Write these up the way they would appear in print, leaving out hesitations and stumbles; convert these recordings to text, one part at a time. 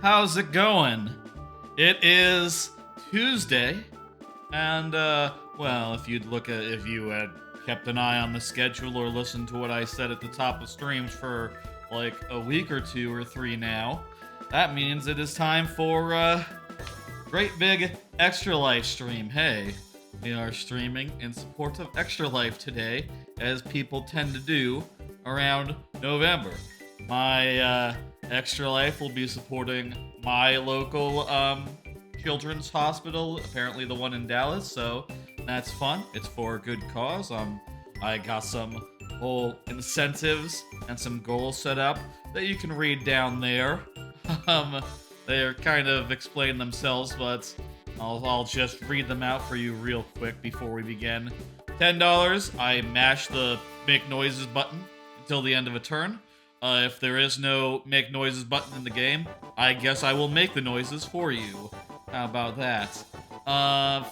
how's it going? It is Tuesday, and well, if you had kept an eye on the schedule or listened to what I said at the top of streams for like a week or two or three now, that means it is time for great big Extra Life stream. Hey, we are streaming in support of Extra Life today, as people tend to do around November. My Extra Life will be supporting my local children's hospital, apparently the one in Dallas, so that's fun. It's for a good cause. I got some whole incentives and some goals set up that you can read down there. They're kind of explain themselves, but I'll just read them out for you real quick before we begin. $10, I mash the make noises button until the end of a turn. If there is no make noises button in the game, I guess I will make the noises for you. How about that?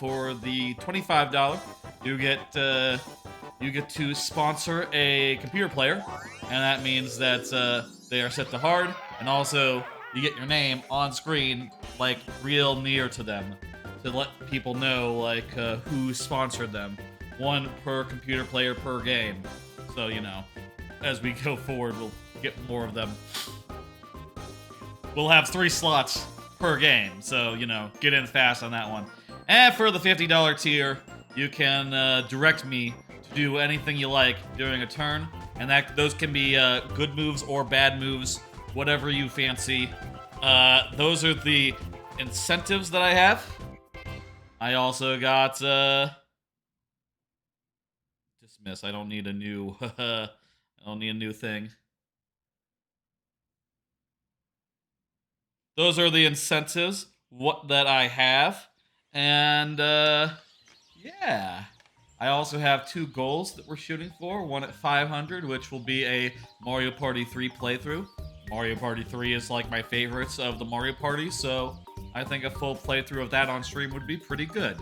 For the $25, you get to sponsor a computer player, and that means that they are set to hard, and also you get your name on screen, like real near to them, to let people know like who sponsored them. One per computer player per game. So you know, as we go forward, we'll get more of them. We'll have 3 slots per game, so you know, get in fast on that one. And for the $50 tier, you can direct me to do anything you like during a turn, and those can be good moves or bad moves, whatever you fancy. Those are the incentives that I have. I also got dismiss. I don't need a new I don't need a new thing. Those are the incentives that I have. And yeah. I also have 2 goals that we're shooting for. One at 500, which will be a Mario Party 3 playthrough. Mario Party 3 is like my favorites of the Mario Party, so I think a full playthrough of that on stream would be pretty good.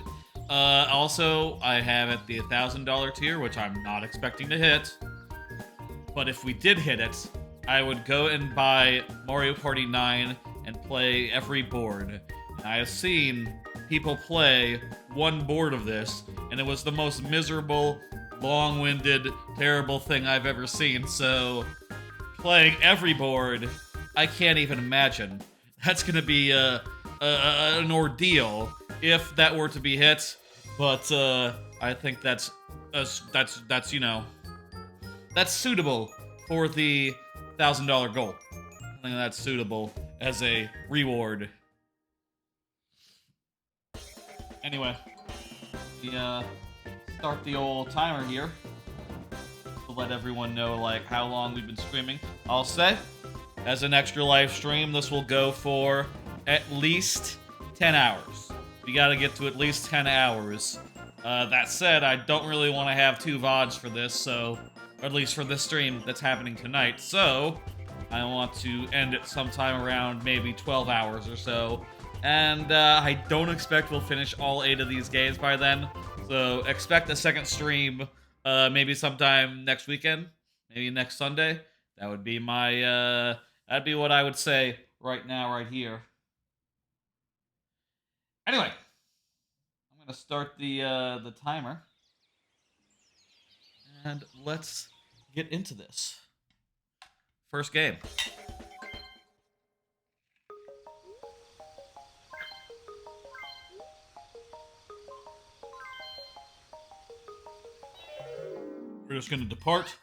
Also, I have at the $1,000 tier, which I'm not expecting to hit. But if we did hit it, I would go and buy Mario Party 9 and play every board. And I have seen people play one board of this, and it was the most miserable, long-winded, terrible thing I've ever seen, so playing every board, I can't even imagine. That's gonna be an ordeal if that were to be hit, but I think that's you know, that's suitable for the $1,000 goal. I think that's suitable as a reward. Anyway, we start the old timer here to let everyone know like how long we've been streaming. I'll say, as an Extra Life stream, this will go for at least 10 hours. We gotta get to at least 10 hours. That said, I don't really want to have 2 VODs for this, so, or at least for this stream that's happening tonight, so I want to end it sometime around maybe 12 hours or so. And I don't expect we'll finish all 8 of these games by then, so expect a second stream maybe sometime next weekend, maybe next Sunday. That would be my, that'd be what I would say right now, right here. Anyway, I'm gonna start the timer, and let's get into this. First game. We're just gonna depart.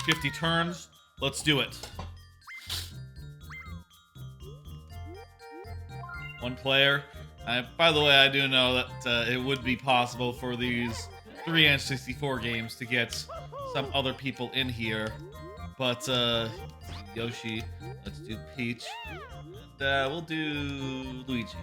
50 turns. Let's do it. 1 player. By the way, I do know that it would be possible for these 3 N64 games to get some other people in here. But, Yoshi, let's do Peach, and we'll do Luigi.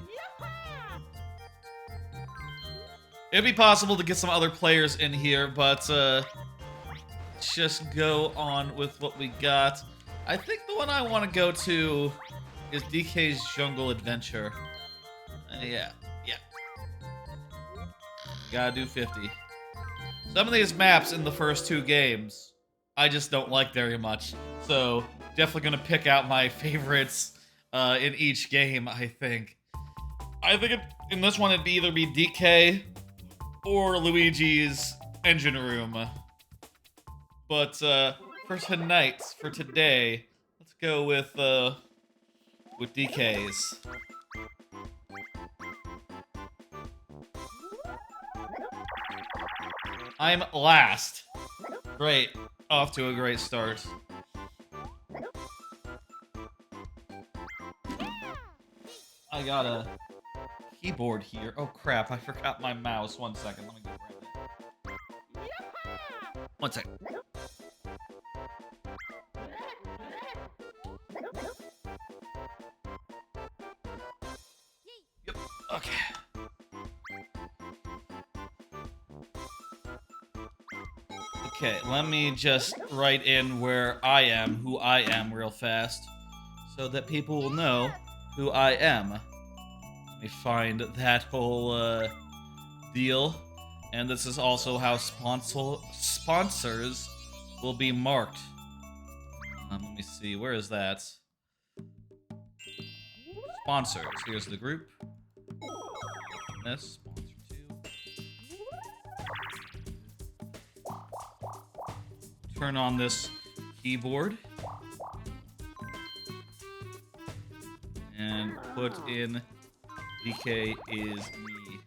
It'd be possible to get some other players in here, but, let's just go on with what we got. I think the one I want to go to is DK's Jungle Adventure. Yeah. Gotta do 50. Some of these maps in the first 2 games, I just don't like very much. So, definitely gonna pick out my favorites in each game, I think. In this one it'd either be DK or Luigi's engine room. But for today, let's go with DK's. I'm last. Great. Off to a great start. I got a keyboard here. Oh crap, I forgot my mouse. 1 second, let me go grab it. 1 second. Yep, okay. Okay, let me just write in where I am, who I am real fast, so that people will know who I am. Let me find that whole deal. And this is also how sponsors will be marked. Let me see, where is that? Sponsors, here's the group. This, sponsor 2. Turn on this keyboard. And put in DK is me.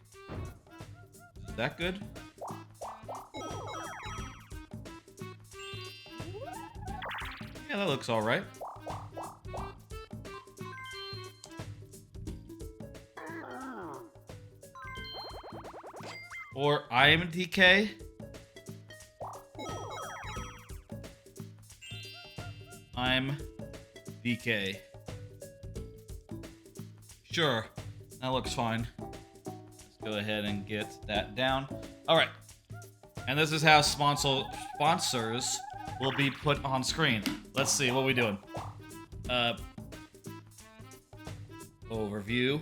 Is that good? Yeah, that looks alright. Or I'm DK. I'm DK. Sure, that looks fine. Let's go ahead and get that down. Alright. And this is how sponsors will be put on screen. Let's see, what are we doing? Overview.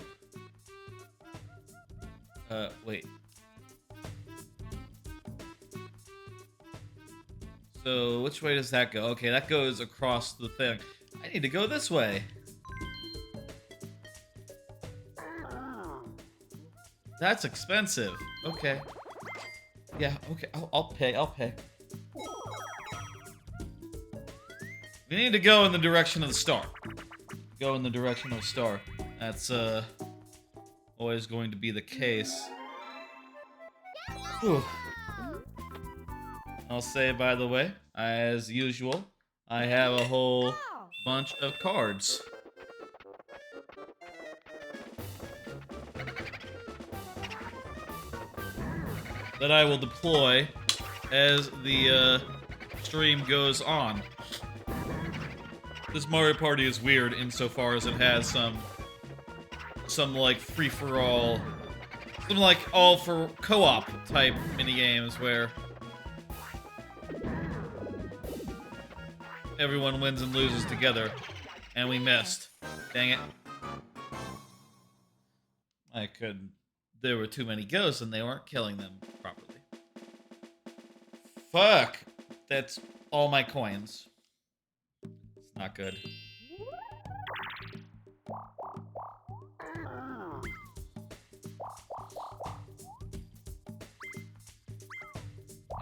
Wait. So, which way does that go? Okay, that goes across the thing. I need to go this way. That's expensive. Okay. Yeah, okay. I'll pay. We need to go in the direction of the star. Go in the direction of the star. That's, always going to be the case. Whew. I'll say, by the way, as usual, I have a whole bunch of cards. That I will deploy as the stream goes on. This Mario Party is weird insofar as it has some like free-for-all, some like all for co-op type minigames where everyone wins and loses together, and we missed. Dang it. There were too many ghosts and they weren't killing them properly. Fuck! That's all my coins. It's not good.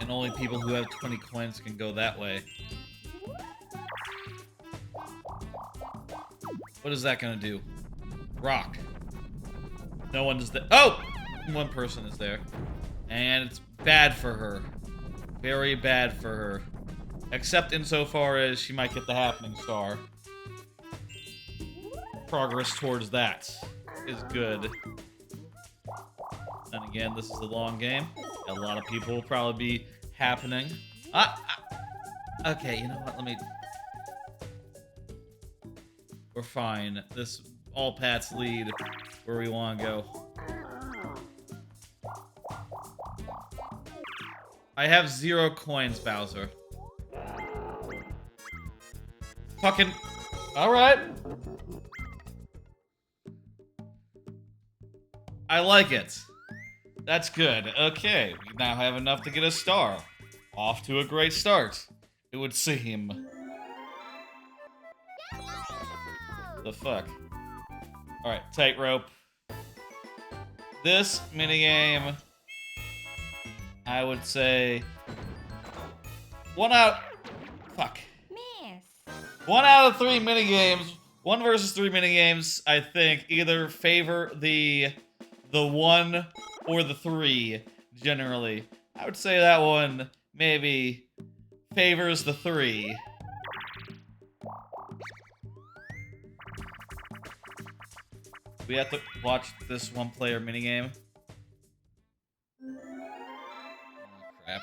And only people who have 20 coins can go that way. What is that gonna do? Rock. No one is there. Oh! One person is there. And it's bad for her. Very bad for her. Except insofar as she might get the happening star. Progress towards that is good. Then again, this is a long game. A lot of people will probably be happening. Okay, you know what? We're fine. This all paths lead where we want to go. I have 0 coins, Bowser. Fucking... Alright. I like it. That's good. Okay, we now have enough to get a star. Off to a great start, it would seem. The fuck? All right, tightrope. This minigame, I would say, fuck. Miss. 1 out of 3 minigames, 1 versus 3 minigames, I think either favor the 1 or the 3, generally. I would say that one maybe favors the 3. We have to watch this one-player minigame. Oh, crap.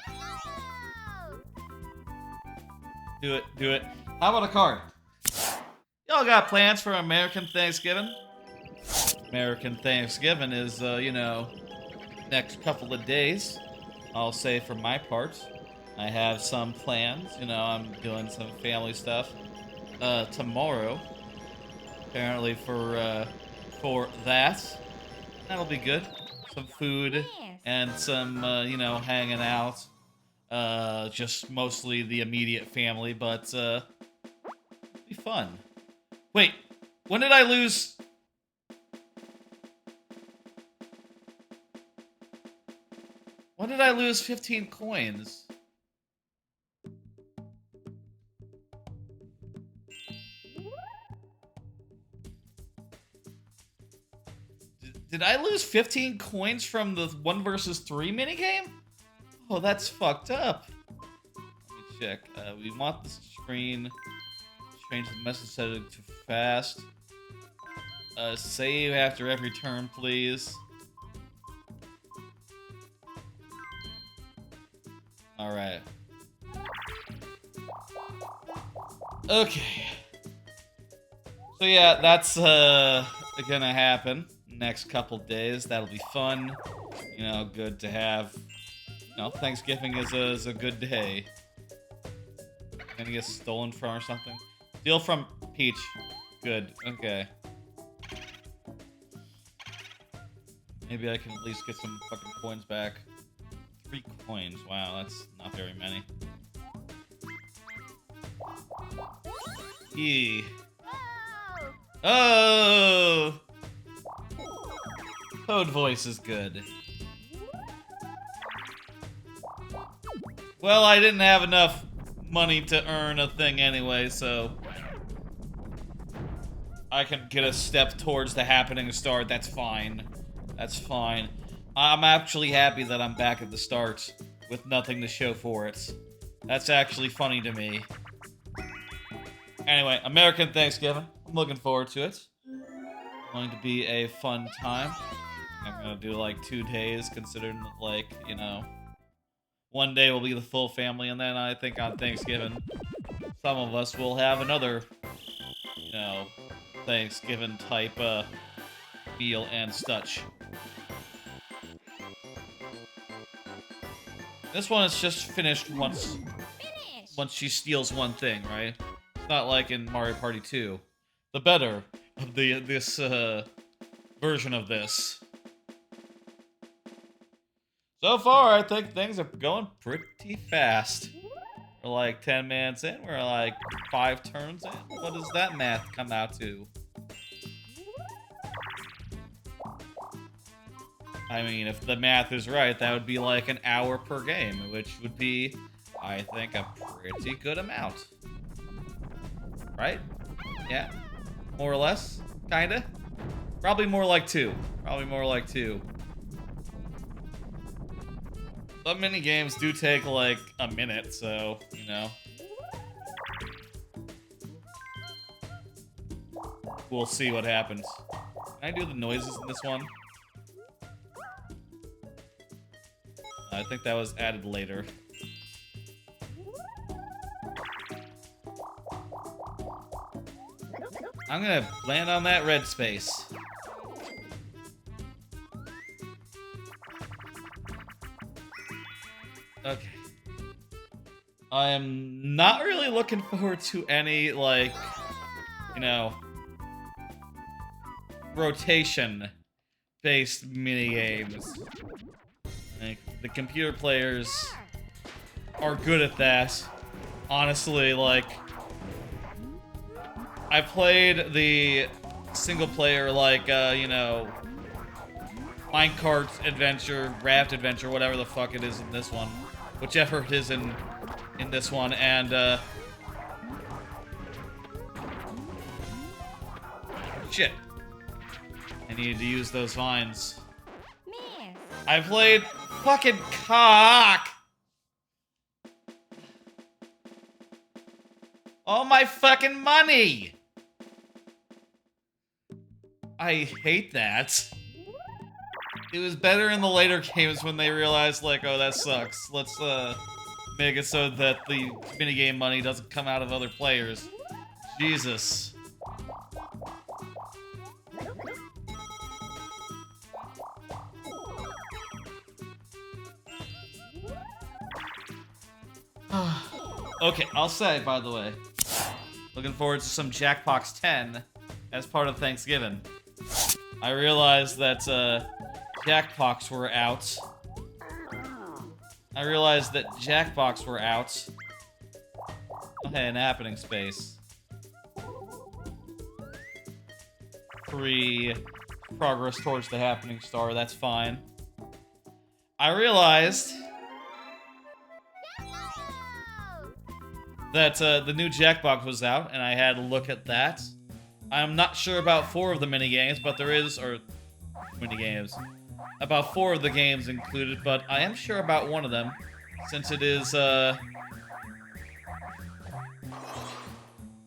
Do it, do it. How about a card? Y'all got plans for American Thanksgiving? American Thanksgiving is, you know, next couple of days. I'll say for my part, I have some plans. You know, I'm doing some family stuff tomorrow. Apparently for that. That'll be good. Some food and some, you know, hanging out. Just mostly the immediate family, but it'll be fun. Wait, when did I lose? When did I lose 15 coins? Did I lose 15 coins from the 1 versus 3 minigame? Oh, that's fucked up. Let me check. We want the screen. Change the message setting to fast. Save after every turn, please. Alright. Okay. So yeah, that's gonna happen next couple days. That'll be fun. You know, good to have. You know, Thanksgiving is a good day. Gonna get stolen from or something. Steal from Peach. Good. Okay. Maybe I can at least get some fucking coins back. 3 coins. Wow, that's not very many. E. Oh! Code voice is good. Well, I didn't have enough money to earn a thing anyway, so I can get a step towards the happening start. That's fine. That's fine. I'm actually happy that I'm back at the start with nothing to show for it. That's actually funny to me. Anyway, American Thanksgiving. I'm looking forward to it. Going to be a fun time. I'm gonna do like 2 days, considering like, you know, 1 day will be the full family, and then I think on Thanksgiving, some of us will have another, you know, Thanksgiving type meal and such. This one is just finished once she steals one thing, right? It's not like in Mario Party 2. The better of this version of this. So far, I think things are going pretty fast. We're like 10 minutes in. We're like 5 turns in. What does that math come out to? I mean, if the math is right, that would be like an hour per game, which would be, I think, a pretty good amount. Right? Yeah. More or less? Kinda? Probably more like 2. Probably more like 2. Some mini games do take like a minute, so, you know. We'll see what happens. Can I do the noises in this one? I think that was added later. I'm gonna land on that red space. Okay. I am not really looking forward to any, like, you know, rotation-based minigames. Like, the computer players are good at that. Honestly, like, I played the single player, like, you know, minecart adventure, raft adventure, whatever the fuck it is in this one. Whichever it is in this one, and, shit. I needed to use those vines. Miss. I played fucking cock! All my fucking money! I hate that. It was better in the later games when they realized, like, oh, that sucks. Let's, make it so that the minigame money doesn't come out of other players. Jesus. Okay, I'll say, by the way, looking forward to some Jackbox 10 as part of Thanksgiving. I realized that, Jackbox were out. Okay, an happening space. Progress towards the happening star, that's fine. I realized that the new Jackbox was out, and I had a look at that. I'm not sure about 4 of the minigames, but there is, or minigames, about 4 of the games included, but I am sure about one of them, since it is, damn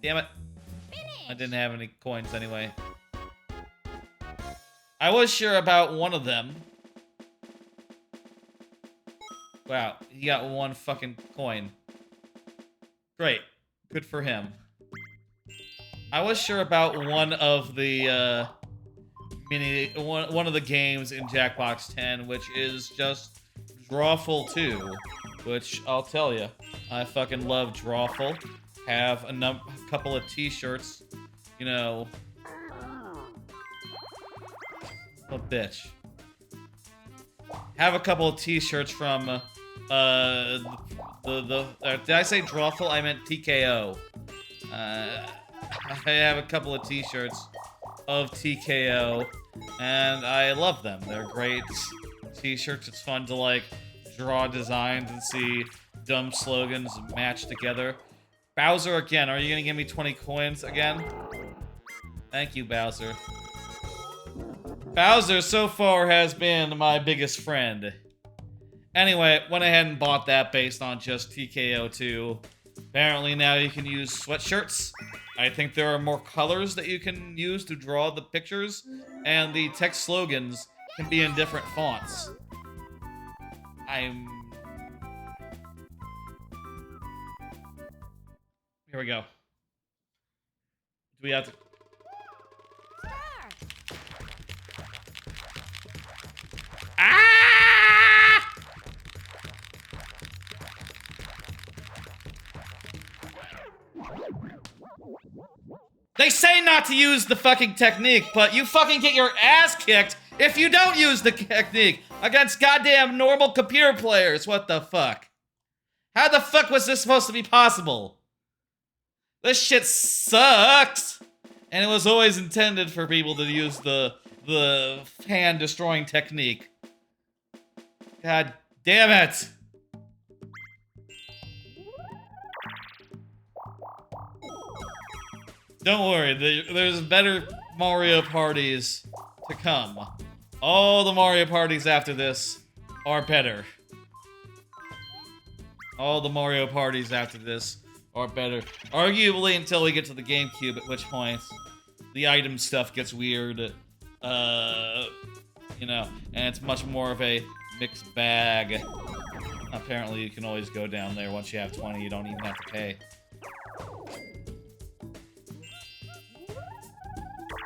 it. I didn't have any coins anyway. I was sure about one of them. Wow, he got 1 fucking coin. Great. Good for him. I was sure about one of the, one of the games in Jackbox 10, which is just Drawful 2, which I'll tell you, I fucking love Drawful. Have a couple of t-shirts, you know. A bitch. Have a couple of t-shirts from, did I say Drawful? I meant TKO. I have a couple of t-shirts of TKO, and I love them. They're great t-shirts. It's fun to, like, draw designs and see dumb slogans match together. Bowser, again, are you gonna give me 20 coins again? Thank you, Bowser. Bowser, so far, has been my biggest friend. Anyway, went ahead and bought that based on just TKO 2. Apparently now you can use sweatshirts. I think there are more colors that you can use to draw the pictures, and the text slogans can be in different fonts. Here we go. Do we have to... Ah! They say not to use the fucking technique, but you fucking get your ass kicked if you don't use the technique against goddamn normal computer players. What the fuck? How the fuck was this supposed to be possible? This shit sucks! And it was always intended for people to use the hand-destroying technique. God damn it! Don't worry, there's better Mario parties to come. All the Mario parties after this are better. All the Mario parties after this are better. Arguably until we get to the GameCube, at which point the item stuff gets weird. You know, and it's much more of a mixed bag. Apparently you can always go down there once you have 20, you don't even have to pay.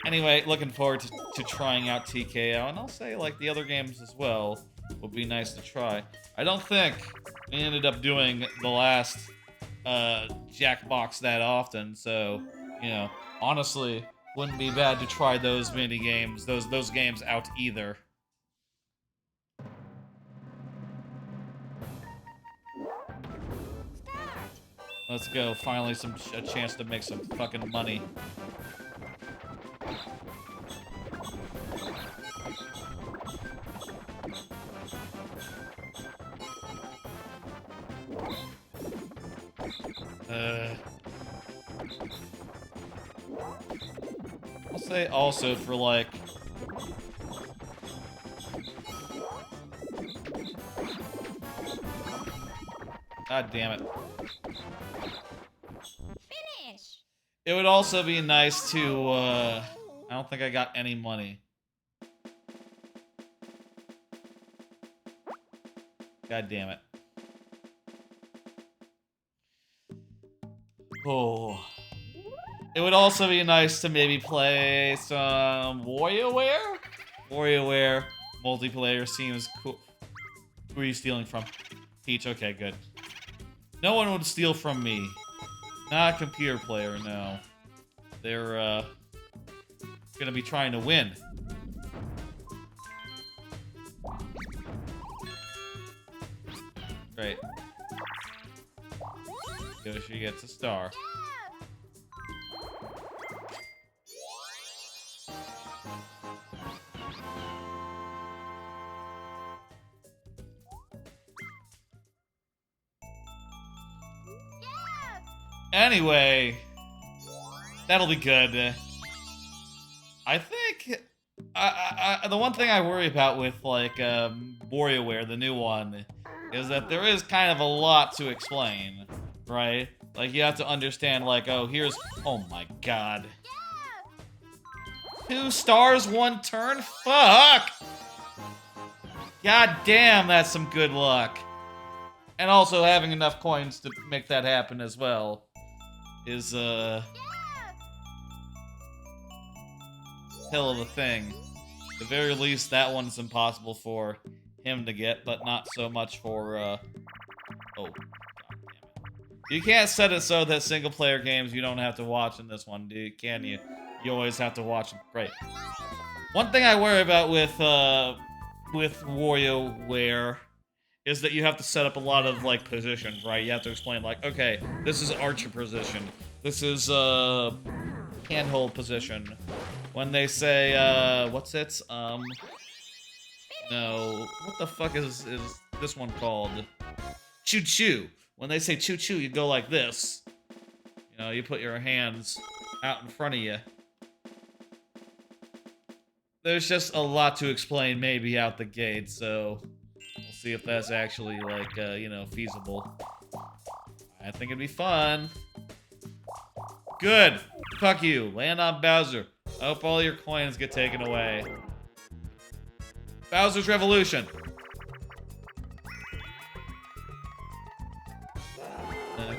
Anyway, looking forward to trying out TKO, and I'll say, like, the other games as well will be nice to try. I don't think we ended up doing the last Jackbox that often, so, you know, honestly, wouldn't be bad to try those mini games, those games out either. Let's go, finally a chance to make some fucking money. I'll say also for like... God damn it. Finish. It would also be nice to, I don't think I got any money. God damn it. Oh. It would also be nice to maybe play some WarioWare? WarioWare multiplayer seems cool. Who are you stealing from? Peach, okay, good. No one would steal from me. Not a computer player, no. They're, gonna be trying to win. Great. Yoshi gets a star. Anyway, that'll be good. I think the one thing I worry about with like WarioWare, the new one, is that there is kind of a lot to explain, right? Like you have to understand, like, oh, here's, oh my god, 2 stars, 1 turn. Fuck. God damn, that's some good luck. And also having enough coins to make that happen as well is hell of a thing. At the very least, that one's impossible for him to get, but not so much for, oh, god damn it. You can't set it so that single-player games you don't have to watch in this one, can you? You always have to watch them. Great. One thing I worry about with WarioWare is that you have to set up a lot of, like, positions, right? You have to explain, like, okay, this is archer position. This is, handhold position. When they say, what's it? No, what the fuck is this one called? Choo-choo. When they say choo-choo, you go like this. You know, you put your hands out in front of you. There's just a lot to explain maybe out the gate, so we'll see if that's actually, like, you know, feasible. I think it'd be fun. Good. Fuck you. Land on Bowser. I hope all your coins get taken away. Bowser's Revolution.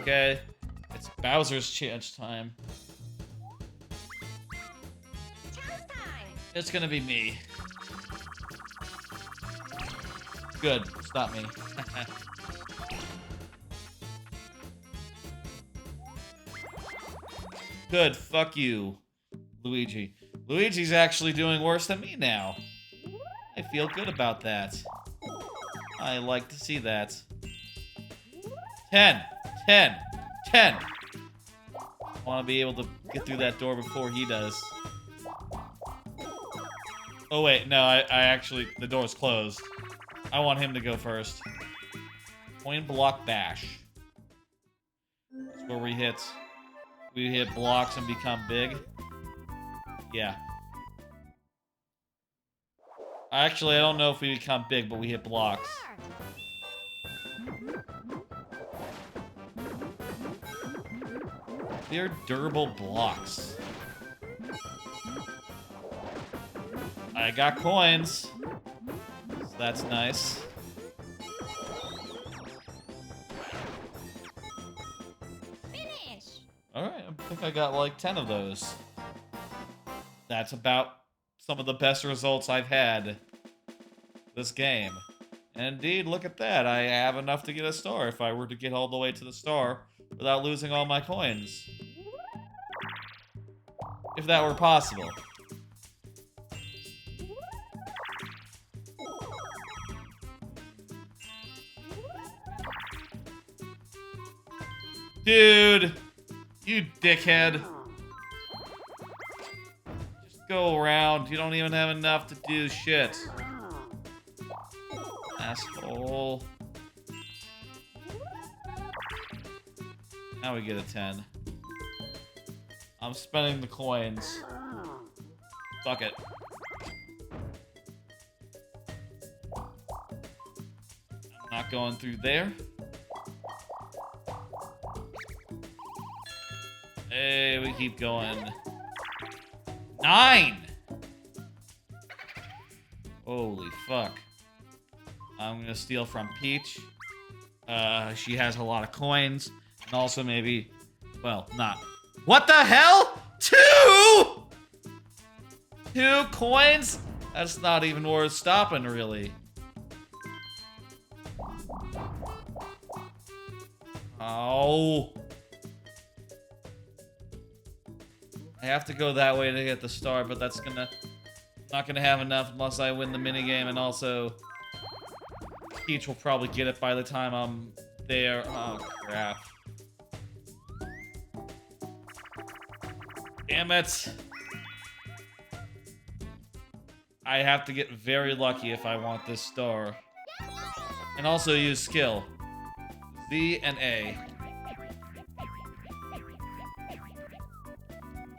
Okay. It's Bowser's chance time. It's gonna be me. Good. Stop me. Good. Fuck you, Luigi. Luigi's actually doing worse than me now. I feel good about that. I like to see that. 10. 10. 10. I want to be able to get through that door before he does. Oh wait, no, I actually, the door's closed. I want him to go first. Coin block bash. That's where we hit blocks and become big. Yeah. Actually, I don't know if we become big, but we hit blocks. They're durable blocks. I got coins. So that's nice. Finish. Alright, I think I got like 10 of those. That's about some of the best results I've had this game. And indeed, look at that. I have enough to get a star if I were to get all the way to the star without losing all my coins. If that were possible. Dude, you dickhead. Just go around. You don't even have enough to do shit. Asshole. Now we get a 10. I'm spending the coins. Fuck it. I'm not going through there. Hey, we keep going. 9! Holy fuck. I'm gonna steal from Peach. She has a lot of coins. And also maybe... Well, not... What the hell? 2?! 2 coins? That's not even worth stopping, really. Oh. I have to go that way to get the star, but that's not gonna have enough unless I win the minigame, and also Peach will probably get it by the time I'm there. Oh, crap. Damn it. I have to get very lucky if I want this star. And also use skill. Z and A.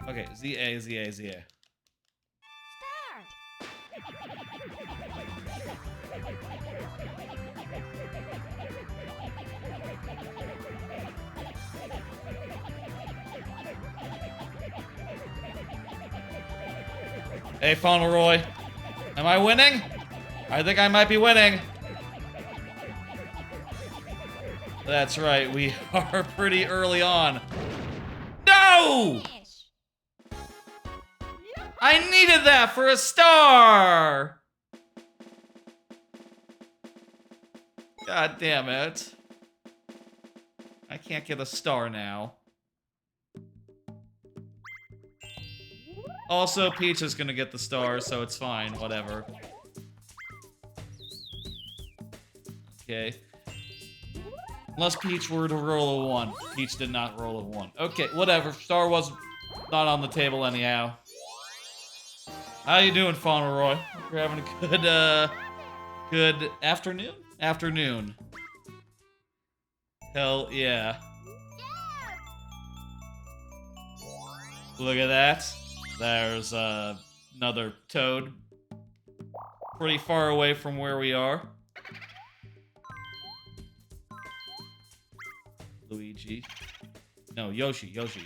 Okay, Z-A, Z-A, Z-A. Hey, Fauntleroy. Am I winning? I think I might be winning. That's right, we are pretty early on. No! Finish. I needed that for a star! God damn it. I can't get a star now. Also, Peach is gonna get the star, so it's fine, whatever. Okay. Unless Peach were to roll a 1. Peach did not roll a 1. Okay, whatever. Star was not on the table anyhow. How you doing, Fauntleroy? Hope you're having a good afternoon? Afternoon. Hell yeah. Look at that. There's another toad. Pretty far away from where we are. Luigi. No, Yoshi. Yoshi.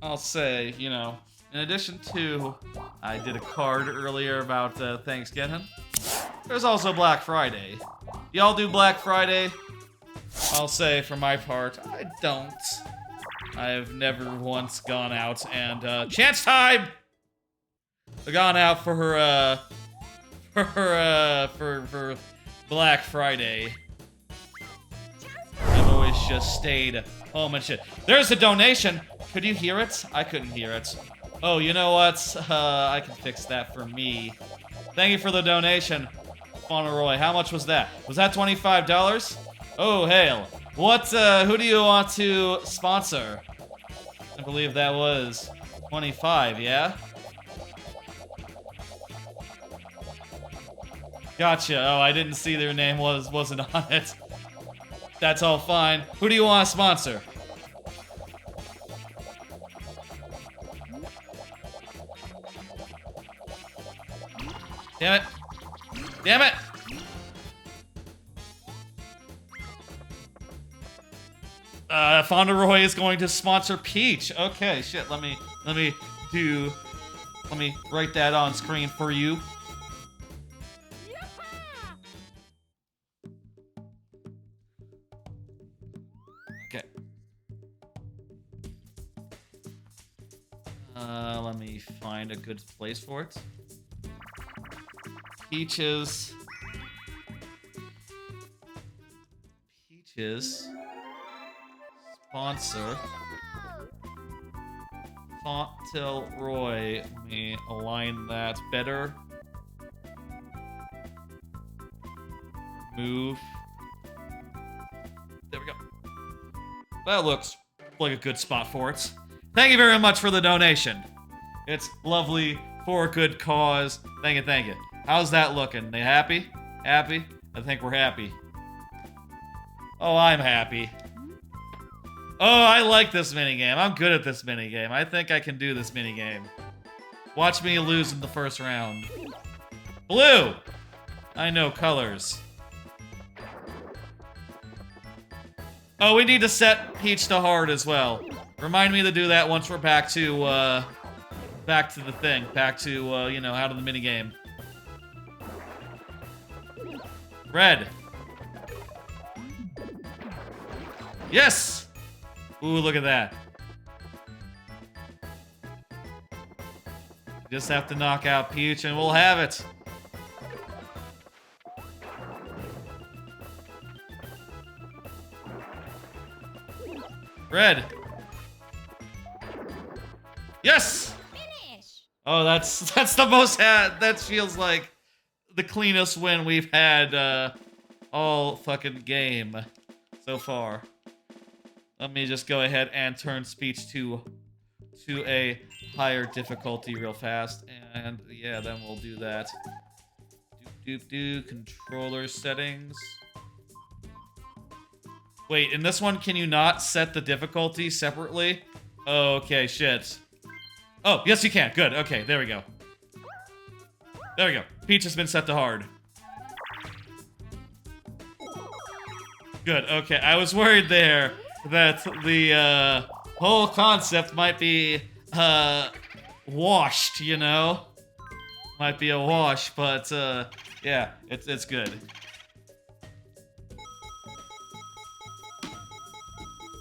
I'll say, you know, in addition to I did a card earlier about Thanksgiving, there's also Black Friday. Y'all do Black Friday? I'll say, for my part, I don't. I've never once gone out and, chance time! Gone out for her, for Black Friday. I've always just stayed home and shit. There's a donation! Could you hear it? I couldn't hear it. Oh, you know what? I can fix that for me. Thank you for the donation, Fauntleroy. How much was that? Was that $25? Oh, hail. What, who do you want to sponsor? I believe that was 25, yeah? Gotcha. Oh, I didn't see their name wasn't on it. That's all fine. Who do you want to sponsor? Damn it. Damn it! Fauntleroy is going to sponsor Peach. Okay, shit, let me write that on screen for you. Okay. Let me find a good place for it. Peaches. Sponsor. Fauntleroy. Let me align that better. Move. There we go. That looks like a good spot for it. Thank you very much for the donation. It's lovely for a good cause. Thank you, thank you. How's that looking? They happy? Happy? I think we're happy. Oh, I'm happy. Oh, I like this minigame. I'm good at this minigame. I think I can do this minigame. Watch me lose in the first round. Blue! I know colors. Oh, we need to set Peach to hard as well. Remind me to do that once we're back to the thing. Back to, you know, out of the minigame. Red. Yes! Ooh, look at that. Just have to knock out Peach and we'll have it. Red. Yes! Finish. Oh, that's the most that feels like the cleanest win we've had all fucking game so far. Let me just go ahead and turn speech to a higher difficulty real fast, and yeah, then we'll do that. Controller settings. Wait, in this one, can you not set the difficulty separately? Oh, okay, shit. Oh, yes you can. Good. Okay, there we go. There we go. Peach has been set to hard. Good. Okay, I was worried there that the whole concept might be washed, you know? Might be a wash, but yeah, it's good.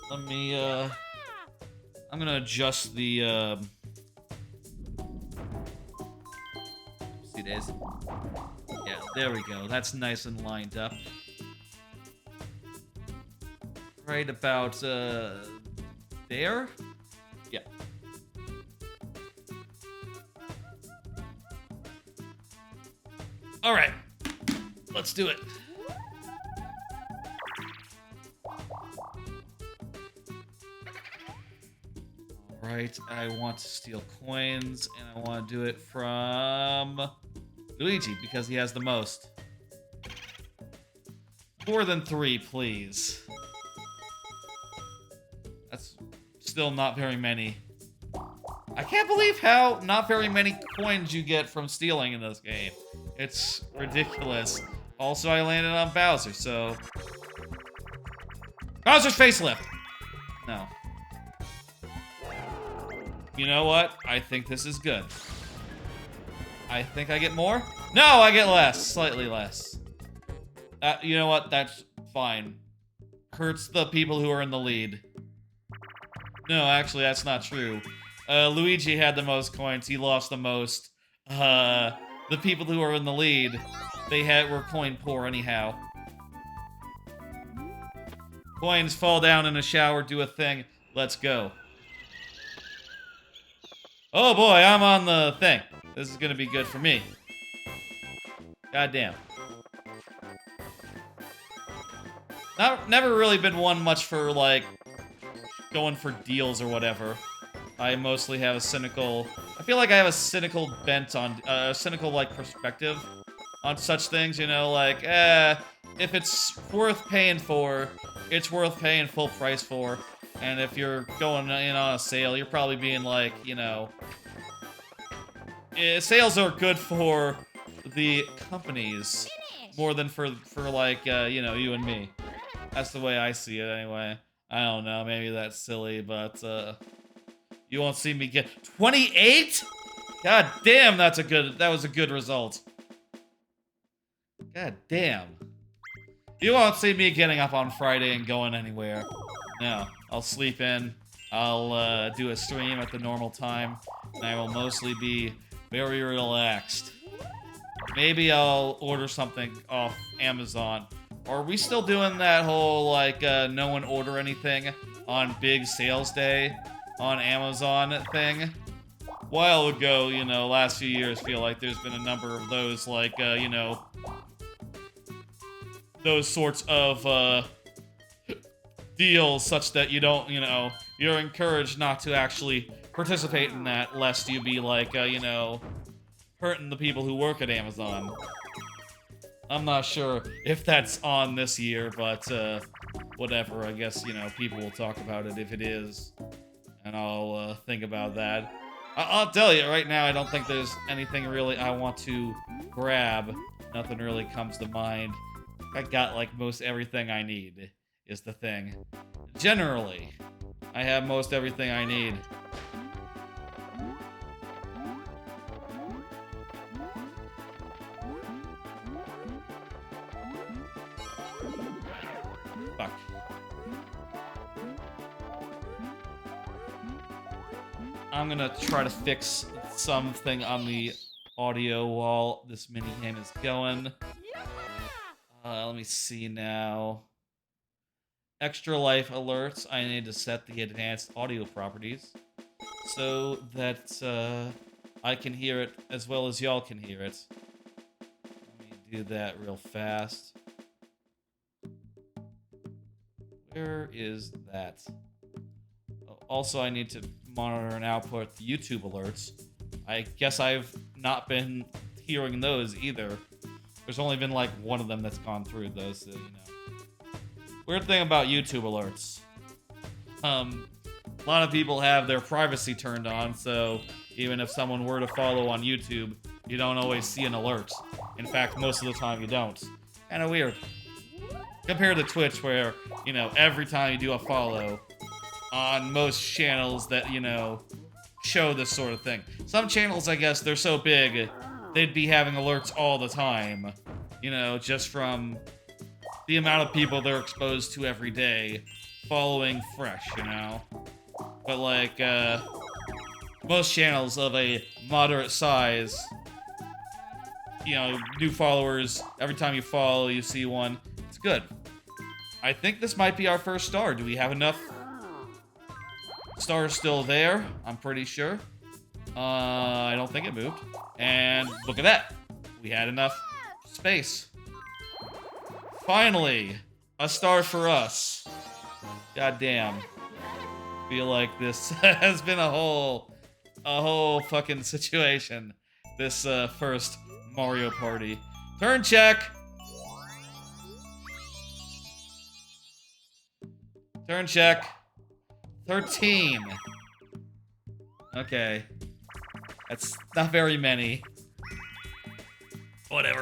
Let me I'm gonna adjust the see this. Yeah, there we go. That's nice and lined up. Right about there? Yeah. All right. Let's do it. Right, I want to steal coins, and I want to do it from Luigi, because he has the most. More than 3, please. That's still not very many. I can't believe how not very many coins you get from stealing in this game. It's ridiculous. Also, I landed on Bowser, so... Bowser's facelift! No. You know what? I think this is good. I think I get more? No, I get less. Slightly less. You know what? That's fine. Hurts the people who are in the lead. No, actually, that's not true. Luigi had the most coins. He lost the most. The people who are in the lead, were coin poor anyhow. Coins fall down in a shower, do a thing. Let's go. Oh boy, I'm on the thing. This is gonna be good for me. Goddamn. Never really been one much for, like, going for deals or whatever. I mostly have a cynical... I feel like I have a cynical bent on... cynical, like, perspective on such things, you know? Like, if it's worth paying for, it's worth paying full price for. And if you're going in on a sale, you're probably being like, you know... sales are good for the companies more than for like, you know, you and me. That's the way I see it anyway. I don't know, maybe that's silly, but, you won't see me get 28? God damn, that was a good result. God damn. You won't see me getting up on Friday and going anywhere. No, I'll sleep in. I'll do a stream at the normal time, and I will mostly be very relaxed. Maybe I'll order something off Amazon. Are we still doing that whole, like, no one order anything on big sales day on Amazon thing? A while ago, you know, last few years, feel like there's been a number of those, like, you know, those sorts of, deals such that you don't, you know, you're encouraged not to actually participate in that, lest you be, like, you know, hurting the people who work at Amazon. I'm not sure if that's on this year, but whatever. I guess, people will talk about it if it is, and I'll think about that. I'll tell you right now, I don't think there's anything really I want to grab. Nothing really comes to mind. I got like most everything I need, is the thing. Generally, I have most everything I need. Fuck. I'm gonna try to fix something on the audio while this mini game is going. Let me see now. Extra life alerts. I need to set the advanced audio properties so that I can hear it as well as y'all can hear it. Let me do that real fast. Where is that? Also, I need to monitor and output the YouTube alerts. I guess I've not been hearing those either. There's only been like one of them that's gone through those, so, Weird thing about YouTube alerts. A lot of people have their privacy turned on, so even if someone were to follow on YouTube, you don't always see an alert. In fact, most of the time you don't. Kinda weird. Compared to Twitch, where, every time you do a follow, on most channels that, show this sort of thing. Some channels, I guess, they're so big, they'd be having alerts all the time. Just from the amount of people they're exposed to every day, following fresh, But, like, most channels of a moderate size, new followers, every time you follow, you see one. It's good. I think this might be our first star. Do we have enough stars still there? I'm pretty sure. I don't think it moved. And look at that. We had enough space. Finally, a star for us. God damn. Feel like this has been a whole fucking situation. This first Mario Party. Turn check. Turn check. 13. Okay. That's not very many. Whatever.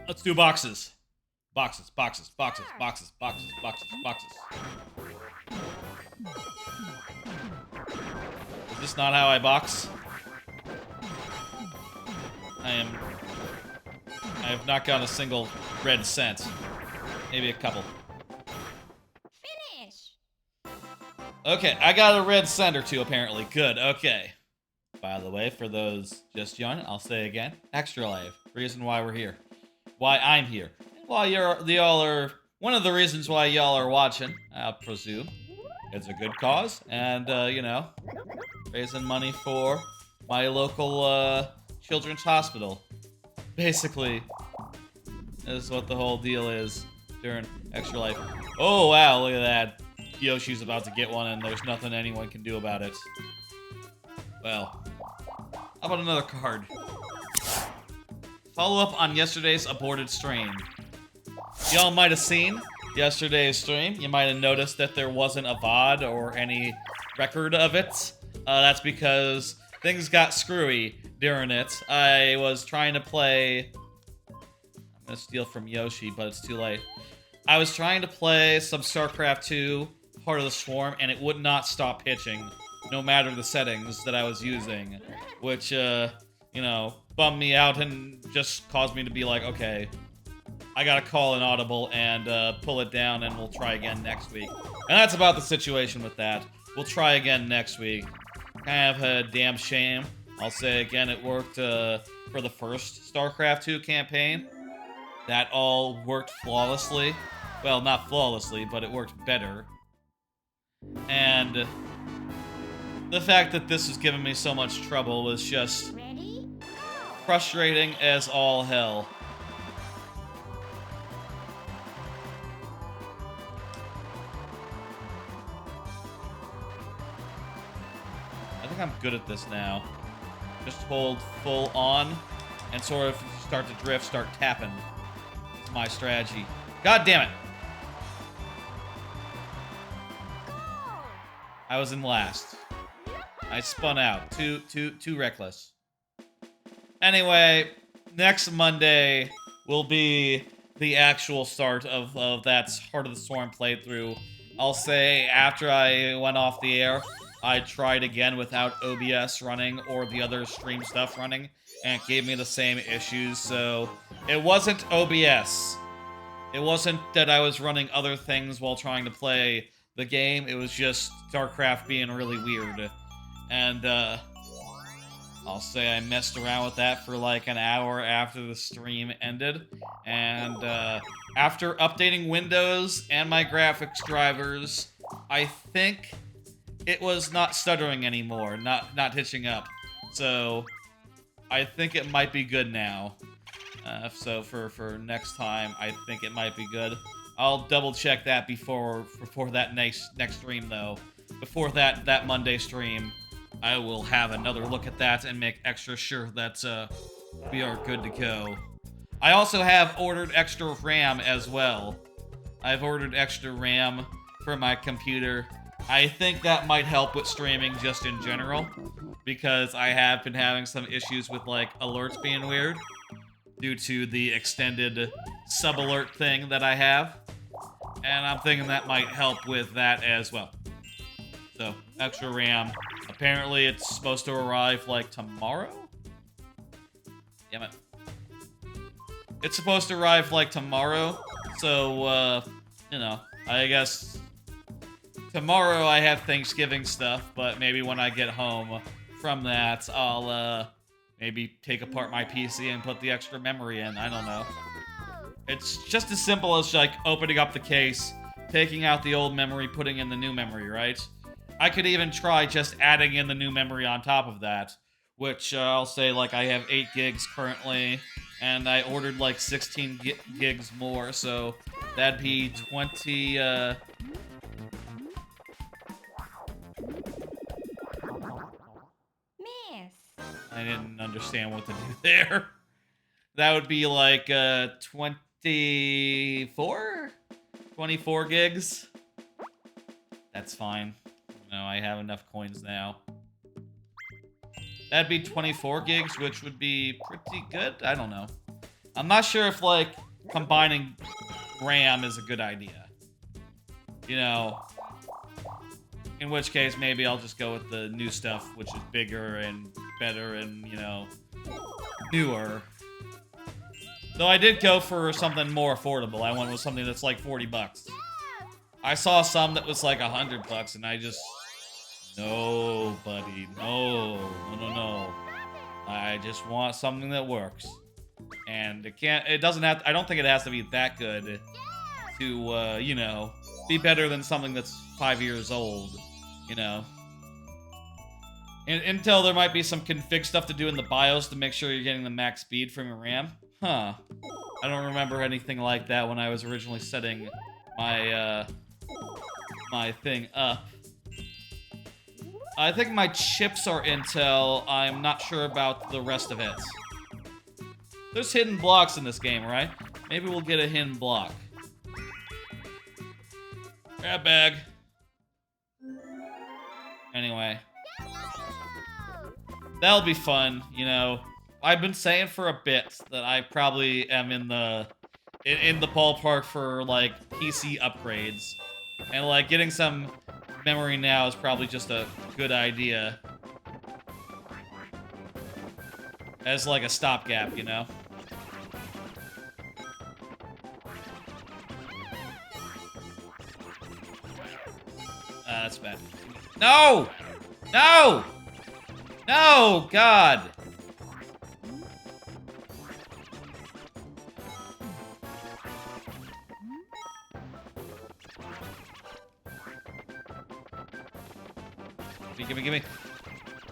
Let's do boxes. Boxes, boxes, boxes, boxes, boxes, boxes, boxes. Is this not how I box? I have not gotten a single red cent. Maybe a couple. Finish. Okay, I got a red cent or two apparently. Good, okay. By the way, for those just joining, I'll say again, Extra Life. Reason why we're here. Why I'm here. Why y'all are one of the reasons why y'all are watching, I presume. It's a good cause, and raising money for my local children's hospital. Basically, this is what the whole deal is during Extra Life. Oh wow, look at that. Yoshi's about to get one and there's nothing anyone can do about it. Well, how about another card? Follow up on yesterday's aborted stream. Y'all might have seen yesterday's stream. You might have noticed that there wasn't a VOD or any record of it. That's because things got screwy during it. I was trying to play... I'm gonna steal from Yoshi, but it's too late. I was trying to play some StarCraft 2, Heart of the Swarm, and it would not stop pitching, no matter the settings that I was using. Which, bummed me out and just caused me to be like, okay, I gotta call an audible and pull it down, and we'll try again next week. And that's about the situation with that. We'll try again next week. Kind of a damn shame. I'll say again, it worked for the first StarCraft 2 campaign. That all worked flawlessly. Well, not flawlessly, but it worked better. And the fact that this was giving me so much trouble was just Ready? Go. frustrating as all hell. think I'm good at this now. Just hold full on, and sort of if you start to drift, start tapping. It's my strategy. God damn it! I was in last. I spun out. Too reckless. Anyway, next Monday will be the actual start of that Heart of the Storm playthrough. I'll say after I went off the air, I tried again without OBS running or the other stream stuff running, and it gave me the same issues, so it wasn't OBS. It wasn't that I was running other things while trying to play the game, it was just StarCraft being really weird. And, I'll say I messed around with that for like an hour after the stream ended, and, after updating Windows and my graphics drivers, I think it was not stuttering anymore, not hitching up. So, I think it might be good now. So for next time, I think it might be good. I'll double check that before that next stream though. Before that Monday stream, I will have another look at that and make extra sure that we are good to go. I also have ordered extra RAM as well. I've ordered extra RAM for my computer. I think that might help with streaming just in general, because I have been having some issues with like alerts being weird due to the extended sub-alert thing that I have. And I'm thinking that might help with that as well. So, extra RAM. Apparently it's supposed to arrive like tomorrow? Damn it. It's supposed to arrive like tomorrow, so, you know, I guess tomorrow I have Thanksgiving stuff, but maybe when I get home from that, I'll, maybe take apart my PC and put the extra memory in. I don't know. It's just as simple as, like, opening up the case, taking out the old memory, putting in the new memory, right? I could even try just adding in the new memory on top of that, which I'll say, like, I have 8 gigs currently, and I ordered, like, 16 gigs more, so that'd be 20, I didn't understand what to do there. That would be like 24? 24 gigs? That's fine. No, I have enough coins now. That'd be 24 gigs, which would be pretty good. I don't know. I'm not sure if, like, combining RAM is a good idea. You know, in which case, maybe I'll just go with the new stuff, which is bigger and better and, you know, newer. Though I did go for something more affordable. I went with something that's like 40 bucks. I saw some that was like 100 bucks, and I just... No, buddy. No. No. I just want something that works. And it doesn't have to, I don't think it has to be that good to, you know, be better than something that's 5 years old, you know. Until there might be some config stuff to do in the BIOS to make sure you're getting the max speed from your RAM. Huh. I don't remember anything like that when I was originally setting my, my thing up. I think my chips are Intel. I'm not sure about the rest of it. There's hidden blocks in this game, right? Maybe we'll get a hidden block. Grab bag. Anyway. That'll be fun, you know. I've been saying for a bit that I probably am in the ballpark for, like, PC upgrades. And, like, getting some memory now is probably just a good idea. As, like, a stopgap, you know? That's bad. No! No! No! God! Give me.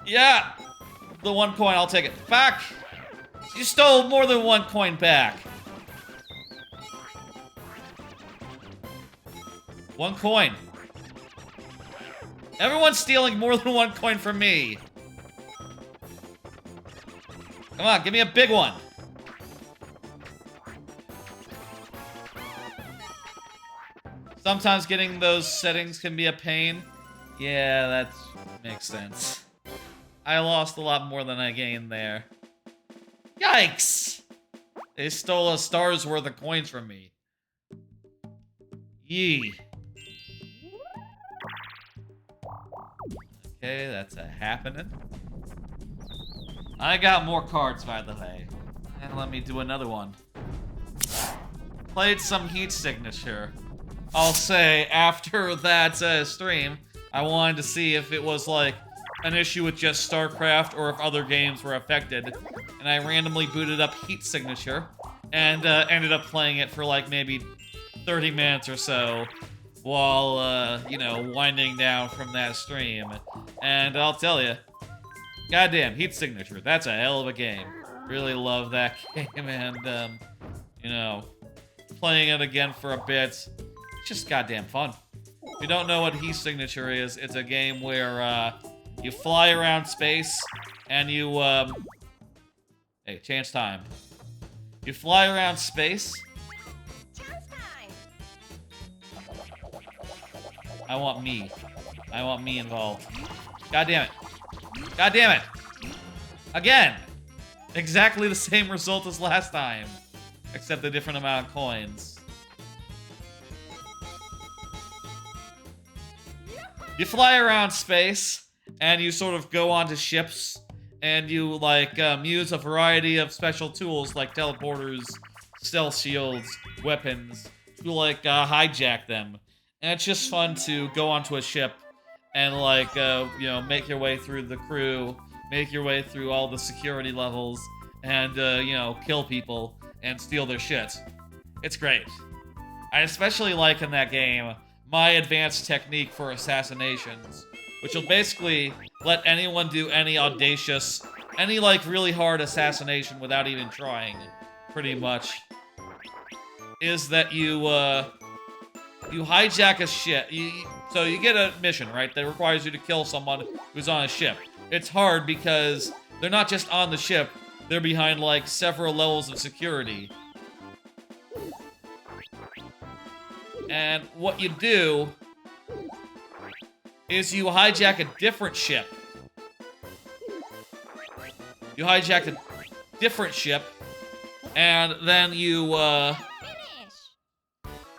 Yeah! The 1 coin, I'll take it. Back! You stole more than 1 coin back. 1 coin. Everyone's stealing more than 1 coin from me. Come on, give me a big one. Sometimes getting those settings can be a pain. Yeah, that makes sense. I lost a lot more than I gained there. Yikes! They stole a star's worth of coins from me. Yee. Okay, that's a happening. I got more cards, by the way. And let me do another one. Played some Heat Signature. I'll say, after that stream, I wanted to see if it was, like, an issue with just StarCraft or if other games were affected. And I randomly booted up Heat Signature and ended up playing it for, like, maybe 30 minutes or so while, you know, winding down from that stream. And I'll tell you, goddamn, Heat Signature, that's a hell of a game. Really love that game, and, you know, playing it again for a bit, it's just goddamn fun. If you don't know what Heat Signature is, it's a game where, you fly around space, and you, hey, chance time. You fly around space. Chance time. I want me. I want me involved. God damn it. God damn it. Again. Exactly the same result as last time. Except a different amount of coins. You fly around space, and you sort of go onto ships, and you, like, use a variety of special tools, like teleporters, stealth shields, weapons, to, like, hijack them. And it's just fun to go onto a ship and, like, you know, make your way through the crew, make your way through all the security levels, and, you know, kill people and steal their shit. It's great. I especially like in that game my advanced technique for assassinations, which will basically let anyone do any audacious, any, like, really hard assassination without even trying, pretty much, is that you hijack a ship. So you get a mission, right, that requires you to kill someone who's on a ship. It's hard because they're not just on the ship, they're behind, like, several levels of security. And what you do is you hijack a different ship. You hijack a different ship, and then you Finish.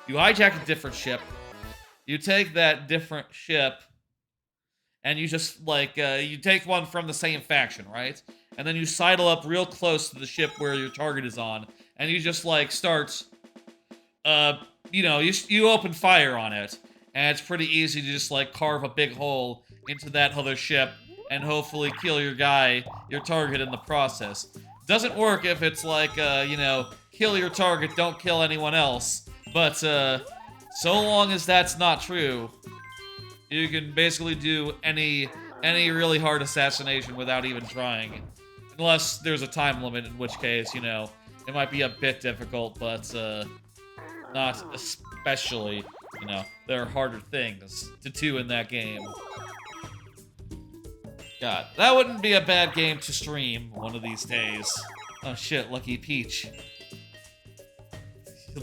hijack a different ship. You take that different ship, and you just, like, you take one from the same faction, right? And then you sidle up real close to the ship where your target is on, and you just, like, start, you know, you open fire on it, and it's pretty easy to just, like, carve a big hole into that other ship and hopefully kill your target in the process. Doesn't work if it's like, you know, kill your target, don't kill anyone else. But, so long as that's not true, you can basically do any really hard assassination without even trying. Unless there's a time limit, in which case, you know, it might be a bit difficult, but, not especially, you know, there are harder things to do in that game. God, that wouldn't be a bad game to stream one of these days. Oh shit, Lucky Peach.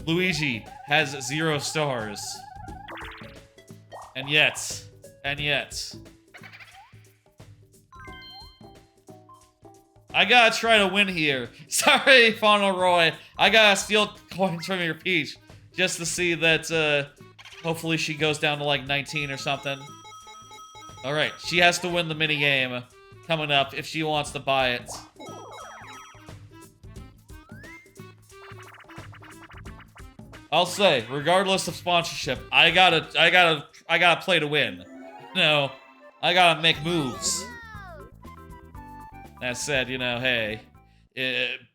Luigi has 0 stars. And yet. I gotta try to win here. Sorry, Fauntleroy. I gotta steal coins from your Peach. Just to see that, hopefully she goes down to, like, 19 or something. Alright, she has to win the minigame coming up if she wants to buy it. I'll say, regardless of sponsorship, I gotta play to win. No, I gotta make moves. That said, you know, hey,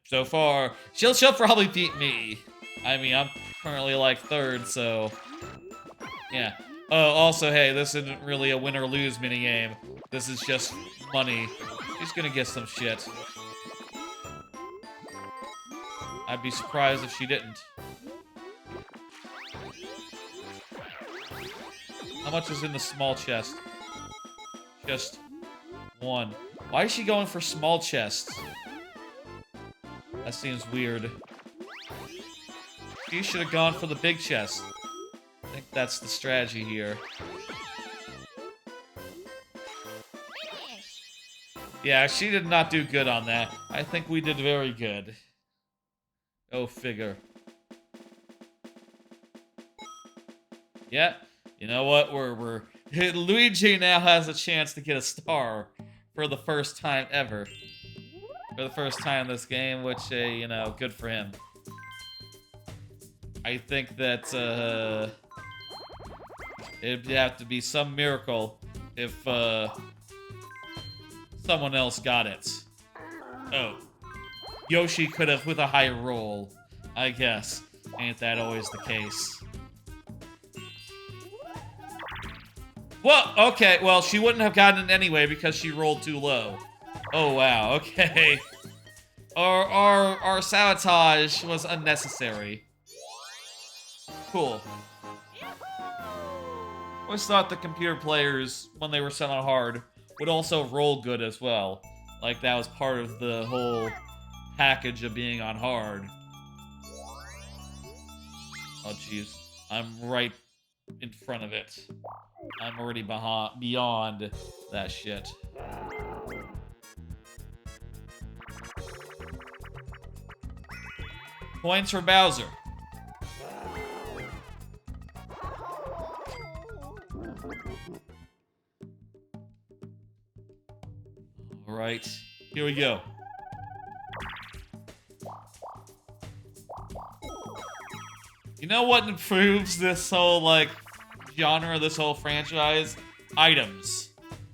so far, she'll probably beat me. I mean, I'm currently, like, 3rd, so, yeah. Oh, also, hey, this isn't really a win or lose minigame. This is just money. She's gonna get some shit. I'd be surprised if she didn't. How much is in the small chest? Just 1. Why is she going for small chests? That seems weird. She should have gone for the big chest. I think that's the strategy here. Finish. Yeah, she did not do good on that. I think we did very good. Go figure. Yeah, you know what? We're Luigi now has a chance to get a star for the first time ever. For the first time in this game, which, you know, good for him. I think that it'd have to be some miracle if someone else got it. Oh. Yoshi could have with a higher roll, I guess. Ain't that always the case? Well, okay, well, she wouldn't have gotten it anyway because she rolled too low. Oh, wow, okay. Our sabotage was unnecessary. Cool. Always thought the computer players, when they were set on hard, would also roll good as well. Like, that was part of the whole package of being on hard. Oh, jeez. I'm right in front of it. I'm already beyond that shit. Points for Bowser. Alright, here we go. You know what improves this whole, like, genre, this whole franchise? Items.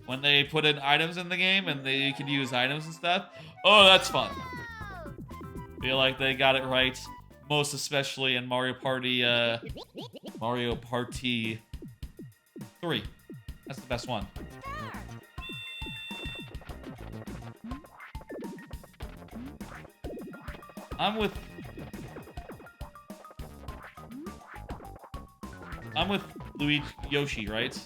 When they put in items in the game and you can use items and stuff. Oh, that's fun. Feel like they got it right. Most especially in Mario Party 3. That's the best one. I'm with Luigi Yoshi, right?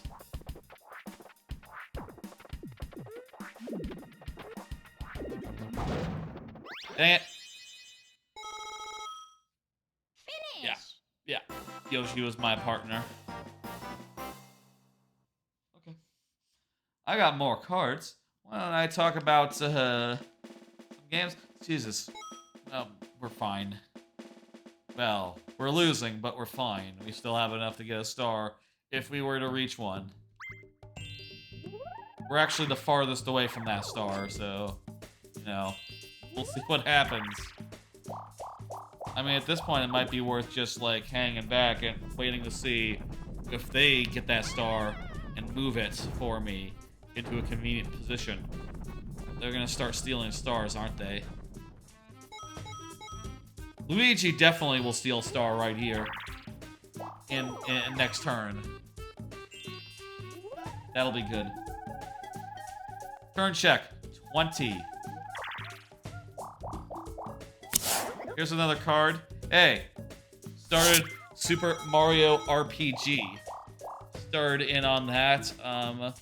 Dang it. Finish. Yeah. Yoshi was my partner. Okay. I got more cards. Why don't I talk about some games? Jesus. We're fine. Well, we're losing, but we're fine. We still have enough to get a star if we were to reach one. We're actually the farthest away from that star, so, you know, we'll see what happens. I mean, at this point, it might be worth just, like, hanging back and waiting to see if they get that star and move it for me into a convenient position. They're gonna start stealing stars, aren't they? Luigi definitely will steal a star right here in next turn. That'll be good. Turn check. 20. Here's another card. Hey, started Super Mario RPG. Started in on that. I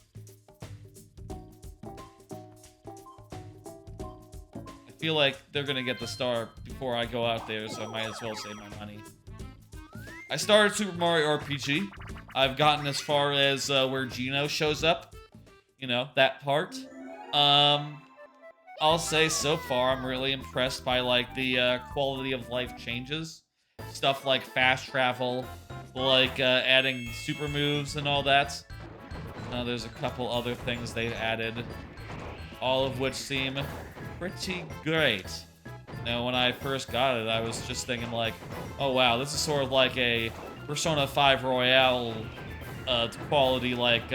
feel like they're gonna get the star before I go out there, so I might as well save my money. I started Super Mario RPG. I've gotten as far as where Geno shows up. You know, that part. I'll say so far I'm really impressed by, like, the quality of life changes. Stuff like fast travel, like adding super moves and all that. There's a couple other things they've added, all of which seem pretty great. Now, when I first got it, I was just thinking, like, oh wow, this is sort of like a Persona 5 Royale quality, like,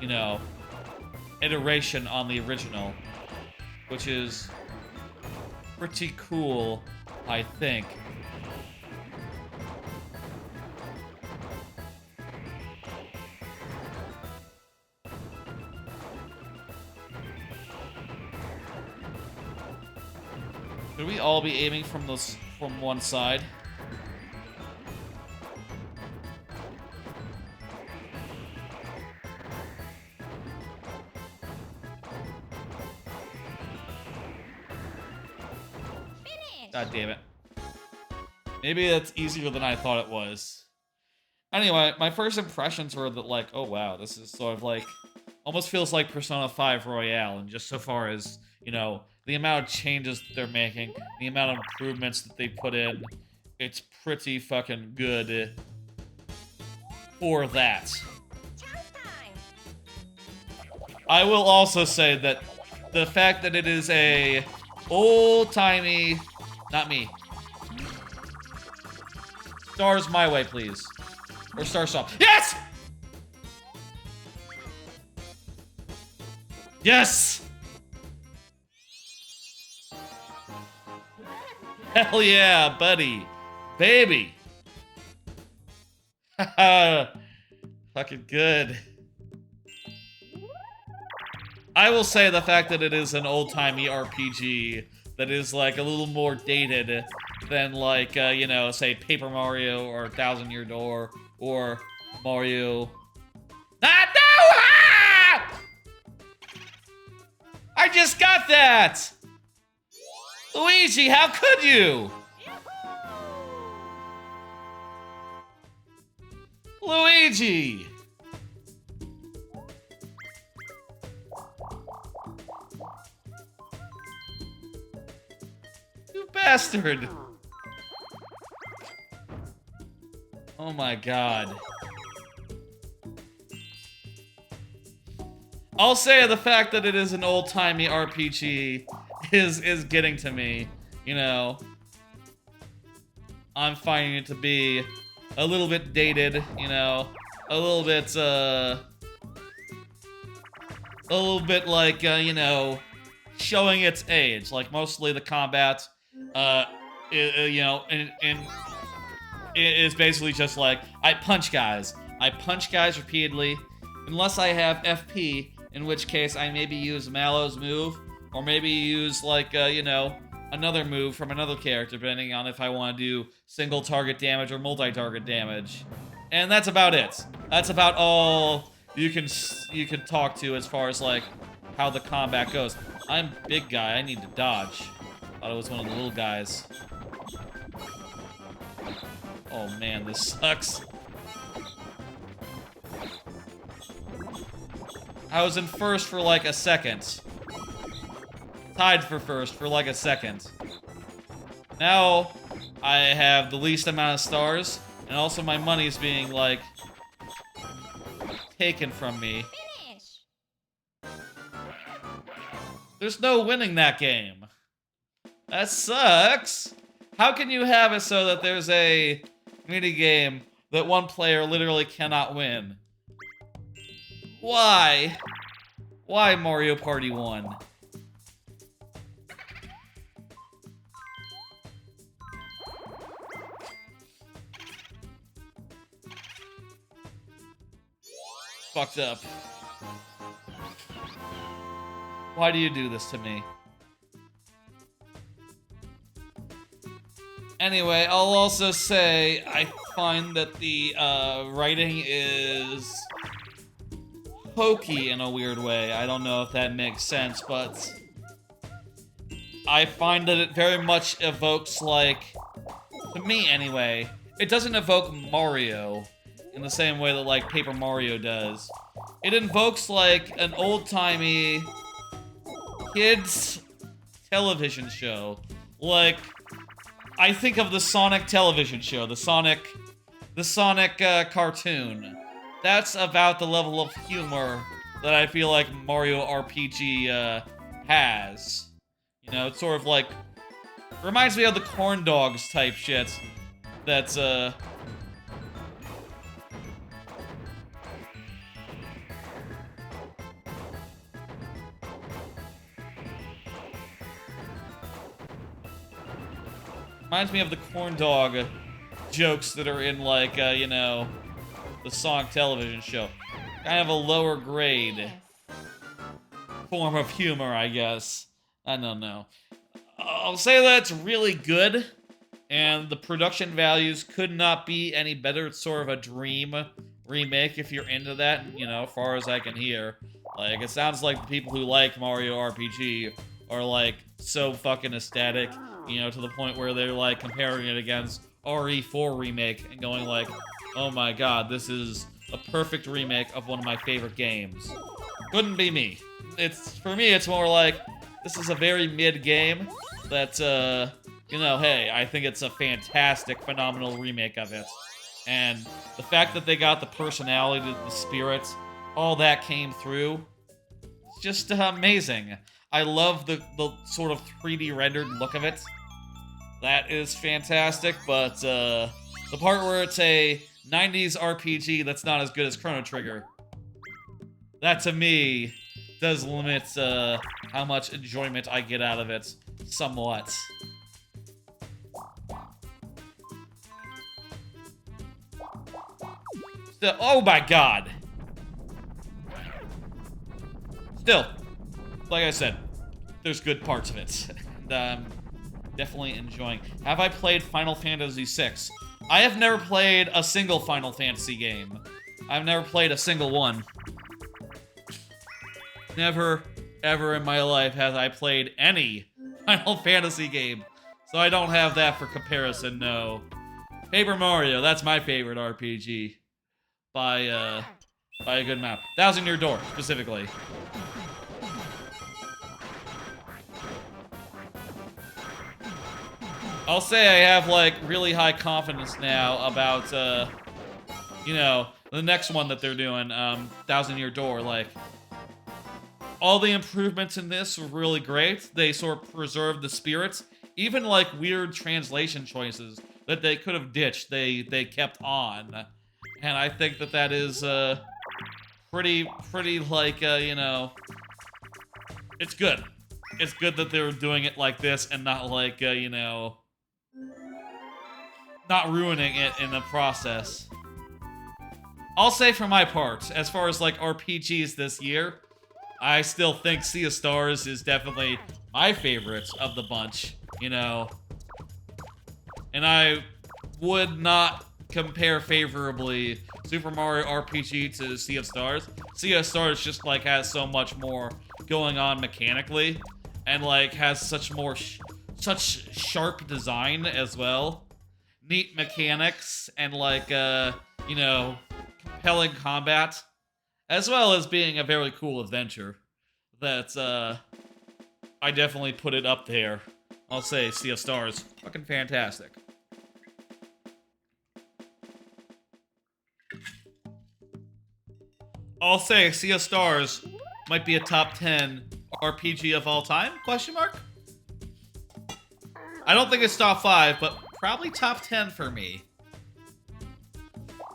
you know, iteration on the original, which is pretty cool, I think. Should we all be aiming from one side? Finish. God damn it. Maybe that's easier than I thought it was. Anyway, my first impressions were that, like, oh wow, this is sort of like, almost feels like Persona 5 Royale, and just so far as, you know, the amount of changes that they're making, the amount of improvements that they put in, it's pretty fucking good for that. Child's time. I will also say that the fact that it is a old-timey, not me. Stars my way, please. Or star soft. Yes! Yes! Hell yeah, buddy. Baby. Haha. Fucking good. I will say the fact that it is an old-timey RPG that is, like, a little more dated than, like, you know, say, Paper Mario or Thousand Year Door or Mario... Ah, no! Ah! I just got that! Luigi, how could you? Luigi! You bastard! Oh my god. I'll say the fact that it is an old-timey RPG is getting to me, you know. I'm finding it to be a little bit dated, you know, a little bit like, you know, showing its age. Like, mostly the combat, you know, and it is basically just like, I punch guys repeatedly, unless I have FP, in which case I maybe use Mallow's move, or maybe use, like, you know, another move from another character, depending on if I want to do single target damage or multi-target damage. And that's about it. That's about all you can talk to as far as, like, how the combat goes. I'm big guy, I need to dodge. Thought it was one of the little guys. Oh man, this sucks. I was in first for like a second. Tied for first for like a second. Now, I have the least amount of stars, and also my money's being, like, taken from me. Finish. There's no winning that game. That sucks. How can you have it so that there's a mini game that one player literally cannot win? Why? Why Mario Party 1? Fucked up. Why do you do this to me? Anyway, I'll also say I find that the writing is hokey in a weird way. I don't know if that makes sense, but I find that it very much evokes, like, to me anyway, it doesn't evoke Mario in the same way that, like, Paper Mario does. It invokes, like, an old-timey kids television show. Like, I think of the Sonic television show, the Sonic cartoon. That's about the level of humor that I feel like Mario RPG has. You know, it's sort of like, reminds me of the Corn Dogs type shit. That's reminds me of the corn dog jokes that are in, like, you know, the Sonic television show. Kind of a lower grade Yes. form of humor, I guess. I don't know. I'll say that it's really good, and the production values could not be any better. It's sort of a dream remake if you're into that, you know, as far as I can hear. Like, it sounds like the people who like Mario RPG are, like, so fucking ecstatic. You know, to the point where they're like comparing it against RE4 remake and going like, oh my god, this is a perfect remake of one of my favorite games. Couldn't be me. For me, it's more like, this is a very mid game that, you know, hey, I think it's a fantastic, phenomenal remake of it. And the fact that they got the personality, the spirit, all that came through, it's just amazing. I love the sort of 3D rendered look of it. That is fantastic, but the part where it's a 90s RPG that's not as good as Chrono Trigger, that to me does limit how much enjoyment I get out of it somewhat. Still, oh my god! Still, like I said, there's good parts of it. And definitely enjoying. Have I played Final Fantasy VI? I have never played a single Final Fantasy game. I've never played a single one. Never, ever in my life have I played any Final Fantasy game. So I don't have that for comparison, no. Paper Mario, that's my favorite RPG. By a good amount. Thousand Year Door, specifically. I'll say I have, like, really high confidence now about, you know, the next one that they're doing, Thousand Year Door. Like, all the improvements in this were really great. They sort of preserved the spirits. Even, like, weird translation choices that they could have ditched, they kept on. And I think that that is, pretty, like, you know, it's good. It's good that they were doing it like this and not like, you know, not ruining it in the process. I'll say for my part, as far as like RPGs this year, I still think Sea of Stars is definitely my favorite of the bunch, you know. And I would not compare favorably Super Mario RPG to Sea of Stars. Sea of Stars just like has so much more going on mechanically and like has such more such sharp design as well. Neat mechanics and like, you know, compelling combat, as well as being a very cool adventure. That, I definitely put it up there. I'll say Sea of Stars, fucking fantastic. I'll say Sea of Stars might be a top 10 RPG of all time, question mark? I don't think it's top 5, but probably top 10 for me.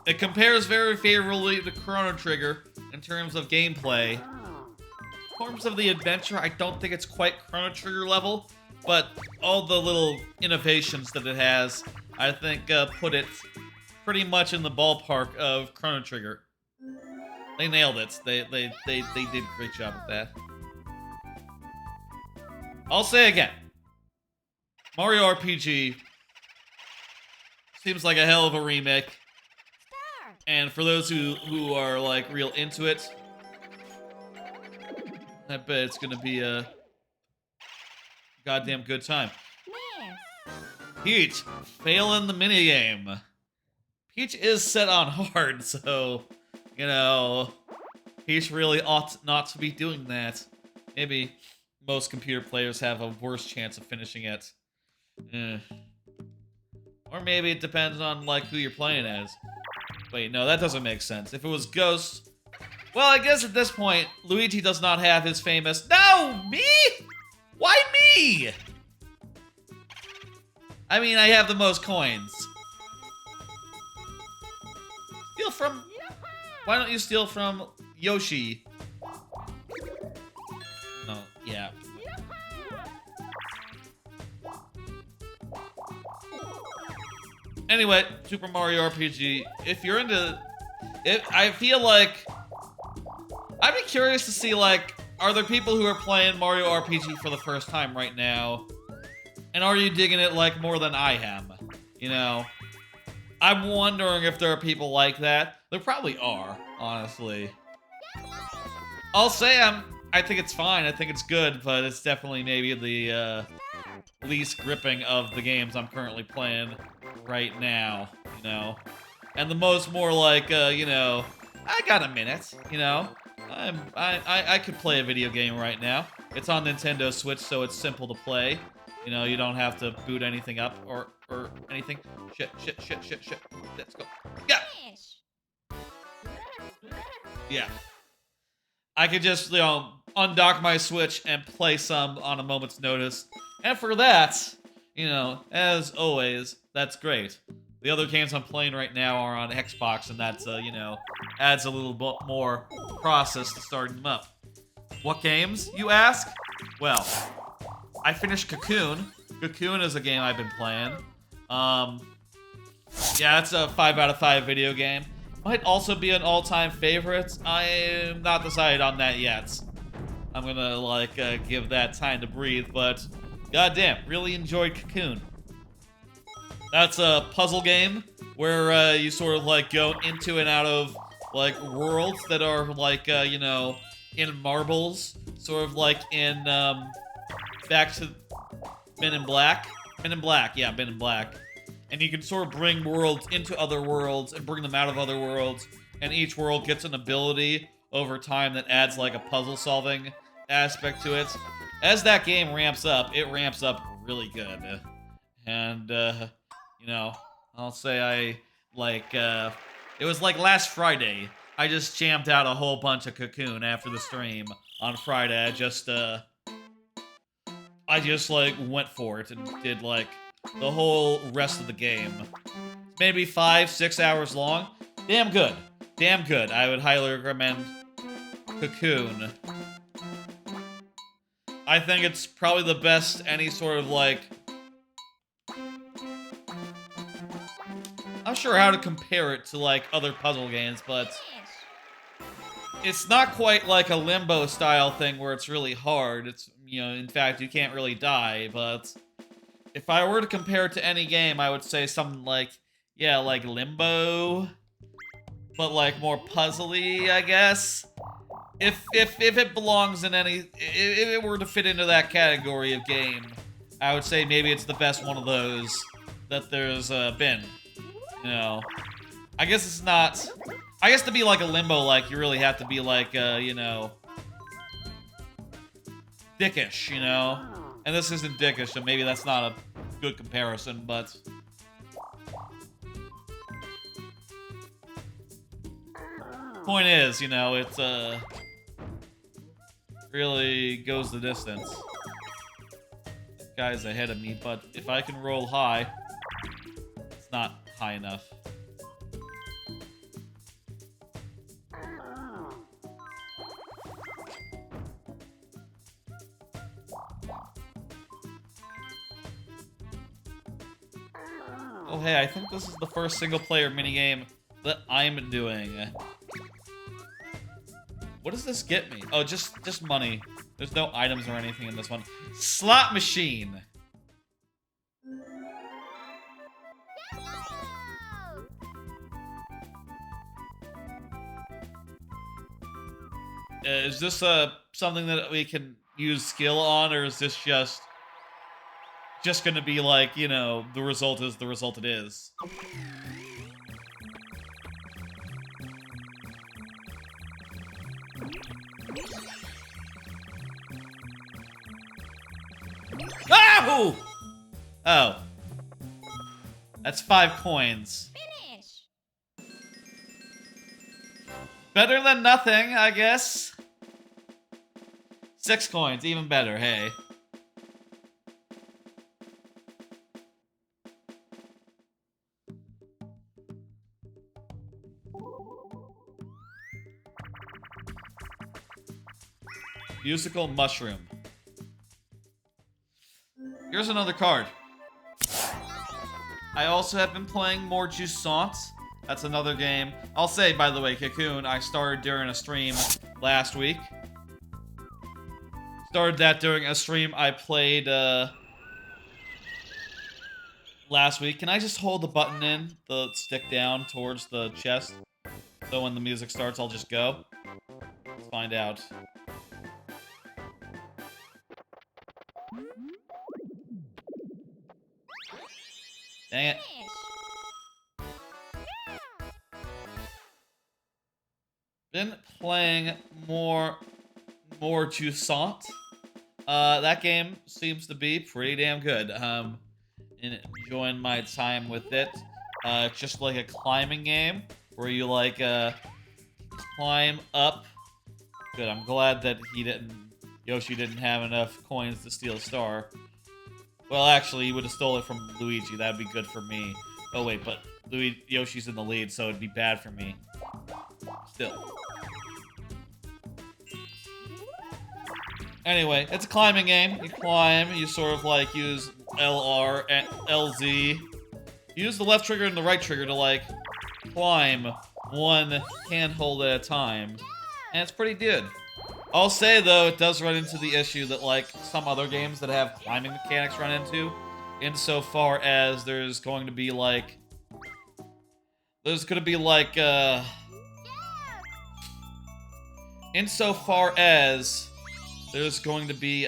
It compares very favorably to Chrono Trigger in terms of gameplay. In terms of the adventure, I don't think it's quite Chrono Trigger level, but all the little innovations that it has, I think put it pretty much in the ballpark of Chrono Trigger. They nailed it. They did a great job with that. I'll say again, Mario RPG seems like a hell of a remake. And for those who are like real into it, I bet it's gonna be a goddamn good time. Peach, failing the minigame. Peach is set on hard, so, you know, Peach really ought not to be doing that. Maybe most computer players have a worse chance of finishing it. Or maybe it depends on, like, who you're playing as. Wait, no, that doesn't make sense. If it was Ghost... Well, I guess at this point, Luigi does not have his famous... No! Me? Why me? I mean, I have the most coins. Steal from... Why don't you steal from Yoshi? No, yeah. Anyway, Super Mario RPG, if you're into... I feel like... I'd be curious to see, like, are there people who are playing Mario RPG for the first time right now? And are you digging it, like, more than I am? You know? I'm wondering if there are people like that. There probably are, honestly. I'll say I think it's fine. I think it's good, but it's definitely maybe the least gripping of the games I'm currently playing right now, you know? And the most more like, you know, I got a minute, you know? I could play a video game right now. It's on Nintendo Switch, so it's simple to play. You know, you don't have to boot anything up or anything. Shit. Let's go. Yeah! Finish. Yeah. I could just, you know, undock my Switch and play some on a moment's notice. And for that, you know, as always, that's great. The other games I'm playing right now are on Xbox, and that's, you know, adds a little bit more process to starting them up. What games, you ask? Well, I finished Cocoon. Cocoon is a game I've been playing. Yeah, it's a 5 out of 5 video game. Might also be an all-time favorite. I'm not decided on that yet. I'm gonna, like, give that time to breathe, but goddamn, really enjoyed Cocoon. That's a puzzle game where you sort of, like, go into and out of, like, worlds that are, like, you know, in marbles. Sort of like in, back to Men in Black. Men in Black, yeah, Men in Black. And you can sort of bring worlds into other worlds and bring them out of other worlds. And each world gets an ability over time that adds, like, a puzzle-solving aspect to it. As that game ramps up, it ramps up really good. And, you know, I'll say I, like, it was like last Friday. I just jammed out a whole bunch of Cocoon after the stream on Friday. I just, like, went for it and did, like, the whole rest of the game. Maybe 5-6 hours long. Damn good. Damn good. I would highly recommend Cocoon. I think it's probably the best any sort of, like... I'm not sure how to compare it to, like, other puzzle games, but... Finish. It's not quite like a Limbo style thing where it's really hard. It's, you know, in fact, you can't really die, but... If I were to compare it to any game, I would say something like, yeah, like Limbo, but like more puzzly, I guess. If it belongs in any, if it were to fit into that category of game, I would say maybe it's the best one of those that there's been. You know, I guess it's not. I guess to be like a Limbo, like you really have to be like, you know, dickish, you know. And this isn't dickish, so maybe that's not a good comparison, but... Point is, you know, it, really goes the distance. This guy's ahead of me, but if I can roll high, it's not high enough. Oh, hey, I think this is the first single-player minigame that I'm doing. What does this get me? Oh, just money. There's no items or anything in this one. Slot machine! Is this something that we can use skill on, or is this just gonna be like, you know, the result is the result it is? Oh! Oh. That's 5 coins. Finish. Better than nothing, I guess. 6 coins, even better, hey. Musical mushroom. Here's another card. I also have been playing more Jusant. That's another game. I'll say, by the way, Cocoon, I started during a stream last week. Started that during a stream I played last week. Can I just hold the button in, the stick down towards the chest? So when the music starts, I'll just go? Let's find out. Dang it. Been playing more Jusant. That game seems to be pretty damn good. Enjoying my time with it. It's just like a climbing game where you like climb up. Good. I'm glad that Yoshi didn't have enough coins to steal a star. Well, actually, he would have stole it from Luigi. That'd be good for me. Oh wait, but Yoshi's in the lead, so it'd be bad for me. Still. Anyway, it's a climbing game. You climb, you sort of like use LR and LZ. Use the left trigger and the right trigger to like climb one handhold at a time. And it's pretty good. I'll say though, it does run into the issue that like some other games that have climbing mechanics run into, insofar as there's going to be like insofar as there's going to be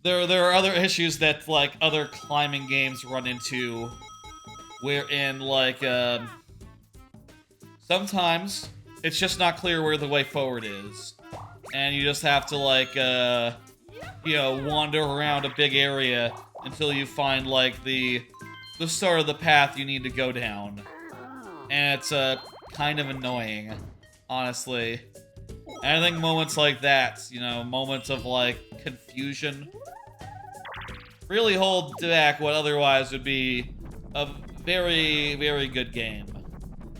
there are other issues that like other climbing games run into, wherein like sometimes it's just not clear where the way forward is, and you just have to like wander around a big area until you find like the start of the path you need to go down, and it's kind of annoying, honestly. And I think moments like that, moments of like confusion, really hold back what otherwise would be a very, very good game.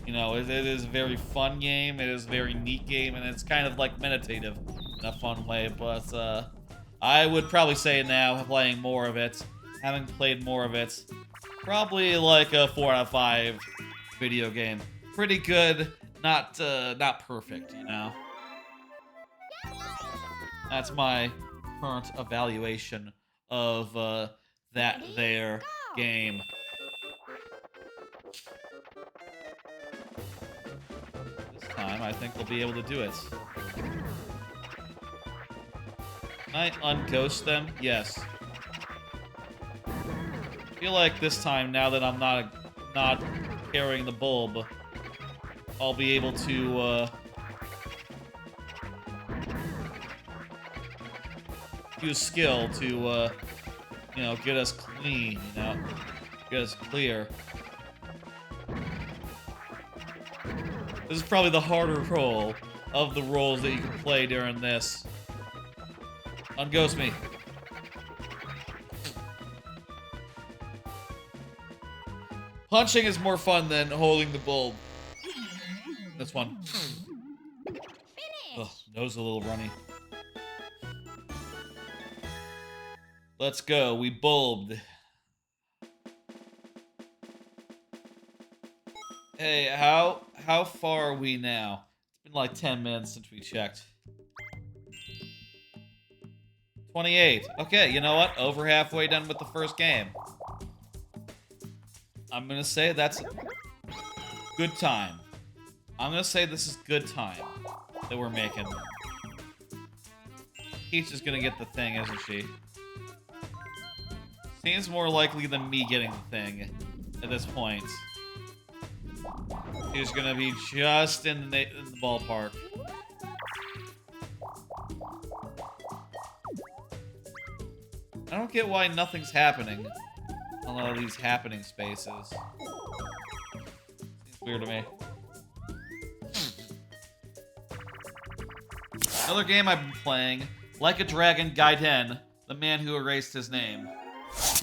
It is a very fun game, it is a very neat game, and it's kind of like meditative in a fun way, but I would probably say now, playing more of it, having played more of it, probably like a 4 out of 5 video game. Pretty good, not perfect, That's my current evaluation of that there game. This time, I think we'll be able to do it. Can I unghost them? Yes. I feel like this time, now that I'm not carrying the bulb, I'll be able to use skill to get us clean, get us clear. This is probably the harder role of the roles that you can play during this. Unghost me. Punching is more fun than holding the bulb. This one. Ugh, nose a little runny. Let's go. We bulbed. Hey, how far are we now? It's been like 10 minutes since we checked. 28. Okay, you know what? Over halfway done with the first game. I'm gonna say that's good time. I'm gonna say this is good time that we're making. Peach is gonna get the thing, isn't she? Seems more likely than me getting the thing at this point. She's gonna be just in the ballpark. I don't get why nothing's happening on a lot of these happening spaces. Seems weird to me. Another game I've been playing, Like a Dragon Gaiden, The Man Who Erased His Name.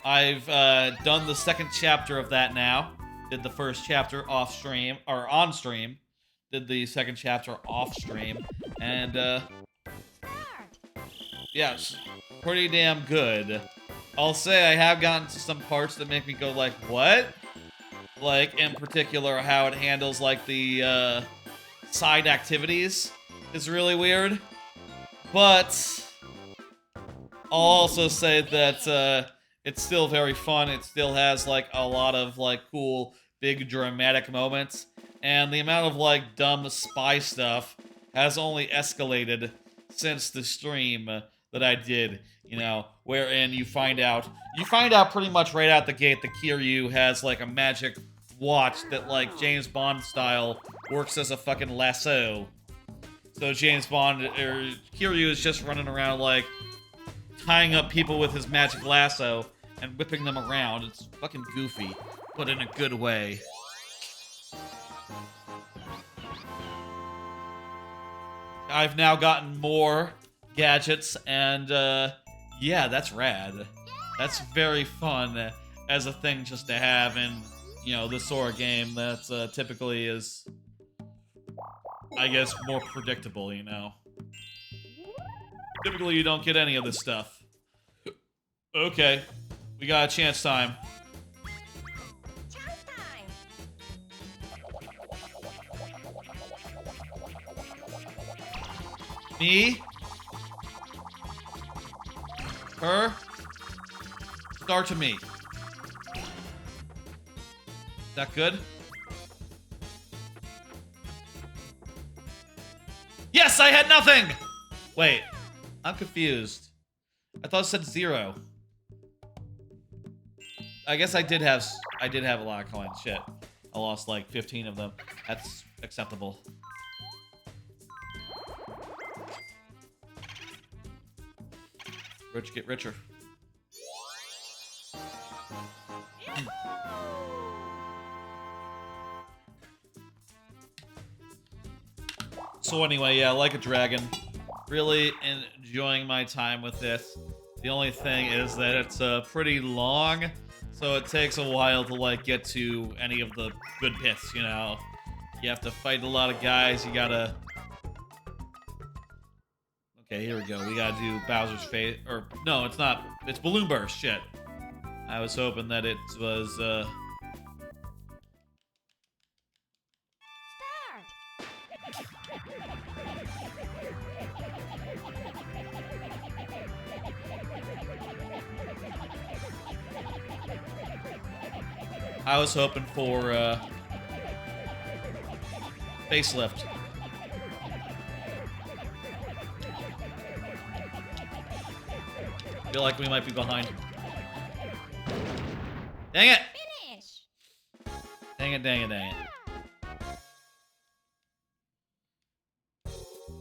I've done the second chapter of that now. Did the first chapter off stream, or on stream. Did the second chapter off stream. And, yes, pretty damn good. I'll say I have gotten to some parts that make me go like, what? Like, in particular, how it handles, like, the, side activities is really weird. But I'll also say that, it's still very fun. It still has, like, a lot of, like, cool, big, dramatic moments. and the amount of, like, dumb spy stuff has only escalated since the stream that I did, you know, wherein you find out pretty much right out the gate that Kiryu has, like, a magic watch that, like, James Bond style works as a fucking lasso. So James Bond, or Kiryu is just running around, like, tying up people with his magic lasso and whipping them around. It's fucking goofy, but in a good way. I've now gotten more gadgets, and, yeah, that's rad. That's very fun as a thing just to have in, you know, this sort of game that typically is, I guess, more predictable, you know. Typically, you don't get any of this stuff. Okay, we got a chance time. Me? Her? Start to me. Is that good? Yes, I had nothing! Wait, I'm confused. I thought it said 0. I guess I did have a lot of coins. Shit. I lost like 15 of them. That's acceptable. Rich get richer. So anyway, yeah, Like a Dragon. Really enjoying my time with this. The only thing is that it's pretty long, so it takes a while to like get to any of the good bits, you know. You have to fight a lot of guys, you gotta... Okay, here we go. We gotta do Bowser's Fate, or no, it's not. It's Balloon Burst, shit. I was hoping that it was, I was hoping for, facelift. Feel like we might be behind. Dang it! Finish. Dang it, dang it, dang it.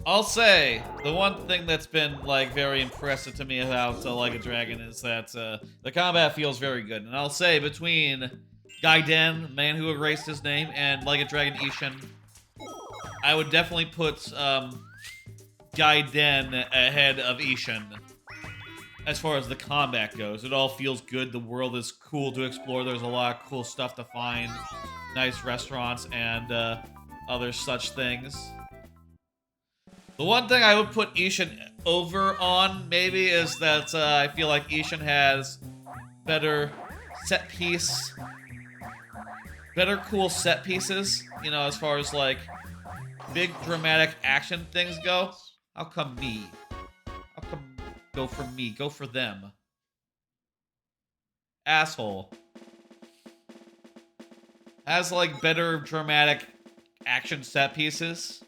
I'll say, the one thing that's been, like, very impressive to me about Like a Dragon is that the combat feels very good. And I'll say, between Gaiden, Man Who Erased His Name, and Like a Dragon Ishin, I would definitely put Gaiden ahead of Ishin. As far as the combat goes, it all feels good. The world is cool to explore. There's a lot of cool stuff to find. Nice restaurants and other such things. The one thing I would put Ishin over on, maybe, is that I feel like Ishin has better set piece... Better cool set pieces, you know, as far as, like, big dramatic action things go. How come me? How come... Go for me. Go for them. Asshole. Has, like, better dramatic action set pieces.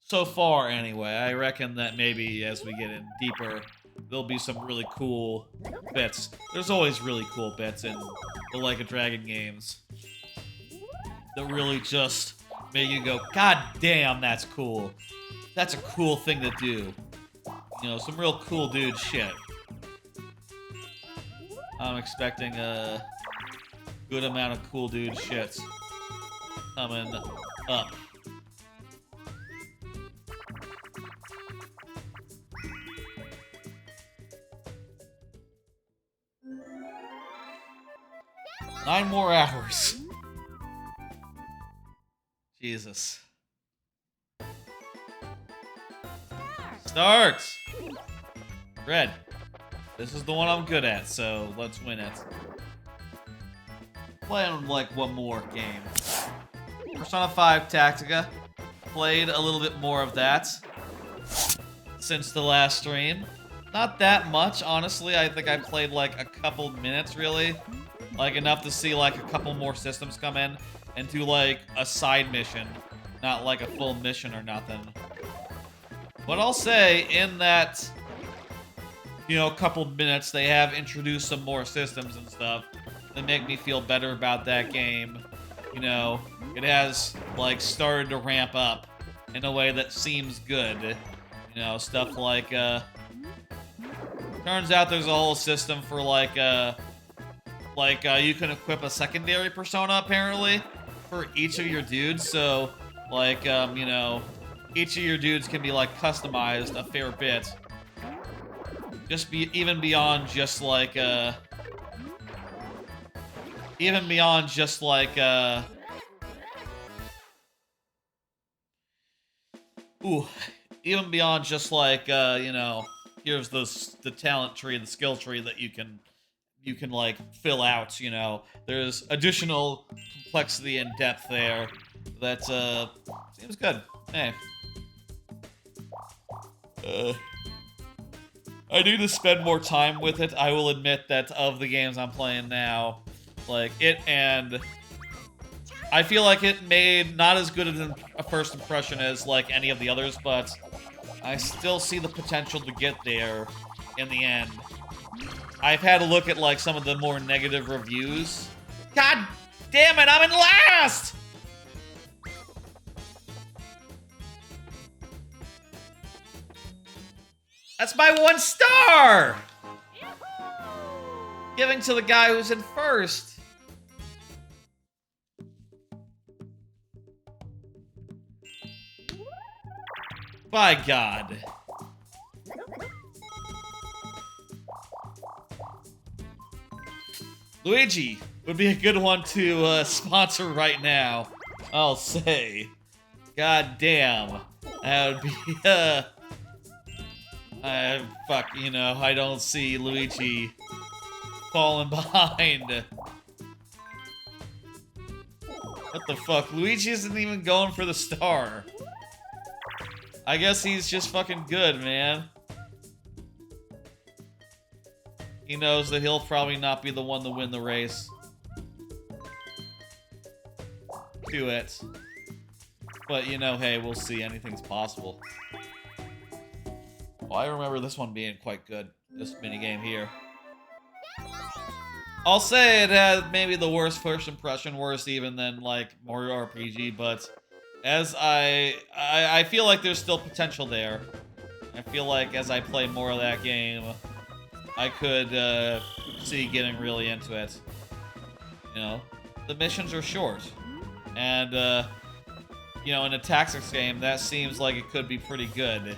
So far, anyway. I reckon that maybe as we get in deeper, there'll be some really cool bits. There's always really cool bits in the Like a Dragon games. That really just make you go, God damn, that's cool. That's a cool thing to do. You know, some real cool dude shit. I'm expecting a good amount of cool dude shits coming up. Nine more hours. Jesus. Start! Red. This is the one I'm good at, so let's win it. Playing like one more game. Persona 5 Tactica. Played a little bit more of that since the last stream. Not that much, honestly. I think I played like a couple minutes, really. Like enough to see like a couple more systems come in. and do like a side mission, not like a full mission or nothing. But I'll say in that, you know, couple minutes, they have introduced some more systems and stuff that make me feel better about that game. You know, it has like started to ramp up in a way that seems good. You know, stuff like, turns out there's a whole system for like you can equip a secondary persona apparently for each of your dudes. So like, you know, each of your dudes can be like customized a fair bit. Even beyond just like even beyond just like even beyond just like you know, here's the talent tree, the skill tree that you can like fill out, you know. There's additional complexity and depth there that seems good. Hey. I need to spend more time with it. I will admit that of the games I'm playing now, like it, and I feel like it made not as good a first impression as like any of the others, but I still see the potential to get there in the end. I've had a look at like some of the more negative reviews. God damn it, I'm in last! That's my 1 star! Giving to the guy who's in first. By God. Luigi would be a good one to sponsor right now, I'll say. God damn. That would be, fuck, you know, I don't see Luigi falling behind. What the fuck? Luigi isn't even going for the star. I guess he's just fucking good, man. He knows that he'll probably not be the one to win the race. Do it. But, you know, hey, we'll see. Anything's possible. Well, I remember this one being quite good. This minigame here. I'll say it had maybe the worst first impression, worse even than, like, Mario RPG, but as I feel like there's still potential there. I feel like as I play more of that game, I could see getting really into it. You know, the missions are short. And, you know, in a tactics game, that seems like it could be pretty good.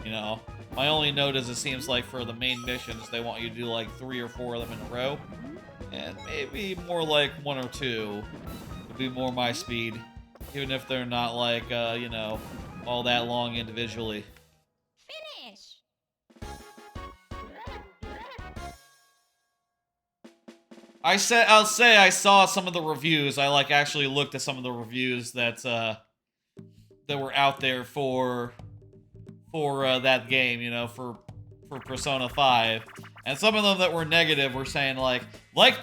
You know, my only note is it seems like for the main missions, they want you to do like 3 or 4 of them in a row. And maybe more like 1 or 2 would be more my speed. Even if they're not like, you know, all that long individually. Finish. I'll say I saw some of the reviews. I like actually looked at some of the reviews that that were out there for that game, you know, for Persona 5. And some of them that were negative were saying like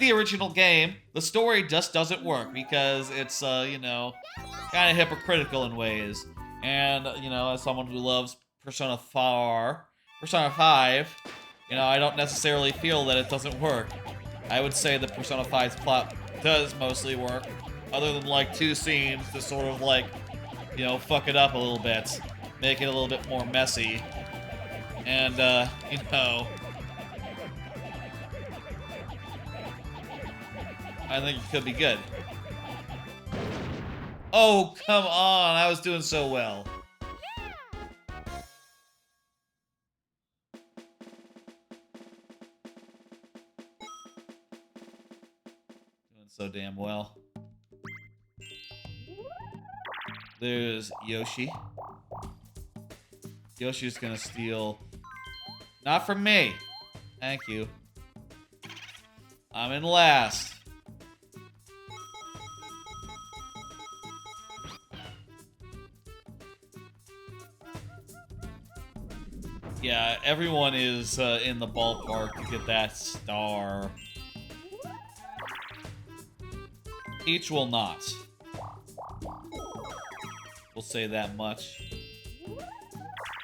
the original game, the story just doesn't work because it's you know, kind of hypocritical in ways. And, you know, as someone who loves Persona 5, you know, I don't necessarily feel that it doesn't work. I would say that Persona 5's plot does mostly work, other than like 2 scenes to sort of like, you know, fuck it up a little bit, make it a little bit more messy, and you know, I think it could be good. Oh, come on, I was doing so well. So damn well. There's Yoshi. Yoshi's gonna steal. Not from me. Thank you. I'm in last. Yeah, everyone is in the ballpark to get that star. Peach will not. We'll say that much.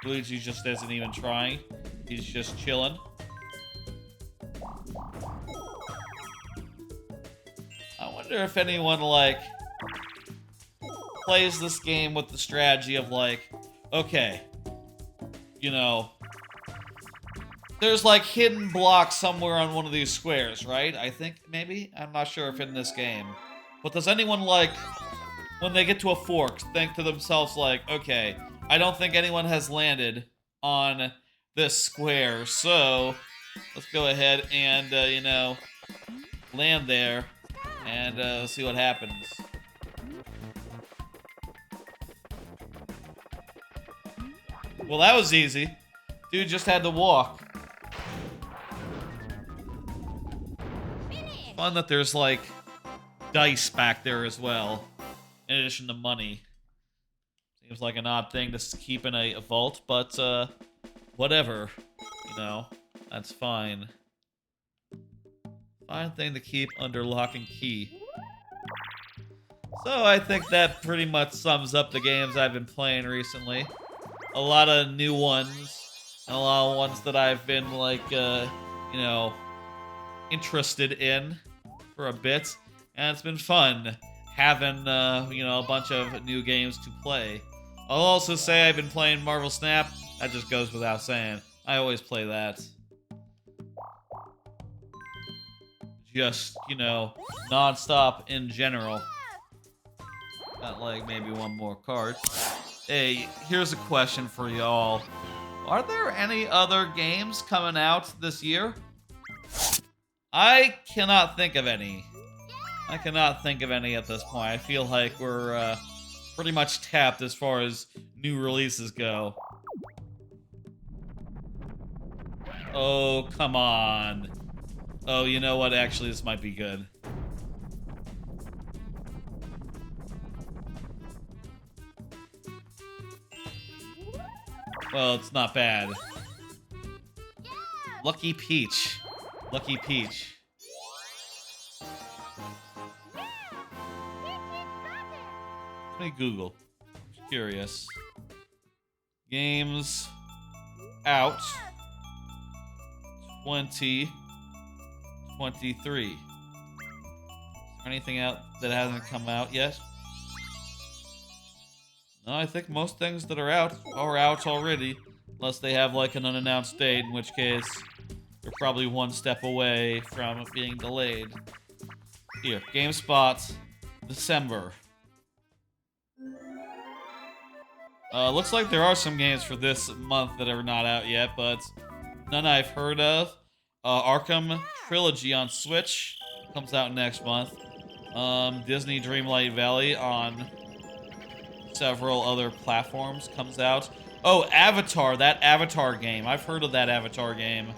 Luigi just isn't even trying. He's just chilling. I wonder if anyone, like, plays this game with the strategy of, like, okay, you know, there's, like, hidden blocks somewhere on one of these squares, right? I think, maybe? I'm not sure if in this game. But does anyone, like, when they get to a fork, think to themselves, like, okay, I don't think anyone has landed on this square, so let's go ahead and, you know, land there and see what happens. Well, that was easy. Dude just had to walk. Fun that there's, like, dice back there as well, in addition to money. Seems like an odd thing to keep in a vault, but, whatever. You know, that's fine. Fine thing to keep under lock and key. So I think that pretty much sums up the games I've been playing recently. A lot of new ones, and a lot of ones that I've been, like, you know, interested in for a bit. And it's been fun having, you know, a bunch of new games to play. I'll also say I've been playing Marvel Snap. That just goes without saying. I always play that. Just, you know, non-stop in general. Got, like, maybe one more card. Hey, here's a question for y'all. Are there any other games coming out this year? I cannot think of any. I cannot think of any at this point. I feel like we're pretty much tapped as far as new releases go. Oh, come on. Oh, you know what? Actually, this might be good. Well, it's not bad. Lucky Peach. Lucky Peach. Let me Google. I'm curious. Games out 2023. Is there anything out that hasn't come out yet? No, I think most things that are out already, unless they have like an unannounced date, in which case they're probably one step away from being delayed. Here, GameSpot, December. Looks like there are some games for this month that are not out yet, but none I've heard of. Arkham Trilogy on Switch comes out next month. Disney Dreamlight Valley on several other platforms comes out. Oh, Avatar, that Avatar game. I've heard of that Avatar game.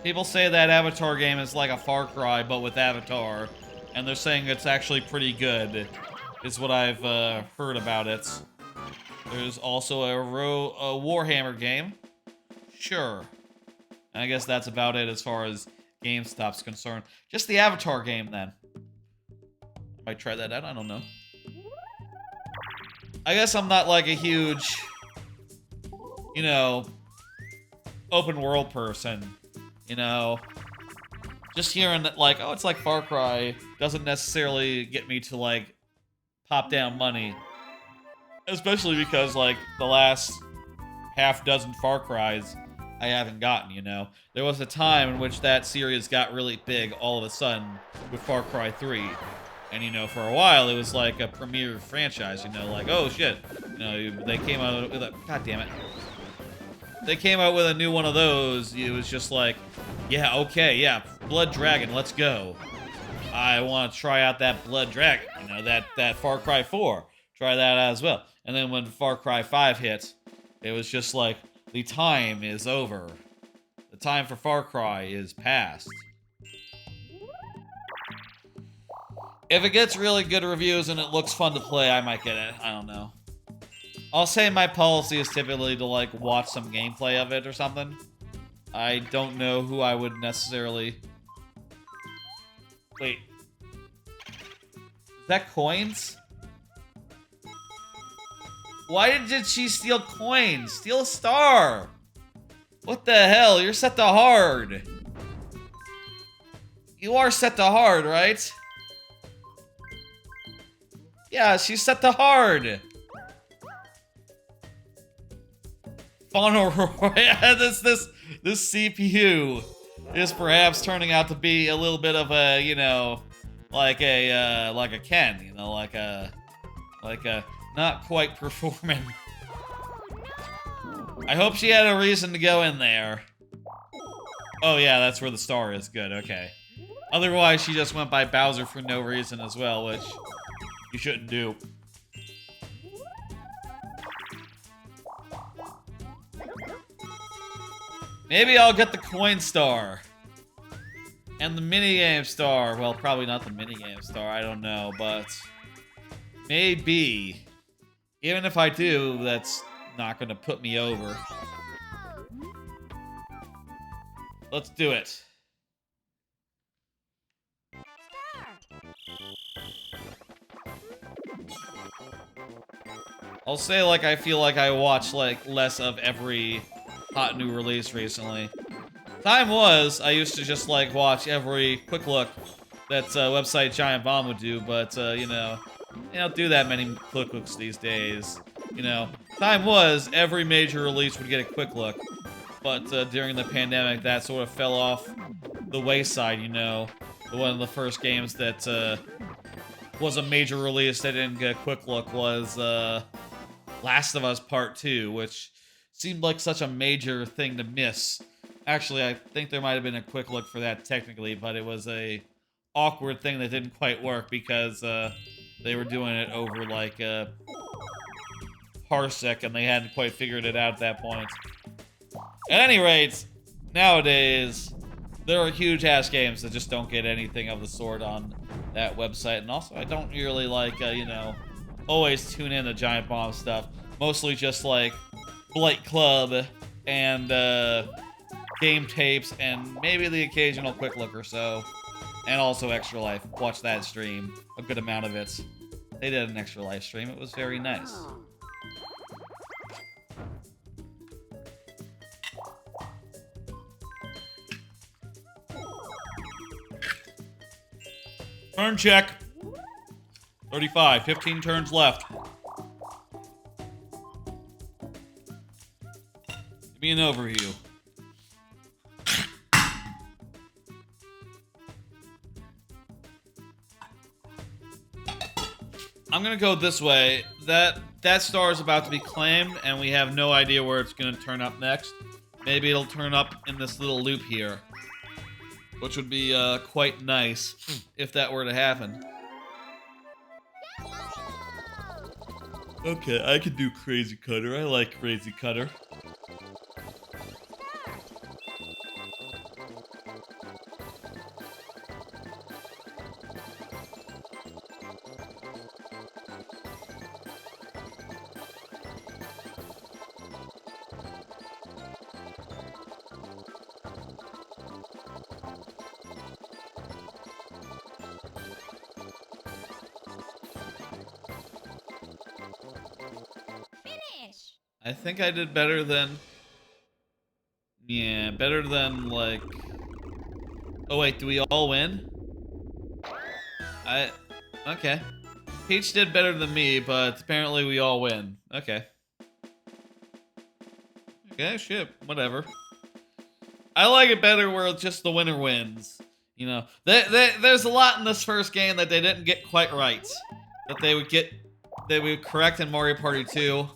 People say that Avatar game is like a Far Cry, but with Avatar. And they're saying it's actually pretty good, is what I've heard about it. There's also a Warhammer game. Sure. And I guess that's about it as far as GameStop's concerned. Just the Avatar game, then. I might try that out, I don't know. I guess I'm not like a huge, you know, open world person, you know. Just hearing that, like, oh, it's like Far Cry doesn't necessarily get me to, like, pop down money. Especially because, like, the last half dozen Far Cries I haven't gotten, you know. There was a time in which that series got really big all of a sudden with Far Cry 3. And, you know, for a while, it was like a premier franchise, you know, like, oh, shit. You know, they came out with a... God damn it. They came out with a new one of those. It was just like, yeah, okay, yeah, Blood Dragon, let's go. I want to try out that Blood Dragon, you know, that Far Cry 4. Try that out as well. And then when Far Cry 5 hit, it was just like, the time is over. The time for Far Cry is past. If it gets really good reviews and it looks fun to play, I might get it. I don't know. I'll say my policy is typically to, like, watch some gameplay of it or something. I don't know who I would necessarily... Wait. Is that coins? Why did she steal coins? Steal a star. What the hell? You're set to hard. You are set to hard, right? Yeah, she's set to hard. Fauntleroy, this CPU is perhaps turning out to be a little bit of a, you know, like a Ken, you know, like a not quite performing. I hope she had a reason to go in there. Oh yeah, that's where the star is. Good, okay. Otherwise, she just went by Bowser for no reason as well, which you shouldn't do. Maybe I'll get the coin star. And the minigame star. Well, probably not the minigame star, I don't know, but maybe. Even if I do, that's not gonna put me over. Let's do it. I'll say like I feel like I watch like less of every hot new release recently. Time was, I used to just like watch every quick look that website Giant Bomb would do, but you know, they don't do that many quick looks these days. You know, time was every major release would get a quick look, but during the pandemic that sort of fell off the wayside. You know, one of the first games that was a major release that didn't get a quick look was Last of Us Part 2, which seemed like such a major thing to miss. Actually, I think there might have been a quick look for that technically, but it was a awkward thing that didn't quite work because they were doing it over like a parsec and they hadn't quite figured it out at that point. At any rate, nowadays, there are huge-ass games that just don't get anything of the sort on that website. And also, I don't really like, you know, always tune in to Giant Bomb stuff. Mostly just like Blight Club and game tapes and maybe the occasional quick look or so. And also Extra Life. Watch that stream. A good amount of it. They did an Extra Life stream. It was very nice. Turn check. 35. 15 turns left. Give me an overview. I'm gonna go this way. That star is about to be claimed, and we have no idea where it's gonna turn up next. Maybe it'll turn up in this little loop here, which would be quite nice if that were to happen. Okay, I could do Crazy Cutter. I like Crazy Cutter. I think I did better than... Yeah, better than, like... Oh, wait, do we all win? Okay. Peach did better than me, but apparently we all win. Okay. Okay, shit, whatever. I like it better where just the winner wins. You know, there's a lot in this first game that they didn't get quite right. That they would correct in Mario Party 2.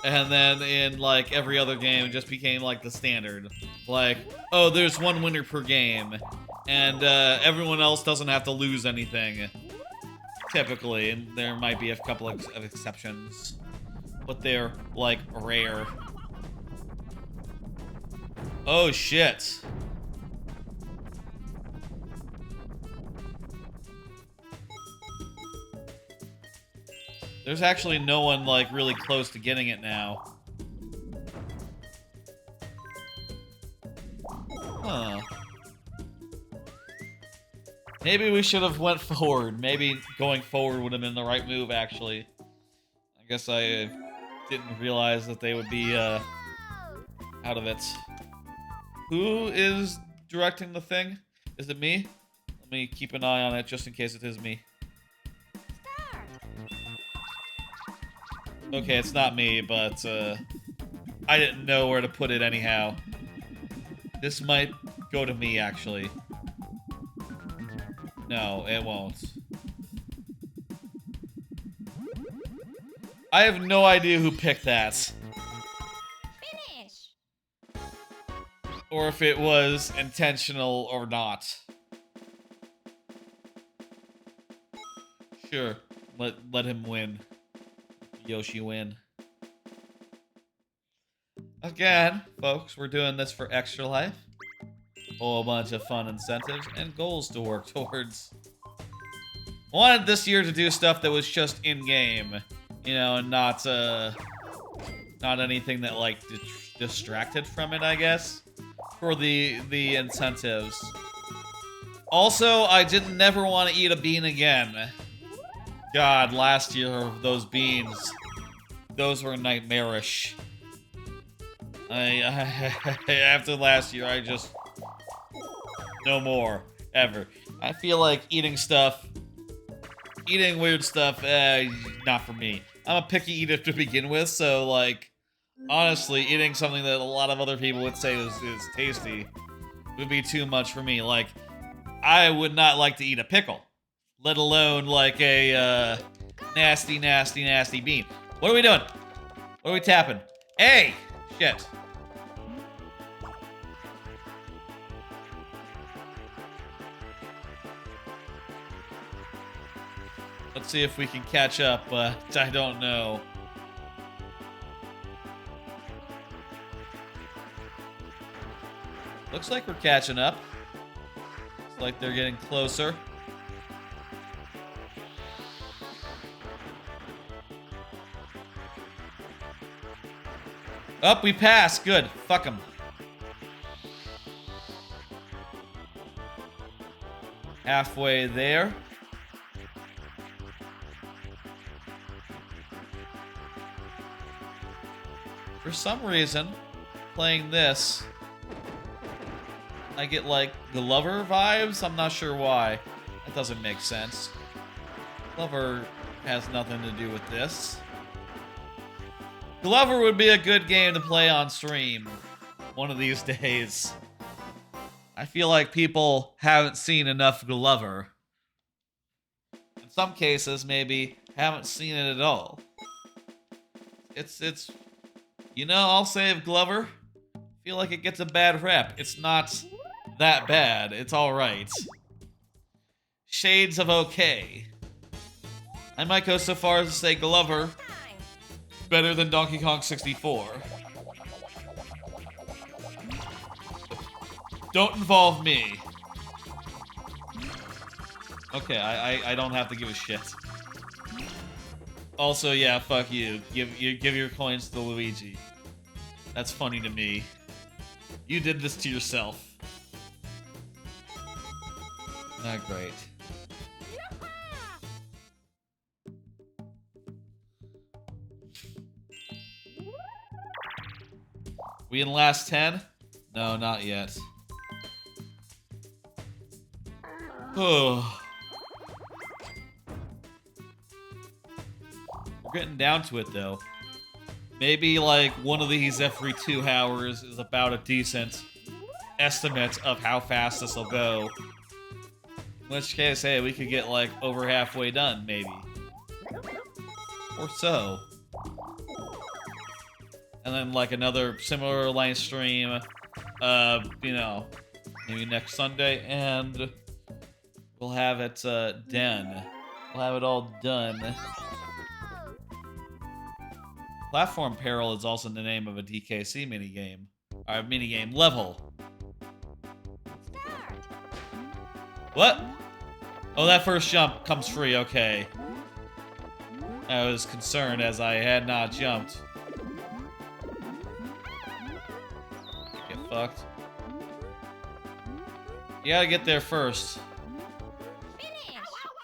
And then in, like, every other game, it just became, like, the standard. Like, oh, there's one winner per game. And, everyone else doesn't have to lose anything. Typically. And there might be a couple of exceptions. But they're, like, rare. Oh, shit. There's actually no one, like, really close to getting it now. Huh. Maybe we should have went forward. Maybe going forward would have been the right move, actually. I guess I didn't realize that they would be out of it. Who is directing the thing? Is it me? Let me keep an eye on it just in case it is me. Okay, it's not me, but I didn't know where to put it anyhow. This might go to me, actually. No, it won't. I have no idea who picked that. Finish. Or if it was intentional or not. Sure, let him win. Yoshi win. Again, folks, we're doing this for Extra Life. Whole bunch of fun incentives and goals to work towards. Wanted this year to do stuff that was just in-game, you know, and not anything that like distracted from it, I guess, for the incentives. Also, I didn't never want to eat a bean again. God, last year those beans, those were nightmarish. After last year, I just no more ever. I feel like eating weird stuff, not for me. I'm a picky eater to begin with, so like, honestly, eating something that a lot of other people would say is tasty would be too much for me. Like, I would not like to eat a pickle, let alone like a nasty, nasty, nasty bean. What are we doing? What are we tapping? Hey! Shit. Let's see if we can catch up, but I don't know. Looks like we're catching up. Looks like they're getting closer. Up, we passed. Good. Fuck them. Halfway there. For some reason, playing this, I get like Glover vibes. I'm not sure why. That doesn't make sense. Glover has nothing to do with this. Glover would be a good game to play on stream one of these days. I feel like people haven't seen enough Glover. In some cases, maybe haven't seen it at all. It's you know, I'll save Glover. I feel like it gets a bad rep. It's not that bad. It's alright. Shades of okay. I might go so far as to say Glover better than Donkey Kong 64. Don't involve me. Okay, I don't have to give a shit. Also, yeah, fuck you. Give your coins to Luigi. That's funny to me. You did this to yourself. Not great. We in last 10? No, not yet. Oh. We're getting down to it, though. Maybe, like, one of these every 2 hours is about a decent estimate of how fast this will go. In which case, hey, we could get, like, over halfway done, maybe. Or so. And then, like, another similar length stream, you know, maybe next Sunday, and we'll have it, done. We'll have it all done. Platform Peril is also the name of a DKC minigame. Or minigame level. What? Oh, that first jump comes free, okay. I was concerned as I had not jumped. Get fucked. You gotta get there first.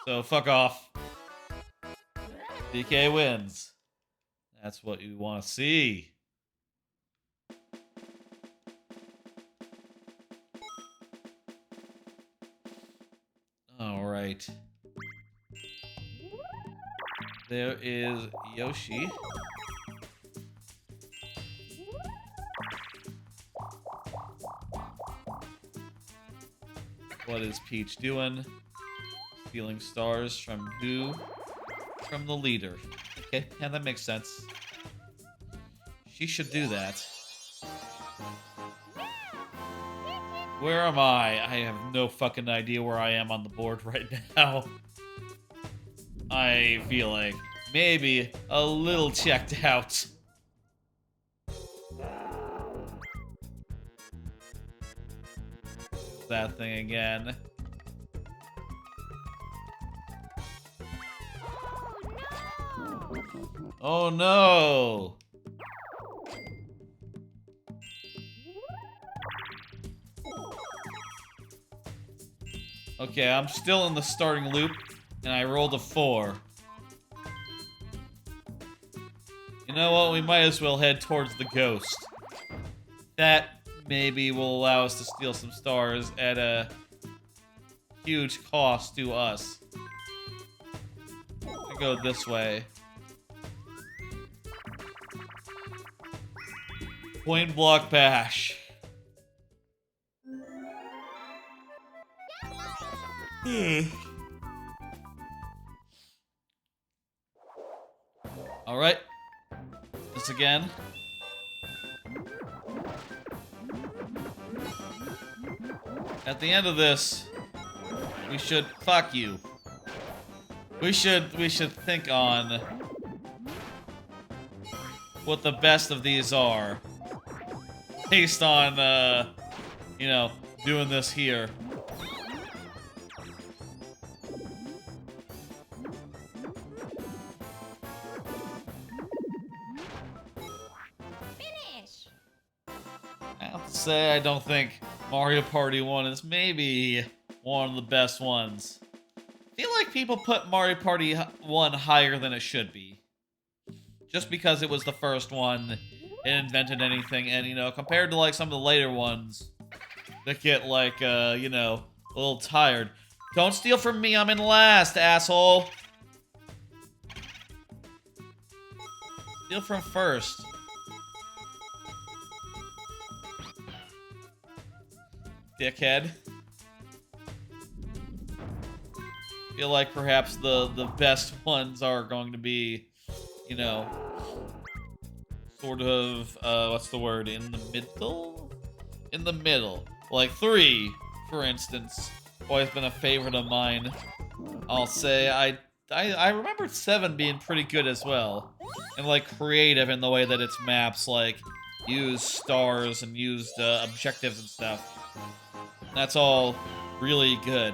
So fuck off. DK wins. That's what you want to see. All right. There is Yoshi. What is Peach doing? Stealing stars from who? From the leader. Okay, yeah, that makes sense. She should do that. Where am I? I have no fucking idea where I am on the board right now. I feel like maybe a little checked out. That thing again. Oh no! Okay, I'm still in the starting loop, and I rolled a 4. You know what? We might as well head towards the ghost. That maybe will allow us to steal some stars at a huge cost to us. We go this way. Point block bash. All right. This again. At the end of this, we should fuck you. We should think on what the best of these are, based on you know, doing this here. Finish. I have to say, I don't think Mario Party 1 is maybe one of the best ones. I feel like people put Mario Party 1 higher than it should be. Just because it was the first one, it invented anything, and, you know, compared to, like, some of the later ones that get, like, you know, a little tired. Don't steal from me, I'm in last, asshole! Steal from first. Dickhead. Feel like perhaps the best ones are going to be, you know, sort of, what's the word, in the middle? In the middle. Like 3, for instance. Always been a favorite of mine. I'll say I remembered 7 being pretty good as well. And, like, creative in the way that its maps, like, use stars and used objectives and stuff. That's all really good.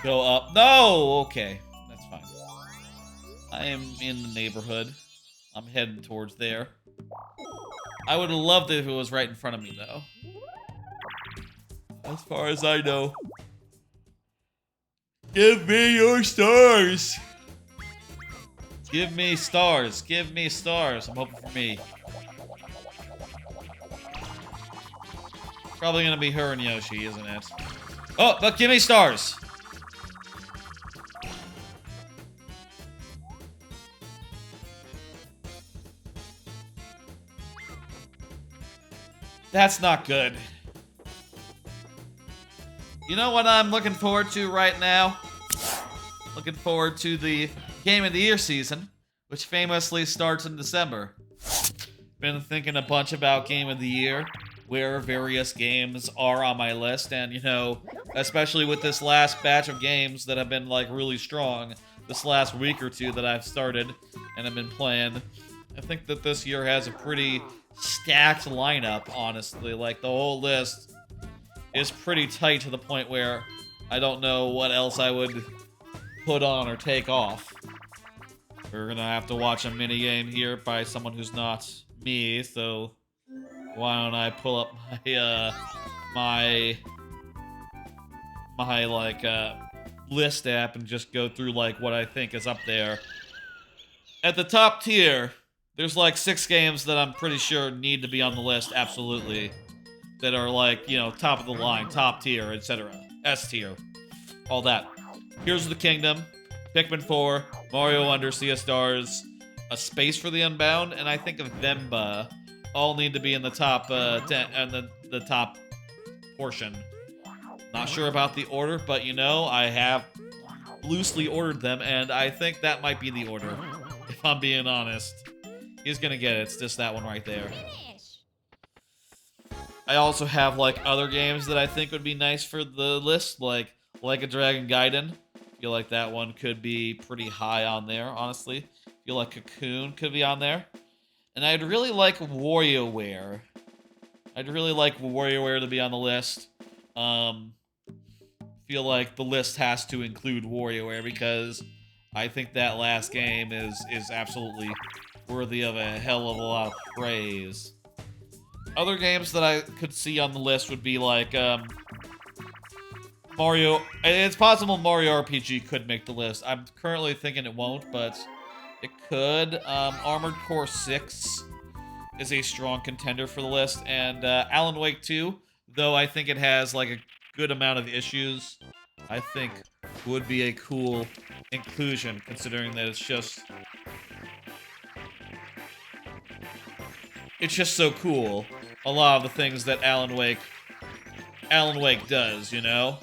Go up. No! Okay. That's fine. I am in the neighborhood. I'm heading towards there. I would have loved it if it was right in front of me, though. As far as I know. Give me your stars! Give me stars. Give me stars. I'm hoping for me. Probably gonna be her and Yoshi, isn't it? Oh, but give me stars! That's not good. You know what I'm looking forward to right now? Looking forward to the Game of the Year season, which famously starts in December. Been thinking a bunch about Game of the Year, where various games are on my list, and, you know, especially with this last batch of games that have been, like, really strong, this last week or two that I've started and have been playing, I think that this year has a pretty stacked lineup, honestly. Like, the whole list is pretty tight to the point where I don't know what else I would put on or take off. We're gonna have to watch a minigame here by someone who's not me, so why don't I pull up my, my list app and just go through like what I think is up there. At the top tier, there's like 6 games that I'm pretty sure need to be on the list, absolutely. That are like, you know, top of the line, top tier, etc. S tier. All that. Here's the Kingdom, Pikmin 4, Mario Wonder, Sea of Stars, A Space for the Unbound, and I think of Vemba all need to be in the top 10 and the top portion. Not sure about the order, but you know, I have loosely ordered them, and I think that might be the order, if I'm being honest. He's gonna get it. It's just that one right there. I also have like other games that I think would be nice for the list, like a Dragon Gaiden. I feel like that one could be pretty high on there, honestly. I feel like Cocoon could be on there. And I'd really like WarioWare. I'd really like WarioWare to be on the list. Feel like the list has to include WarioWare because I think that last game is absolutely worthy of a hell of a lot of praise. Other games that I could see on the list would be like Mario. It's possible Mario RPG could make the list. I'm currently thinking it won't, but it could. Armored Core 6 is a strong contender for the list, and Alan Wake 2, though I think it has like a good amount of issues, I think would be a cool inclusion, considering that it's just so cool. A lot of the things that Alan Wake does, you know?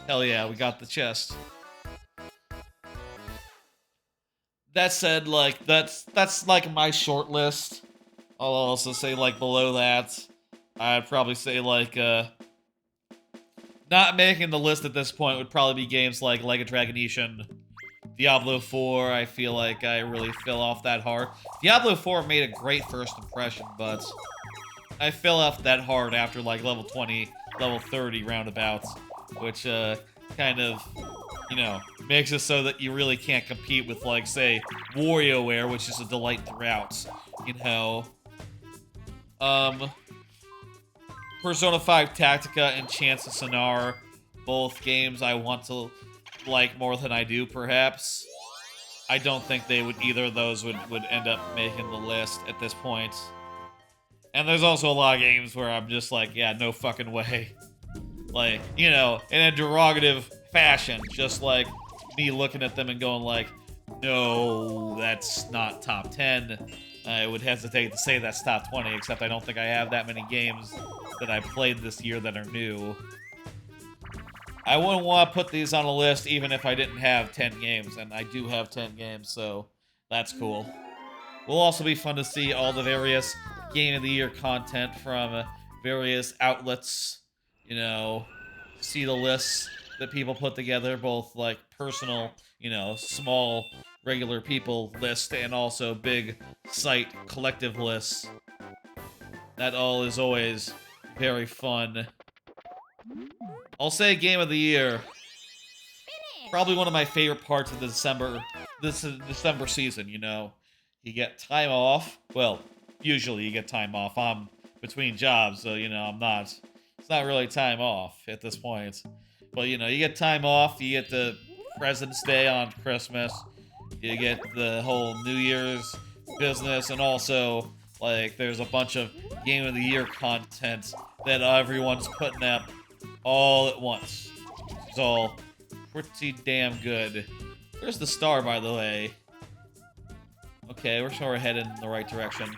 Hell yeah, we got the chest. That said, like, that's like my short list. I'll also say, like, below that, I'd probably say, like, not making the list at this point would probably be games like Like a Dragon Ishin, Diablo 4. I feel like I really fell off that hard. Diablo 4 made a great first impression, but I fell off that hard after, like, level 20, level 30 roundabouts, which, kind of, you know, makes it so that you really can't compete with, like, say, WarioWare, which is a delight throughout, you know. Persona 5 Tactica and Chance of Sonar, both games I want to like more than I do, perhaps. I don't think either of those would end up making the list at this point. And there's also a lot of games where I'm just like, yeah, no fucking way. Like, you know, in a derogative fashion, just like me looking at them and going like, no, that's not top 10. I would hesitate to say that's top 20, except I don't think I have that many games that I played this year that are new. I wouldn't want to put these on a list even if I didn't have 10 games, and I do have 10 games, so that's cool. Will also be fun to see all the various Game of the Year content from various outlets, you know, see the lists that people put together, both like personal, you know, small, regular people list, and also big site collective lists. That all is always very fun. I'll say Game of the Year. Probably one of my favorite parts of this December season, you know. You get time off. Well, usually you get time off. I'm between jobs, so, you know, it's not really time off at this point. But, you know, you get time off, you get the President's Day on Christmas, you get the whole New Year's business, and also, like, there's a bunch of Game of the Year content that everyone's putting up all at once. It's all pretty damn good. Where's the star, by the way? Okay, we're sure we're headed in the right direction.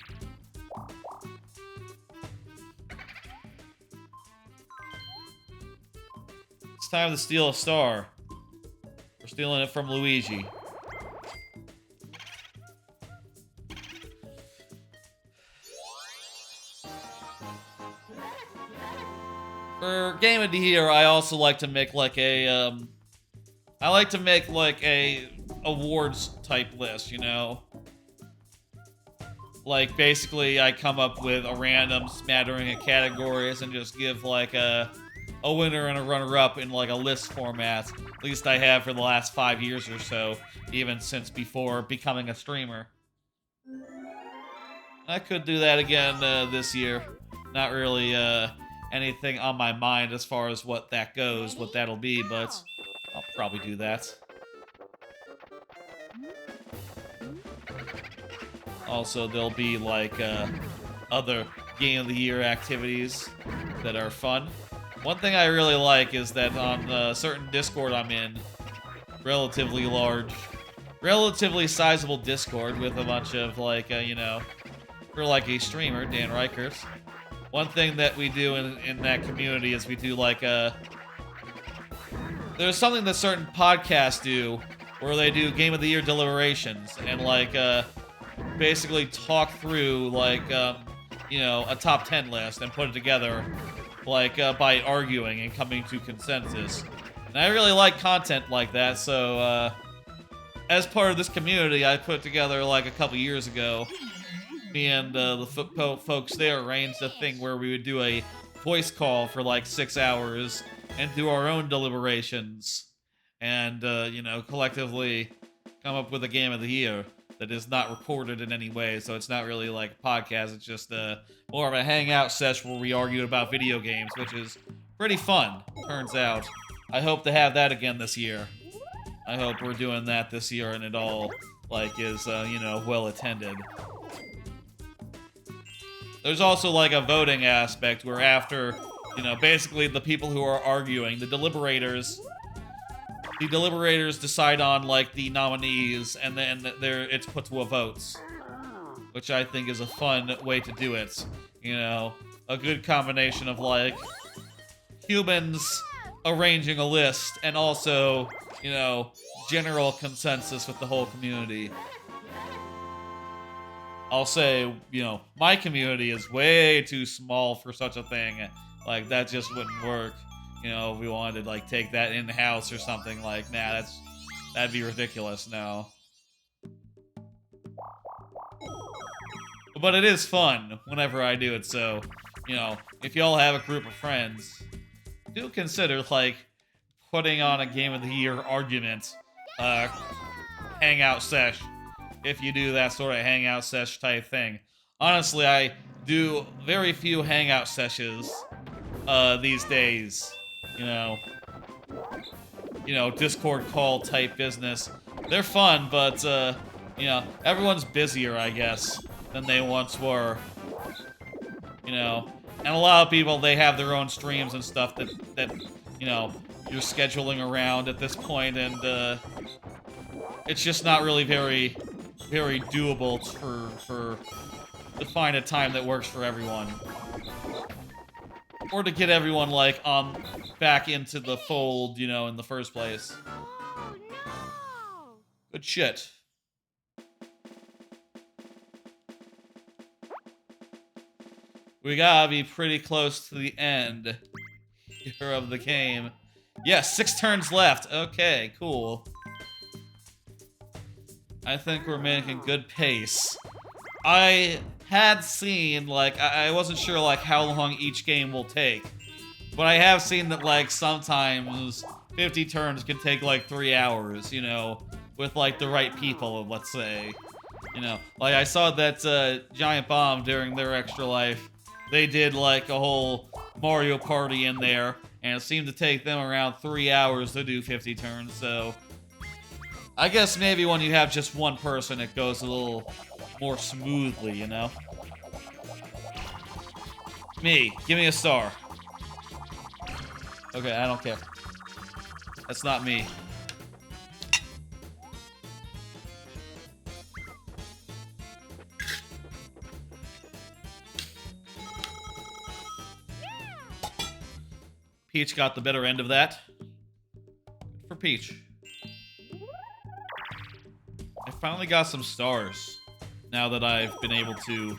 It's time to steal a star. We're stealing it from Luigi. For Game of the Year, I also like to make like a, I like to make like a awards type list, you know? Like, basically, I come up with a random smattering of categories and just give like a winner and a runner-up in like a list format. At least I have for the last 5 years or so, even since before becoming a streamer. I could do that again this year. Not really anything on my mind as far as what that goes, what that'll be, but I'll probably do that. Also, there'll be like other Game of the Year activities that are fun. One thing I really like is that on a certain Discord I'm in, relatively large, relatively sizable Discord with a bunch of like, you know, for like a streamer, Dan Reichert. One thing that we do in that community is we do like there's something that certain podcasts do where they do Game of the Year deliberations and like basically talk through like you know, a top 10 list and put it together like by arguing and coming to consensus. And I really like content like that, so as part of this community I put together like a couple years ago, me and the folks there arranged a thing where we would do a voice call for like 6 hours and do our own deliberations and, you know, collectively come up with a Game of the Year that is not recorded in any way, so it's not really like a podcast, it's just more of a hangout session where we argue about video games, which is pretty fun, turns out. I hope to have that again this year. I hope we're doing that this year and it all, like, is, you know, well attended. There's also like a voting aspect where after, you know, basically the people who are arguing, the deliberators decide on like the nominees and then it's put to a vote, which I think is a fun way to do it. You know, a good combination of like humans arranging a list and also, you know, general consensus with the whole community. I'll say, you know, my community is way too small for such a thing. Like, that just wouldn't work. You know, if we wanted to, like, take that in-house or something, like, nah, that'd be ridiculous, no. But it is fun whenever I do it, so, you know, if y'all have a group of friends, do consider, like, putting on a Game of the Year argument, hangout sesh. If you do that sort of hangout sesh type thing. Honestly, I do very few hangout sessions these days. You know, Discord call type business. They're fun, but you know, everyone's busier, I guess, than they once were. You know, and a lot of people, they have their own streams and stuff that you know, you're scheduling around at this point, and it's just not really very doable to find a time that works for everyone. Or to get everyone, like, back into the fold, you know, in the first place. Oh, no. Good shit. We gotta be pretty close to the end here of the game. Yes, 6 turns left. Okay, cool. I think we're making good pace. I had seen, like, I wasn't sure, like, how long each game will take. But I have seen that, like, sometimes 50 turns can take, like, 3 hours, you know, with, like, the right people, let's say. You know, like, I saw that Giant Bomb during their Extra Life, they did, like, a whole Mario Party in there, and it seemed to take them around 3 hours to do 50 turns, so I guess maybe when you have just one person, it goes a little more smoothly, you know? Me, give me a star. Okay, I don't care. That's not me. Peach got the better end of that. Good for Peach. I finally got some stars now that I've been able to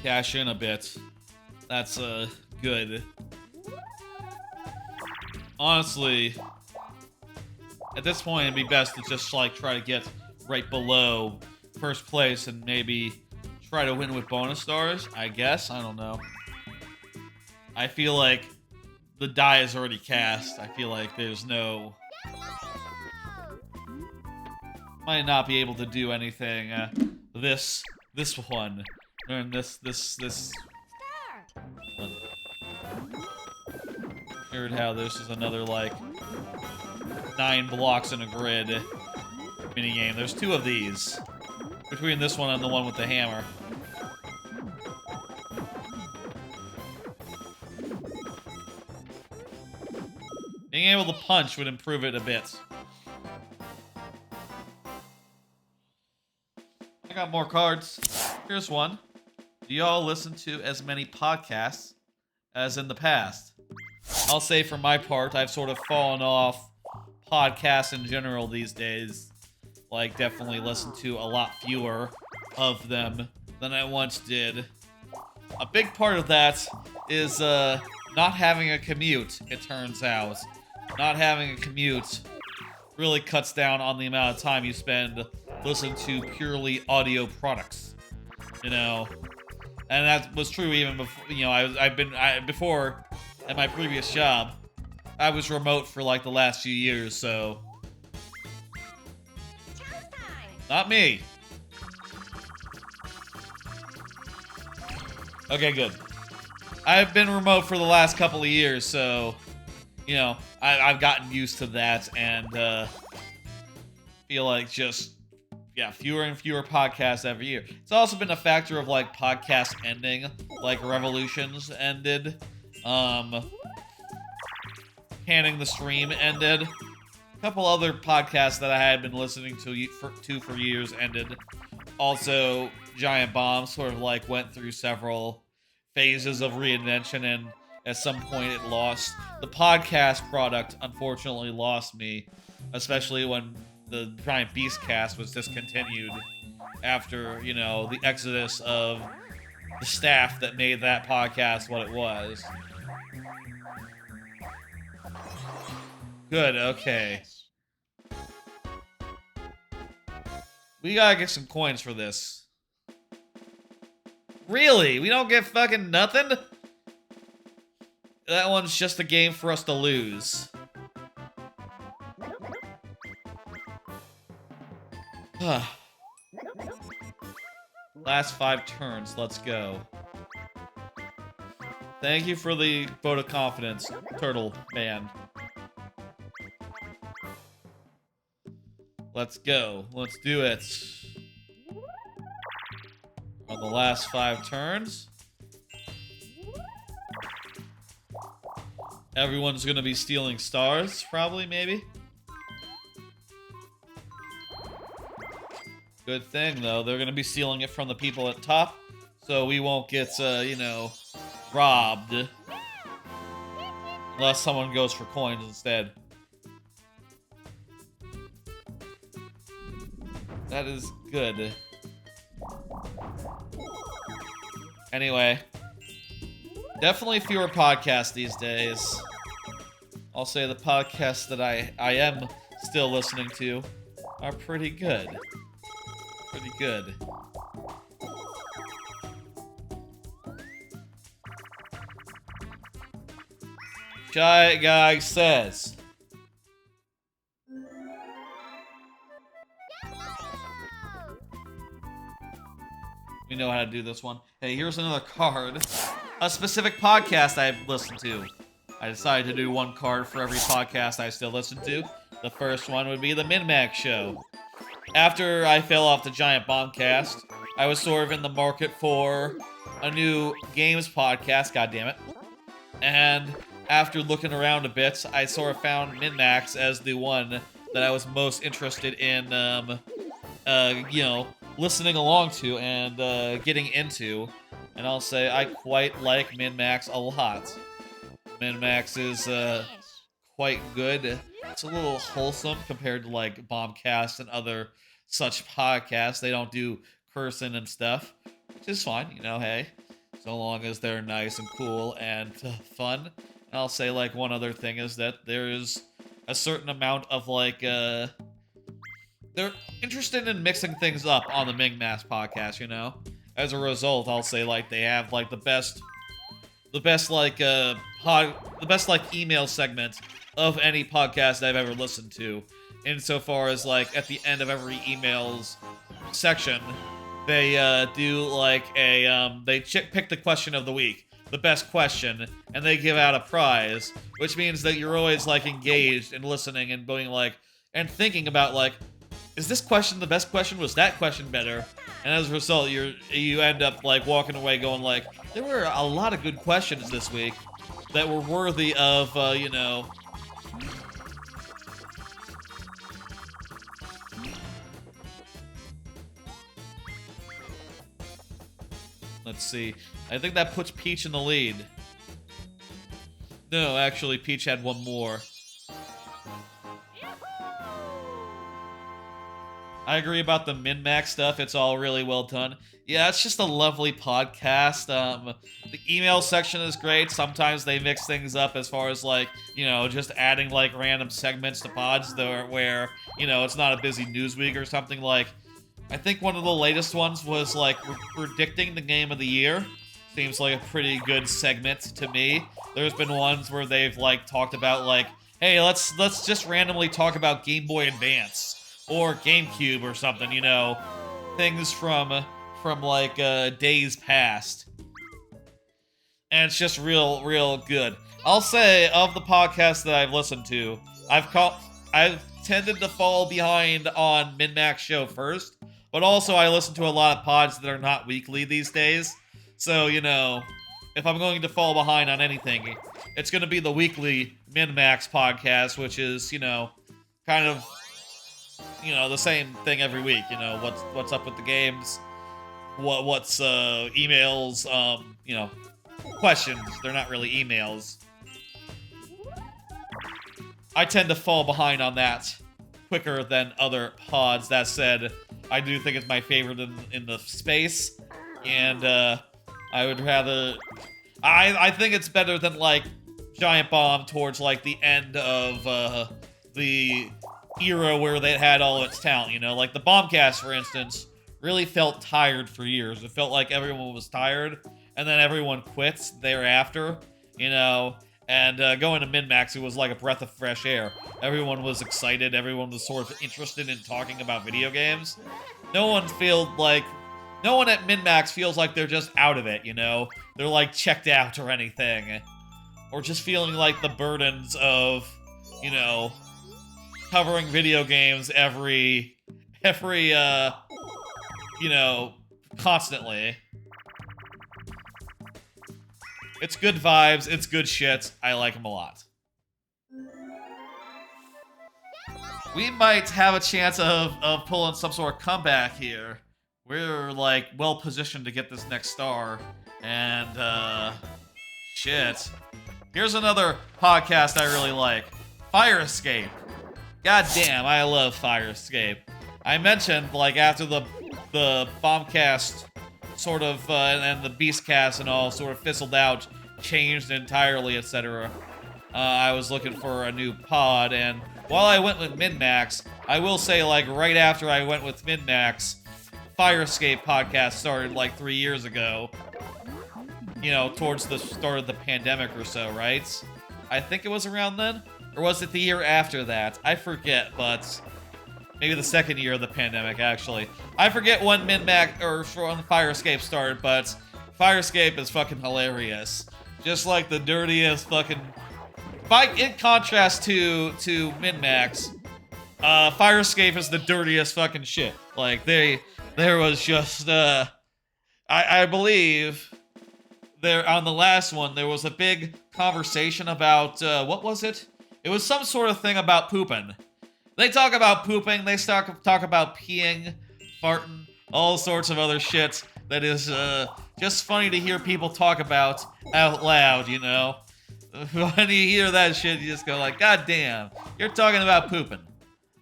cash in a bit. That's good. Honestly, at this point it'd be best to just like try to get right below first place and maybe try to win with bonus stars, I guess. I don't know. I feel like the die is already cast. I feel like there's no... Might not be able to do anything this one. And this one. Weird how this is another, like, 9 blocks in a grid minigame. There's 2 of these. Between this one and the one with the hammer. Being able to punch would improve it a bit. I got more cards. Here's one. Do y'all listen to as many podcasts as in the past? I'll say for my part, I've sort of fallen off podcasts in general these days. Like, definitely listen to a lot fewer of them than I once did. A big part of that is not having a commute, it turns out. Not having a commute really cuts down on the amount of time you spend listening to purely audio products, you know. And that was true even before, you know, before at my previous job, I was remote for like the last few years, so. Not me. Okay, good. I've been remote for the last couple of years, so, you know, I've gotten used to that, and feel like just, yeah, fewer and fewer podcasts every year. It's also been a factor of, like, podcasts ending, like Revolutions ended, Canning the Stream ended, a couple other podcasts that I had been listening to for years ended. Also, Giant Bomb sort of, like, went through several phases of reinvention, and at some point it lost. The podcast product, unfortunately, lost me, especially when the Giant Beast cast was discontinued after, you know, the exodus of the staff that made that podcast what it was. Good, okay. We gotta get some coins for this. Really? We don't get fucking nothing? That one's just a game for us to lose. Last 5 turns, let's go. Thank you for the vote of confidence, Turtle Man. Let's go. Let's do it. On the last 5 turns. Everyone's gonna be stealing stars, probably, maybe. Good thing, though. They're gonna be stealing it from the people at top, so we won't get, you know, robbed. Unless someone goes for coins instead. That is good. Anyway. Definitely fewer podcasts these days. I'll say the podcasts that I am still listening to are pretty good. Pretty good. Shy Guy says, we know how to do this one. Hey, here's another card. A specific podcast I've listened to. I decided to do 1 card for every podcast I still listen to. The first one would be the MinMax Show. After I fell off the Giant Bombcast, I was sort of in the market for a new games podcast, goddammit. And after looking around a bit, I sort of found MinMax as the one that I was most interested in, you know, listening along to and getting into. And I'll say I quite like MinMax a lot. MinMax is quite good. It's a little wholesome compared to like Bombcast and other such podcasts. They don't do cursing and stuff, which is fine, you know, hey. So long as they're nice and cool and fun. And I'll say like one other thing is that there is a certain amount of like, they're interested in mixing things up on the MinMax podcast, you know? As a result, I'll say like they have like the best like email segment of any podcast I've ever listened to. Insofar as like at the end of every emails section, they do like a they pick the question of the week. the best question, and they give out a prize, which means that you're always like engaged and listening and going like and thinking about like, is this question the best question? Was that question better? And as a result, you end up like walking away going like, there were a lot of good questions this week that were worthy of you know. Let's see. I think that puts Peach in the lead. No, actually, Peach had one more. I agree about the min-max stuff. It's all really well done. Yeah, it's just a lovely podcast. The email section is great. Sometimes they mix things up as far as, like, you know, just adding, like, random segments to pods where, you know, it's not a busy news week or something. Like, I think one of the latest ones was, like, predicting the game of the year. Seems like a pretty good segment to me. There's been ones where they've, like, talked about, like, hey, let's just randomly talk about Game Boy Advance or GameCube or something, you know, things from like, days past. And it's just real good. I'll say, of the podcasts that I've listened to, I've tended to fall behind on Min-Max Show first, but also I listen to a lot of pods that are not weekly these days. So, you know, if I'm going to fall behind on anything, it's going to be the weekly Min-Max podcast, which is, you know, kind of, you know, the same thing every week. You know, what's up with the games, what's emails, you know, questions. They're not really emails. I tend to fall behind on that quicker than other pods. That said, I do think it's my favorite in the space, and I would rather... I think it's better than, like, Giant Bomb towards, like, the end of the era where they had all its talent, you know? Like, the Bombcast, for instance, really felt tired for years. It felt like everyone was tired, and then everyone quits thereafter, you know? And going to Min-Max, it was like a breath of fresh air. Everyone was excited. Everyone was sort of interested in talking about video games. No one at Min-Max feels like they're just out of it, you know? They're, like, checked out or anything. Or just feeling like the burdens of, you know, covering video games every you know, constantly. It's good vibes, it's good shit, I like them a lot. We might have a chance of pulling some sort of comeback here. We're, like, well-positioned to get this next star. And, shit. Here's another podcast I really like. Fire Escape. God damn, I love Fire Escape. I mentioned, like, after the Bombcast sort of, and the Beastcast and all sort of fizzled out, changed entirely, etc. I was looking for a new pod, and while I went with Min-Max, I will say, like, right after I went with Min-Max, Fire Escape podcast started, like, 3 years ago. You know, towards the start of the pandemic or so, right? I think it was around then? Or was it the year after that? I forget, but... maybe the second year of the pandemic, actually. I forget when Min-Max, or when Fire Escape started, but Fire Escape is fucking hilarious. Just like the dirtiest fucking... in contrast to Min-Max, Fire Escape is the dirtiest fucking shit. Like, there was just, I believe... there on the last one, there was a big conversation about, what was it? It was some sort of thing about pooping. They talk about pooping, they talk about peeing, farting, all sorts of other shit that is, just funny to hear people talk about out loud, you know? When you hear that shit, you just go like, God damn, you're talking about pooping.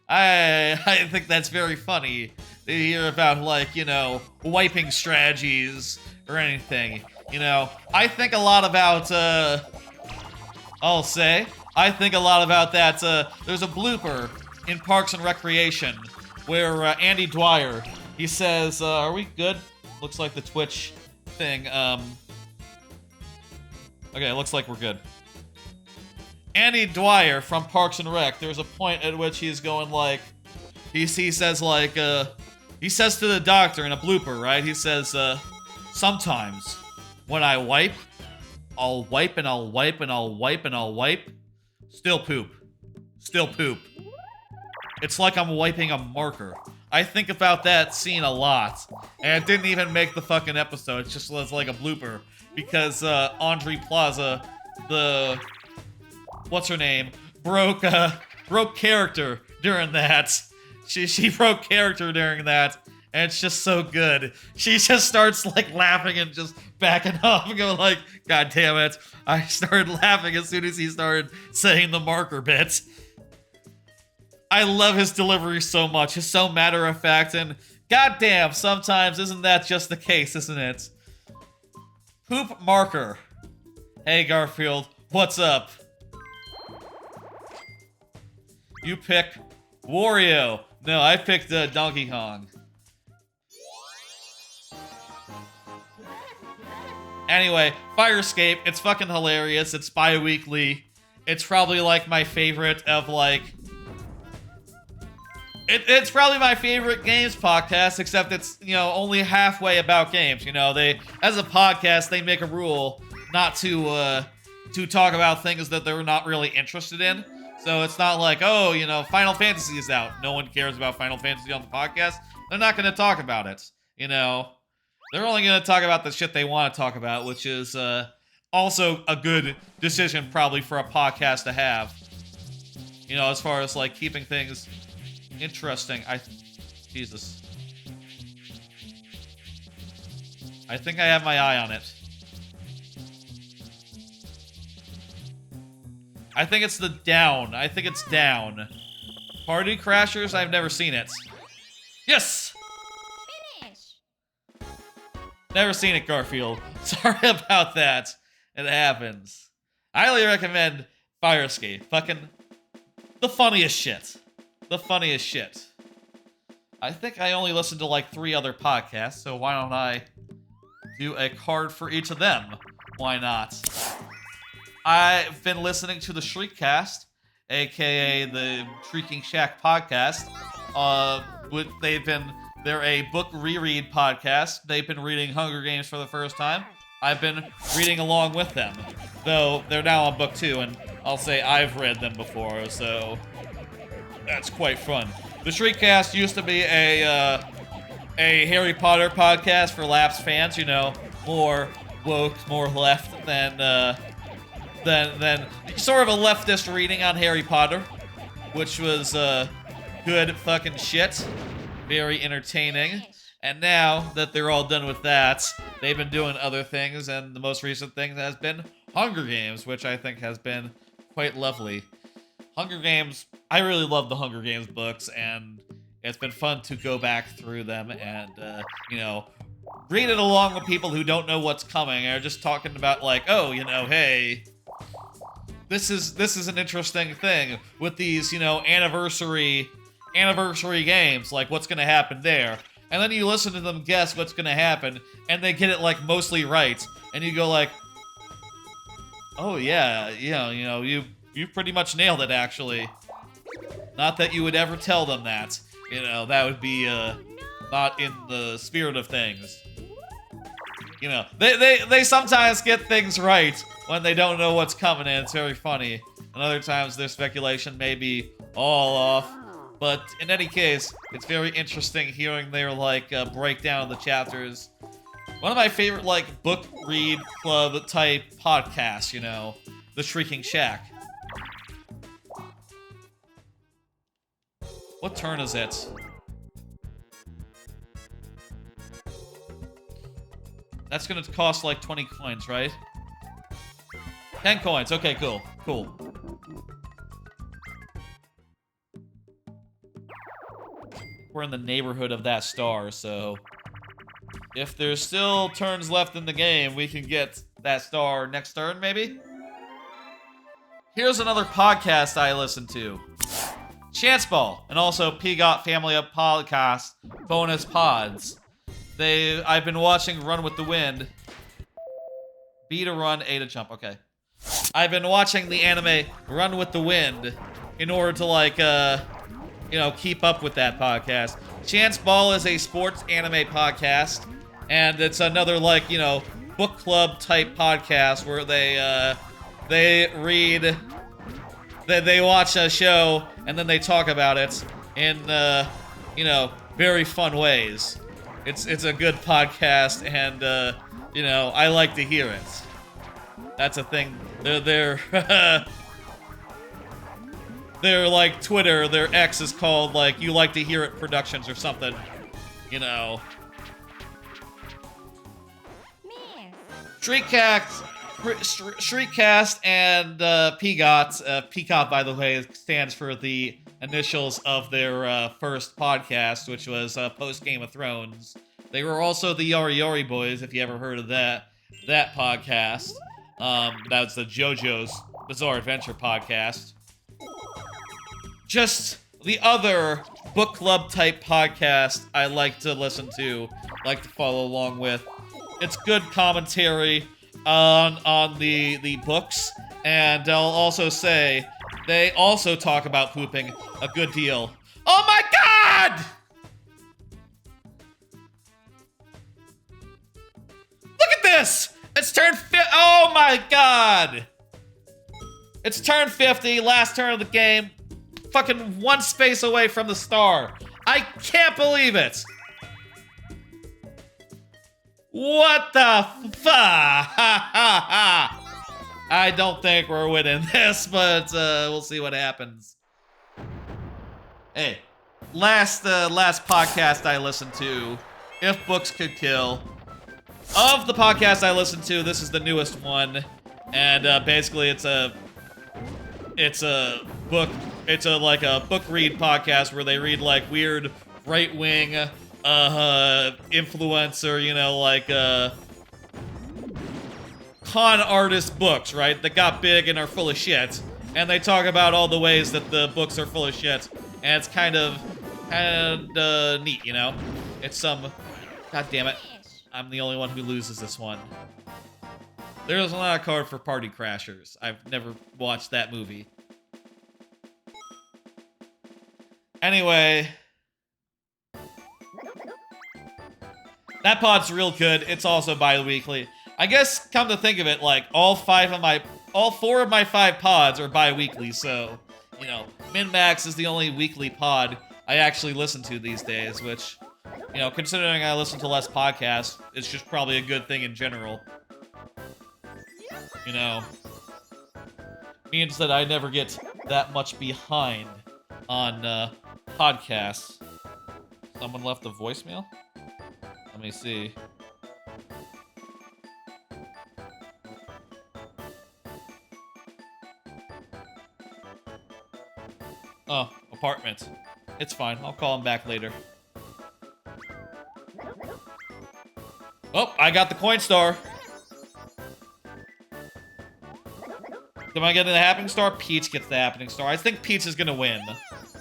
I think that's very funny to hear about, like, you know, wiping strategies or anything. You know, I think a lot about, I think a lot about that, there's a blooper in Parks and Recreation where, Andy Dwyer, he says, are we good? Looks like the Twitch thing, okay, it looks like we're good. Andy Dwyer from Parks and Rec, there's a point at which he's going like, he says like, he says to the doctor in a blooper, right? He says, sometimes when I wipe, I'll wipe and I'll wipe and I'll wipe and I'll wipe. Still poop. Still poop. It's like I'm wiping a marker. I think about that scene a lot. And it didn't even make the fucking episode. It just was like a blooper. Because Andre Plaza, the... what's her name? Broke character during that. She broke character during that. And it's just so good. She just starts like laughing and just backing up and going like, God damn it. I started laughing as soon as he started saying the marker bit. I love his delivery so much. It's so matter of fact, and goddamn, sometimes isn't that just the case, isn't it? Poop marker. Hey Garfield, what's up? You pick Wario. No, I picked Donkey Kong. Anyway, Fire Escape, it's fucking hilarious. It's bi-weekly. It's probably like my favorite of like... It's probably my favorite games podcast, except it's, you know, only halfway about games. You know, they, as a podcast, they make a rule not to talk about things that they're not really interested in. So it's not like, oh, you know, Final Fantasy is out. No one cares about Final Fantasy on the podcast. They're not going to talk about it. You know, they're only going to talk about the shit they want to talk about, which is also a good decision probably for a podcast to have. You know, as far as like keeping things interesting. Jesus. I think I have my eye on it. I think it's the down. I think it's down. Party Crashers? I've never seen it. Yes! Finish. Never seen it, Garfield. Sorry about that. It happens. I highly recommend Fire Escape. Fucking the funniest shit. The funniest shit. I think I only listened to like 3 other podcasts, so why don't I do a card for each of them? Why not? I've been listening to the Shriekcast, aka the Shrieking Shack podcast. They're a book reread podcast. They've been reading Hunger Games for the first time. I've been reading along with them, though they're now on book 2, and I'll say I've read them before, so that's quite fun. The Shriekcast used to be a Harry Potter podcast for lapsed fans, you know, more woke, more left than sort of a leftist reading on Harry Potter, which was good fucking shit, very entertaining. And now that they're all done with that, they've been doing other things, and the most recent thing has been Hunger Games, which I think has been quite lovely. Hunger Games, I really love the Hunger Games books, and it's been fun to go back through them and, you know, read it along with people who don't know what's coming, and are just talking about, like, oh, you know, hey, this is an interesting thing with these, you know, anniversary games, like, what's gonna happen there? And then you listen to them guess what's gonna happen, and they get it, like, mostly right, and you go, like, oh, yeah, you know, you pretty much nailed it, actually. Not that you would ever tell them that. You know, that would be, not in the spirit of things. You know, they sometimes get things right when they don't know what's coming, and it's very funny. And other times their speculation may be all off. But in any case, it's very interesting hearing their, like, breakdown of the chapters. One of my favorite, like, book read club type podcasts, you know, The Shrieking Shack. What turn is it? That's gonna cost like 20 coins, right? 10 coins. Okay, cool. Cool. We're in the neighborhood of that star, so if there's still turns left in the game, we can get that star next turn, maybe? Here's another podcast I listen to. Chance Ball, and also Peagot Family of Podcast bonus pods. I've been watching Run with the Wind. B to run, A to jump, okay. I've been watching the anime Run with the Wind in order to, like, you know, keep up with that podcast. Chance Ball is a sports anime podcast, and it's another, like, you know, book club type podcast where they read, they watch a show and then they talk about it in you know, very fun ways. It's a good podcast, and you know, I like to hear it. That's a thing. They're they're like Twitter. Their X is called like You Like to Hear It Productions or something. You know. Shriekcast and PGOT. PGOT, by the way, stands for the initials of their first podcast, which was post Game of Thrones. They were also the Yori Yori Boys, if you ever heard of that podcast. That's the JoJo's Bizarre Adventure podcast. Just the other book club type podcast I like to listen to, like to follow along with. It's good commentary on the books, and I'll also say they also talk about pooping a good deal. Oh my god! Look at this! It's turned oh my god! It's turn 50, last turn of the game. Fucking one space away from the star. I can't believe it! What the fuck? I don't think we're winning this, but we'll see what happens. Hey, last podcast I listened to, If Books Could Kill. Of the podcasts I listened to, this is the newest one, and basically it's a book. It's like a book read podcast where they read like weird right-wing influencer, you know, like con artist books, right? That got big and are full of shit. And they talk about all the ways that the books are full of shit. And it's kind of neat, you know? It's some... God damn it. I'm the only one who loses this one. There's not a card for Party Crashers. I've never watched that movie. Anyway... That pod's real good. It's also bi-weekly. I guess, come to think of it, like, all four of my 5 pods are bi-weekly, so, you know, Min-Max is the only weekly pod I actually listen to these days, which, you know, considering I listen to less podcasts, it's just probably a good thing in general. You know, means that I never get that much behind on, podcasts. Someone left a voicemail? Let me see. Oh, apartment. It's fine. I'll call him back later. Oh, I got the coin star. Am I getting the happening star? Peach gets the happening star. I think Peach is gonna win.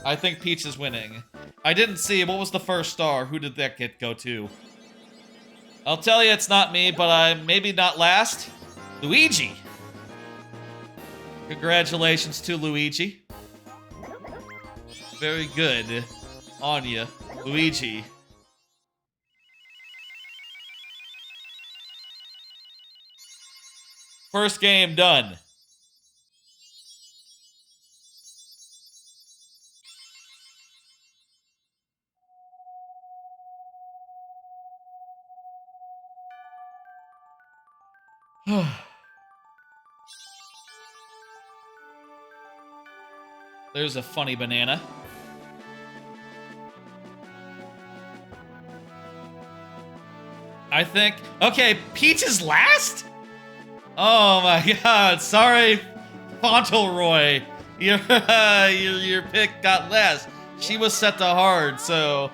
I think Peach is winning. I didn't see. What was the first star? Who did that go to? I'll tell you it's not me, but I'm maybe not last. Luigi! Congratulations to Luigi. Very good on you, Luigi. First game done. There's a funny banana. I think... Okay, Peach is last? Oh my god, sorry, Fauntleroy. Your pick got last. She was set to hard, so...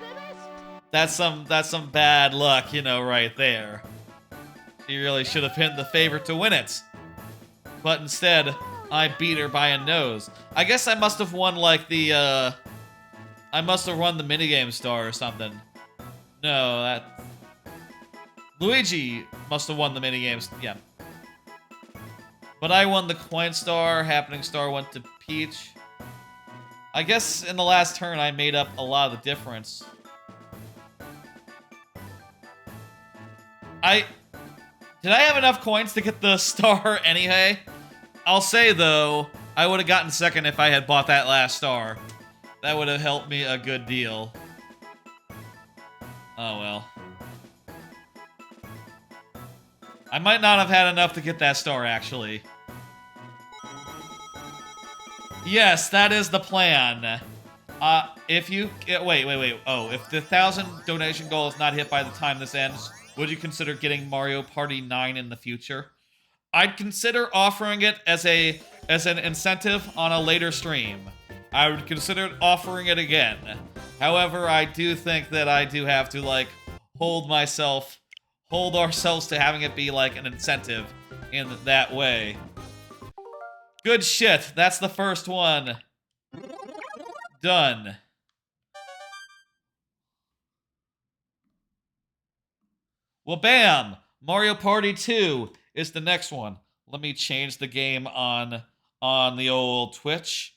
That's some bad luck, you know, right there. She really should have pinned the favorite to win it. But instead, I beat her by a nose. I guess I must have won, like, the, I must have won the minigame star or something. No, that... Luigi must have won the minigames, yeah. But I won the coin star, happening star went to Peach. I guess in the last turn I made up a lot of the difference. Did I have enough coins to get the star anyway? I'll say, though, I would have gotten second if I had bought that last star. That would have helped me a good deal. Oh, well. I might not have had enough to get that star, actually. Yes, that is the plan. If you... Wait. Oh, if the 1,000 donation goal is not hit by the time this ends, would you consider getting Mario Party 9 in the future? I'd consider offering it as an incentive on a later stream. I would consider offering it again. However, I do think that I do have to, like, hold ourselves to having it be, like, an incentive in that way. Good shit. That's the first one. Done. Well, bam! Mario Party 2 is the next one. Let me change the game on the old Twitch.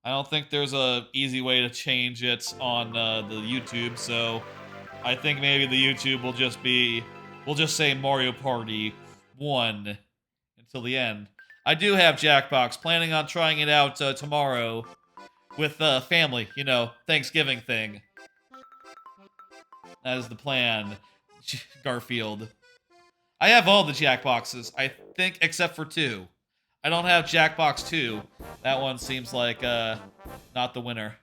I don't think there's a easy way to change it on the YouTube, so I think maybe the YouTube will just say Mario Party 1 until the end. I do have Jackbox, planning on trying it out tomorrow with family, you know, Thanksgiving thing. That is the plan, Garfield. I have all the Jackboxes, I think, except for 2. I don't have Jackbox 2. That one seems like, not the winner.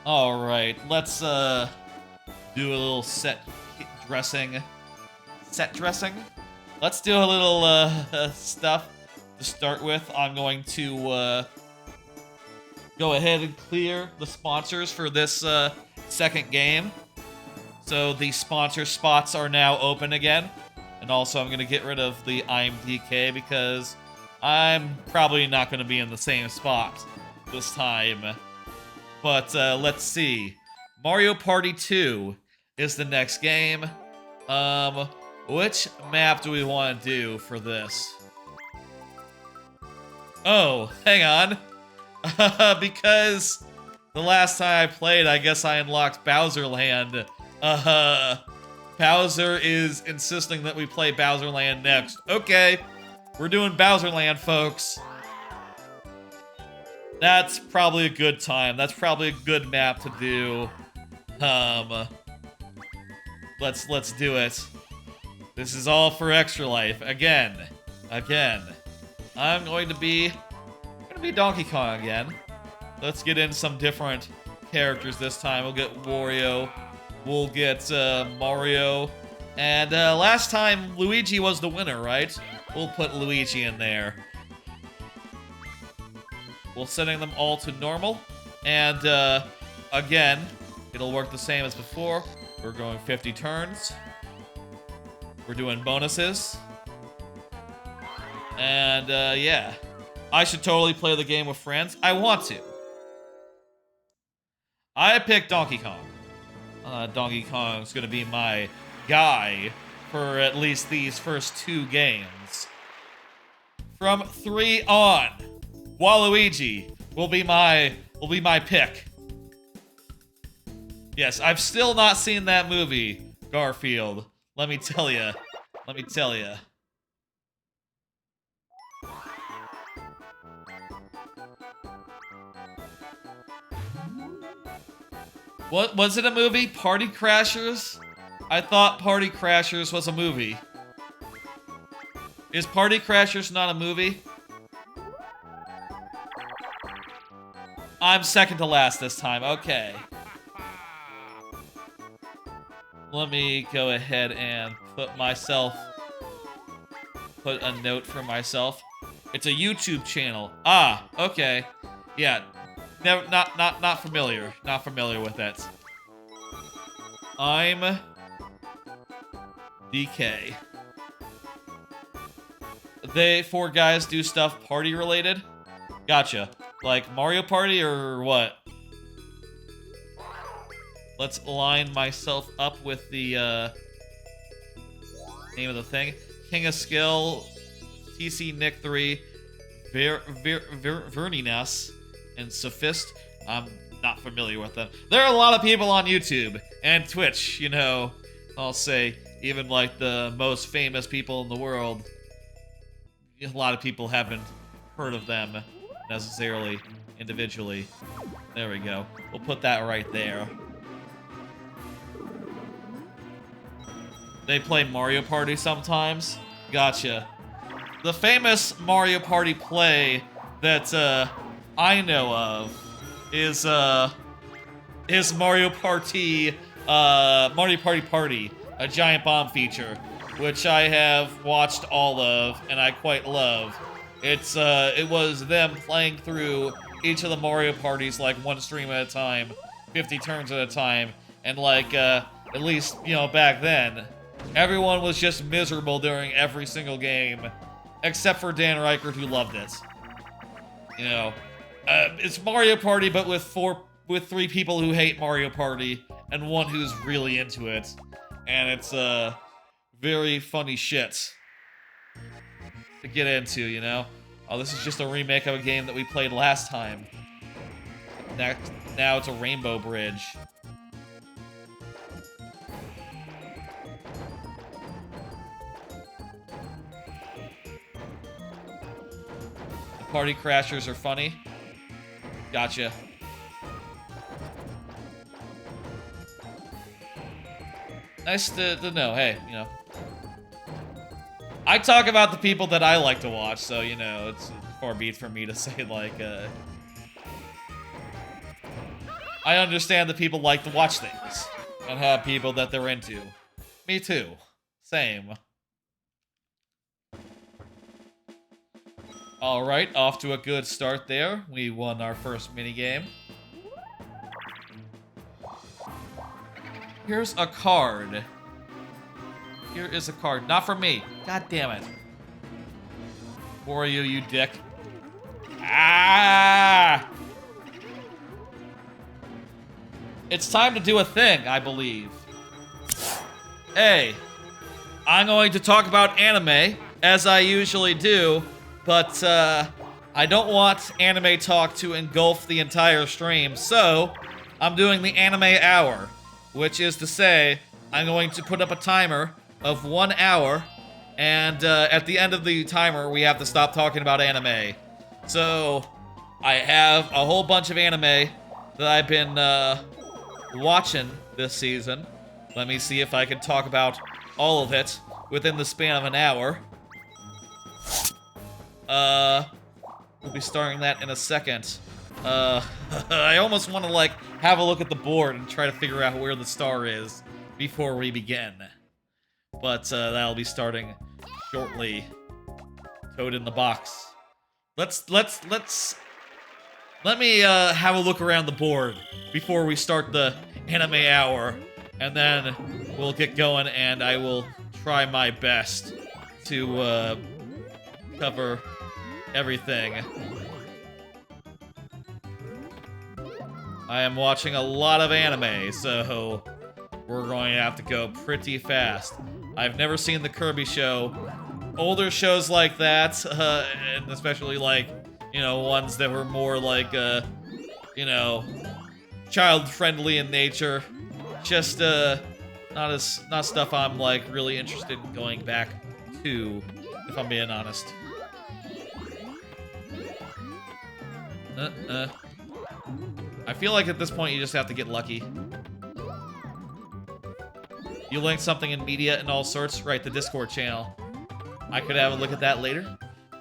Alright, let's, do a little set dressing. Let's do a little, stuff to start with. I'm going to, go ahead and clear the sponsors for this, second game. So the sponsor spots are now open again. And also I'm going to get rid of the IMDK because I'm probably not going to be in the same spot this time. But let's see. Mario Party 2 is the next game. Which map do we want to do for this? Oh, hang on. Because the last time I played, I guess I unlocked Bowser Land. Bowser is insisting that we play Bowser Land next. Okay, we're doing Bowser Land, folks. That's probably a good time. That's probably a good map to do. Let's do it. This is all for Extra Life. Again. I'm going to be Donkey Kong again. Let's get in some different characters this time. We'll get Wario. We'll get Mario. And last time, Luigi was the winner, right? We'll put Luigi in there. We're setting them all to normal. And again, it'll work the same as before. We're going 50 turns. We're doing bonuses. And yeah. I should totally play the game with friends. I want to. I picked Donkey Kong. Donkey Kong's gonna be my guy for at least these first 2 games. From 3 on, Waluigi will be my pick. Yes, I've still not seen that movie, Garfield. Let me tell ya. What was it a movie? Party Crashers? I thought Party Crashers was a movie. Is Party Crashers not a movie? I'm second to last this time. Okay. Let me go ahead and put a note for myself. It's a YouTube channel. Ah, okay. Yeah. Never, not familiar. Not familiar with that. I'm DK. They 4 guys do stuff party related? Gotcha. Like Mario Party or what? Let's line myself up with the name of the thing. King of Skill, TC Nick 3, Verninas, and Sophist. I'm not familiar with them. There are a lot of people on YouTube and Twitch, you know. I'll say, even like the most famous people in the world, a lot of people haven't heard of them necessarily, individually. There we go. We'll put that right there. They play Mario Party sometimes? Gotcha. The famous Mario Party play that I know of is Mario Party Party, a giant bomb feature, which I have watched all of and I quite love. It was them playing through each of the Mario parties like one stream at a time, 50 turns at a time, and like at least, you know, back then, everyone was just miserable during every single game, except for Dan Reichert, who loved it. You know, it's Mario Party, but with three people who hate Mario Party and one who's really into it, and it's very funny shit to get into, you know? Oh, this is just a remake of a game that we played last time. Now it's a Rainbow Bridge. The party crashers are funny. Gotcha. Nice to know. Hey, you know. I talk about the people that I like to watch, so, you know, it's far be it for me to say, like, I understand that people like to watch things and have people that they're into. Me too. Same. Alright, off to a good start there. We won our first minigame. Here's a card. Here is a card. Not for me. God damn it. For you, you dick. Ah! It's time to do a thing, I believe. Hey, I'm going to talk about anime, as I usually do, but I don't want anime talk to engulf the entire stream, so I'm doing the anime hour, which is to say, I'm going to put up a timer of 1 hour, and at the end of the timer, we have to stop talking about anime. So, I have a whole bunch of anime that I've been watching this season. Let me see if I can talk about all of it within the span of an hour. We'll be starting that in a second. I almost want to, like, have a look at the board and try to figure out where the star is before we begin. But, that'll be starting shortly. Toad in the box. Let me, have a look around the board before we start the anime hour, and then we'll get going, and I will try my best to, cover everything. I am watching a lot of anime, so we're going to have to go pretty fast. I've never seen the Kirby show. Older shows like that, and especially like, you know, ones that were more like, you know, child-friendly in nature. Just, not stuff I'm, like, really interested in going back to, if I'm being honest. I feel like at this point you just have to get lucky. You linked something in media and all sorts? Right, the Discord channel. I could have a look at that later.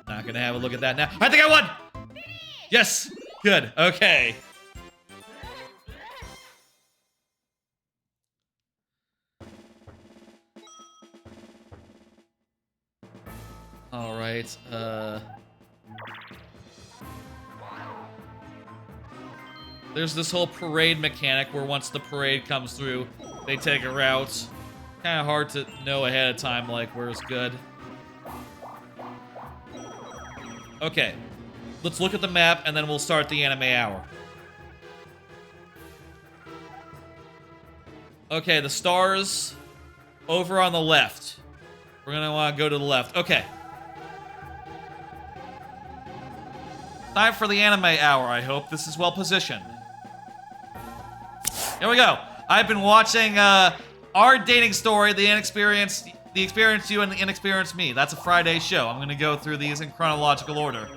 Not gonna have a look at that now. I think I won! Yes! Good, okay. Alright, there's this whole parade mechanic where once the parade comes through, they take a route. Kinda hard to know ahead of time, like, where's good. Okay, let's look at the map and then we'll start the anime hour. Okay, the stars over on the left. We're gonna wanna go to the left. Okay. Time for the anime hour, I hope. This is well positioned. Here we go. I've been watching, our dating story, the experienced you and the inexperienced me. That's a Friday show. I'm gonna go through these in chronological order.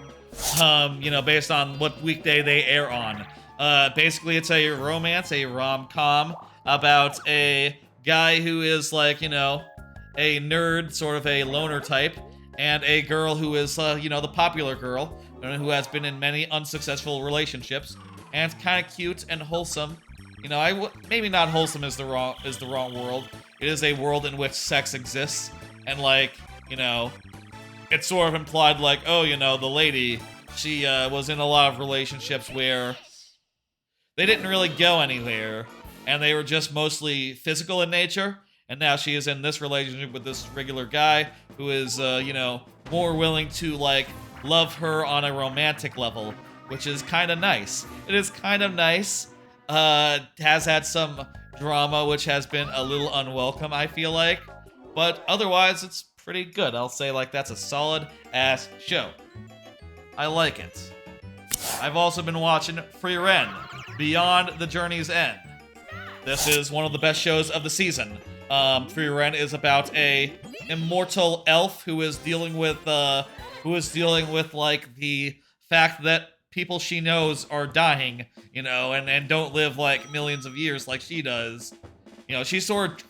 Based on what weekday they air on. Basically, it's a romance, a rom-com about a guy who is like, a nerd, sort of a loner type, and a girl who is, the popular girl, who has been in many unsuccessful relationships, and it's kind of cute and wholesome. Maybe not wholesome is the wrong world. It is a world in which sex exists, and it's sort of implied like, oh, the lady, she was in a lot of relationships where they didn't really go anywhere, and they were just mostly physical in nature, and now she is in this relationship with this regular guy who is, more willing to, love her on a romantic level, which is kind of nice. It is kind of nice. Has had some drama, which has been a little unwelcome, I feel like, but otherwise, it's pretty good. I'll say that's a solid ass show. I like it. I've also been watching Free Ren, Beyond the Journey's End. This is one of the best shows of the season. Free Ren is about a immortal elf who is dealing with the fact that people she knows are dying, and don't live millions of years like she does. She's sort of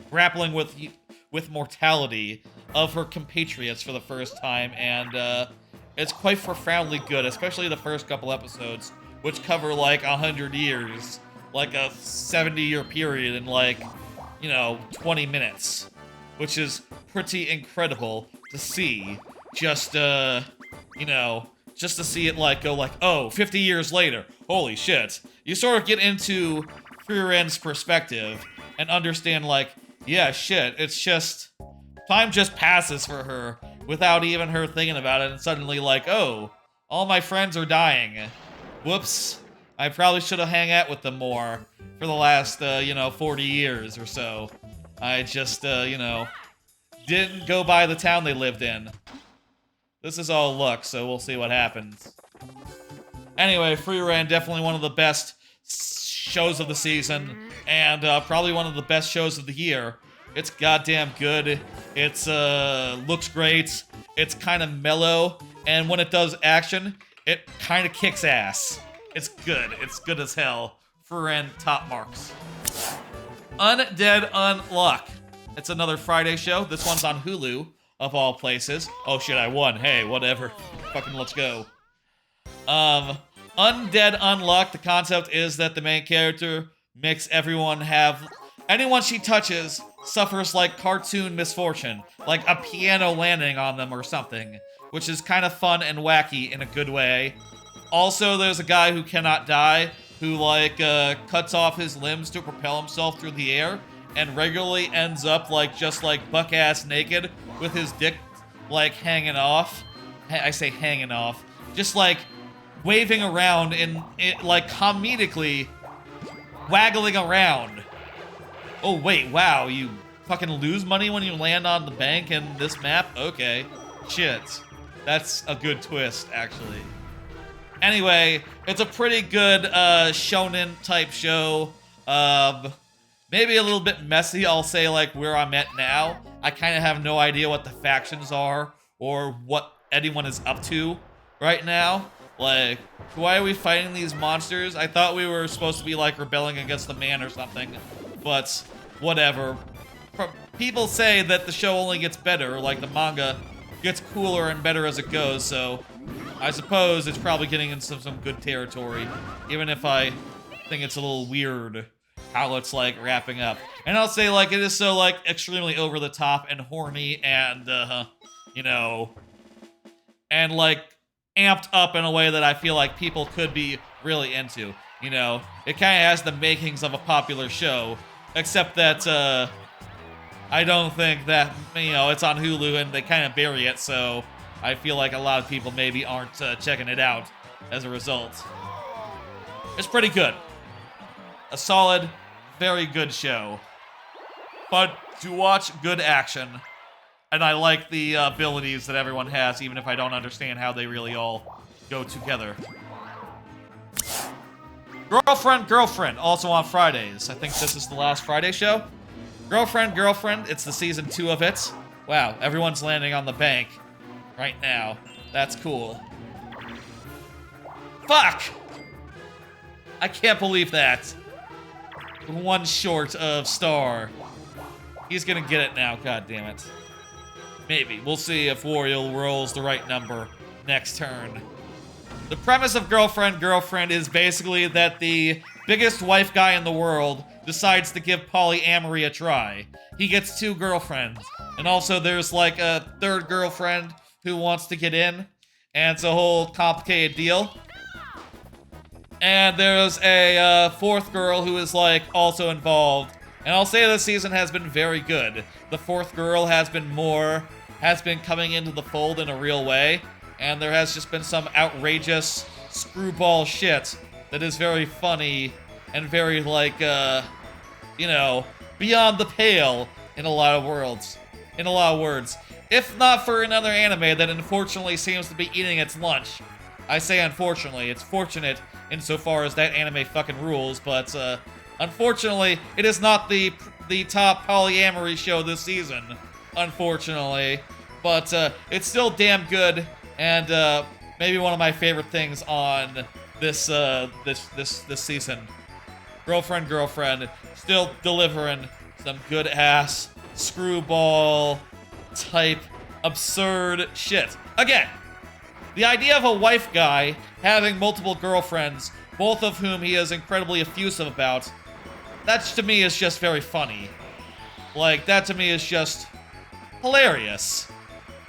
grappling with mortality of her compatriots for the first time, and it's quite profoundly good, especially the first couple episodes, which cover 100 years, a 70-year period in 20 minutes, which is pretty incredible to see. Just to see it go oh, 50 years later, holy shit. You sort of get into Free Ren's perspective and understand yeah, shit, it's just, time just passes for her without even her thinking about it, and suddenly oh, all my friends are dying. Whoops, I probably should have hung out with them more for the last, 40 years or so. I just, didn't go by the town they lived in. This is all luck, so we'll see what happens. Anyway, Free Ren, definitely one of the best shows of the season, and probably one of the best shows of the year. It's goddamn good. It's looks great. It's kind of mellow, and when it does action, it kind of kicks ass. It's good. It's good as hell. Free Ren, top marks. Undead Unluck. It's another Friday show. This one's on Hulu, of all places. Oh shit, I won. Hey, whatever. Fucking let's go. Undead Unluck, the concept is that the main character makes anyone she touches suffers cartoon misfortune, a piano landing on them or something, which is kind of fun and wacky in a good way. Also, there's a guy who cannot die, who cuts off his limbs to propel himself through the air, and regularly ends up just buck-ass naked with his dick hanging off. I say hanging off. Just waving around and comedically waggling around. Oh wait, wow, you fucking lose money when you land on the bank in this map? Okay. Shit. That's a good twist, actually. Anyway, it's a pretty good shonen type show. Maybe a little bit messy, I'll say, where I'm at now. I kind of have no idea what the factions are or what anyone is up to right now. Why are we fighting these monsters? I thought we were supposed to be, rebelling against the man or something. But, whatever. People say that the show only gets better, the manga gets cooler and better as it goes, so I suppose it's probably getting into some good territory, even if I think it's a little weird how it's wrapping up. And I'll say it is so extremely over the top and horny and and amped up in a way that I feel people could be really into. It kind of has the makings of a popular show, except that I don't think that it's on Hulu and they kind of bury it, so I feel a lot of people maybe aren't checking it out as a result. It's pretty good. A solid, very good show. But to watch good action, and I like the abilities that everyone has, even if I don't understand how they really all go together. Girlfriend, also on Fridays. I think this is the last Friday show. Girlfriend, it's the season 2 of it. Wow, everyone's landing on the bank right now. That's cool. Fuck! I can't believe that. One short of star. He's gonna get it now, god damn it. Maybe. We'll see if Wario rolls the right number next turn. The premise of Girlfriend is basically that the biggest wife guy in the world decides to give polyamory a try. He gets 2 girlfriends. And also there's like a 3rd girlfriend who wants to get in. And it's a whole complicated deal. And there's a 4th girl who is like also involved. And I'll say this season has been very good. The 4th girl has been coming into the fold in a real way. And there has just been some outrageous screwball shit that is very funny and very, like, you know, beyond the pale in a lot of words. If not for another anime that unfortunately seems to be eating its lunch. I say unfortunately, it's fortunate insofar as that anime fucking rules, but, unfortunately, it is not the top polyamory show this season, unfortunately. But, it's still damn good. And maybe one of my favorite things on this season. Girlfriend, still delivering some good ass screwball type absurd shit. Again, the idea of a wife guy having multiple girlfriends, both of whom he is incredibly effusive about, that to me is just very funny. Like, that to me is just hilarious,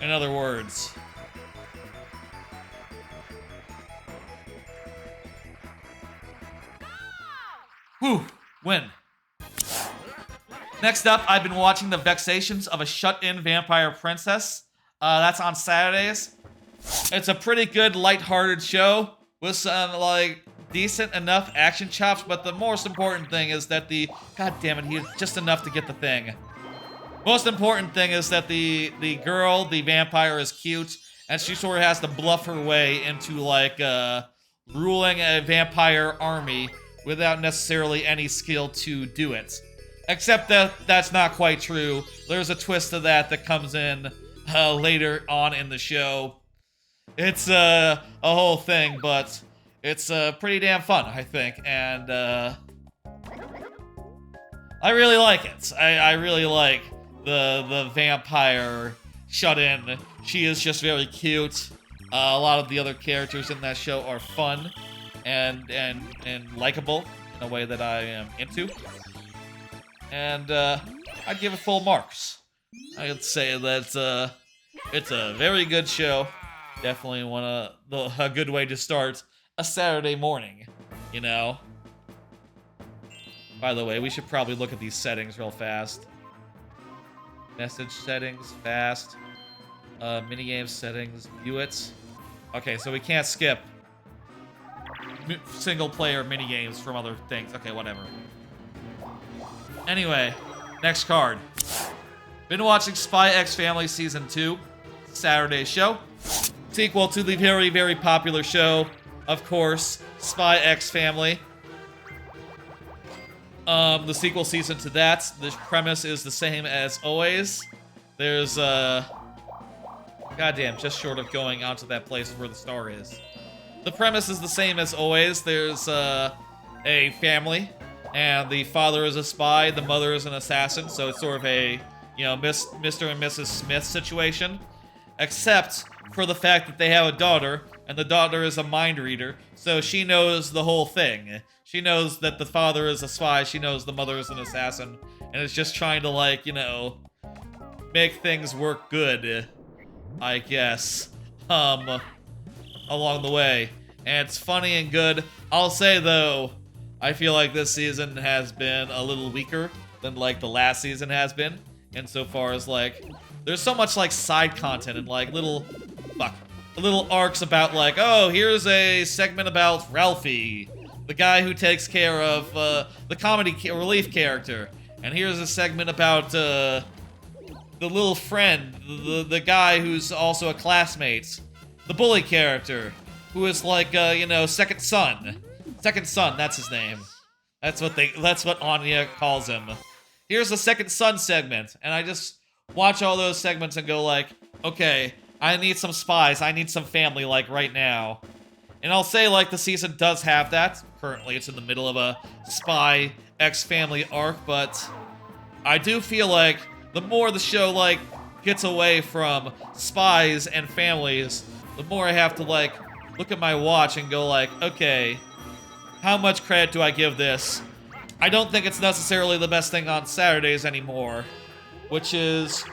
in other words. Whew, win. Next up, I've been watching The Vexations of a Shut-In Vampire Princess. That's on Saturdays. It's a pretty good, lighthearted show with some, like, decent enough action chops, but the most important thing is that God damn it, he is just enough to get the thing. Most important thing is that the girl, the vampire, is cute, and she sort of has to bluff her way into, like, ruling a vampire army without necessarily any skill to do it. Except that that's not quite true. There's a twist to that comes in later on in the show. It's a whole thing, but it's pretty damn fun, I think. And I really like it. I really like the vampire shut-in. She is just very cute. A lot of the other characters in that show are fun and likable in a way that I am into. And I'd give it full marks. I'd say that it's a very good show. Definitely a good way to start a Saturday morning, you know? By the way, we should probably look at these settings real fast. Message settings, fast. Minigame settings, view it. Okay, so we can't skip single-player minigames from other things. Okay, whatever. Anyway, next card. Been watching Spy X Family Season 2. Saturday show. Sequel to the very, very popular show, of course, Spy X Family. The sequel season to that. The premise is the same as always. There's, goddamn, just short of going onto that place where the star is. The premise is the same as always. There's, a family, and the father is a spy, the mother is an assassin, so it's sort of a, you know, Mr. and Mrs. Smith situation. Except for the fact that they have a daughter, and the daughter is a mind reader, so she knows the whole thing. She knows that the father is a spy, she knows the mother is an assassin, and is just trying to, like, you know, make things work good, I guess, along the way. And it's funny and good. I'll say, though, I feel like this season has been a little weaker than, like, the last season has been, insofar as, like, there's so much, like, side content and, like, little arcs about, like, oh, here's a segment about Ralphie, the guy who takes care of, the comedy relief character. And here's a segment about, the little friend, the guy who's also a classmate, the bully character, who is, like, you know, second son. Second son, that's his name. That's what Anya calls him. Here's the second son segment, and I just watch all those segments and go like, okay, I need some spies, I need some family like right now. And I'll say like the season does have that. Currently it's in the middle of a spy X-family arc, but I do feel like the more the show like gets away from spies and families, the more I have to like look at my watch and go like, okay, how much credit do I give this? I don't think it's necessarily the best thing on Saturdays anymore, which is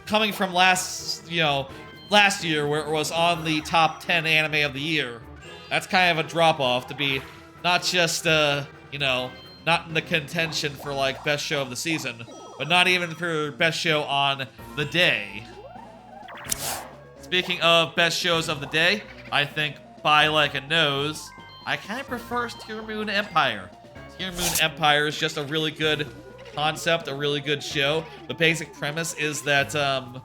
coming from last year where it was on the top 10 anime of the year. That's kind of a drop-off to be not just, not in the contention for, like, best show of the season, but not even for best show on the day. Speaking of best shows of the day, I think by, like, a nose, I kind of prefer Tear Moon Empire. Tear Moon Empire is just a really good concept, a really good show. The basic premise is that, the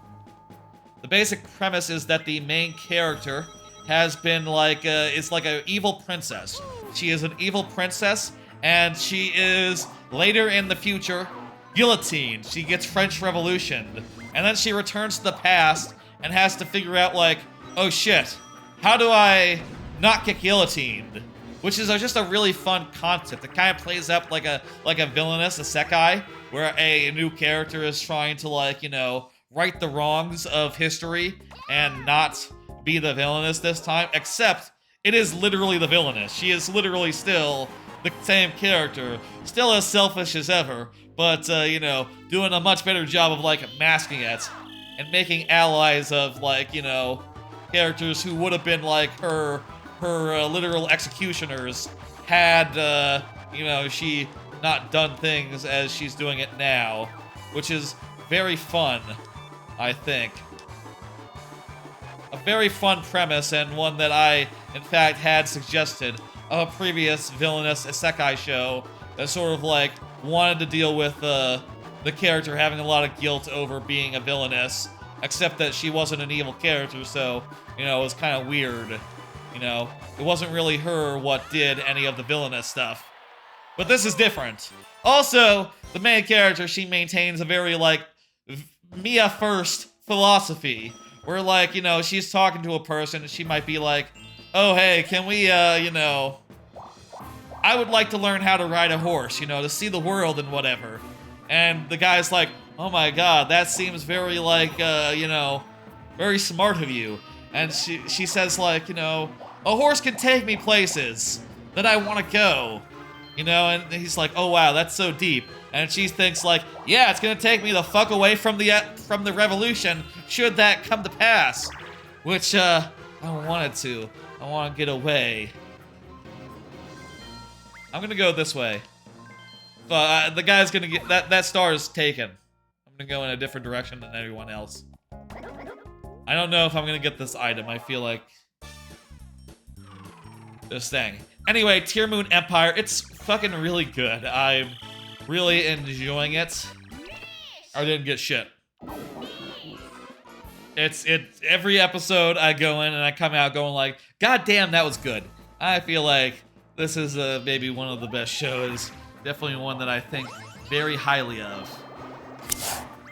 main character has been like, is like an evil princess. She is an evil princess, and she is, later in the future, guillotined. She gets French Revolution. And then she returns to the past and has to figure out, like, oh shit, how do I not get guillotined? Which is just a really fun concept. It kind of plays up like a villainous isekai, where a new character is trying to, like, right the wrongs of history and not be the villainess this time, except it is literally the villainess. She is literally still the same character, still as selfish as ever, but, doing a much better job of, like, masking it and making allies of, like, characters who would have been, like, her literal executioners had, she not done things as she's doing it now, which is very fun, I think. A very fun premise, and one that I, in fact, had suggested of a previous villainous isekai show that sort of, like, wanted to deal with the character having a lot of guilt over being a villainess, except that she wasn't an evil character, so, it was kind of weird. It wasn't really her what did any of the villainous stuff. But this is different. Also, the main character, she maintains a very, like, Mia first philosophy, where, like, she's talking to a person and she might be like, oh, hey, can we, I would like to learn how to ride a horse, to see the world and whatever. And the guy's like, oh my god, that seems very, like, very smart of you. And she says, like, a horse can take me places that I want to go. And he's like, oh wow, that's so deep. And she thinks like, yeah, it's gonna take me the fuck away from the revolution, should that come to pass. Which, I don't want it to. I want to get away. I'm gonna go this way. But the guy's gonna get, that star is taken. I'm gonna go in a different direction than everyone else. I don't know if I'm gonna get this item. I feel like this thing. Anyway, Tear Moon Empire, it's fucking really good. I'm really enjoying it. I didn't get shit. It's every episode I go in and I come out going like, god damn, that was good. I feel like this is maybe one of the best shows. Definitely one that I think very highly of.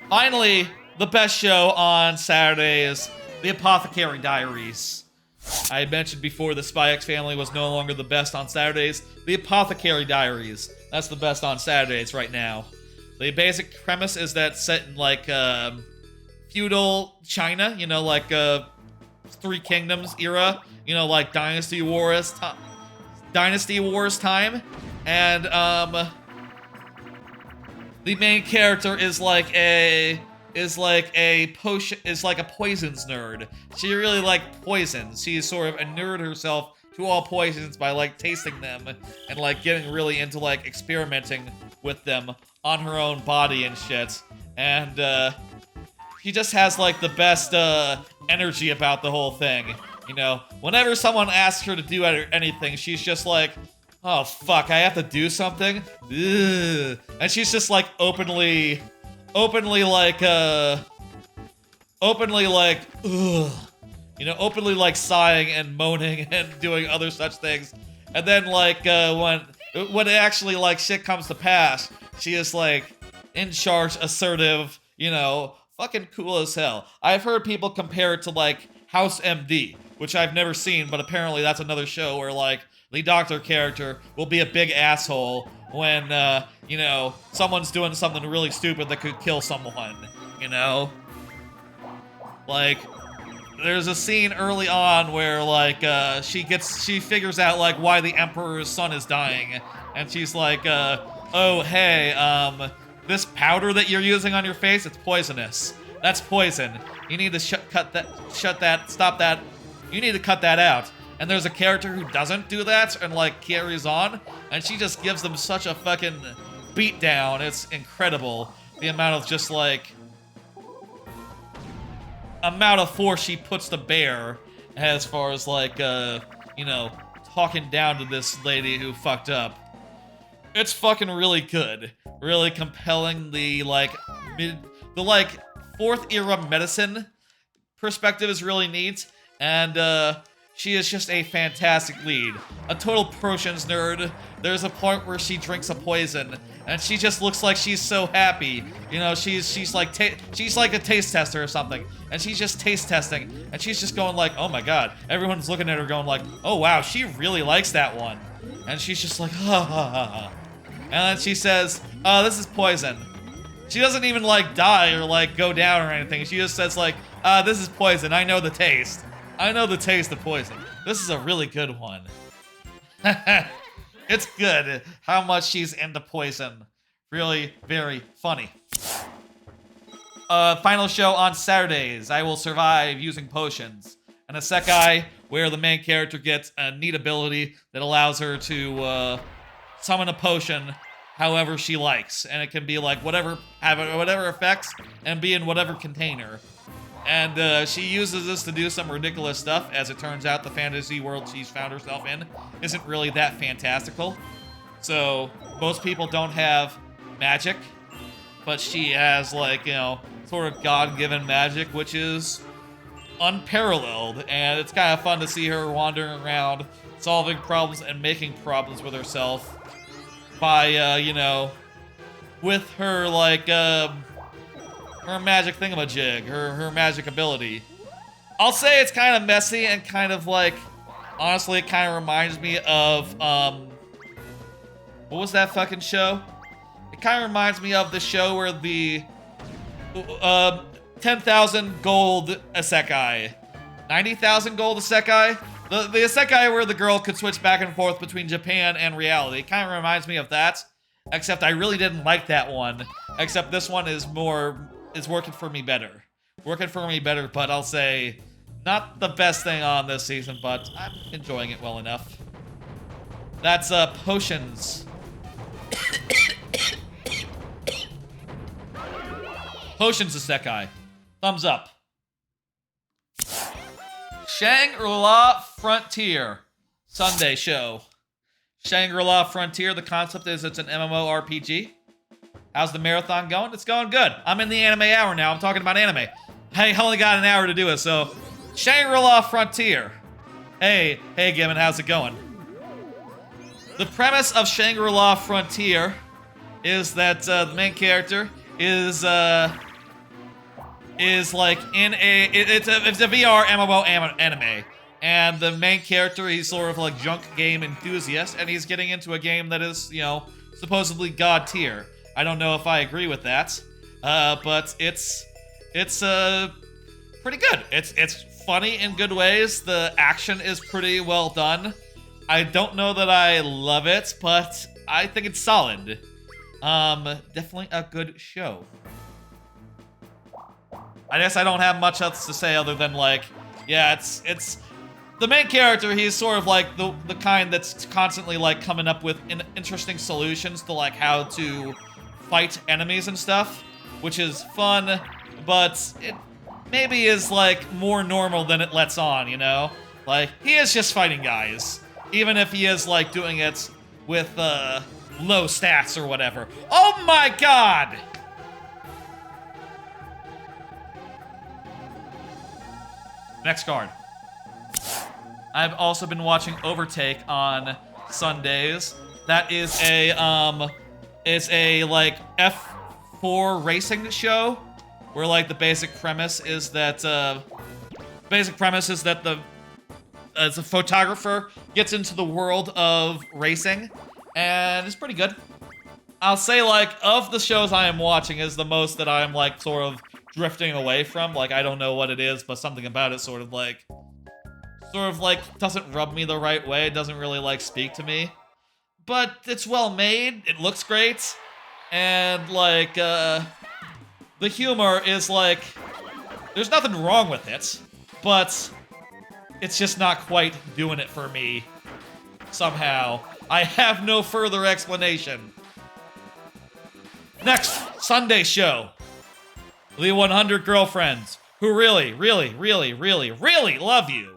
Finally, the best show on Saturday is The Apothecary Diaries. I had mentioned before the Spy X Family was no longer the best on Saturdays. The Apothecary Diaries, that's the best on Saturdays right now. The basic premise is that it's set in like feudal China, like Three Kingdoms era, like Dynasty Wars time, and the main character is like a poisons nerd. She really liked poisons. She sort of inured herself to all poisons by like tasting them and like getting really into like experimenting with them on her own body and shit. And she just has like the best energy about the whole thing. Whenever someone asks her to do anything, she's just like, oh fuck, I have to do something? Ugh. And she's just like openly like, ugh. Openly like sighing and moaning and doing other such things. And then like when actually like shit comes to pass, she is like in charge, assertive, you know, fucking cool as hell. I've heard people compare it to like House MD, which I've never seen, but apparently that's another show where like the doctor character will be a big asshole when you know, someone's doing something really stupid that could kill someone, you know? Like, there's a scene early on where like she figures out like why the emperor's son is dying, and she's like oh hey, this powder that you're using on your face, it's poisonous. That's poison. You need to stop that. You need to cut that out. And there's a character who doesn't do that and like carries on, and she just gives them such a fucking beat down. It's incredible, the amount of just like amount of force she puts to bear as far as like you know, talking down to this lady who fucked up. It's fucking really good, really compelling. The like fourth era medicine perspective is really neat, and she is just a fantastic lead. A total potions nerd. There's a point where she drinks a poison, and she just looks like she's so happy. You know, she's like a taste tester or something, and she's just taste testing, and she's just going like, oh my god. Everyone's looking at her going like, oh wow, she really likes that one. And she's just like, ha ha ha ha. And then she says, this is poison. She doesn't even like die or like go down or anything. She just says like, this is poison. I know the taste. I know the taste of poison. This is a really good one. It's good how much she's into poison. Really very funny. Final show on Saturdays. I Will Survive Using Potions. An isekai where the main character gets a neat ability that allows her to summon a potion however she likes. And it can be like whatever effects and be in whatever container. And she uses this to do some ridiculous stuff. As it turns out, the fantasy world she's found herself in isn't really that fantastical. So most people don't have magic, but she has like, you know, sort of God-given magic, which is unparalleled. And it's kind of fun to see her wandering around, solving problems and making problems with herself by, you know, with her like, her magic thingamajig, her magic ability. I'll say it's kind of messy and kind of like, honestly, it kind of reminds me of, what was that fucking show? It kind of reminds me of the show where the, 10,000 gold isekai. 90,000 gold isekai? The isekai where the girl could switch back and forth between Japan and reality. It kind of reminds me of that, except I really didn't like that one. Except this one is working for me better. But I'll say not the best thing on this season, but I'm enjoying it well enough. That's Potions. Potions isekai. Thumbs up. Shangri-La Frontier. Sunday show. Shangri-La Frontier, the concept is it's an MMORPG. How's the marathon going? It's going good. I'm in the anime hour now. I'm talking about anime. I only got an hour to do it, so Shangri-La Frontier. Hey, Gibbon, how's it going? The premise of Shangri-La Frontier is that the main character is like in it's a VR MMO anime, and the main character, he's sort of like junk game enthusiast, and he's getting into a game that is, you know, supposedly god tier. I don't know if I agree with that, but it's pretty good. It's funny in good ways. The action is pretty well done. I don't know that I love it, but I think it's solid. Definitely a good show. I guess I don't have much else to say other than like, yeah, it's the main character. He's sort of like the kind that's constantly like coming up with interesting solutions to like how to fight enemies and stuff, which is fun, but it maybe is like more normal than it lets on, you know? Like, he is just fighting guys, even if he is like doing it with low stats or whatever. Oh my god! Next card. I've also been watching Overtake on Sundays. That is a like F4 racing show where like the basic premise is that the as a photographer gets into the world of racing, and it's pretty good. I'll say, like, of the shows I am watching is the most that I'm, like, sort of drifting away from. Like, I don't know what it is, but something about it sort of, like, doesn't rub me the right way. It doesn't really, like, speak to me. But it's well made. It looks great. And, like, the humor is, like, there's nothing wrong with it, but it's just not quite doing it for me. Somehow. I have no further explanation. Next, Sunday show. The 100 Girlfriends, who really, really, really, really, really love you.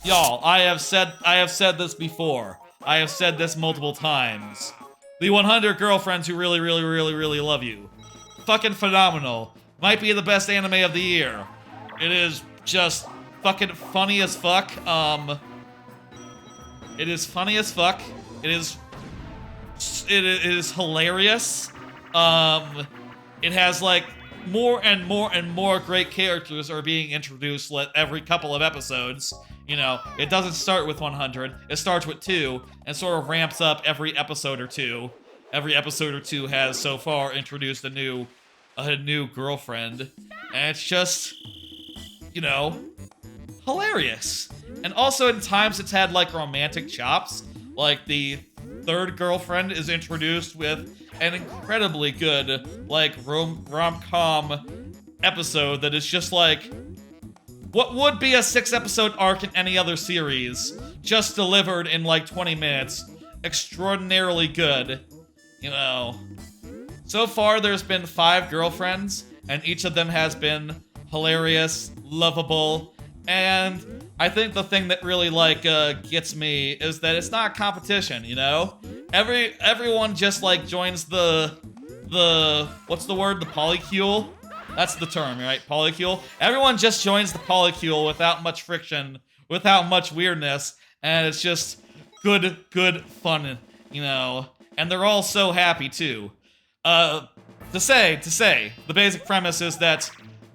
Y'all, I have said this before. I have said this multiple times. The 100 Girlfriends who really, really, really, really love you. Fucking phenomenal. Might be the best anime of the year. It is just fucking funny as fuck. It is funny as fuck. It is hilarious. It has like more and more and more great characters are being introduced every couple of episodes. You know, it doesn't start with 100. It starts with 2 and sort of ramps up every episode or two. Every episode or two has so far introduced a new girlfriend, and it's just, you know, hilarious. And also in times it's had like romantic chops. Like the third girlfriend is introduced with an incredibly good like rom-com episode that is just like what would be a 6-episode arc in any other series, just delivered in like 20 minutes. Extraordinarily good, you know. So far there's been 5 girlfriends, and each of them has been hilarious, lovable, and I think the thing that really like gets me is that it's not a competition, you know? Everyone just like joins the what's the word? The polycule? That's the term, right? Polycule. Everyone just joins the polycule without much friction, without much weirdness, and it's just good fun, you know? And they're all so happy too. To say, the basic premise is that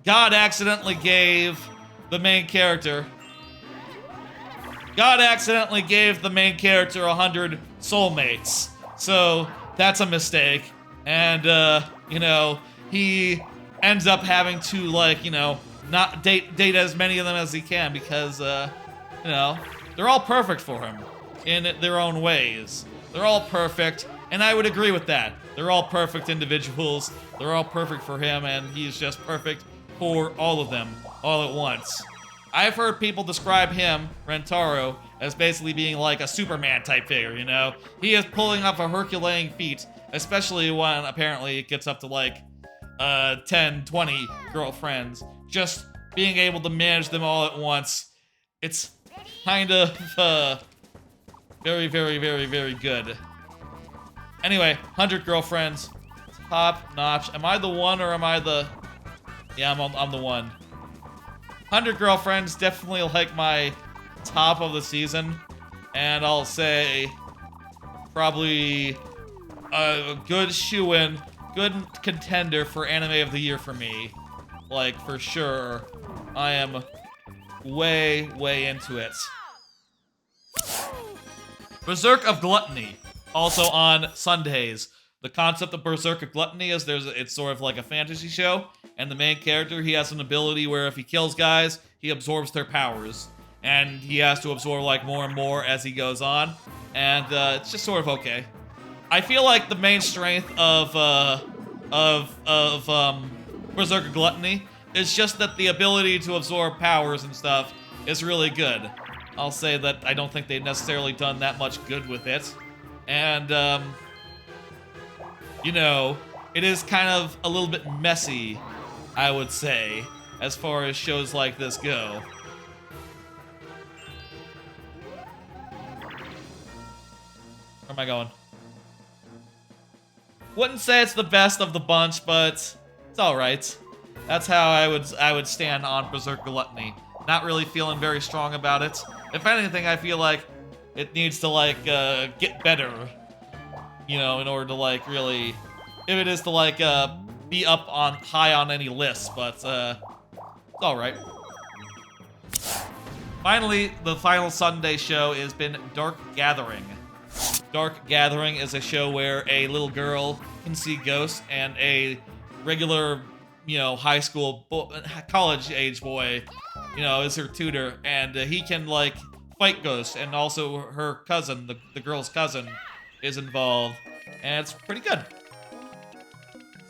God accidentally gave the main character 100 soulmates. So that's a mistake. And, you know, he ends up having to, like, you know, not date as many of them as he can because, you know, they're all perfect for him in their own ways. They're all perfect, and I would agree with that. They're all perfect individuals. They're all perfect for him, and he's just perfect for all of them, all at once. I've heard people describe him, Rentaro, as basically being like a Superman type figure, you know? He is pulling off a Herculean feat, especially when apparently it gets up to like 10, 20 girlfriends. Just being able to manage them all at once. It's kind of very, very, very, very good. Anyway, 100 Girlfriends, top notch. Am I the one or am I the... Yeah, I'm the one. 100 Girlfriends, definitely like my top of the season. And I'll say probably a good shoo-in, good contender for anime of the year for me. Like, for sure. I am way, way into it. Berserk of Gluttony, also on Sundays. The concept of Berserk of Gluttony is it's sort of like a fantasy show, and the main character, he has an ability where if he kills guys, he absorbs their powers. And he has to absorb like more and more as he goes on, and it's just sort of okay. I feel like the main strength of Berserk of Gluttony is just that the ability to absorb powers and stuff is really good. I'll say that I don't think they've necessarily done that much good with it. And, you know, it is kind of a little bit messy, I would say, as far as shows like this go. Where am I going? Wouldn't say it's the best of the bunch, but it's alright. That's how I would stand on Berserk Gluttony. Not really feeling very strong about it. If anything, I feel like it needs to like get better, you know, in order to like really, if it is to like be up on high on any list, but it's all right. Finally, the final Sunday show has been Dark Gathering. Dark Gathering is a show where a little girl can see ghosts and a regular, you know, high school, college age boy, you know, is her tutor, and he can like fight ghosts, and also her cousin, the girl's cousin, is involved, and it's pretty good.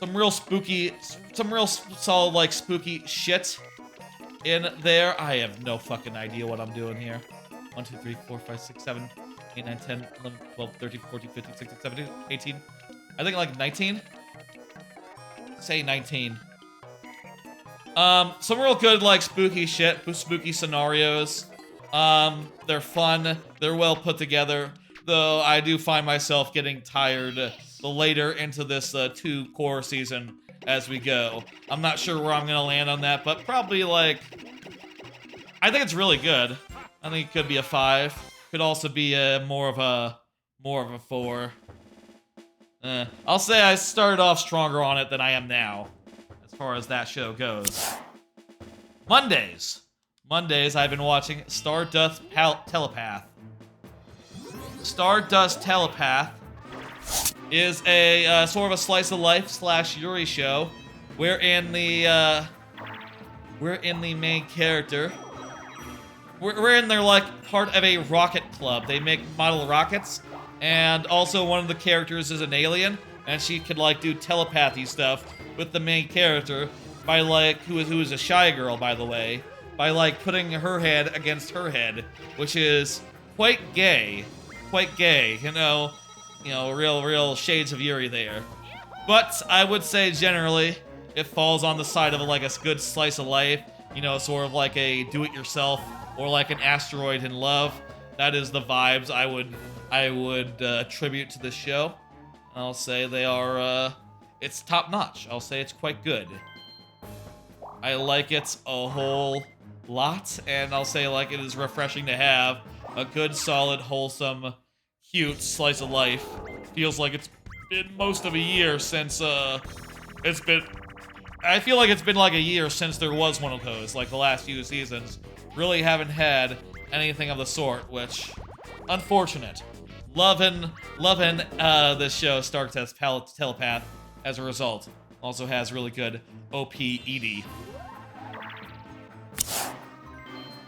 Some real spooky, some real solid like spooky shit in there. I have no fucking idea what I'm doing here. 1, 2, 3, 4, 5, 6, 7, 8, 9, 10, 11, 12, 13, 14, 15, 16, 17, 18. I think like 19. Say 19. Some real good like spooky shit, spooky scenarios. They're fun. They're well put together. Though I do find myself getting tired the later into this 2-core season as we go. I'm not sure where I'm gonna land on that, but probably like, I think it's really good. I think it could be a 5. Could also be more of a 4. I'll say I started off stronger on it than I am now, as far as that show goes. Mondays, I've been watching Stardust Telepath. Stardust Telepath is a sort of a slice of life / Yuri show, wherein the main character, wherein they're like part of a rocket club. They make model rockets, and also one of the characters is an alien, and she could like do telepathy stuff with the main character by like who is a shy girl, by the way, by like putting her head against her head, which is quite gay, you know, real shades of Yuri there. But I would say generally it falls on the side of like a good slice of life, you know, sort of like a do-it-yourself or like an Asteroid in Love. That is the vibes I would attribute to this show. I'll say they are, it's top notch. I'll say it's quite good. I like it a whole lot, and I'll say like it is refreshing to have a good, solid, wholesome, cute slice of life. Feels like it's been most of a year since, I feel like it's been like a year since there was one of those, like the last few seasons. Really haven't had anything of the sort, which, unfortunate. Loving this show, Stardust Telepath, as a result. Also has really good OP ED.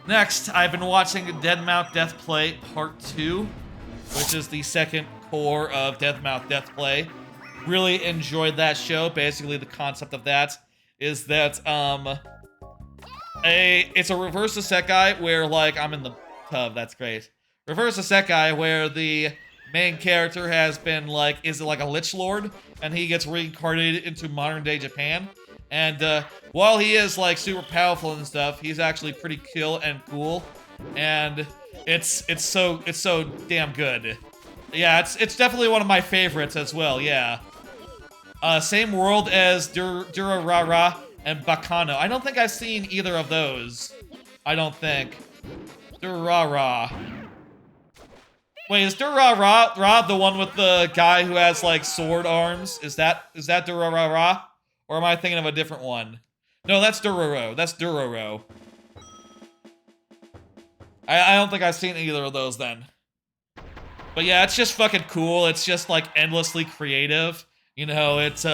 Next, I've been watching Deadmau5 Death Play Part 2, which is the second core of Deadmau5 Death Play. Really enjoyed that show. Basically, the concept of that is that, it's a reverse isekai where, like, I'm in the tub, that's great. Reverse isekai where the main character has been, like, is like a Lich Lord, and he gets reincarnated into modern-day Japan. And, while he is, like, super powerful and stuff, he's actually pretty chill and cool. And it's so damn good. Yeah, it's definitely one of my favorites as well, yeah. Same world as Durarara and Bakano. I don't think I've seen either of those. I don't think. Durarara. Wait, is Durarara the one with the guy who has, like, sword arms? Is that Durarara? Or am I thinking of a different one? No, that's Dororo. That's Dororo. I don't think I've seen either of those then. But yeah, it's just fucking cool. It's just, like, endlessly creative. You know, it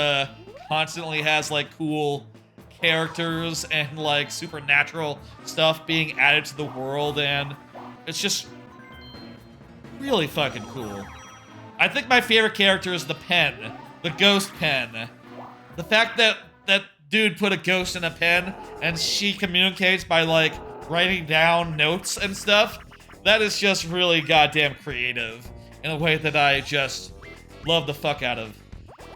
constantly has, like, cool characters and, like, supernatural stuff being added to the world, and it's just really fucking cool. I think my favorite character is the pen. The ghost pen. The fact that that dude put a ghost in a pen and she communicates by, like, writing down notes and stuff, that is just really goddamn creative in a way that I just love the fuck out of.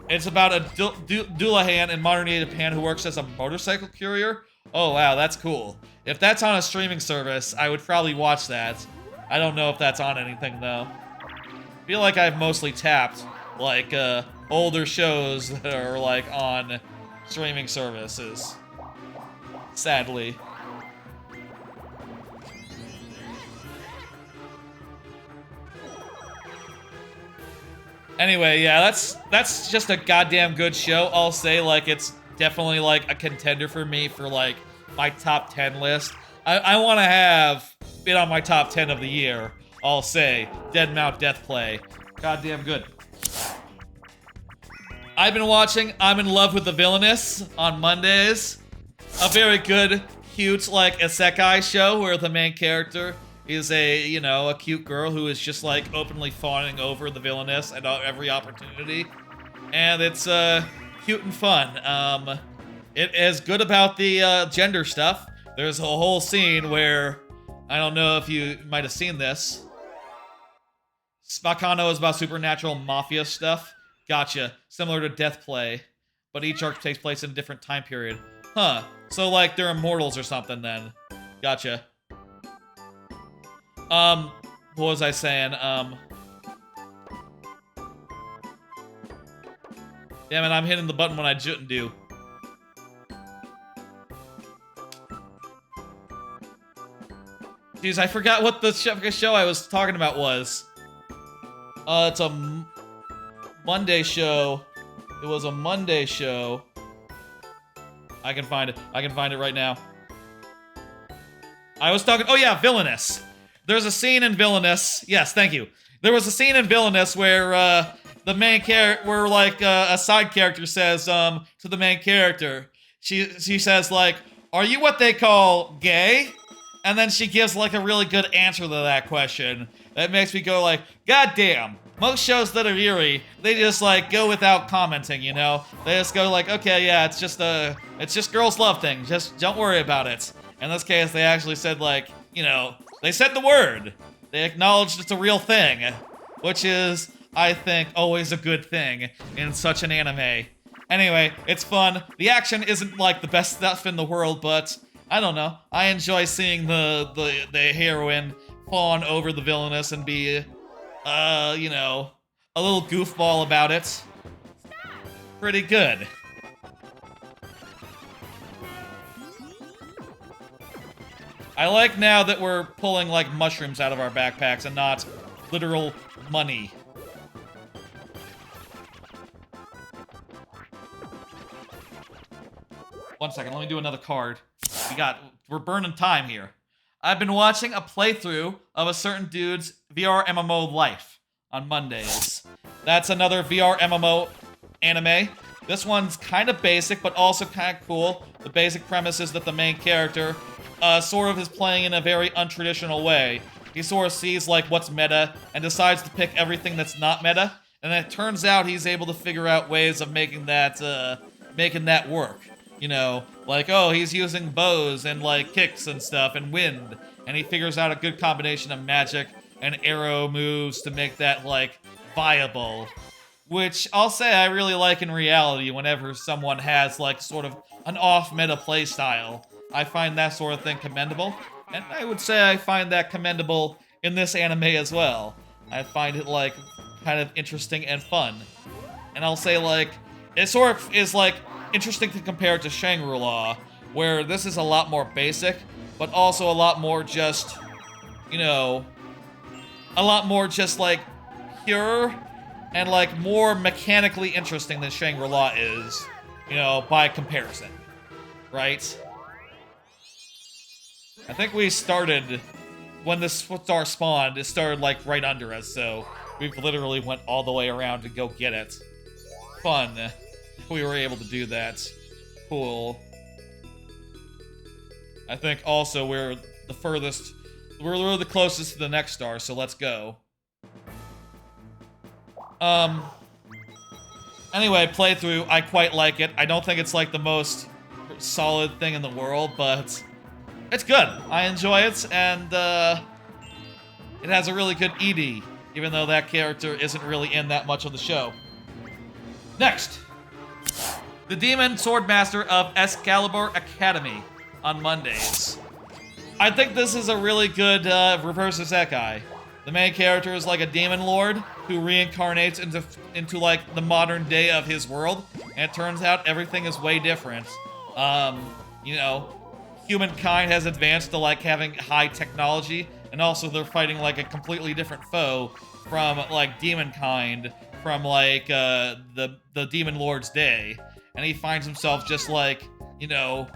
It's about a Dullahan in modern-day Japan who works as a motorcycle courier. Oh, wow, that's cool. If that's on a streaming service, I would probably watch that. I don't know if that's on anything, though. I feel like I've mostly tapped, like, older shows that are, like, on streaming services. Sadly. Anyway, yeah, that's just a goddamn good show. I'll say, like, it's definitely like a contender for me for like my top 10 list. I want to have it on my top 10 of the year. I'll say Dead Mount Death Play. Goddamn good. I've been watching I'm in Love with the Villainess on Mondays. A very good, cute, like, isekai show where the main character is a cute girl who is just, like, openly fawning over the villainess at every opportunity. And it's, cute and fun. It is good about the, gender stuff. There's a whole scene where, I don't know if you might have seen this. Spakano is about supernatural mafia stuff. Gotcha. Similar to Death Play, but each arc takes place in a different time period. Huh. So, like, they're immortals or something then. Gotcha. What was I saying? Damn it, I'm hitting the button when I shouldn't do. Jeez, I forgot what the show I was talking about was. It's a Monday show. It was a Monday show. I can find it. I can find it right now. I was talking... Oh yeah, Villainous. There's a scene in Villainous. Yes, thank you. There was a scene in Villainous where the main character... Where, like, a side character says to the main character... She says, like, are you what they call gay? And then she gives, like, a really good answer to that question. That makes me go, like, God damn. Most shows that are eerie, they just, like, go without commenting, you know? They just go, like, okay, yeah, it's just girls love things. Just don't worry about it. In this case, they actually said, like, you know, they said the word. They acknowledged it's a real thing. Which is, I think, always a good thing in such an anime. Anyway, it's fun. The action isn't, like, the best stuff in the world, but... I don't know. I enjoy seeing the heroine fawn over the villainess and be, you know, a little goofball about it. Pretty good. I like now that we're pulling, like, mushrooms out of our backpacks and not literal money. One second, let me do another card. We're burning time here. I've been watching a playthrough of a certain dude's VR MMO life on Mondays. That's another VR MMO anime. This one's kind of basic, but also kind of cool. The basic premise is that the main character sort of is playing in a very untraditional way. He sort of sees, like, what's meta and decides to pick everything that's not meta. And it turns out he's able to figure out ways of making that work. You know, like, oh, he's using bows and, like, kicks and stuff and wind. And he figures out a good combination of magic and arrow moves to make that, like, viable. Which I'll say I really like in reality whenever someone has, like, sort of an off-meta playstyle. I find that sort of thing commendable. And I would say I find that commendable in this anime as well. I find it, like, kind of interesting and fun. And I'll say, like, it sort of is, like, interesting to compare it to Shangri-La, where this is a lot more basic, but also a lot more just, you know, a lot more just, like, pure and, like, more mechanically interesting than Shangri-La is, you know, by comparison, right? I think we started, when this star spawned, it started, like, right under us, so we've literally went all the way around to go get it. Fun. We were able to do that. Cool. I think also we're the furthest... We're the closest to the next star, so let's go. Anyway, playthrough, I quite like it. I don't think it's, like, the most solid thing in the world, but... It's good. I enjoy it, and, it has a really good ED, even though that character isn't really in that much of the show. Next! The Demon Swordmaster of Excalibur Academy on Mondays. I think this is a really good reverse isekai. The main character is like a demon lord who reincarnates into like the modern day of his world, and it turns out everything is way different. You know, humankind has advanced to like having high technology, and also they're fighting like a completely different foe from like demonkind, from like the Demon Lord's day, and he finds himself just like, you know,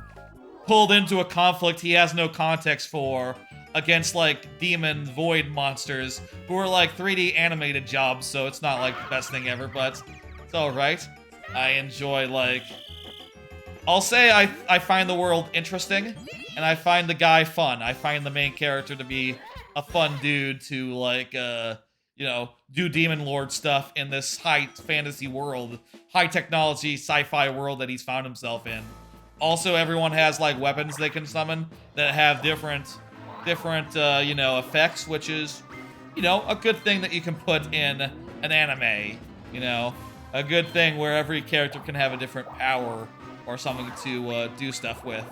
pulled into a conflict he has no context for against like demon void monsters who are like 3D animated jobs, so it's not like the best thing ever, but it's alright. I enjoy like... I'll say I find the world interesting, and I find the guy fun. I find the main character to be a fun dude to like, you know, do Demon Lord stuff in this high fantasy world, high technology sci-fi world that he's found himself in. Also, everyone has like weapons they can summon that have different, you know, effects, which is, you know, a good thing that you can put in an anime. You know, a good thing where every character can have a different power or something to do stuff with.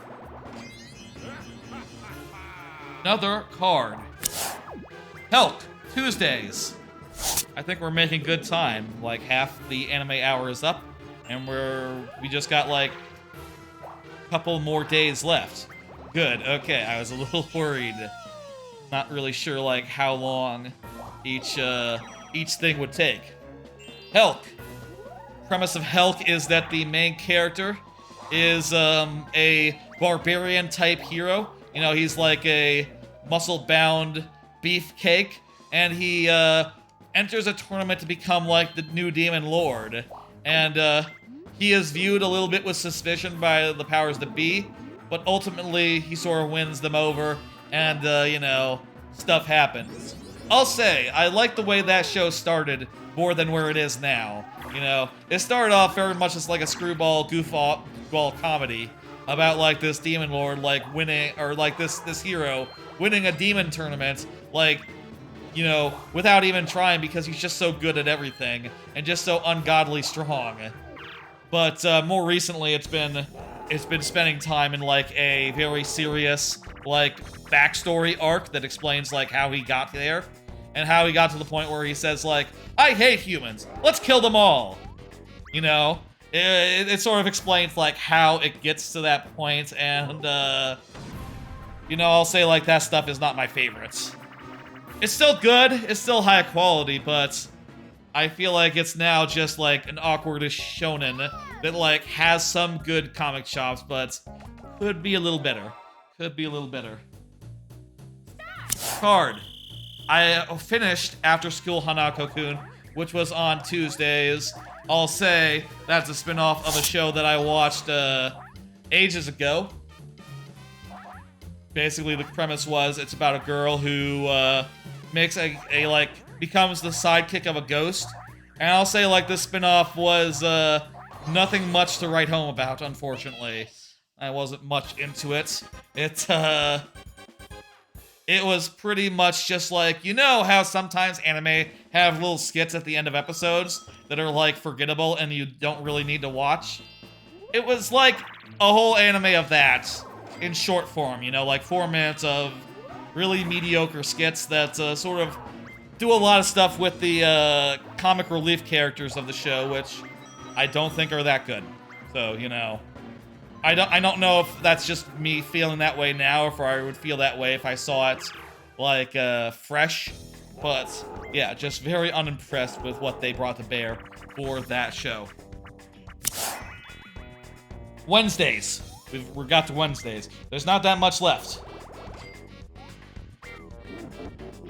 Another card. Help! Tuesdays. I think we're making good time. Like half the anime hour is up, and we just got like a couple more days left. Good. Okay, I was a little worried. Not really sure like how long each thing would take. Helk. Premise of Helk is that the main character is a barbarian type hero. You know, he's like a muscle-bound beefcake, and he enters a tournament to become like the new Demon Lord. And he is viewed a little bit with suspicion by the powers that be, but ultimately he sort of wins them over, and you know, stuff happens. I'll say, I like the way that show started more than where it is now. You know, it started off very much as like a screwball, goofball comedy about like this Demon Lord like winning, or like this hero winning a demon tournament, like, you know, without even trying, because he's just so good at everything and just so ungodly strong. But more recently, it's been spending time in like a very serious like backstory arc that explains like how he got there and how he got to the point where he says like, I hate humans, let's kill them all. You know, it sort of explains like how it gets to that point, and you know, I'll say like that stuff is not my favorites. It's still good, it's still high quality, but I feel like it's now just like an awkwardish shonen that like has some good comic chops, but could be a little better. Could be a little better. Card. I finished After School Hanako-kun, which was on Tuesdays. I'll say that's a spin-off of a show that I watched ages ago. Basically, the premise was it's about a girl who makes a like becomes the sidekick of a ghost. And I'll say like this spin-off was nothing much to write home about, unfortunately. I wasn't much into it. It was pretty much just like, you know how sometimes anime have little skits at the end of episodes that are like forgettable and you don't really need to watch? It was like a whole anime of that in short form, you know, like 4 minutes of really mediocre skits that sort of do a lot of stuff with the comic relief characters of the show, which I don't think are that good. So, you know, I don't know if that's just me feeling that way now, or if I would feel that way if I saw it like fresh. But yeah, just very unimpressed with what they brought to bear for that show. Wednesdays. We got to Wednesdays. There's not that much left.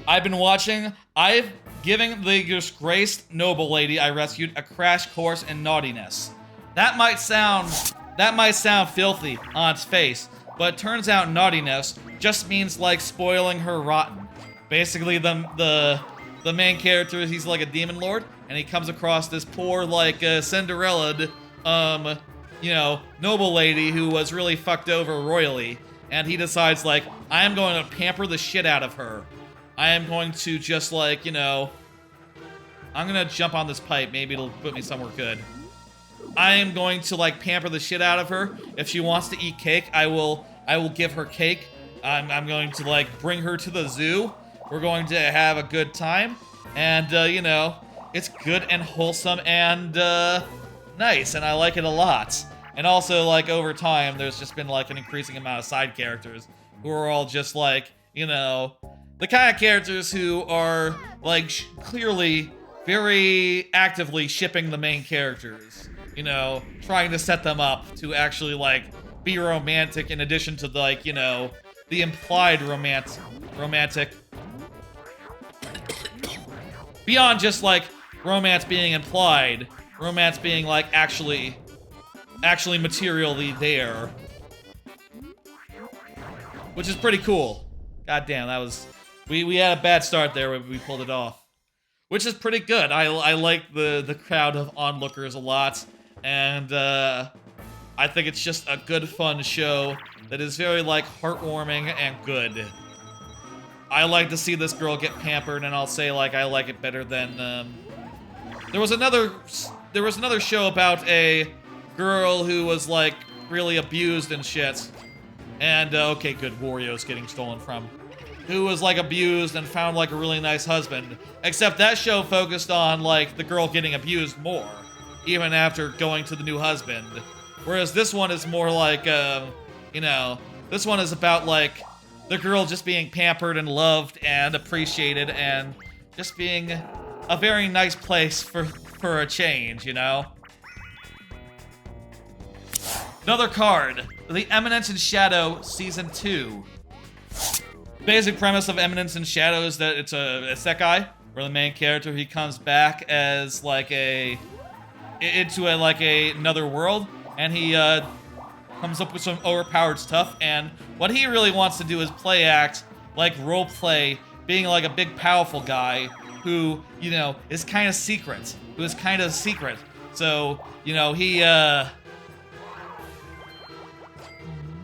I've been watching. I've given the disgraced noble lady I rescued a crash course in naughtiness. That might sound filthy on its face, but it turns out naughtiness just means like spoiling her rotten. Basically, the main character, he's like a demon lord, and he comes across this poor like Cinderella, you know, noble lady who was really fucked over royally, and he decides like, I am going to pamper the shit out of her. I am going to just like, you know, I'm gonna jump on this pipe, maybe it'll put me somewhere good. I am going to like pamper the shit out of her. If she wants to eat cake, I will give her cake. I'm going to like bring her to the zoo. We're going to have a good time, and you know, it's good and wholesome and nice, and I like it a lot. And also, like, over time, there's just been like an increasing amount of side characters who are all just like, you know, the kind of characters who are like clearly very actively shipping the main characters, you know, trying to set them up to actually like be romantic in addition to like, you know, the implied romantic beyond just like romance being implied, romance being like actually materially there, which is pretty cool. God damn, that was we had a bad start there, but we pulled it off. Which is pretty good. I like the crowd of onlookers a lot, and I think it's just a good, fun show that is very like heartwarming and good. I like to see this girl get pampered, and I'll say like I like it better than there was another show about a girl who was like really abused and shit, and okay, good, Wario's getting stolen from. Who was like abused and found like a really nice husband. Except that show focused on like the girl getting abused more, even after going to the new husband. Whereas this one is more like, you know, this one is about like the girl just being pampered and loved and appreciated and just being a very nice place for a change, you know? Another card, The Eminence in Shadow Season 2. Basic premise of Eminence in Shadow is that it's a isekai, where the main character, he comes back as like into another world, and he comes up with some overpowered stuff, and what he really wants to do is play act, like role play, being like a big powerful guy who, you know, is kind of secret, So, you know, he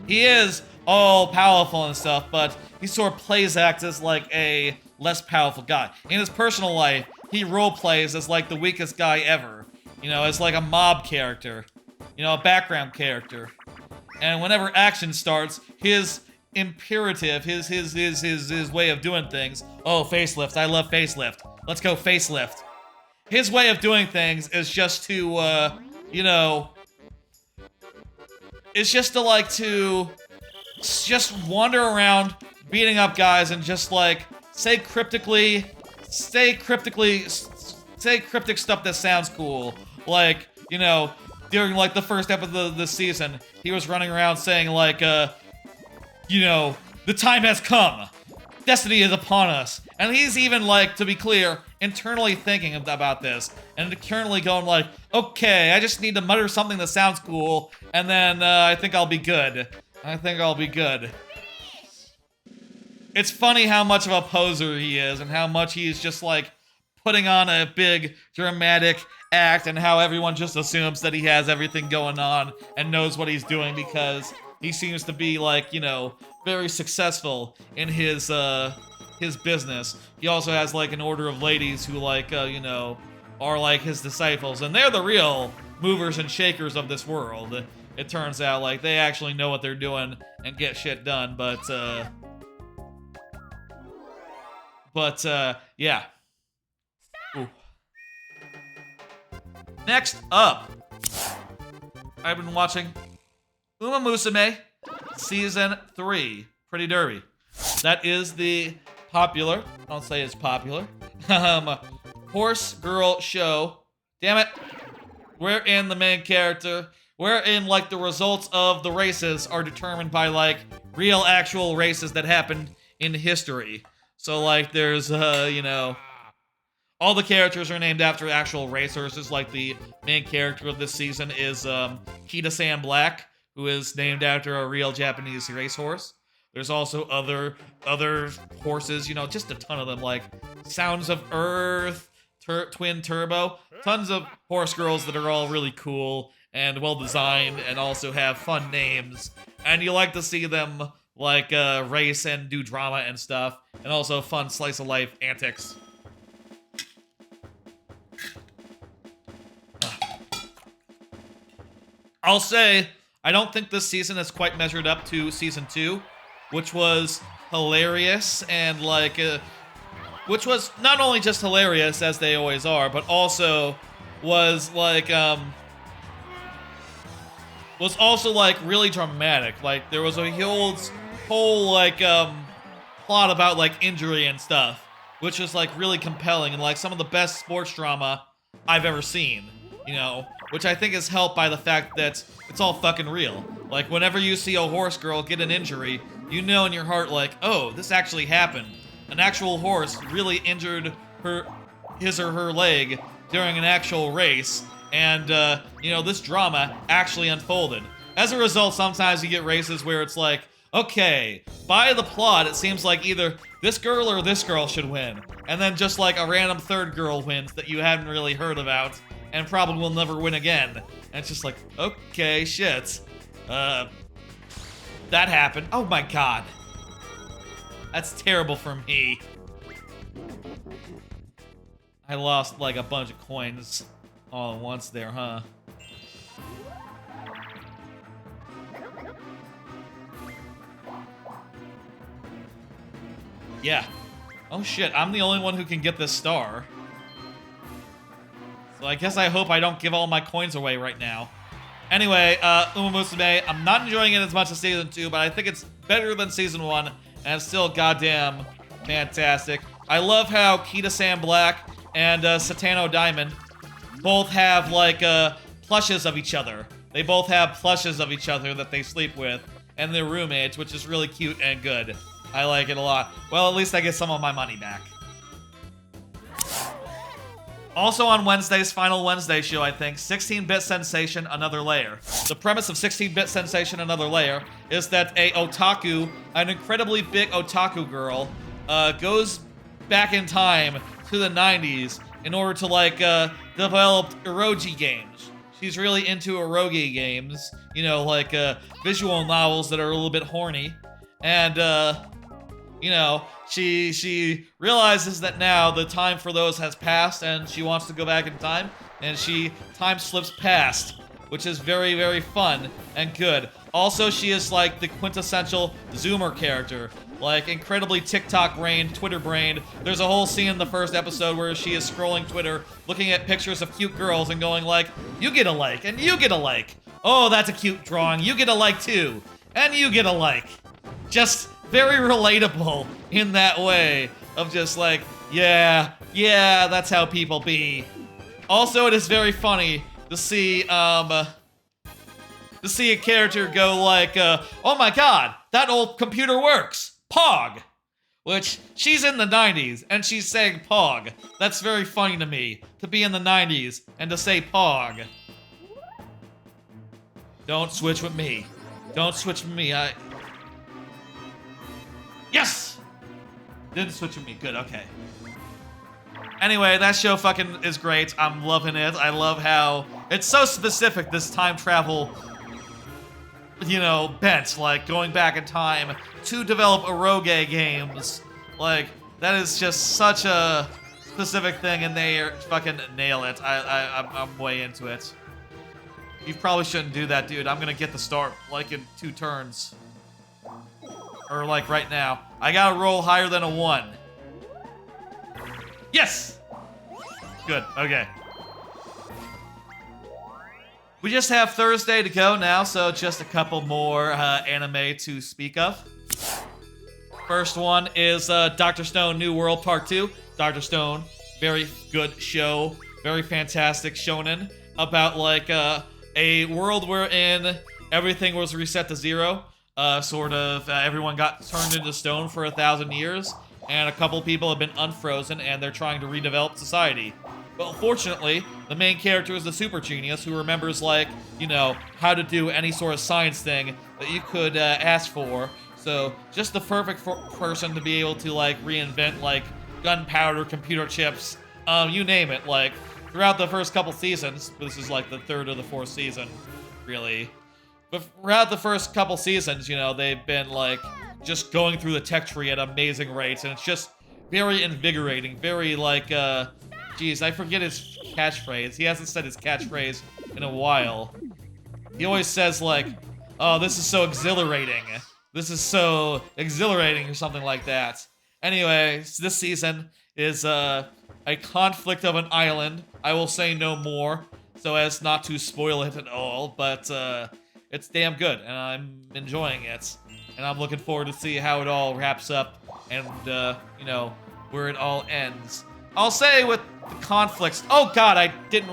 is all powerful and stuff, but he sort of plays act as like a less powerful guy. In his personal life, he role plays as like the weakest guy ever. You know, as like a mob character. You know, a background character. And whenever action starts, his imperative, his way of doing things. Oh, facelift. I love facelift. Let's go facelift. His way of doing things is just to, you know, it's just to like just wander around beating up guys and just like say cryptic stuff that sounds cool. Like, you know, during like the first episode of the season, he was running around saying like, you know, the time has come. Destiny is upon us. And he's even like, to be clear, internally thinking about this and currently going like, okay, I just need to mutter something that sounds cool, and then I think I'll be good. It's funny how much of a poser he is and how much he's just like putting on a big dramatic act, and how everyone just assumes that he has everything going on and knows what he's doing because he seems to be like, you know, very successful in his business. He also has like an order of ladies who like, you know, are like his disciples, and they're the real movers and shakers of this world. It turns out like they actually know what they're doing and get shit done, but yeah. Ooh. Next up, I've been watching Uma Musume Season 3, Pretty Derby. That is the popular, I'll say it's popular, horse girl show. Damn it. Wherein the main character, wherein like the results of the races are determined by like real actual races that happened in history. So like there's, you know, all the characters are named after actual racers. Just like the main character of this season is Kita-san Black, who is named after a real Japanese racehorse. There's also other horses, you know, just a ton of them, like Sounds of Earth, Twin Turbo, tons of horse girls that are all really cool and well designed and also have fun names. And you like to see them like race and do drama and stuff, and also fun slice of life antics. I'll say, I don't think this season has quite measured up to season 2, which was hilarious and like, which was not only just hilarious as they always are, but also was like, really dramatic. Like there was a whole like plot about like injury and stuff, which is like really compelling and like some of the best sports drama I've ever seen, you know, which I think is helped by the fact that it's all fucking real. Like, whenever you see a horse girl get an injury, you know in your heart, like, oh, this actually happened. An actual horse really injured his or her leg during an actual race, and, you know, this drama actually unfolded. As a result, sometimes you get races where it's like, okay, by the plot, it seems like either this girl or this girl should win, and then just like a random third girl wins that you haven't really heard about, and probably will never win again. And it's just like, okay, shit. That happened. Oh my god. That's terrible for me. I lost like a bunch of coins all at once there, huh? Yeah. Oh shit, I'm the only one who can get this star. So I guess I hope I don't give all my coins away right now. Anyway, Uma Musume, I'm not enjoying it as much as Season 2, but I think it's better than Season 1, and it's still goddamn fantastic. I love how Kita-san Black and Satano Diamond both have, like, plushes of each other. They both have plushes of each other that they sleep with, and they're roommates, which is really cute and good. I like it a lot. Well, at least I get some of my money back. Also on Wednesday's Final Wednesday show, I think, 16-Bit Sensation Another Layer. The premise of 16-Bit Sensation Another Layer is that a otaku, an incredibly big otaku girl, goes back in time to the 90s in order to, like, develop eroge games. She's really into eroge games, you know, like, visual novels that are a little bit horny. And, you know, she realizes that now the time for those has passed and she wants to go back in time, and she time slips past, which is very, very fun and good. Also, she is like the quintessential Zoomer character, like incredibly TikTok-brained, Twitter-brained. There's a whole scene in the first episode where she is scrolling Twitter, looking at pictures of cute girls and going like, you get a like, and you get a like. Oh, that's a cute drawing. You get a like too. And you get a like. Just very relatable in that way of just like, yeah, that's how people be. Also, it is very funny to see a character go like, oh my god, that old computer works, Pog. Which, she's in the 90s, and she's saying Pog. That's very funny to me, to be in the 90s, and to say Pog. Don't switch with me. Don't switch with me, Yes! Didn't switch with me. Good, okay. Anyway, that show fucking is great. I'm loving it. I love how it's so specific, this time travel, you know, bent. Like, going back in time to develop eroge games. Like, that is just such a specific thing, and they fucking nail it. I'm way into it. You probably shouldn't do that, dude. I'm gonna get the start, like, in 2 turns. Or like right now. I gotta roll higher than a 1. Yes! Good, okay. We just have Thursday to go now, so just a couple more anime to speak of. First one is Dr. Stone New World Part 2. Dr. Stone, very good show. Very fantastic shonen about like a world wherein everything was reset to 0. Everyone got turned into stone for 1,000 years, and a couple people have been unfrozen, and they're trying to redevelop society. But fortunately, the main character is the super genius who remembers, like, you know, how to do any sort of science thing that you could ask for. So, just the perfect person to be able to, like, reinvent, like, gunpowder, computer chips, you name it. Like, throughout the first couple seasons, this is, like, the 3rd or the 4th season, really. But throughout the first couple seasons, you know, they've been, like, just going through the tech tree at amazing rates, and it's just very invigorating, very, like, geez, I forget his catchphrase. He hasn't said his catchphrase in a while. He always says, like, oh, this is so exhilarating. This is so exhilarating, or something like that. Anyway, this season is, a conflict of an island. I will say no more, so as not to spoil it at all, but, it's damn good, and I'm enjoying it. And I'm looking forward to see how it all wraps up and, you know, where it all ends. I'll say with the conflicts. Oh God, that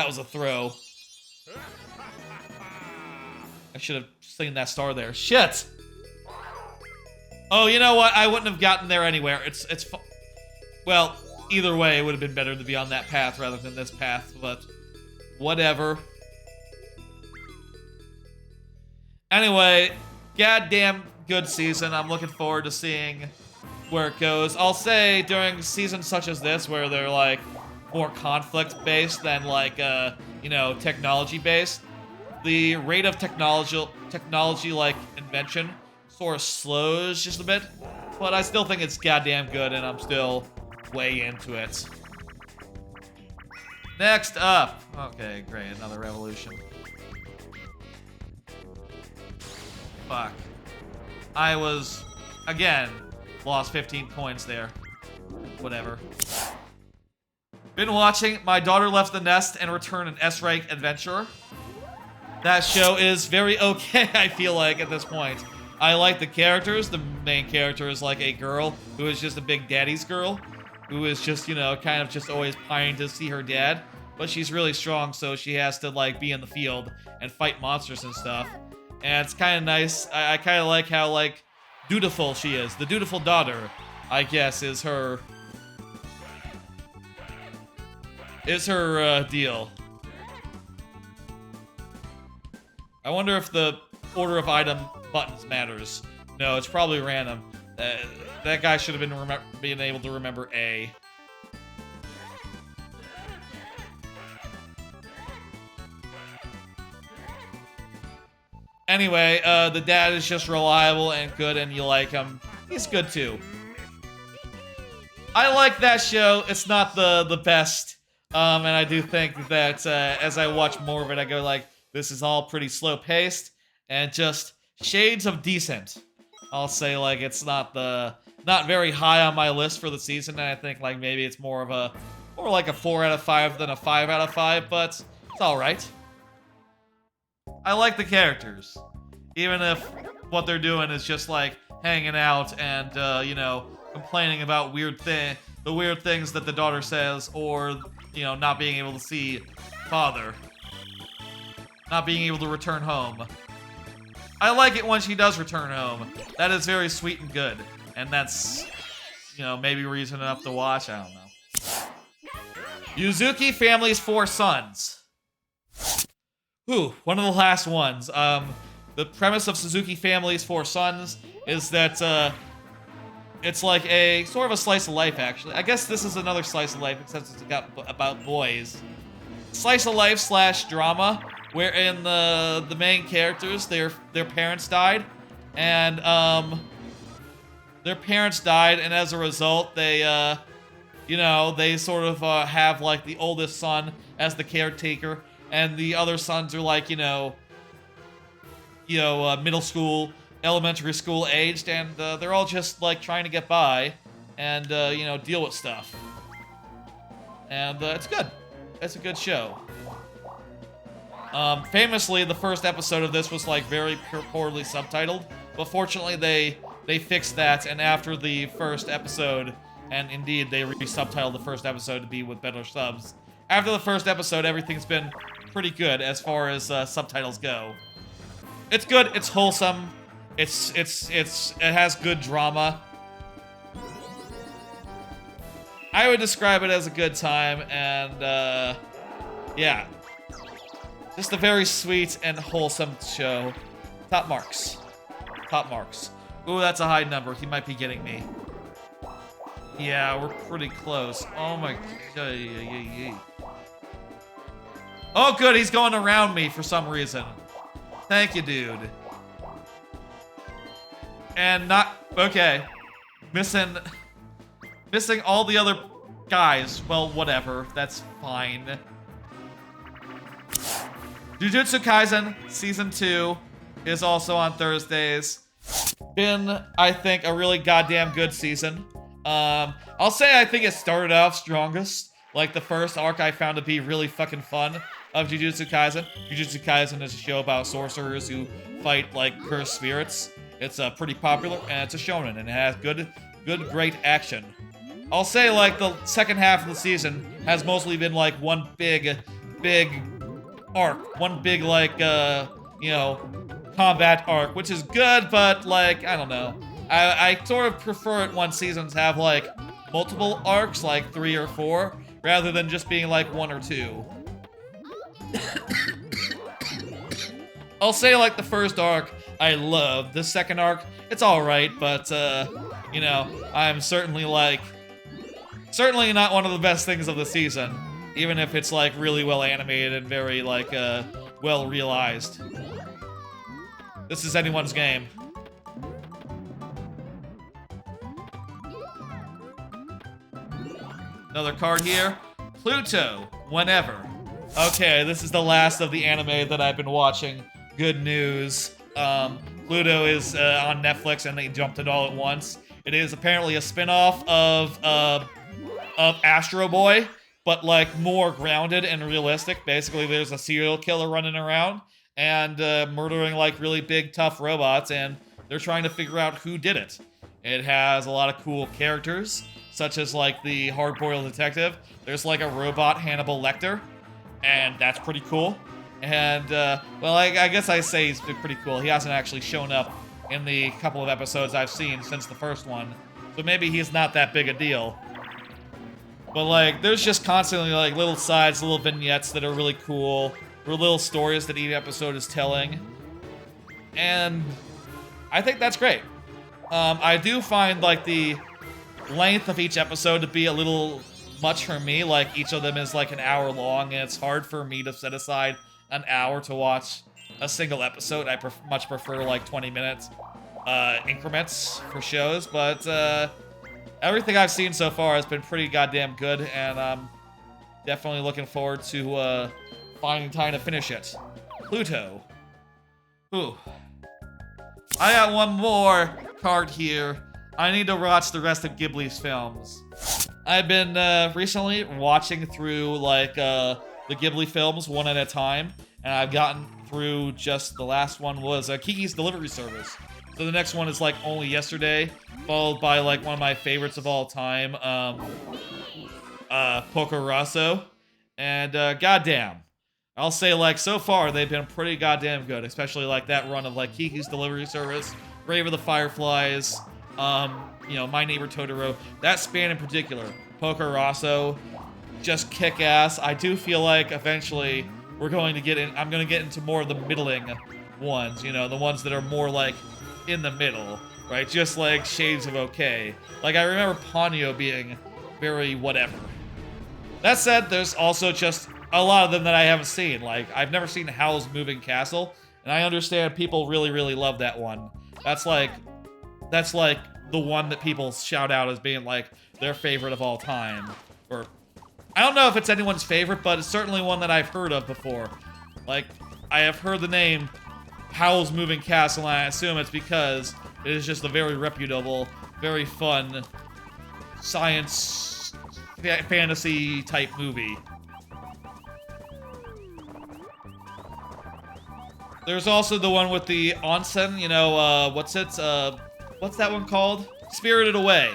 was a throw. I should have seen that star there. Shit. Oh, you know what? I wouldn't have gotten there anywhere. Well, either way, it would have been better to be on that path rather than this path, but whatever. Anyway, goddamn good season. I'm looking forward to seeing where it goes. I'll say during seasons such as this, where they're like more conflict-based than like, technology-based, the rate of technology like invention sort of slows just a bit, but I still think it's goddamn good, and I'm still way into it. Next up. Okay, great, another revolution. Fuck. I was, again, lost 15 points there. Whatever. Been watching My Daughter Left the Nest and Returned an S-Rank Adventurer. That show is very okay, I feel like, at this point. I like the characters. The main character is like a girl who is just a big daddy's girl, who is just, kind of just always pining to see her dad. But she's really strong, so she has to, like, be in the field and fight monsters and stuff. And it's kind of nice. I kind of like how, like, dutiful she is. The dutiful daughter, I guess, is her deal. I wonder if the order of item buttons matters. No, it's probably random. That guy should have been able to remember A. Anyway, the dad is just reliable and good, and you like him. He's good too. I like that show. It's not the best, and I do think that as I watch more of it, I go like, this is all pretty slow paced and just shades of decent. I'll say like it's not very high on my list for the season, and I think like maybe it's more like a 4 out of 5 than a 5 out of 5, but it's all right. I like the characters, even if what they're doing is just like hanging out and complaining about the weird things that the daughter says, or not being able to see father, not being able to return home. I like it when she does return home. That is very sweet and good, and that's maybe reason enough to watch. I don't know. Yuzuki Family's 4 Sons. Ooh, one of the last ones. The premise of Suzuki Family's 4 Sons is that it's like a sort of a slice of life, actually. I guess this is another slice of life, except it's about boys. Slice of life / drama, wherein the main characters, their parents died, and as a result, they they sort of have like the oldest son as the caretaker. And the other sons are like, middle school, elementary school aged, and they're all just like trying to get by and, deal with stuff. And it's good. It's a good show. Famously, the first episode of this was like very poorly subtitled, but fortunately they fixed that, and after the first episode, and indeed they re-subtitled the first episode to be with better subs. After the first episode, everything's been pretty good as far as subtitles go. It's good. It's wholesome. It has good drama. I would describe it as a good time, and yeah, just a very sweet and wholesome show. Top marks. Top marks. Ooh, that's a high number. He might be getting me. Yeah, we're pretty close. Oh my god. Oh, good, he's going around me for some reason. Thank you, dude. And okay. Missing all the other guys. Well, whatever. That's fine. Jujutsu Kaisen Season 2 is also on Thursdays. Been, I think, a really goddamn good season. I'll say I think it started off strongest. Like, the first arc I found to be really fucking fun of Jujutsu Kaisen. Jujutsu Kaisen is a show about sorcerers who fight, like, cursed spirits It's pretty popular, and it's a shonen, and it has great action. I'll say, like, the second half of the season has mostly been, like, one big arc. One big, like, combat arc, which is good, but, like, I don't know. I sort of prefer it when seasons have, like, multiple arcs, like 3 or 4, rather than just being, like, 1 or 2. I'll say, like, the first arc, I love. The second arc, it's alright, but, I'm certainly not one of the best things of the season, even if it's, like, really well animated and very, like, well realized. This is anyone's game. Another card here. Pluto, whenever. Okay, this is the last of the anime that I've been watching. Good news. Pluto is on Netflix, and they jumped it all at once. It is apparently a spin-off of Astro Boy, but like more grounded and realistic. Basically, there's a serial killer running around and murdering like really big, tough robots, and they're trying to figure out who did it. It has a lot of cool characters, such as like the hard-boiled detective. There's like a robot Hannibal Lecter, and that's pretty cool. And, well, I guess I say he's been pretty cool. He hasn't actually shown up in the couple of episodes I've seen since the first one. So maybe he's not that big a deal. But, like, there's just constantly, like, little sides, little vignettes that are really cool. Or little stories that each episode is telling. And I think that's great. I do find, like, the length of each episode to be a little much for me. Like, each of them is, like, an hour long, and it's hard for me to set aside an hour to watch a single episode. I much prefer like 20 minutes increments for shows, but everything I've seen so far has been pretty goddamn good, and I'm definitely looking forward to finding time to finish it. Pluto. Ooh. I got one more card here. I need to watch the rest of Ghibli's films. I've been recently watching through like the Ghibli films one at a time, and I've gotten through just the last one was Kiki's Delivery Service. So the next one is like Only Yesterday, followed by like one of my favorites of all time, Porco Rosso, and goddamn, I'll say like so far they've been pretty goddamn good, especially like that run of like Kiki's Delivery Service, Grave of the Fireflies, My Neighbor Totoro. That span in particular, Porco Rosso, just kick ass. I do feel like eventually I'm going to get into more of the middling ones, the ones that are more like in the middle, right? Just like shades of okay. Like I remember Ponyo being very whatever. That said, there's also just a lot of them that I haven't seen. Like I've never seen Howl's Moving Castle, and I understand people really, really love that one. That's like the one that people shout out as being like their favorite of all time, or I don't know if it's anyone's favorite, but it's certainly one that I've heard of before. Like, I have heard the name Howl's Moving Castle, and I assume it's because it is just a very reputable, very fun, science, fantasy type movie. There's also the one with the onsen, what's that one called? Spirited Away.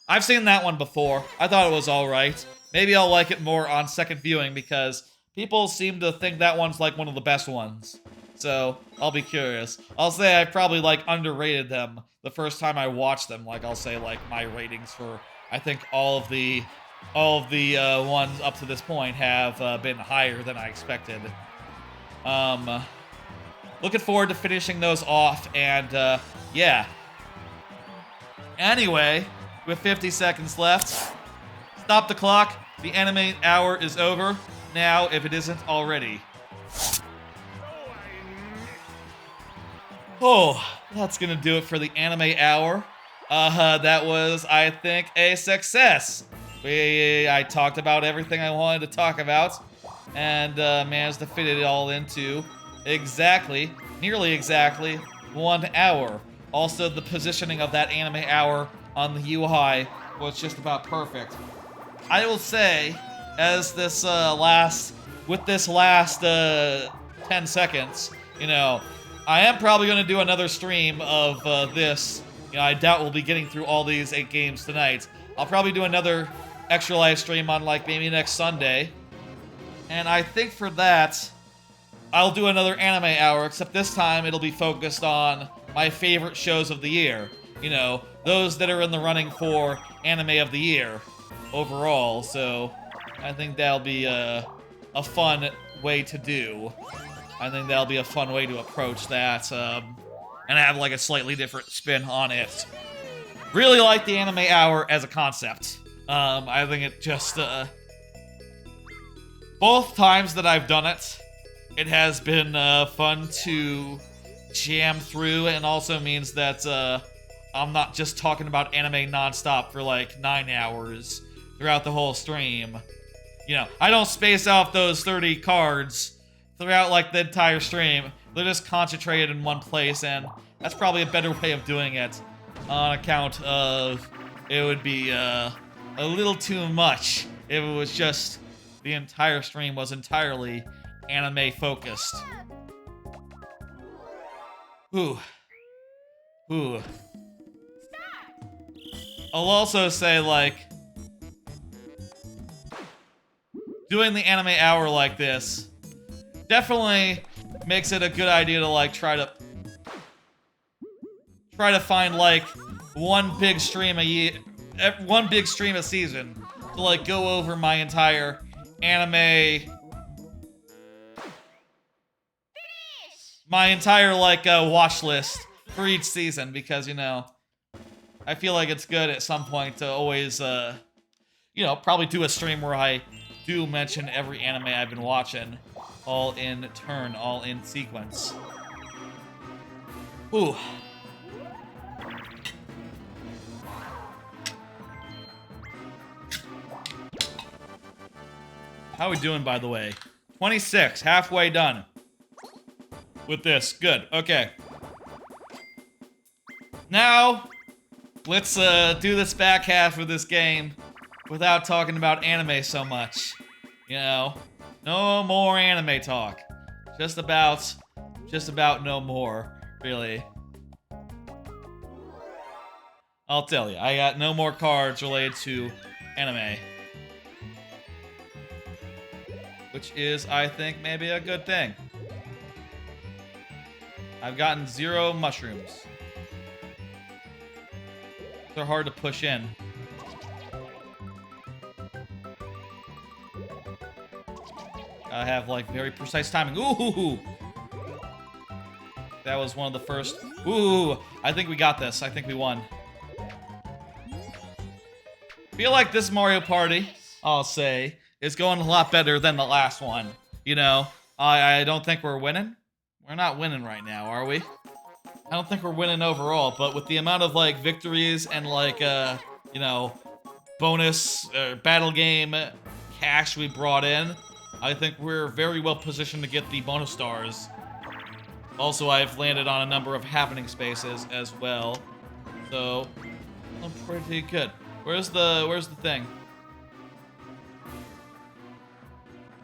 I've seen that one before. I thought it was alright. Maybe I'll like it more on second viewing because people seem to think that one's like one of the best ones. So, I'll be curious. I'll say I probably like underrated them the first time I watched them. Like I'll say like my ratings for I think all of the ones up to this point have been higher than I expected. Looking forward to finishing those off, and yeah. Anyway, with 50 seconds left, stop the clock. The anime hour is over now, if it isn't already. Oh, that's gonna do it for the anime hour. That was, I think, a success. I talked about everything I wanted to talk about, and managed to fit it all into nearly exactly 1 hour. Also, the positioning of that anime hour on the UI was just about perfect. I will say, as this last 10 seconds, I am probably going to do another stream of this. You know, I doubt we'll be getting through all these 8 games tonight. I'll probably do another extra live stream on, like, maybe next Sunday. And I think for that, I'll do another anime hour, except this time it'll be focused on my favorite shows of the year. You know, those that are in the running for anime of the year overall. So I think that'll be a fun way to do. I think that'll be a fun way to approach that, and have like a slightly different spin on it. Really like the anime hour as a concept. I think it just, both times that I've done it, it has been fun to jam through, and also means that I'm not just talking about anime nonstop for like 9 hours throughout the whole stream. You know, I don't space out those 30 cards throughout like the entire stream. They're just concentrated in one place, and that's probably a better way of doing it on account of it would be a little too much if it was just the entire stream was entirely anime focused. Ooh. Ooh. I'll also say, like, doing the anime hour like this definitely makes it a good idea to, like, try to find, like, one big stream a year, one big stream a season to, like, go over my entire anime, my entire, like, watch list for each season, because, you know, I feel like it's good at some point to always, you know, probably do a stream where I do mention every anime I've been watching, all in turn, all in sequence. Ooh. How are we doing, by the way? 26, halfway done with this. Good, okay. Now, let's do this back half of this game without talking about anime so much. You know, no more anime talk. Just about no more, really. I'll tell you, I got no more cards related to anime. Which is, I think, maybe a good thing. I've gotten 0 mushrooms. They're hard to push in. I have, like, very precise timing. Ooh! That was one of the first. Ooh! I think we got this. I think we won. Feel like this Mario Party, I'll say, is going a lot better than the last one. You know, I don't think we're winning. We're not winning right now, are we? I don't think we're winning overall, but with the amount of, like, victories and, like, you know, bonus battle game cash we brought in, I think we're very well positioned to get the bonus stars. Also, I've landed on a number of happening spaces as well, so I'm pretty good. Where's the thing?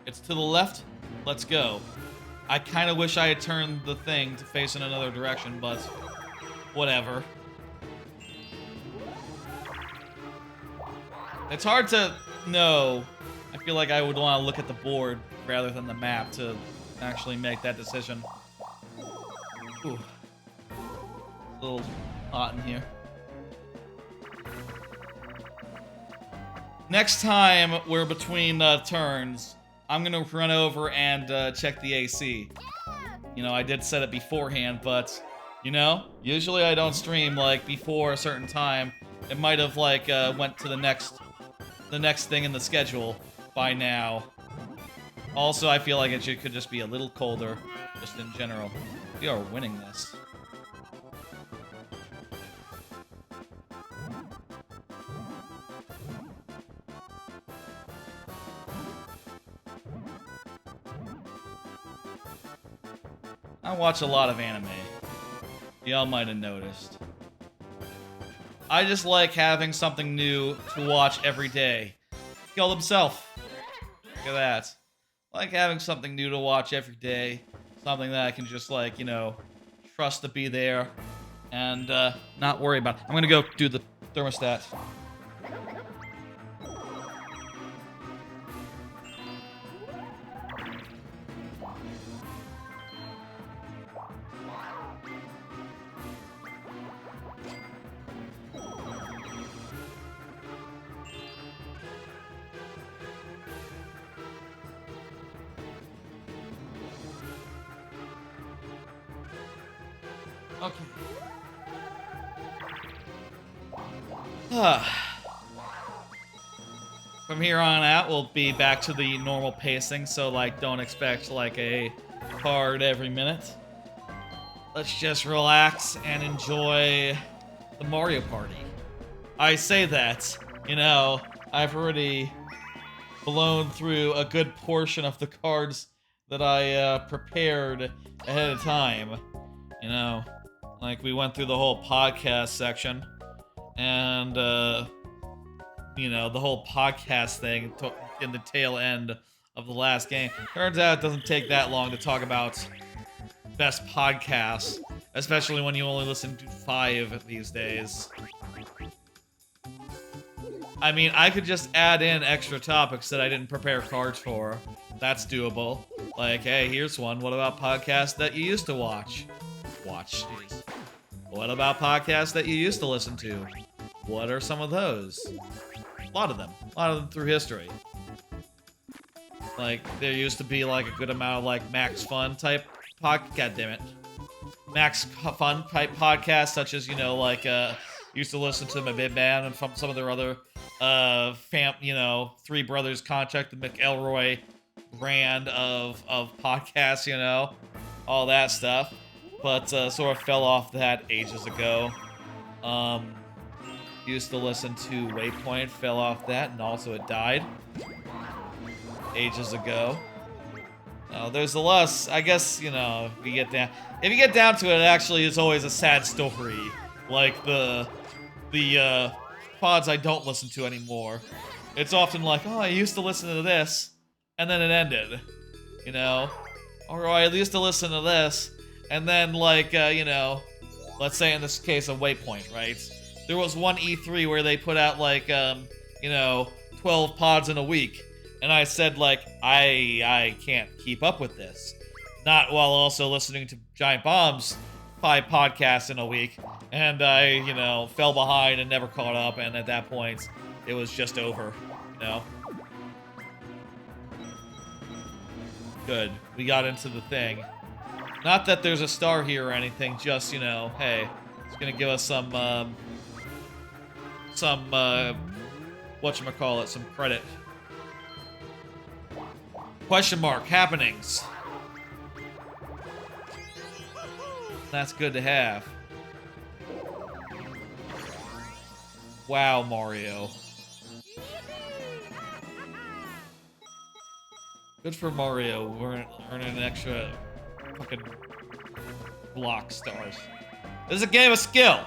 It's to the left. Let's go. I kind of wish I had turned the thing to face in another direction, but whatever. It's hard to know. I feel like I would want to look at the board rather than the map to actually make that decision. Ooh. A little hot in here. Next time we're between turns, I'm gonna run over and check the AC. You know, I did set it beforehand, but, you know, usually I don't stream, like, before a certain time. It might have, like, went to the next thing in the schedule by now. Also, I feel like it could just be a little colder, just in general. We are winning this. I watch a lot of anime. Y'all might have noticed. I just like having something new to watch every day. Killed himself. Look at that. I like having something new to watch every day. Something that I can just, like, you know, trust to be there and not worry about it. I'm gonna go do the thermostat. Okay. From here on out, we'll be back to the normal pacing, so, like, don't expect, like, a card every minute. Let's just relax and enjoy the Mario Party. I say that, you know, I've already blown through a good portion of the cards that I prepared ahead of time. You know, like, we went through the whole podcast section, and, you know, the whole podcast thing in the tail end of the last game. Turns out it doesn't take that long to talk about best podcasts, especially when you only listen to 5 these days. I mean, I could just add in extra topics that I didn't prepare cards for. That's doable. Like, hey, here's one. What about podcasts that you used to watch? Jeez. What about podcasts that you used to listen to? What are some of those? A lot of them through history. Like, there used to be, like, a good amount of, like, Max Fun type Max Fun type podcasts, such as, you know, like, used to listen to my band and from some of their other, you know, Three Brothers Contract, the McElroy brand of podcasts, you know, all that stuff. But, sort of fell off that ages ago. Used to listen to Waypoint, fell off that, and also it died ages ago. There's a lot, I guess, you know, if you get down to it, actually, it's always a sad story. Like the pods I don't listen to anymore. It's often like, oh, I used to listen to this, and then it ended, you know? Or I used to listen to this, and then, like, you know, let's say in this case of Waypoint, right? There was one E3 where they put out, like, you know, 12 pods in a week. And I said, like, I can't keep up with this. Not while also listening to Giant Bomb's 5 podcasts in a week. And I, you know, fell behind and never caught up. And at that point, it was just over, you know? Good. We got into the thing. Not that there's a star here or anything, just, you know, hey, it's gonna give us some whatchamacallit, some credit. Question mark, happenings. That's good to have. Wow, Mario. Good for Mario, we're earning an extra fucking block stars. This is a game of skill.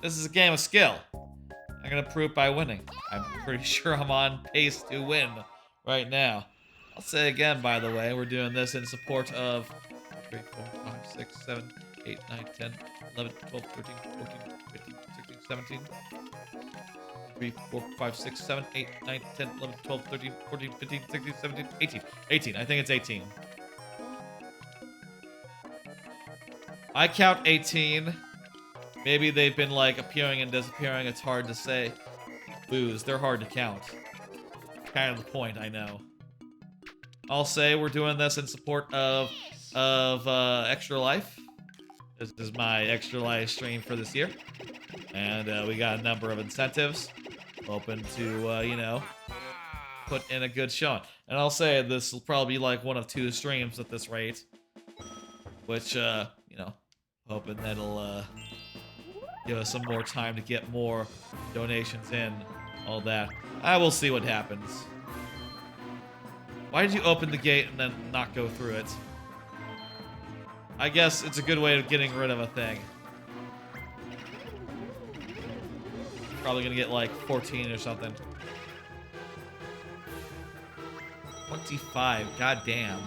This is a game of skill. I'm gonna prove it by winning. I'm pretty sure I'm on pace to win right now. I'll say again, by the way, we're doing this in support of 3, 4, 5, 6, 7, 8, 9, 10, 11, 12, 13, 14, 15, 16, 17. 3, 4, 5, 6, 7, 8, 9, 10, 11, 12, 13, 14, 15, 16, 17, 18. 18. I think it's 18. I count 18. Maybe they've been, like, appearing and disappearing. It's hard to say. Booze, they're hard to count. Kind of the point, I know. I'll say we're doing this in support of Extra Life. This is my Extra Life stream for this year. And we got a number of incentives. Open to, you know, put in a good showing. And I'll say this will probably be like one of 2 streams at this rate. Which, you know, hoping that'll give us some more time to get more donations in. All that. I will see what happens. Why did you open the gate and then not go through it? I guess it's a good way of getting rid of a thing. Probably gonna get like 14 or something. 25, goddamn.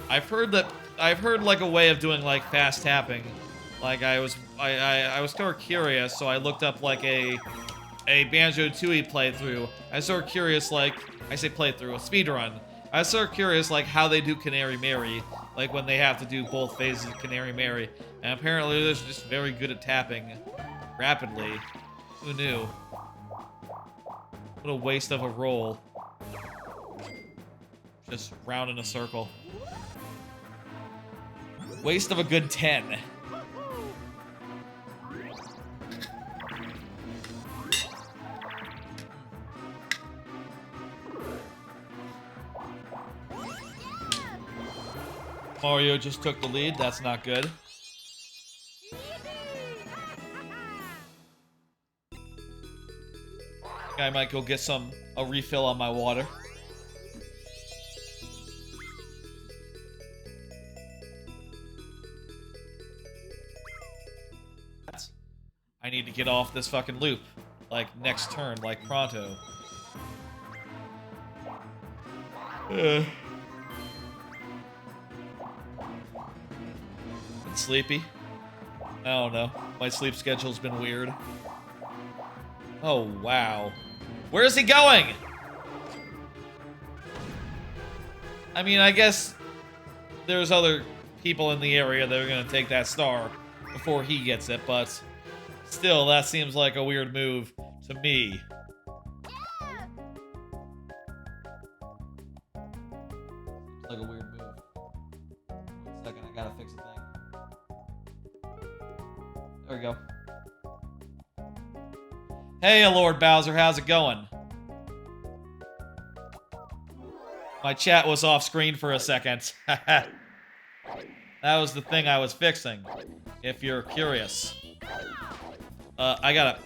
I've heard like a way of doing like fast tapping. Like I was sort of curious, so I looked up like a Banjo-Tooie playthrough. I was sort of curious, like I say playthrough, a speedrun. I was sort of curious like how they do Canary Mary, like when they have to do both phases of Canary Mary. And apparently they're just very good at tapping rapidly. Who knew? What a waste of a roll. Just round in a circle. Waste of a good 10. Mario just took the lead. That's not good. I might go get a refill on my water. I need to get off this fucking loop. Like, next turn, like pronto. Been sleepy. I don't know. My sleep schedule's been weird. Oh, wow. Where is he going? I mean, I guess there's other people in the area that are gonna take that star before he gets it, but still, that seems like a weird move to me. Like a weird move. 1 second, I gotta fix a thing. There we go. Hey, Lord Bowser, how's it going? My chat was off screen for a second. That was the thing I was fixing, if you're curious. I gotta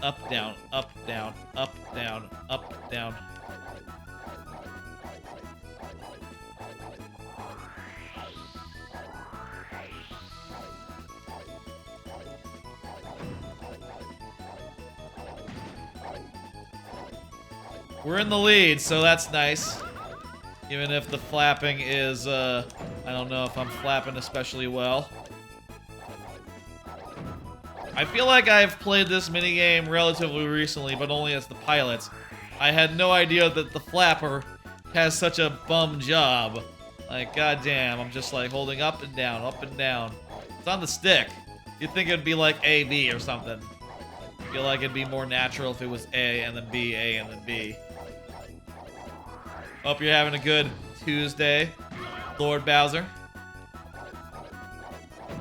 up, down, up, down, up, down, up, down. We're in the lead, so that's nice. Even if the flapping is, I don't know if I'm flapping especially well. I feel like I've played this minigame relatively recently, but only as the pilot. I had no idea that the flapper has such a bum job. Like, goddamn, I'm just like holding up and down, up and down. It's on the stick. You'd think it'd be like A, B or something. I feel like it'd be more natural if it was A and then B, A and then B. Hope you're having a good Tuesday, Lord Bowser.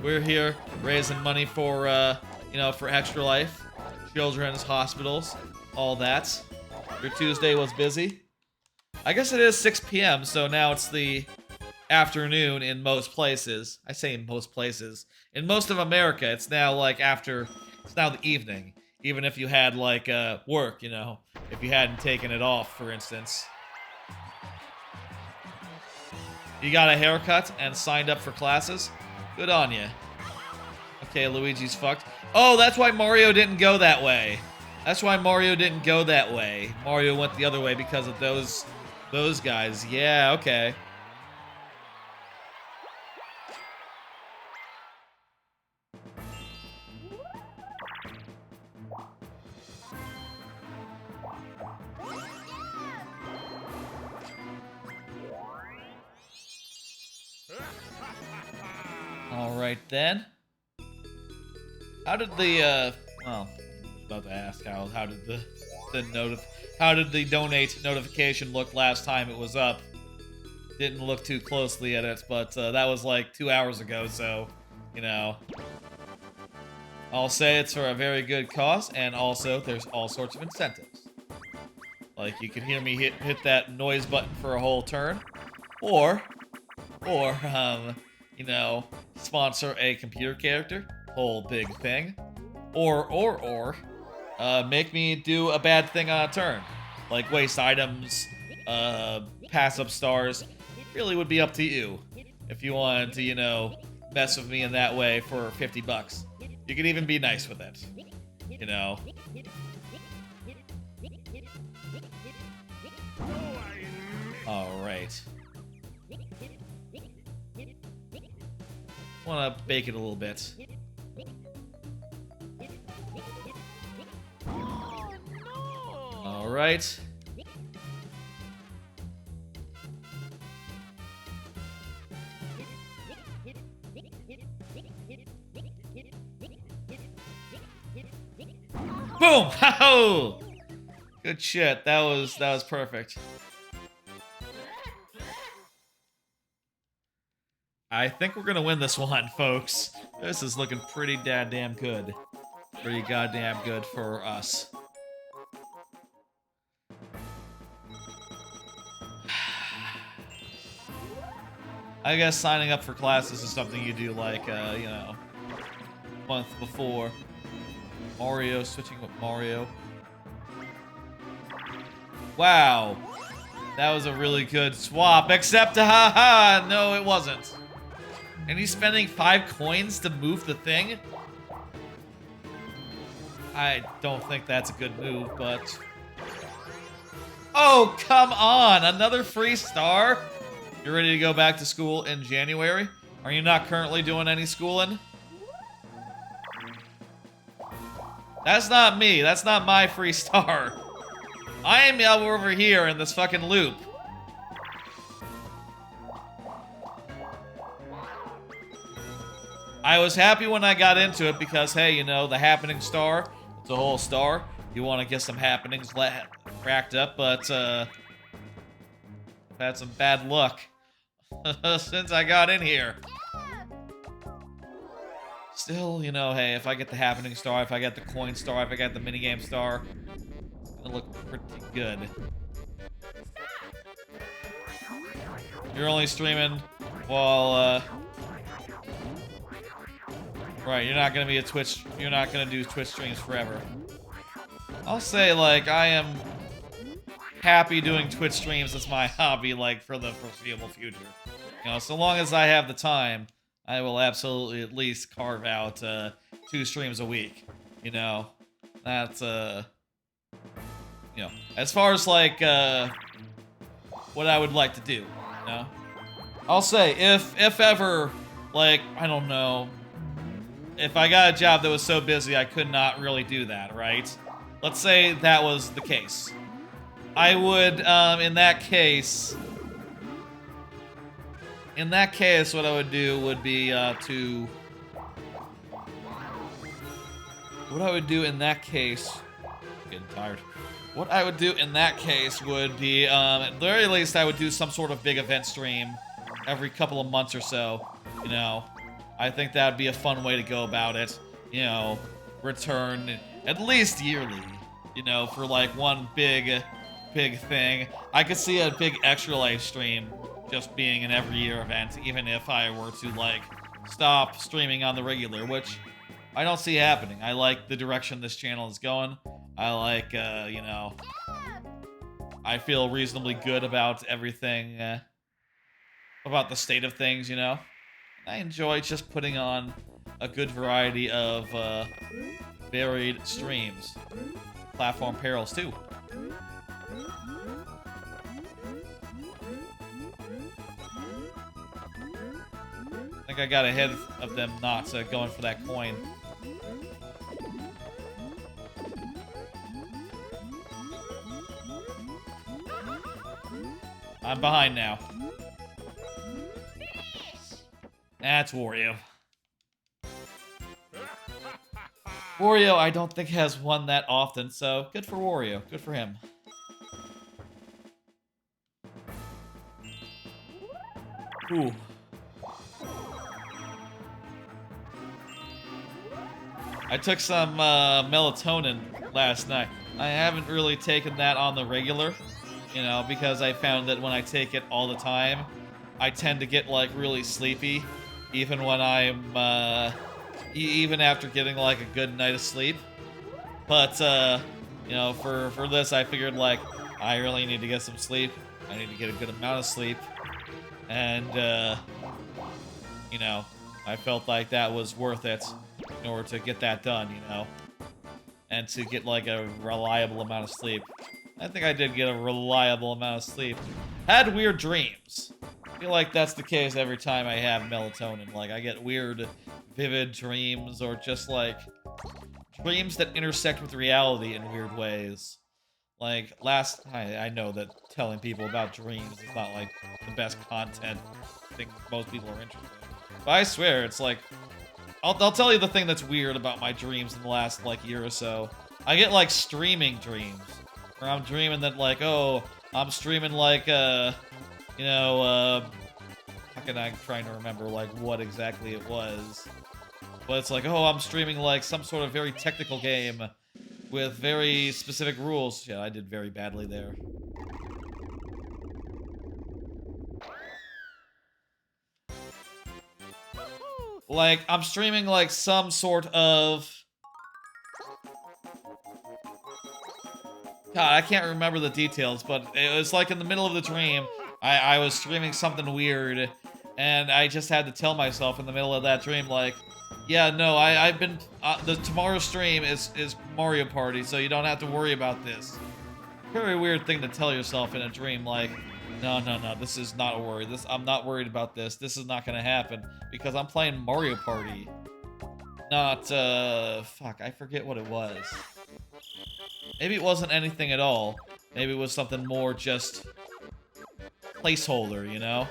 We're here raising money for, you know, for Extra Life, children's hospitals, all that. Your Tuesday was busy? I guess it is 6 p.m., so now it's the afternoon in most places. I say in most places. In most of America, it's now like it's now the evening. Even if you had like work, you know, if you hadn't taken it off, for instance. You got a haircut and signed up for classes? Good on you. Okay, Luigi's fucked. Oh, that's why Mario didn't go that way. That's why Mario didn't go that way. Mario went the other way because of those guys. Yeah, okay. Alright then. How did the, well, I was about to ask how did how did the donate notification look last time it was up? Didn't look too closely at it, but that was like 2 hours ago, so, you know. I'll say it's for a very good cause, and also there's all sorts of incentives. Like, you can hear me hit that noise button for a whole turn, or, you know, sponsor a computer character, whole big thing, or, make me do a bad thing on a turn, like waste items, pass up stars. Really would be up to you if you wanted to, you know, mess with me in that way for 50 bucks. You could even be nice with it, you know. All right. want to bake it a little bit. Oh no! All right. Boom! Ho! Good shit. That was perfect. I think we're gonna win this one, folks. This is looking pretty damn good. Pretty goddamn good for us. I guess signing up for classes is something you do like, you know, a month before. Mario, switching with Mario. Wow. That was a really good swap, except, haha, no it wasn't. And he's spending 5 coins to move the thing? I don't think that's a good move, but... Oh, come on! Another free star? You ready to go back to school in January? Are you not currently doing any schooling? That's not me. That's not my free star. I am over here in this fucking loop. I was happy when I got into it because, hey, you know, the happening star, it's a whole star. You want to get some happenings racked up, but, I've had some bad luck since I got in here. Still, you know, hey, if I get the happening star, if I get the coin star, if I get the minigame star, it'll look pretty good. You're only streaming while, right, you're not gonna be a Twitch, you're not gonna do Twitch streams forever. I'll say, like, I am happy doing Twitch streams as my hobby, like, for the foreseeable future. You know, so long as I have the time, I will absolutely at least carve out 2 streams a week. You know, that's you know, as far as like what I would like to do. You know, I'll say if ever, like, I don't know, if I got a job that was so busy I could not really do that, right? Let's say that was the case. I would in that case, what I would do would be what I would do in that case, getting tired. What I would do in that case would be, at the very least, I would do some sort of big event stream every couple of months or so. You know, I think that would be a fun way to go about it. You know, return at least yearly. You know, for like one big thing. I could see a big Extra Life stream just being an every year event, even if I were to, like, stop streaming on the regular, which I don't see happening. I like the direction this channel is going. I like, you know, I feel reasonably good about everything, about the state of things, you know? I enjoy just putting on a good variety of, varied streams. Platform perils, too. I think I got ahead of them not going for that coin. I'm behind now. That's Wario. Wario, I don't think has won that often, so good for Wario. Good for him. Ooh. I took some melatonin last night. I haven't really taken that on the regular, you know, because I found that when I take it all the time, I tend to get, like, really sleepy, even when I'm, even after getting, like, a good night of sleep. But, you know, for this, I figured, like, I really need to get some sleep. I need to get a good amount of sleep. And, you know, I felt like that was worth it in order to get that done, you know, and to get, like, a reliable amount of sleep. I think I did get a reliable amount of sleep. Had weird dreams. I feel like that's the case every time I have melatonin. Like, I get weird, vivid dreams, or just, like, dreams that intersect with reality in weird ways. Like, I know that telling people about dreams is not, like, the best content I think most people are interested in. But I swear, it's like, I'll tell you the thing that's weird about my dreams in the last, like, year or so. I get, like, streaming dreams. Where I'm dreaming that, like, oh, I'm streaming, like, fucking I'm trying to remember, like, what exactly it was. But it's like, oh, I'm streaming, like, some sort of very technical game with very specific rules. Yeah, I did very badly there. Like, I'm streaming, like, some sort of... God, I can't remember the details, but it was, like, in the middle of the dream, I was streaming something weird, and I just had to tell myself in the middle of that dream, like, yeah, no, I've been... tomorrow's stream is Mario Party, so you don't have to worry about this. Very weird thing to tell yourself in a dream, like, no, this is not a worry. I'm not worried about this. This is not gonna happen, because I'm playing Mario Party. Not, fuck, I forget what it was. Maybe it wasn't anything at all. Maybe it was something more just placeholder, you know?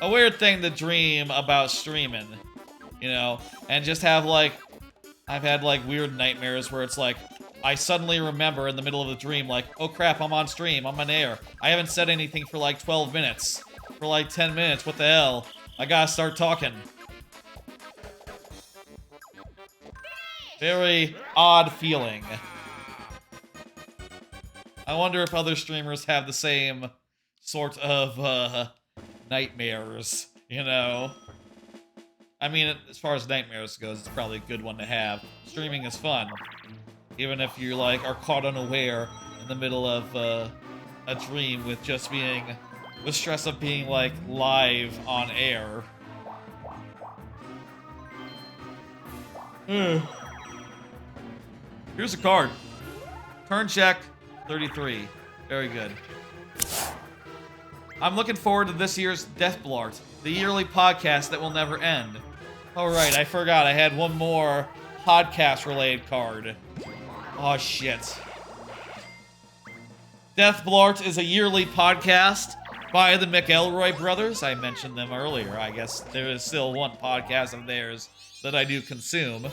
A weird thing to dream about streaming, you know? And just have, like, I've had, like, weird nightmares where it's like, I suddenly remember in the middle of the dream, like, oh crap, I'm on stream, I'm on air. I haven't said anything for, like, 12 minutes. For, like, 10 minutes, what the hell? I gotta start talking. Very odd feeling. I wonder if other streamers have the same sort of, nightmares, you know? I mean, as far as nightmares goes, it's probably a good one to have. Streaming is fun. Even if you, like, are caught unaware in the middle of, a dream with just being... the stress of being, like, live on air. Here's a card. Turn check, 33. Very good. I'm looking forward to this year's Deathblart, the yearly podcast that will never end. Oh, right, I forgot. I had one more podcast-related card. Oh, shit. Deathblart is a yearly podcast by the McElroy brothers. I mentioned them earlier. I guess there is still one podcast of theirs that I do consume.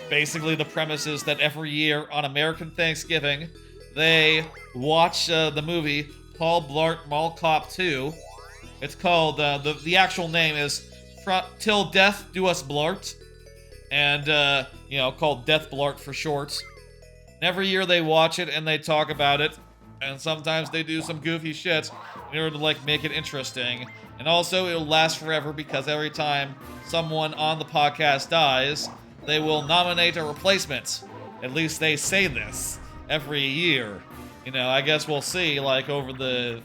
Basically, the premise is that every year on American Thanksgiving, they watch the movie Paul Blart Mall Cop 2. It's called, the actual name is Till Death Do Us Blart. And, you know, called Death Blart for short. And every year they watch it and they talk about it. And sometimes they do some goofy shit in order to, like, make it interesting. And also, it'll last forever because every time someone on the podcast dies, they will nominate a replacement. At least they say this every year. You know, I guess we'll see, like, over the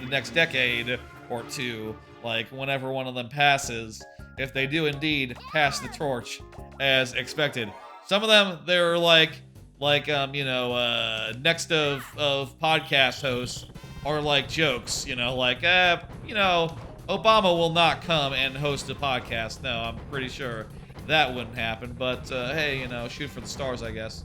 next decade or two, like, whenever one of them passes, if they do indeed pass the torch as expected. Some of them, they're like, you know, next of podcast hosts are like jokes, you know, like, you know, Obama will not come and host a podcast. No, I'm pretty sure that wouldn't happen, but, hey, you know, shoot for the stars, I guess.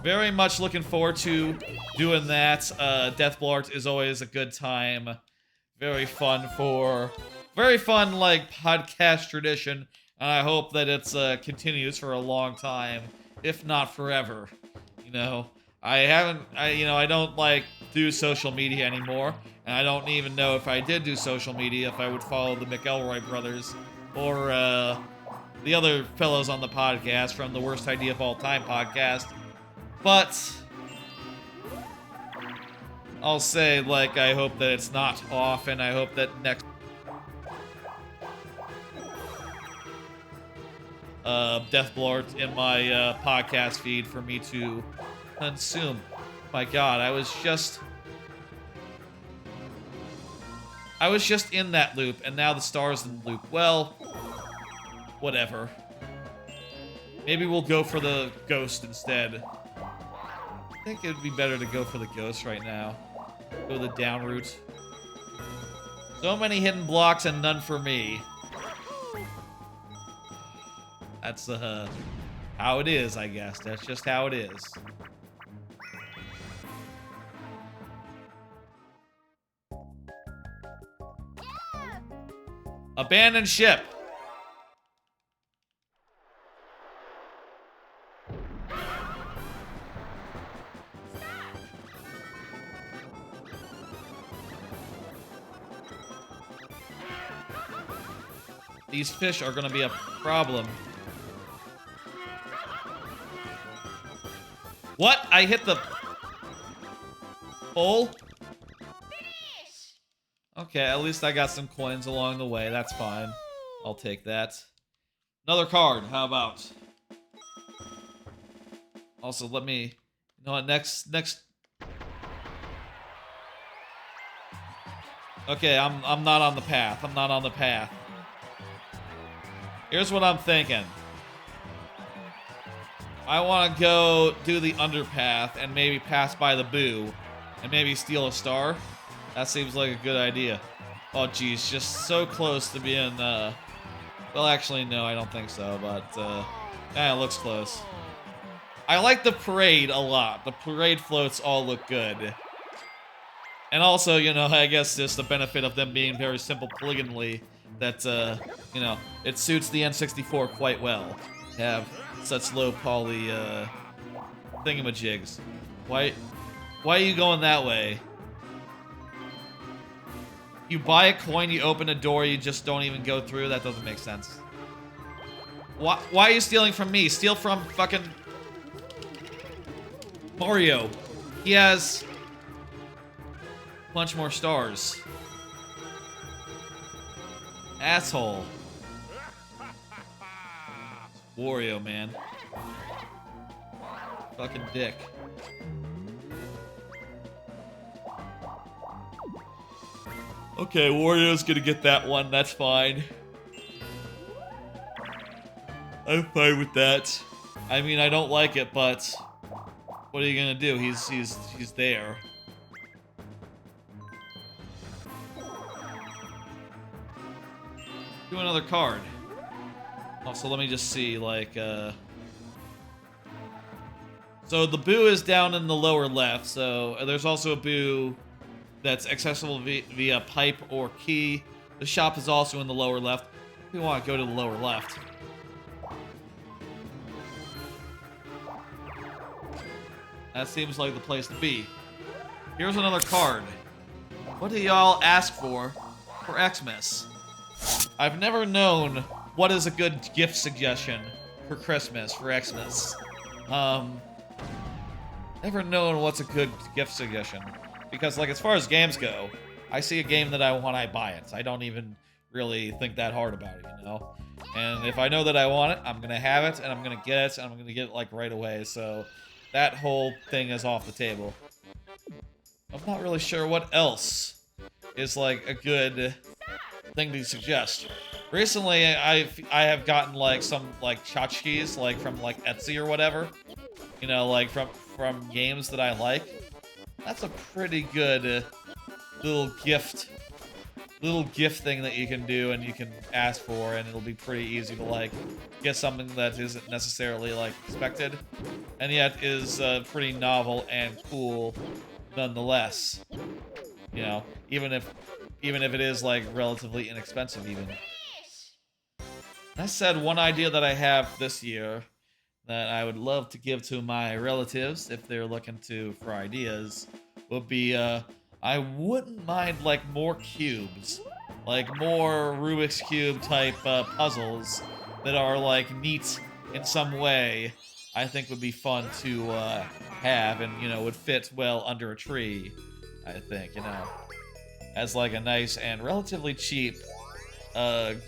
Very much looking forward to doing that. Deathblart is always a good time. Very fun, like, podcast tradition, and I hope that it's, continues for a long time, if not forever. You know, I don't, like, do social media anymore, and I don't even know if I did do social media if I would follow the McElroy brothers, or, the other fellows on the podcast from the Worst Idea of All Time podcast. But I'll say, like, I hope that it's not off, and I hope that next Deathblart in my podcast feed for me to consume. My God, I was just in that loop, and now the star's in the loop. Well, whatever. Maybe we'll go for the ghost instead. I think it'd be better to go for the ghost right now. Go the down route. So many hidden blocks and none for me. That's how it is, I guess. That's just how it is. Abandoned ship. These fish are gonna be a problem. What? I hit the pole? Okay, at least I got some coins along the way. That's fine. I'll take that. Another card. How about? Also, let me... You know what? Next... Okay, I'm not on the path. I'm not on the path. Here's what I'm thinking. I want to go do the underpath and maybe pass by the boo and maybe steal a star. That seems like a good idea. Oh, geez, just so close to being, well, actually, no, I don't think so, but, yeah, it looks close. I like the parade a lot. The parade floats all look good. And also, you know, I guess just the benefit of them being very simple polygonally, that, you know, it suits the N64 quite well. Have such low poly, thingamajigs. Why are you going that way? You buy a coin, you open a door, you just don't even go through? That doesn't make sense. Why are you stealing from me? Steal from fucking Mario. He has a bunch more stars. Asshole. Wario, man. Fucking dick. Okay, Wario's gonna get that one. That's fine. I'm fine with that. I mean, I don't like it, but what are you gonna do? He's there. Do another card. Also, let me just see, like, so the boo is down in the lower left, so there's also a boo that's accessible via pipe or key. The shop is also in the lower left. We want to go to the lower left. That seems like the place to be. Here's another card. What do y'all ask for Xmas? I've never known what is a good gift suggestion for Christmas, for Xmas. Never known what's a good gift suggestion. Because, like, as far as games go, I see a game that I want, I buy it. I don't even really think that hard about it, you know? And if I know that I want it, I'm gonna have it, and I'm gonna get it, and I'm gonna get it, like, right away. So that whole thing is off the table. I'm not really sure what else is, like, a good thing to suggest. Recently, I have gotten, like, some, like, tchotchkes, like, from, like, Etsy or whatever. You know, like, from games that I like. That's a pretty good little gift thing that you can do and you can ask for, and it'll be pretty easy to, like, get something that isn't necessarily, like, expected, and yet is pretty novel and cool nonetheless. You know, even if it is, like, relatively inexpensive even. That said, one idea that I have this year that I would love to give to my relatives if they're looking for ideas would be, I wouldn't mind, like, more cubes. Like, more Rubik's Cube type puzzles that are, like, neat in some way. I think would be fun to have and, you know, would fit well under a tree, I think, you know. As, like, a nice and relatively cheap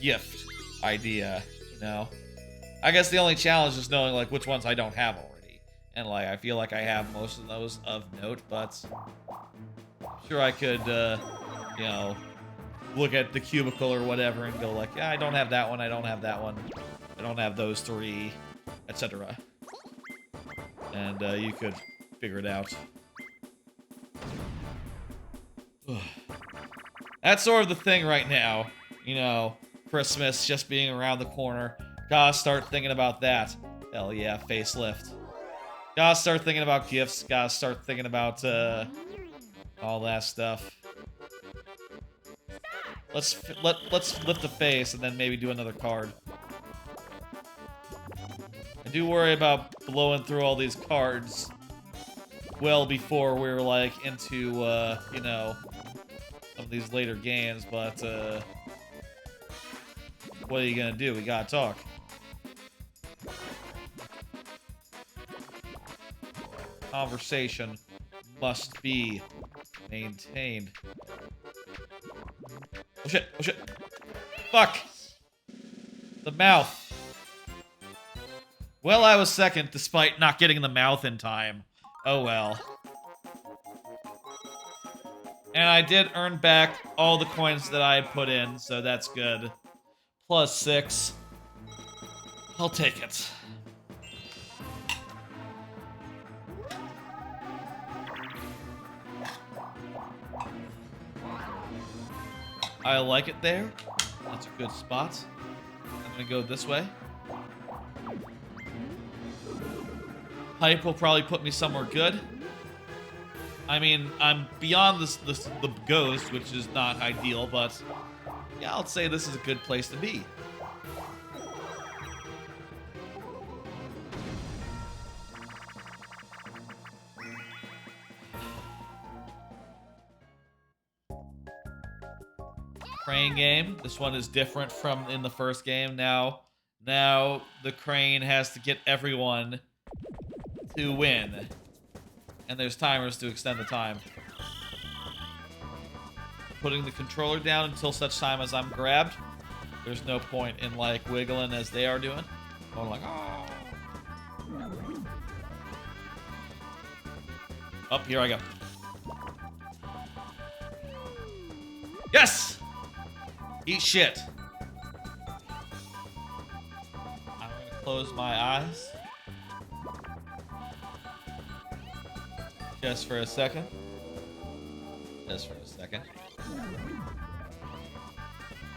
gift idea, you know. I guess the only challenge is knowing, like, which ones I don't have already. And, like, I feel like I have most of those of note, but I'm sure I could, you know, look at the cubicle or whatever and go like, yeah, I don't have that one, I don't have that one. I don't have those 3, etc. And you could figure it out. That's sort of the thing right now. You know, Christmas just being around the corner. Gotta start thinking about that. Hell yeah, facelift. Gotta start thinking about gifts. Gotta start thinking about all that stuff. Let's lift a face and then maybe do another card. I do worry about blowing through all these cards well before we're like into you know, some of these later games, but what are you gonna do? We gotta talk. Conversation must be maintained. Oh shit, oh shit. Fuck! The mouth. Well, I was second despite not getting the mouth in time. Oh well. And I did earn back all the coins that I had put in, so that's good. Plus 6. I'll take it. I like it there. That's a good spot. I'm gonna go this way. Pipe will probably put me somewhere good. I mean, I'm beyond the ghost, which is not ideal, but yeah, I'll say this is a good place to be. Crane game. This one is different from in the first game. Now the crane has to get everyone to win. And there's timers to extend the time. Putting the controller down until such time as I'm grabbed. There's no point in like wiggling as they are doing. Going like, oh. Up, here I go. Yes! Eat shit. I'm gonna close my eyes. Just for a second. Just for a second.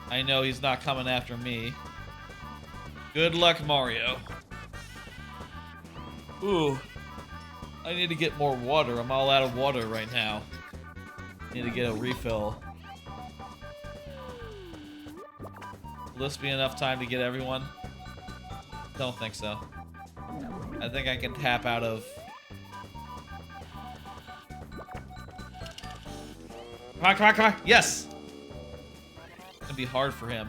I know he's not coming after me. Good luck, Mario. Ooh. I need to get more water. I'm all out of water right now. Need to get a refill. Will this be enough time to get everyone? Don't think so. I think I can tap out of... Come on, come on, come on! Yes! It's gonna be hard for him.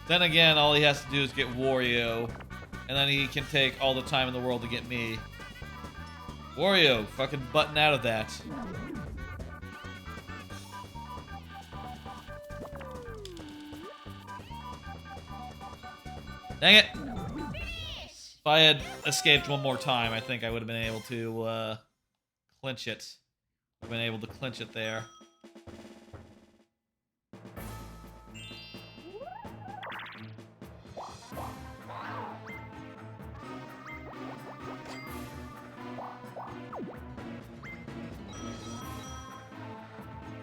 Then again, all he has to do is get Wario, and then he can take all the time in the world to get me. Wario, fucking button out of that. Dang it! If I had escaped one more time, I think I would have been able to clinch it. I've been able to clinch it there.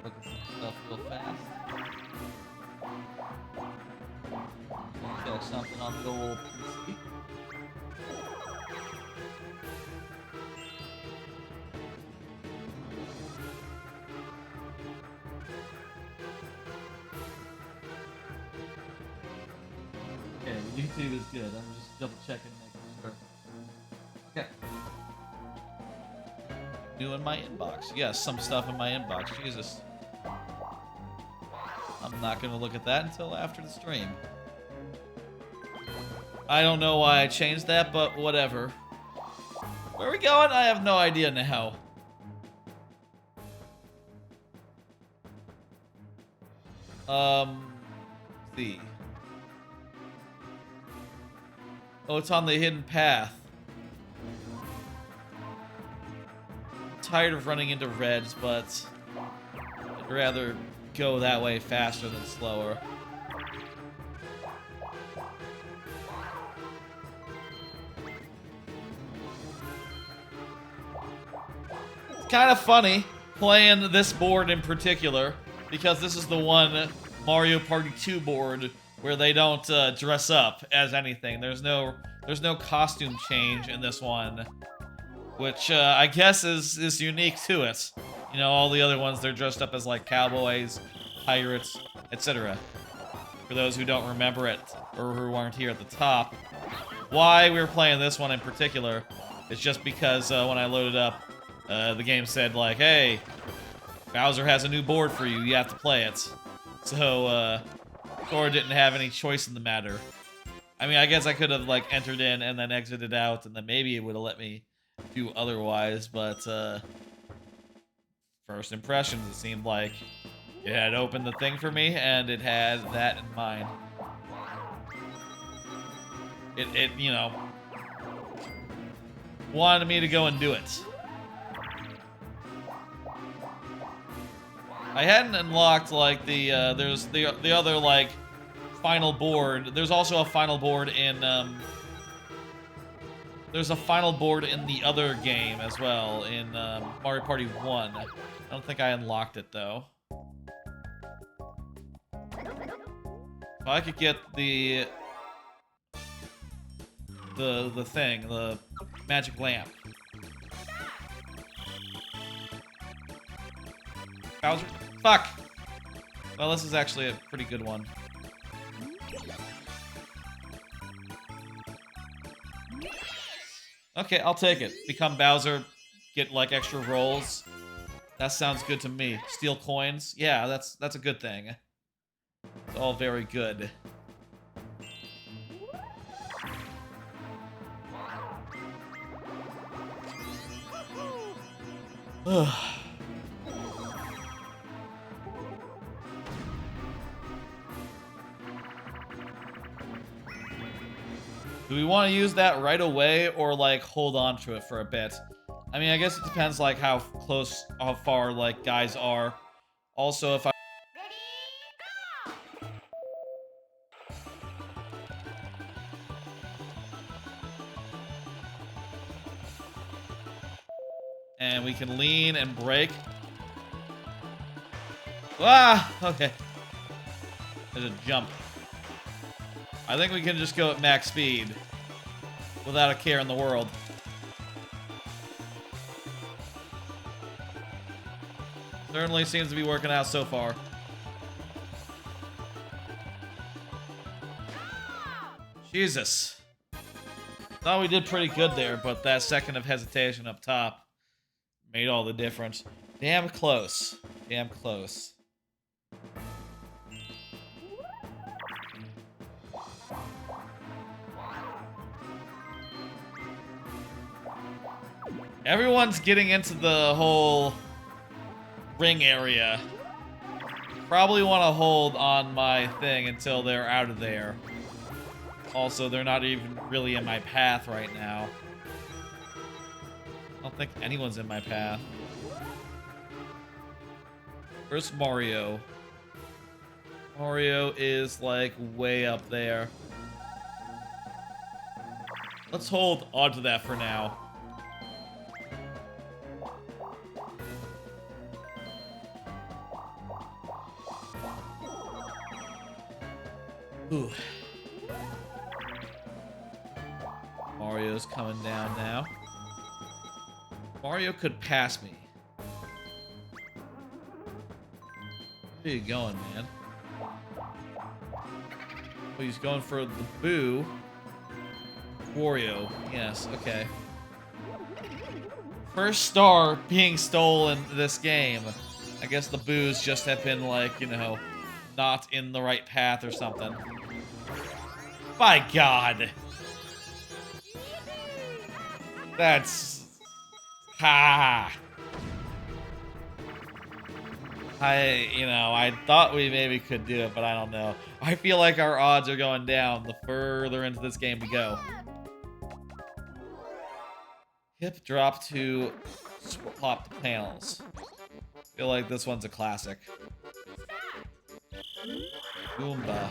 Look at some stuff real fast. Check something on the old PC. Okay, YouTube is good. I'm just double checking, making sure. Okay. New in my inbox. Yes, some stuff in my inbox. Jesus. I'm not gonna look at that until after the stream. I don't know why I changed that, but whatever. Where are we going? I have no idea now. Let's see. Oh, it's on the hidden path. I'm tired of running into reds, but I'd rather go that way faster than slower. kind of funny playing this board in particular, because this is the one Mario Party 2 board where they don't dress up as anything. There's no costume change in this one, which I guess is unique to it. You know, all the other ones, they're dressed up as like cowboys, pirates, etc. For those who don't remember it, or who weren't here at the top, why we were playing this one in particular is just because when I loaded up, the game said like, hey, Bowser has a new board for you, you have to play it. So, Sora didn't have any choice in the matter. I mean, I guess I could have like entered in and then exited out, and then maybe it would have let me do otherwise, but first impressions, it seemed like it had opened the thing for me, and it had that in mind. It you know, wanted me to go and do it. I hadn't unlocked like the there's the other like final board. There's also a final board in there's a final board in the other game as well, in Mario Party 1. I don't think I unlocked it though. If I could get the thing, the magic lamp. Bowser? Fuck! Well, this is actually a pretty good one. Okay, I'll take it. Become Bowser, get like extra rolls. That sounds good to me. Steal coins? Yeah, that's a good thing. It's all very good. Do we want to use that right away, or like hold on to it for a bit? I mean, I guess it depends like how far like guys are. Also, if I and we can lean and brake. Ah, okay. There's a jump. I think we can just go at max speed without a care in the world. Certainly seems to be working out so far. Jesus. Thought we did pretty good there, but that second of hesitation up top made all the difference. Damn close. Damn close. Everyone's getting into the whole ring area. Probably want to hold on my thing until they're out of there. Also, they're not even really in my path right now. I don't think anyone's in my path. Where's Mario? Mario is like way up there. Let's hold onto that for now. Ooh. Mario's coming down now. Mario could pass me. Where are you going, man? Oh, he's going for the Boo. Wario. Yes, okay. First star being stolen this game. I guess the Boos just have been like, you know, not in the right path or something. By God. That's... Ha! I thought we maybe could do it, but I don't know. I feel like our odds are going down the further into this game we go. Hip drop to swap the panels. I feel like this one's a classic. Goomba.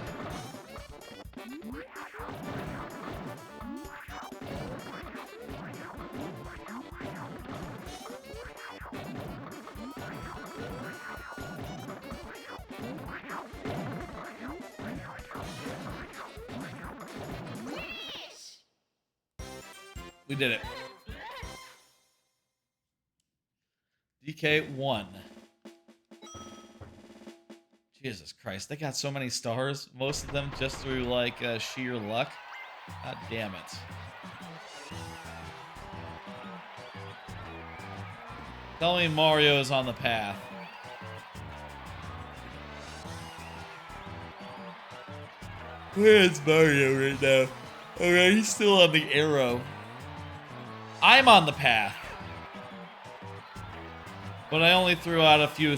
We did it. DK1. Jesus Christ, they got so many stars. Most of them just through, like, sheer luck. God damn it. Tell me Mario is on the path. Where's Mario right now? Alright, he's still on the arrow. I'm on the path. But I only threw out a few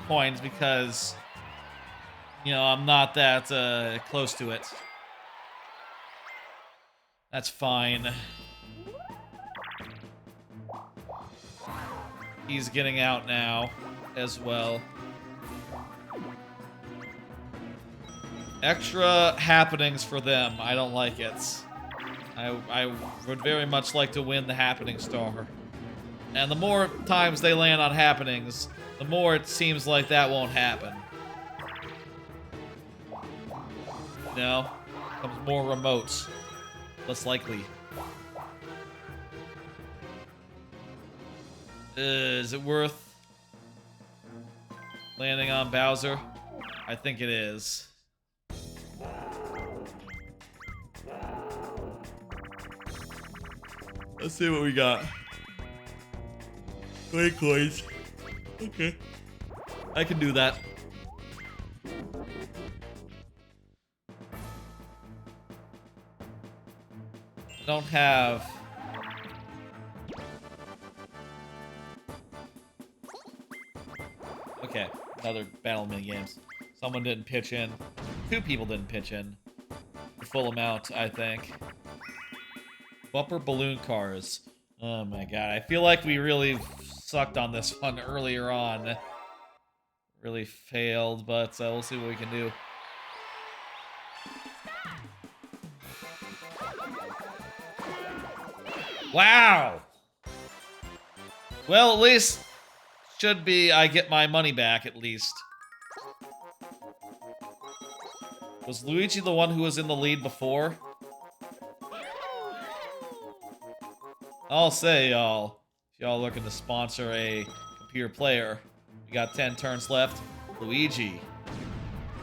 coins because, you know, I'm not that close to it. That's fine. He's getting out now as well. Extra happenings for them. I don't like it. I would very much like to win the happening star. And the more times they land on happenings, the more it seems like that won't happen. You know? Becomes more remote. Less likely. Is it worth landing on Bowser? I think it is. Let's see what we got. 20 coins. Okay. I can do that. Don't have... Okay, another battle minigames. Someone didn't pitch in. 2 people didn't pitch in. The full amount, I think. Bumper balloon cars. Oh my god, I feel like we really sucked on this one earlier on. Really failed, but we'll see what we can do. Wow! Well, at least should be I get my money back, at least. Was Luigi the one who was in the lead before? I'll say, y'all, if y'all looking to sponsor a computer player, we got 10 turns left. Luigi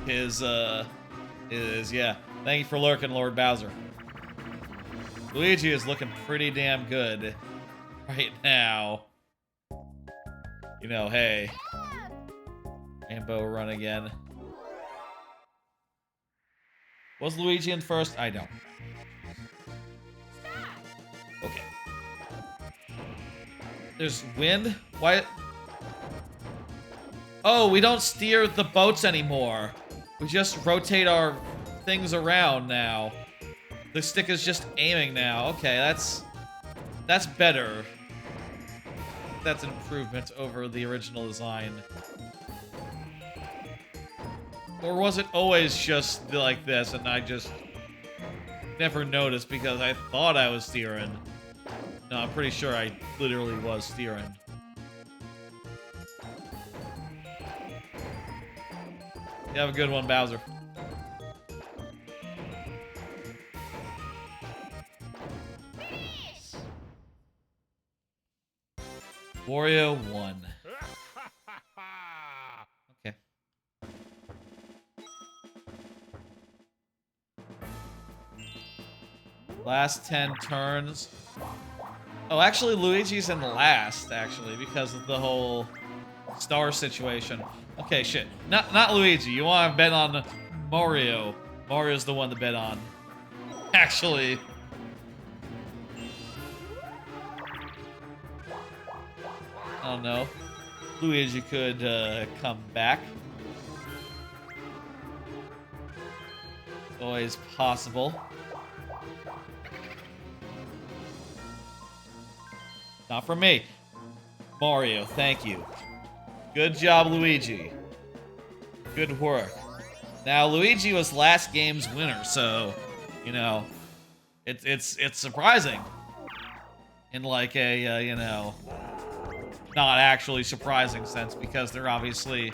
is, yeah. Thank you for lurking, Lord Bowser. Luigi is looking pretty damn good right now. You know, hey. Rainbow run again. Was Luigi in first? I don't. Okay. There's wind? Why? Oh, we don't steer the boats anymore. We just rotate our things around now. The stick is just aiming now. Okay, that's better. That's an improvement over the original design. Or was it always just like this and I just never noticed because I thought I was steering? No, I'm pretty sure I literally was steering. You have a good one, Bowser. Wario won. Okay. Last 10 turns. Oh, actually, Luigi's in last, actually, because of the whole star situation. Okay, shit. Not Luigi. You want to bet on Mario. Mario's the one to bet on. Actually. I don't know. Luigi could come back. Always possible. Not for me. Mario, thank you. Good job, Luigi. Good work. Now, Luigi was last game's winner, so, you know, it's surprising. In like a, you know, not actually surprising sense, because they're obviously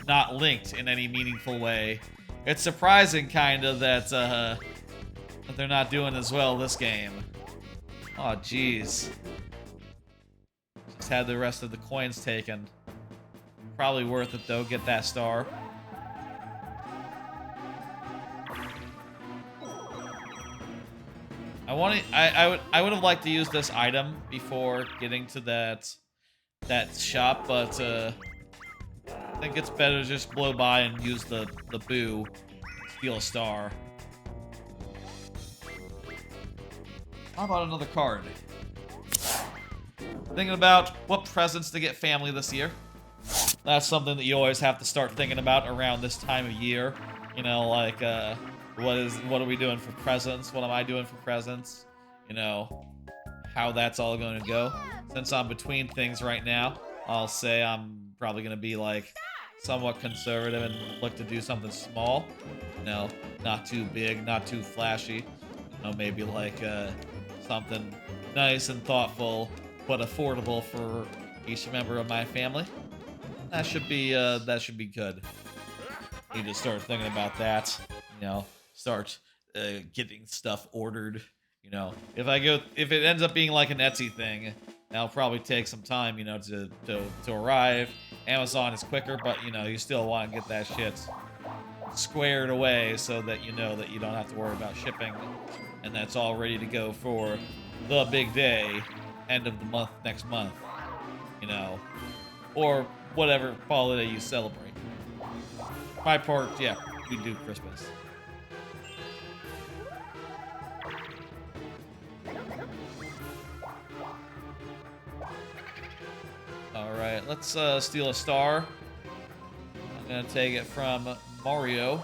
not linked in any meaningful way. It's surprising, kind of, that they're not doing as well this game. Oh, jeez. Just had the rest of the coins taken. Probably worth it, though. Get that star. I would have liked to use this item before getting to that shop, but I think it's better to just blow by and use the boo, steal a star. How about another card? Thinking about what presents to get family this year. That's something that you always have to start thinking about around this time of year. You know, like, what are we doing for presents? What am I doing for presents? You know, how that's all going to go. Since I'm between things right now, I'll say I'm probably going to be, like, somewhat conservative and look to do something small. You know, not too big, not too flashy. You know, maybe, like, something nice and thoughtful, but affordable for each member of my family. That should be good. Need to start thinking about that. You know, start getting stuff ordered. You know, if it ends up being like an Etsy thing, that'll probably take some time. You know, to arrive. Amazon is quicker, but you know, you still want to get that shit squared away so that you know that you don't have to worry about shipping, and that's all ready to go for the big day, end of the month, next month. You know, or whatever holiday you celebrate. My part, yeah, we do Christmas. Alright, let's steal a star. I'm gonna take it from Mario.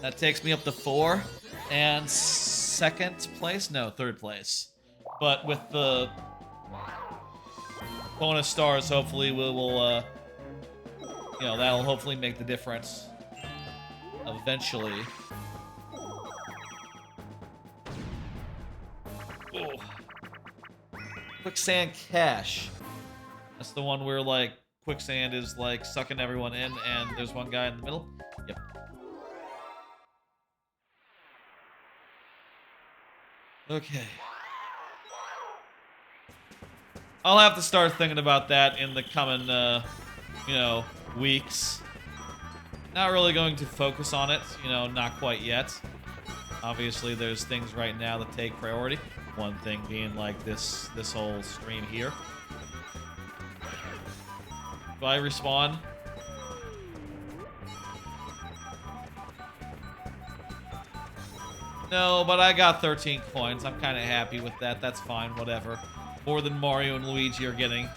That takes me up to 4. And second place? No, third place. But with the bonus stars, hopefully we will, you know, that'll hopefully make the difference eventually. Oh. Quicksand Cache. That's the one where, like, quicksand is, like, sucking everyone in, and there's one guy in the middle. Yep. Okay. I'll have to start thinking about that in the coming, you know, weeks. Not really going to focus on it, you know, not quite yet. Obviously, there's things right now that take priority. One thing being, like, this whole stream here. Do I respawn? No, but I got 13 coins. I'm kind of happy with that. That's fine, whatever. More than Mario and Luigi are getting.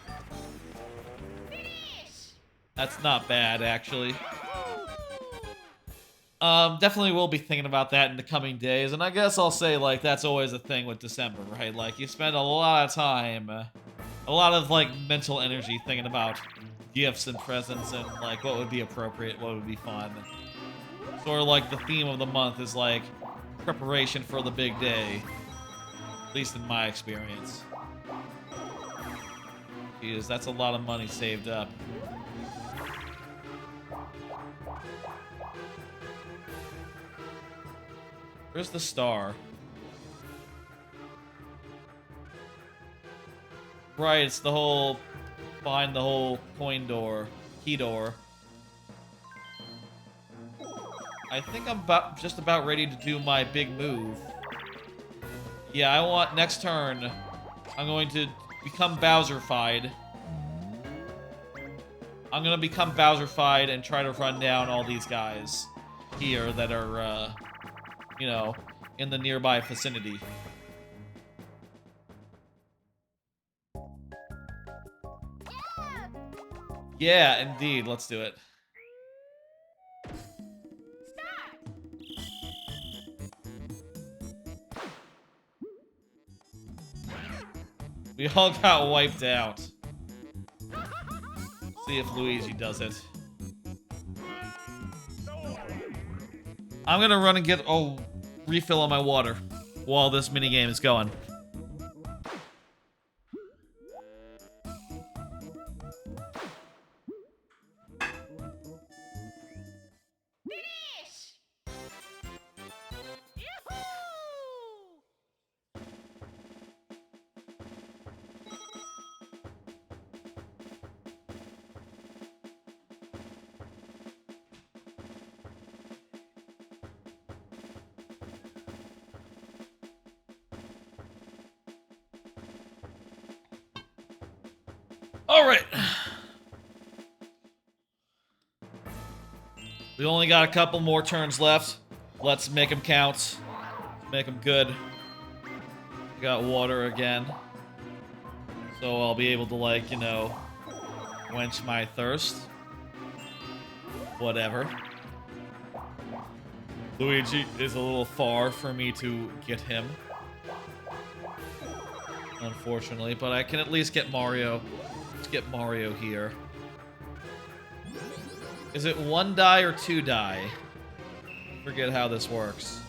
That's not bad, actually. Definitely will be thinking about that in the coming days, and I guess I'll say, like, that's always a thing with December, right? Like, you spend a lot of time, a lot of, like, mental energy thinking about gifts and presents and, like, what would be appropriate, what would be fun. Sort of like the theme of the month is, like, preparation for the big day. At least in my experience. Jeez, that's a lot of money saved up. Where's the star? Right, it's the whole... behind the whole coin door. Key door. I think I'm just about ready to do my big move. Yeah, I want next turn. I'm going to become Bowser-fied. I'm gonna become Bowser-fied and try to run down all these guys here that are, you know, in the nearby vicinity. Yeah, indeed. Let's do it. We all got wiped out. See if Luigi does it. I'm gonna run and get a refill on my water while this minigame is going. All right. We only got a couple more turns left. Let's make them count. Make them good. Got water again. So I'll be able to, like, you know, quench my thirst. Whatever. Luigi is a little far for me to get him. Unfortunately, but I can at least get Mario. Let's get Mario here. Is it 1 die or 2 die? I forget how this works.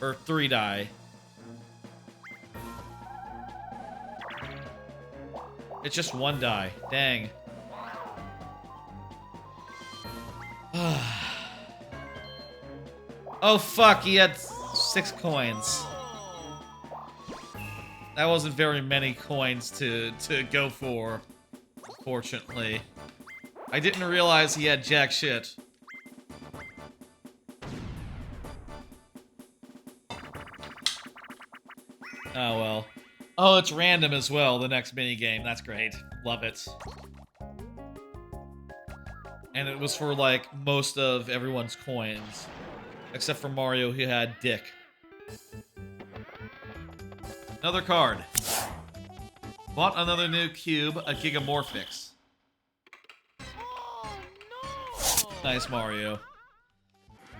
Or 3 die. It's just 1 die. Dang. Oh fuck, he had 6 coins. That wasn't very many coins to go for, fortunately. I didn't realize he had jack shit. Oh well. Oh, it's random as well, the next minigame. That's great. Love it. And it was for, like, most of everyone's coins. Except for Mario, who had Dick. Another card. Bought another new cube, a Gigamorphix. Oh, no. Nice, Mario.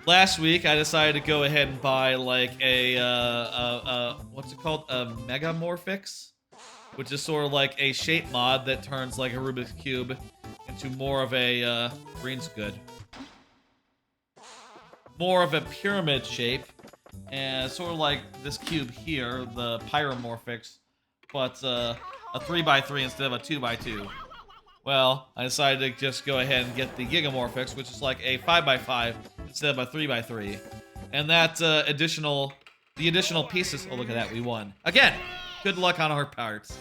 Last week, I decided to go ahead and buy, like, what's it called? A Megamorphix? Which is sort of like a shape mod that turns, like, a Rubik's Cube into more of a, green's good. More of a pyramid shape. And sort of like this cube here, the Pyromorphix, but a 3x3 instead of a 2x2. Well, I decided to just go ahead and get the Gigamorphix, which is like a 5x5 instead of a 3x3. And that the additional pieces. Oh, look at that, we won again. Good luck on our parts.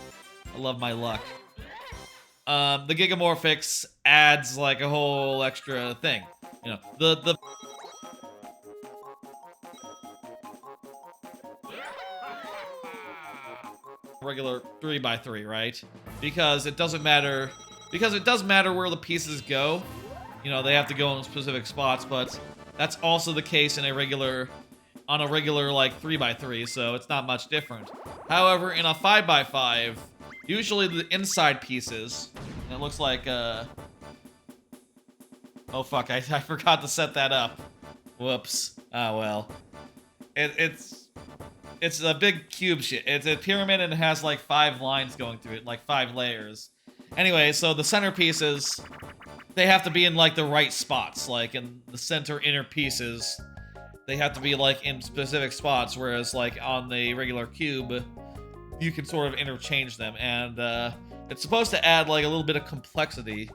I love my luck. The Gigamorphix adds like a whole extra thing. You know, the regular 3x3, right? Because it doesn't matter. Because it does matter where the pieces go. You know, they have to go in specific spots, but that's also the case in a regular, like 3x3, so it's not much different. However, in a 5x5, usually the inside pieces, and it looks like, oh fuck, I forgot to set that up. Whoops. Ah, well. It's a big cube shit. It's a pyramid and it has like 5 lines going through it, like 5 layers. Anyway, so the centerpieces, they have to be in like the right spots, like in the center inner pieces. They have to be like in specific spots, whereas like on the regular cube, you can sort of interchange them. And it's supposed to add like a little bit of complexity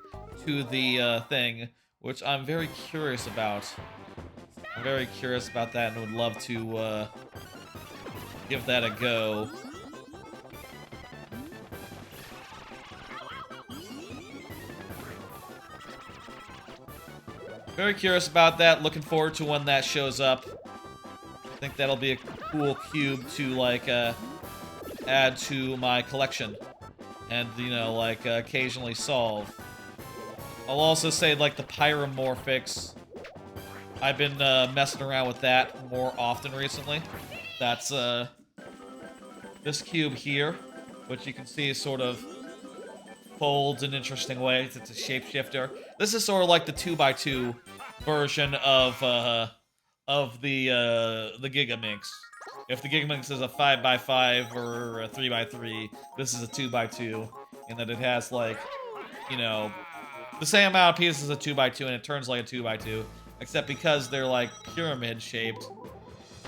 to the thing, which I'm very curious about. I'm very curious about that and would love to give that a go. Very curious about that. Looking forward to when that shows up. I think that'll be a cool cube to like add to my collection and, you know, like occasionally solve. I'll also say like the Pyromorphix. I've been messing around with that more often recently. That's this cube here, which you can see sort of folds in interesting ways. It's a shapeshifter. This is sort of like the 2x2 version of the Gigaminx. If the Gigaminx is a 5x5 or a 3x3, this is a 2x2, in that it has like, you know, the same amount of pieces as a 2x2, and it turns like a 2x2, except because they're like pyramid shaped.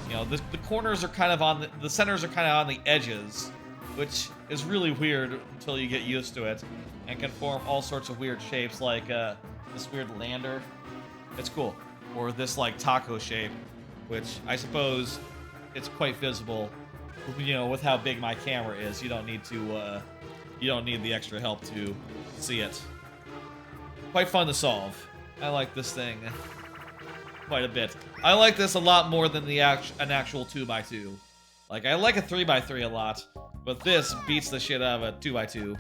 You know, the corners are kind of on the centers are kind of on the edges, which is really weird until you get used to it, and can form all sorts of weird shapes, like this weird lander. It's cool. Or this like taco shape, which I suppose it's quite visible. You know, with how big my camera is, you don't need the extra help to see it. Quite fun to solve. I like this thing quite a bit. I like this a lot more than an actual 2x2. Like, I like a 3x3 a lot, but this beats the shit out of a 2x2.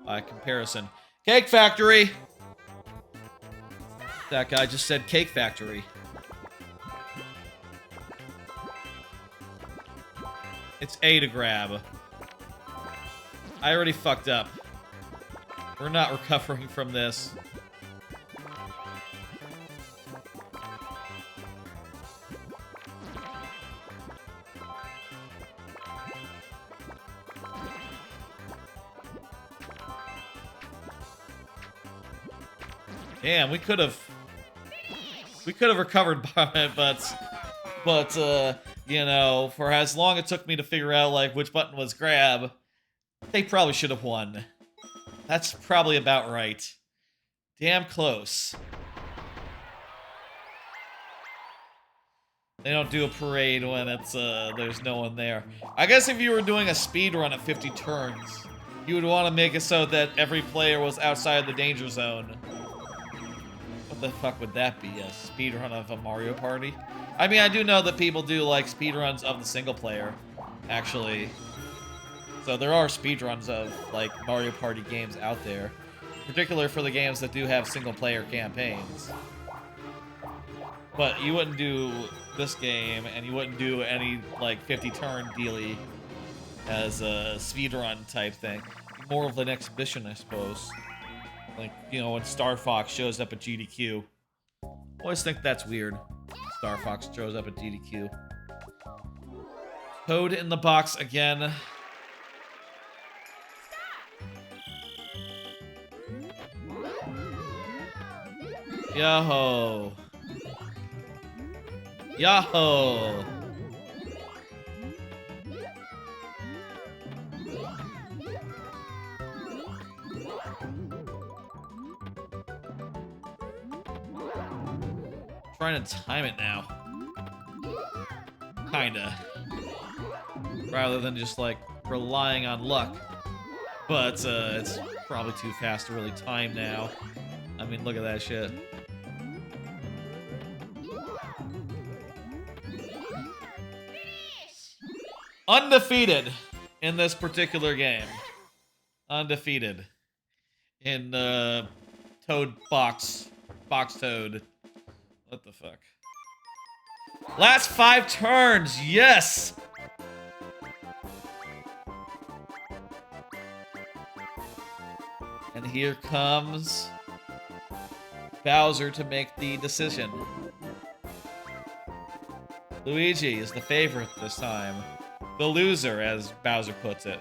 by comparison. Cake Factory! That guy just said Cake Factory. It's A to grab. I already fucked up. We're not recovering from this. Damn, we could have recovered by it, but you know, for as long it took me to figure out like which button was grab, they probably should have won. That's probably about right. Damn close. They don't do a parade when it's there's no one there. I guess if you were doing a speed run at 50 turns, you would want to make it so that every player was outside the danger zone. What the fuck would that be? A speedrun of a Mario Party? I mean, I do know that people do like speedruns of the single player, actually. So there are speedruns of like Mario Party games out there, particularly for the games that do have single player campaigns. But you wouldn't do this game, and you wouldn't do any like 50 turn dealy as a speedrun type thing. More of an exhibition, I suppose. Like, you know, when Star Fox shows up at GDQ. Always think that's weird. Star Fox shows up at GDQ. Toad in the box again. Yo-ho. Yo-ho. Trying to time it now. Kinda. Rather than just like relying on luck. But it's probably too fast to really time now. I mean, look at that shit. Undefeated in this particular game. Undefeated. In Toad Box Toad. What the fuck? Last 5 turns, yes! And here comes Bowser to make the decision. Luigi is the favorite this time. The loser, as Bowser puts it.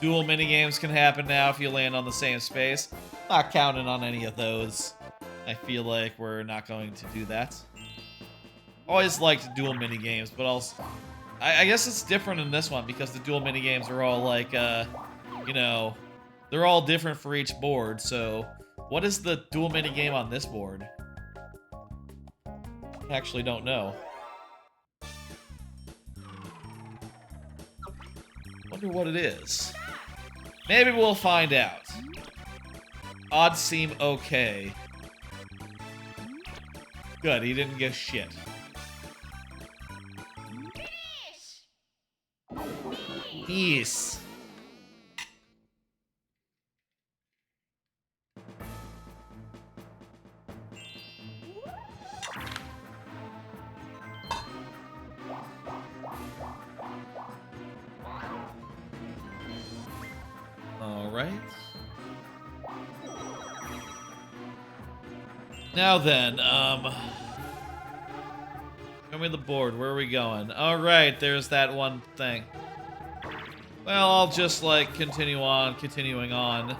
Dual minigames can happen now if you land on the same space. Not counting on any of those. I feel like we're not going to do that. Always liked dual minigames, but also... I guess it's different in this one because the dual minigames are all like, you know... They're all different for each board, so... What is the dual minigame on this board? I actually don't know. Wonder what it is. Maybe we'll find out. Odds seem okay. Good, he didn't get shit. Yes. All right. Now then, show me the board. Where are we going? All right, there's that one thing. Well, I'll just, like, continuing on.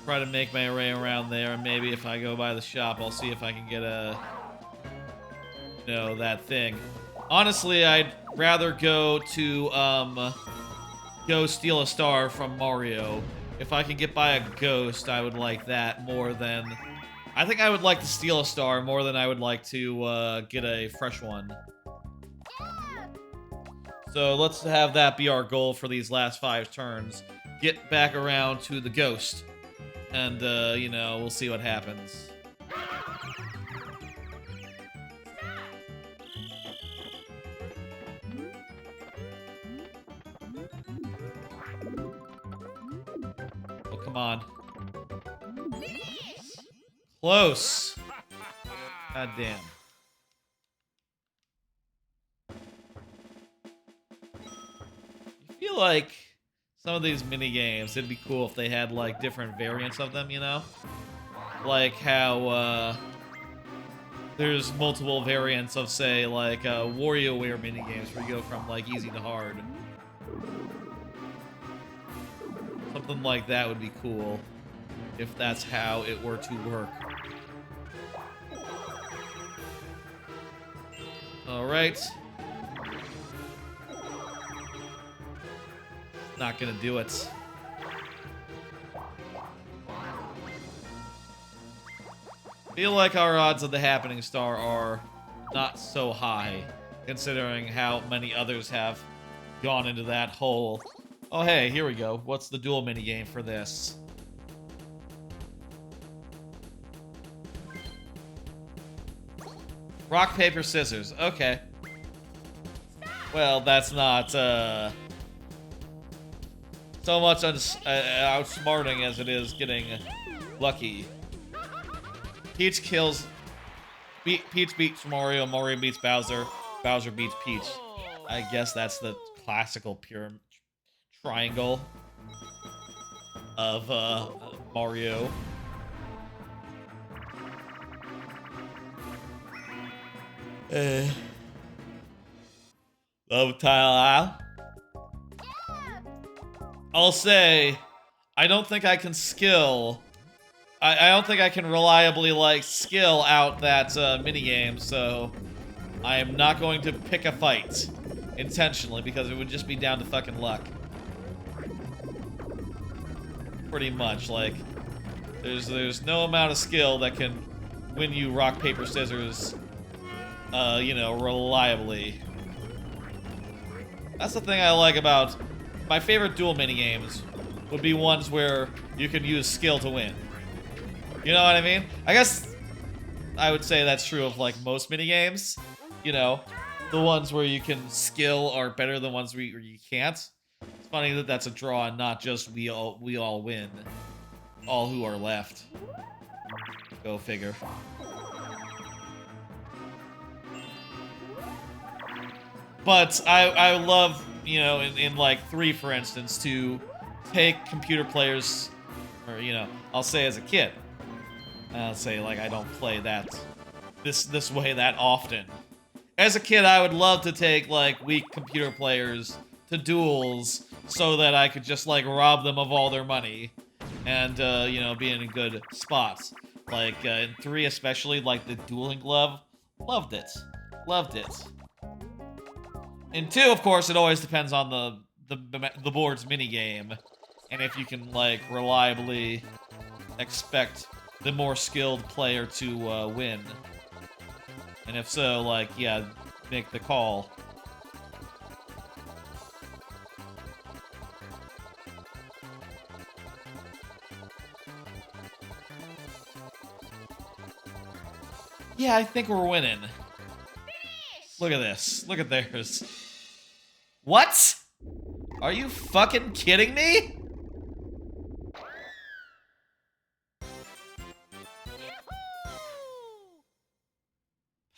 Try to make my way around there, and maybe if I go by the shop, I'll see if I can get a... You know, that thing. Honestly, I'd rather go to, go steal a star from Mario. If I can get by a ghost, I would like that more than... I think I would like to steal a star more than I would like to get a fresh one. So let's have that be our goal for these last 5 turns. Get back around to the ghost. And, you know, we'll see what happens. Come on. Close. God damn. I feel like some of these mini games, it'd be cool if they had like different variants of them, you know? Like how there's multiple variants of, say, like WarioWare mini games where you go from like easy to hard. Something like that would be cool if that's how it were to work. All right. Not gonna do it. Feel like our odds of the Happening Star are not so high, considering how many others have gone into that hole. Oh hey, here we go. What's the duel minigame for this? Rock, paper, scissors. Okay. Well, that's not, so much outsmarting as it is getting lucky. Peach kills... Peach beats Mario, Mario beats Bowser, Bowser beats Peach. I guess that's the classical pure triangle of, Mario. Love tile. I'll say, I don't think I can skill. I don't think I can reliably, like, skill out that minigame, so I am not going to pick a fight intentionally because it would just be down to fucking luck. Pretty much, like, there's no amount of skill that can win you rock, paper, scissors, you know, reliably. That's the thing I like about my favorite duel minigames would be ones where you can use skill to win. You know what I mean? I guess I would say that's true of like most minigames. You know, the ones where you can skill are better than ones where you can't. It's funny that that's a draw and not just we all win. All who are left. Go figure. But I love, you know, in like 3, for instance, to take computer players, or, you know, I'll say as a kid. I'll say, like, I don't play that this way that often. As a kid, I would love to take, like, weak computer players to duels so that I could just, like, rob them of all their money and, you know, be in good spots. Like, in 3 especially, like, the dueling glove, loved it. Loved it. In 2, of course, it always depends on the board's minigame, and if you can, like, reliably expect the more skilled player to win. And if so, like, yeah, make the call. Yeah, I think we're winning. Look at this. Look at theirs. What? Are you fucking kidding me?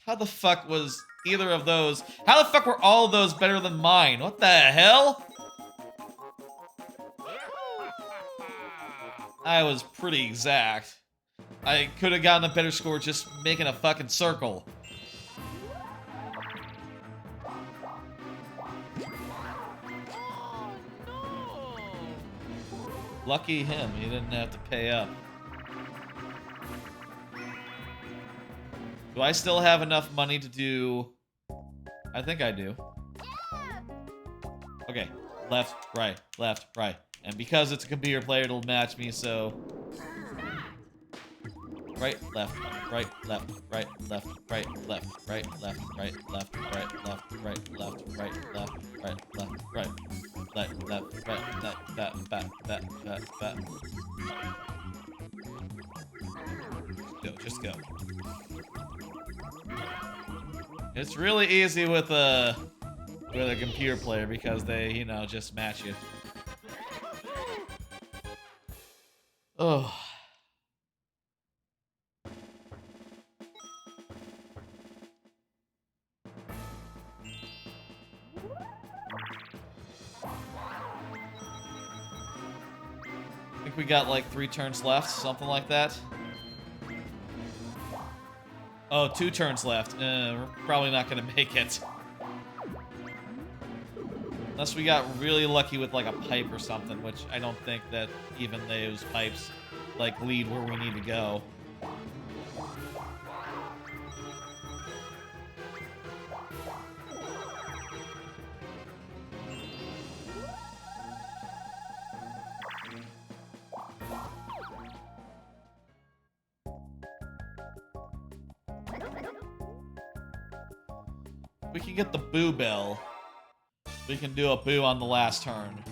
How the fuck was either of those? How the fuck were all of those better than mine? What the hell? I was pretty exact. I could have gotten a better score just making a fucking circle. Lucky him, he didn't have to pay up. Do I still have enough money to do... I think I do. Okay, left, right, left, right. And because it's a computer player, it'll match me, so... Right, left, right, left, right, left, right, left, right, left, right, left, right, left, right, left, right, left, right, left, right, left, right, that. Go, just go. It's really easy with a computer player because they, you know, just match you. Oh. I think we got like 3 turns left, something like that. Oh, 2 turns left. We're probably not gonna make it. Unless we got really lucky with like a pipe or something, which I don't think that even those pipes like lead where we need to go. We can get the boo bell. We can do a boo on the last turn.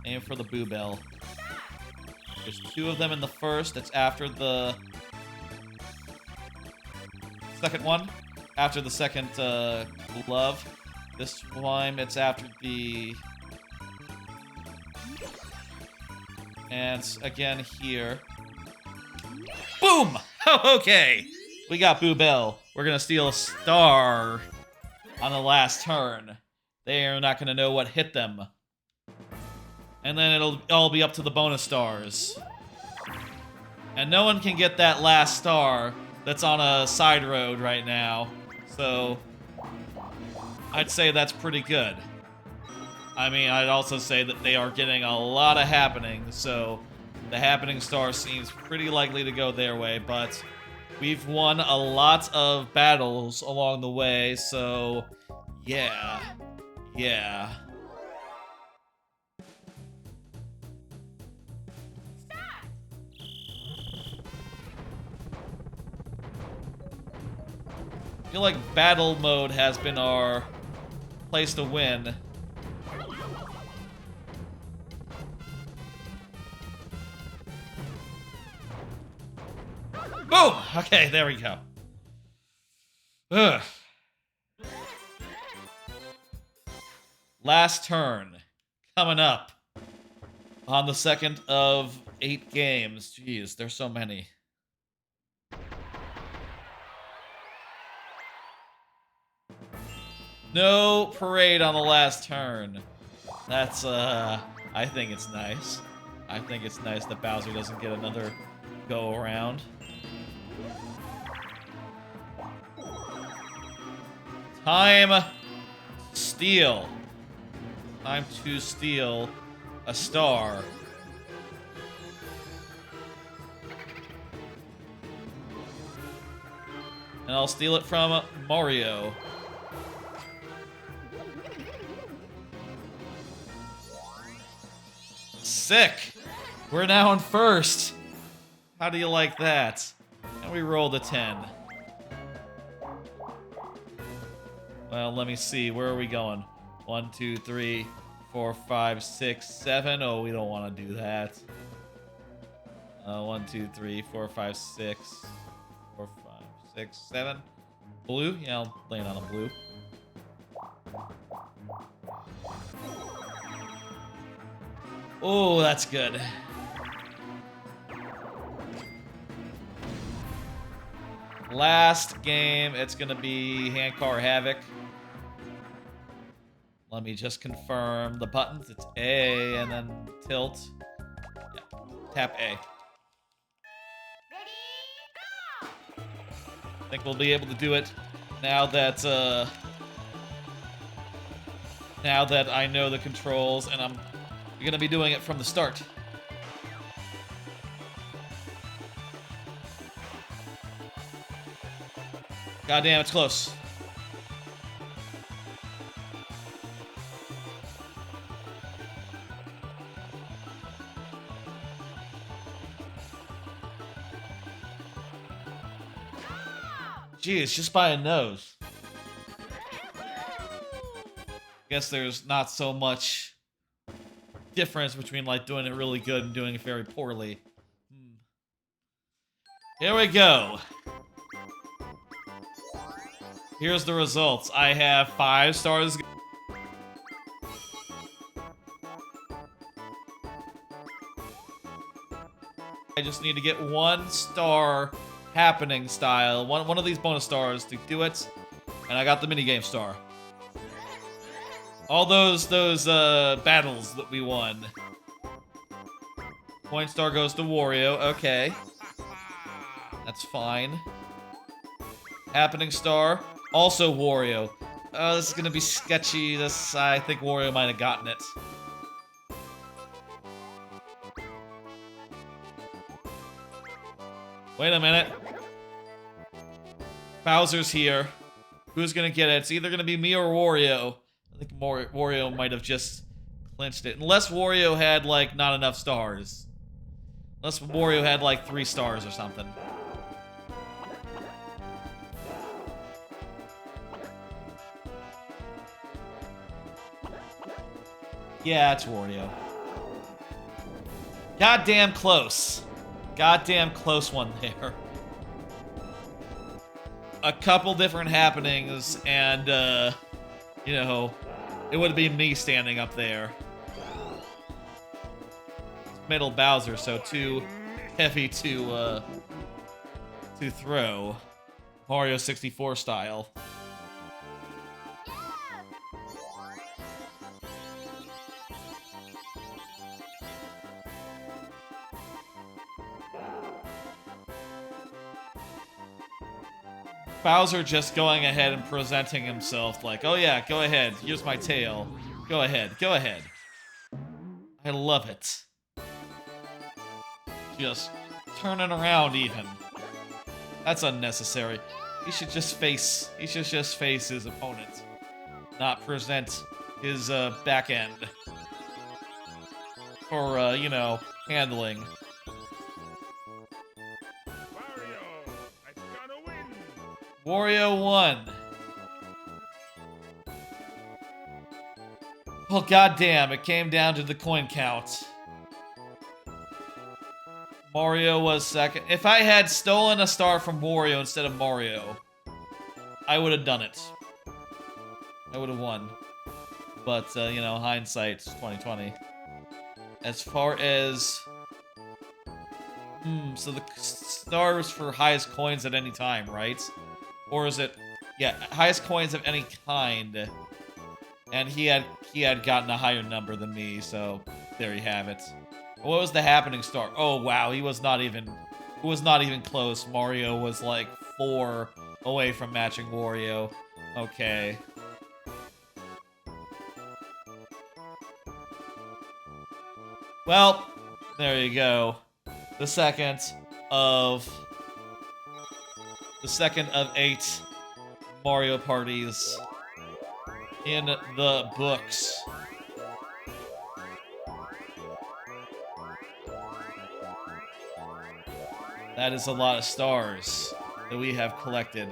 Aim for the boo bell. There's 2 of them in the first. It's after the second one. After the second glove. This time it's after the... And again here. Boom! Okay! We got Boo Bell. We're gonna steal a star on the last turn. They are not gonna know what hit them. And then it'll all be up to the bonus stars. And no one can get that last star that's on a side road right now. So, I'd say that's pretty good. I mean, I'd also say that they are getting a lot of happenings, so the happening star seems pretty likely to go their way, but we've won a lot of battles along the way, so yeah. Yeah. I feel like battle mode has been our place to win. Boom! Okay, there we go. Ugh. Last turn. Coming up. On the second of 8 games. Jeez, there's so many. No parade on the last turn. That's, I think it's nice. I think it's nice that Bowser doesn't get another go around. Time to steal. Time to steal a star. And I'll steal it from Mario. Sick! We're now in first. How do you like that? And we rolled a 10. Well, let me see. Where are we going? 1, 2, 3, 4, 5, 6, 7. Oh, we don't want to do that. 1, 2, 3, 4, 5, 6. 4, 5, 6, 7. Blue? Yeah, I'll land on a blue. Oh, that's good. Last game, it's gonna be Handcar Havoc. Let me just confirm the buttons. It's A and then tilt. Yeah, tap A. I think we'll be able to do it now that I know the controls, and I'm gonna be doing it from the start. Goddamn, it's close. Geez, just by a nose. Guess there's not so much difference between like doing it really good and doing it very poorly. Here we go. Here's the results. I have 5 stars. I just need to get 1 star happening style, one of these bonus stars to do it, and I got the minigame star. All those battles that we won. Point star goes to Wario. Okay, that's fine. Happening star, also Wario. Oh, this is gonna be sketchy. I think Wario might have gotten it. Wait a minute. Bowser's here. Who's gonna get it? It's either gonna be me or Wario. I think Wario might have just clinched it. Unless Wario had, like, not enough stars. Unless Wario had, like, 3 stars or something. Yeah, it's Wario. Goddamn close. Goddamn close one there. A couple different happenings, and, you know, it would be me standing up there. Middle Bowser, so too heavy to throw. Mario 64 style. Bowser just going ahead and presenting himself like, oh yeah, go ahead, here's my tail. Go ahead, go ahead. I love it. Just turning around even. That's unnecessary. He should just face his opponent. Not present his back end. For you know, handling. Wario won. Well, goddamn, it came down to the coin count. Mario was second. If I had stolen a star from Wario instead of Mario, I would have done it. I would have won. But, you know, hindsight's 2020. As far as... so the stars for highest coins at any time, right? Or is it... Yeah, highest coins of any kind. And he had gotten a higher number than me, so there you have it. What was the happening star? Oh wow, he was not even close. Mario was like 4 away from matching Wario. Okay. Well, there you go. The second of 8 Mario parties in the books. That is a lot of stars that we have collected.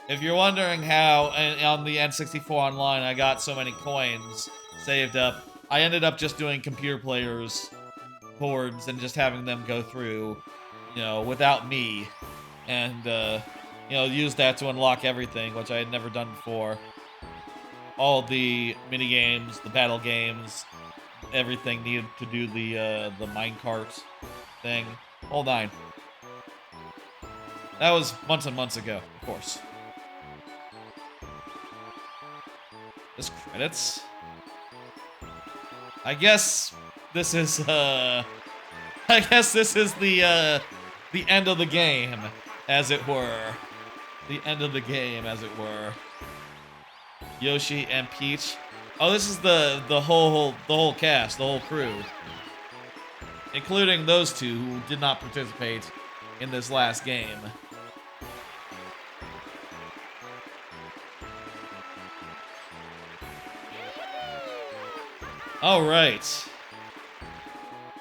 If you're wondering how on the N64 Online I got so many coins saved up, I ended up just doing computer players boards and just having them go through, you know, without me. And, you know, use that to unlock everything, which I had never done before. All the mini games, the battle games, everything needed to do the minecart thing. Whole 9. That was months and months ago, of course. This credits. I guess this is the end of the game, as it were. The end of the game, as it were. Yoshi and Peach. Oh, this is the whole cast, the whole crew. Including those two who did not participate in this last game. All right.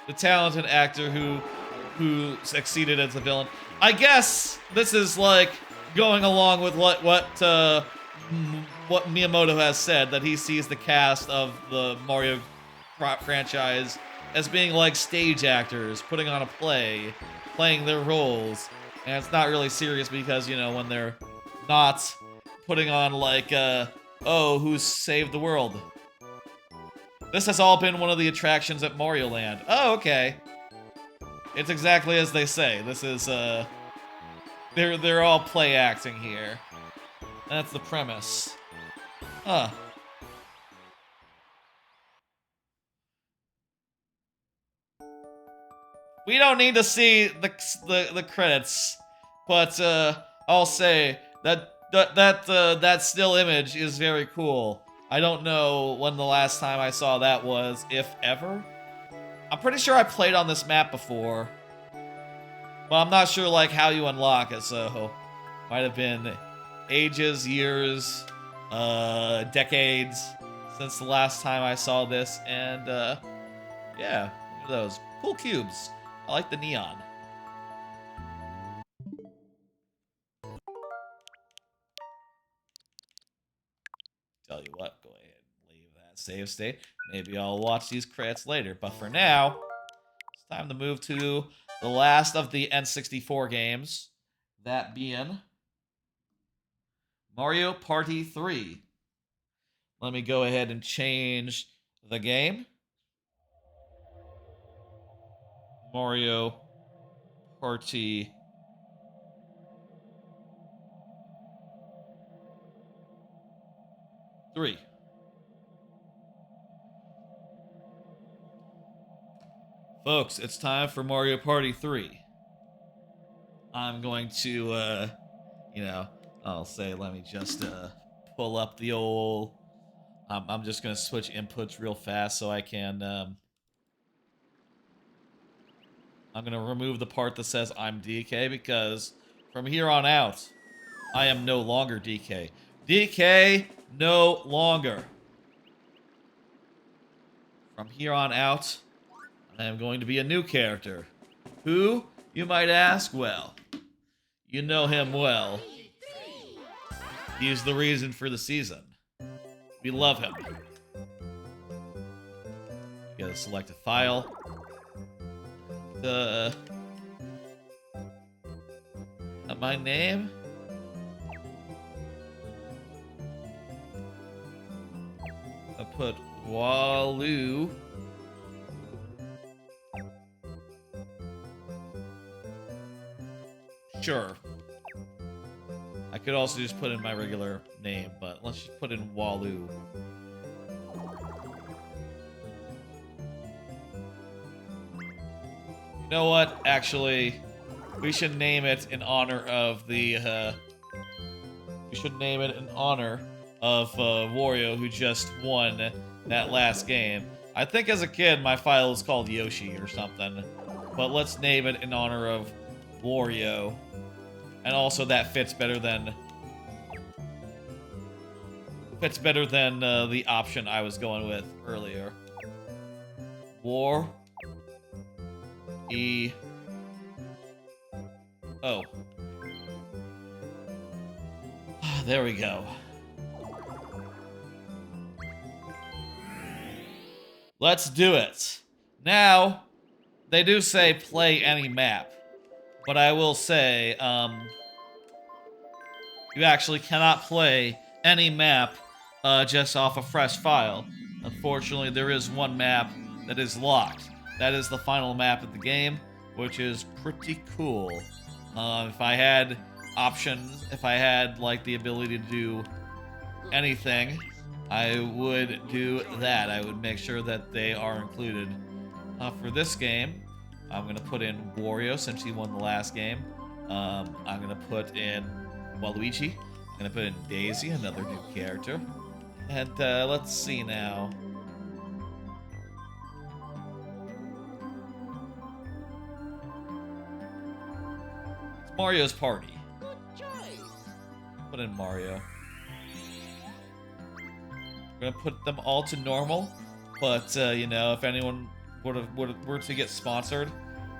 The talented actor who succeeded as a villain. I guess this is like going along with what Miyamoto has said, that he sees the cast of the Mario franchise as being like stage actors, putting on a play, playing their roles. And it's not really serious because, you know, when they're not putting on like, oh, who's saved the world? This has all been one of the attractions at Mario Land. Oh, okay. It's exactly as they say. This is they're all play acting here. That's the premise. Huh. We don't need to see the credits, but I'll say that still image is very cool. I don't know when the last time I saw that was, if ever. I'm pretty sure I played on this map before, but I'm not sure like how you unlock it. So might have been ages, years, decades since the last time I saw this, and yeah, look at those cool cubes. I like the neon. Tell you what, go ahead and leave that save state. Maybe I'll watch these credits later, but for now, it's time to move to the last of the N64 games. That being Mario Party 3. Let me go ahead and change the game. Mario Party 3. Folks, it's time for Mario Party 3. I'm going to, I'll say, let me just pull up the old... I'm just going to switch inputs real fast so I can... I'm going to remove the part that says I'm DK because from here on out, I am no longer DK. DK, no longer. From here on out, I am going to be a new character. Who, you might ask? Well, you know him well. He's the reason for the season. We love him. You gotta select a file. My name? I put Walu. Sure. I could also just put in my regular name, but let's just put in Walu. You know what? Actually, we should name it in honor of the, we should name it in honor of, Wario, who just won that last game. I think as a kid, my file was called Yoshi or something. But let's name it in honor of Wario. And also that fits better than... the option I was going with earlier. War... E... Oh. There we go. Let's do it. Now, they do say play any map. But I will say, you actually cannot play any map just off a fresh file. Unfortunately, there is one map that is locked. That is the final map of the game, which is pretty cool. If I had options, if I had, like, the ability to do anything, I would do that. I would make sure that they are included. For this game, I'm going to put in Wario, since he won the last game. I'm going to put in Waluigi. I'm going to put in Daisy, another new character. And let's see now. It's Mario's Party. Good choice. Put in Mario. We're going to put them all to normal. But, you know, if anyone were to get sponsored,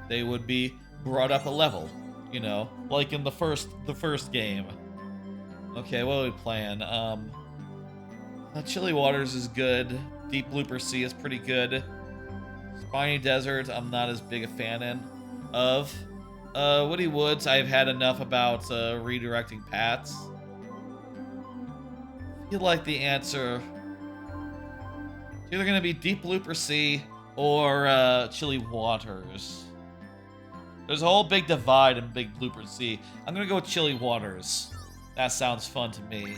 they would be brought up a level, you know, like in the first game. Okay, what are we playing? Chilly Waters is good. Deep Blooper Sea is pretty good. Spiny Desert, I'm not as big a fan of. Woody Woods, I've had enough about redirecting paths. I feel like the answer is either going to be Deep Blooper Sea or Chilly Waters. There's a whole big divide in Big Blooper Sea. I'm gonna go with Chilly Waters. That sounds fun to me.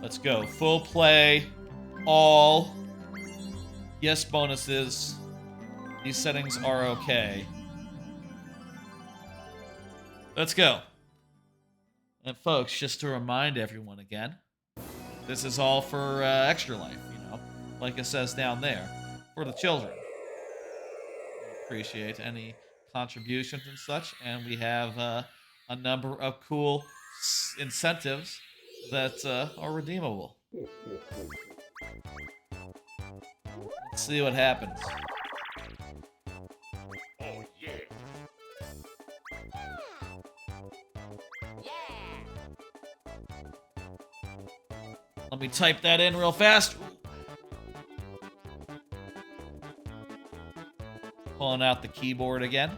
Let's go. Full play. All. Yes, bonuses. These settings are okay. Let's go. And folks, just to remind everyone again, this is all for Extra Life, you know, like it says down there, for the children. Appreciate any contributions and such, and we have a number of cool incentives that are redeemable. Let's see what happens. Oh, yeah. Let me type that in real fast. Pulling out the keyboard again.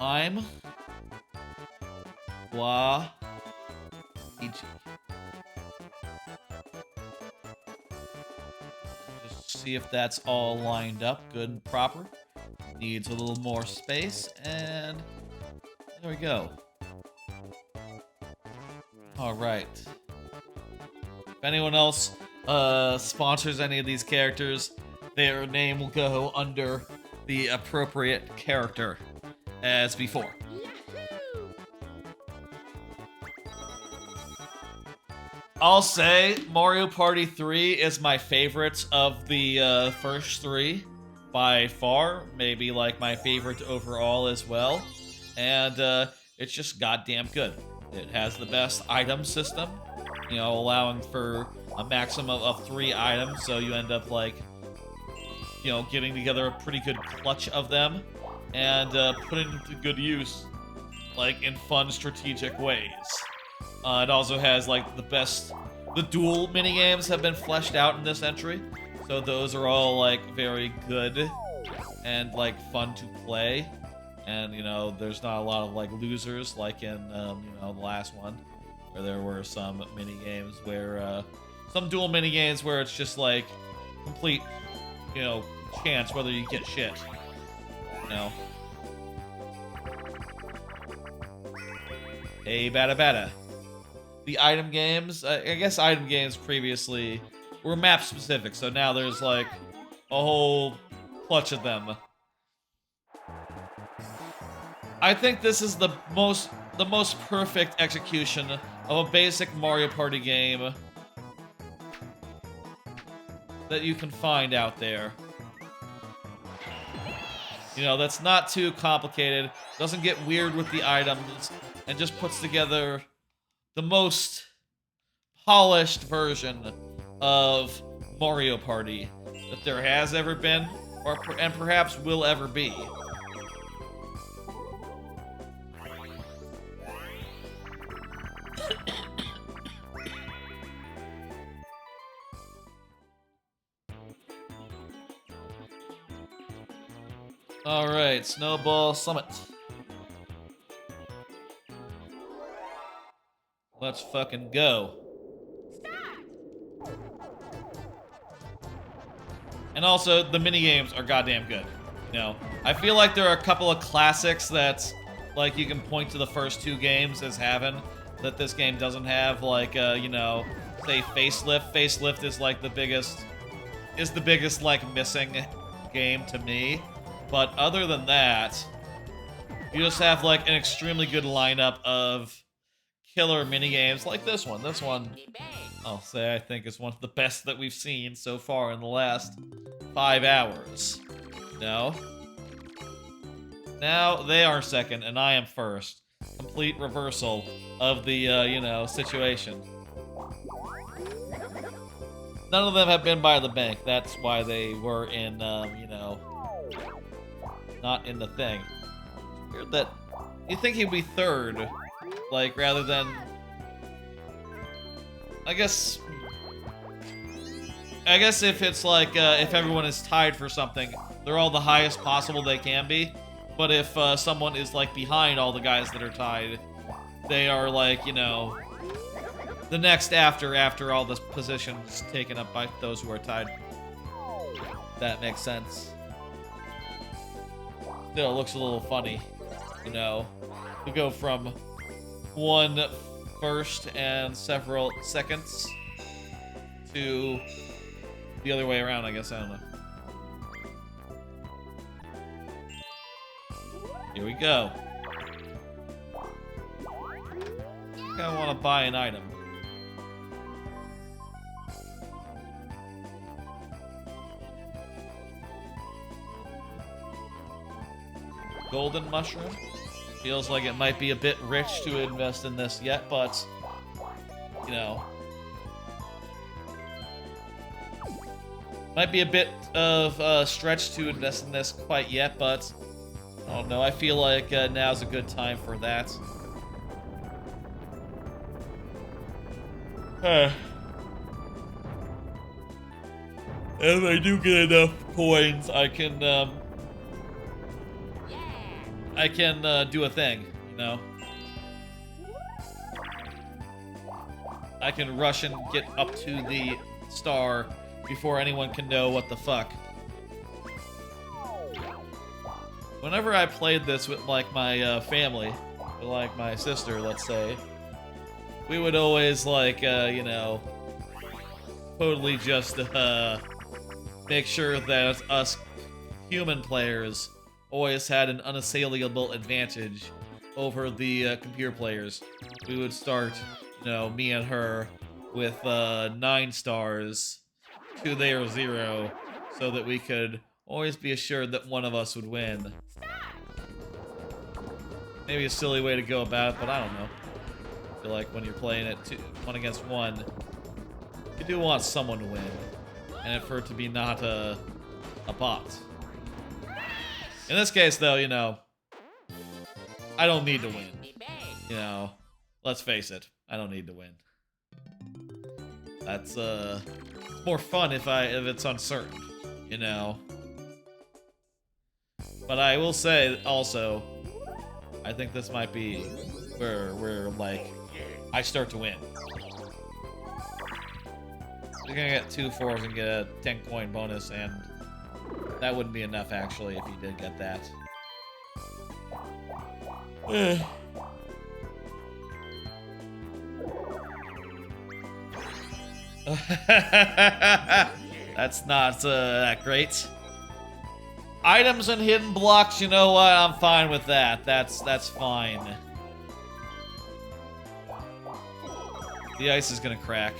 I'm Wa EG. Just see if that's all lined up good and proper. Needs a little more space, and there we go. All right. If anyone else sponsors any of these characters, their name will go under the appropriate character as before. I'll say Mario Party 3 is my favorite of the first three by far. Maybe like my favorite overall as well. And it's just goddamn good. It has the best item system, you know, allowing for a maximum of 3 items. So you end up like, you know, getting together a pretty good clutch of them and putting them to good use, like in fun strategic ways. It also has like the dual minigames have been fleshed out in this entry, so those are all like very good and like fun to play. And you know, there's not a lot of like losers like in you know, the last one, where there were some minigames where some dual minigames where it's just like complete, you know, chance whether you get shit. You know. Hey, bada bada. The item games, I guess item games previously were map specific, so now there's like a whole clutch of them. I think this is the most perfect execution of a basic Mario Party game that you can find out there. You know, that's not too complicated, doesn't get weird with the items, and just puts together the most polished version of Mario Party that there has ever been, and perhaps will ever be. Alright, Snowball Summit. Let's fucking go. And also, the minigames are goddamn good. You know, I feel like there are a couple of classics that, like, you can point to the first 2 games as having that this game doesn't have. Like, you know, say Facelift. Facelift is like the biggest, like, missing game to me. But other than that, you just have like an extremely good lineup of killer minigames like this one. This one, I'll say, I think is one of the best that we've seen so far in the last 5 hours. No? Now they are second and I am first. Complete reversal of the, you know, situation. None of them have been by the bank. That's why they were in, you know, not in the thing. Weird that you think he'd be third, like, rather than, I guess if it's like, if everyone is tied for something, they're all the highest possible they can be. But if someone is like behind all the guys that are tied, they are like, you know, the next after all the positions taken up by those who are tied. That makes sense. Still, it looks a little funny, you know. We go from one first and several seconds to the other way around, I guess. I don't know. Here we go. I think I want to buy an item. Golden mushroom. Feels like it might be a bit rich to invest in this yet, but, you know. Might be a bit of a stretch to invest in this quite yet, but I don't know. I feel like now's a good time for that. If I do get enough coins, I can do a thing, you know? I can rush and get up to the star before anyone can know what the fuck. Whenever I played this with, like, my family, or, like, my sister, let's say, we would always, like, you know, totally just, make sure that us human players always had an unassailable advantage over the computer players. We would start, you know, me and her with 9 stars to their 0, so that we could always be assured that one of us would win. Maybe a silly way to go about it, but I don't know. I feel like when you're playing it 1 against 1, you do want someone to win, and for it to be not a bot. In this case, though, you know, I don't need to win. You know, let's face it, I don't need to win. That's it's more fun if it's uncertain, you know. But I will say also, I think this might be where like I start to win. You're gonna get 2 4s and get a 10 coin bonus, and that wouldn't be enough, actually, if you did get that. That's not that great. Items and hidden blocks, you know what? I'm fine with that. That's fine. The ice is gonna crack.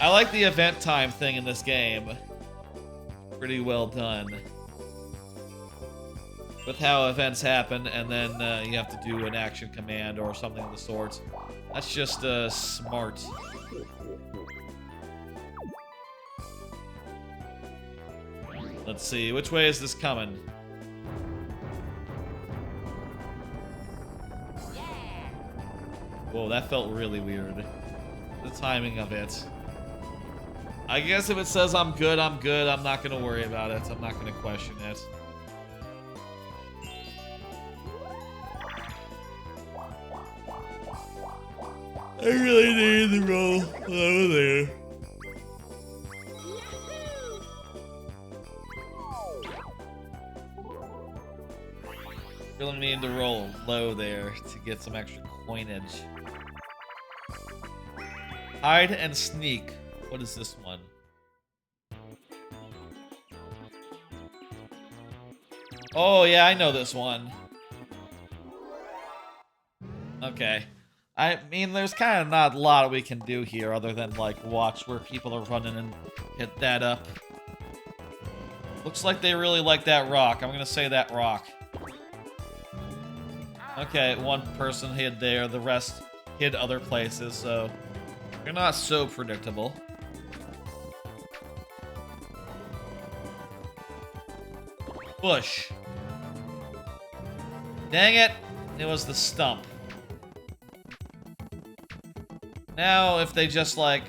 I like the event time thing in this game. Pretty well done. With how events happen, and then you have to do an action command or something of the sort. That's just smart. Let's see, which way is this coming? Whoa, that felt really weird. The timing of it. I guess if it says I'm good, I'm good. I'm not gonna worry about it. I'm not gonna question it. I really need to roll over there. Really need to roll low there to get some extra coinage. Hide and sneak. What is this one? Oh yeah, I know this one. Okay. I mean, there's kind of not a lot we can do here other than, like, watch where people are running and hit that up. Looks like they really like that rock. I'm gonna say that rock. Okay, one person hid there, the rest hid other places, so you're not so predictable. Bush. Dang it, it was the stump. Now, if they just, like,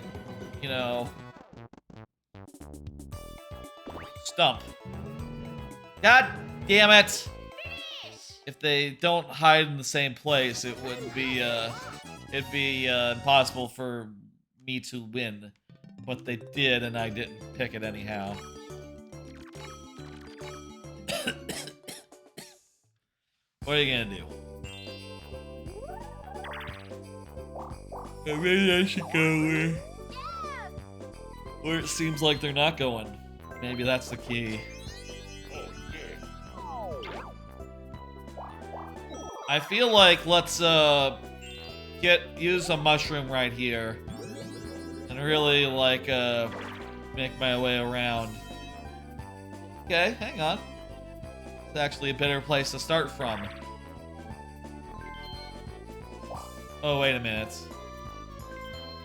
you know, stump. God damn it! If they don't hide in the same place, it wouldn't be, it'd be impossible for me to win. But they did, and I didn't pick it anyhow. What are you gonna do? Maybe I should go where it seems like they're not going. Maybe that's the key. I feel like let's use a mushroom right here and really like make my way around. Okay, hang on. It's actually a better place to start from. Oh, wait a minute.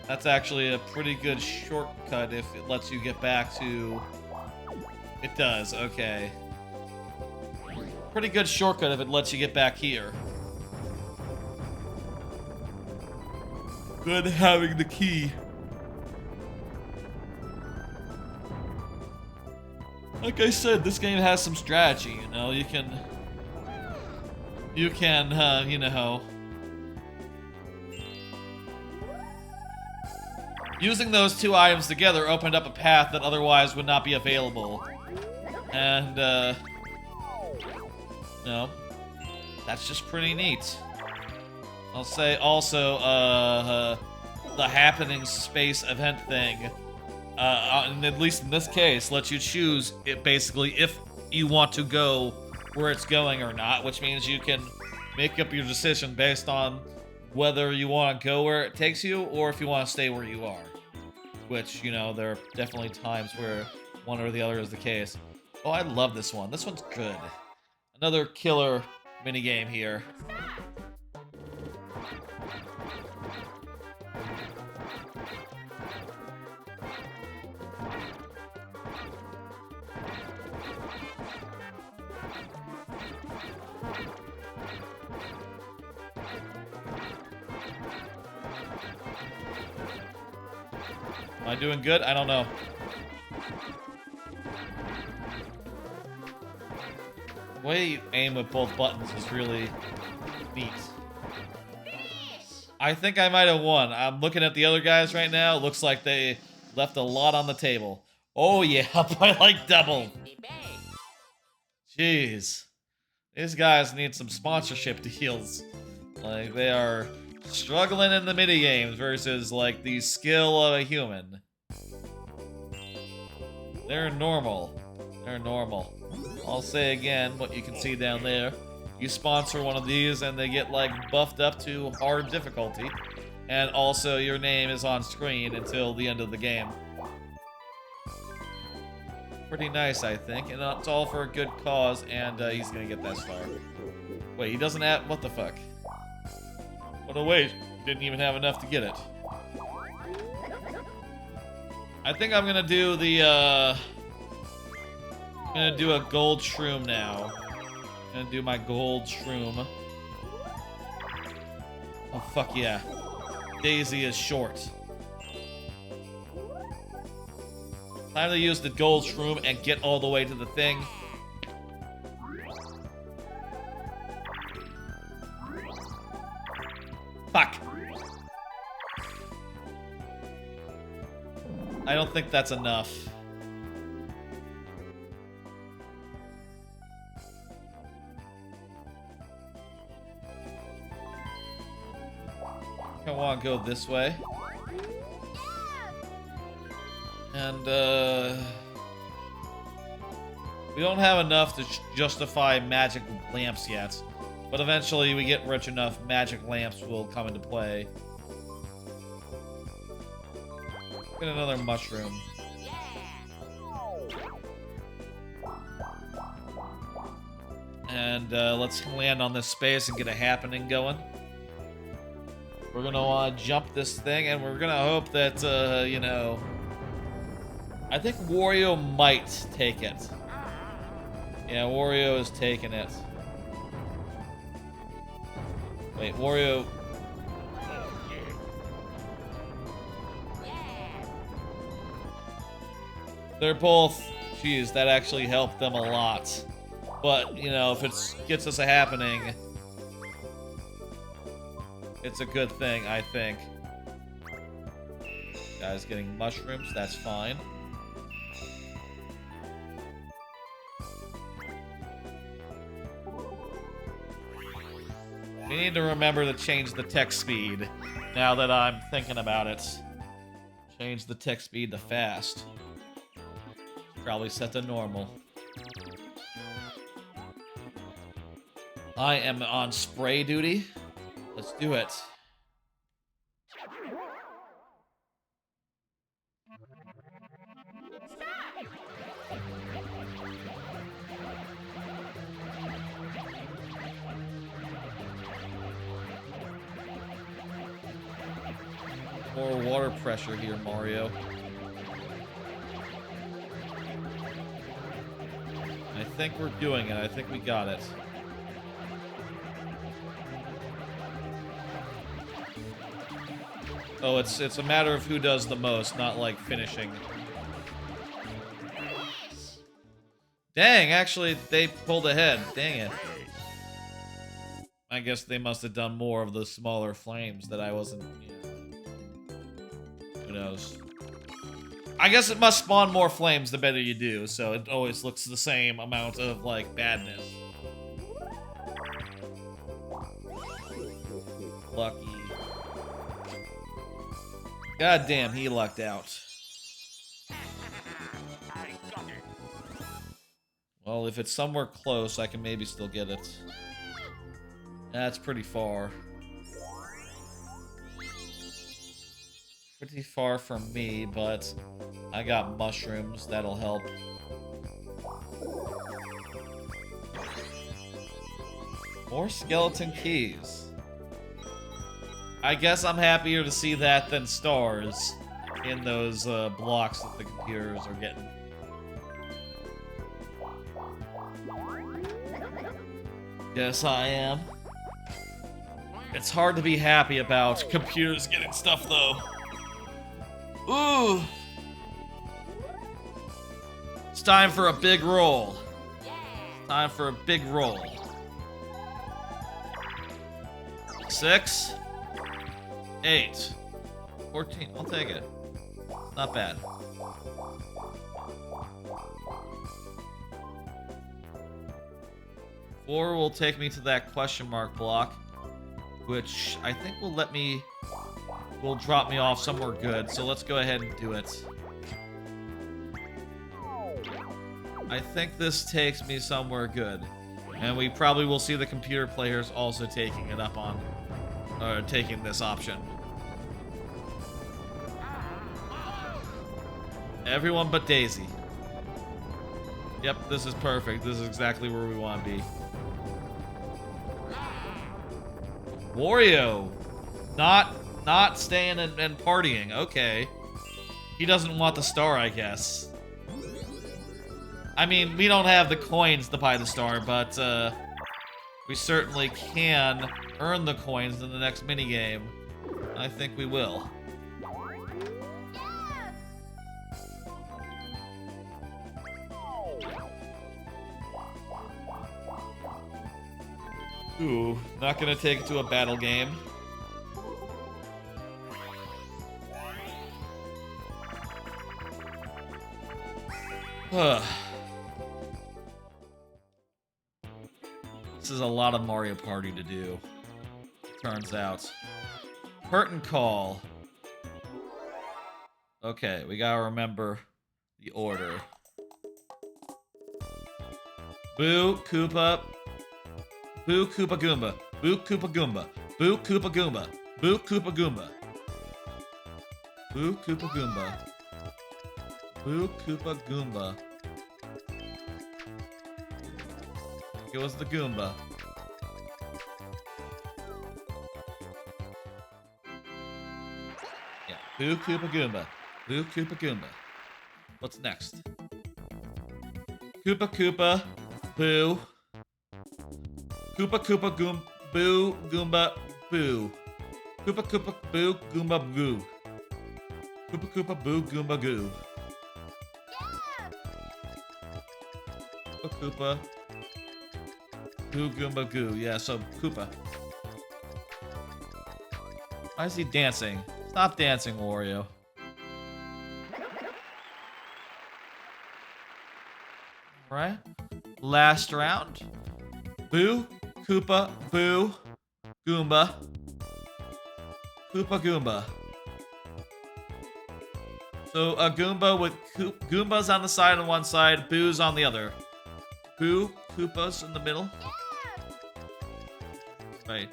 That's actually a pretty good shortcut if it lets you get back to... It does, okay. Pretty good shortcut if it lets you get back here. Good having the key. Like I said, this game has some strategy, you know? You can, you know... Using those two items together opened up a path that otherwise would not be available. And, no. That's just pretty neat. I'll say also, the happening space event thing, and at least in this case, lets you choose it basically if you want to go where it's going or not, which means you can make up your decision based on whether you want to go where it takes you or if you want to stay where you are. Which, you know, there are definitely times where one or the other is the case. Oh, I love this one. This one's good. Another killer minigame here. Am I doing good? I don't know. The way you aim with both buttons is really neat. I think I might have won. I'm looking at the other guys right now. It looks like they left a lot on the table. Oh yeah, by like double. Jeez. These guys need some sponsorship deals. Like, they are struggling in the minigames versus, like, the skill of a human. They're normal. They're normal. I'll say again what you can see down there. You sponsor one of these and they get, like, buffed up to hard difficulty. And also your name is on screen until the end of the game. Pretty nice, I think. And it's all for a good cause, and he's gonna get that star. Wait, he doesn't have... What the fuck? Oh, no, wait. Didn't even have enough to get it. I think I'm gonna do the, I'm gonna do a gold shroom now. I'm gonna do my gold shroom. Oh, fuck yeah. Daisy is short. Time to use the gold shroom and get all the way to the thing. Fuck. I don't think that's enough. I want to go this way. And, we don't have enough to justify magic lamps yet. But eventually we get rich enough, magic lamps will come into play. Get another mushroom. And, let's land on this space and get a happening going. We're gonna want to jump this thing, and we're gonna hope that, you know... I think Wario might take it. Yeah, Wario is taking it. Wait, Wario... They're both... Jeez, that actually helped them a lot. But, you know, if it gets us a happening, it's a good thing, I think. Guys getting mushrooms, that's fine. We need to remember to change the text speed, now that I'm thinking about it. Change the text speed to fast. Probably set to normal. I am on spray duty. Let's do it. More water pressure here, Mario. I think we're doing it. I think we got it. Oh, it's a matter of who does the most, not like finishing. Dang, actually, they pulled ahead. Dang it. I guess they must have done more of the smaller flames that I wasn't... Who knows? I guess it must spawn more flames the better you do, so it always looks the same amount of, like, badness. Lucky. God damn, he lucked out. Well, if it's somewhere close, I can maybe still get it. That's pretty far. Pretty far from me, but I got mushrooms. That'll help. More skeleton keys. I guess I'm happier to see that than stars in those blocks that the computers are getting. Yes, I am. It's hard to be happy about computers getting stuff, though. Ooh! It's time for a big roll. Time for a big roll. 6, 8, 14. I'll take it. Not bad. Four will take me to that question mark block, which I think will let me... will drop me off somewhere good, so let's go ahead and do it. I think this takes me somewhere good. And we probably will see the computer players also taking it up on... taking this option. Everyone but Daisy. Yep, this is perfect. This is exactly where we want to be. Wario! Not staying and partying. Okay. He doesn't want the star, I guess. I mean, we don't have the coins to buy the star, but we certainly can earn the coins in the next minigame. I think we will. Ooh, not gonna take it to a battle game. This is a lot of Mario Party to do, turns out. Curtain call. Okay, we gotta remember the order. Boo, Koopa. Boo, Koopa Goomba. Boo, Koopa Goomba. Boo, Koopa Goomba. Boo, Koopa Goomba. Boo, Koopa Goomba. Boo, Koopa Goomba. It was the Goomba. Yeah, Boo, Koopa Goomba. Boo, Koopa Goomba. What's next? Koopa Koopa. Boo. Koopa Koopa Goom. Boo, Goomba, Boo. Koopa Koopa Boo, Goomba, Goo. Koopa Koopa Boo, Goomba, Goo. Koopa Koopa Goo Goomba Goo. Yeah, so Koopa. Why is he dancing? Stop dancing, Wario. Alright. Last round. Boo, Koopa, Boo, Goomba. Koopa Goomba. So a Goomba with Goombas on the side on one side, Boo's on the other. Boo, Koopas in the middle. Right.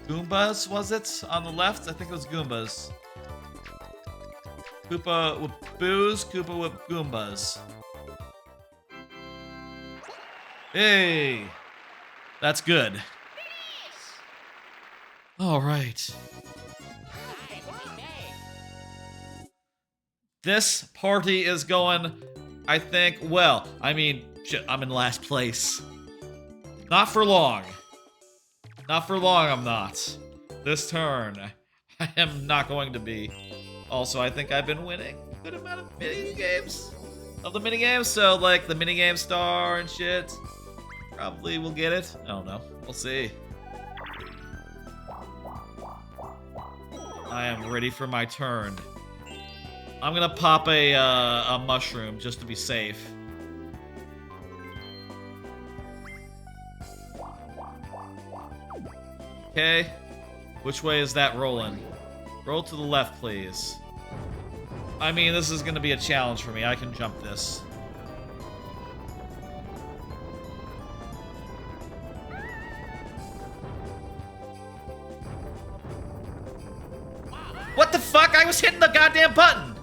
Goombas, was it? On the left? I think it was Goombas. Koopa with Boos, Koopa with Goombas. Hey! That's good. Alright. This party is going, I think, well. I mean, shit, I'm in last place. Not for long. Not for long, I'm not. This turn, I am not going to be. Also, I think I've been winning a good amount of minigames. Of the minigames, so like the minigame star and shit. Probably will get it. I don't know. We'll see. I am ready for my turn. I'm gonna pop a mushroom just to be safe. Okay. Which way is that rolling? Roll to the left, please. I mean, this is gonna be a challenge for me. I can jump this. What the fuck? I was hitting the goddamn button!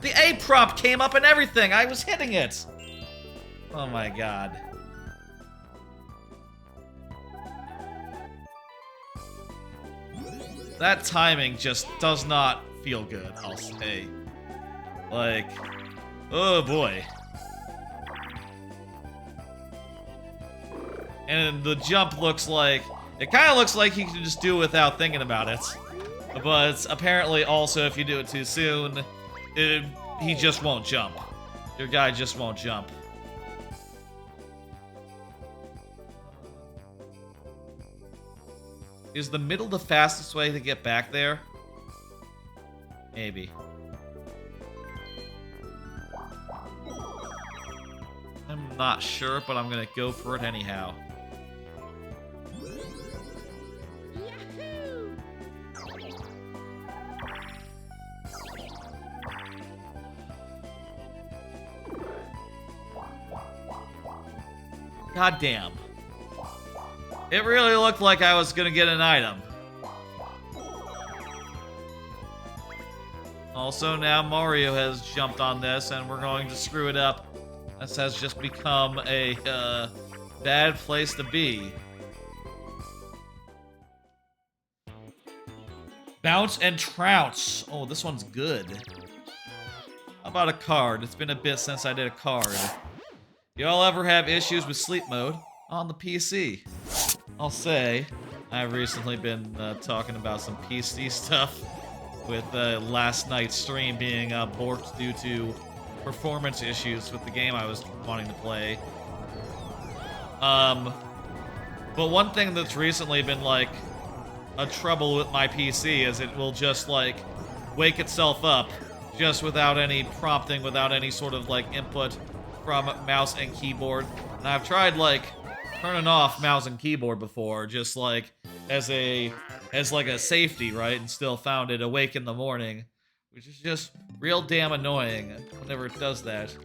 The A prompt came up and everything! I was hitting it! Oh my god. That timing just does not feel good, I'll say. Like, oh boy. And the jump looks like, it kind of looks like you can just do it without thinking about it. But apparently also if you do it too soon, he just won't jump. Your guy just won't jump. Is the middle the fastest way to get back there? Maybe. I'm not sure, but I'm gonna go for it anyhow. God damn. It really looked like I was gonna get an item. Also, now Mario has jumped on this, and we're going to screw it up. This has just become a bad place to be. Bounce and Trounce. Oh, this one's good. How about a card? It's been a bit since I did a card. Y'all ever have issues with sleep mode on the PC? I'll say, I've recently been talking about some PC stuff with last night's stream being borked due to performance issues with the game I was wanting to play. But one thing that's recently been like a trouble with my PC is it will just like wake itself up just without any prompting, without any sort of like input from mouse and keyboard. And I've tried like turning off mouse and keyboard before, just like as like a safety, right? And still found it awake in the morning, which is just real damn annoying whenever it does that.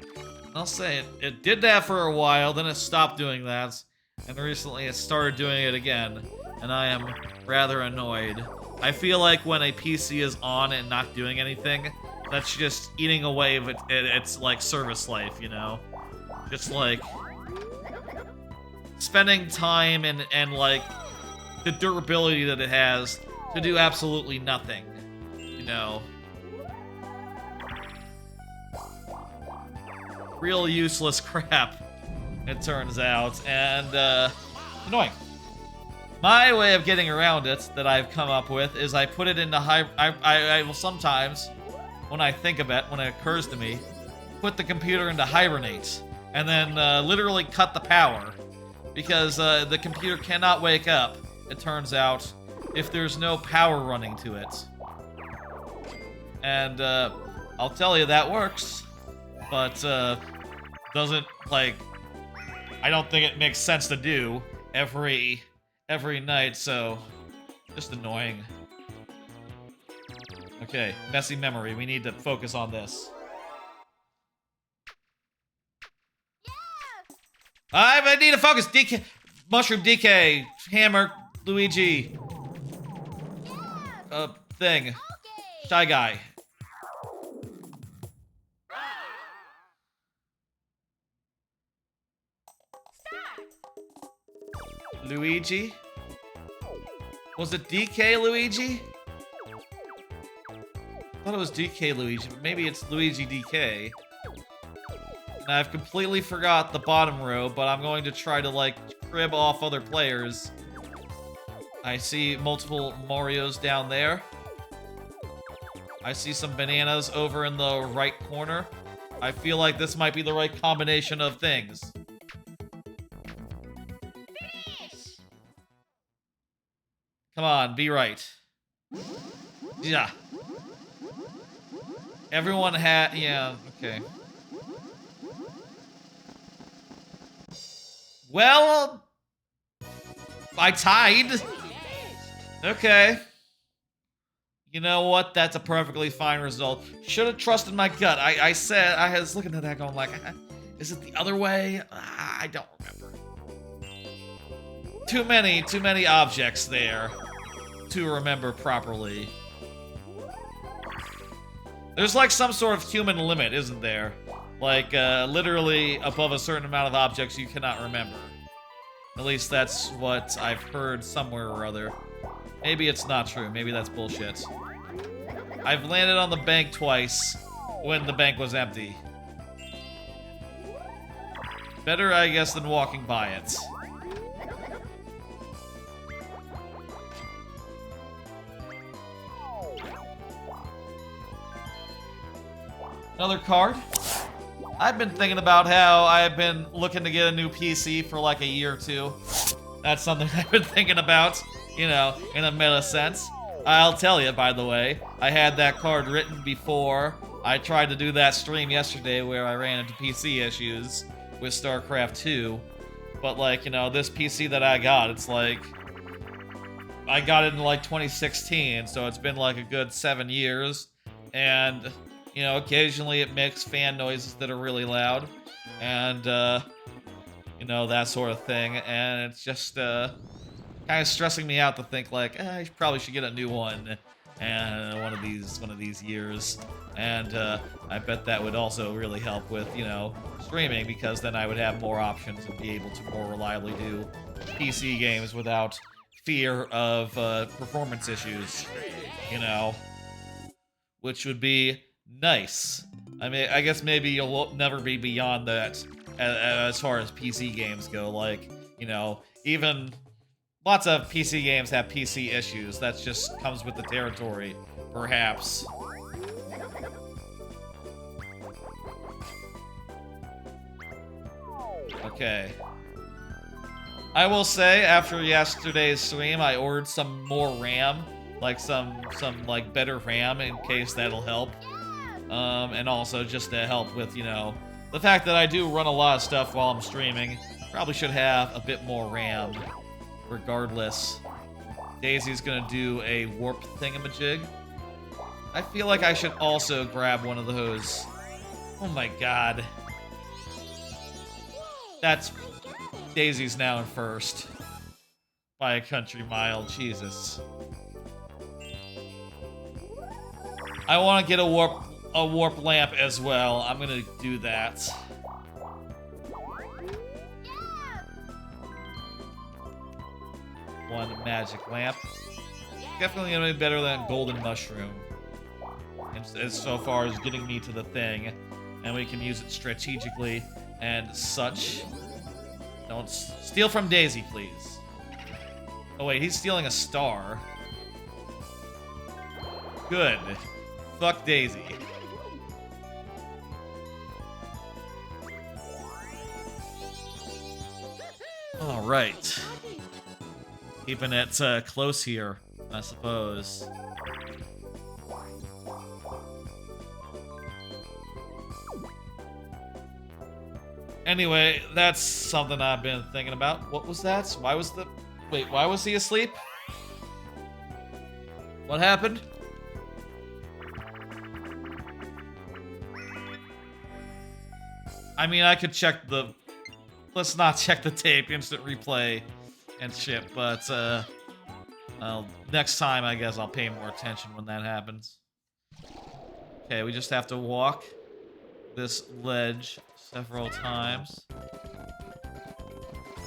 I'll say it did that for a while, then it stopped doing that, and recently it started doing it again, and I am rather annoyed. I feel like when a PC is on and not doing anything, that's just eating away of its like service life, you know? Just like spending time and like the durability that it has to do absolutely nothing, you know? Real useless crap, it turns out, and annoying. My way of getting around it that I've come up with is I put it into I will sometimes, when I think of it, when it occurs to me, put the computer into hibernate, and then literally cut the power. because the computer cannot wake up, it turns out, if there's no power running to it. And I'll tell you, that works, but doesn't, like, I don't think it makes sense to do every night, so just annoying. Okay, messy memory. We need to focus on this. I need to focus. DK, Mushroom, DK, Hammer, Luigi. Thing. Shy Guy. Luigi? Was it DK Luigi? I thought it was DK Luigi, but maybe it's Luigi DK. And I've completely forgot the bottom row, but I'm going to try to, like, crib off other players. I see multiple Marios down there. I see some bananas over in the right corner. I feel like this might be the right combination of things. Come on, be right. Yeah. Everyone had... Yeah, okay. Well... I tied. Okay. You know what? That's a perfectly fine result. Should have trusted my gut. I said... I was looking at that going like... Is it the other way? I don't remember. Too many objects there to remember properly. There's like some sort of human limit, isn't there? Like, literally above a certain amount of objects you cannot remember. At least that's what I've heard somewhere or other. Maybe it's not true. Maybe that's bullshit. I've landed on the bank twice when the bank was empty. Better, I guess, than walking by it. Another card. I've been thinking about how I've been looking to get a new PC for like a year or two. That's something I've been thinking about, you know, in a meta sense. I'll tell you, by the way, I had that card written before. I tried to do that stream yesterday where I ran into PC issues with StarCraft 2. But like, you know, this PC that I got, it's like... I got it in like 2016, so it's been like a good 7 years. And... you know, occasionally it makes fan noises that are really loud, and, you know, that sort of thing, and it's just, kind of stressing me out to think, like, I probably should get a new one, and one of these years, and, I bet that would also really help with, you know, streaming, because then I would have more options and be able to more reliably do PC games without fear of, performance issues, you know, which would be nice. I mean, I guess maybe you'll never be beyond that as far as PC games go. Like, you know, even lots of PC games have PC issues. That just comes with the territory, perhaps. Okay. I will say, after yesterday's stream, I ordered some more RAM. Like, some like, better RAM in case that'll help. And also just to help with, you know, the fact that I do run a lot of stuff while I'm streaming. Probably should have a bit more RAM, regardless. Daisy's gonna do a warp thingamajig. I feel like I should also grab one of those. Oh my god. That's... Daisy's now in first. By a country mile, Jesus. I want to get a warp lamp as well. I'm gonna do that. One magic lamp. Definitely gonna be better than golden mushroom. As so far as getting me to the thing. And we can use it strategically and such. Don't steal from Daisy, please. Oh wait, he's stealing a star. Good. Fuck Daisy. All right. Keeping it close here, I suppose. Anyway, that's something I've been thinking about. What was that? Why was the... Wait, why was he asleep? What happened? I mean, I could check the... Let's not check the tape, instant replay and shit, but, well, next time, I guess I'll pay more attention when that happens. Okay, we just have to walk this ledge several times.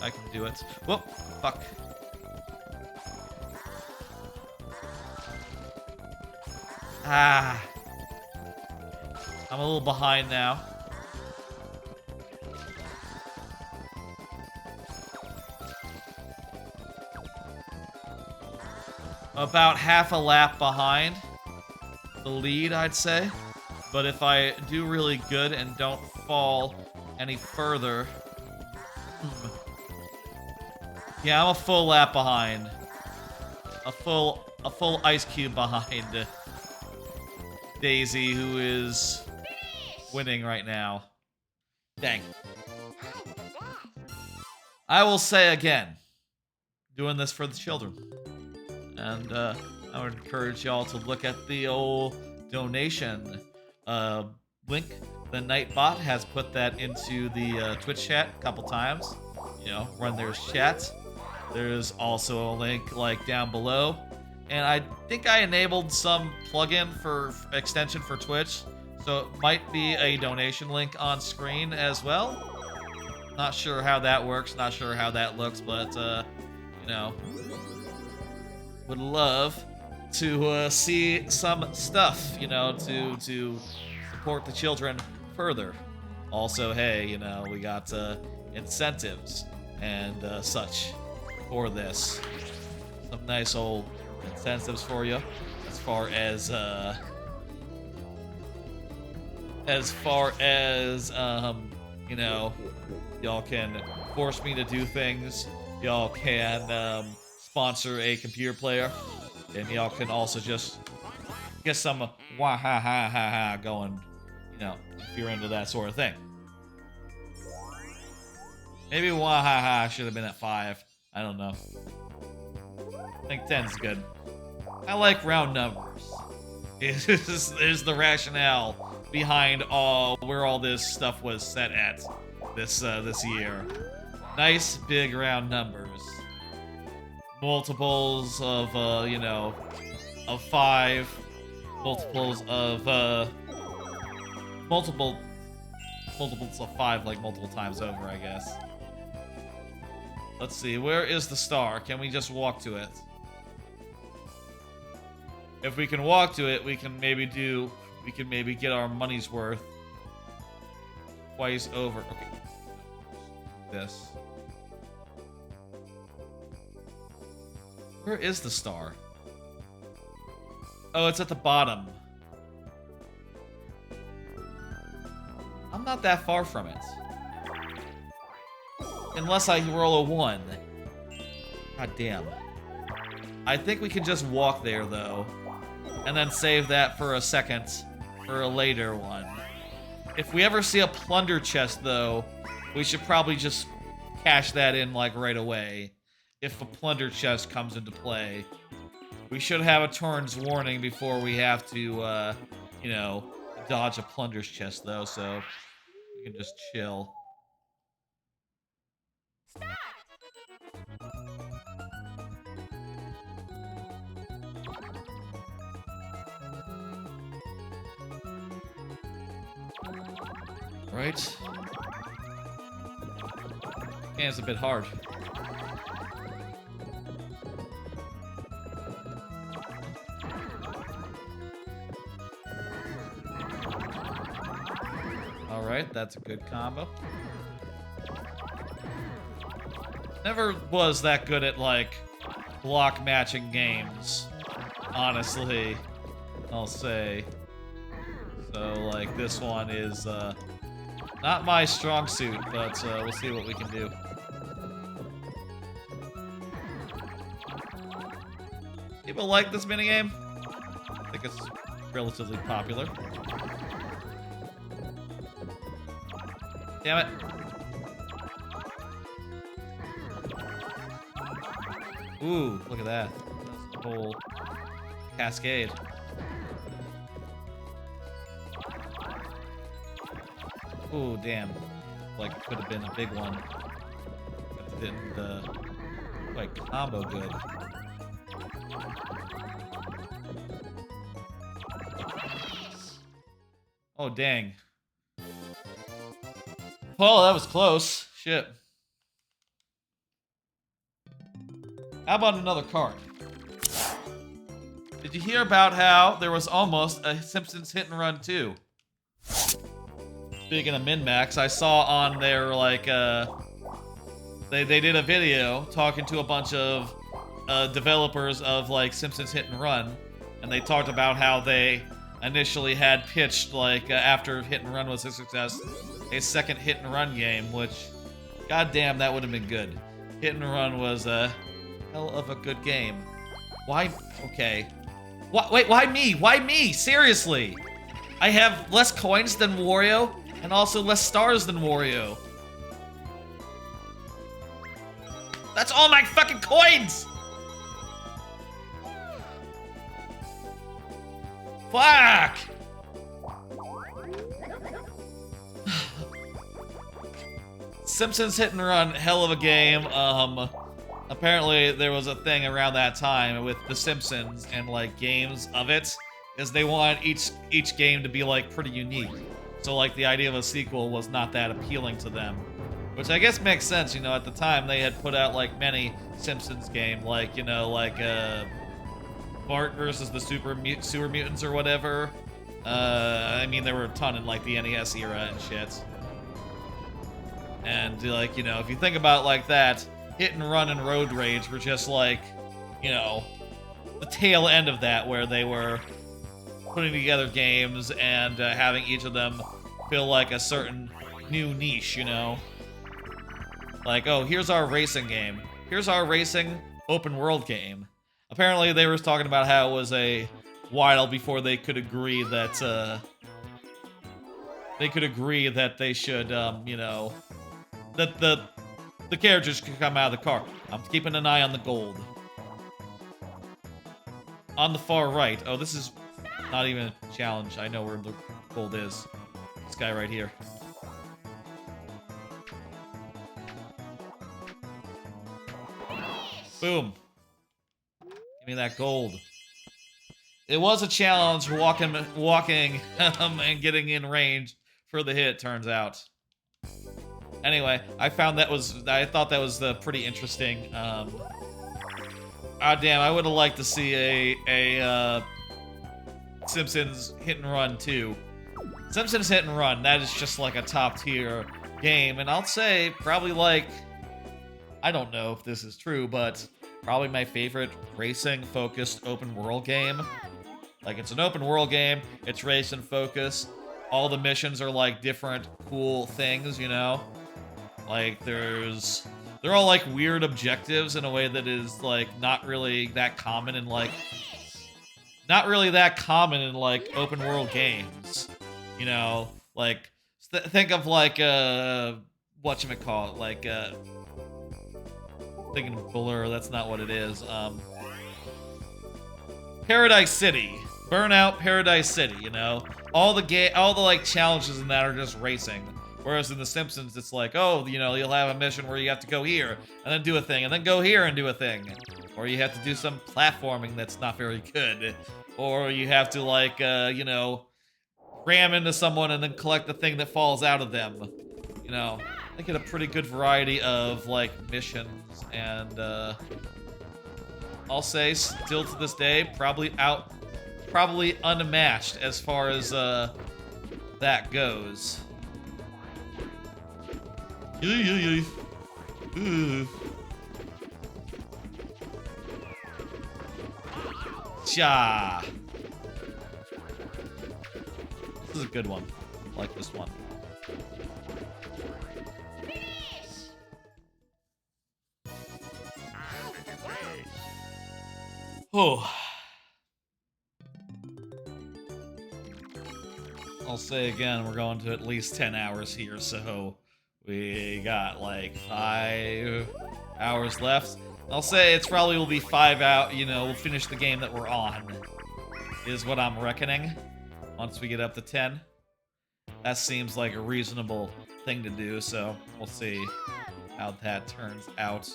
I can do it. Whoop! Fuck. Ah. I'm a little behind now. About half a lap behind the lead, I'd say. But if I do really good and don't fall any further... Yeah, I'm a full lap behind. A full ice cube behind Daisy, who is winning right now. Dang. I will say again, doing this for the children. And I would encourage y'all to look at the old donation link. The Nightbot has put that into the Twitch chat a couple times. You know, when there's chat. There's also a link like down below. And I think I enabled some plugin for extension for Twitch. So it might be a donation link on screen as well. Not sure how that works, not sure how that looks, but you know, would love to see some stuff, you know, to support the children further. Also, hey, you know, we got incentives and such for this. Some nice old incentives for you as far as you know, y'all can force me to do things. Y'all can sponsor a computer player, and y'all can also just get some wah ha ha ha ha going, you know, if you're into that sort of thing. Maybe wah ha ha should have been at 5. I don't know. I think 10's good. I like round numbers. Is the rationale behind where all this stuff was set at this year. Nice big round numbers. Multiples of you know, of 5. Multiples of multiples of 5, like multiple times over, I guess. Let's see, where is the star? Can we just walk to it? If we can walk to it, we can maybe get our money's worth twice over. Okay. This. Where is the star? Oh, it's at the bottom. I'm not that far from it. Unless I roll a 1. God damn. I think we can just walk there, though. And then save that for a second. For a later one. If we ever see a plunder chest, though, we should probably just cash that in, like, right away. If a plunder chest comes into play. We should have a turn's warning before we have to, you know, dodge a plunder's chest, though, so we can just chill. Right? Game's a bit hard. Alright, that's a good combo. Never was that good at, like, block matching games. Honestly, I'll say. So, like, this one is, not my strong suit, but, we'll see what we can do. People like this minigame. I think it's relatively popular. Damn it. Ooh, look at that. That's the whole cascade. Ooh, damn. Like, it could have been a big one. But it didn't, like, combo good. Oh, dang. Well, that was close. Shit. How about another card? Did you hear about how there was almost a Simpsons Hit and Run 2? Speaking of min-max, I saw on their, like, they did a video talking to a bunch of developers of, like, Simpsons Hit and Run, and they talked about how they initially had pitched, like, after Hit and Run was a success, a second Hit and Run game, which, goddamn, that would have been good. Hit and Run was a hell of a good game. Why? Okay. Wait, why me? Why me? Seriously. I have less coins than Wario, and also less stars than Wario. That's all my fucking coins! Fuck! Simpsons Hit and Run, hell of a game. Apparently there was a thing around that time with The Simpsons and like games of it, is they wanted each game to be like pretty unique. So like the idea of a sequel was not that appealing to them, which I guess makes sense. You know, at the time they had put out like many Simpsons game, like you know, like Bart versus the Sewer Mutants or whatever. I mean, there were a ton in like the NES era and shit. And like, you know, if you think about it like that, Hit and Run and Road Rage were just like, you know, the tail end of that, where they were putting together games and having each of them feel like a certain new niche, you know? Like, oh, here's our racing game. Here's our racing open world game. Apparently they were talking about how it was a while before they could agree that, they should, you know, that the characters could come out of the car. I'm keeping an eye on the gold. On the far right. Oh, this is not even a challenge. I know where the gold is. This guy right here. Boom. Give me that gold. It was a challenge walking and getting in range for the hit, turns out. Anyway, I thought that was pretty damn, I would have liked to see a Simpsons Hit and Run 2. Simpsons Hit and Run, that is just like a top tier game, and I'll say probably like, I don't know if this is true, but probably my favorite racing focused open world game. Like, it's an open world game, it's racing focused, all the missions are like different cool things, you know? Like, they're all like weird objectives in a way that is like not really that common in like open world games. You know, like think of like whatchamacallit, like thinking of Blur, that's not what it is. Paradise City. Burnout Paradise City, you know? All the like challenges in that are just racing. Whereas in The Simpsons, it's like, oh, you know, you'll have a mission where you have to go here, and then do a thing, and then go here and do a thing. Or you have to do some platforming that's not very good. Or you have to, like, you know, ram into someone and then collect the thing that falls out of them. You know, they get a pretty good variety of, like, missions, and, I'll say, still to this day, probably unmatched as far as, that goes. Cha. This is a good one. I like this one. Oh. I'll say again, we're going to at least 10 hours here, so we got like 5 hours left. I'll say it's probably will be 5 out, you know, we'll finish the game that we're on, is what I'm reckoning, once we get up to 10. That seems like a reasonable thing to do, so we'll see how that turns out.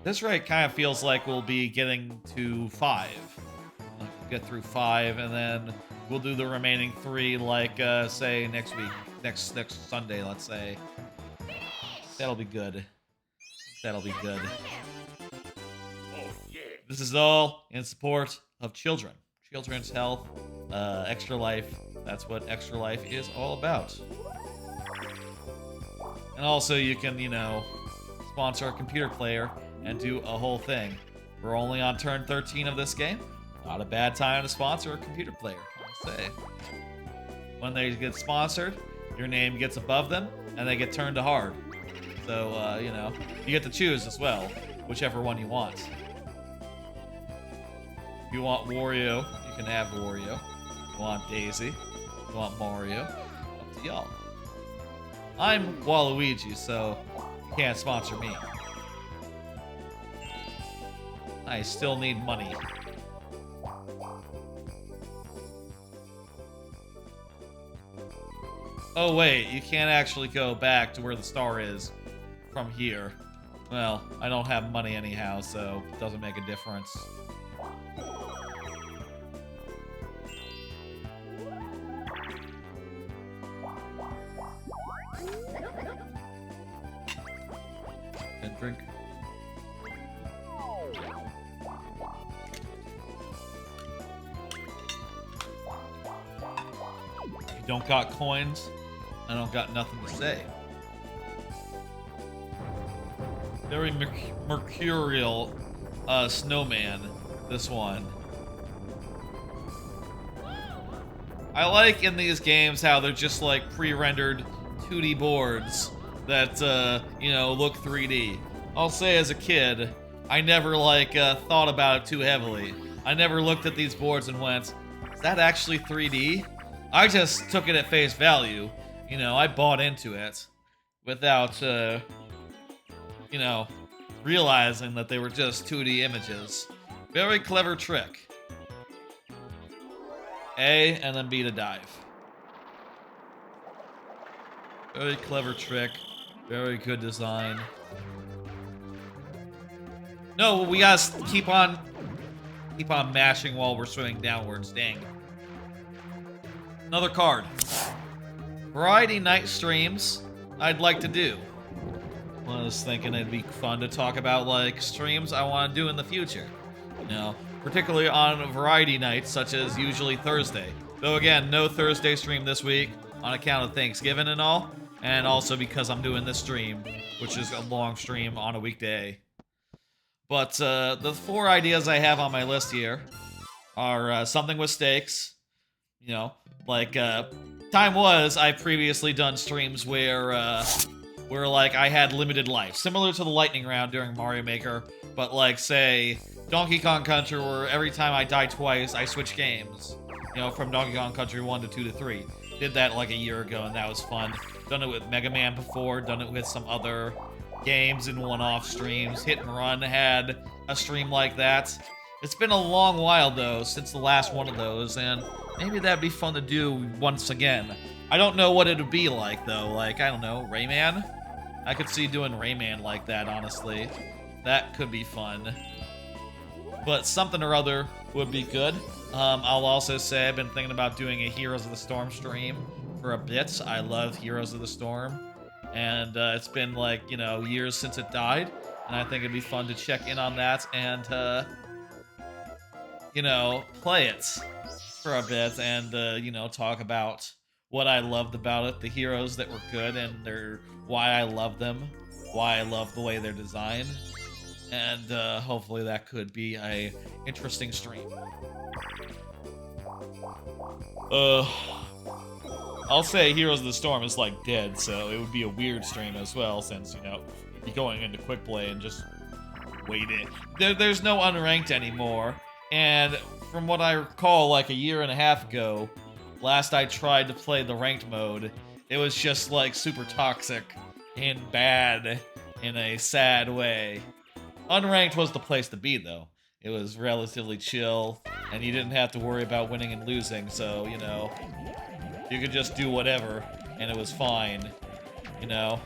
This rate kind of feels like we'll be getting to 5. Like, we'll get through 5, and then we'll do the remaining 3, like, say, next week. Next Sunday, let's say. That'll be good. That'll be good. This is all in support of children. Children's health, Extra Life. That's what Extra Life is all about. And also, you can, you know, sponsor a computer player and do a whole thing. We're only on turn 13 of this game. Not a bad time to sponsor a computer player, I'll say. When they get sponsored, your name gets above them, and they get turned to hard. So, you know, you get to choose as well, whichever one you want. If you want Wario, you can have Wario. If you want Daisy, if you want Mario, up to y'all. I'm Waluigi, so you can't sponsor me. I still need money. Oh wait, you can't actually go back to where the star is from here. Well, I don't have money anyhow, so it doesn't make a difference. And drink. If you don't got coins, I don't got nothing to say. Very mercurial snowman, this one. I like in these games how they're just like pre-rendered 2D boards that, you know, look 3D. I'll say as a kid, I never like thought about it too heavily. I never looked at these boards and went, is that actually 3D? I just took it at face value. You know, I bought into it without, you know, realizing that they were just 2D images. Very clever trick. A and then B to dive. Very clever trick. Very good design. No, we gotta keep on mashing while we're swimming downwards. Dang. Another card. Variety night streams I'd like to do. I was thinking it'd be fun to talk about, like, streams I want to do in the future. You know, particularly on variety nights, such as usually Thursday. Though again, no Thursday stream this week, on account of Thanksgiving and all. And also because I'm doing this stream, which is a long stream on a weekday. But, the 4 ideas I have on my list here are, something with stakes. You know, like, time was, I've previously done streams where like I had limited life, similar to the lightning round during Mario Maker, but like say Donkey Kong Country, where every time I die twice, I switch games. You know, from Donkey Kong Country 1 to 2 to 3. Did that like a year ago, and that was fun. Done it with Mega Man before, done it with some other games in one-off streams. Hit and Run had a stream like that. It's been a long while though since the last one of those, and maybe that'd be fun to do once again. I don't know what it would be like though, like, I don't know, Rayman? I could see doing Rayman like that, honestly. That could be fun. But something or other would be good. I'll also say I've been thinking about doing a Heroes of the Storm stream for a bit. I love Heroes of the Storm. And it's been like, you know, years since it died. And I think it'd be fun to check in on that and, you know, play it for a bit and, you know, talk about what I loved about it, the heroes that were good, and why I love them, why I love the way they're designed, and hopefully that could be a interesting stream. I'll say Heroes of the Storm is like dead, so it would be a weird stream as well, since, you know, we'd be going into quick play and just waiting. There's no unranked anymore, And from what I recall, like a year and a half ago, last I tried to play the ranked mode, it was just like super toxic and bad in a sad way. Unranked was the place to be, though. It was relatively chill, and you didn't have to worry about winning and losing, so, you know, you could just do whatever, and it was fine, you know?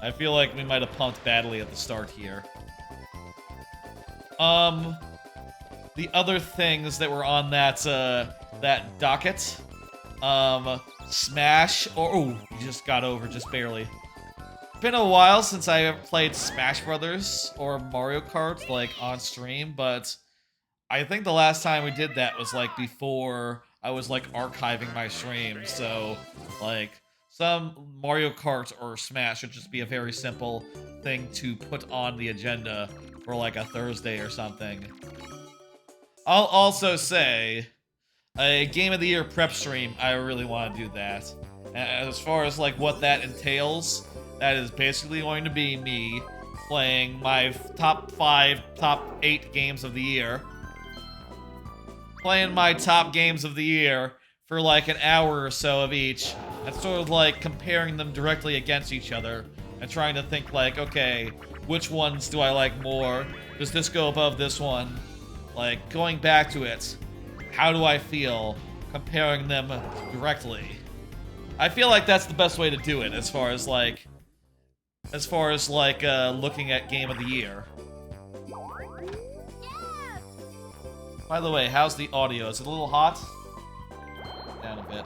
I feel like we might have punked badly at the start here. The other things that were on that, that docket, Smash, oh, you just got over just barely. Been a while since I have played Smash Brothers or Mario Kart, like, on stream, but I think the last time we did that was, like, before I was, like, archiving my stream, so, like, some Mario Kart or Smash should just be a very simple thing to put on the agenda for, like, a Thursday or something. I'll also say, a Game of the Year prep stream, I really want to do that. As far as, like, what that entails, that is basically going to be me playing my top 8 games of the year. Playing my top games of the year for, like, an hour or so of each, and sort of, like, comparing them directly against each other, and trying to think, like, okay, which ones do I like more? Does this go above this one? Like, going back to it, how do I feel comparing them directly? I feel like that's the best way to do it as far as like looking at Game of the Year. By the way, how's the audio? Is it a little hot? Down a bit.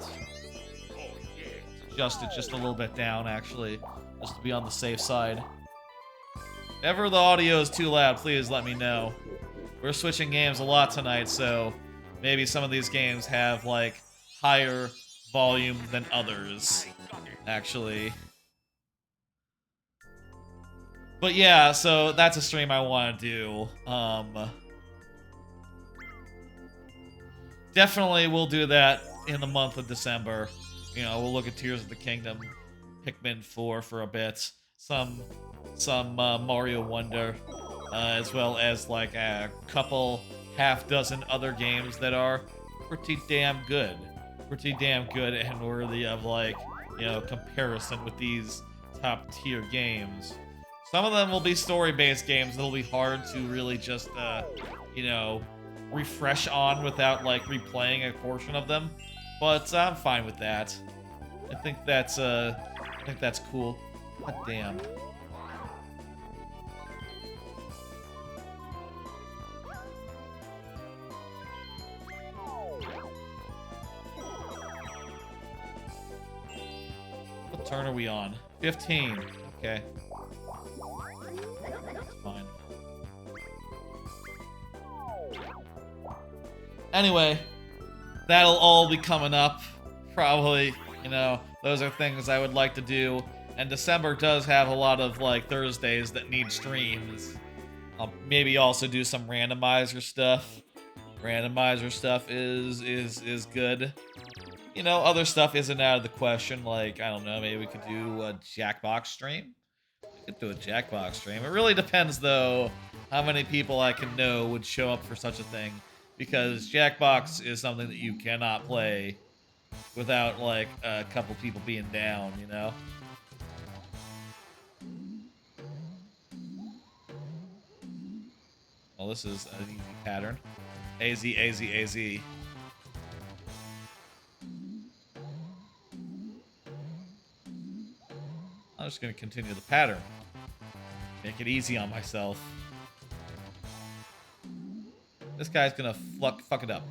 Adjust it just a little bit down, actually, just to be on the safe side. If ever the audio is too loud, please let me know. We're switching games a lot tonight, so maybe some of these games have, like, higher volume than others, actually. But yeah, so that's a stream I want to do. Definitely we'll do that in the month of December. You know, we'll look at Tears of the Kingdom, Pikmin 4 for a bit, some Mario Wonder, as well as like a couple half-dozen other games that are pretty damn good and worthy of, like, you know, comparison with these top-tier games. Some of them will be story-based games that'll be hard to really just, you know, refresh on without, like, replaying a portion of them, but I'm fine with that. I think that's cool. God damn. What turn are we on? 15. Okay. That's fine. Anyway, that'll all be coming up. Probably, you know, those are things I would like to do. And December does have a lot of, like, Thursdays that need streams. I'll maybe also do some randomizer stuff. Randomizer stuff is good. You know, other stuff isn't out of the question. Like, I don't know, maybe we could do a Jackbox stream? We could do a Jackbox stream. It really depends, though, how many people I can know would show up for such a thing. Because Jackbox is something that you cannot play without, like, a couple people being down, you know? Well, this is an easy pattern. AZ, AZ, AZ. I'm just gonna continue the pattern. Make it easy on myself. This guy's gonna fuck it up.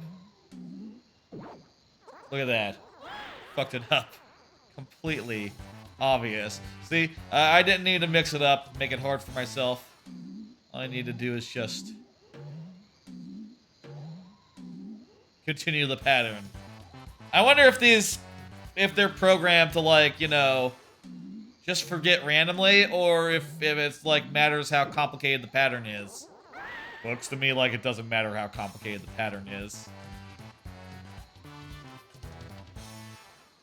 Look at that. Fucked it up. Completely obvious. See, I didn't need to mix it up, make it hard for myself. All I need to do is just continue the pattern. I wonder if they're programmed to, like, you know, just forget randomly, or if it's, like, matters how complicated the pattern is. Looks to me like it doesn't matter how complicated the pattern is.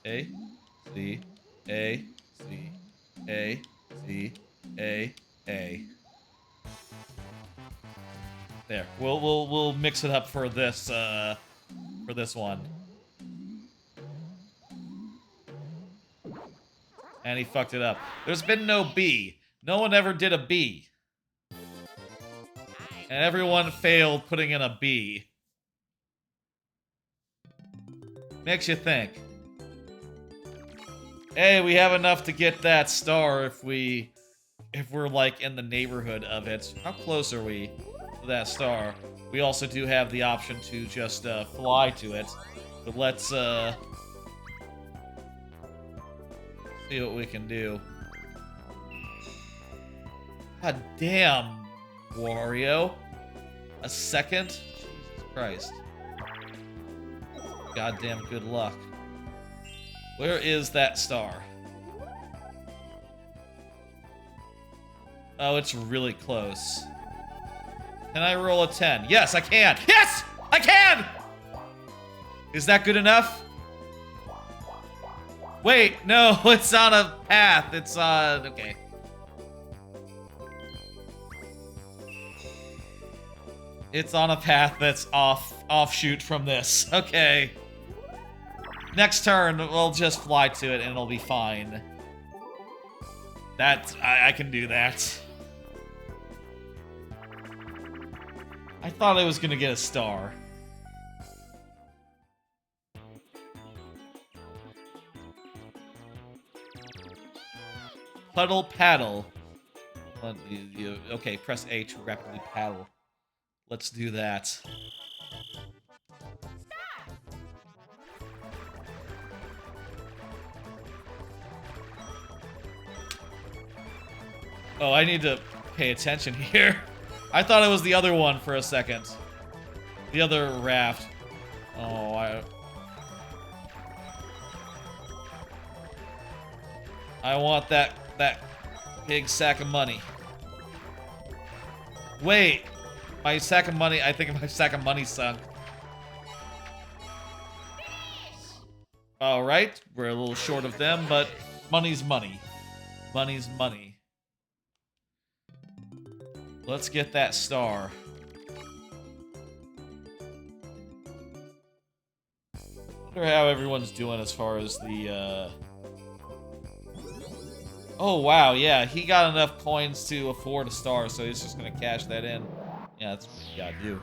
A, C, A, C, A, C, A. There. We'll mix it up for this one. And he fucked it up. There's been no B. No one ever did a B. And everyone failed putting in a B. Makes you think. Hey, we have enough to get that star if we're like in the neighborhood of it. How close are we to that star? We also do have the option to just fly to it. But let's see what we can do. God damn, Wario. A second? Jesus Christ. Goddamn good luck. Where is that star? Oh, it's really close. Can I roll a 10? Yes, I can! Yes! I can! Is that good enough? Wait, no, it's on a path. It's on... okay. It's on a path that's offshoot from this. Okay. Next turn, we'll just fly to it and it'll be fine. I can do that. I thought I was gonna get a star. Puddle paddle. Okay, press A to rapidly paddle. Let's do that. Oh, I need to pay attention here. I thought it was the other one for a second. The other raft. Oh, I want that big sack of money. Wait. My sack of money, I think my sack of money sunk. Alright, we're a little short of them, but money's money. Money's money. Let's get that star. Wonder how everyone's doing as far as the, Oh, wow, yeah, he got enough coins to afford a star, so he's just gonna cash that in. Yeah, that's what you gotta do.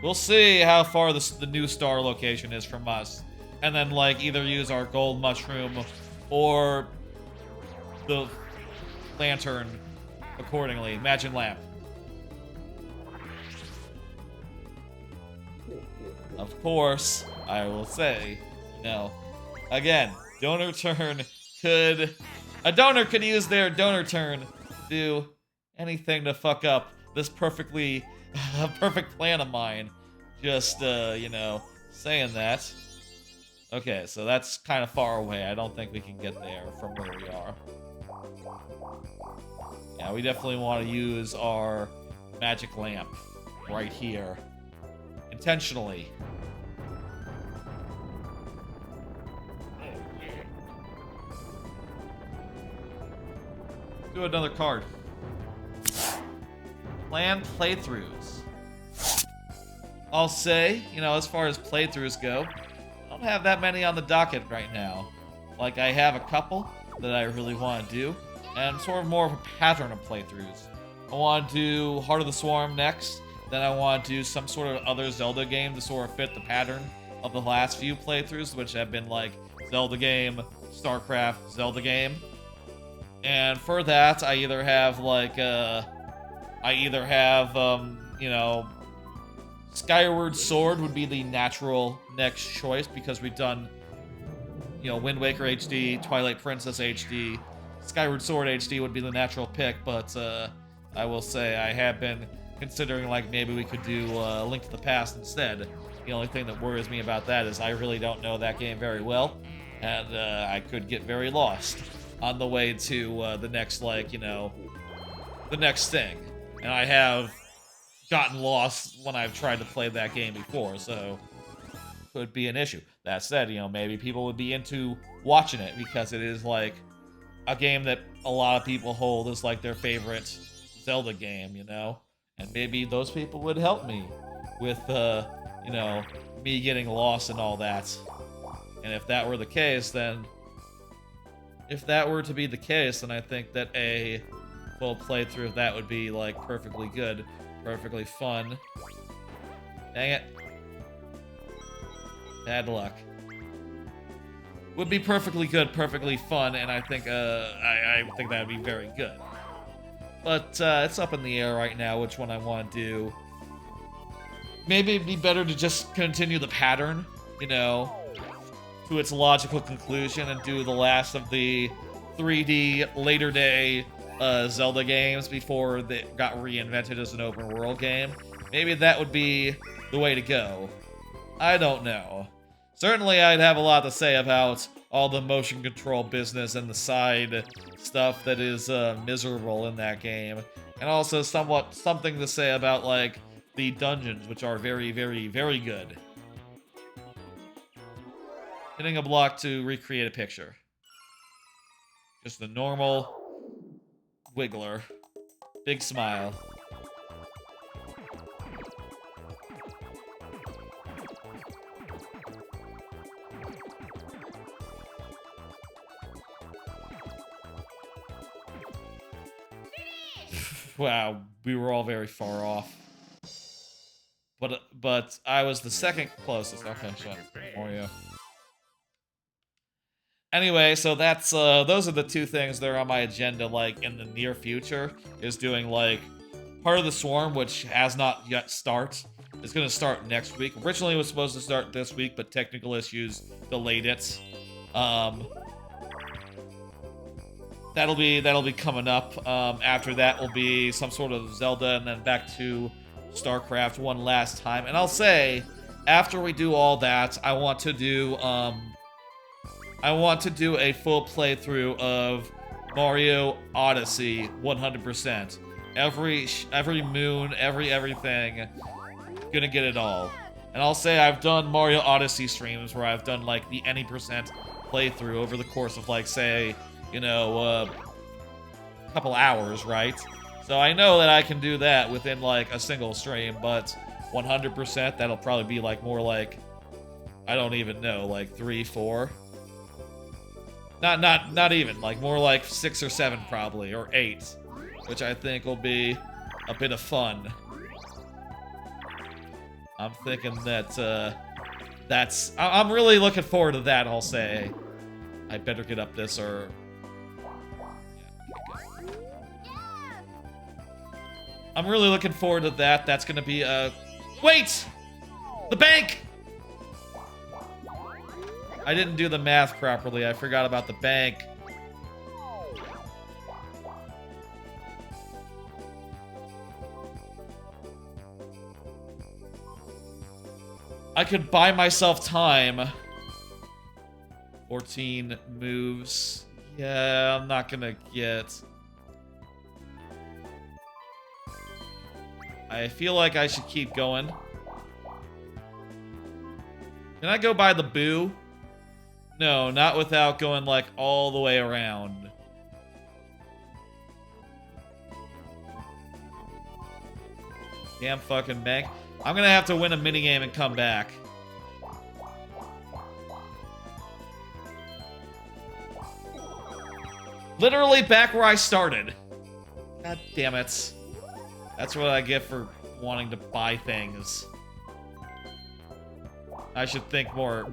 We'll see how far the new star location is from us. And then, like, either use our gold mushroom or the lantern accordingly. Imagine lamp. Of course, I will say, you know, again, donor turn could... A donor could use their donor turn to do anything to fuck up this perfect plan of mine. Just, you know, saying that. Okay, so that's kind of far away. I don't think we can get there from where we are. Yeah, we definitely want to use our magic lamp right here. Intentionally. Do another card. Plan playthroughs. I'll say, you know, as far as playthroughs go, I don't have that many on the docket right now. Like, I have a couple that I really want to do, and sort of more of a pattern of playthroughs. I want to do Heart of the Swarm next, then I want to do some sort of other Zelda game to sort of fit the pattern of the last few playthroughs, which have been like Zelda game, StarCraft, Zelda game. And for that, I either have like, you know, Skyward Sword would be the natural next choice because we've done, you know, Wind Waker HD, Twilight Princess HD. Skyward Sword HD would be the natural pick, but I will say I have been considering like maybe we could do Link to the Past instead. The only thing that worries me about that is I really don't know that game very well, and I could get very lost on the way to the next, like, you know, the next thing. And I have gotten lost when I've tried to play that game before, so could be an issue. That said, you know, maybe people would be into watching it because it is like a game that a lot of people hold as like their favorite Zelda game, you know? And maybe those people would help me with, you know, me getting lost and all that. And if that were the case, then... If that were to be the case, then I think that a full playthrough of that would be, like, perfectly good. Perfectly fun. Dang it. Bad luck. Would be perfectly good, perfectly fun, and I think, I think that would be very good. But, it's up in the air right now which one I want to do. Maybe it'd be better to just continue the pattern, you know, to its logical conclusion and do the last of the 3D later day Zelda games before they got reinvented as an open world game. Maybe that would be the way to go. I don't know. Certainly I'd have a lot to say about all the motion control business and the side stuff that is miserable in that game. And also something to say about, like, the dungeons, which are very, very, very good. Hitting a block to recreate a picture. Just the normal wiggler. Big smile. Wow, we were all very far off. But I was the second closest. Okay, shut Mario. Anyway, so that's those are the two things that are on my agenda, like, in the near future, is doing, like, Heart of the Swarm, which has not yet start. It's gonna start next week. Originally it was supposed to start this week, but technical issues delayed it. That'll be coming up. After that will be some sort of Zelda, and then back to StarCraft one last time. And I'll say, after we do all that, I want to do a full playthrough of Mario Odyssey 100%. Every moon, everything. Gonna get it all. And I'll say I've done Mario Odyssey streams where I've done, like, the any percent playthrough over the course of, like, say, you know, a couple hours, right? So I know that I can do that within, like, a single stream, but 100%, that'll probably be, like, more like, I don't even know, like 3, 4? Not even, like, more like 6 or 7 probably, or 8, which I think will be a bit of fun. I'm thinking that, I'm really looking forward to that, I'll say. I better get up this, or... Yeah, okay, good. I'm really looking forward to that. That's gonna be, Wait! The bank! I didn't do the math properly. I forgot about the bank. I could buy myself time. 14 moves. Yeah, I'm not gonna get... I feel like I should keep going. Can I go by the boo? No, not without going, like, all the way around. Damn fucking bank. I'm gonna have to win a minigame and come back. Literally back where I started. God damn it. That's what I get for wanting to buy things. I should think more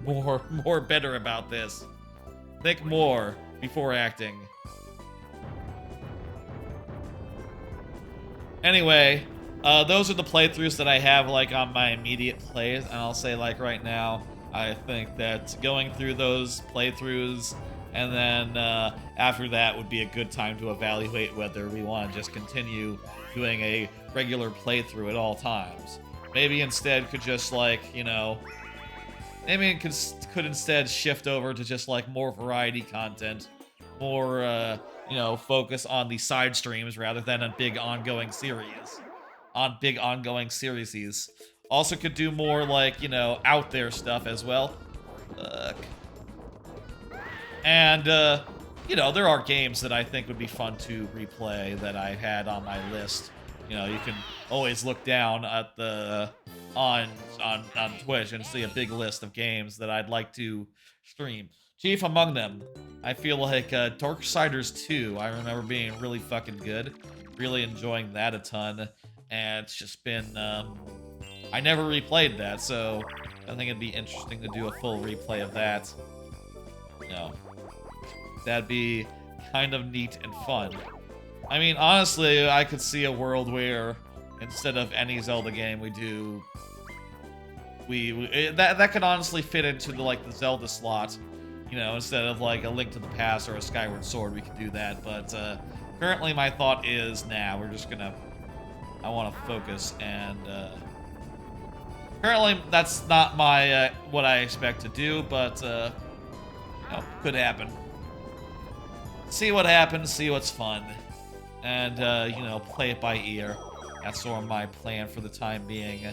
better about this. Think more before acting. Anyway, those are the playthroughs that I have, like, on my immediate plays, and I'll say, like, right now, I think that going through those playthroughs and then after that would be a good time to evaluate whether we want to just continue doing a regular playthrough at all times. Maybe instead could just, like, you know, maybe it could instead shift over to just, like, more variety content, more, you know, focus on the side streams rather than a big ongoing series. Also could do more, like, you know, out there stuff as well. And, you know, there are games that I think would be fun to replay that I had on my list. You know, you can always look down at the on Twitch and see a big list of games that I'd like to stream. Chief among them, I feel like Darksiders 2, I remember being really fucking good. Really enjoying that a ton. And it's just been, I never replayed that, so I think it'd be interesting to do a full replay of that. You know, that'd be kind of neat and fun. I mean, honestly, I could see a world where instead of any Zelda game, we do... that could honestly fit into the, like, the Zelda slot. You know, instead of, like, A Link to the Past or a Skyward Sword, we could do that. But, currently my thought is, nah, we're just gonna... I want to focus, and, currently, that's not my, what I expect to do, but, you know, could happen. See what happens, see what's fun. And, you know, play it by ear. That's sort of my plan for the time being.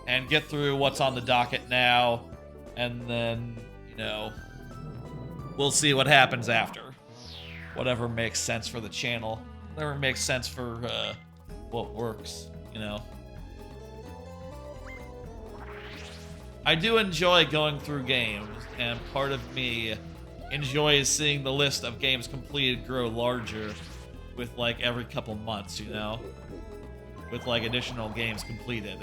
And get through what's on the docket now, and then, you know, we'll see what happens after. Whatever makes sense for the channel. Whatever makes sense for, what works, you know. I do enjoy going through games, and part of me enjoys seeing the list of games completed grow larger with, like, every couple months, you know? With, like, additional games completed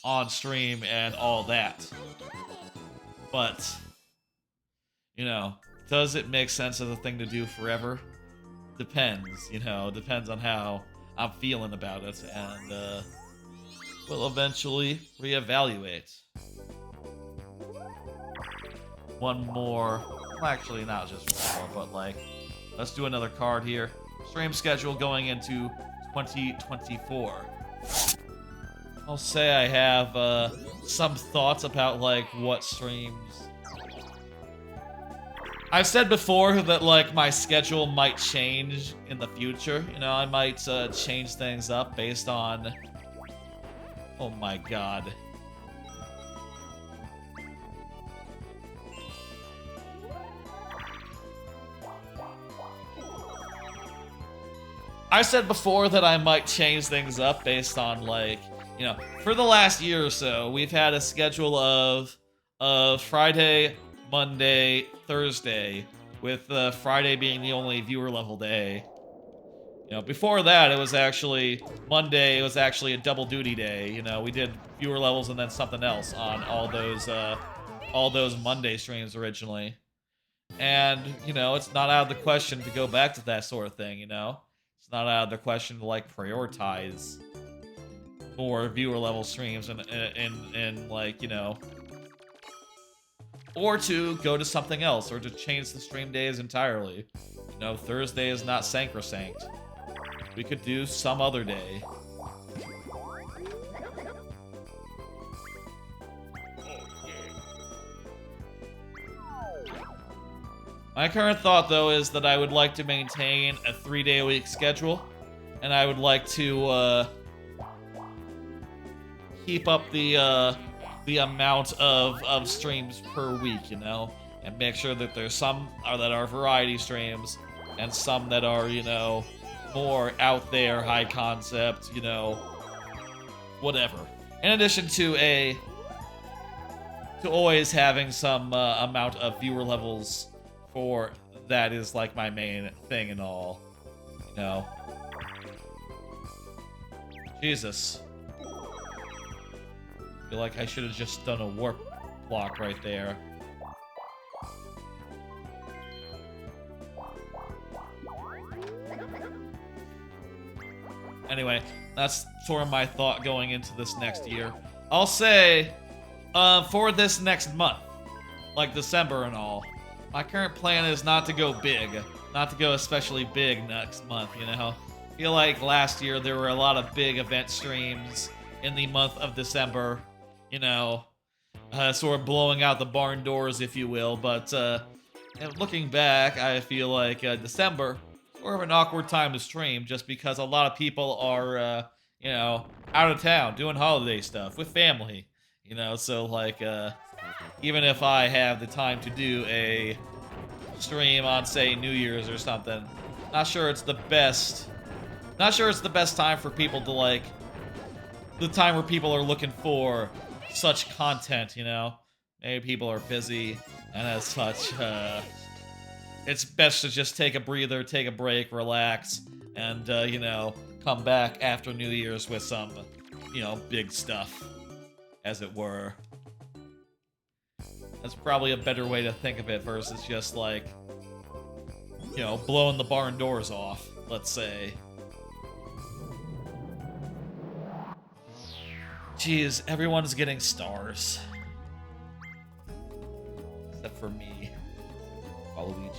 on stream and all that. But, you know, does it make sense as a thing to do forever? Depends, you know, depends on how I'm feeling about it, and, we'll eventually reevaluate. One more, well, actually not just one more, but like, let's do another card here. Stream schedule going into 2024. I'll say I have some thoughts about like what streams. I've said before that like my schedule might change in the future. You know, I might change things up based on. Oh my god. I said before that I might change things up based on, like, you know, for the last year or so, we've had a schedule of Friday, Monday, Thursday, with Friday being the only viewer level day. You know, before that, it was actually Monday, it was actually a double duty day. You know, we did viewer levels and then something else on all those Monday streams originally. And, you know, it's not out of the question to go back to that sort of thing, you know? It's not out of the question to, like, prioritize more viewer level streams and like, you know, or to go to something else, or to change the stream days entirely. You know, Thursday is not sacrosanct. We could do some other day. My current thought, though, is that I would like to maintain a 3-day-a-week schedule, and I would like to keep up the amount of streams per week, you know, and make sure that there's some that are variety streams, and some that are, you know, more out there, high concept, you know, whatever. In addition to always having some amount of viewer levels. For that is like my main thing and all, you know. Jesus. I feel like I should have just done a warp block right there. Anyway, that's sort of my thought going into this next year. I'll say, for this next month, like December and all, my current plan is not to go big. Not to go especially big next month, you know? I feel like last year there were a lot of big event streams in the month of December, you know, sort of blowing out the barn doors, if you will. But looking back, I feel like December, sort of an awkward time to stream just because a lot of people are, you know, out of town doing holiday stuff with family, you know? So, like, even if I have the time to do a stream on, say, New Year's or something. Not sure it's the best. Not sure it's the best time for people to, like, the time where people are looking for such content, you know? Maybe people are busy, and as such, it's best to just take a breather, take a break, relax, and, you know, come back after New Year's with some, you know, big stuff, as it were. That's probably a better way to think of it versus just, like, you know, blowing the barn doors off, let's say. Jeez, everyone's getting stars. Except for me. Waluigi.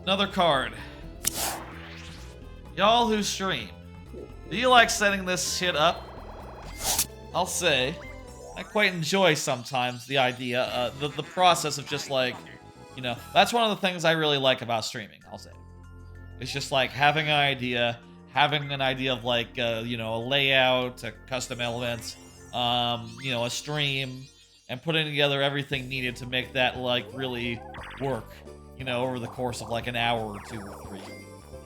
Another card. Y'all who stream, do you like setting this shit up? I'll say, I quite enjoy sometimes the idea, the process of just like, you know, that's one of the things I really like about streaming, I'll say. It's just like having an idea of like, you know, a layout, a custom elements, you know, a stream, and putting together everything needed to make that like really work, you know, over the course of like an hour or 2 or 3,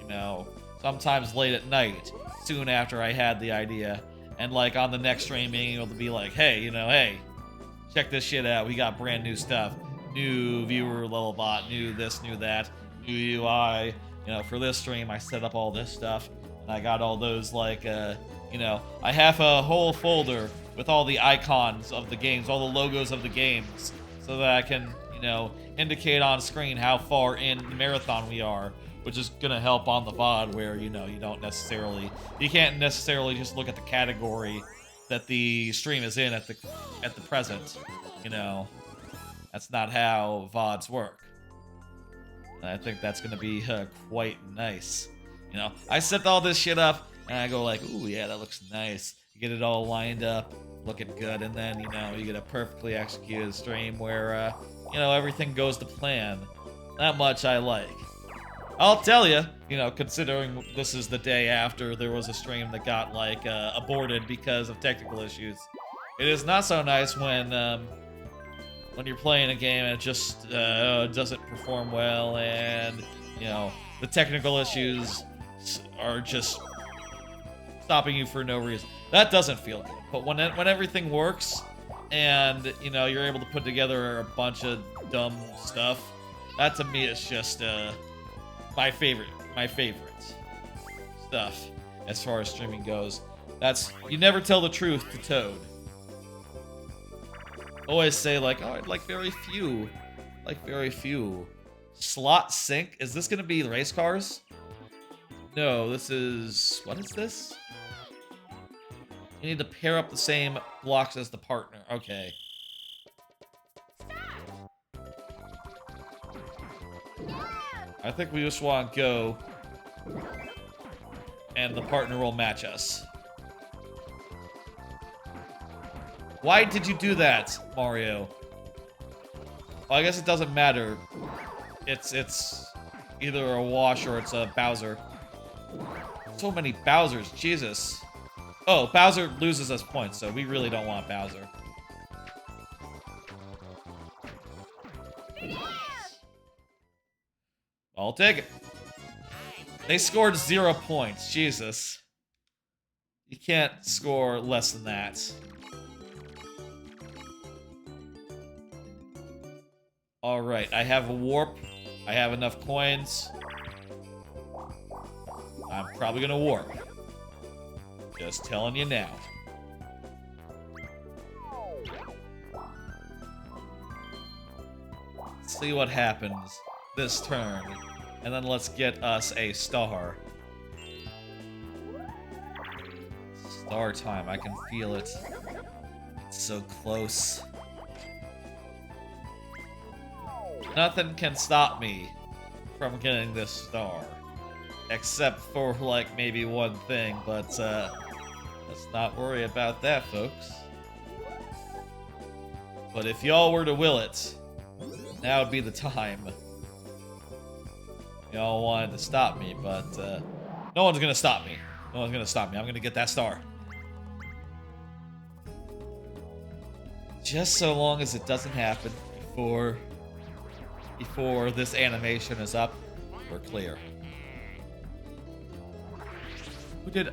you know, sometimes late at night, soon after I had the idea, and like on the next stream being able to be like, hey, you know, hey, check this shit out, we got brand new stuff, new viewer level bot, new this, new that, new UI. You know, for this stream, I set up all this stuff, and I got all those, like, you know, I have a whole folder with all the icons of the games, all the logos of the games, so that I can, you know, indicate on screen how far in the marathon we are, which is gonna help on the VOD where, you know, you can't necessarily just look at the category that the stream is in at the present, you know. That's not how VODs work. I think that's gonna be quite nice. You know, I set all this shit up, and I go like, ooh, yeah, that looks nice. You get it all lined up, looking good, and then, you know, you get a perfectly executed stream where, you know, everything goes to plan. That much I like. I'll tell you, you know, considering this is the day after there was a stream that got, like, aborted because of technical issues, it is not so nice when you're playing a game and it just doesn't perform well, and, you know, the technical issues are just stopping you for no reason. That doesn't feel good. But when everything works, and, you know, you're able to put together a bunch of dumb stuff, that to me is just my favorite stuff as far as streaming goes. That's, you never tell the truth to Toad. Always say like, oh, I'd like very few. Slot sync? Is this gonna be race cars? No, this is, what is this? You need to pair up the same blocks as the partner. Okay. I think we just want to go, and the partner will match us. Why did you do that, Mario? Well, I guess it doesn't matter. It's either a wash or it's a Bowser. So many Bowsers, Jesus. Oh, Bowser loses us points, so we really don't want Bowser. I'll take it. They scored 0 points, Jesus. You can't score less than that. Alright, I have a warp. I have enough coins. I'm probably gonna warp. Just telling you now. Let's see what happens this turn. And then let's get us a star. Star time, I can feel it. It's so close. Nothing can stop me from getting this star. Except for, like, maybe one thing, but, let's not worry about that, folks. But if y'all were to will it, now would be the time. Y'all wanted to stop me, but, no one's gonna stop me. No one's gonna stop me. I'm gonna get that star. Just so long as it doesn't happen before this animation is up, we're clear. Who did?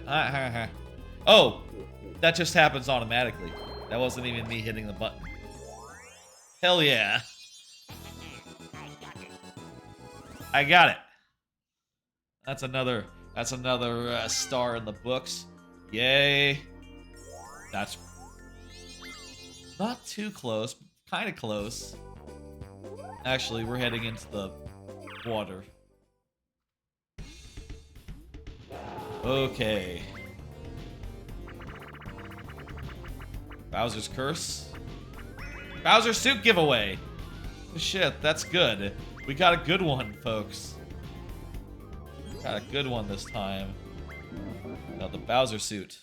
Oh, that just happens automatically. That wasn't even me hitting the button. Hell yeah! I got it. That's another star in the books. Yay! That's not too close, kind of close. Actually, we're heading into the water. Okay. Bowser's Curse. Bowser's Suit giveaway. Shit, that's good. We got a good one, folks. Got a good one this time. Now the Bowser Suit.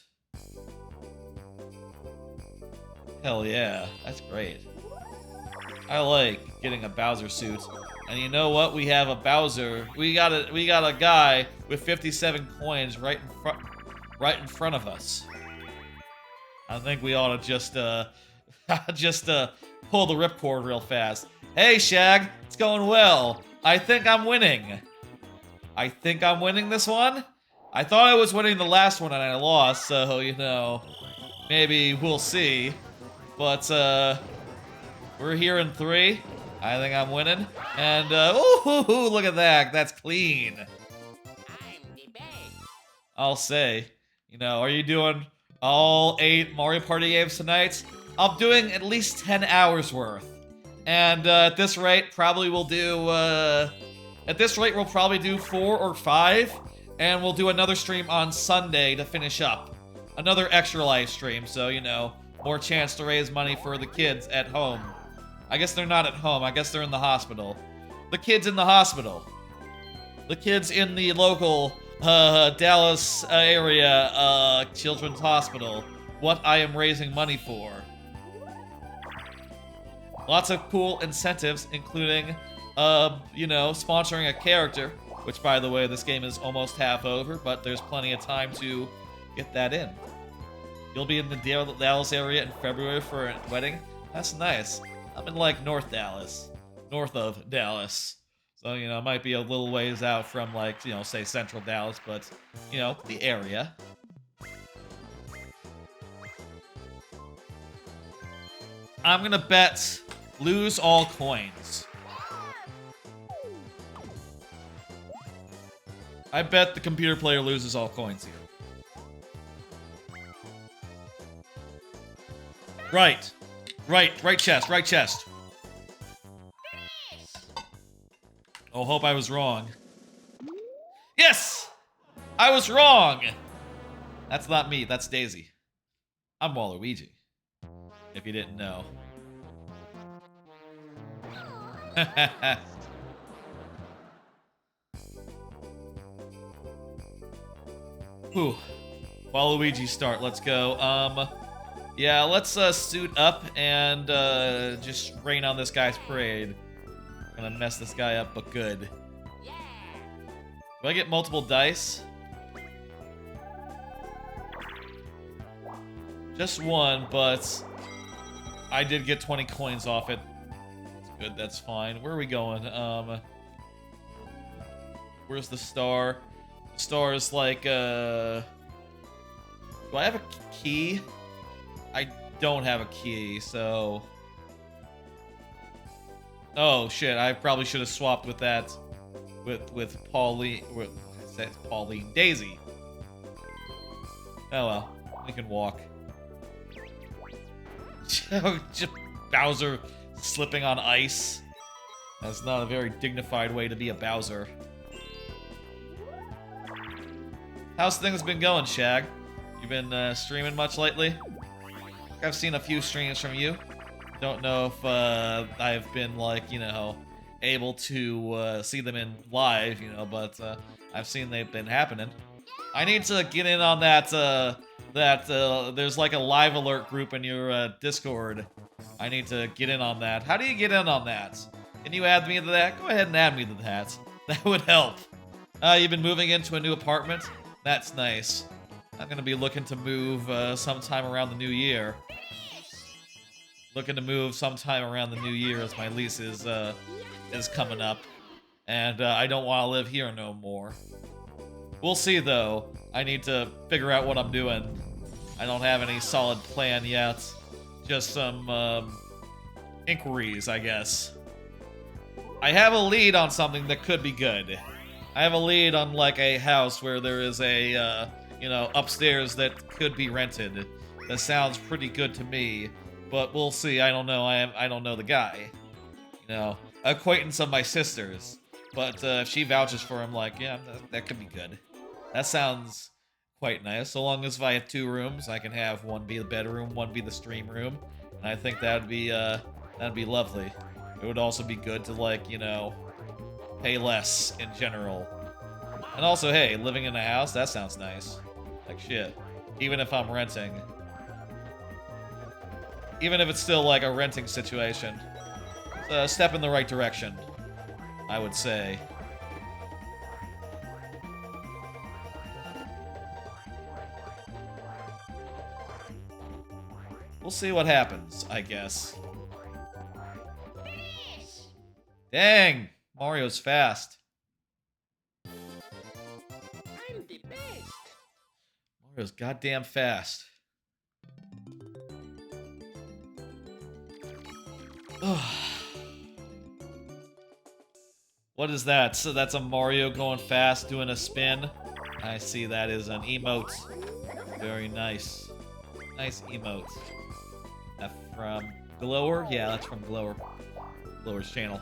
Hell yeah, that's great. I like getting a Bowser suit. And you know what? We have a Bowser. We got a guy with 57 coins right in front of us. I think we ought to just pull the ripcord real fast. Hey Shag, it's going well. I think I'm winning. I think I'm winning this one. I thought I was winning the last one and I lost, so you know, maybe we'll see. But we're here in 3. I think I'm winning. And ooh, look at that. That's clean. I'll say, you know, are you doing all 8 Mario Party games tonight? I'm doing at least 10 hours worth. And at this rate, probably we'll do, at this rate, we'll probably do 4 or 5. And we'll do another stream on Sunday to finish up. Another extra live stream, so, you know, more chance to raise money for the kids at home. I guess they're not at home. I guess they're in the hospital. The kids in the hospital. The kids in the local Dallas area children's hospital. What I am raising money for. Lots of cool incentives, including, you know, sponsoring a character. Which, by the way, this game is almost half over, but there's plenty of time to get that in. You'll be in the Dallas area in February for a wedding? That's nice. I'm in, like, North Dallas. North of Dallas. So, you know, it might be a little ways out from, like, you know, say Central Dallas, but, you know, the area. I'm gonna bet lose all coins. I bet the computer player loses all coins here. Right. Right chest. Oh, hope I was wrong. Yes! I was wrong! That's not me, that's Daisy. I'm Waluigi. If you didn't know. Whew. Waluigi start, let's go. Yeah, let's suit up and just rain on this guy's parade. Gonna mess this guy up, but good. Do I get multiple dice? Just one, but I did get 20 coins off it. That's good, that's fine. Where are we going? Where's the star? The star is like, do I have a key? I don't have a key, so... Oh, shit, I probably should have swapped with that... With Pauline... Pauline. Daisy. Oh well, we can walk. Just Bowser slipping on ice. That's not a very dignified way to be a Bowser. How's things been going, Shag? You been streaming much lately? I've seen a few streams from you. Don't know if I've been, like, you know, able to see them in live, you know, but I've seen they've been happening. I need to get in on that, there's like a live alert group in your Discord. I need to get in on that. How do you get in on that? Can you add me to that? Go ahead and add me to that. That would help. You've been moving into a new apartment? That's nice. I'm gonna be looking to move sometime around the new year. Looking to move sometime around the new year as my lease is coming up, and I don't want to live here no more. We'll see though. I need to figure out what I'm doing. I don't have any solid plan yet. Just some inquiries, I guess. I have a lead on something that could be good. I have a lead on like a house where there is a you know, upstairs that could be rented. That sounds pretty good to me, but we'll see. I don't know. I don't know the guy. You know, acquaintance of my sister's. But if she vouches for him, like, yeah, that could be good. That sounds quite nice. So long as if I have 2 rooms, I can have one be the bedroom, one be the stream room, and I think that'd be lovely. It would also be good to, like, you know, pay less in general. And also, hey, living in a house, that sounds nice. Like, shit. Even if I'm renting. Even if it's still, like, a renting situation. It's a step in the right direction, I would say. We'll see what happens, I guess. Dang! Mario's fast. I'm the best. Mario's goddamn fast. What is that? So that's a Mario going fast, doing a spin. I see that is an emote. Very nice. Nice emote. That from Glower? Yeah, that's from Glower. Glower's channel.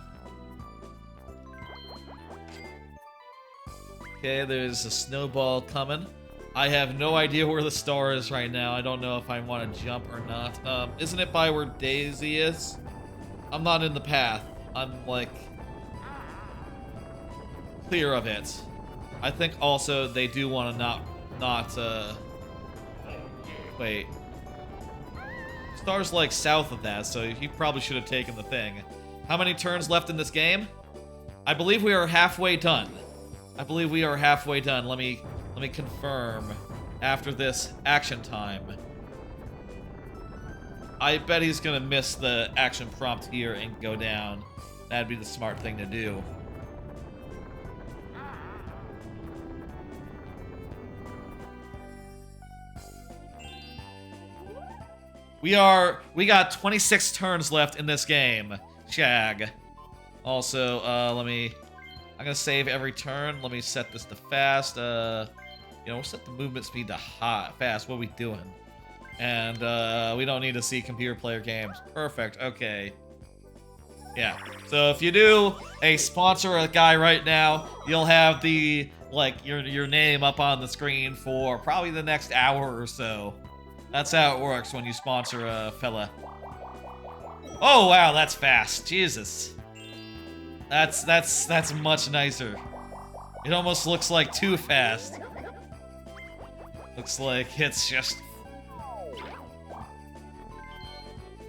Okay, there's a snowball coming. I have no idea where the star is right now. I don't know if I want to jump or not. Isn't it by where Daisy is? I'm not in the path. I'm, like, clear of it. I think also they do want to not, wait. Star's, like, south of that, so he probably should have taken the thing. How many turns left in this game? I believe we are halfway done. I believe we are halfway done. Let me confirm after this action time. I bet he's gonna miss the action prompt here and go down. That'd be the smart thing to do. We got 26 turns left in this game. Shag. Also, I'm gonna save every turn. Let me set this to fast. You know, we'll set the movement speed to fast. What are we doing? And we don't need to see computer player games. Perfect. Okay. Yeah. So if you do sponsor a guy right now, you'll have the your name up on the screen for probably the next hour or so. That's how it works when you sponsor a fella. Oh wow, that's fast. Jesus. That's much nicer. It almost looks like too fast. Looks like it's just...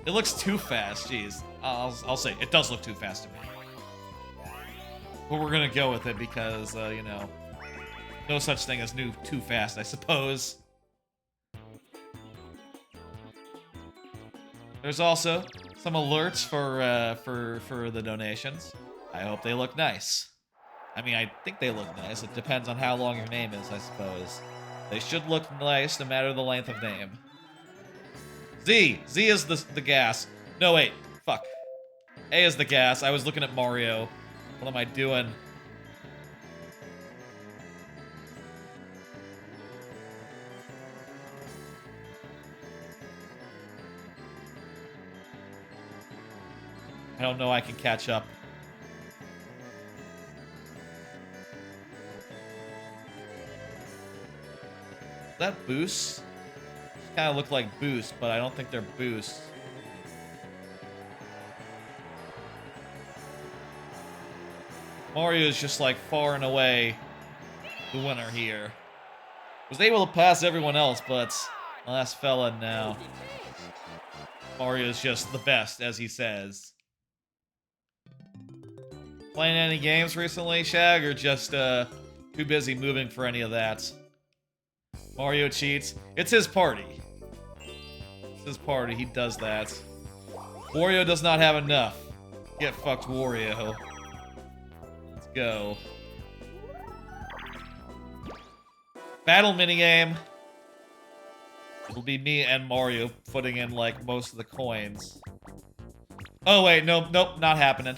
It looks too fast, jeez. I'll say, it does look too fast to me. But we're gonna go with it because, you know, no such thing as too fast, I suppose. There's also some alerts for the donations. I hope they look nice. I mean, I think they look nice. It depends on how long your name is, I suppose. They should look nice no matter the length of name. Z! Z is the gas. No, wait. Fuck. A is the gas. I was looking at Mario. What am I doing? I don't know I can catch up. Is that boosts? Kind of look like boosts, but I don't think they're boosts. Mario is just like far and away the winner here. Was able to pass everyone else, but last fella now. Mario's just the best, as he says. Playing any games recently, Shag, or just too busy moving for any of that? Mario cheats. It's his party. It's his party. He does that. Wario does not have enough. Get fucked, Wario. Let's go. Battle minigame. It'll be me and Mario putting in, like, most of the coins. Oh, wait. Nope, not happening.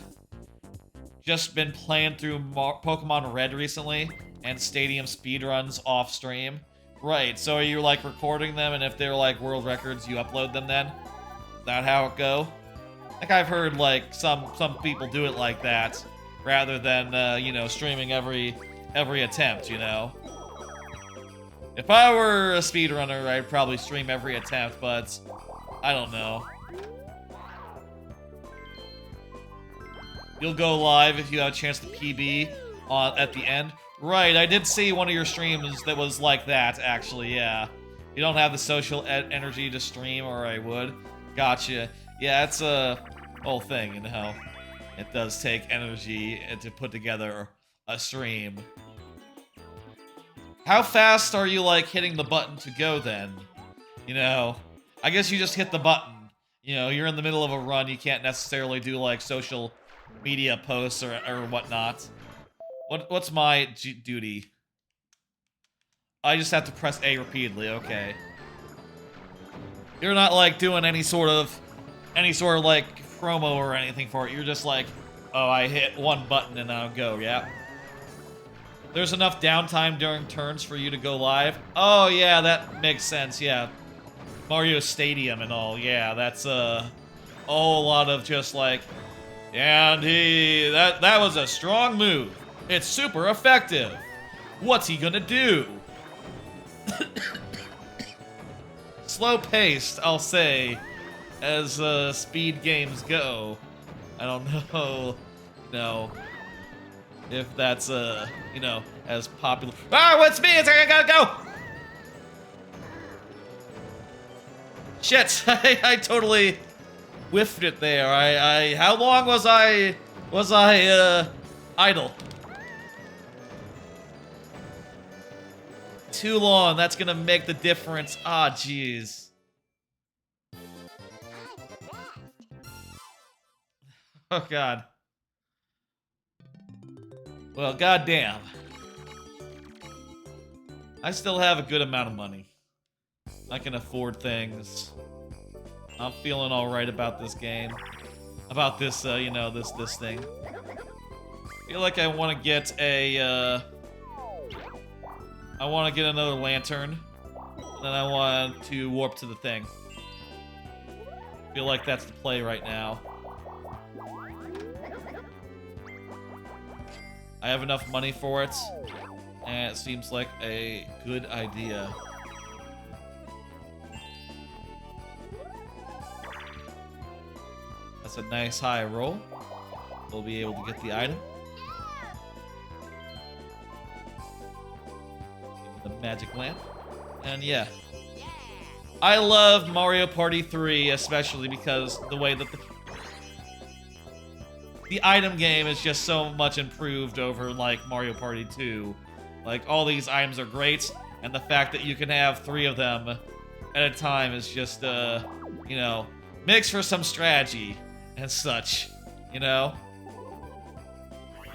Just been playing through Pokemon Red recently, and stadium speedruns off stream. Right, so are you, like, recording them, and if they're, like, world records, you upload them then? Is that how it go? Like, I've heard, like, some people do it like that, rather than, you know, streaming every attempt, you know? If I were a speedrunner, I'd probably stream every attempt, but I don't know. You'll go live if you have a chance to PB at the end. Right, I did see one of your streams that was like that, actually, yeah. You don't have the social energy to stream, or I would. Gotcha. Yeah, it's a whole thing, you know. It does take energy to put together a stream. How fast are you, like, hitting the button to go, then? You know, I guess you just hit the button. You know, you're in the middle of a run, you can't necessarily do, like, social media posts or whatnot. What's my duty? I just have to press A repeatedly, okay. You're not, like, doing any sort of, like, promo or anything for it. You're just like, oh, I hit one button and I'll go, yeah. There's enough downtime during turns for you to go live. Oh, yeah, that makes sense, yeah. Mario Stadium and all, yeah, that's a whole lot of just like, and that was a strong move. It's super effective. What's he gonna do? Slow-paced, I'll say, as speed games go. I don't know, if that's, you know, as popular. Ah, what's me? I gotta go! Shit, I totally whiffed it there. How long was I idle? Too long, that's gonna make the difference. Ah, jeez. Oh, God. Well, goddamn. I still have a good amount of money. I can afford things. I'm feeling alright about this game. About this, you know, this thing. I feel like I want to get a, I want to get another lantern. And then I want to warp to the thing. I feel like that's the play right now. I have enough money for it, and it seems like a good idea. That's a nice high roll. We'll be able to get the item. The magic lamp. And yeah. I love Mario Party 3, especially because the way that the item game is just so much improved over, like, Mario Party 2. Like, all these items are great, and the fact that you can have 3 of them at a time is just, you know, makes for some strategy and such, you know?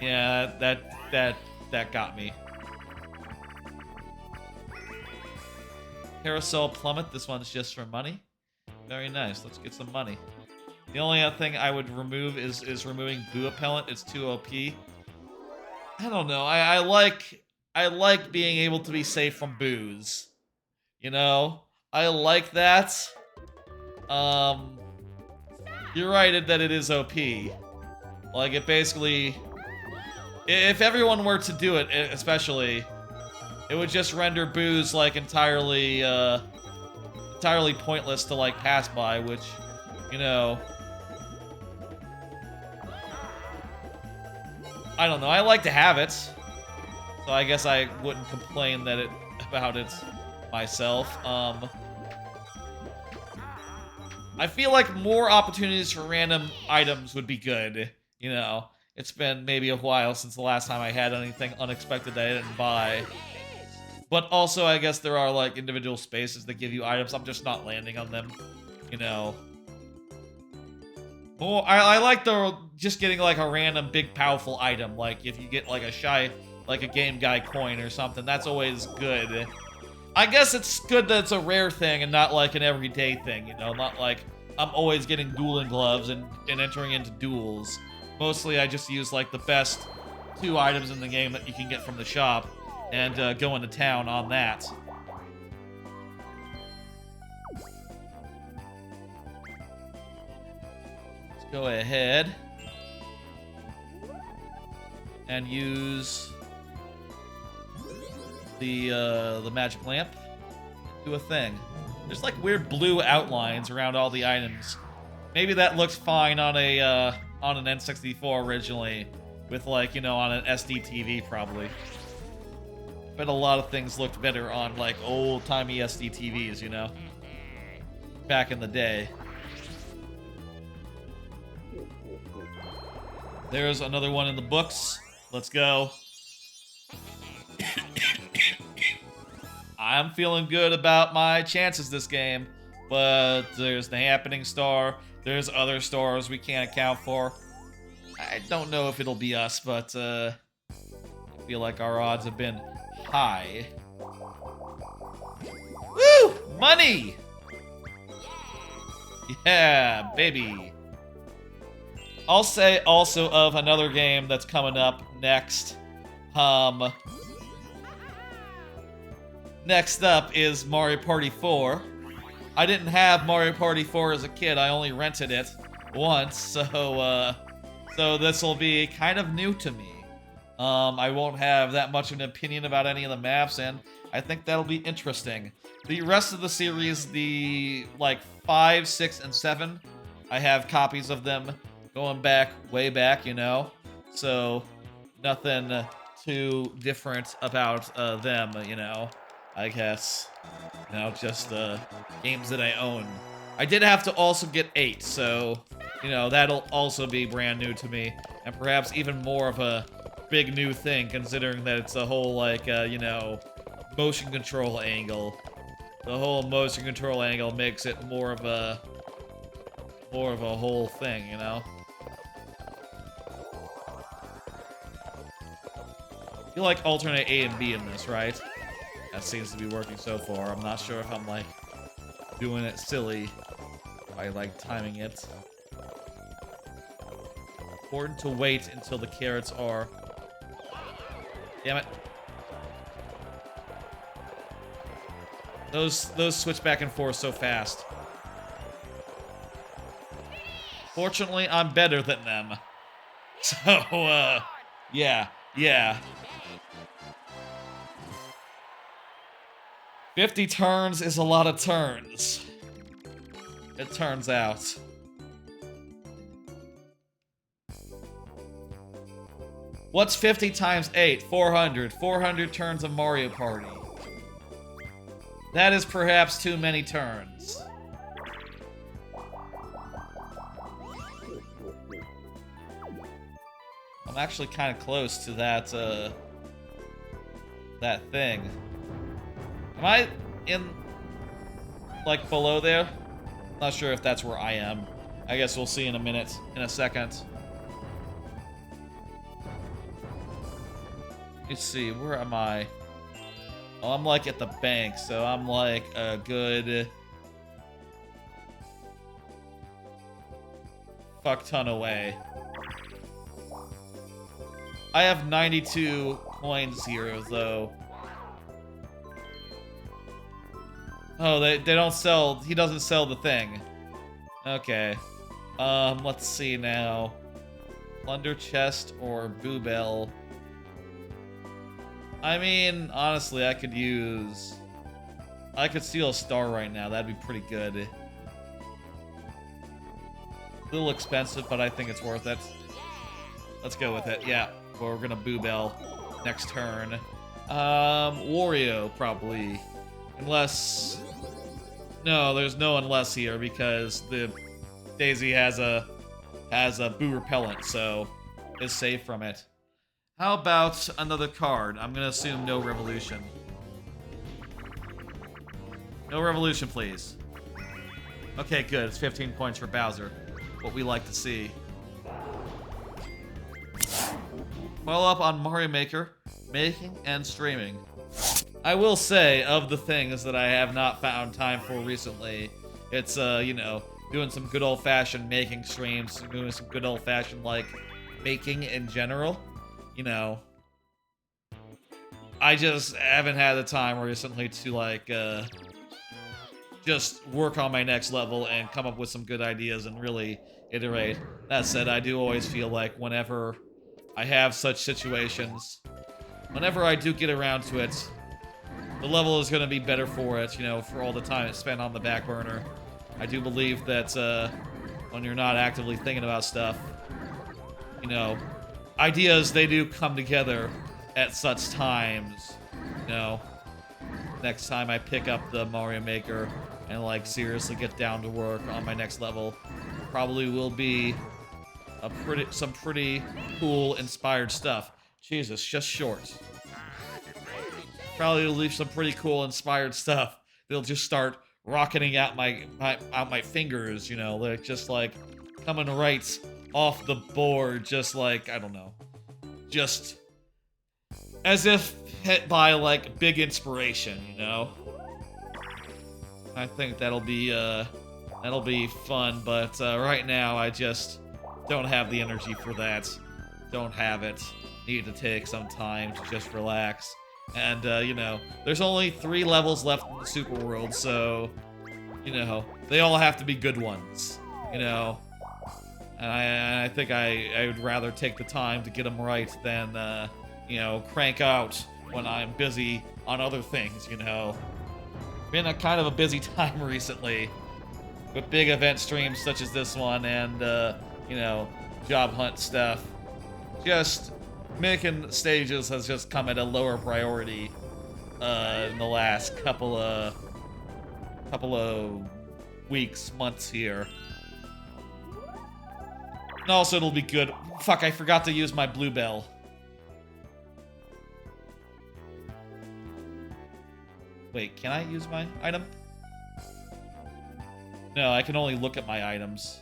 Yeah, that got me. Carousel Plummet, this one's just for money. Very nice, let's get some money. The only other thing I would remove is removing Boo Appellant. It's too OP. I don't know. I like being able to be safe from boos. You know? I like that. You're right that it is OP. Like, it basically... If everyone were to do it, especially, it would just render boos, like, entirely pointless to, like, pass by, which, you know... I don't know, I like to have it. So I guess I wouldn't complain about it myself. I feel like more opportunities for random items would be good, you know. It's been maybe a while since the last time I had anything unexpected that I didn't buy. But also, I guess there are like individual spaces that give you items. I'm just not landing on them, you know. Oh, I like the just getting like a random big powerful item. Like if you get like a Game Guy coin or something, that's always good. I guess it's good that it's a rare thing and not like an everyday thing, you know. Not like I'm always getting dueling gloves and entering into duels. Mostly, I just use like the best 2 items in the game that you can get from the shop and go into town on that. Let's go ahead and use the magic lamp. Do a thing. There's like weird blue outlines around all the items. Maybe that looks fine on a on an N64 originally, with like, you know, on an SD TV probably. But a lot of things looked better on like old-timey SD TVs, you know, back in the day. There's another one in the books. Let's go. I'm feeling good about my chances this game, but there's the Happening Star. There's other stars we can't account for. I don't know if it'll be us, but I feel like our odds have been high. Woo! Money! Yeah, baby. I'll say also of another game that's coming up next. Next up is Mario Party 4. I didn't have Mario Party 4 as a kid. I only rented it once, so this will be kind of new to me. I won't have that much of an opinion about any of the maps, and I think that'll be interesting. The rest of the series, the like 5, 6, and 7, I have copies of them going back, way back, you know. So nothing too different about them, you know. I guess, you know, just games that I own. I did have to also get 8, so, you know, that'll also be brand new to me, and perhaps even more of a big new thing, considering that it's a whole, like, you know, motion control angle. The whole motion control angle makes it more of a whole thing, you know? You like alternate A and B in this, right? That seems to be working so far. I'm not sure if I'm, like, doing it silly by, like, timing it. Important to wait until the carrots are... Damn it. Those switch back and forth so fast. Fortunately, I'm better than them. So, yeah. 50 turns is a lot of turns. It turns out. What's 50 times 8? 400. 400 turns of Mario Party. That is perhaps too many turns. I'm actually kind of close to that, that thing. Am I in, like, below there? Not sure if that's where I am. I guess we'll see in a second. Let's see, where am I? Oh, I'm, like, at the bank, so I'm, like, a good... fuck ton away. I have 92 coins here, though. Oh, they don't sell... He doesn't sell the thing. Okay. Let's see now. Plunder chest or Boobell. I mean, honestly, I could use... I could steal a star right now. That'd be pretty good. A little expensive, but I think it's worth it. Let's go with it. Yeah, we're gonna Boobell next turn. Wario, probably. Unless... No, there's no unless here, because the Daisy has a Boo repellent, so is safe from it. How about another card? I'm gonna assume no Revolution. No revolution, please. Okay, good. It's 15 points for Bowser. What we like to see. Follow up on Mario Maker, making and streaming. I will say, of the things that I have not found time for recently, it's, you know, doing some good old-fashioned making streams, doing some good old-fashioned, like, making in general. You know, I just haven't had the time recently to, like, just work on my next level and come up with some good ideas and really iterate. That said, I do always feel like whenever I have such situations, whenever I do get around to it, the level is going to be better for it, you know, for all the time it's spent on the back burner. I do believe that when you're not actively thinking about stuff, you know, ideas, they do come together at such times, you know. Next time I pick up the Mario Maker and, like, seriously get down to work on my next level, probably will be some pretty cool, inspired stuff. Jesus, just short. Probably will leave some pretty cool, inspired stuff. They'll just start rocketing out my fingers, you know, like just like coming right off the board, just like, I don't know, just as if hit by like big inspiration, you know. I think that'll be fun, but right now I just don't have the energy for that. Don't have it. Need to take some time to just relax. And, you know, there's only 3 levels left in the Super World, so, you know, they all have to be good ones, you know. And I think I would rather take the time to get them right than, you know, crank out when I'm busy on other things, you know. Been a kind of a busy time recently with big event streams such as this one and, you know, job hunt stuff. Just making stages has just come at a lower priority in the last couple of weeks, months here. And also it'll be good. Fuck, I forgot to use my Bluebell. Wait, can I use my item? No, I can only look at my items.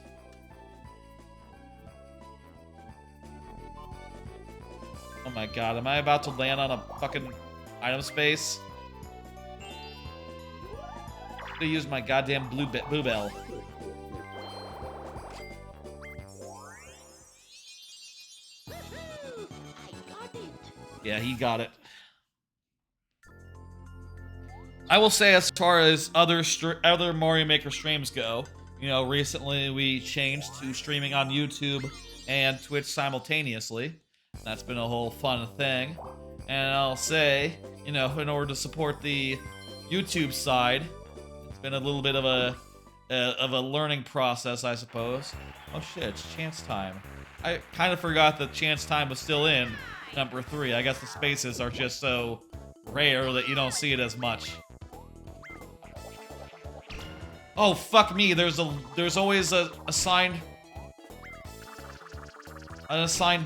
Oh my god, am I about to land on a fucking item space? I'm gonna use my goddamn Bluebell. Yeah, he got it. I will say, as far as other Mario Maker streams go, you know, recently we changed to streaming on YouTube and Twitch simultaneously. That's been a whole fun thing. And I'll say, you know, in order to support the YouTube side, it's been a little bit of a learning process, I suppose. Oh shit, it's chance time. I kind of forgot that chance time was still in number 3. I guess the spaces are just so rare that you don't see it as much. Oh fuck me! There's always an assigned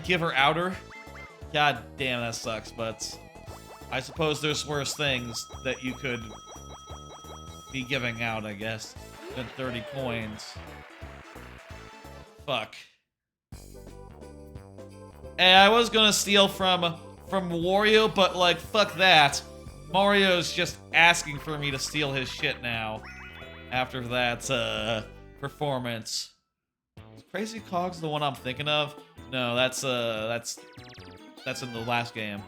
giver outer. God damn, that sucks. But I suppose there's worse things that you could be giving out, I guess, than 30 coins. Fuck. Hey, I was gonna steal from Wario, but like fuck that. Mario's just asking for me to steal his shit now. After that performance. Is Crazy Cogs the one I'm thinking of? No, that's in the last game.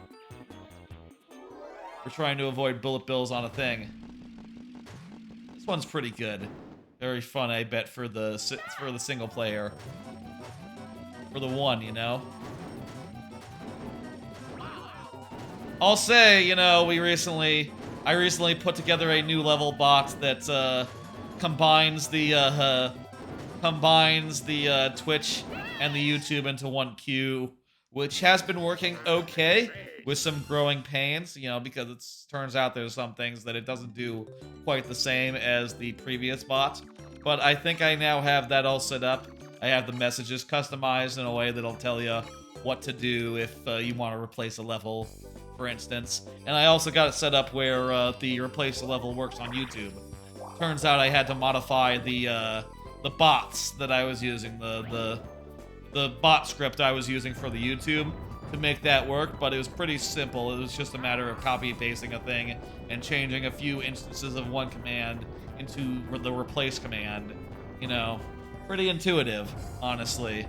We're trying to avoid bullet bills on a thing. This one's pretty good. Very fun, I bet, for the single player. For the one, you know. I'll say, you know, I recently put together a new level bot that combines the Twitch and the YouTube into one queue, which has been working okay with some growing pains, you know, because it turns out there's some things that it doesn't do quite the same as the previous bot. But I think I now have that all set up. I have the messages customized in a way that'll tell you what to do if you want to replace a level, for instance. And I also got it set up where the replace a level works on YouTube. turns out I had to modify the bots that I was using, the bot script I was using for the YouTube to make that work, but it was pretty simple. It was just a matter of copy pasting a thing and changing a few instances of one command into the replace command. You know, pretty intuitive, honestly.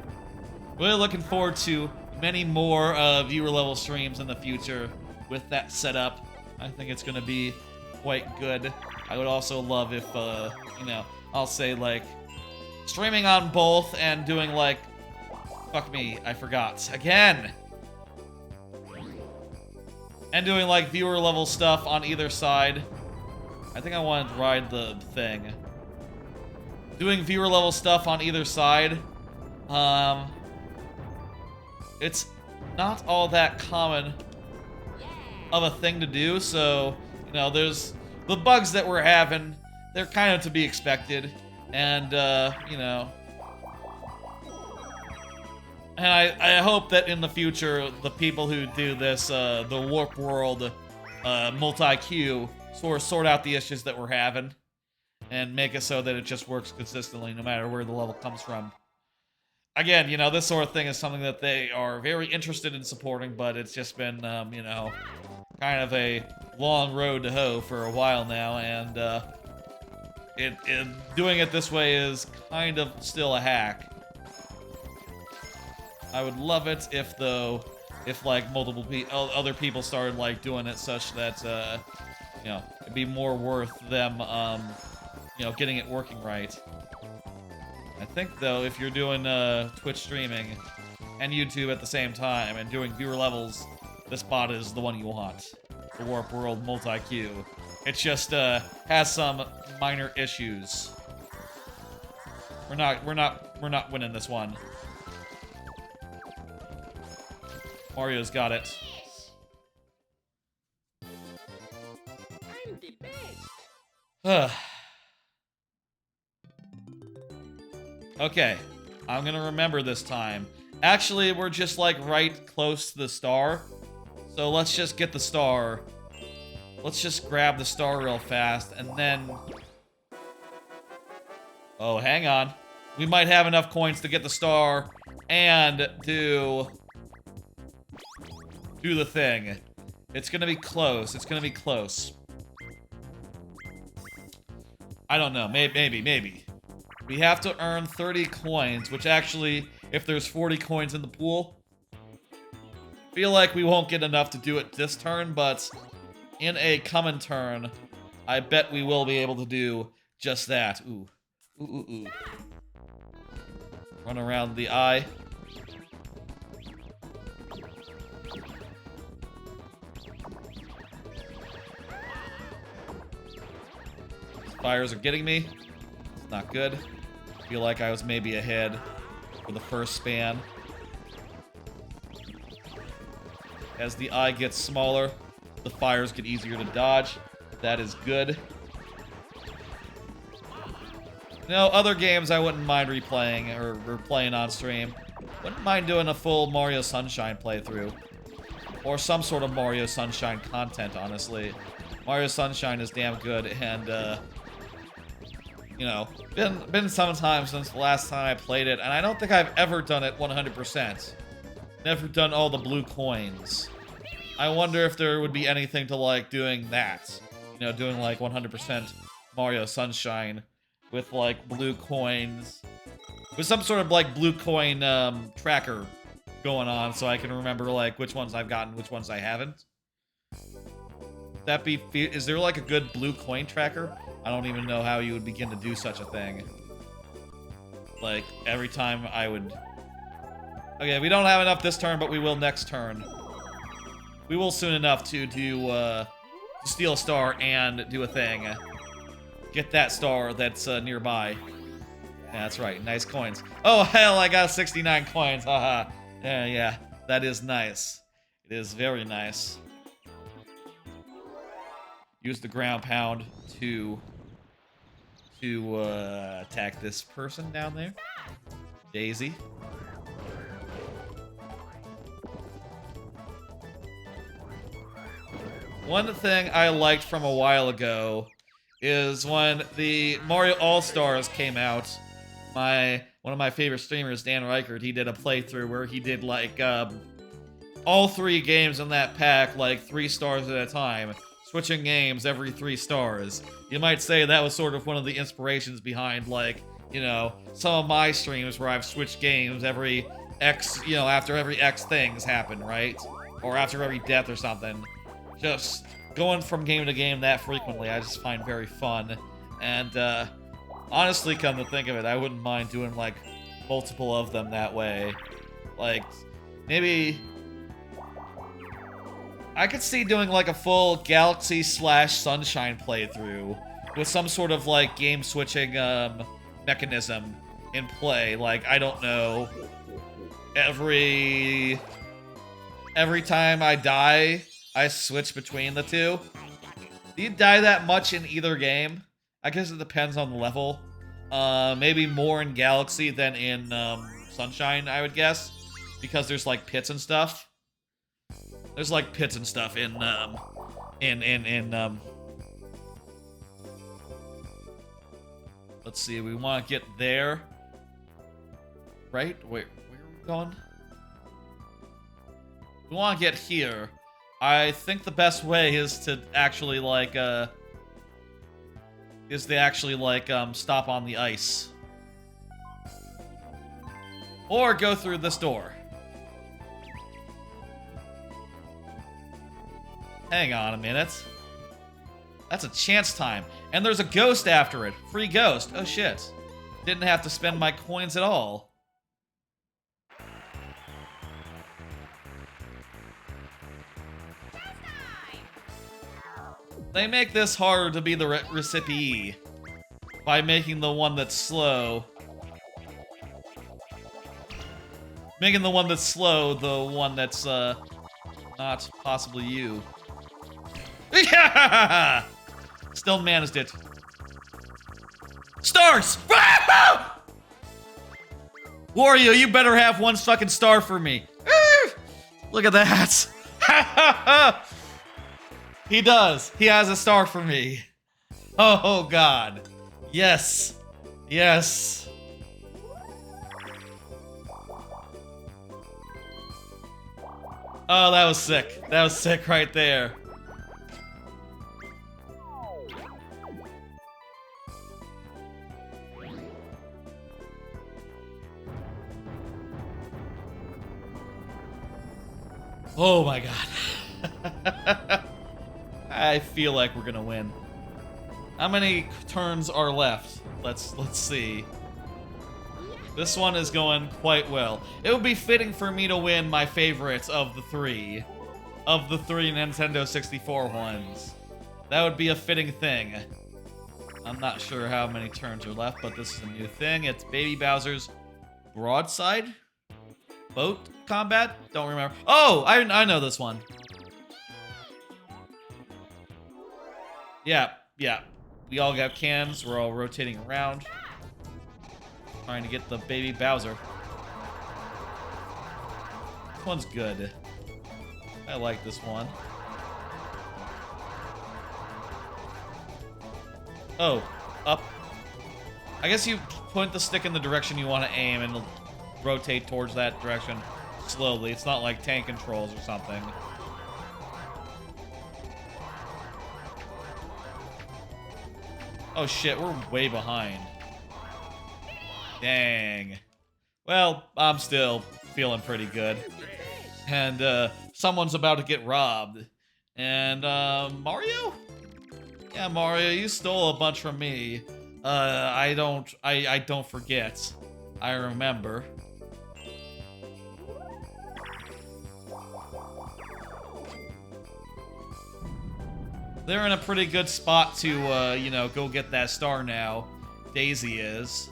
Really looking forward to many more viewer level streams in the future with that setup. I think it's gonna be quite good. I would also love if, you know, I'll say like streaming on both and doing like, fuck me, I forgot again. And doing like viewer level stuff on either side. I think I want to ride the thing. Doing viewer level stuff on either side. It's not all that common of a thing to do, so, you know, there's the bugs that we're having, they're kind of to be expected, and, you know, and I hope that in the future, the people who do this, the Warp World multi-queue, sort out the issues that we're having, and make it so that it just works consistently no matter where the level comes from. Again, you know, this sort of thing is something that they are very interested in supporting, but it's just been, you know, kind of a long road to hoe for a while now, and doing it this way is kind of still a hack. I would love it if like multiple other people started like doing it such that you know, it'd be more worth them you know, getting it working right. I think though, if you're doing Twitch streaming and YouTube at the same time and doing viewer levels, this bot is the one you want. The Warp World multi-queue. It just has some minor issues. We're not winning this one. Mario's got it. I'm the best. Okay, I'm gonna remember this time. Actually, we're just like right close to the star. So let's just get the star. Let's just grab the star real fast and then... Oh, hang on. We might have enough coins to get the star and do the thing. It's gonna be close. It's gonna be close. I don't know. Maybe. We have to earn 30 coins, which actually, if there's 40 coins in the pool, feel like we won't get enough to do it this turn, but in a coming turn, I bet we will be able to do just that. Ooh. Ooh. Run around the eye. Fires are getting me. It's not good. Feel like I was maybe ahead for the first span. As the eye gets smaller, the fires get easier to dodge. That is good. You know, other games I wouldn't mind replaying or playing on stream. Wouldn't mind doing a full Mario Sunshine playthrough. Or some sort of Mario Sunshine content, honestly. Mario Sunshine is damn good, and, you know, been some time since the last time I played it, and I don't think I've ever done it 100%. Never done all the blue coins. I wonder if there would be anything to like doing that. You know, doing like 100% Mario Sunshine with like blue coins. With some sort of like blue coin tracker going on so I can remember like which ones I've gotten, which ones I haven't. Is there like a good blue coin tracker? I don't even know how you would begin to do such a thing. Like, every time I would... Okay, we don't have enough this turn, but we will next turn. We will soon enough to do, steal a star and do a thing. Get that star that's nearby. Yeah, that's right, nice coins. Oh, hell, I got 69 coins, haha. Yeah, that is nice. It is very nice. Use the ground pound to attack this person down there. Daisy. One thing I liked from a while ago is when the Mario All-Stars came out. One of my favorite streamers, Dan Reichert, he did a playthrough where he did like all 3 games in that pack, like 3 stars at a time, switching games every 3 stars. You might say that was sort of one of the inspirations behind, like, you know, some of my streams where I've switched games every X, you know, after every X things happen, right? Or after every death or something. Just going from game to game that frequently, I just find very fun. And, honestly, come to think of it, I wouldn't mind doing, like, multiple of them that way. Like, maybe I could see doing, like, a full Galaxy / Sunshine playthrough with some sort of, like, game-switching, mechanism in play. Like, I don't know, every time I die, I switch between the two. Do you die that much in either game? I guess it depends on the level. Maybe more in Galaxy than in Sunshine, I would guess, because there's like pits and stuff. There's like pits and stuff in let's see, we want to get there, right? Wait, where are we going? We want to get here. I think the best way is to actually like stop on the ice. Or go through this door. Hang on a minute. That's a chance time. And there's a ghost after it. Free ghost. Oh shit. Didn't have to spend my coins at all. They make this harder to be the recipient by making the one that's slow. Making the one that's slow the one that's, not possibly you. Yeah! Still managed it. Stars! Wario, you better have one fucking star for me. Look at that. He does. He has a star for me. Oh, God. Yes. Yes. Oh, that was sick. That was sick right there. Oh my God. I feel like we're gonna win. How many turns are left? Let's see. This one is going quite well. It would be fitting for me to win my favorite of the three. Of the 3 Nintendo 64 ones. That would be a fitting thing. I'm not sure how many turns are left, but this is a new thing. It's Baby Bowser's Broadside? Boat combat? Don't remember. Oh, I know this one. Yeah. We all got cans. We're all rotating around. Trying to get the Baby Bowser. This one's good. I like this one. Oh, up. I guess you point the stick in the direction you want to aim and rotate towards that direction slowly. It's not like tank controls or something. Oh shit, we're way behind. Dang. Well, I'm still feeling pretty good. And, someone's about to get robbed. And, Mario? Yeah, Mario, you stole a bunch from me. I don't forget. I remember. They're in a pretty good spot to, you know, go get that star now. Daisy is.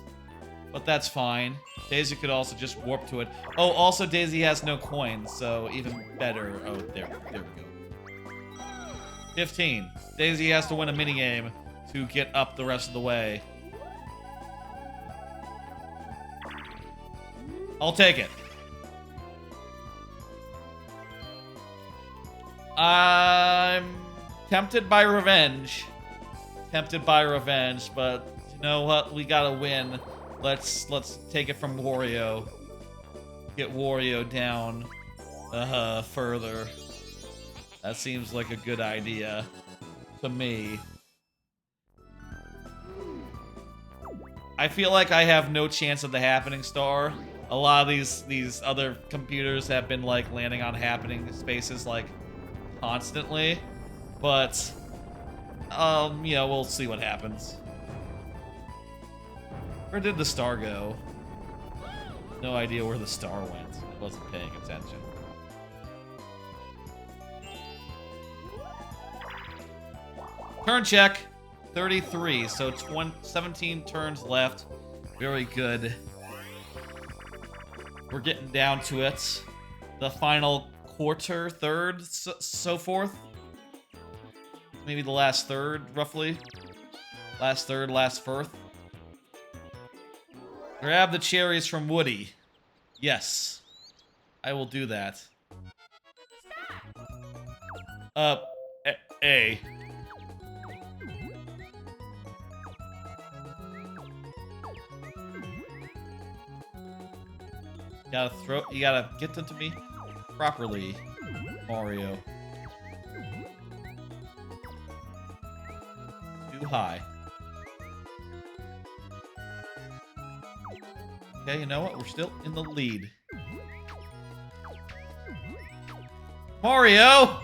But that's fine. Daisy could also just warp to it. Oh, also Daisy has no coins, so even better. Oh, there we go. 15. Daisy has to win a minigame to get up the rest of the way. I'll take it. I'm tempted by revenge. tempted by revenge, but you know what? We gotta win. Let's take it from Wario. Get Wario down further. That seems like a good idea to me. I feel like I have no chance of the Happening Star. A lot of these other computers have been like landing on happening spaces like constantly, but yeah, we'll see what happens. Where did the star go? No idea where the star went. I wasn't paying attention. Turn check. 33, so 17 turns left. Very good. We're getting down to it. The final quarter, third, so forth. Maybe the last third, roughly. Last third, last fourth. Grab the cherries from Woody. Yes. I will do that. A. You gotta get them to me properly, Mario. Too high. Okay, you know what? We're still in the lead. Mario!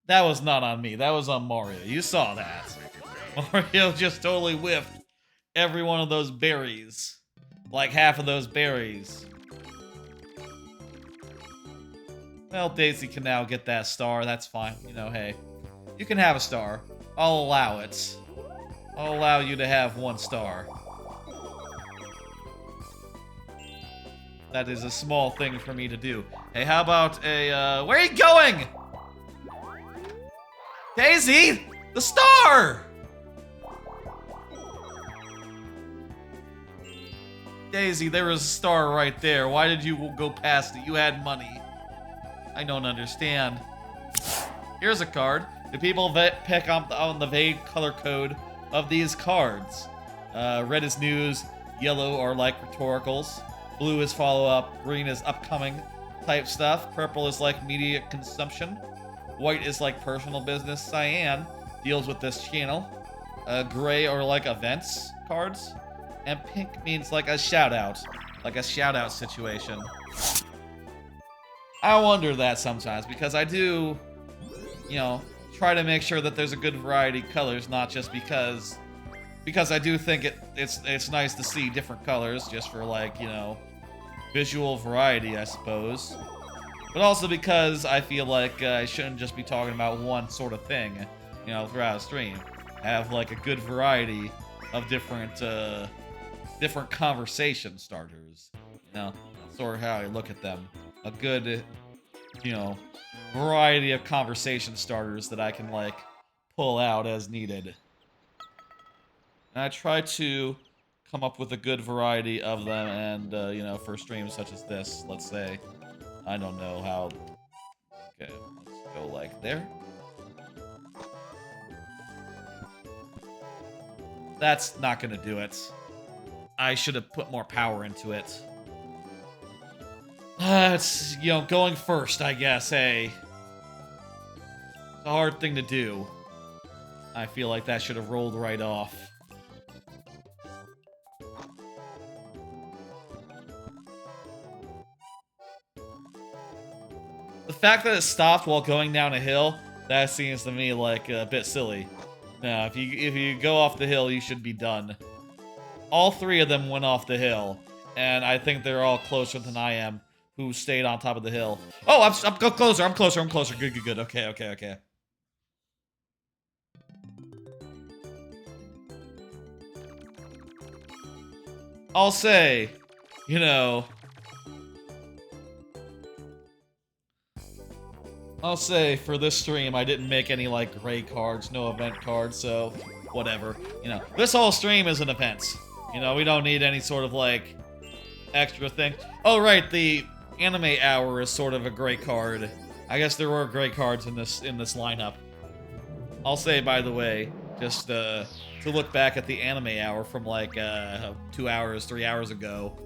That was not on me. That was on Mario. You saw that. Mario just totally whiffed every one of those berries. Like half of those berries. Well, Daisy can now get that star. That's fine. You know, hey. You can have a star. I'll allow it. I'll allow you to have one star. That is a small thing for me to do. Hey, how about a, where are you going? Daisy! The star! Daisy, there was a star right there. Why did you go past it? You had money. I don't understand. Here's a card. Do people pick up on the vague color code of these cards? Red is news, yellow are like rhetoricals, blue is follow-up, green is upcoming type stuff, purple is like media consumption, white is like personal business, cyan deals with this channel, gray are like events cards, and pink means like a shout-out situation. I wonder that sometimes, because I do, you know, try to make sure that there's a good variety of colors, not just because I do think it's nice to see different colors, just for, like, you know, visual variety, I suppose. But also because I feel like I shouldn't just be talking about one sort of thing, you know, throughout a stream. Have, like, a good variety of different conversation starters. You know, that's sort of how I look at them. A good, you know, variety of conversation starters that I can, like, pull out as needed. And I try to come up with a good variety of them, and, you know, for streams such as this, let's say, I don't know how... Okay, let's go like there. That's not gonna do it. I should have put more power into it. It's, you know, going first, I guess, hey. It's a hard thing to do. I feel like that should have rolled right off. The fact that it stopped while going down a hill, that seems to me like a bit silly. No, if you go off the hill, you should be done. All three of them went off the hill, and I think they're all closer than I am, who stayed on top of the hill. Oh, I'm closer, I'm closer. Good. Okay. I'll say, you know... I'll say, for this stream, I didn't make any, like, gray cards, no event cards, so whatever. You know, this whole stream is an event. You know, we don't need any sort of, like, extra thing. Oh, right, the anime hour is sort of a gray card. I guess there were gray cards in this lineup. I'll say, by the way, just to look back at the anime hour from like 2 hours, 3 hours ago,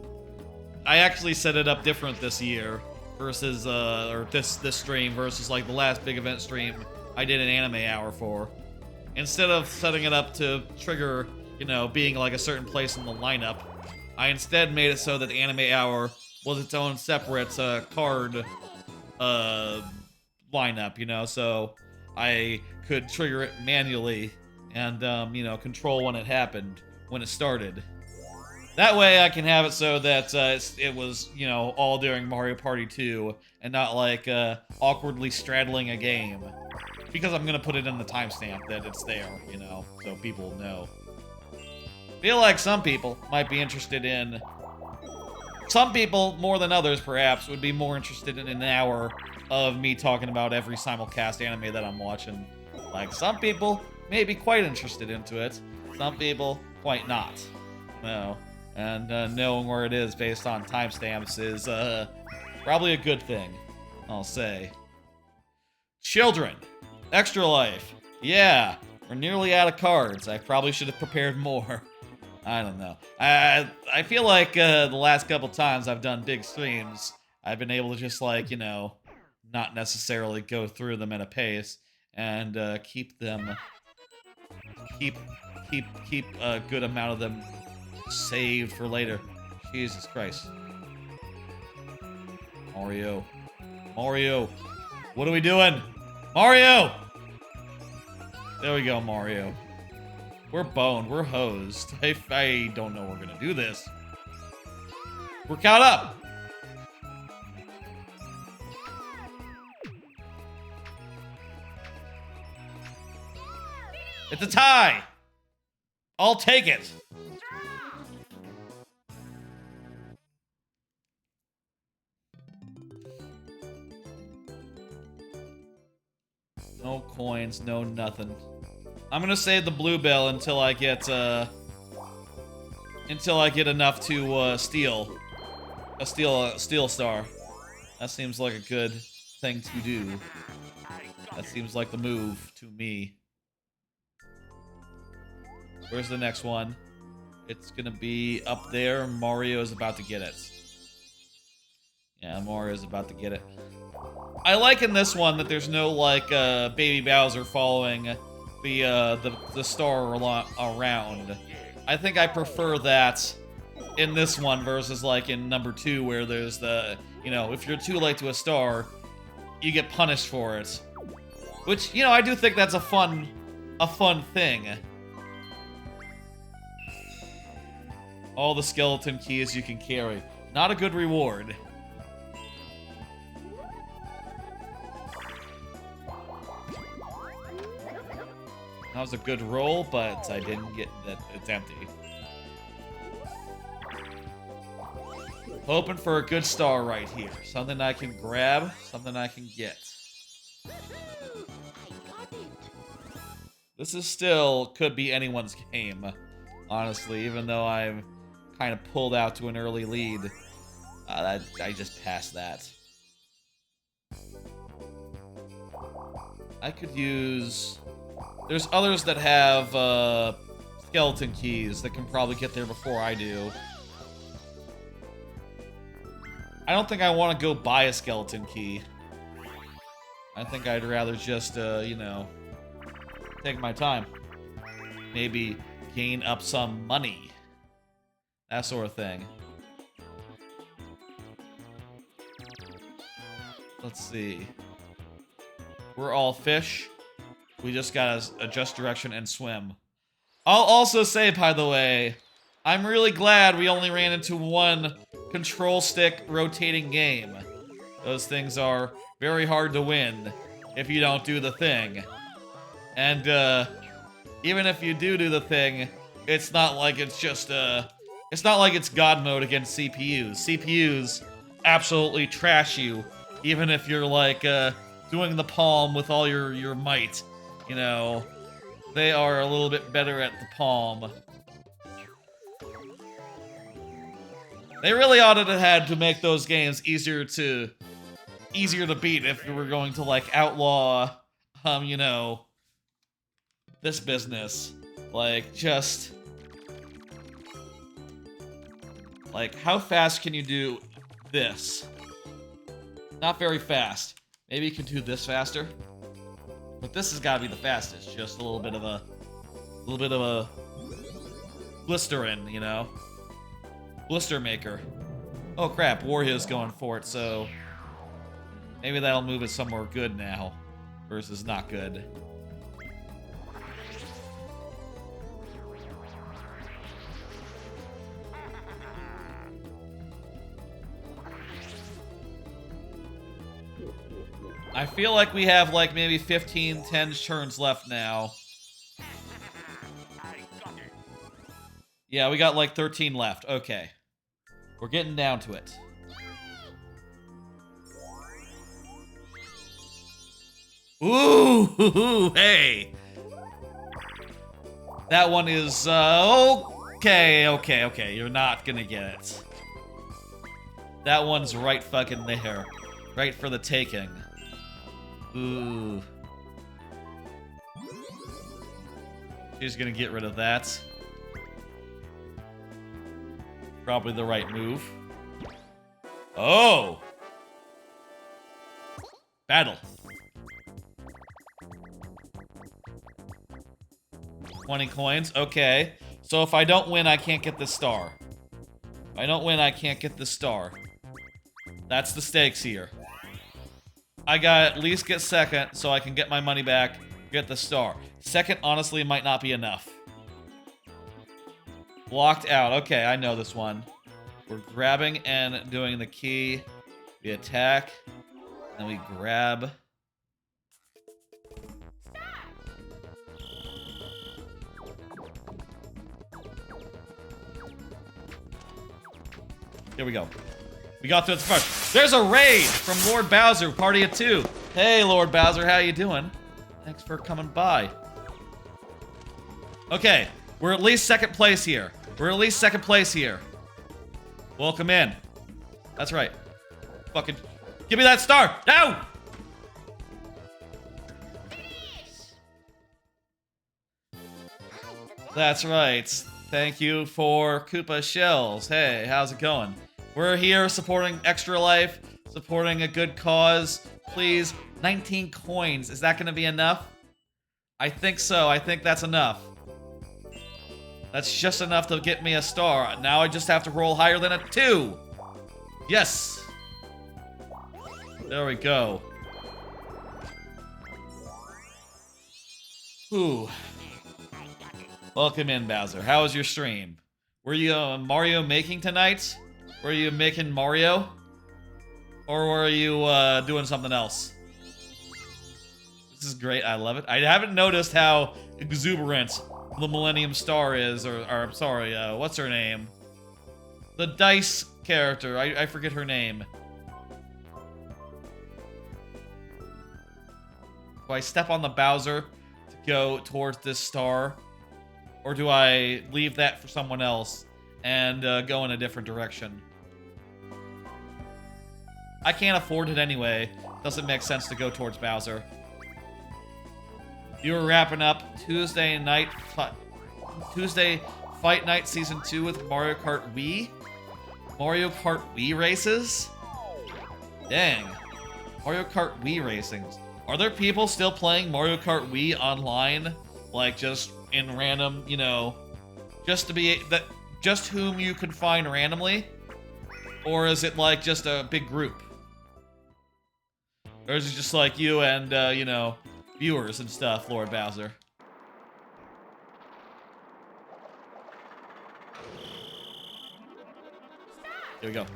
I actually set it up different this year versus or this stream versus like the last big event stream I did an anime hour for. Instead of setting it up to trigger, you know, being like a certain place in the lineup, I instead made it so that the anime hour was its own separate card lineup, you know, so I could trigger it manually and, you know, control when it happened, when it started. That way I can have it so that it was, you know, all during Mario Party 2 and not like awkwardly straddling a game. Because I'm going to put it in the timestamp that it's there, you know, so people know. Feel like some people might be interested in... Some people, more than others perhaps, would be more interested in an hour of me talking about every simulcast anime that I'm watching. Like, some people may be quite interested into it. Some people, quite not. No. And knowing where it is based on timestamps is probably a good thing, I'll say. Children. Extra Life. Yeah, we're nearly out of cards. I probably should have prepared more. I don't know. I feel like the last couple times I've done big streams, I've been able to just like, you know, not necessarily go through them at a pace and keep them, keep a good amount of them saved for later. Jesus Christ. Mario. Mario. What are we doing? Mario! There we go, Mario. We're boned. We're hosed. I don't know we're gonna do this. We're caught up! It's a tie! I'll take it! No coins, no nothing. I'm gonna save the blue bell until I get enough to steal a steel star. That seems like a good thing to do. That seems like the move to me. Where's the next one? It's gonna be up there. Mario is about to get it. Yeah, Mario's about to get it. I like in this one that there's no like Baby Bowser following the star around. I think I prefer that in this one versus like in number 2 where there's the, you know, if you're too late to a star, you get punished for it. Which, you know, I do think that's a fun thing. All the skeleton keys you can carry. Not a good reward. That was a good roll, but I didn't get that. It's empty. Hoping for a good star right here. Something I can grab, something I can get. This is still could be anyone's game, honestly, even though I've kind of pulled out to an early lead. I just passed that. I could use... There's others that have skeleton keys that can probably get there before I do. I don't think I want to go buy a skeleton key. I think I'd rather just, you know, take my time. Maybe gain up some money. That sort of thing. Let's see. We're all fish. We just gotta adjust direction and swim. I'll also say, by the way, I'm really glad we only ran into one control stick rotating game. Those things are very hard to win if you don't do the thing. And, even if you do the thing, it's not like it's just, it's not like it's God mode against CPUs. CPUs absolutely trash you, even if you're, like, doing the palm with all your might. You know, they are a little bit better at the palm. They really ought to have had to make those games easier to beat if we were going to like outlaw, you know, this business. Like, just... Like, how fast can you do this? Not very fast. Maybe you can do this faster. But this has got to be the fastest. Just a little bit of a blisterin', you know? Blister maker. Oh crap, Wario's going for it, so maybe that'll move it somewhere good now versus not good. I feel like we have like maybe 10 turns left now. Yeah, we got like 13 left. Okay. We're getting down to it. Ooh, hey. That one is, okay. You're not gonna get it. That one's right fucking there. Right for the taking. Ooh. She's gonna get rid of that. Probably the right move. Oh! Battle. 20 coins. Okay. So if I don't win, I can't get this star. If I don't win, I can't get this star. That's the stakes here. I gotta at least get second so I can get my money back, get the star. Second, honestly, might not be enough. Blocked out. Okay, I know this one. We're grabbing and doing the key. We attack. Then we grab. Here we go. We got to the front. There's a raid from Lord Bowser, party of 2. Hey, Lord Bowser, how you doing? Thanks for coming by. Okay, we're at least second place here. Welcome in. That's right. Fucking give me that star. No! That's right. Thank you for Koopa Shells. Hey, how's it going? We're here supporting Extra Life, supporting a good cause. Please, 19 coins. Is that going to be enough? I think so. I think that's enough. That's just enough to get me a star. Now I just have to roll higher than a 2. Yes. There we go. Ooh. Welcome in, Bowser. How was your stream? Were you Mario making tonight? Were you making Mario? Or were you doing something else? This is great. I love it. I haven't noticed how exuberant the Millennium Star is, or I'm sorry, what's her name? The Dice character. I forget her name. Do I step on the Bowser to go towards this star? Or do I leave that for someone else and go in a different direction? I can't afford it anyway. Doesn't make sense to go towards Bowser. You were wrapping up Tuesday Fight Night Season 2 with Mario Kart Wii? Mario Kart Wii races? Dang. Mario Kart Wii racings. Are there people still playing Mario Kart Wii online? Like, just in random, you know, just whom you can find randomly? Or is it like just a big group? Or is it just like you and, you know, viewers and stuff, Lord Bowser? Here we go.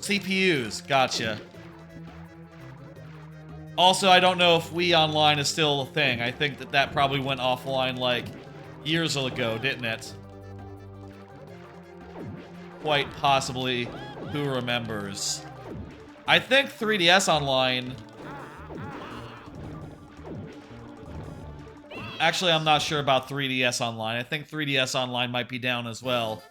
CPUs, gotcha. Also, I don't know if Wii Online is still a thing. I think that probably went offline like years ago, didn't it? Quite possibly. Who remembers? I think 3DS Online... Actually, I'm not sure about 3DS Online. I think 3DS Online might be down as well.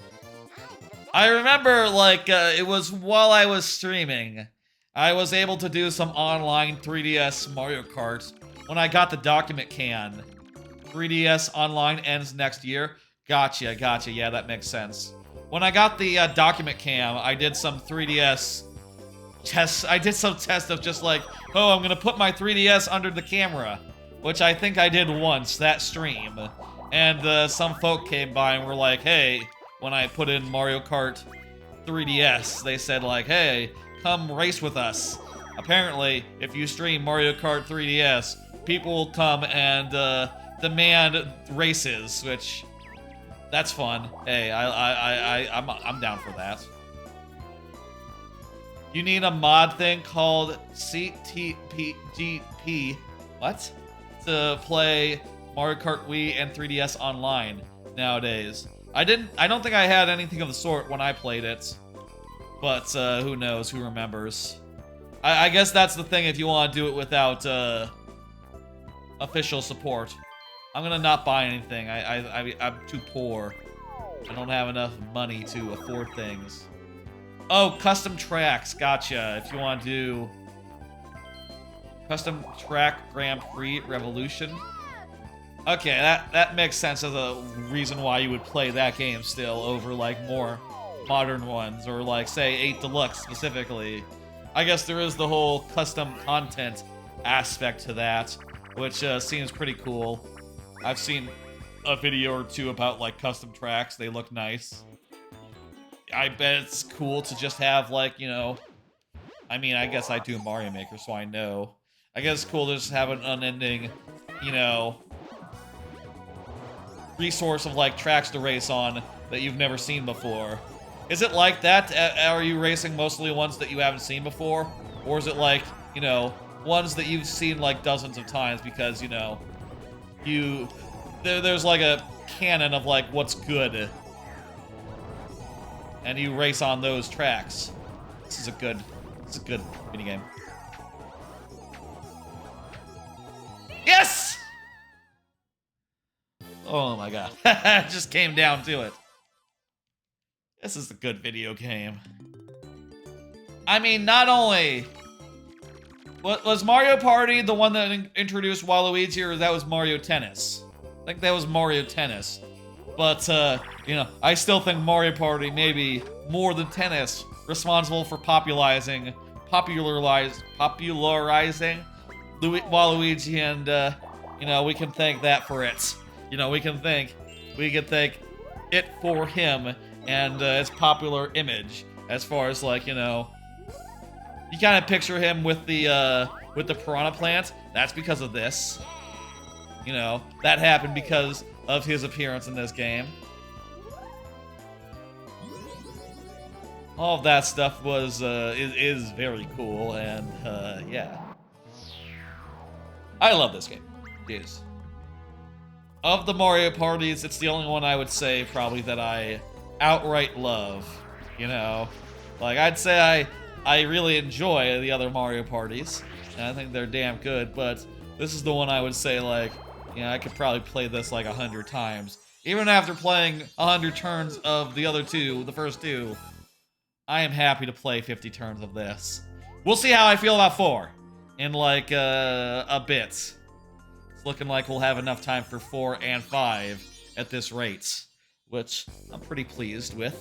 I remember, like, it was while I was streaming. I was able to do some online 3DS Mario Kart when I got the document can. 3DS Online ends next year. Gotcha. Yeah, that makes sense. When I got the document cam, I did some 3DS tests. I did some tests of just like, oh, I'm gonna put my 3DS under the camera, which I think I did once that stream. And some folk came by and were like, hey, when I put in Mario Kart 3DS, they said like, hey, come race with us. Apparently, if you stream Mario Kart 3DS, people will come and demand races, which that's fun. Hey, I'm down for that. You need a mod thing called CTPGP. What? To play Mario Kart Wii and 3DS online nowadays. I don't think I had anything of the sort when I played it. But who knows? Who remembers? I guess that's the thing if you want to do it without official support. I'm gonna not buy anything. I'm too poor. I don't have enough money to afford things. Oh, custom tracks. Gotcha. If you want to do custom track Grand Prix Revolution. Okay, that makes sense as a reason why you would play that game still over like more modern ones, or like say 8 Deluxe specifically. I guess there is the whole custom content aspect to that, which seems pretty cool. I've seen a video or two about like custom tracks. They look nice. I bet it's cool to just have like, you know, I mean, I guess I do Mario Maker, so I know. I guess it's cool to just have an unending, you know, resource of like tracks to race on that you've never seen before. Is it like that? Are you racing mostly ones that you haven't seen before? Or is it like, you know, ones that you've seen like dozens of times because, you know, there's like a canon of like what's good, and you race on those tracks. This is a good minigame. Yes! Oh my god. It just came down to it. This is a good video game. I mean, not only... Was Mario Party the one that introduced Waluigi, or that was Mario Tennis? I think that was Mario Tennis. But, you know, I still think Mario Party may be more than tennis responsible for popularizing Waluigi, and, you know, we can thank that for it. You know, we can thank it for him and its popular image, as far as like, you know, you kind of picture him with the piranha plant. That's because of this. You know, that happened because of his appearance in this game. All of that stuff was is very cool, and yeah, I love this game. It is. Of the Mario parties, it's the only one I would say probably that I outright love. You know, like I'd say I really enjoy the other Mario parties, and I think they're damn good, but this is the one I would say, like, you know, I could probably play this like 100 times. Even after playing 100 turns of the other two, the first two, I am happy to play 50 turns of this. We'll see how I feel about 4 in like a bit. It's looking like we'll have enough time for 4 and 5 at this rate, which I'm pretty pleased with.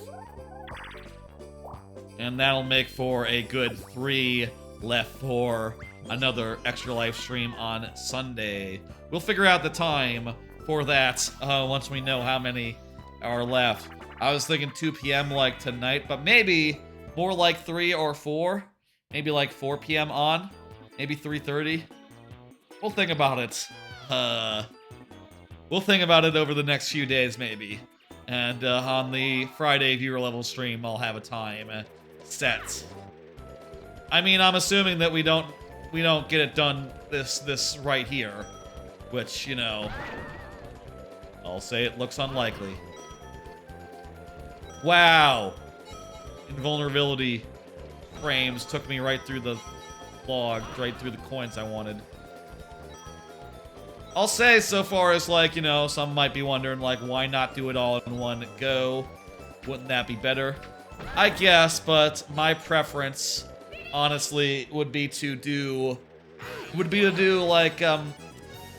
And that'll make for a good 3 left for another Extra Life stream on Sunday. We'll figure out the time for that once we know how many are left. I was thinking 2 p.m. like tonight, but maybe more like 3 or 4. Maybe like 4 p.m. on. Maybe 3:30. We'll think about it. We'll think about it over the next few days, maybe. And on the Friday viewer level stream, I'll have a time set. I mean, I'm assuming that we don't get it done this right here, which, you know, I'll say it looks unlikely. Wow. Invulnerability frames took me right through the log, right through the coins I wanted. I'll say so far as, like, you know, some might be wondering, like, why not do it all in one go? Wouldn't that be better? I guess, but my preference honestly, would be to do like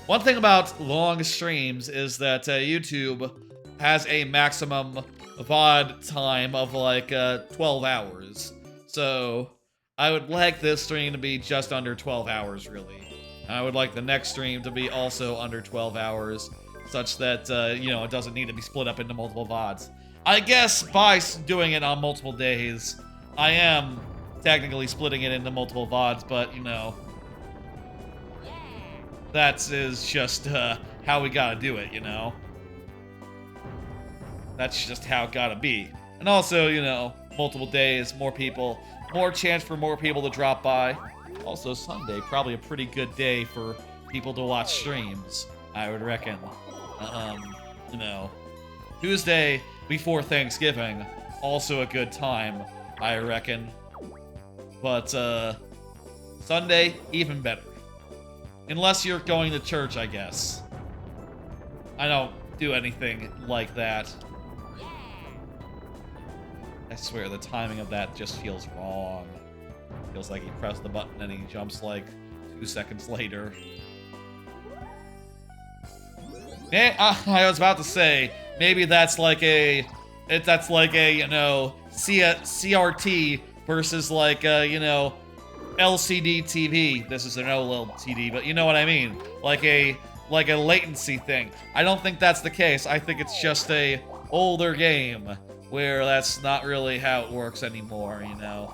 one thing about long streams is that YouTube has a maximum VOD time of like 12 hours. So I would like this stream to be just under 12 hours, really. And I would like the next stream to be also under 12 hours, such that, you know, it doesn't need to be split up into multiple VODs. I guess by doing it on multiple days, I am technically splitting it into multiple VODs, but, you know, that is just how we gotta do it, you know? That's just how it gotta be. And also, you know, multiple days, more people, more chance for more people to drop by. Also, Sunday, probably a pretty good day for people to watch streams, I would reckon. You know, Tuesday before Thanksgiving, also a good time, I reckon. But, Sunday, even better. Unless you're going to church, I guess. I don't do anything like that. I swear, the timing of that just feels wrong. Feels like he pressed the button and he jumps like 2 seconds later. I was about to say, maybe that's like a, you know, CRT versus like, you know, LCD TV. This is an OLED TV, but you know what I mean. Like a latency thing. I don't think that's the case. I think it's just a older game where that's not really how it works anymore, you know.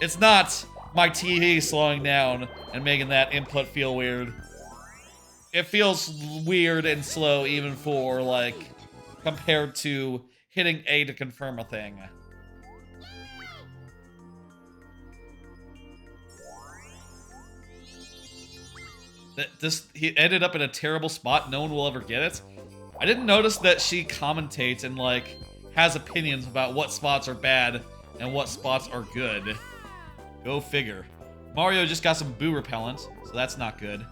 It's not my TV slowing down and making that input feel weird. It feels weird and slow even for, like, compared to hitting A to confirm a thing. He ended up in a terrible spot. No one will ever get it. I didn't notice that she commentates and, like, has opinions about what spots are bad and what spots are good. Go figure. Mario just got some boo repellent, so that's not good.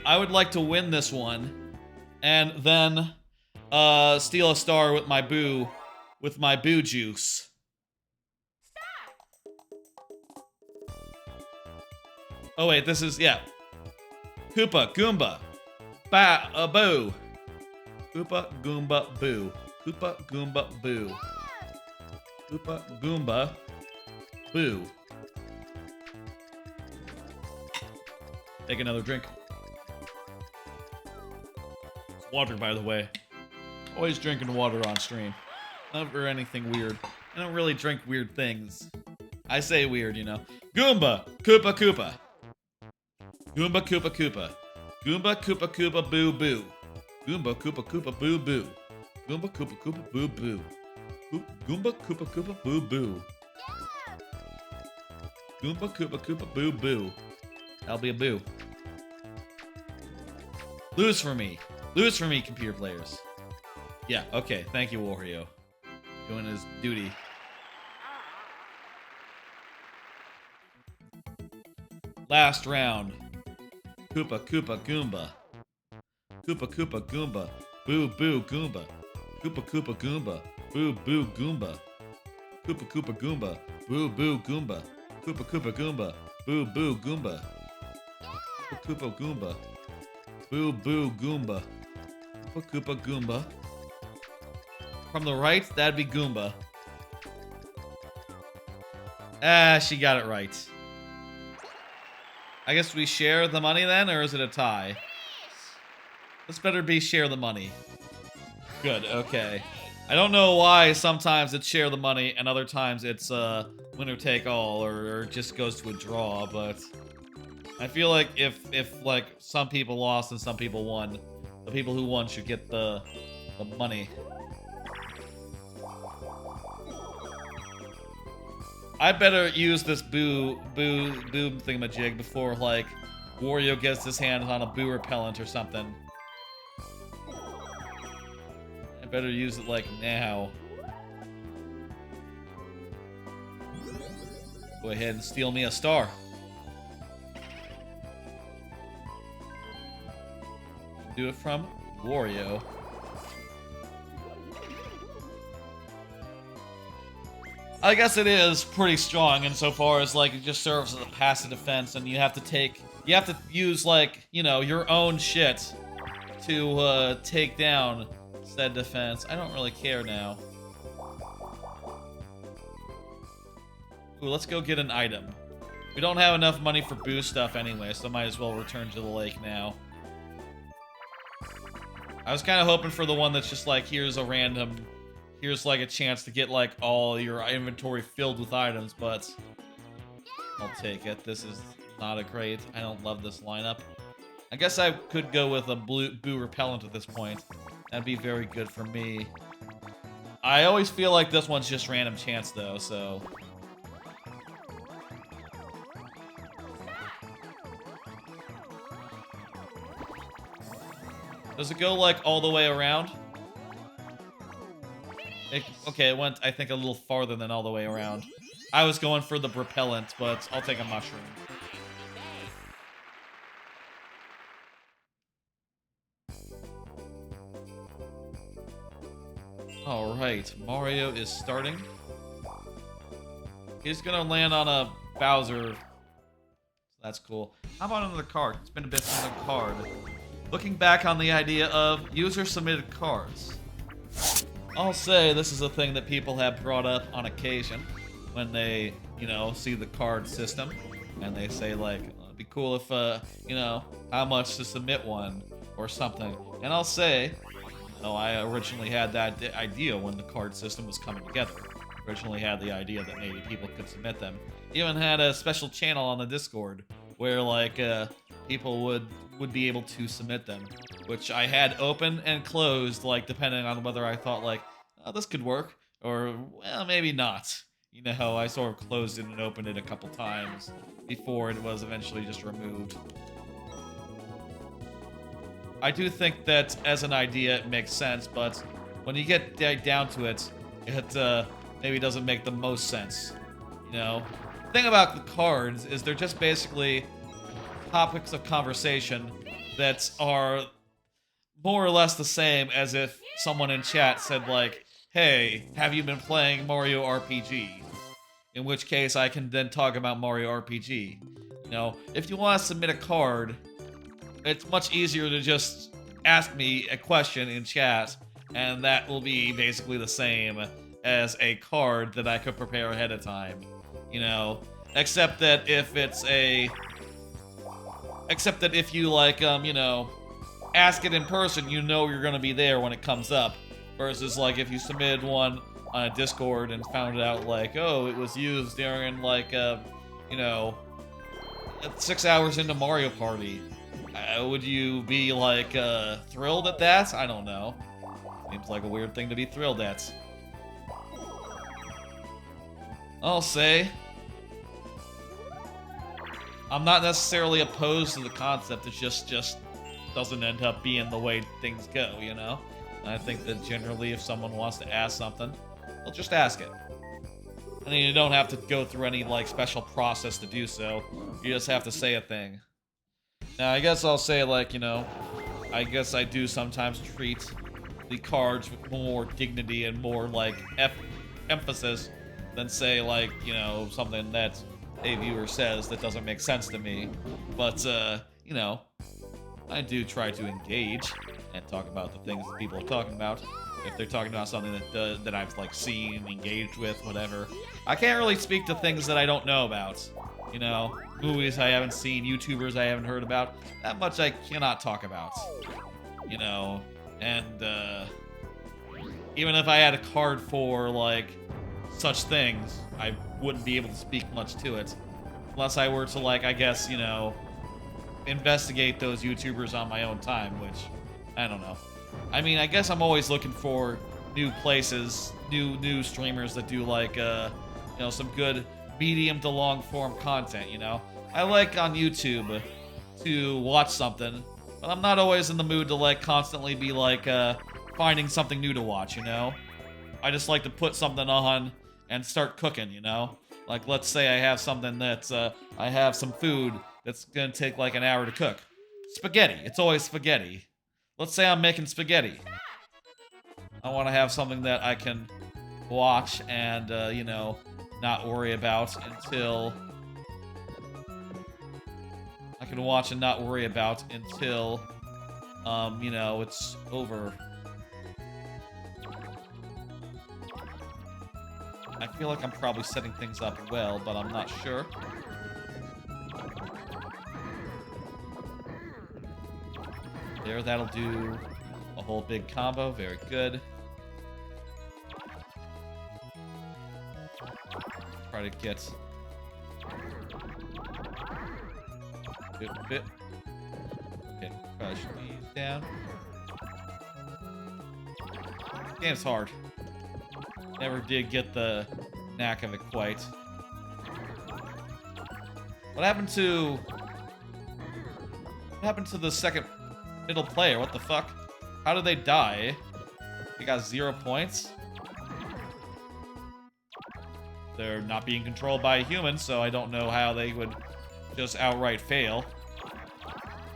I would like to win this one, and then steal a star with my boo juice. Oh wait, this is, yeah. Koopa, Goomba, boo. Koopa, Goomba, boo. Koopa, Goomba, boo. Koopa, Goomba, boo. Take another drink. It's water, by the way. Always drinking water on stream. Never anything weird. I don't really drink weird things. I say weird, you know. Goomba, Koopa, Koopa. Goomba, Koopa, Koopa. Goomba, Koopa, Koopa, boo, boo. Goomba, Koopa, Koopa, boo, boo. Goomba, Koopa, Koopa, boo, boo. Goomba, Koopa, Koopa, boo, boo. Goomba, Koopa, Koopa, boo, boo. That'll be a boo. Lose for me. Lose for me, computer players. Yeah, okay. Thank you, Wario. Doing his duty. Last round. Koopa, Koopa, Goomba. Koopa, Koopa, Goomba. Boo, boo, Goomba. Koopa, Koopa, Goomba. Boo, boo, Goomba. Koopa, Koopa, Goomba. Boo, boo, Goomba. Koopa, Koopa, Goomba. Boo, boo, Goomba. Koopa, Koopa, Goomba. Boo, boo, Goomba. Koopa, Koopa, Goomba. From the right, that'd be Goomba. Ah, she got it right. I guess we share the money then, or is it a tie? This better be share the money. Good, okay. I don't know why sometimes it's share the money and other times it's winner take all or just goes to a draw, but I feel like if like some people lost and some people won, the people who won should get the money. I better use this boo thingamajig before, like, Wario gets his hands on a boo repellent or something. I better use it, like, now. Go ahead and steal me a star. Do it from Wario. I guess it is pretty strong insofar as like it just serves as a passive defense, and you have to use like, you know, your own shit to take down said defense. I don't really care now. Ooh, let's go get an item. We don't have enough money for boost stuff anyway, so might as well return to the lake now. I was kind of hoping for the one that's just like, here's like a chance to get like all your inventory filled with items, but I'll take it. This is not a great, I don't love this lineup. I guess I could go with a boo repellent at this point. That'd be very good for me. I always feel like this one's just random chance though, so. Does it go, like, all the way around? Okay, it went, I think, a little farther than all the way around. I was going for the repellent, but I'll take a mushroom. Alright, Mario is starting. He's gonna land on a Bowser. That's cool. How about another card? It's been a bit since a card. Looking back on the idea of user-submitted cards, I'll say this is a thing that people have brought up on occasion when they, you know, see the card system, and they say, like, it'd be cool if, you know, how much to submit one, or something. And I'll say, you know, I originally had that idea when the card system was coming together. Originally had the idea that maybe people could submit them. Even had a special channel on the Discord where, like, people would be able to submit them, which I had open and closed, like, depending on whether I thought, like, oh, this could work, or, well, maybe not. You know how I sort of closed it and opened it a couple times before it was eventually just removed. I do think that, as an idea, it makes sense, but when you get down to it, it maybe doesn't make the most sense, you know? The thing about the cards is they're just basically topics of conversation that are more or less the same as if someone in chat said, like, hey, have you been playing Mario RPG? In which case I can then talk about Mario RPG. You know, if you want to submit a card, it's much easier to just ask me a question in chat, and that will be basically the same as a card that I could prepare ahead of time. You know, except that if you, like, you know, ask it in person, you know you're gonna be there when it comes up. Versus, like, if you submitted one on a Discord and found out, like, oh, it was used during, like, you know, 6 hours into Mario Party. Would you be, like, thrilled at that? I don't know. Seems like a weird thing to be thrilled at. I'll say, I'm not necessarily opposed to the concept, it just doesn't end up being the way things go, you know? I think that generally if someone wants to ask something, they'll just ask it. I mean, you don't have to go through any, like, special process to do so. You just have to say a thing. Now, I guess I'll say, like, you know, I guess I do sometimes treat the cards with more dignity and more, like, emphasis than, say, like, you know, something that a viewer says that doesn't make sense to me. But, you know, I do try to engage and talk about the things that people are talking about. If they're talking about something that I've, like, seen, engaged with, whatever. I can't really speak to things that I don't know about. You know, movies I haven't seen, YouTubers I haven't heard about. That much I cannot talk about. You know, and, even if I had a card for, like, such things, I wouldn't be able to speak much to it. Unless I were to, like, I guess, you know, investigate those YouTubers on my own time, which, I don't know. I mean, I guess I'm always looking for new places, new streamers that do, like, you know, some good medium to long form content, you know? I like on YouTube to watch something, but I'm not always in the mood to, like, constantly be, like, finding something new to watch, you know? I just like to put something on and start cooking, you know? Like, let's say I have something that's, I have some food that's gonna take, like, an hour to cook. Spaghetti. It's always spaghetti. Let's say I'm making spaghetti. I want to have something that I can watch and, you know, not worry about until... I can watch and not worry about until, you know, it's over. I feel like I'm probably setting things up well, but I'm not sure. There, that'll do a whole big combo. Very good. Try to get bit. Okay, crush these down. Game's hard. Never did get the knack of it quite. What happened to the second middle player? What the fuck? How did they die? They got 0 points. They're not being controlled by a human, so I don't know how they would just outright fail.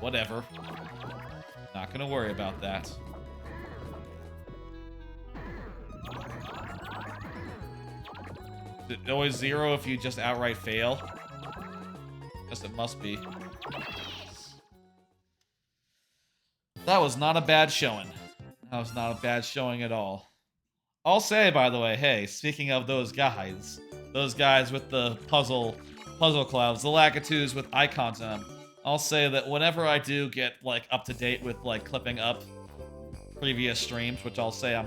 Whatever. Not gonna worry about that. Is it always 0 if you just outright fail? Guess it must be. That was not a bad showing. That was not a bad showing at all. I'll say, by the way, hey, speaking of those guys with the puzzle clouds, the Lakitus with icons on them, I'll say that whenever I do get, like, up to date with, like, clipping up previous streams, which I'll say I'm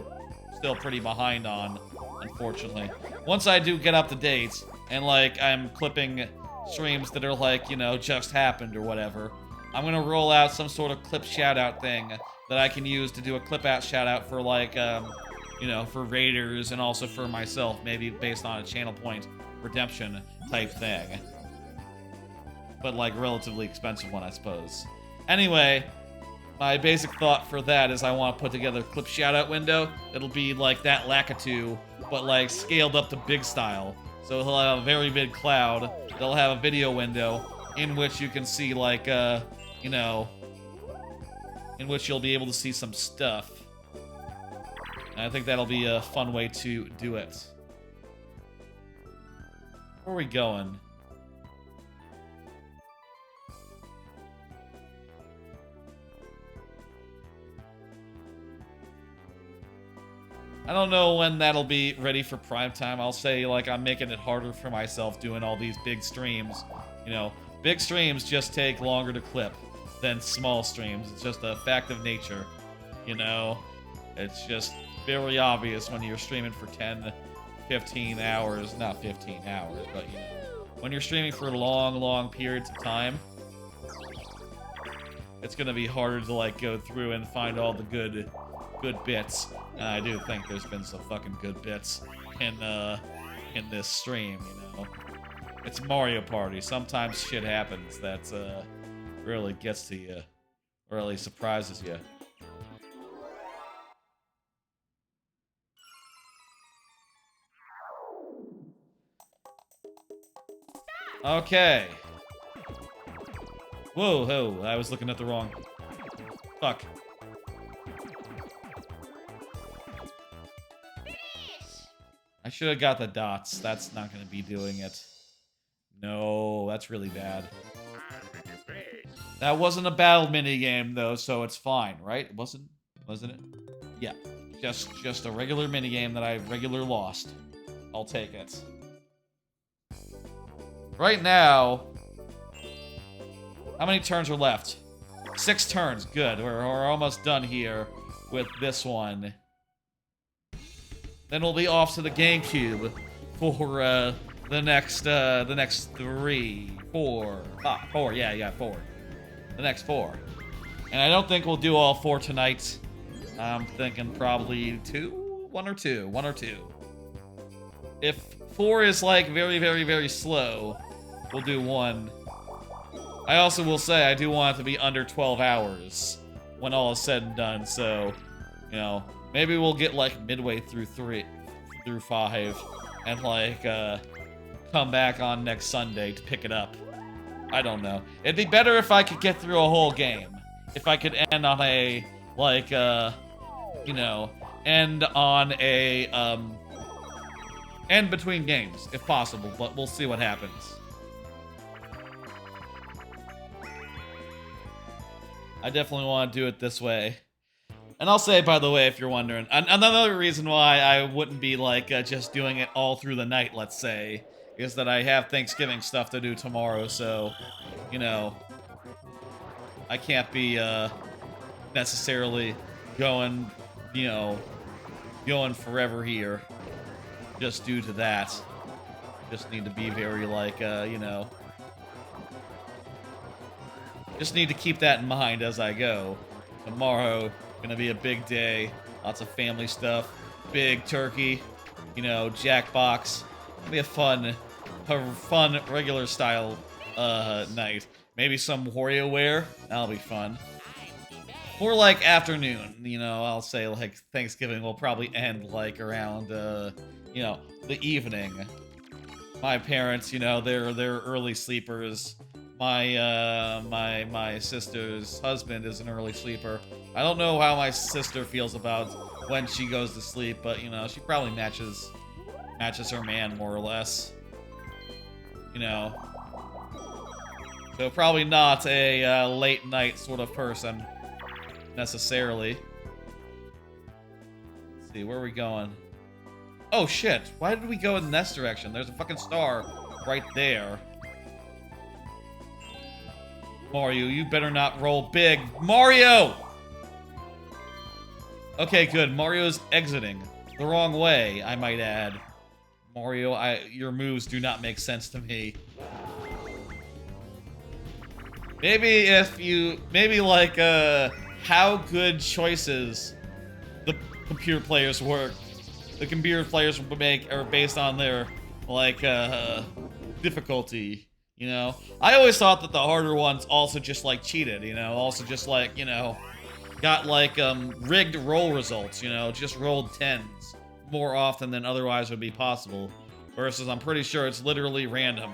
still pretty behind on, unfortunately. Once I do get up to date, and, like, I'm clipping streams that are, like, you know, just happened or whatever, I'm gonna roll out some sort of clip shoutout thing that I can use to do a clip out shoutout for, like, you know, for raiders and also for myself, maybe based on a channel point redemption type thing. But, like, relatively expensive one, I suppose. Anyway, my basic thought for that is I want to put together a clip shoutout window. It'll be like that Lakitu, but, like, scaled up to big style. So he'll have a very big cloud. They'll have a video window in which you can see, like, you know, in which you'll be able to see some stuff. And I think that'll be a fun way to do it. Where are we going? I don't know when that'll be ready for prime time. I'll say, like, I'm making it harder for myself doing all these big streams. You know, big streams just take longer to clip than small streams. It's just a fact of nature, you know? It's just very obvious when you're streaming for 10, 15 hours. Not 15 hours, but, you know. When you're streaming for long periods of time, it's gonna be harder to, like, go through and find all the good bits. And I do think there's been some fucking good bits in this stream, you know. It's Mario Party. Sometimes shit happens that really gets to you, or really surprises you. Okay. Whoa, I was looking at the wrong... Fuck. I should have got the dots. That's not going to be doing it. No, that's really bad. That wasn't a battle minigame, though, so it's fine, right? It wasn't it? Yeah. Just a regular minigame that I regular lost. I'll take it. Right now... How many turns are left? 6 turns. Good. We're almost done here with this one. Then we'll be off to the GameCube for the next 3, 4, 4. Yeah, 4. The next 4. And I don't think we'll do all 4 tonight. I'm thinking probably 2, 1 or 2, 1 or 2. If 4 is like very slow, we'll do 1. I also will say I do want it to be under 12 hours when all is said and done, so, you know, maybe we'll get, like, midway through 3 through 5 and, like, come back on next Sunday to pick it up. I don't know. It'd be better if I could get through a whole game. If I could end on a, like, you know, end on a, And between games, if possible, but we'll see what happens. I definitely want to do it this way. And I'll say, by the way, if you're wondering, another reason why I wouldn't be, like, just doing it all through the night, let's say, is that I have Thanksgiving stuff to do tomorrow, so, you know, I can't be, necessarily going, you know, going forever here, just due to that. Just need to be very, like, you know, just need to keep that in mind as I go. Tomorrow, gonna be a big day. Lots of family stuff. Big turkey. You know, Jackbox. Gonna be a fun regular style night. Maybe some WarioWare. That'll be fun. More like afternoon. You know, I'll say like Thanksgiving will probably end like around you know, the evening. My parents, you know, they're early sleepers. My sister's husband is an early sleeper. I don't know how my sister feels about when she goes to sleep, but you know, she probably matches her man more or less. You know. So probably not a late night sort of person necessarily. Let's see, where are we going? Oh shit, why did we go in this direction? There's a fucking star right there. Mario, you better not roll big. Mario! Okay, good. Mario's exiting. The wrong way, I might add. Mario, your moves do not make sense to me. Maybe like, how good choices the computer players make are based on their, like, difficulty. You know, I always thought that the harder ones also just like cheated, you know, also just like, you know, got like rigged roll results, you know, just rolled 10s more often than otherwise would be possible. Versus I'm pretty sure it's literally random,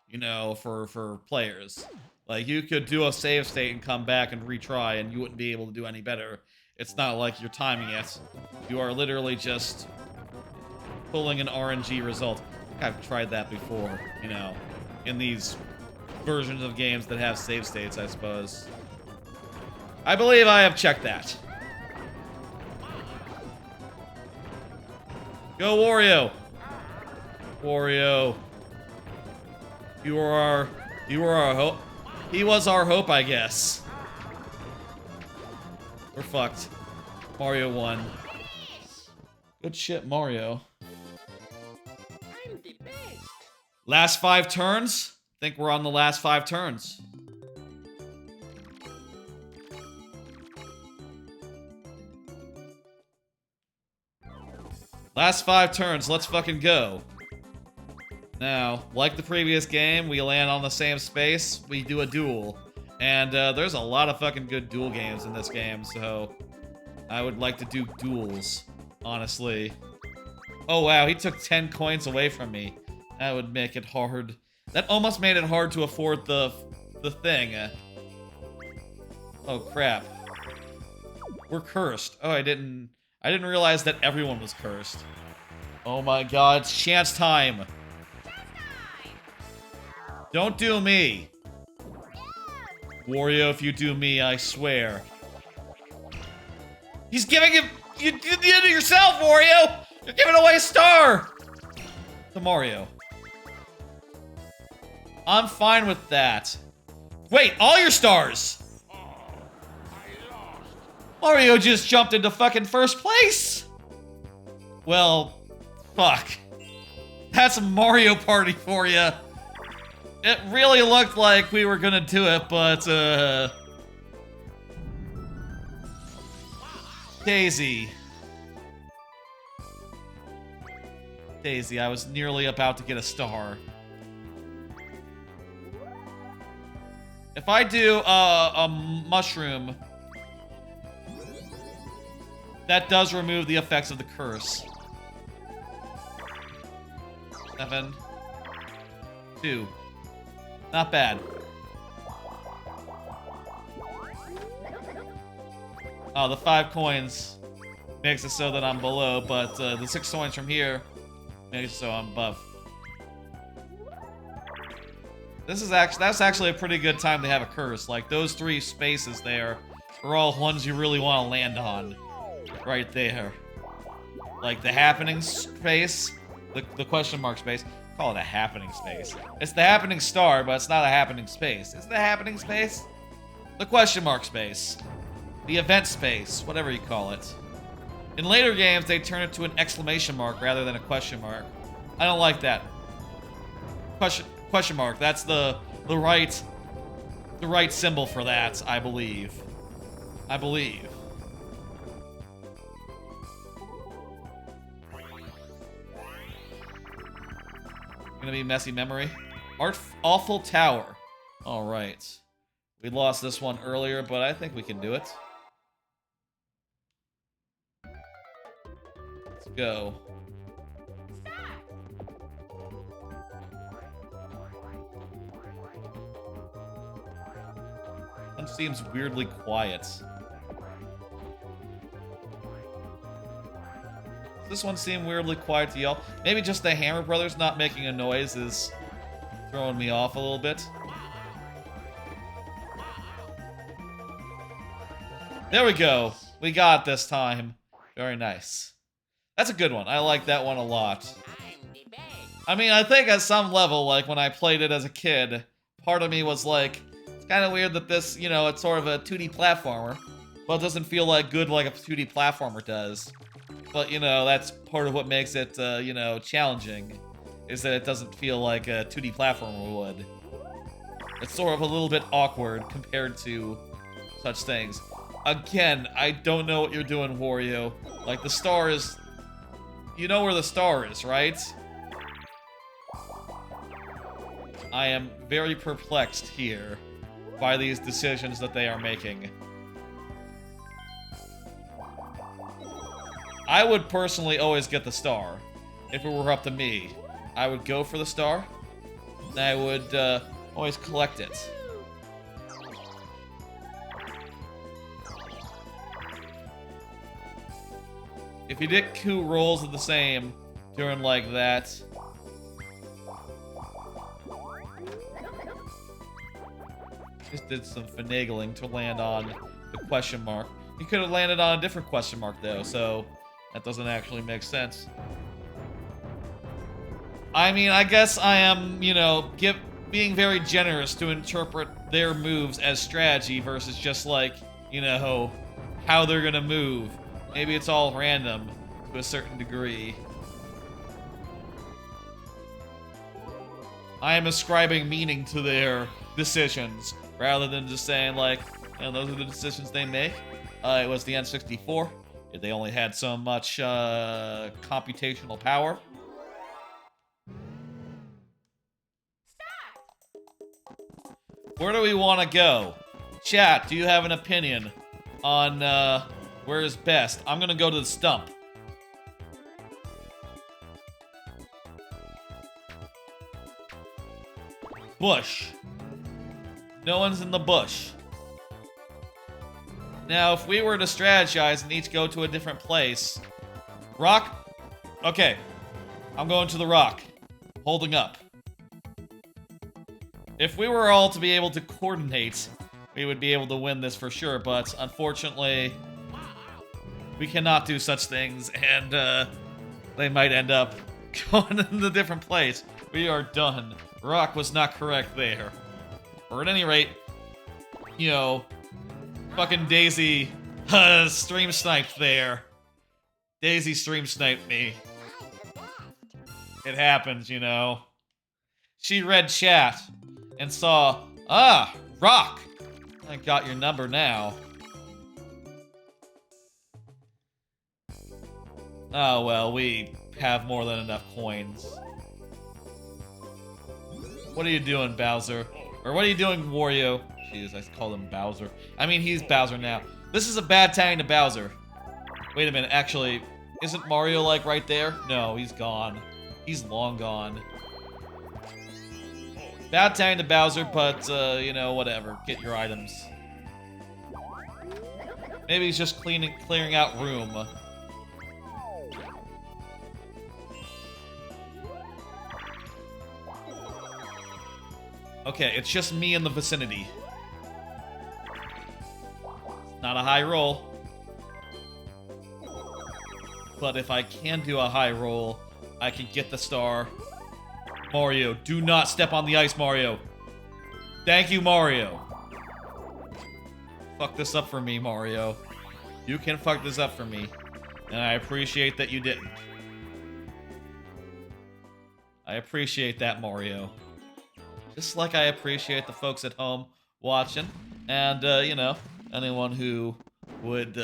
you know, for players. Like you could do a save state and come back and retry and you wouldn't be able to do any better. It's not like you're timing it. You are literally just pulling an RNG result. I think I've tried that before, you know. In these versions of games that have save states, I suppose. I believe I have checked that. Go Wario! Wario. You are our hope. He was our hope, I guess. We're fucked. Mario won. Good shit, Mario. I'm the best. Last 5 turns? I think we're on the last 5 turns. Last 5 turns, let's fucking go. Now, like the previous game, we land on the same space, we do a duel. And there's a lot of fucking good duel games in this game, so I would like to do duels, honestly. Oh wow, he took 10 coins away from me. That would make it hard. That almost made it hard to afford the thing. Oh crap. We're cursed. Oh, I didn't realize that everyone was cursed. Oh my god, it's chance time. Don't do me. Wario, if you do me, I swear. He's giving him. You did it yourself, Wario! You're giving away a star! To Mario. I'm fine with that. Wait, all your stars! Mario just jumped into fucking first place! Well, fuck. That's a Mario Party for you. It really looked like we were gonna do it, but, Daisy. Daisy, I was nearly about to get a star. If I do a mushroom, that does remove the effects of the curse. 7, 2. Not bad. Oh, the 5 coins makes it so that I'm below, but the 6 coins from here Maybe so I'm buff. That's actually a pretty good time to have a curse. Like, those 3 spaces there are all ones you really want to land on. Right there. Like, the happening space, the question mark space. Call it a happening space. It's the happening star, but it's not a happening space. Is it the happening space? The question mark space. The event space, whatever you call it. In later games, they turn it to an exclamation mark rather than a question mark. I don't like that. Question mark. That's the right symbol for that, I believe. I believe. Gonna be messy memory. Awful Tower. All right. We lost this one earlier, but I think we can do it. Let's go. One seems weirdly quiet. Does this one seem weirdly quiet to y'all? Maybe just the Hammer Brothers not making a noise is throwing me off a little bit. There we go. We got it this time. Very nice. That's a good one. I like that one a lot. I mean, I think at some level, like, when I played it as a kid, part of me was like, it's kind of weird that this, you know, it's sort of a 2D platformer, but it doesn't feel like good like a 2D platformer does. But, you know, that's part of what makes it, you know, challenging, is that it doesn't feel like a 2D platformer would. It's sort of a little bit awkward compared to such things. Again, I don't know what you're doing, Wario. Like, the star is... You know where the star is, right? I am very perplexed here by these decisions that they are making. I would personally always get the star. If it were up to me, I would go for the star, and I would always collect it. If you did 2 rolls of the same during like that, just did some finagling to land on the question mark. You could have landed on a different question mark though, so that doesn't actually make sense. I mean, I guess I am, you know, being very generous to interpret their moves as strategy versus just like, you know, how they're gonna move. Maybe it's all random to a certain degree. I am ascribing meaning to their decisions rather than just saying like, you know, those are the decisions they make. It was the N64. They only had so much computational power. Where do we want to go? Chat, do you have an opinion on where is best? I'm gonna go to the stump. Bush. No one's in the bush. Now, if we were to strategize and each go to a different place... Rock? Okay. I'm going to the rock. Holding up. If we were all to be able to coordinate, we would be able to win this for sure, but unfortunately... we cannot do such things, and they might end up going in a different place. We are done. Rock was not correct there. Or at any rate, you know, fucking Daisy stream sniped there. Daisy stream sniped me. It happens, you know. She read chat and saw, ah, Rock. I got your number now. Oh, well, we have more than enough coins. What are you doing, Bowser? Or what are you doing, Wario? Jeez, I called him Bowser. I mean, he's Bowser now. This is a bad time to Bowser. Wait a minute, actually, isn't Mario, like, right there? No, he's gone. He's long gone. Bad time to Bowser, but, you know, whatever. Get your items. Maybe he's just clearing out room. Okay, it's just me in the vicinity. Not a high roll. But if I can do a high roll, I can get the star. Mario, do not step on the ice, Mario. Thank you, Mario. Fuck this up for me, Mario. You can fuck this up for me. And I appreciate that you didn't. I appreciate that, Mario. Just like I appreciate the folks at home watching. And, you know, anyone who would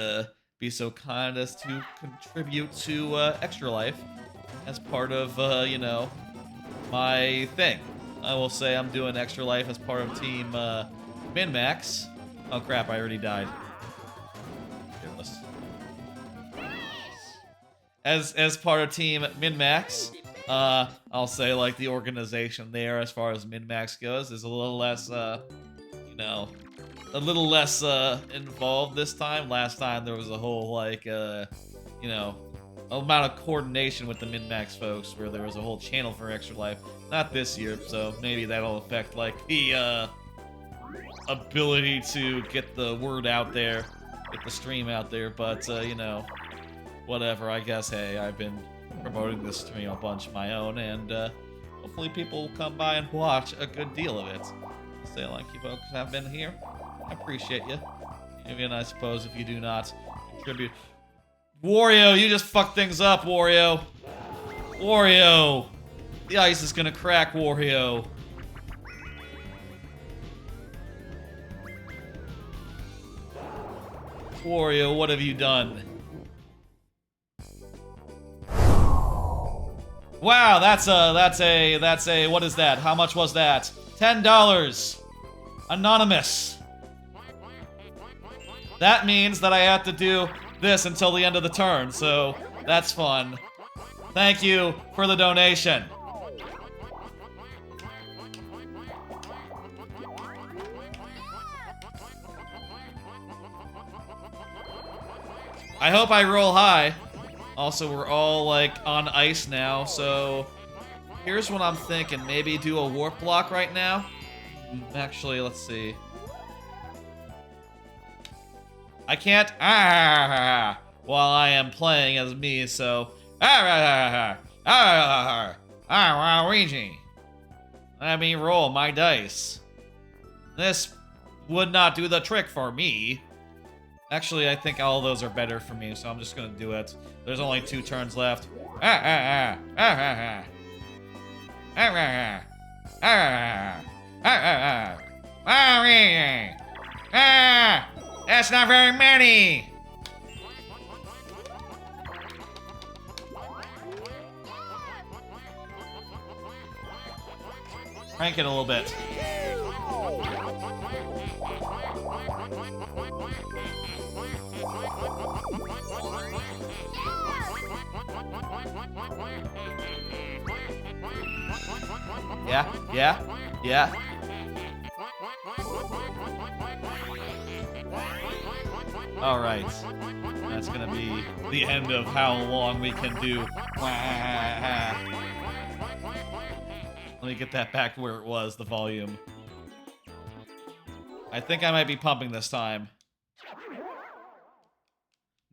be so kind as to contribute to Extra Life as part of, you know, my thing. I will say I'm doing Extra Life as part of Team Min-Max. Oh crap, I already died. Fearless. As part of Team Min-Max, I'll say like the organization there as far as Min-Max goes is a little less, you know, a little less involved this time. Last time there was a whole like, you know, amount of coordination with the Min-Max folks where there was a whole channel for Extra Life. Not this year, so maybe that'll affect like the ability to get the word out there, get the stream out there, but you know, whatever, I guess. Hey, I've been promoting this stream a bunch of my own, and hopefully people will come by and watch a good deal of it. Say like you folks have been here. I appreciate you. Even I suppose if you do not contribute. Wario, you just fucked things up, Wario. Wario. The ice is gonna crack, Wario. Wario, what have you done? Wow, that's a, what is that? How much was that? $10. Anonymous. That means that I have to do this until the end of the turn, so that's fun. Thank you for the donation. I hope I roll high. Also, we're all, like, on ice now, so... Here's what I'm thinking. Maybe do a warp block right now? Actually, let's see. I can't... while I am playing as me, so... Luigi. Let me roll my dice. This would not do the trick for me. Actually, I think all of those are better for me, so I'm just gonna do it. There's only 2 turns left. That's not very many! Crank it a little bit. Yeah. Alright. That's gonna be the end of how long we can do. Let me get that back where it was, the volume. I think I might be pumping this time.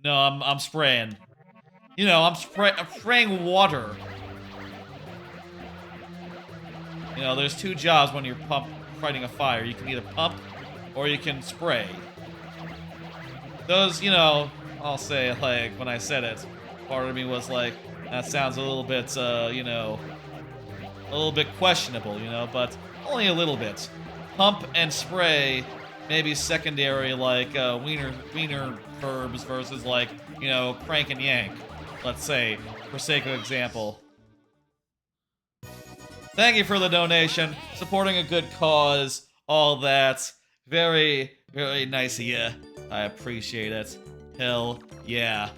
No, I'm spraying. You know, I'm spraying water. You know, there's 2 jobs when you're fighting a fire. You can either pump or you can spray. Those, you know, I'll say, like, when I said it, part of me was like, that sounds a little bit, you know, a little bit questionable, you know, but only a little bit. Pump and spray, maybe secondary, like, wiener verbs versus, like, you know, crank and yank, let's say, for sake of example. Thank you for the donation, supporting a good cause, all that. Very, very nice of you. I appreciate it. Hell yeah.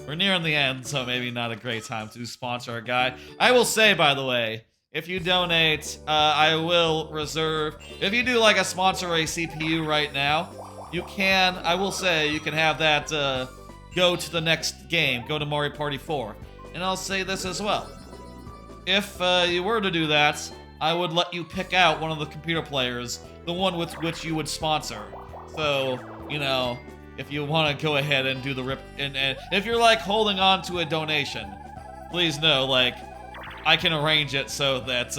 We're nearing the end, so maybe not a great time to sponsor a guy. I will say, by the way, if you donate, I will reserve... If you do, like, a sponsor a CPU right now, you can, I will say, you can have that go to the next game, go to Mario Party 4. And I'll say this as well. If you were to do that, I would let you pick out one of the computer players, the one with which you would sponsor. So, you know, if you want to go ahead and do the rip, and if you're like holding on to a donation, please know, like, I can arrange it so that,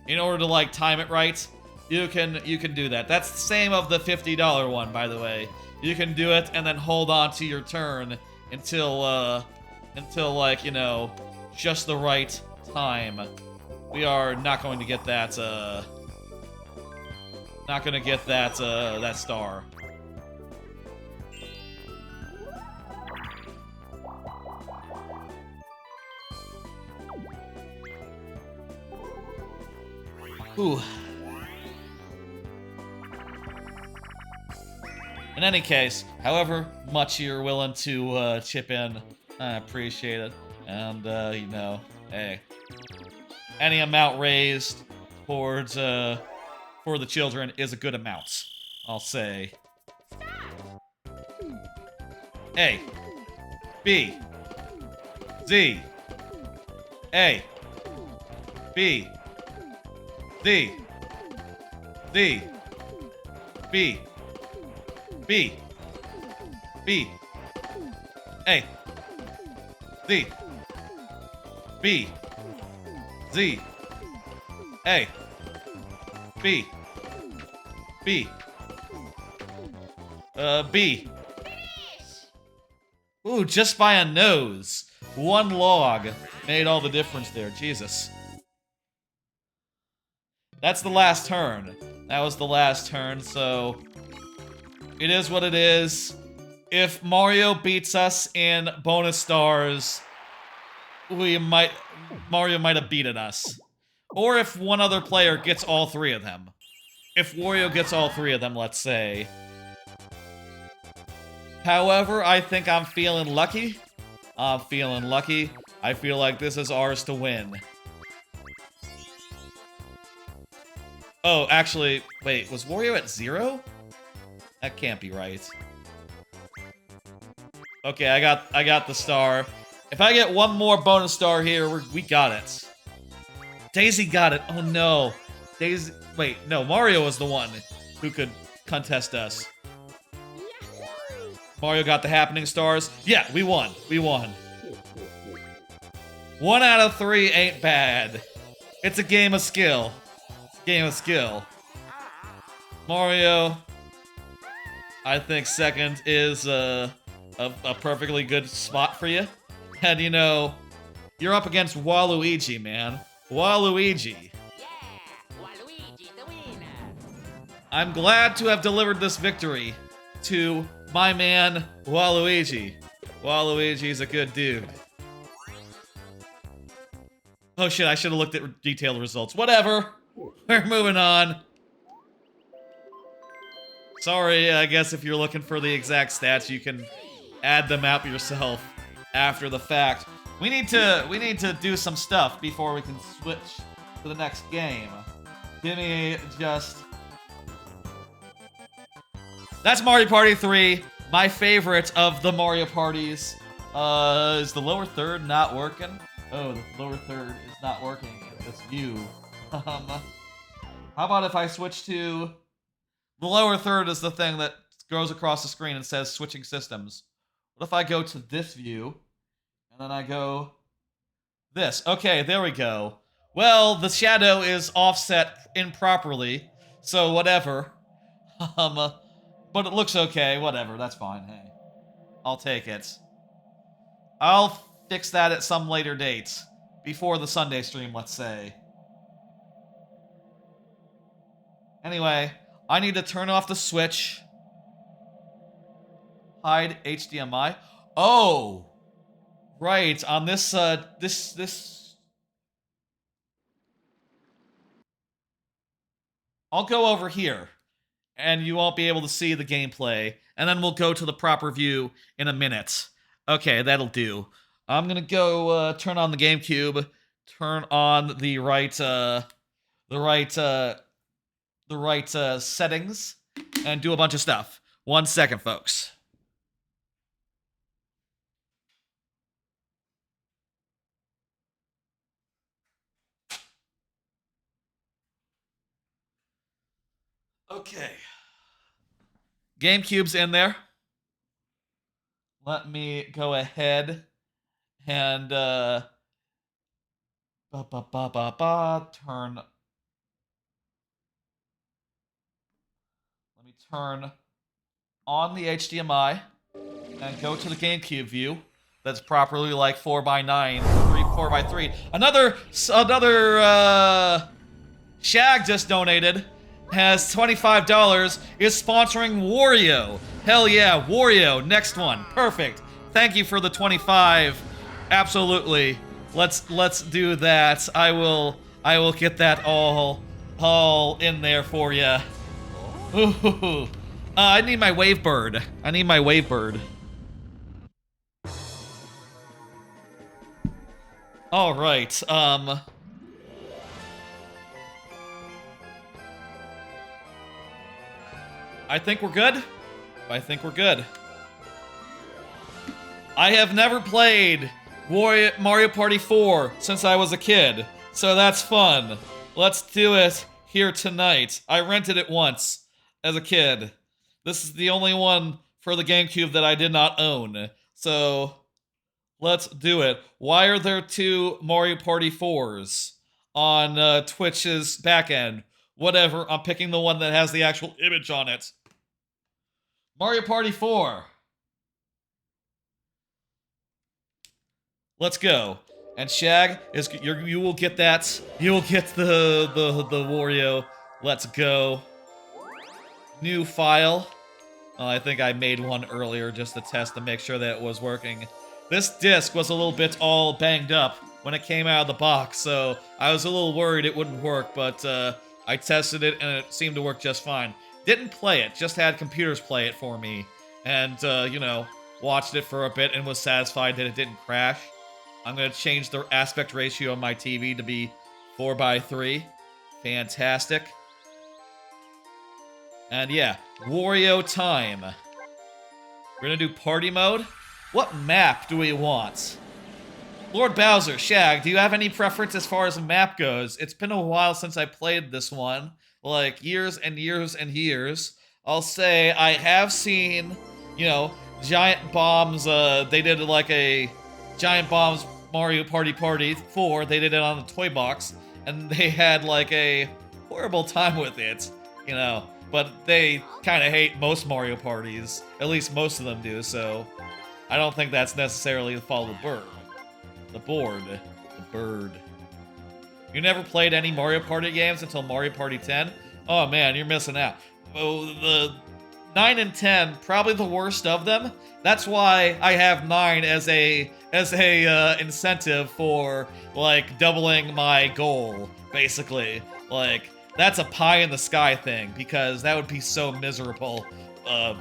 in order to like time it right, you can do that. That's the same of the $50 one, by the way. You can do it and then hold on to your turn until like, you know, just the right time. We are not going to get that, that star. Ooh. In any case, however much you're willing to chip in, I appreciate it. And, you know, hey, any amount raised towards, for the children is a good amount, I'll say. A, B, Z, A, B, Z, Z, B, B, B, A, Z, B, Z, A, B, B, B. Ooh, just by a nose. One log made all the difference there, Jesus. That's the last turn. That was the last turn, so it is what it is. If Mario beats us in bonus stars, Mario might have beaten us. Or if one other player gets all three of them. If Wario gets all three of them, let's say. However, I think I'm feeling lucky. I'm feeling lucky. I feel like this is ours to win. Oh, actually, wait, was Wario at 0? That can't be right. Okay, I got the star. If I get one more bonus star here, we got it. Daisy got it. Oh no. Daisy, wait, no, Mario was the one who could contest us. Mario got the happening stars. Yeah, we won. We won. 1 out of 3 ain't bad. It's a game of skill. Game of skill. Mario, I think second is a perfectly good spot for you. And you know, you're up against Waluigi, man. Waluigi. Yeah, Waluigi the winner. I'm glad to have delivered this victory to my man, Waluigi. Waluigi's a good dude. Oh shit, I should have looked at detailed results. Whatever. We're moving on. Sorry, I guess if you're looking for the exact stats, you can add them out yourself after the fact. We need to do some stuff before we can switch to the next game. Give me just... That's Mario Party 3, my favorite of the Mario Parties. Is the lower third not working? Oh, the lower third is not working in this view. How about if I switch to... The lower third is the thing that goes across the screen and says switching systems. What if I go to this view, and then I go this? Okay, there we go. Well, the shadow is offset improperly, so whatever. But it looks okay, whatever, that's fine, hey. I'll take it. I'll fix that at some later date. Before the Sunday stream, let's say. Anyway, I need to turn off the switch. Hide HDMI. Oh! Right, on this, this... I'll go over here, and you won't be able to see the gameplay, and then we'll go to the proper view in a minute. Okay, that'll do. I'm gonna go, turn on the GameCube, turn on the right settings, and do a bunch of stuff. 1 second, folks. Okay. GameCube's in there. Let me go ahead and turn. Let me turn on the HDMI and go to the GameCube view. That's properly like 4x9, 4x3. Another Shag just donated. Has $25, is sponsoring Wario. Hell yeah, Wario, next one. Perfect. Thank you for the 25. Absolutely. Let's do that. I will get that all in there for you. Ooh. I need my Wavebird. All right. I think we're good. I have never played Mario Party 4 since I was a kid, so that's fun. Let's do it here tonight. I rented it once as a kid. This is the only one for the GameCube that I did not own, so let's do it. Why are there 2 Mario Party 4s on Twitch's backend? Whatever, I'm picking the one that has the actual image on it. Mario Party 4. Let's go. And Shag, you will get that. You will get the Wario. Let's go. New file. I think I made one earlier just to test to make sure that it was working. This disc was a little bit all banged up when it came out of the box, so I was a little worried it wouldn't work, but I tested it and it seemed to work just fine. Didn't play it, just had computers play it for me. And, you know, watched it for a bit and was satisfied that it didn't crash. I'm gonna change the aspect ratio on my TV to be 4x3. Fantastic. And yeah, Wario time. We're gonna do party mode. What map do we want? Lord Bowser, Shag, do you have any preference as far as the map goes? It's been a while since I played this one. Like, years and years and years. I'll say I have seen, you know, Giant Bombs, they did like a Giant Bombs Mario Party 4. They did it on the toy box, and they had like a horrible time with it, you know. But they kind of hate most Mario parties. At least most of them do, so I don't think that's necessarily the fault of the bird. You never played any Mario Party games until Mario Party 10? Oh man, you're missing out. Oh, the 9 and 10, probably the worst of them. That's why I have 9 as a incentive for like doubling my goal, basically. Like, that's a pie in the sky thing, because that would be so miserable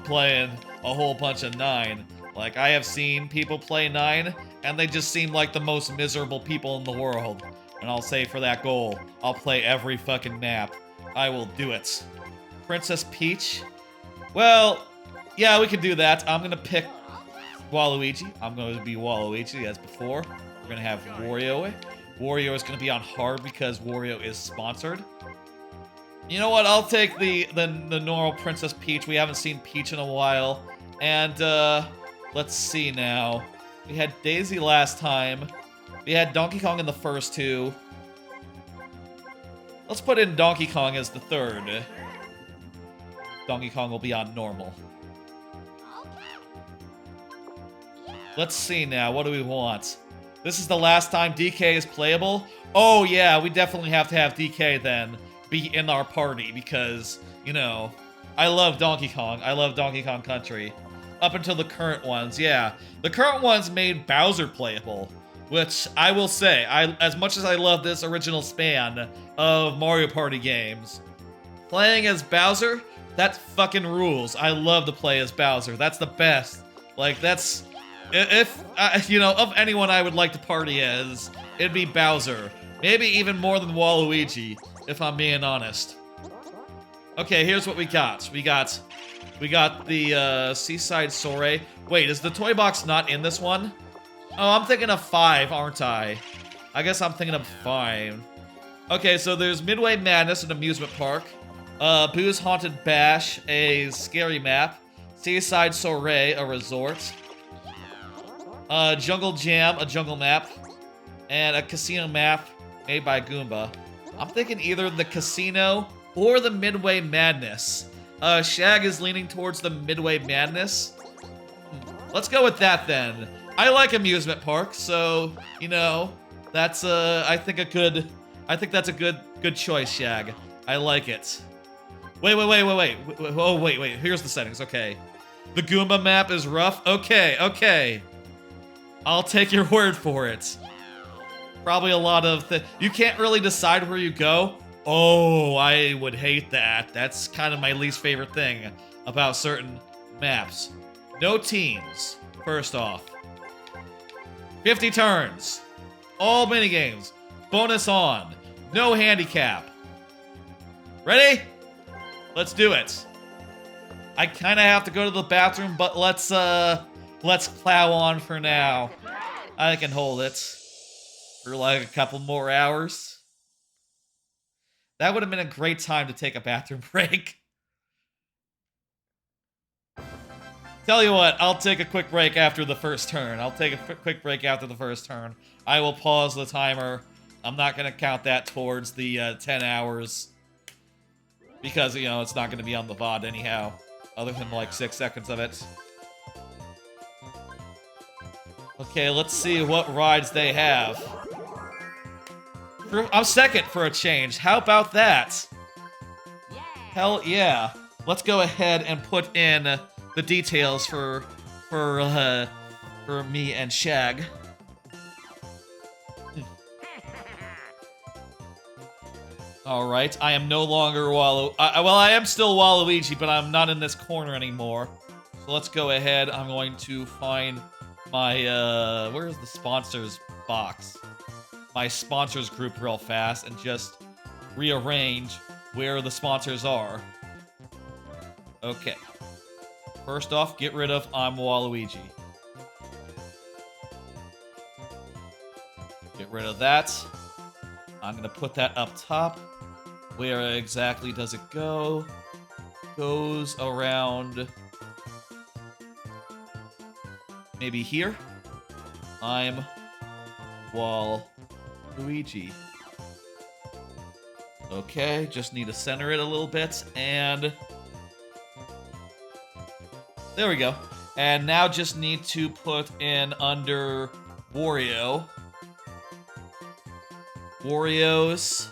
playing a whole bunch of 9. Like, I have seen people play 9, and they just seem like the most miserable people in the world. And I'll say for that goal, I'll play every fucking map. I will do it. Princess Peach? Well, yeah, we can do that. I'm gonna pick Waluigi. I'm going to be Waluigi as before. We're gonna have Wario. Wario is gonna be on hard because Wario is sponsored. You know what? I'll take the normal Princess Peach. We haven't seen Peach in a while. And let's see now. We had Daisy last time. We had Donkey Kong in the first 2. Let's put in Donkey Kong as the 3rd. Donkey Kong will be on normal. Let's see now. What do we want? This is the last time DK is playable? Oh yeah, we definitely have to have DK then be in our party because, you know, I love Donkey Kong. I love Donkey Kong Country. Up until the current ones, yeah. The current ones made Bowser playable, which I will say, as much as I love this original span of Mario Party games, playing as Bowser, that fucking rules. I love to play as Bowser. That's the best. Like, that's... If, you know, of anyone I would like to party as, it'd be Bowser. Maybe even more than Waluigi, if I'm being honest. Okay, here's what we got. We got the Seaside Soiree. Wait, is the toy box not in this one? Oh, I'm thinking of 5, aren't I? I guess I'm thinking of 5. Okay, so there's Midway Madness, an amusement park. Boo's Haunted Bash, a scary map. Seaside Soiree, a resort. Jungle Jam, a jungle map. And a casino map made by Goomba. I'm thinking either the casino or the Midway Madness. Shag is leaning towards the Midway Madness. Let's go with that then. I like amusement parks, so, you know, that's, I think that's a good choice, Shag. I like it. Wait. Oh, wait. Here's the settings. Okay. The Goomba map is rough. Okay. I'll take your word for it. Probably a lot of you can't really decide where you go. Oh, I would hate that. That's kind of my least favorite thing about certain maps. No teams, first off. 50 turns. All minigames. Bonus on. No handicap. Ready? Let's do it. I kind of have to go to the bathroom, but let's plow on for now. I can hold it for like a couple more hours. That would have been a great time to take a bathroom break. Tell you what, I'll take a quick break after the first turn. I will pause the timer. I'm not going to count that towards the 10 hours. Because, you know, it's not going to be on the VOD anyhow. Other than like 6 seconds of it. Okay, let's see what rides they have. I'm second for a change. How about that? Hell yeah. Let's go ahead and put in the details for me and Shag. All right, I am no longer well, I am still Waluigi, but I'm not in this corner anymore. So let's go ahead. I'm going to find my where's the sponsors box? My sponsors group real fast and just rearrange where the sponsors are. Okay. First off, get rid of I'm Waluigi. Get rid of that. I'm gonna put that up top. Where exactly does it go? Goes around maybe here. I'm Waluigi. Okay, just need to center it a little bit, and there we go. And now just need to put in under Wario. Wario's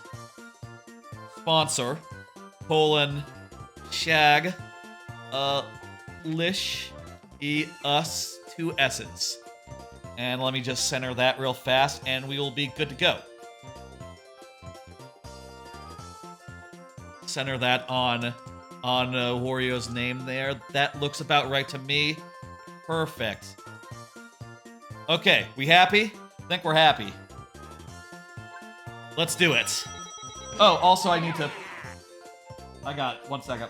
sponsor, Shag, Lish, us, 2 S's. And let me just center that real fast, and we will be good to go. Center that on Wario's name there. That looks about right to me. Perfect. Okay, we happy? I think we're happy. Let's do it. Oh, also I got 1 second.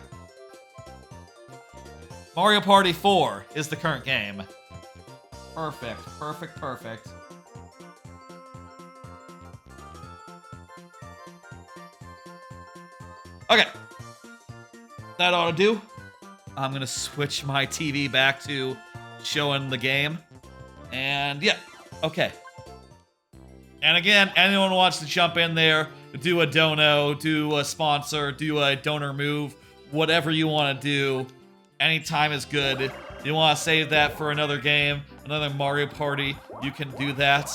Mario Party 4 is the current game. Perfect. Okay. That ought to do. I'm gonna switch my TV back to showing the game. And yeah, okay. And again, anyone wants to jump in there, do a dono, do a sponsor, do a donor move, whatever you want to do, anytime is good. You want to save that for another game, another Mario Party, you can do that.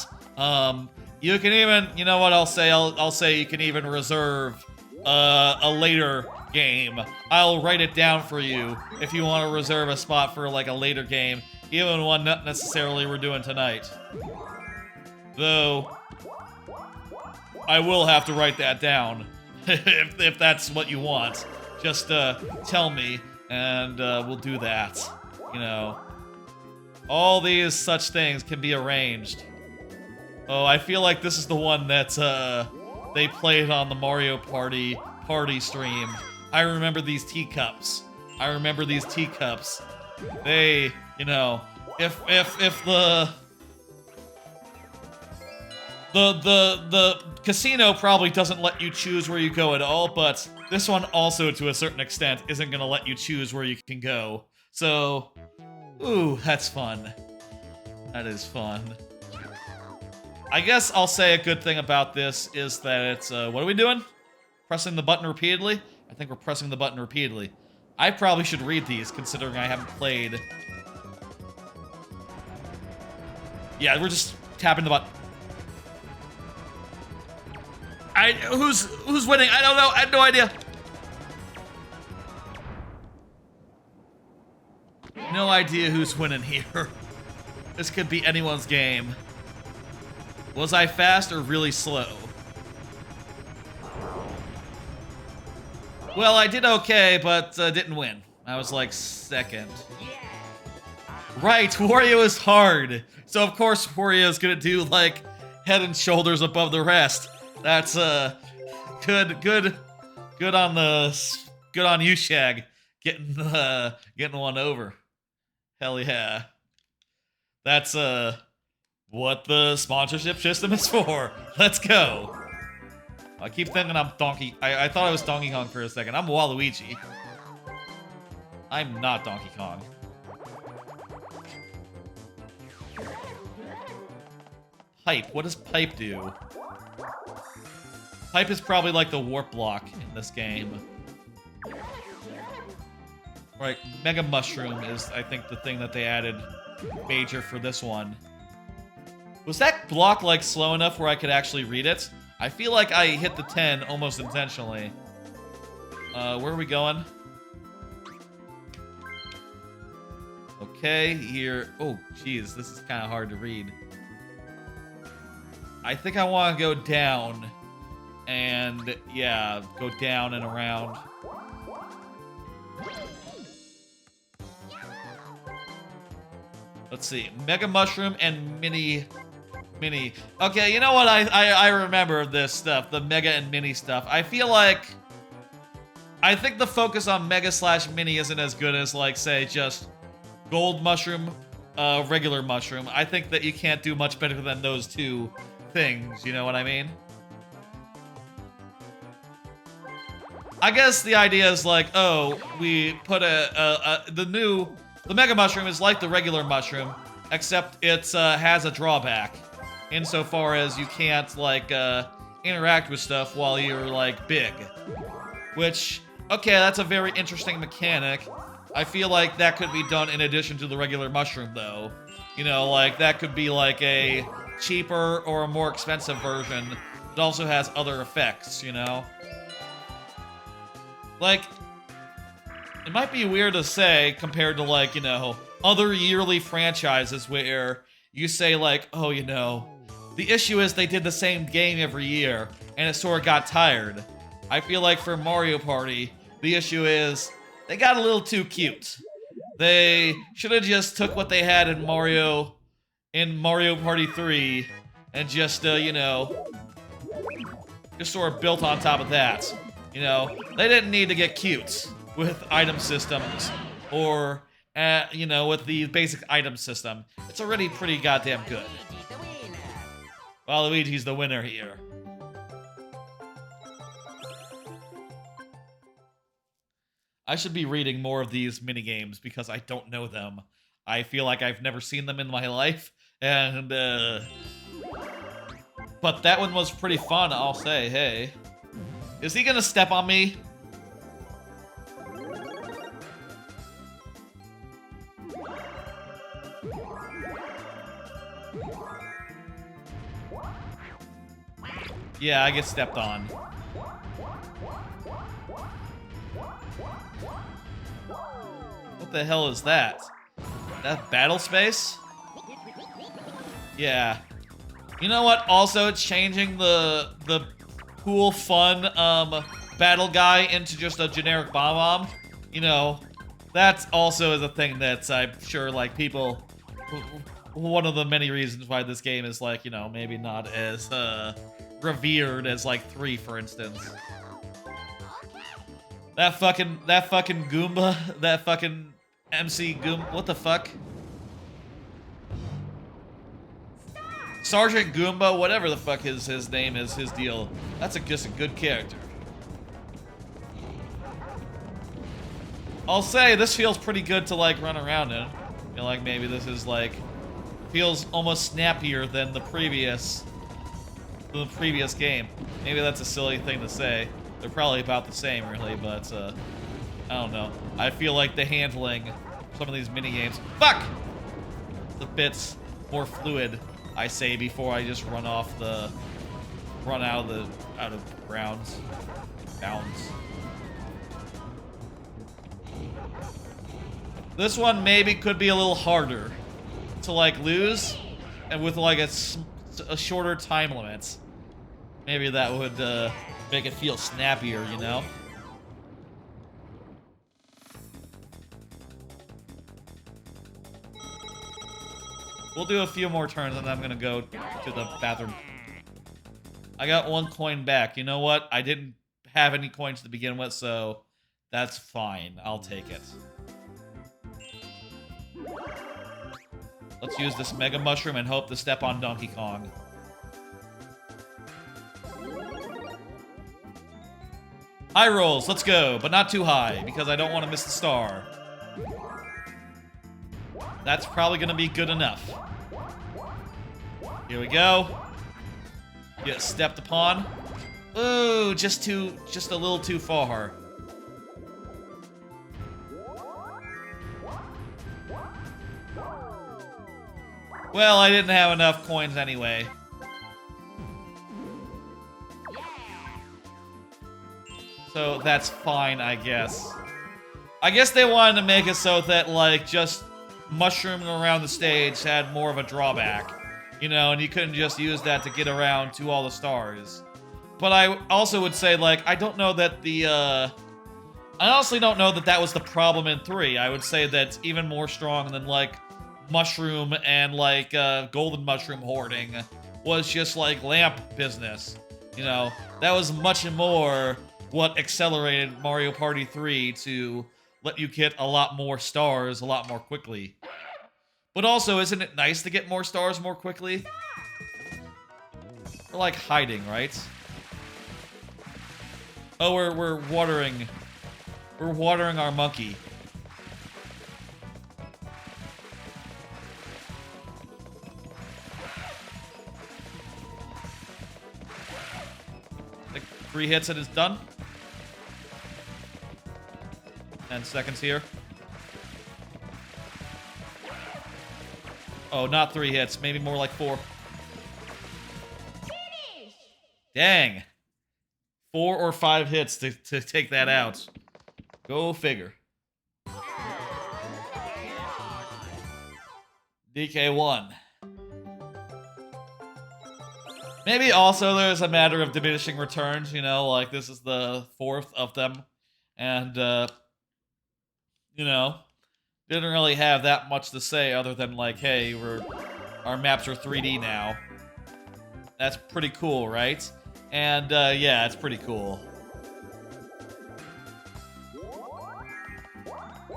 You can even, you know what I'll say? I'll say you can even reserve a later game. I'll write it down for you if you want to reserve a spot for like a later game, even one not necessarily we're doing tonight. Though I will have to write that down if that's what you want. Just tell me, and we'll do that. You know, all these such things can be arranged. Oh, I feel like this is the one that they played on the Mario Party stream. I remember these teacups. They, you know, if The casino probably doesn't let you choose where you go at all, but this one also, to a certain extent, isn't gonna let you choose where you can go. So, ooh, that's fun. That is fun. I guess I'll say a good thing about this is that it's, what are we doing? Pressing the button repeatedly? I think we're pressing the button repeatedly. I probably should read these, considering I haven't played. Yeah, we're just tapping the button. Who's winning? I don't know. I have no idea. No idea who's winning here. This could be anyone's game. Was I fast or really slow? Well, I did okay, but didn't win. I was like second. Right, Wario is hard. So of course Wario's gonna do like head and shoulders above the rest. That's good on you, Shag. Getting one over. Hell yeah. That's what the sponsorship system is for. Let's go. I keep thinking I'm Donkey. I thought I was Donkey Kong for a second. I'm Waluigi. I'm not Donkey Kong. Pipe. What does pipe do? Pipe is probably like the warp block in this game. Right, Mega Mushroom is, I think, the thing that they added major for this one. Was that block, like, slow enough where I could actually read it? I feel like I hit the 10 almost intentionally. Where are we going? Okay, here. Oh, geez, this is kind of hard to read. I think I want to go down. And, yeah, go down and around. Let's see. Mega Mushroom and Mini. Okay, you know what? I remember this stuff. The Mega and Mini stuff. I feel like... I think the focus on Mega / Mini isn't as good as, like, say, just Gold Mushroom, regular Mushroom. I think that you can't do much better than those two things. You know what I mean? I guess the idea is like, oh, we put the Mega Mushroom is like the regular mushroom, except it has a drawback, insofar as you can't, like, interact with stuff while you're, like, big. Which, okay, that's a very interesting mechanic. I feel like that could be done in addition to the regular mushroom, though. You know, like, that could be, like, a cheaper or a more expensive version that also has other effects, you know? Like, it might be weird to say compared to, like, you know, other yearly franchises where you say, like, oh, you know, the issue is they did the same game every year and it sort of got tired. I feel like for Mario Party, the issue is they got a little too cute. They should have just took what they had in Mario Party 3 and just, you know, just sort of built on top of that. You know, they didn't need to get cute with item systems or, you know, with the basic item system. It's already pretty goddamn good. Waluigi's the winner here. I should be reading more of these minigames because I don't know them. I feel like I've never seen them in my life, and, but that one was pretty fun, I'll say, hey. Is he gonna step on me? Yeah, I get stepped on. What the hell is that? That battle space? Yeah. You know what? Also, it's changing the cool, fun, battle guy into just a generic bomb. You know, that also is a thing that's, I'm sure, like, people... One of the many reasons why this game is, like, you know, maybe not as, revered as, like, 3, for instance. That fucking Goomba, that fucking MC Goomba, what the fuck? Sergeant Goomba, whatever the fuck his name is, his deal. That's just a good character. I'll say this feels pretty good to like run around in. I feel like maybe this is like feels almost snappier than the previous game. Maybe that's a silly thing to say. They're probably about the same, really, but I don't know. I feel like the handling of some of these mini games, fuck, the bits more fluid. I say before I just run out of bounds. This one maybe could be a little harder to like lose, and with like a shorter time limit. Maybe that would make it feel snappier, you know? We'll do a few more turns and then I'm gonna go to the bathroom. I got 1 coin back. You know what? I didn't have any coins to begin with, so that's fine. I'll take it. Let's use this Mega Mushroom and hope to step on Donkey Kong. High rolls, let's go, but not too high, because I don't want to miss the star. That's probably going to be good enough. Here we go. Get stepped upon. Ooh, just a little too far. Well, I didn't have enough coins anyway. So that's fine, I guess. I guess they wanted to make it so that, like, just mushrooming around the stage had more of a drawback. You know, and you couldn't just use that to get around to all the stars. But I also would say, like, I don't know that the, I honestly don't know that that was the problem in 3. I would say that's even more strong than, like, mushroom and, like, golden mushroom hoarding was just, like, lamp business. You know, that was much more what accelerated Mario Party 3 to let you get a lot more stars a lot more quickly. But also, isn't it nice to get more stars more quickly? We're like hiding, right? Oh, we're watering. We're watering our monkey. Like 3 hits and it's done. 10 seconds here. Oh, not 3 hits. Maybe more like 4. Finish! Dang. 4 or 5 hits to take that out. Go figure. DK1. Maybe also there's a matter of diminishing returns, you know, like this is the 4th of them. And, you know, didn't really have that much to say other than like, hey, our maps are 3D now. That's pretty cool, right? And yeah, it's pretty cool.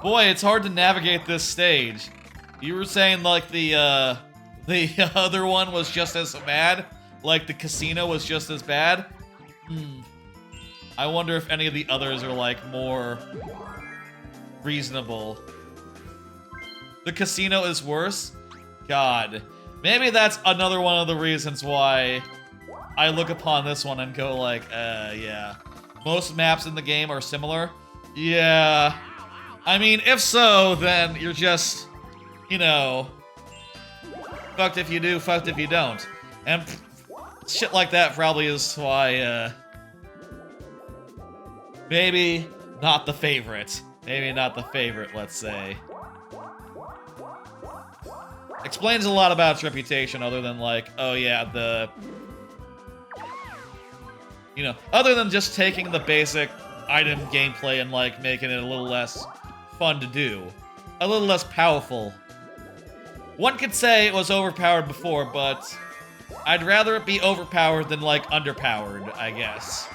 Boy, it's hard to navigate this stage. You were saying like the other one was just as bad? Like the casino was just as bad? I wonder if any of the others are like more reasonable. The casino is worse? God. Maybe that's another one of the reasons why I look upon this one and go like, yeah. Most maps in the game are similar? Yeah. I mean, if so, then you're just, you know, fucked if you do, fucked if you don't. And shit like that probably is why, maybe not the favorite. Maybe not the favorite, let's say. Explains a lot about its reputation other than like, oh yeah, you know, other than just taking the basic item gameplay and like making it a little less fun to do. A little less powerful. One could say it was overpowered before, but I'd rather it be overpowered than like underpowered, I guess.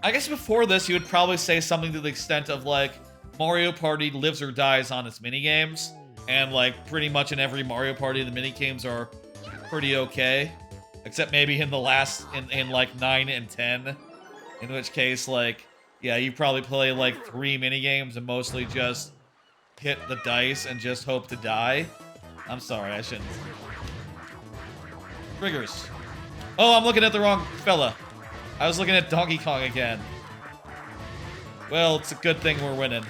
I guess before this, you would probably say something to the extent of like, Mario Party lives or dies on its minigames, and like pretty much in every Mario Party, the minigames are pretty okay, except maybe in the last in like 9 and 10, in which case like yeah, you probably play like 3 minigames and mostly just hit the dice and just hope to die. I'm sorry, I shouldn't. Triggers. Oh, I'm looking at the wrong fella. I was looking at Donkey Kong again. Well, it's a good thing we're winning.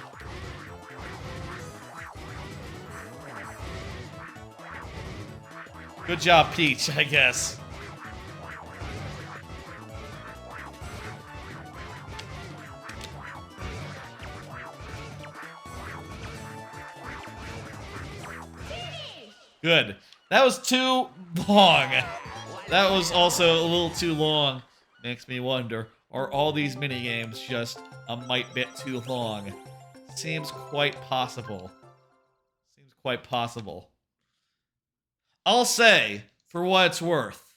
Good job, Peach, I guess. Good. That was too long. That was also a little too long. Makes me wonder, are all these minigames just a mite bit too long? Seems quite possible. Seems quite possible. I'll say, for what it's worth,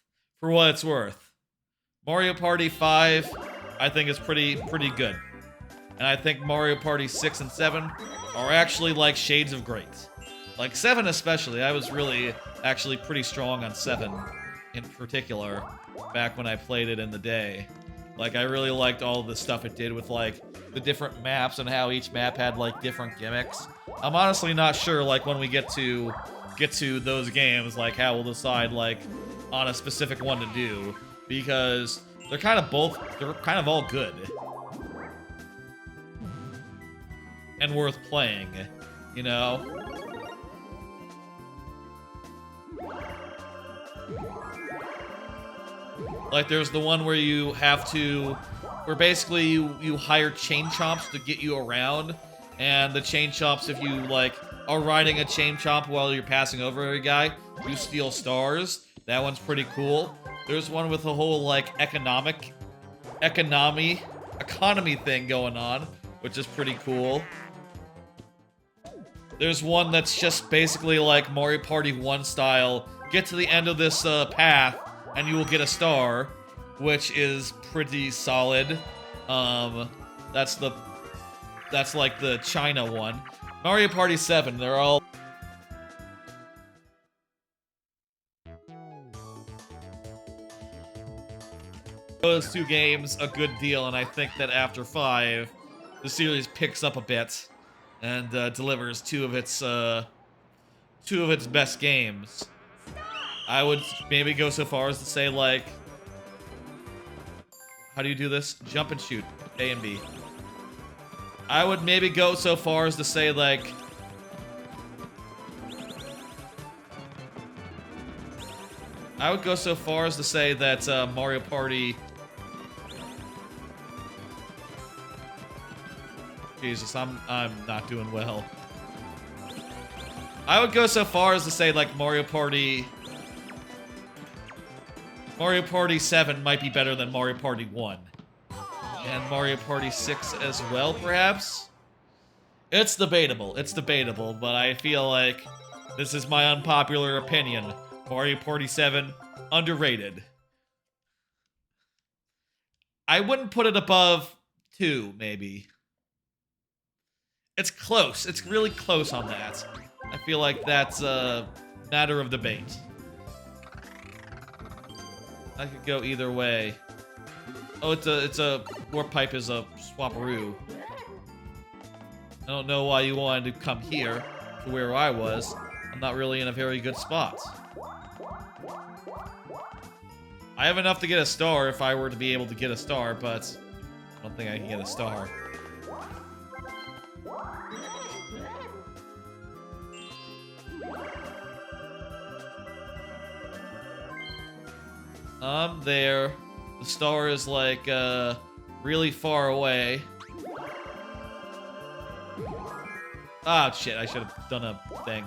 Mario Party 5, I think is pretty good. And I think Mario Party 6 and 7 are actually like shades of great. Like 7 especially, I was really actually pretty strong on 7 in particular back when I played it in the day. Like I really liked all the stuff it did with like the different maps and how each map had like different gimmicks. I'm honestly not sure like when we get to those games like how we'll decide like on a specific one to do, because they're kind of all good and worth playing, you know? Like there's the one where you have to, where basically you hire chain chomps to get you around, and the chain chomps, if you like are riding a chain chomp while you're passing over a guy, you steal stars. That one's pretty cool. There's one with a whole like economy thing going on, which is pretty cool. There's one that's just basically like Mario Party 1 style. Get to the end of this path, and you will get a star, which is pretty solid. That's like the China one. Mario Party 7, they're all... Those two games a good deal, and I think that after 5, the series picks up a bit and delivers two of its best games. I would maybe go so far as to say, like... How do you do this? Jump and shoot. A and B. I would maybe go so far as to say, like... I would go so far as to say that Mario Party... Jesus, I'm not doing well. I would go so far as to say, like, Mario Party 7 might be better than Mario Party 1. And Mario Party 6 as well, perhaps? It's debatable, but I feel like this is my unpopular opinion. Mario Party 7, underrated. I wouldn't put it above 2, maybe. It's close. It's really close on that. I feel like that's a matter of debate. I could go either way. Oh, it's a warp pipe is a swapperoo. I don't know why you wanted to come here to where I was. I'm not really in a very good spot. I have enough to get a star if I were to be able to get a star, but I don't think I can get a star. I'm there. The star is like really far away. Ah, shit, I should have done a thing.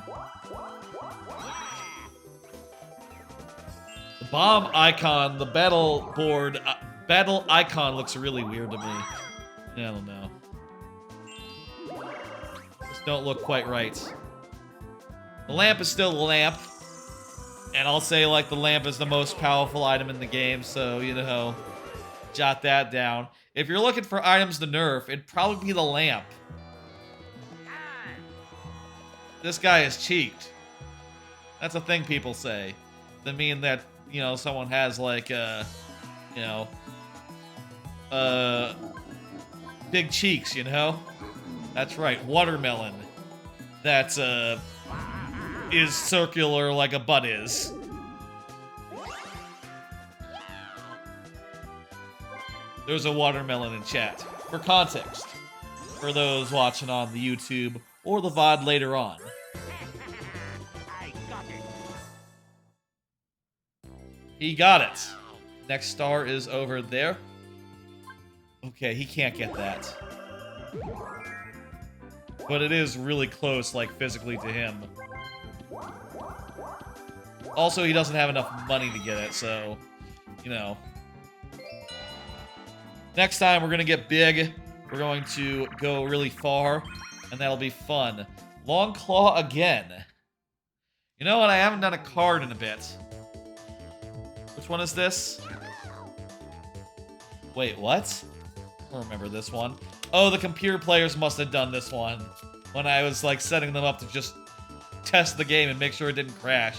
The bomb icon, the battle board, battle icon looks really weird to me. I don't know. Just don't look quite right. The lamp is still the lamp. And I'll say, like, the lamp is the most powerful item in the game, so, you know, jot that down. If you're looking for items to nerf, it'd probably be the lamp. This guy is cheeked. That's a thing people say. They mean that, you know, someone has like you know, big cheeks, you know? That's right, watermelon. That is circular like a butt is. There's a watermelon in chat. For context, for those watching on the YouTube or the VOD later on. I got it. He got it. Next star is over there. Okay, he can't get that. But it is really close, like, physically to him. Also, he doesn't have enough money to get it, so, you know. Next time, we're gonna get big. We're going to go really far, and that'll be fun. Long Claw again. You know what? I haven't done a card in a bit. Which one is this? Wait, what? I don't remember this one. Oh, the computer players must have done this one when I was, like, setting them up to just test the game and make sure it didn't crash.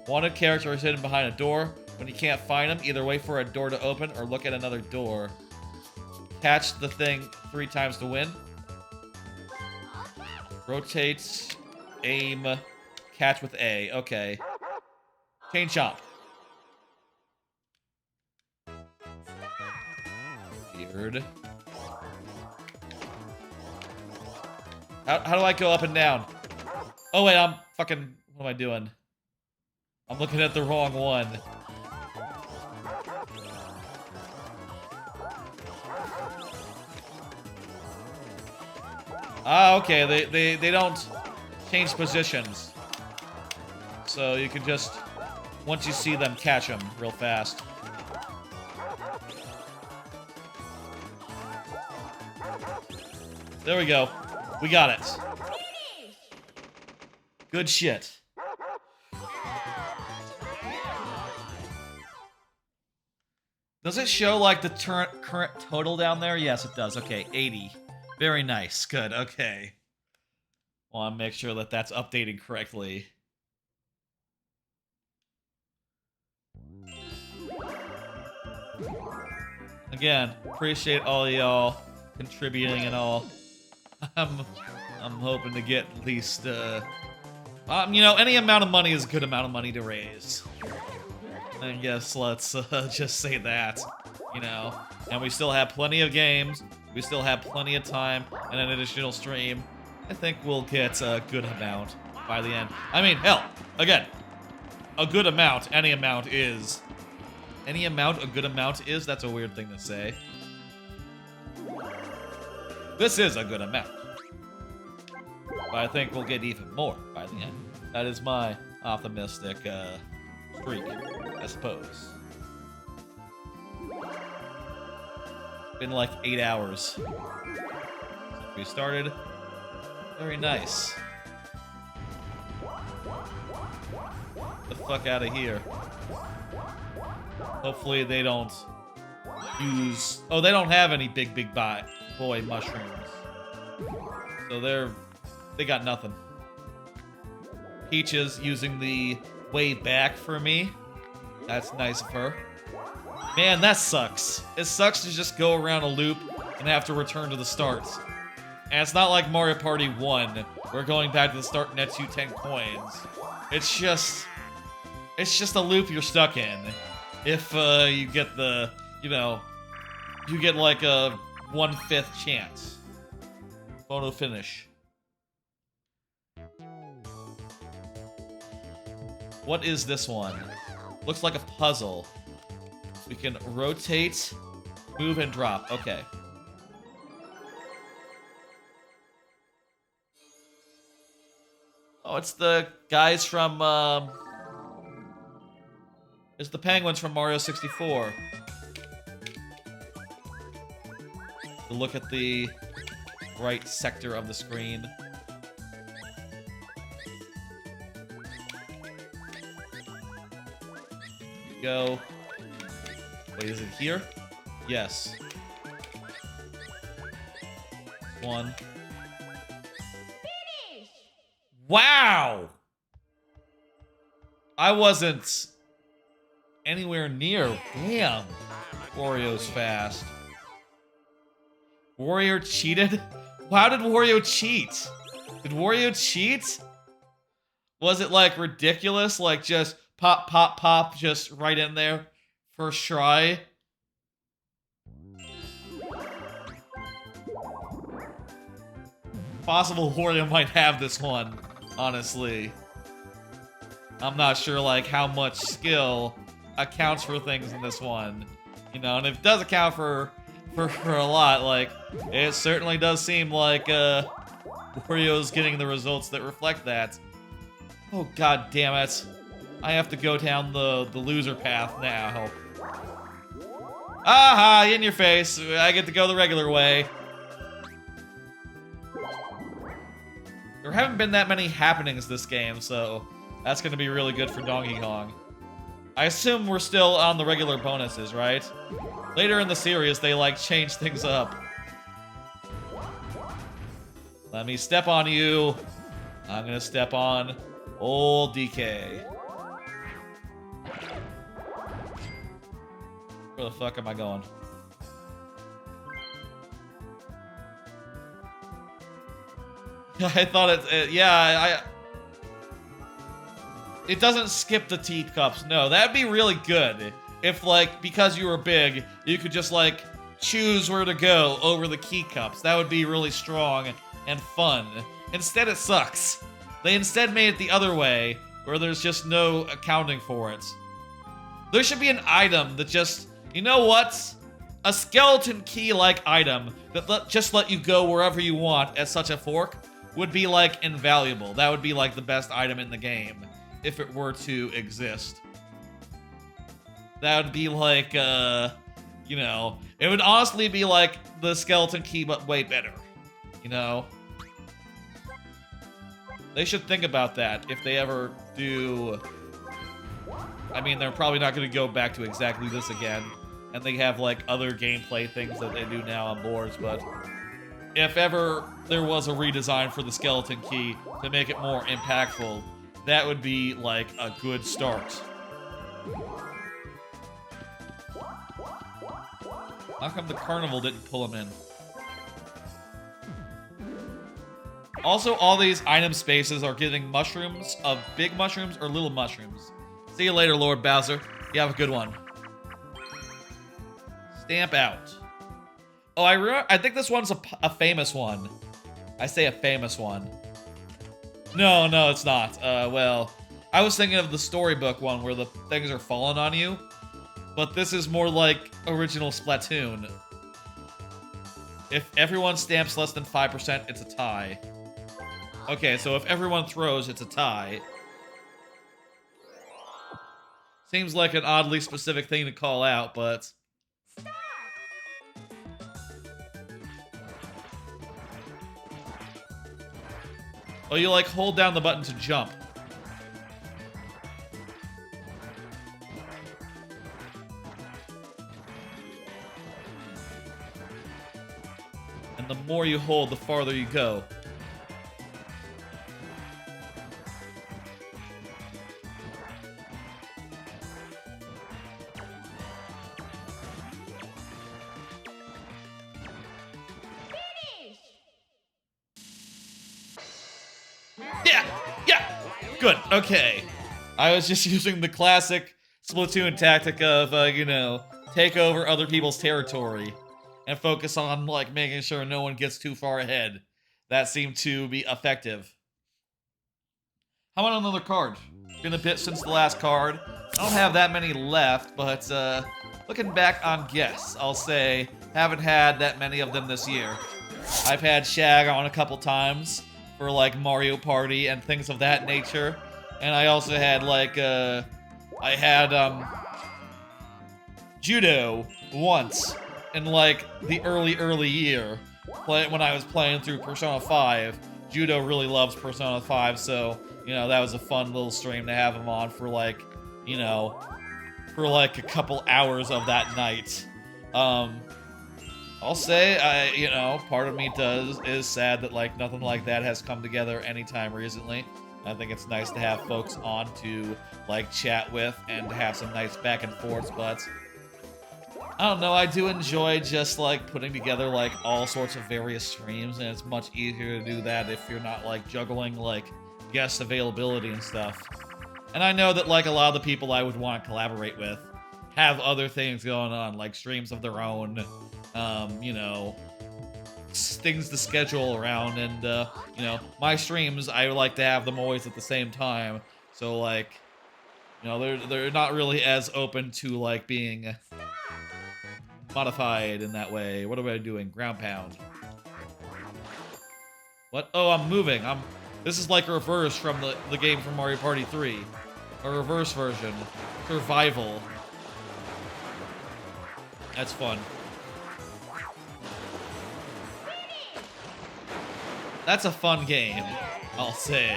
Wanted character is hidden behind a door. When you can't find him, either wait for a door to open or look at another door. Catch the thing 3 times to win. Rotate, aim, catch with A. Okay. Chain Chomp. Weird. How do I go up and down? Oh wait, I'm fucking... What am I doing? I'm looking at the wrong one. Ah, okay, they don't change positions. So you can just, once you see them, catch them real fast. There we go. We got it. Good shit. Does it show, like, the current total down there? Yes, it does. Okay, 80. Very nice. Good. Okay. Want to make sure that that's updated correctly. Again, appreciate all y'all contributing and all. I'm hoping to get at least, you know, any amount of money is a good amount of money to raise. I guess let's just say that, you know. And we still have plenty of games. We still have plenty of time and an additional stream. I think we'll get a good amount by the end. I mean, hell, again, a good amount, any amount is. Any amount a good amount is? That's a weird thing to say. This is a good amount. But I think we'll get even more by the end. That is my optimistic streak, I suppose. Been like 8 hours since we started. Very nice. Get the fuck out of here. Hopefully they don't use... Oh, they don't have any big boy mushrooms. So they got nothing. Peaches using the way back for me. That's nice of her. Man, that sucks. It sucks to just go around a loop and have to return to the start. And it's not like Mario Party 1, where going back to the start nets you 10 coins. It's just a loop you're stuck in. If you get the, you know, you get like a 1/5 chance. Photo finish. What is this one? Looks like a puzzle. We can rotate, move, and drop. Okay. Oh, it's the guys from, it's the penguins from Mario 64. Look at the right sector of the screen. Go. Wait, is it here? Yes. One. Finish! Wow! I wasn't anywhere near. Damn. Wario's fast. Wario cheated? How did Wario cheat? Did Wario cheat? Was it like ridiculous? Like just pop, pop, pop, just right in there? First try? Possible Wario might have this one, honestly. I'm not sure like how much skill accounts for things in this one. You know, and if it does account for a lot, like, it certainly does seem like Wario's getting the results that reflect that. Oh god damn it. I have to go down the loser path now. Aha, in your face. I get to go the regular way. There haven't been that many happenings this game, so that's gonna be really good for Donkey Kong. I assume we're still on the regular bonuses, right? Later in the series, they like change things up. Let me step on you. I'm gonna step on old DK. Where the fuck am I going? I thought it doesn't skip the teacups. No, that'd be really good. If, like, because you were big, you could just, like, choose where to go over the key cups. That would be really strong and fun. Instead, it sucks. They instead made it the other way, where there's just no accounting for it. There should be an item that just, you know what? A skeleton key-like item that just let you go wherever you want at such a fork would be, like, invaluable. That would be, like, the best item in the game, if it were to exist. That would be like, you know, it would honestly be like the skeleton key, but way better, you know? They should think about that if they ever do. I mean, they're probably not going to go back to exactly this again, and they have, like, other gameplay things that they do now on boards, but if ever there was a redesign for the skeleton key to make it more impactful, that would be, like, a good start. How come the carnival didn't pull him in? Also, all these item spaces are getting mushrooms of big mushrooms or little mushrooms. See you later, Lord Bowser. You have a good one. Stamp out. Oh, I think this one's a famous one. I say a famous one. No, it's not. Well, I was thinking of the storybook one where the things are falling on you. But this is more like original Splatoon. If everyone stamps less than 5%, it's a tie. Okay, so if everyone throws, it's a tie. Seems like an oddly specific thing to call out, but... Oh, you like hold down the button to jump. And the more you hold, the farther you go. Yeah! Good, okay. I was just using the classic Splatoon tactic of, you know, take over other people's territory and focus on, like, making sure no one gets too far ahead. That seemed to be effective. How about another card? Been a bit since the last card. I don't have that many left, but, looking back on guests, I'll say, haven't had that many of them this year. I've had Shag on a couple times for, like, Mario Party and things of that nature. And I also had, like, Judo once in, like, the early year. When I was playing through Persona 5. Judo really loves Persona 5, so, you know, that was a fun little stream to have him on for, like, you know, for, like, a couple hours of that night. I'll say, part of me is sad that like nothing like that has come together anytime recently. I think it's nice to have folks on to like chat with and to have some nice back and forths, but I don't know, I do enjoy just like putting together like all sorts of various streams, and it's much easier to do that if you're not like juggling like guest availability and stuff. And I know that like a lot of the people I would want to collaborate with have other things going on, like streams of their own, things to schedule around, and my streams, I like to have them always at the same time, so like, they're not really as open to like being modified in that way. What am I doing? Ground pound. What? Oh, I'm moving. This is like a reverse from the game from Mario Party 3. A reverse version. Survival. That's fun. That's a fun game, I'll say.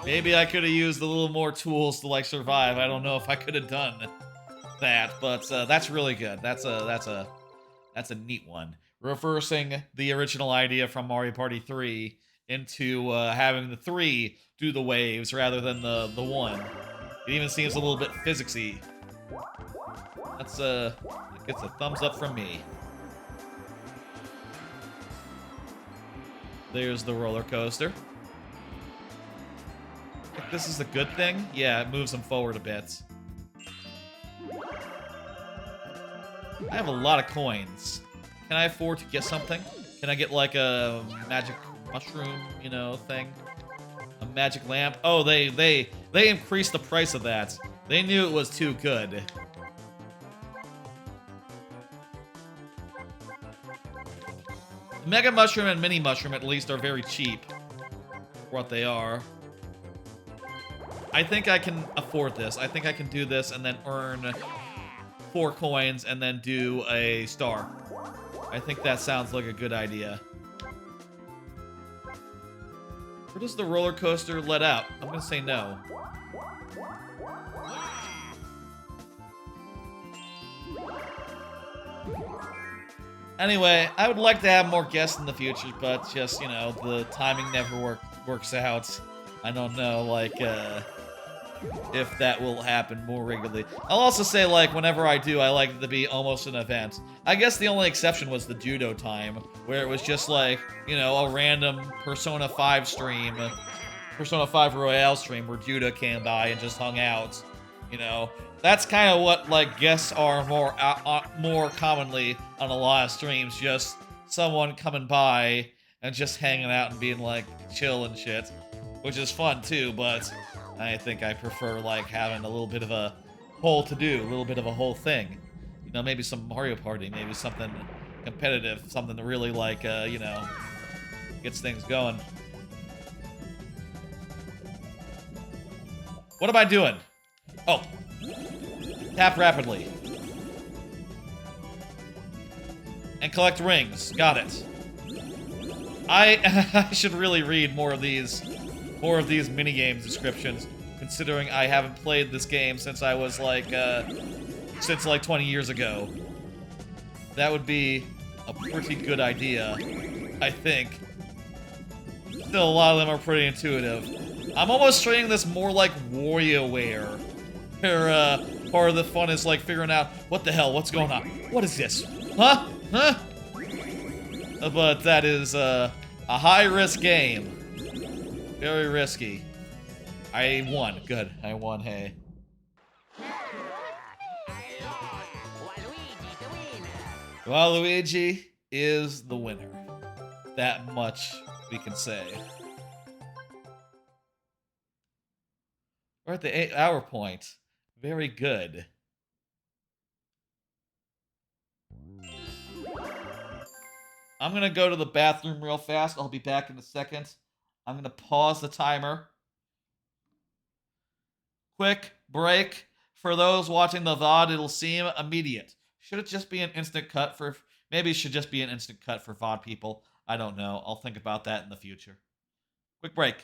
Maybe I could have used a little more tools to like survive. I don't know if I could have done that, but that's really good. That's a neat one. Reversing the original idea from Mario Party 3 into having the 3 do the waves rather than the 1. It even seems a little bit physicsy. That's it gets a thumbs up from me. There's the roller coaster. If this is a good thing, yeah, it moves them forward a bit. I have a lot of coins. Can I afford to get something? Can I get like a magic mushroom, thing? A magic lamp? Oh, they increased the price of that. They knew it was too good. Mega Mushroom and Mini Mushroom, at least, are very cheap for what they are. I think I can afford this. I think I can do this and then earn 4 coins and then do a star. I think that sounds like a good idea. Where does the roller coaster let out? I'm gonna say no. Anyway, I would like to have more guests in the future, but just, the timing never works out. I don't know, like, if that will happen more regularly. I'll also say, like, whenever I do, I like it to be almost an event. I guess the only exception was the judo time, where it was just like, a random Persona 5 stream, Persona 5 Royale stream, where Judo came by and just hung out, That's kind of what, like, guests are more commonly on a lot of streams, just someone coming by and just hanging out and being, like, chill and shit, which is fun, too, but I think I prefer, like, having a little bit of a whole to-do, a little bit of a whole thing. Maybe some Mario Party, maybe something competitive, something that really, like, gets things going. What am I doing? Oh. Tap rapidly. And collect rings. Got it. I should really read more of these minigame descriptions, considering I haven't played this game since I was like, since like 20 years ago. That would be a pretty good idea, I think. Still, a lot of them are pretty intuitive. I'm almost treating this more like WarioWare, where part of the fun is like figuring out what the hell, what's going on, what is this, huh? But that is a high-risk game, very risky. I won, good. I won. Hey. Waluigi is the winner. That much we can say. We're at the 8-hour point. Very good. I'm gonna go to the bathroom real fast. I'll be back in a second. I'm gonna pause the timer. Quick break. For those watching the VOD, it'll seem immediate. Should it just be an instant cut for... Maybe it should just be an instant cut for VOD people. I don't know. I'll think about that in the future. Quick break.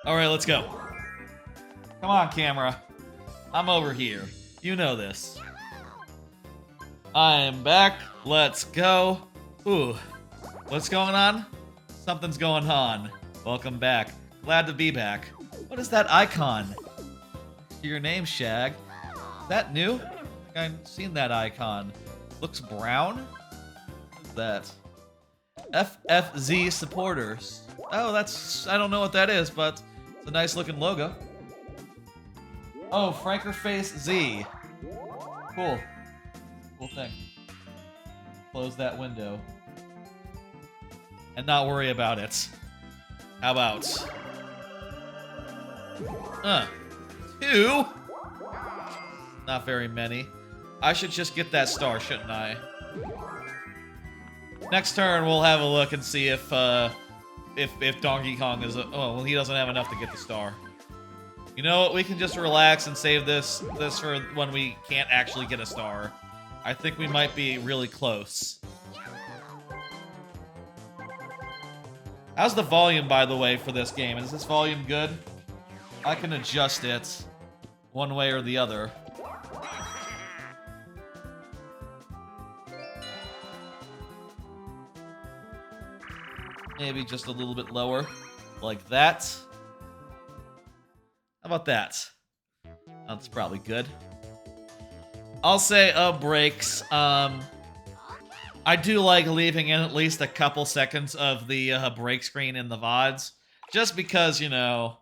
All right, let's go. Come on, camera. I'm over here. You know this. I am back. Let's go. Ooh, what's going on? Something's going on. Welcome back. Glad to be back. What is that icon? Your name, Shag. Is that new? I think I've seen that icon. Looks brown? What is that? FFZ supporters. Oh, I don't know what that is, but it's a nice looking logo. Oh, Frankerface Z. Cool. Cool thing. Close that window. And not worry about it. How about? 2? Not very many. I should just get that star, shouldn't I? Next turn, we'll have a look and see if Donkey Kong is. Oh, well, he doesn't have enough to get the star. You know what? We can just relax and save this for when we can't actually get a star. I think we might be really close. How's the volume, by the way, for this game? Is this volume good? I can adjust it one way or the other. Maybe just a little bit lower, like that. How about that? That's probably good. I'll say breaks. I do like leaving in at least a couple seconds of the break screen in the VODs, just because, you know,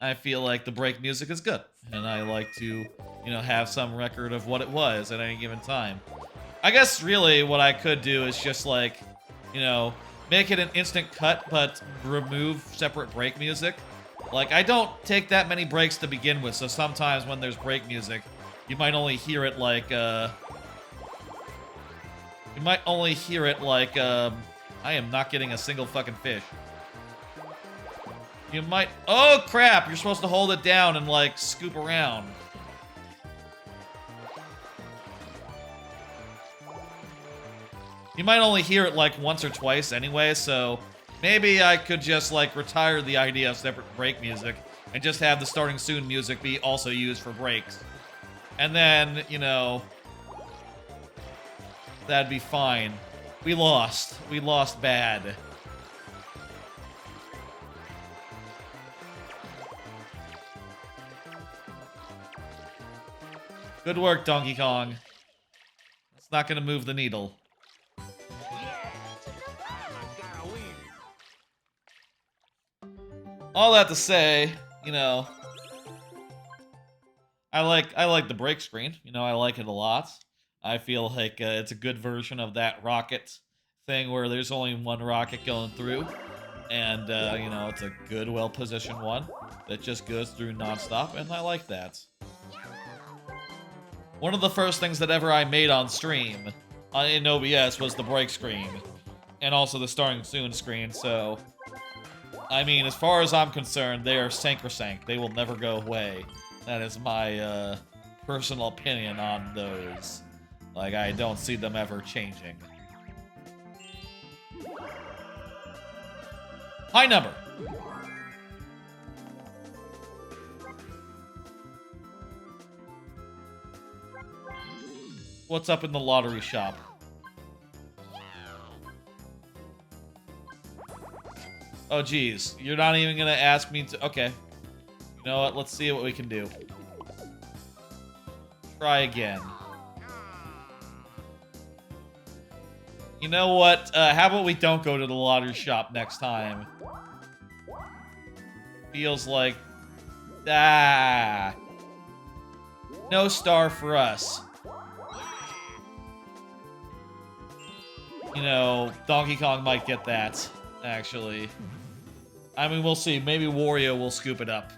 I feel like the break music is good, and I like to, you know, have some record of what it was at any given time. I guess really what I could do is just like, you know, make it an instant cut, but remove separate break music. Like, I don't take that many breaks to begin with, so sometimes when there's break music, you might only hear it like, I am not getting a single fucking fish. You might... Oh, crap! You're supposed to hold it down and, like, scoop around. You might only hear it, like, once or twice anyway, so... Maybe I could just, like, retire the idea of separate break music and just have the starting soon music be also used for breaks. And then, you know... That'd be fine. We lost. We lost bad. Good work, Donkey Kong. It's not gonna move the needle. All that to say, you know, I like the break screen. You know, I like it a lot. I feel like it's a good version of that rocket thing where there's only one rocket going through. And, you know, it's a good, well-positioned one that just goes through nonstop, and I like that. One of the first things that ever I made on stream in OBS was the break screen. And also the starting soon screen, so... I mean, as far as I'm concerned, they are sacrosanct. They will never go away. That is my, personal opinion on those. Like, I don't see them ever changing. High number. What's up in the lottery shop? Oh, geez. You're not even gonna ask me to... Okay. You know what? Let's see what we can do. Try again. You know what? How about we don't go to the lottery shop next time? Feels like... Ah. No star for us. You know, Donkey Kong might get that, actually. I mean, we'll see. Maybe Wario will scoop it up.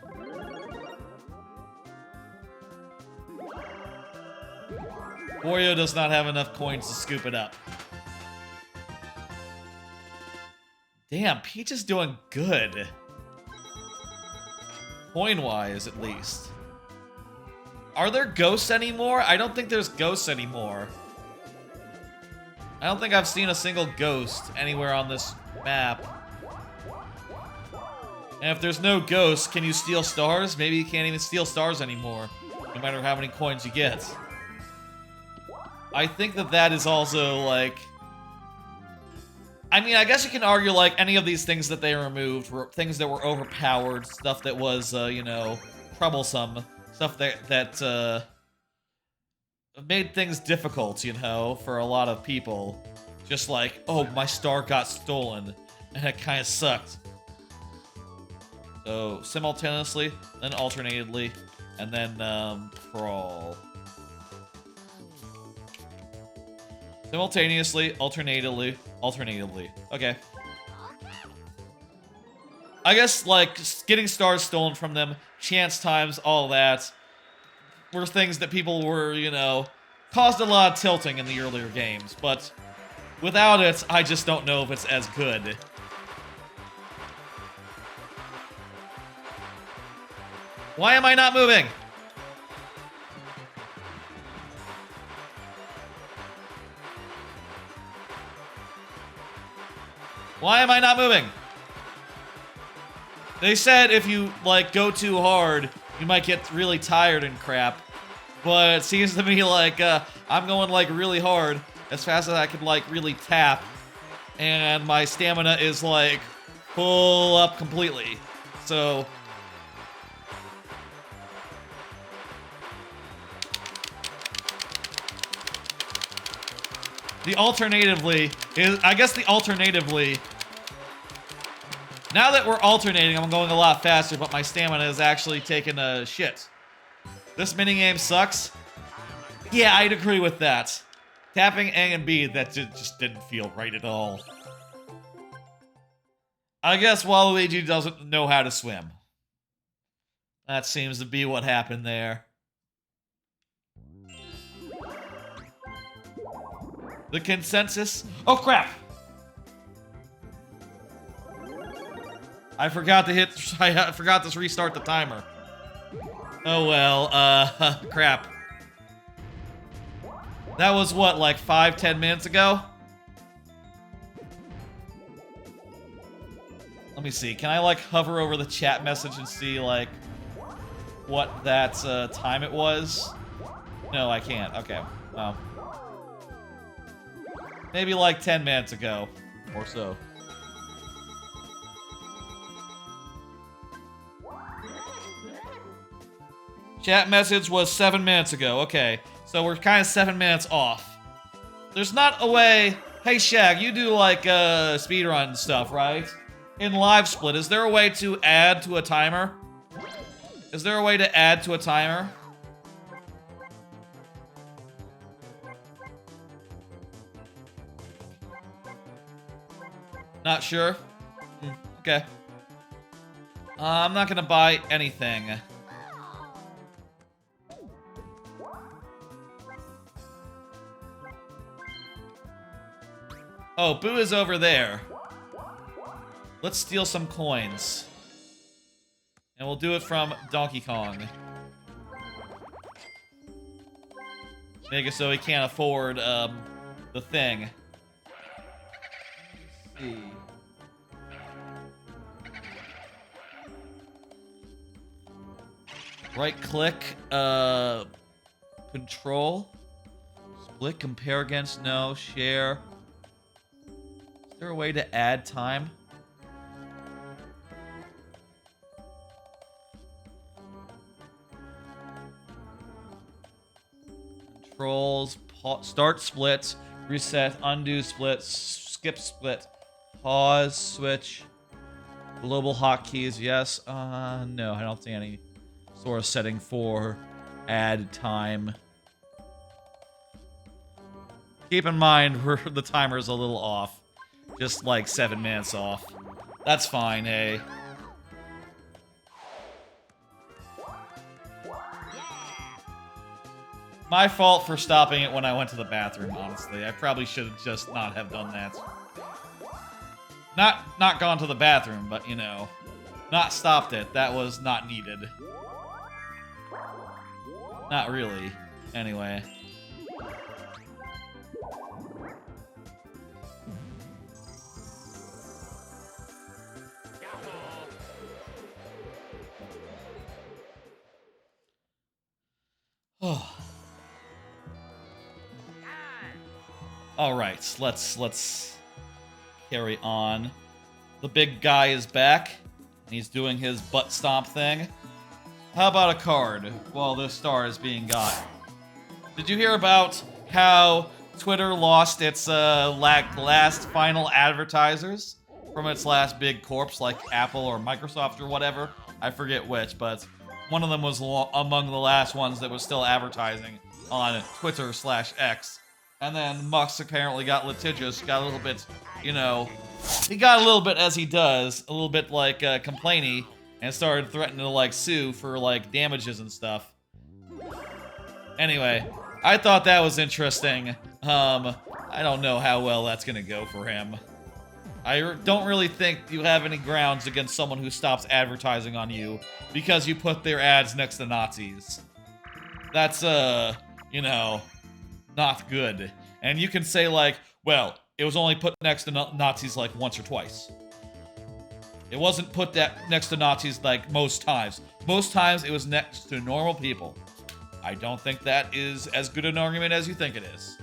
Wario does not have enough coins to scoop it up. Damn, Peach is doing good. Coin-wise, at least. Are there ghosts anymore? I don't think there's ghosts anymore. I don't think I've seen a single ghost anywhere on this map. And if there's no ghosts, can you steal stars? Maybe you can't even steal stars anymore, no matter how many coins you get. I think that is also, like... I mean, I guess you can argue, like, any of these things that they removed were things that were overpowered, stuff that was, you know, troublesome, stuff that made things difficult, you know, for a lot of people. Just like, oh, my star got stolen, and it kind of sucked. So, simultaneously, then alternately, and then, crawl. Simultaneously, alternatively. Okay. I guess, like, getting stars stolen from them, chance times, all that, were things that people were, you know, caused a lot of tilting in the earlier games, but without it, I just don't know if it's as good. Why am I not moving? Why am I not moving? They said if you, like, go too hard, you might get really tired and crap. But it seems to me like I'm going, like, really hard, as fast as I can, like, really tap. And my stamina is, like, full up completely. So... the alternatively is, I guess the alternatively, now that we're alternating, I'm going a lot faster, but my stamina is actually taking a shit. This minigame sucks. Yeah, I'd agree with that. Tapping A and B, that just didn't feel right at all. I guess Waluigi doesn't know how to swim. That seems to be what happened there. The consensus... oh, crap! I forgot to restart the timer. Oh, well, crap. That was, what, like 5-10 minutes ago? Let me see. Can I, like, hover over the chat message and see, like, what that, time it was? No, I can't. Okay. Well... maybe like 10 minutes ago, or so. Chat message was 7 minutes ago. Okay, so we're kind of 7 minutes off. There's not a way... hey, Shag, you do, like, speedrun stuff, right? In Live Split, is there a way to add to a timer? Is there a way to add to a timer? Not sure? Okay. I'm not gonna buy anything. Oh, Boo is over there. Let's steal some coins. And we'll do it from Donkey Kong. Make it so he can't afford, the thing. Right click, control, split, compare against, no, share. Is there a way to add time? Controls, start split, reset, undo split, skip split. Pause, switch, global hotkeys, yes. No, I don't see any sort of setting for add time. Keep in mind, the timer is a little off. Just like 7 minutes off. That's fine, hey. My fault for stopping it when I went to the bathroom, honestly. I probably should have just not have done that. Not gone to the bathroom, but, you know, not stopped it. That was not needed. Not really. Anyway. All right, let's carry on. The big guy is back. He's doing his butt stomp thing. How about a card while this star is being got? Did you hear about how Twitter lost its last final advertisers from its last big corpse, like Apple or Microsoft or whatever? I forget which, but one of them was among the last ones that was still advertising on Twitter/X. And then Musk apparently got litigious, got a little bit, you know, he got a little bit, as he does, a little bit like complainy, and started threatening to like sue for like damages and stuff. Anyway, I thought that was interesting. I don't know how well that's gonna go for him. I don't really think you have any grounds against someone who stops advertising on you because you put their ads next to Nazis. That's, you know, not good. And you can say like, well, it was only put next to Nazis like once or twice. It wasn't put next to Nazis like most times. Most times it was next to normal people. I don't think that is as good an argument as you think it is.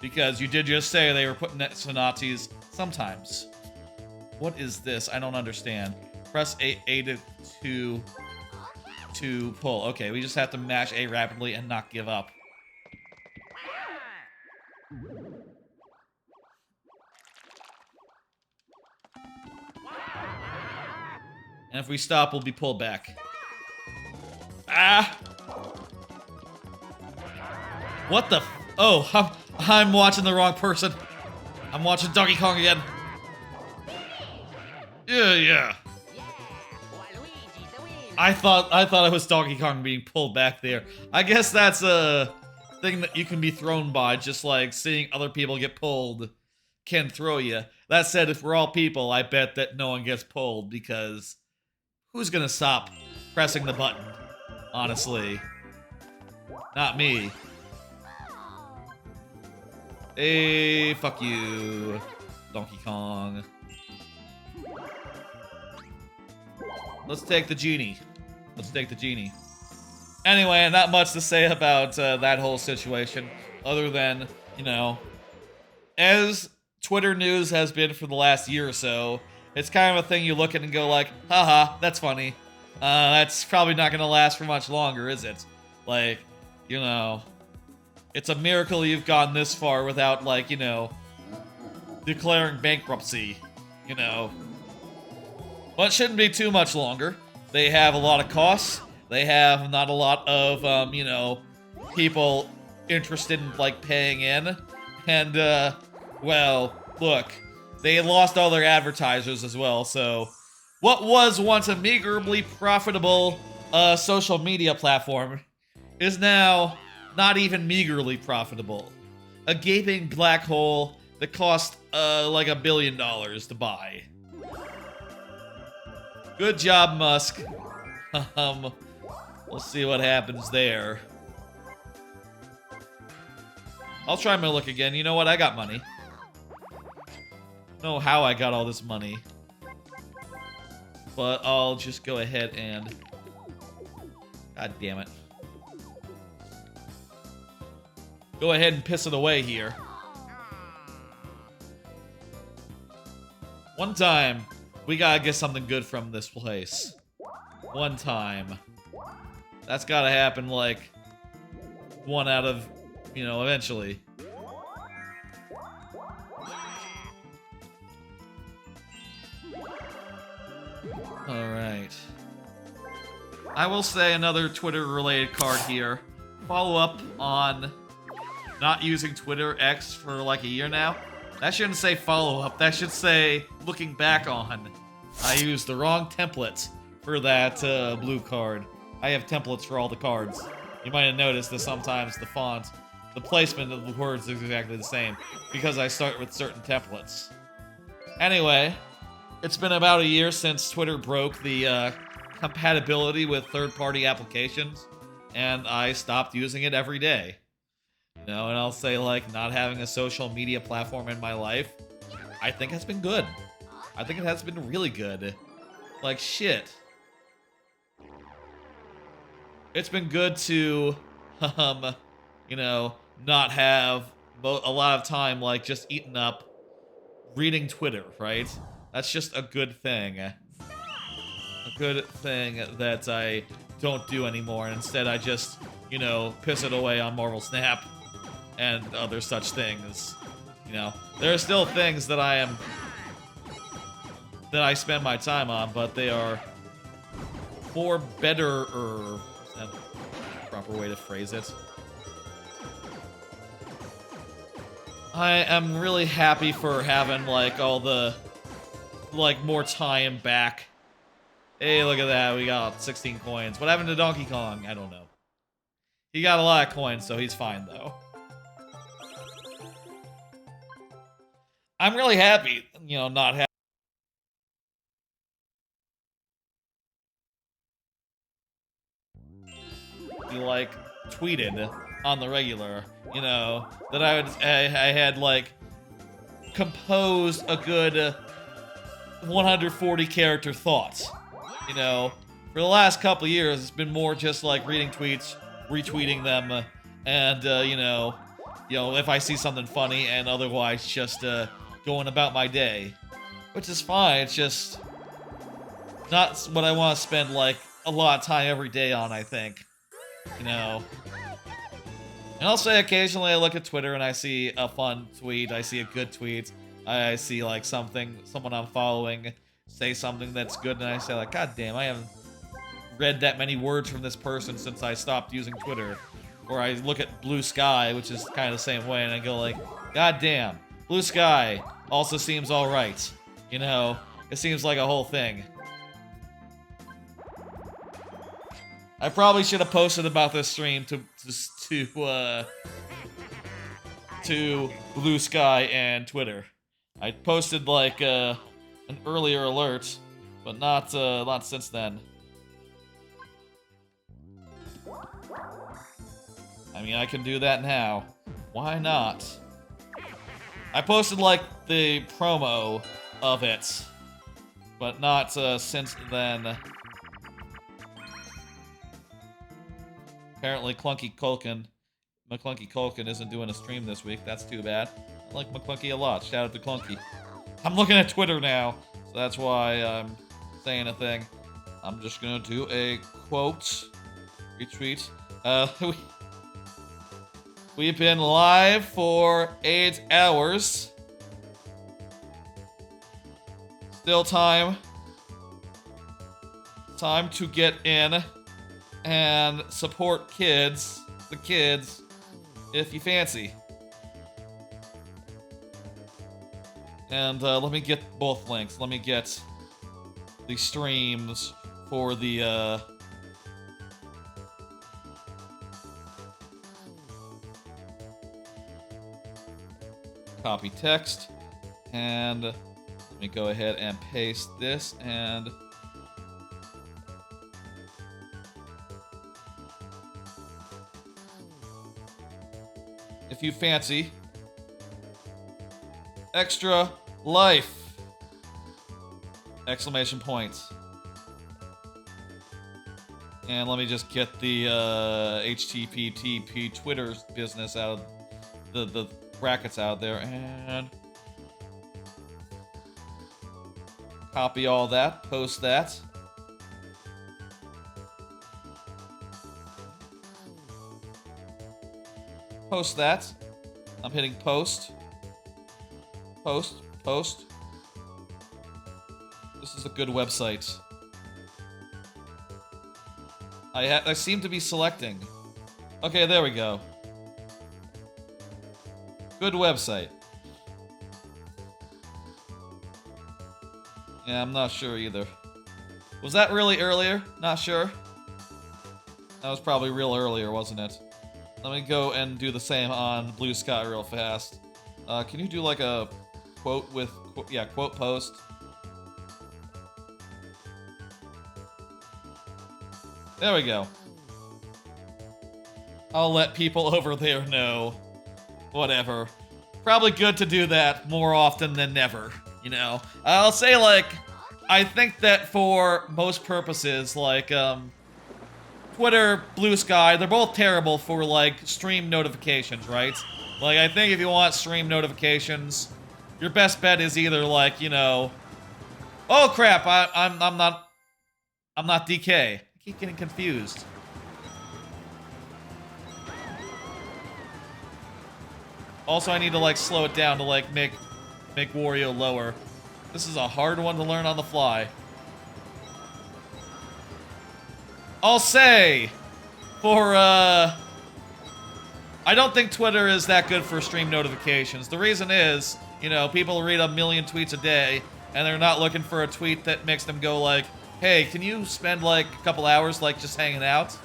Because you did just say they were put next to Nazis sometimes. What is this? I don't understand. Press A to pull. Okay, we just have to mash A rapidly and not give up. And if we stop, we'll be pulled back. Ah! What the oh, I'm watching the wrong person. I'm watching Donkey Kong again. Yeah. I thought it was Donkey Kong being pulled back there. I guess that's a thing that you can be thrown by, just like seeing other people get pulled can throw you. That said, if we're all people, I bet that no one gets pulled, because who's gonna stop pressing the button? Honestly. Not me. Hey, fuck you, Donkey Kong. Let's take the genie. Anyway, not much to say about that whole situation, other than, you know, as Twitter news has been for the last year or so, it's kind of a thing you look at and go like, haha, that's funny. That's probably not gonna last for much longer, is it? Like, you know, it's a miracle you've gone this far without, like, you know, declaring bankruptcy, you know. But it shouldn't be too much longer. They have a lot of costs. They have not a lot of, you know, people interested in, like, paying in. And, well, look, they lost all their advertisers as well, so what was once a meagerly profitable social media platform is now not even meagerly profitable. A gaping black hole that cost like $1 billion to buy. Good job, Musk. We'll see what happens there. I'll try my luck again. You know what? I got money. I don't know how I got all this money, but I'll just go ahead and... God damn it. Go ahead and piss it away here. One time, we gotta get something good from this place. One time. That's gotta happen, like, one out of, you know, eventually. Alright. I will say another Twitter-related card here. Follow up on not using Twitter X for like a year now. That shouldn't say follow up. That should say looking back on. I used the wrong template for that blue card. I have templates for all the cards. You might have noticed that sometimes the font, the placement of the words is exactly the same because I start with certain templates. Anyway, it's been about a year since Twitter broke the compatibility with third-party applications, and I stopped using it every day. You know, and I'll say, like, not having a social media platform in my life, I think has been good. I think it has been really good. Like, shit. It's been good to um, not have a lot of time, like, just eaten up reading Twitter, right? That's just a good thing. A good thing that I don't do anymore, and instead I just, piss it away on Marvel Snap and other such things. There are still things that I spend my time on, but they are for better, is that the proper way to phrase it? I am really happy for having, like, all the, like, more time back. Hey, look at that, we got 16 coins. What happened to Donkey Kong? I don't know. He got a lot of coins, so he's fine, though. I'm really happy, not having... like, tweeted on the regular, that I had, like, composed a good 140 character thoughts. For the last couple of years, it's been more just like reading tweets, retweeting them, and, if I see something funny, and otherwise just, going about my day. Which is fine, it's just not what I want to spend, like, a lot of time every day on, I think. And I'll say occasionally I look at Twitter and I see a fun tweet, I see a good tweet, I see, like, someone I'm following say something that's good, and I say, like, God damn, I haven't read that many words from this person since I stopped using Twitter. Or I look at Blue Sky, which is kind of the same way, and I go, like, God damn, Blue Sky also seems alright. It seems like a whole thing. I probably should have posted about this stream to Blue Sky and Twitter. I posted, like, an earlier alert, but not since then. I mean, I can do that now. Why not? I posted, like, the promo of it, but not since then. Apparently, McClunky Culkin isn't doing a stream this week. That's too bad. I like McClunky a lot. Shout out to Clunky. I'm looking at Twitter now, so that's why I'm saying a thing. I'm just gonna do a quote. Retweet. We've been live for 8 hours. Still time to get in and support the kids, if you fancy. And let me get both links. Let me get the streams for the copy text, and let me go ahead and paste this, and if you fancy extra life! Exclamation point. And let me just get the HTTP Twitter business out of the brackets out there, and copy all that, post that. Post that. I'm hitting post. Post. This is a good website. I seem to be selecting. Okay, there we go. Good website. Yeah, I'm not sure either. Was that really earlier? Not sure. That was probably real earlier, wasn't it? Let me go and do the same on Blue Sky real fast. Can you do like a quote with, quote post? There we go. I'll let people over there know. Whatever. Probably good to do that more often than never, you know? I'll say, like, I think that for most purposes, like, Twitter, Blue Sky, they're both terrible for, like, stream notifications, right? Like, I think if you want stream notifications, your best bet is either, like, you know... Oh, crap, I'm not DK. I keep getting confused. Also, I need to, like, slow it down to, like, make Wario lower. This is a hard one to learn on the fly. I'll say, for, I don't think Twitter is that good for stream notifications. The reason is, you know, people read a million tweets a day, and they're not looking for a tweet that makes them go like, hey, can you spend, like, a couple hours, like, just hanging out?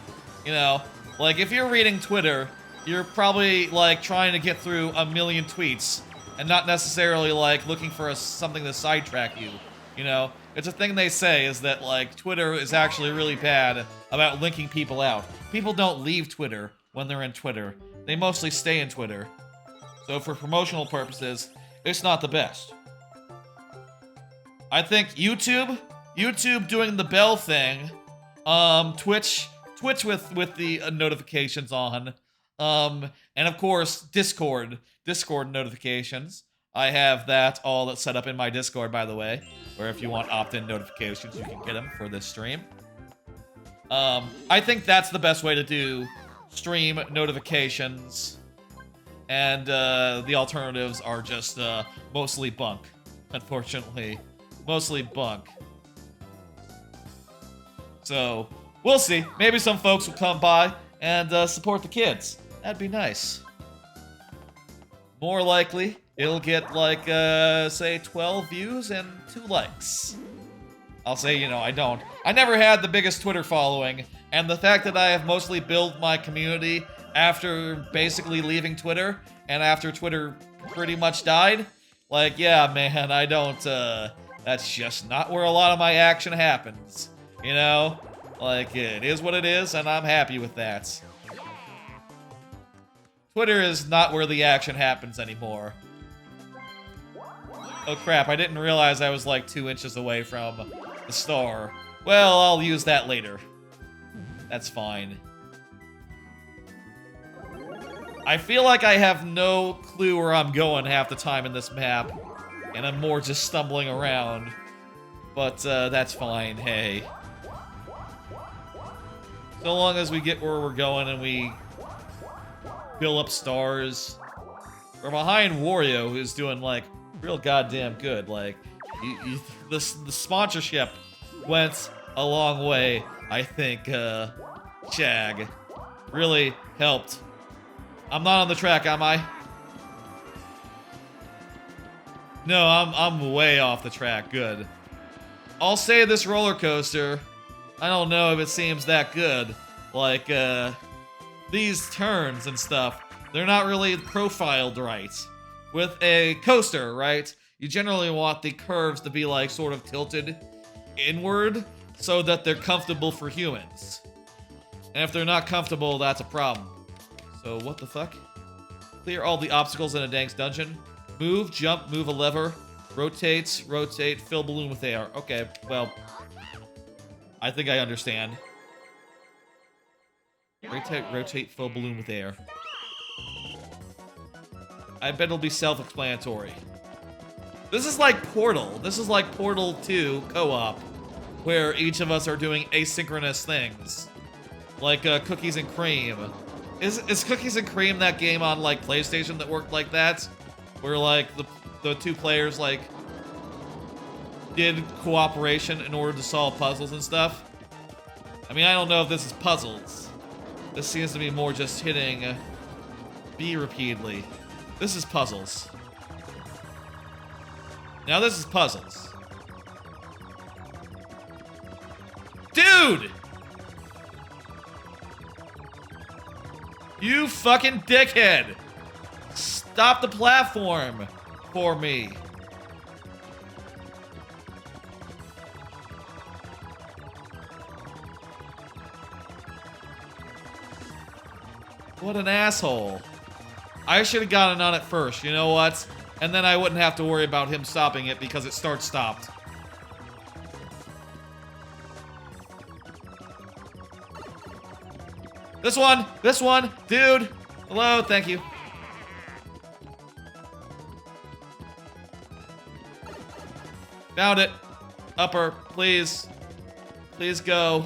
You know, like, if you're reading Twitter, you're probably, like, trying to get through a million tweets, and not necessarily, like, looking for something to sidetrack you, you know? It's a thing they say is that, like, Twitter is actually really bad about linking people out. People don't leave Twitter when they're in Twitter. They mostly stay in Twitter. So for promotional purposes, it's not the best. I think YouTube doing the bell thing, Twitch with the notifications on, and of course, Discord notifications. I have that all set up in my Discord, by the way, where if you want opt-in notifications, you can get them for this stream. I think that's the best way to do stream notifications, and the alternatives are just mostly bunk, unfortunately. Mostly bunk. So, we'll see. Maybe some folks will come by and support the kids. That'd be nice. More likely, it'll get, like, say, 12 views and 2 likes. I'll say, you know, I never had the biggest Twitter following, and the fact that I have mostly built my community after basically leaving Twitter, and after Twitter pretty much died, like, yeah, man, I don't, that's just not where a lot of my action happens, you know? Like, it is what it is, and I'm happy with that. Twitter is not where the action happens anymore. Oh crap, I didn't realize I was like 2 inches away from the star. Well, I'll use that later. That's fine. I feel like I have no clue where I'm going half the time in this map, and I'm more just stumbling around. But that's fine, hey. So long as we get where we're going and we fill up stars. We're behind Wario, who's doing, like, real goddamn good. Like, the sponsorship went a long way, I think, Shag. Really helped. I'm not on the track, am I? No, I'm way off the track. Good. I'll say this roller coaster, I don't know if it seems that good. Like, these turns and stuff, they're not really profiled right. With a coaster, right, you generally want the curves to be, like, sort of tilted inward so that they're comfortable for humans. And if they're not comfortable, that's a problem. So, what the fuck? Clear all the obstacles in a Danks dungeon. Move, jump, move a lever. Rotate, rotate, fill balloon with air. Okay, well, I think I understand. Rotate, rotate, fill balloon with air. I bet it'll be self-explanatory. This is like Portal. This is like Portal 2 co-op, where each of us are doing asynchronous things. Like Cookies and Cream. Is Cookies and Cream that game on, like, PlayStation that worked like that? Where, like, the 2 players, like, did cooperation in order to solve puzzles and stuff? I mean, I don't know if this is puzzles. This seems to be more just hitting B repeatedly. This is puzzles. Now this is puzzles. Dude! You fucking dickhead! Stop the platform for me. What an asshole. I should have gotten on it first, you know what? And then I wouldn't have to worry about him stopping it because it start-stopped. This one, dude. Hello, thank you. Found it. Upper, please. Please go.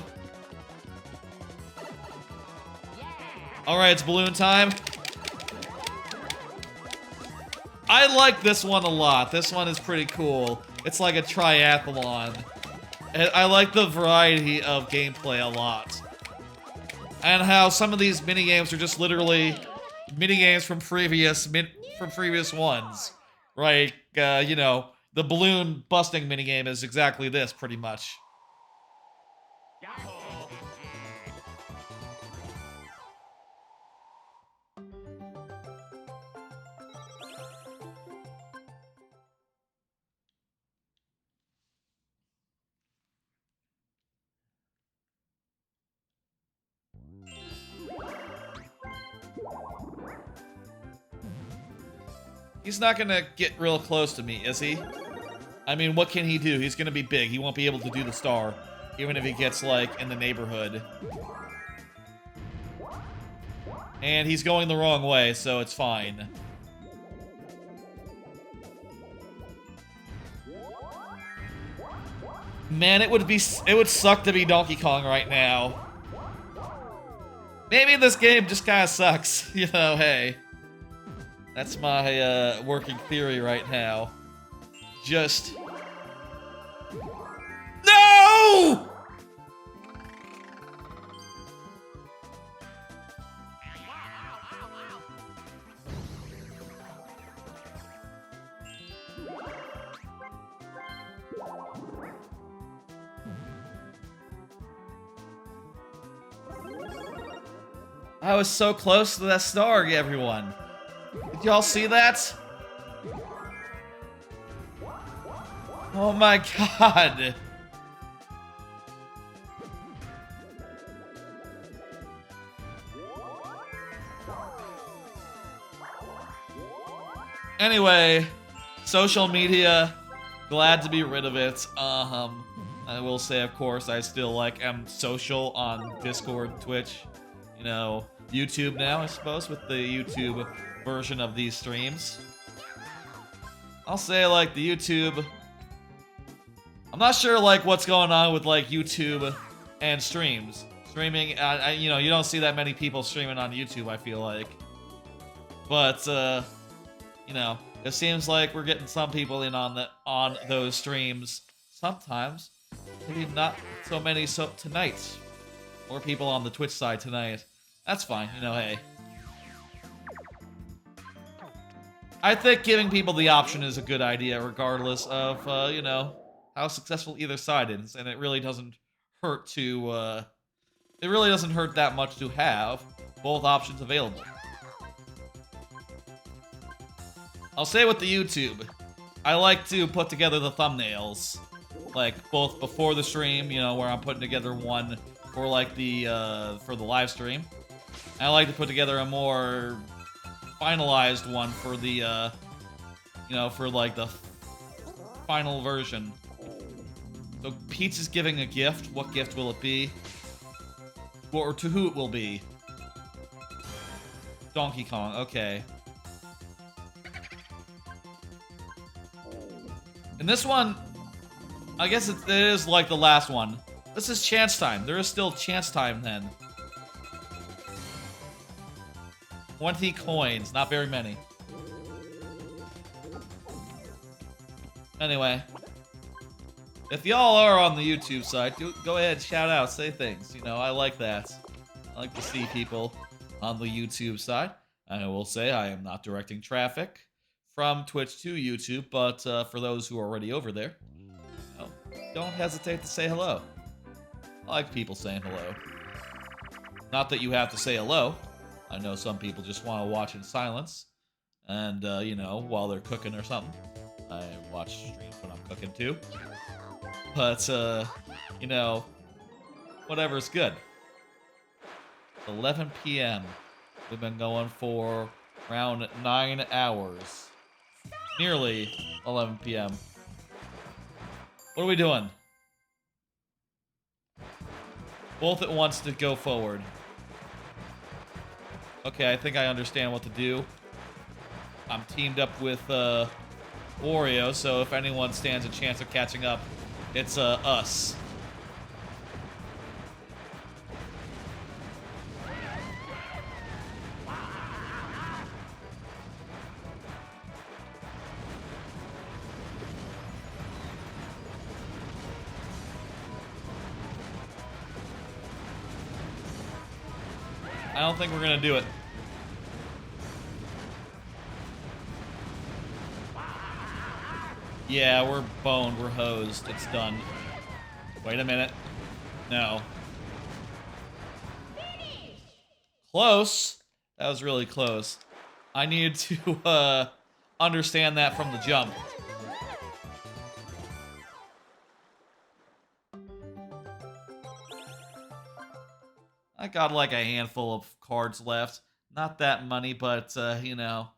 Alright, it's balloon time. I like this one a lot. This one is pretty cool. It's like a triathlon. And I like the variety of gameplay a lot. And how some of these minigames are just literally minigames from previous ones. Like, you know, the balloon busting minigame is exactly this, pretty much. Yahoo! He's not gonna get real close to me, is he? I mean, what can he do? He's gonna be big. He won't be able to do the star, even if he gets, like, in the neighborhood. And he's going the wrong way, so it's fine. Man, it would suck to be Donkey Kong right now. Maybe this game just kind of sucks. You know, hey. That's my working theory right now. Just... No! I was so close to that star, everyone. Did y'all see that? Oh my god. Anyway, social media, glad to be rid of it. I will say, of course, I still am social on Discord, Twitch, you know, YouTube now, I suppose, with the YouTube version of these streams. I'll say, the YouTube... I'm not sure, what's going on with, YouTube and streams. Streaming, you know, you don't see that many people streaming on YouTube, I feel like. But, you know, it seems like we're getting some people in on those streams sometimes. Maybe not so many tonight. More people on the Twitch side tonight. That's fine, you know, hey. I think giving people the option is a good idea, regardless of, you know, how successful either side is, and it really doesn't hurt to, it really doesn't hurt that much to have both options available. I'll say with the YouTube, I like to put together the thumbnails, both before the stream, you know, where I'm putting together one for, for the live stream. I like to put together a more finalized one for the, you know, for, the final version. So, Peach is giving a gift. What gift will it be? Or to who it will be? Donkey Kong, okay. And this one, I guess it is like the last one. This is chance time. There is still chance time then. 20 coins, not very many. Anyway, if y'all are on the YouTube side, go ahead, shout out, say things. You know, I like that. I like to see people on the YouTube side. I will say I am not directing traffic from Twitch to YouTube, but for those who are already over there, you know, don't hesitate to say hello. I like people saying hello. Not that you have to say hello. I know some people just want to watch in silence, and, you know, while they're cooking or something. I watch streams when I'm cooking, too. But, you know, whatever's good. 11 p.m. We've been going for around 9 hours. Nearly 11 p.m. What are we doing? Both at once to go forward. Okay, I think I understand what to do. I'm teamed up with Wario, so if anyone stands a chance of catching up, it's us. I don't think we're gonna do it. Yeah, we're boned. We're hosed. It's done. Wait a minute. No. Close. That was really close. I needed to understand that from the jump. I got like a handful of cards left. Not that many, but you know,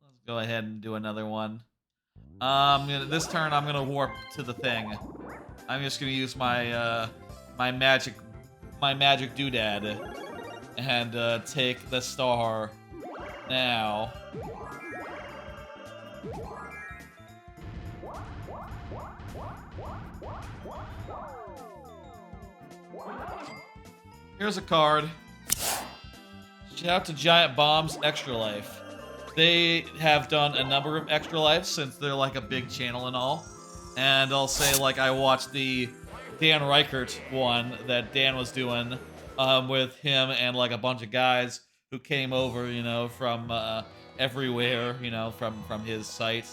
let's go ahead and do another one. This turn I'm gonna warp to the thing. I'm just gonna use my my magic doodad and take the star now. Here's a card. Shout out to Giant Bombs Extra Life. They have done a number of Extra Lives since they're like a big channel and all. And I'll say, like, I watched the Dan Reichert one that Dan was doing with him and like a bunch of guys who came over, you know, from everywhere, you know, from his site.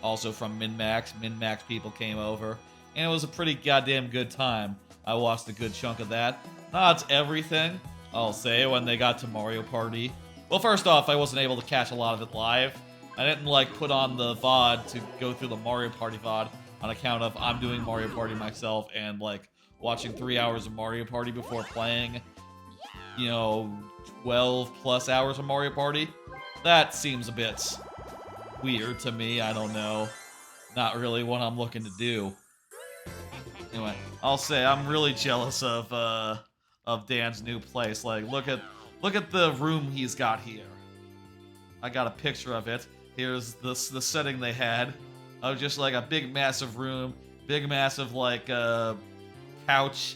Also from MinMax. MinMax people came over. And it was a pretty goddamn good time. I watched a good chunk of that. Not everything, I'll say, when they got to Mario Party. Well, first off, I wasn't able to catch a lot of it live. I didn't, like, put on the VOD to go through the Mario Party VOD on account of I'm doing Mario Party myself and, like, watching 3 hours of Mario Party before playing, you know, 12 plus hours of Mario Party. That seems a bit weird to me. I don't know. Not really what I'm looking to do. Anyway, I'll say I'm really jealous of Dan's new place. Like, look at the room he's got here. I got a picture of it. Here's the setting they had of just like a big massive room, big massive like couch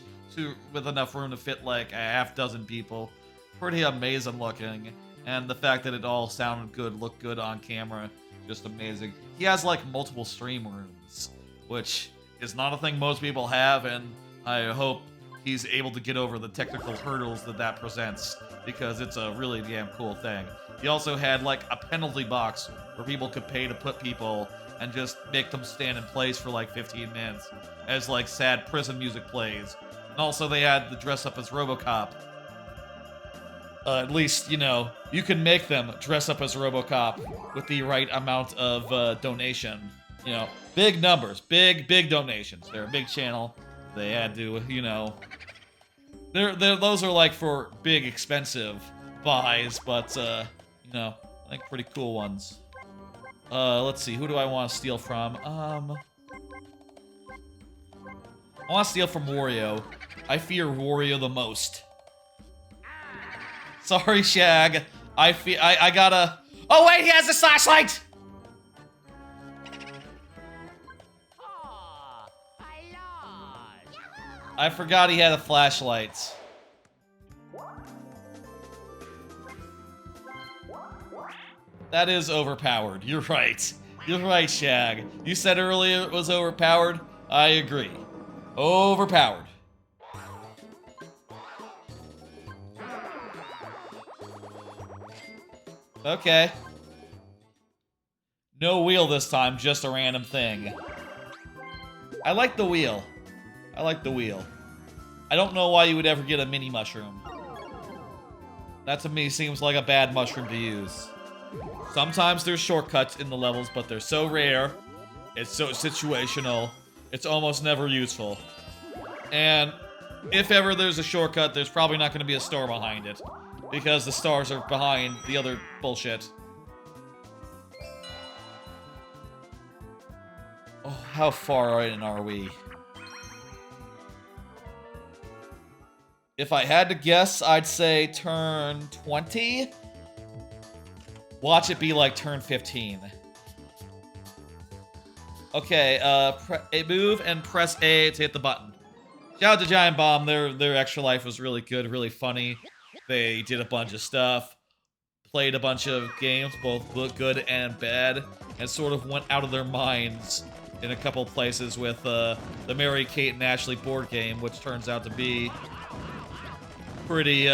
with enough room to fit like a half dozen people. Pretty amazing looking, and the fact that it all sounded good, looked good on camera, just amazing. He has like multiple stream rooms, which is not a thing most people have, and I hope he's able to get over the technical hurdles that presents, because it's a really damn cool thing. He also had like a penalty box where people could pay to put people and just make them stand in place for like 15 minutes as like sad prison music plays. And also they had the dress up as RoboCop. At least, you know, you can make them dress up as RoboCop with the right amount of donation. You know, big numbers, big donations. They're a big channel. They had to, you know, those are like for big expensive buys, but you know, I think pretty cool ones. Let's see, who do I want to steal from? I want to steal from Wario. I fear Wario the most. Sorry, Shag. I gotta. Oh wait, he has a flashlight. I forgot he had a flashlight. That is overpowered. You're right. You're right, Shag. You said earlier it was overpowered. I agree. Overpowered. Okay. No wheel this time, just a random thing. I like the wheel. I like the wheel. I don't know why you would ever get a mini mushroom. That to me seems like a bad mushroom to use. Sometimes there's shortcuts in the levels, but they're so rare. It's so situational. It's almost never useful. And if ever there's a shortcut, there's probably not going to be a star behind it. Because the stars are behind the other bullshit. Oh, how far in are we? If I had to guess, I'd say turn 20. Watch it be like turn 15. Okay, move and press A to hit the button. Shout out to Giant Bomb. Their Extra Life was really good, really funny. They did a bunch of stuff, played a bunch of games, both good and bad, and sort of went out of their minds in a couple places with the Mary Kate and Ashley board game, which turns out to be pretty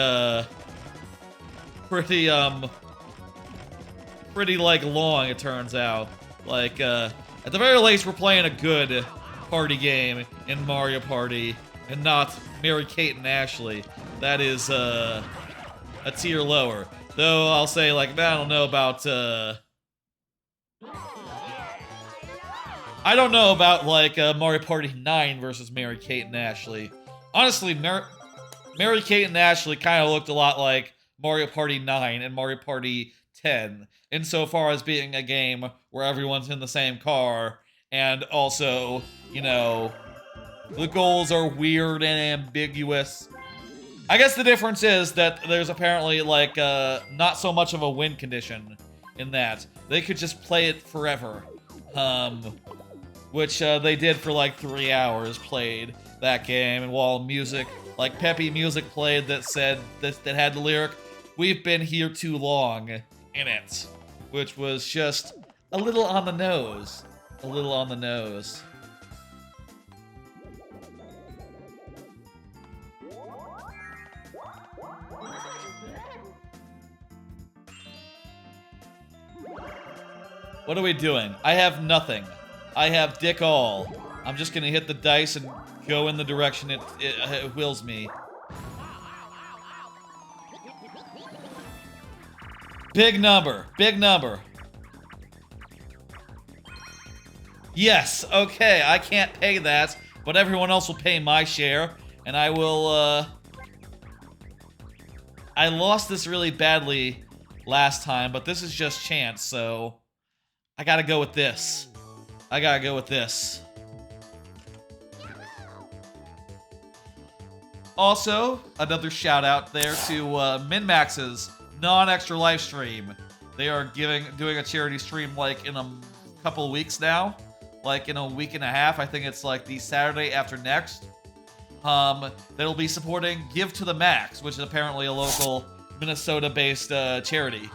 like long, it turns out. Like at the very least, we're playing a good party game in Mario Party and not Mary Kate and Ashley. That is a tier lower. Though I'll say, like, I don't know about like Mario Party 9 versus Mary Kate and Ashley. Honestly, Mary Kate and Ashley kind of looked a lot like Mario Party 9 and Mario Party 10 insofar as being a game where everyone's in the same car and also, you know, the goals are weird and ambiguous. I guess the difference is that there's apparently like not so much of a win condition in that. They could just play it forever. Which they did for like 3 hours, played that game, and while music, like peppy music played that said, that had the lyric, "We've been here too long," in it. Which was just a little on the nose. A little on the nose. What are we doing? I have nothing. I have dick all. I'm just gonna hit the dice and go in the direction it wills me. Big number. Big number. Yes, okay, I can't pay that, but everyone else will pay my share, and I will, I lost this really badly last time, but this is just chance, so I gotta go with this. I gotta go with this. Also, another shout out there to MinMax's non-extra live stream. They are doing a charity stream like in a couple of weeks now. Like in a week and a half. I think it's like the Saturday after next. That'll be supporting Give to the Max, which is apparently a local Minnesota-based charity.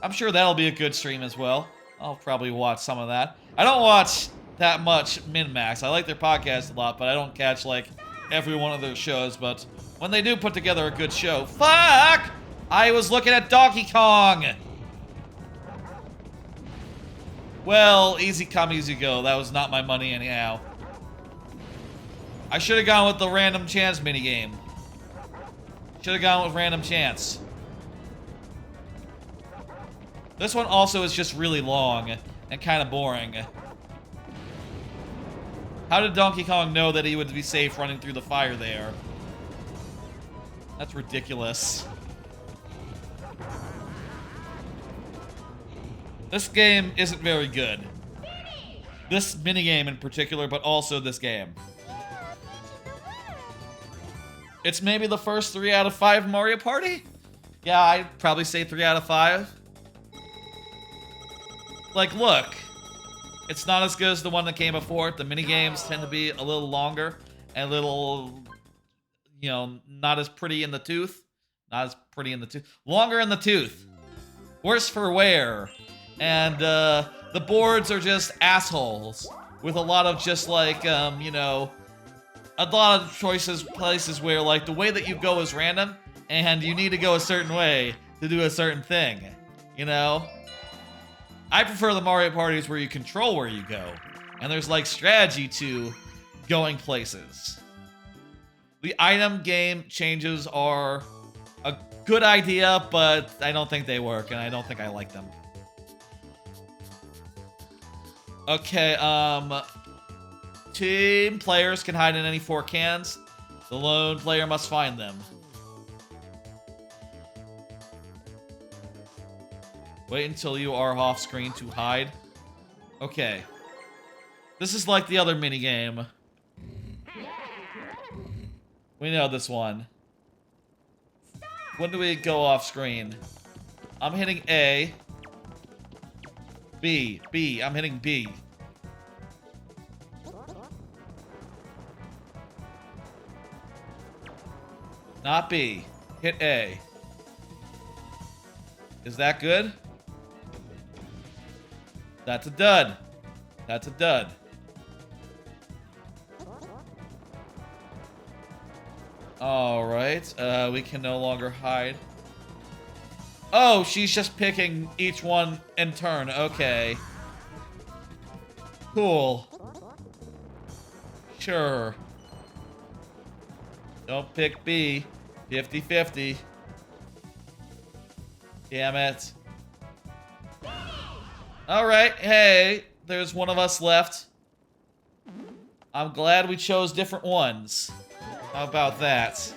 I'm sure that'll be a good stream as well. I'll probably watch some of that. I don't watch that much MinMax. I like their podcast a lot, but I don't catch like every one of their shows. But when they do put together a good show, fuck! I was looking at Donkey Kong! Well, easy come, easy go. That was not my money anyhow. I should have gone with the random chance minigame. Should have gone with random chance. This one also is just really long and kind of boring. How did Donkey Kong know that he would be safe running through the fire there? That's ridiculous. This game isn't very good. This minigame in particular, but also this game. It's maybe the first 3 out of 5 Mario Party? Yeah, I'd probably say 3 out of 5. Like, look. It's not as good as the one that came before it. The minigames tend to be a little longer and a little, you know, not as pretty in the tooth. Not as pretty in the tooth. Longer in the tooth. Worse for wear. And the boards are just assholes with a lot of just like, you know, a lot of places where like the way that you go is random and you need to go a certain way to do a certain thing, you know? I prefer the Mario parties where you control where you go and there's like strategy to going places. The item game changes are a good idea, but I don't think they work and I don't think I like them. Okay, team players can hide in any 4 cans. The lone player must find them. Wait until you are off screen to hide. Okay. This is like the other minigame. We know this one. When do we go off screen? I'm hitting A. B. B. I'm hitting B. Not B. Hit A. Is that good? That's a dud. That's a dud. Alright, we can no longer hide. Oh, she's just picking each one in turn. Okay. Cool. Sure. Don't pick B. 50-50. Damn it. Alright, hey, there's one of us left. I'm glad we chose different ones. How about that?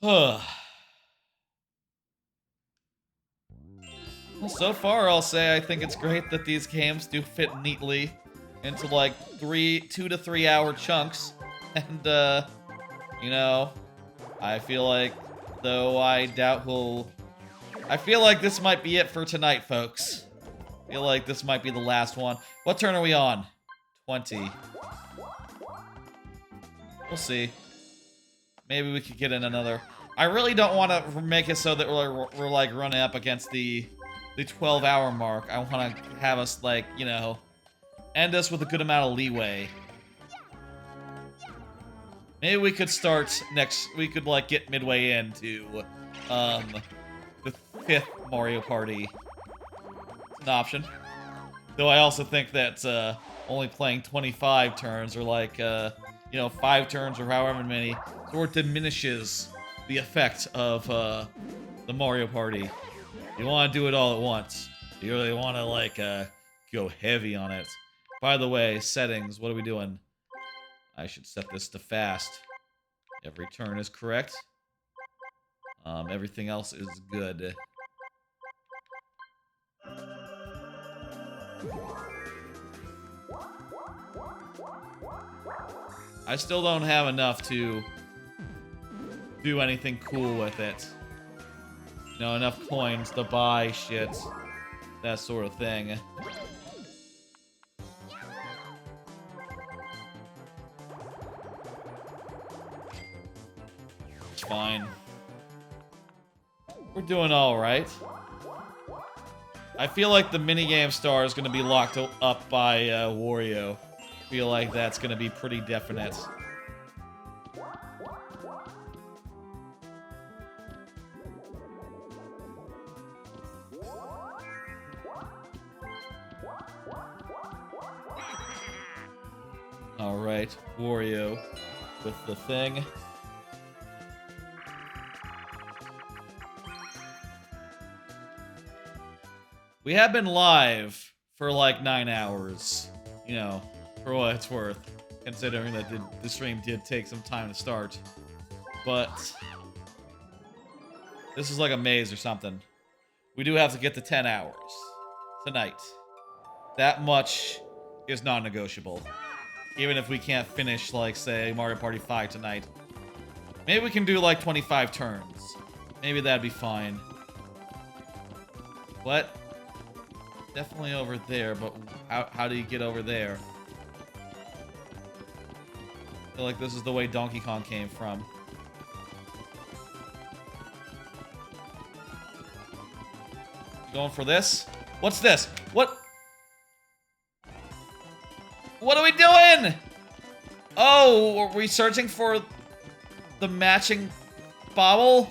Well, so far, I'll say I think it's great that these games do fit neatly into like 2 to 3 hour chunks. And, you know, I feel like, though I doubt I feel like this might be it for tonight, folks. I feel like this might be the last one. What turn are we on? 20. We'll see. Maybe we could get in another. I really don't want to make it so that we're like running up against the 12-hour mark. I want to have us, like, you know, end us with a good amount of leeway. Maybe we could start we could, like, get midway into, the 5th Mario Party. It's an option. Though I also think that, only playing 25 turns, or like, you know, 5 turns, or however many, sort of diminishes the effect of, the Mario Party. You want to do it all at once. You really want to, like, go heavy on it. By the way, settings, what are we doing? I should set this to fast. Every turn is correct. Everything else is good. I still don't have enough to do anything cool with it. You know, enough coins to buy shit. That sort of thing. It's fine. We're doing alright. I feel like the minigame star is going to be locked up by Wario. I feel like that's going to be pretty definite. Alright, Wario with the thing. We have been live for like 9 hours, you know, for what it's worth, considering that the stream did take some time to start. But this is like a maze or something. We do have to get to 10 hours tonight. That much is non-negotiable. Even if we can't finish, like, say, Mario Party 5 tonight. Maybe we can do, like, 25 turns. Maybe that'd be fine. What? Definitely over there, but how do you get over there? I feel like this is the way Donkey Kong came from. Going for this? What's this? What? What are we doing? Oh, are we searching for the matching bobble?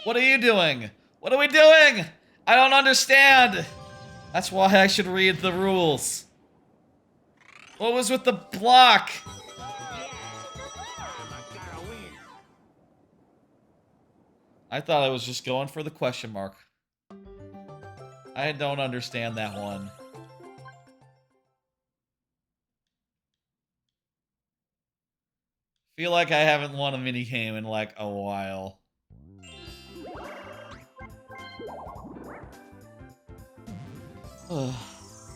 What are you doing? What are we doing? I don't understand. That's why I should read the rules. What was with the block? I thought I was just going for the question mark. I don't understand that one. Feel like I haven't won a minigame in like a while.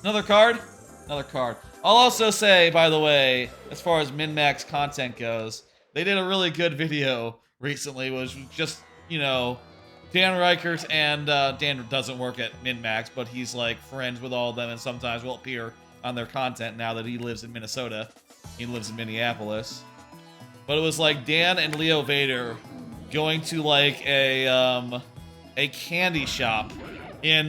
Another card? Another card. I'll also say, by the way, as far as min-max content goes, they did a really good video recently, which was just, you know, Dan Reichert and Dan doesn't work at min-max, but he's like friends with all of them and sometimes will appear on their content now that he lives in Minnesota. He lives in Minneapolis. But it was like Dan and Leo Vader going to like a candy shop in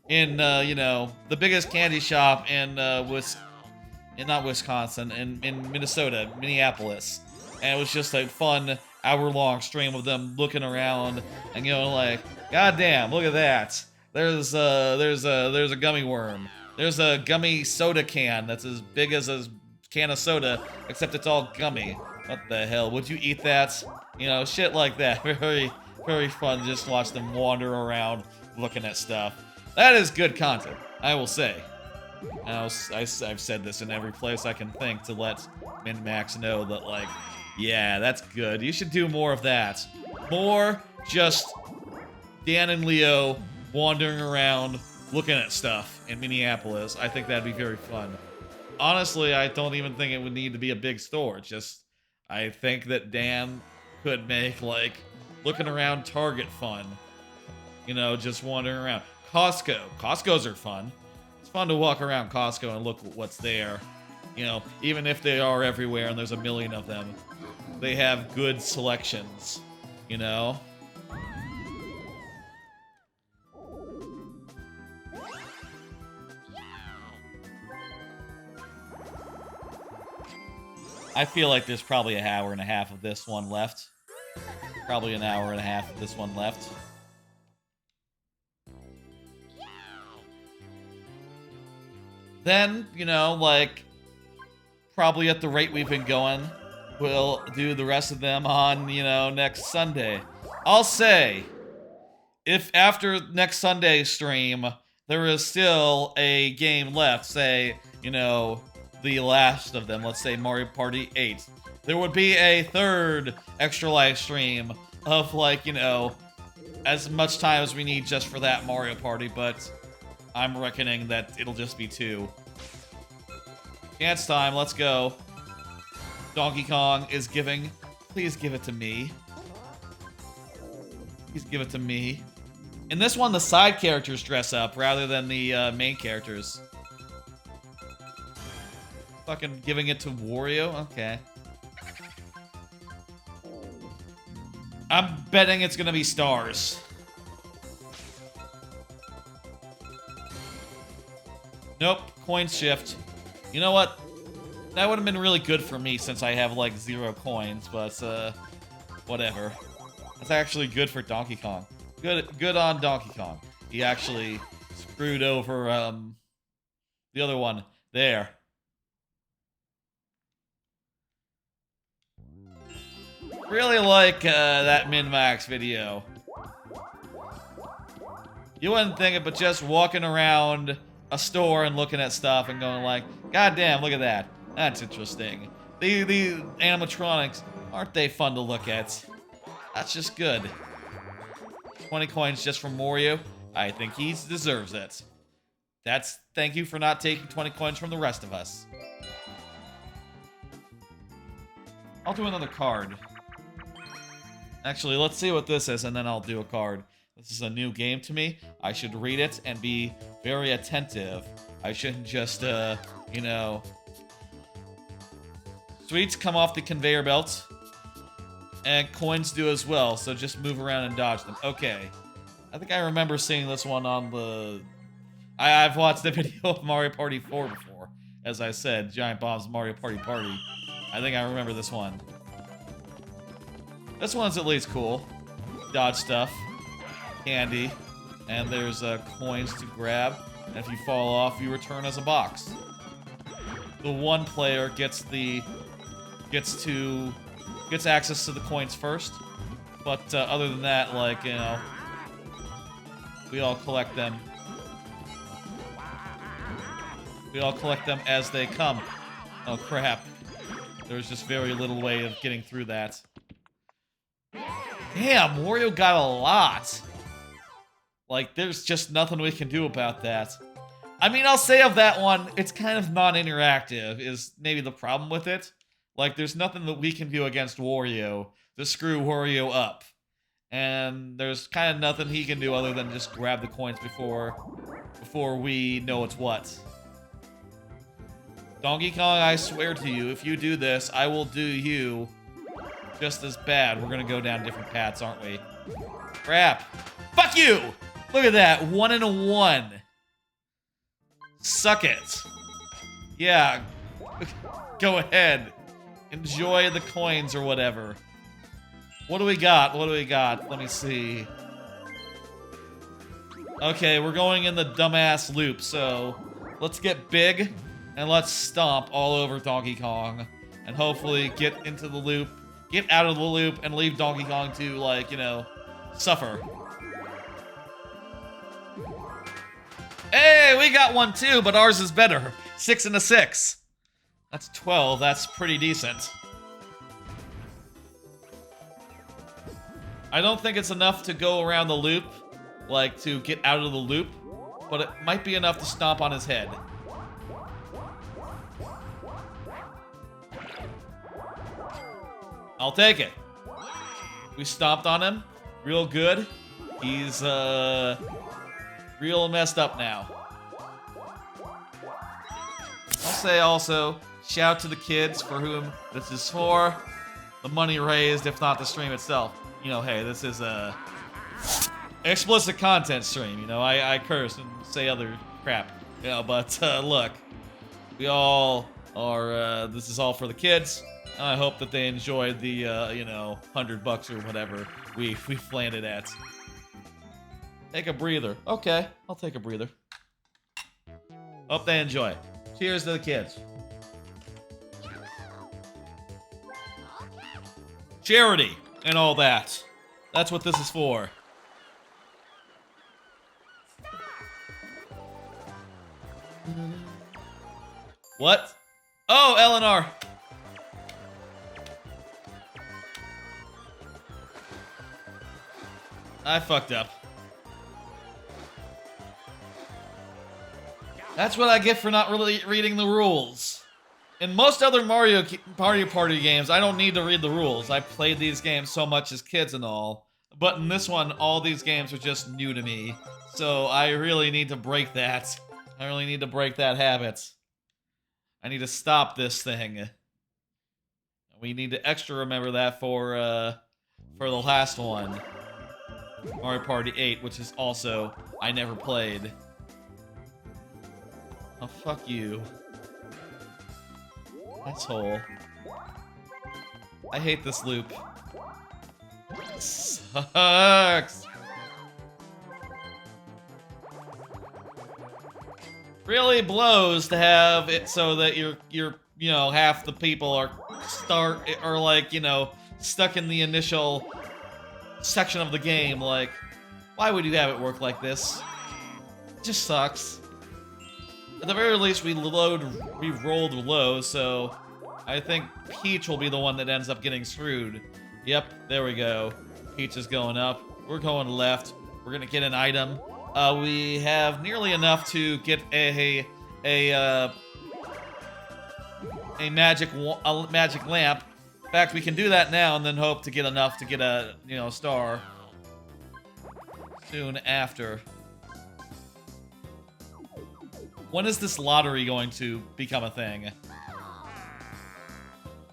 you know, the biggest candy shop in not Wisconsin, in Minnesota, Minneapolis. And it was just a fun hour-long stream of them looking around and going like, God damn, look at that. There's a gummy worm. There's a gummy soda can that's as big as a can of soda, except it's all gummy. What the hell? Would you eat that? You know, shit like that. Very, very fun to just watch them wander around looking at stuff. That is good content, I will say. I've said this in every place I can think to let Min-Max know that, like, yeah, that's good. You should do more of that. More just Dan and Leo wandering around looking at stuff in Minneapolis. I think that'd be very fun. Honestly, I don't even think it would need to be a big store. Just, I think that Dan could make, like, looking around Target fun. You know, just wandering around. Costco. Costco's are fun. It's fun to walk around Costco and look at what's there. You know, even if they are everywhere and there's a million of them, they have good selections, you know? I feel like there's probably an hour and a half of this one left. Probably an hour and a half of this one left. Then, you know, like, probably at the rate we've been going, we'll do the rest of them on, you know, next Sunday. I'll say, if after next Sunday's stream, there is still a game left, say, you know, the last of them, let's say Mario Party 8, there would be a third extra live stream of, like, you know, as much time as we need just for that Mario Party, but I'm reckoning that it'll just be 2. Dance time, let's go. Donkey Kong is giving. Please give it to me. Please give it to me. In this one, the side characters dress up rather than the main characters. Fucking giving it to Wario? Okay. I'm betting it's gonna be stars. Nope, coin shift. You know what? That would have been really good for me since I have like 0 coins, but whatever. That's actually good for Donkey Kong. Good on Donkey Kong. He actually screwed over the other one there. Really like that Min-Max video. You wouldn't think it, but just walking around a store and looking at stuff and going like, God damn, look at that. That's interesting. The animatronics, aren't they fun to look at? That's just good. 20 coins just from Wario. I think he deserves it. Thank you for not taking 20 coins from the rest of us. I'll do another card. Actually, let's see what this is, and then I'll do a card. This is a new game to me. I should read it and be very attentive. I shouldn't just, you know... Sweets come off the conveyor belt. And coins do as well, so just move around and dodge them. Okay. I think I remember seeing this one on the... I've watched the video of Mario Party 4 before. As I said, Giant Bomb's Mario Party Party. I think I remember this one. This one's at least cool. Dodge stuff. Candy. And there's coins to grab. And if you fall off, you return as a box. The one player gets access to the coins first. But other than that, like, you know, we all collect them. We all collect them as they come. Oh crap. There's just very little way of getting through that. Damn, Wario got a lot. Like, there's just nothing we can do about that. I mean, I'll say of that one, it's kind of non-interactive is maybe the problem with it. Like, there's nothing that we can do against Wario to screw Wario up. And there's kind of nothing he can do other than just grab the coins before we know it's what. Donkey Kong, I swear to you, if you do this, I will do you just as bad. We're gonna go down different paths, aren't we? Crap. Fuck you! Look at that, 1 and a 1. Suck it. Yeah, go ahead. Enjoy the coins or whatever. What do we got? What do we got? Let me see. Okay, we're going in the dumbass loop, so let's get big and let's stomp all over Donkey Kong and hopefully get into the loop, get out of the loop, and leave Donkey Kong to, like, you know, suffer. Hey, we got one too, but ours is better. 6 and a 6. That's 12. That's pretty decent. I don't think it's enough to go around the loop, like to get out of the loop, but it might be enough to stomp on his head. I'll take it. We stomped on him. Real good. He's, real messed up now. I'll say also, shout out to the kids for whom this is for. The money raised, if not the stream itself. You know, hey, this is a explicit content stream. You know, I curse and say other crap. You know, but look, we all are. This is all for the kids. I hope that they enjoyed the you know, $100 or whatever we landed at. Take a breather. Okay, I'll take a breather. Hope they enjoy it. Cheers to the kids. Charity and all that. That's what this is for. What? Oh, Eleanor. I fucked up. That's what I get for not really reading the rules. In most other Mario Party games, I don't need to read the rules. I played these games so much as kids and all. But in this one, all these games are just new to me. So I really need to break that. I really need to break that habit. I need to stop this thing. We need to extra remember that for the last one. Mario Party 8, which is also I never played. Oh, fuck you. Asshole. I hate this loop. It sucks! Really blows to have it so that you're you know, half the people are like, you know, stuck in the initial section of the game. Like, why would you have it work like this? It just sucks. At the very least, we rolled low, so I think Peach will be the one that ends up getting screwed. Yep, there we go. Peach is going up. We're going left. We're gonna get an item. We have nearly enough to get a magic lamp. In fact, we can do that now and then hope to get enough to get a, you know, star soon after. When is this lottery going to become a thing?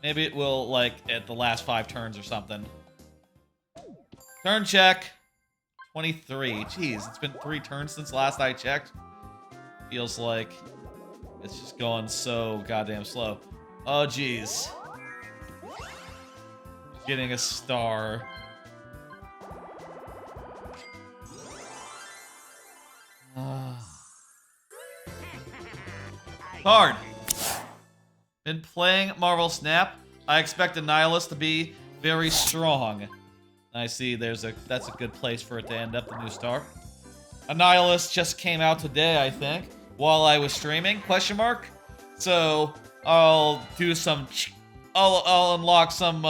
Maybe it will, like, at the last 5 turns or something. Turn check. 23. Jeez, it's been 3 turns since last I checked. Feels like it's just going so goddamn slow. Oh, jeez. Getting a star. Card. Been playing Marvel Snap. I expect Annihilus to be very strong. I see that's a good place for it to end up, the new star. Annihilus just came out today, I think, while I was streaming, question mark. So I'll do some, I'll unlock some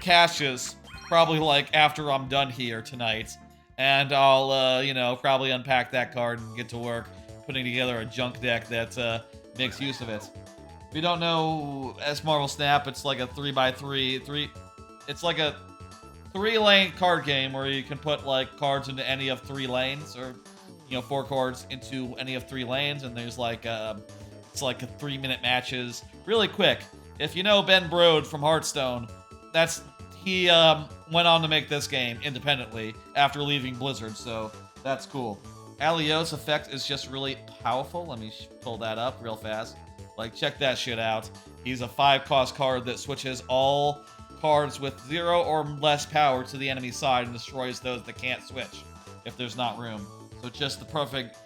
caches, probably like after I'm done here tonight. And I'll, you know, probably unpack that card and get to work putting together a junk deck that makes use of it. If you don't know S Marvel Snap, it's like a 3x3. It's like a 3-lane card game where you can put like cards into any of 3 lanes, or 4 cards into any of 3 lanes, and there's like it's like a 3-minute matches, really quick. If you know Ben Brode from Hearthstone, he went on to make this game independently after leaving Blizzard, so that's cool. Alios effect is just really powerful. Let me pull that up real fast. Like, check that shit out. He's a 5-cost card that switches all cards with 0 or less power to the enemy side and destroys those that can't switch if there's not room. So just the perfect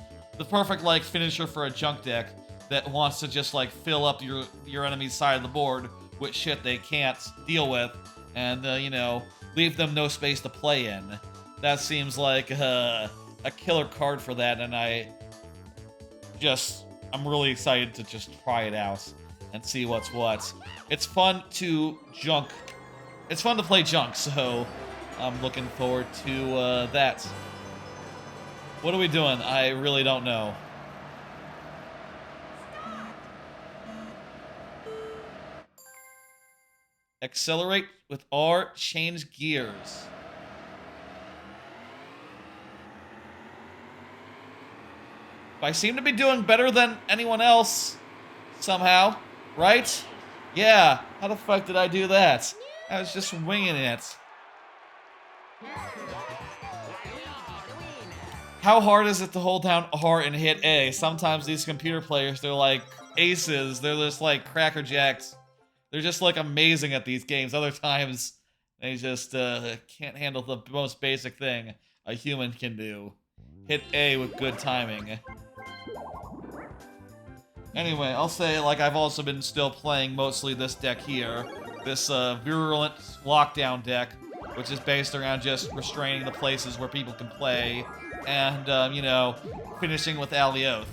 like finisher for a junk deck that wants to just like fill up your enemy's side of the board with shit they can't deal with, and leave them no space to play in. That seems like a killer card for that, and I'm really excited to just try it out and see what's what. It's fun to play junk, so I'm looking forward to that. What are we doing? I really don't know. Accelerate with R, change gears. I seem to be doing better than anyone else somehow, right? Yeah, how the fuck did I do that? I was just winging it. How hard is it to hold down R and hit A? Sometimes these computer players, they're like aces. They're just like Cracker Jacks. They're just like amazing at these games. Other times, they just can't handle the most basic thing a human can do. Hit A with good timing. Anyway, I'll say, like, I've also been still playing mostly this deck here. This Virulent Lockdown deck, which is based around just restraining the places where people can play, and, finishing with Alioth.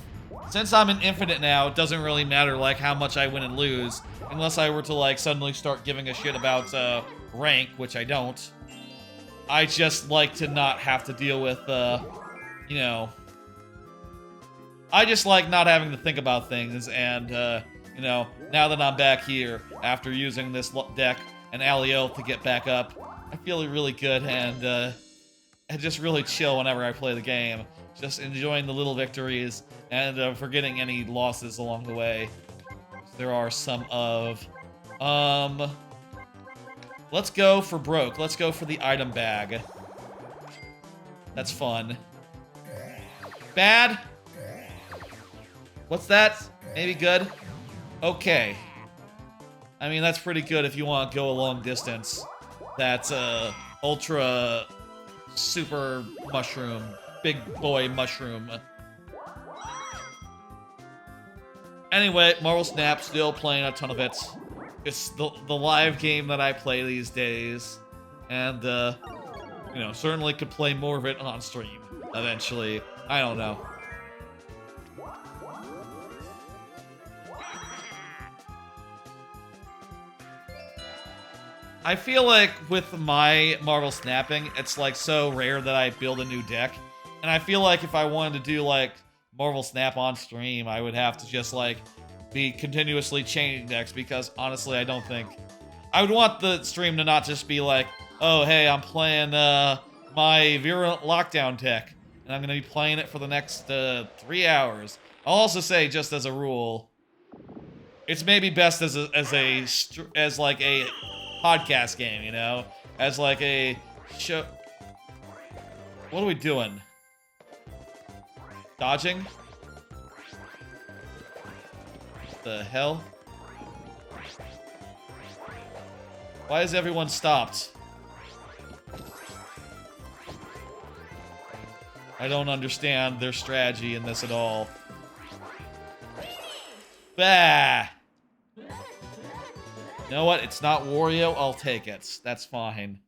Since I'm an Infinite now, it doesn't really matter, like, how much I win and lose, unless I were to, like, suddenly start giving a shit about, rank, which I don't. I just like to not have to deal with, I just like not having to think about things, and, now that I'm back here, after using this deck and Alioth to get back up, I feel really good, and just really chill whenever I play the game. Just enjoying the little victories, and forgetting any losses along the way. There are some of... Let's go for broke. Let's go for the item bag. That's fun. Bad? What's that? Maybe good? Okay. I mean, that's pretty good if you want to go a long distance. That's ultra super mushroom. Big boy mushroom. Anyway, Marvel Snap, still playing a ton of it. It's the live game that I play these days. And, certainly could play more of it on stream eventually. I don't know. I feel like with my Marvel Snapping, it's like so rare that I build a new deck. And I feel like if I wanted to do like Marvel Snap on stream, I would have to just like be continuously changing decks, because honestly, I don't think... I would want the stream to not just be like, oh, hey, I'm playing my Virulent Lockdown deck, and I'm going to be playing it for the next 3 hours. I'll also say, just as a rule, it's maybe best as like a podcast game, as like a show. What are we doing? Dodging? What the hell? Why is everyone stopped? I don't understand their strategy in this at all. Bah! You know what? It's not Wario. I'll take it. That's fine.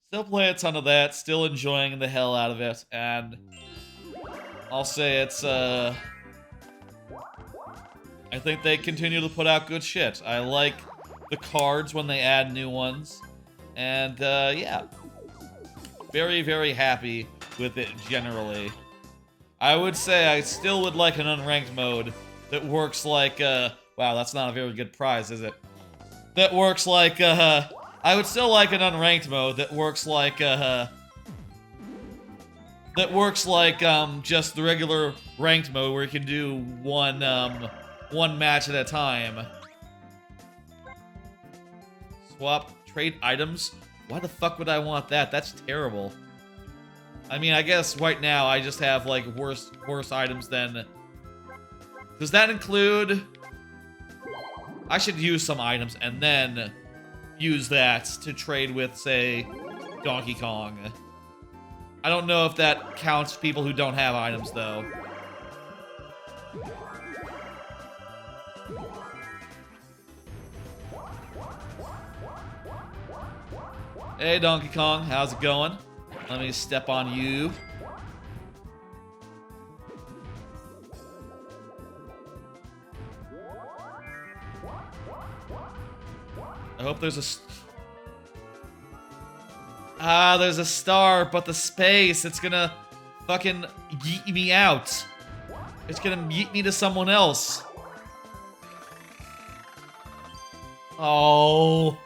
Still play a ton of that. Still enjoying the hell out of it. And I'll say it's, I I think they continue to put out good shit. I like the cards when they add new ones. And, yeah. Very, very happy with it generally. I would say I still would like an unranked mode that works like, wow, that's not a very good prize, is it? That works like, I would still like an unranked mode that works like, just the regular ranked mode where you can do one match at a time. Swap, trade items? Why the fuck would I want that? That's terrible. I mean, I guess right now I just have, like, worse items than... Does that include... I should use some items and then use that to trade with, say, Donkey Kong. I don't know if that counts people who don't have items, though. Hey, Donkey Kong, how's it going? Let me step on you. I hope there's a... Ah, there's a star, but the space, it's gonna fucking yeet me out. It's gonna yeet me to someone else. Oh.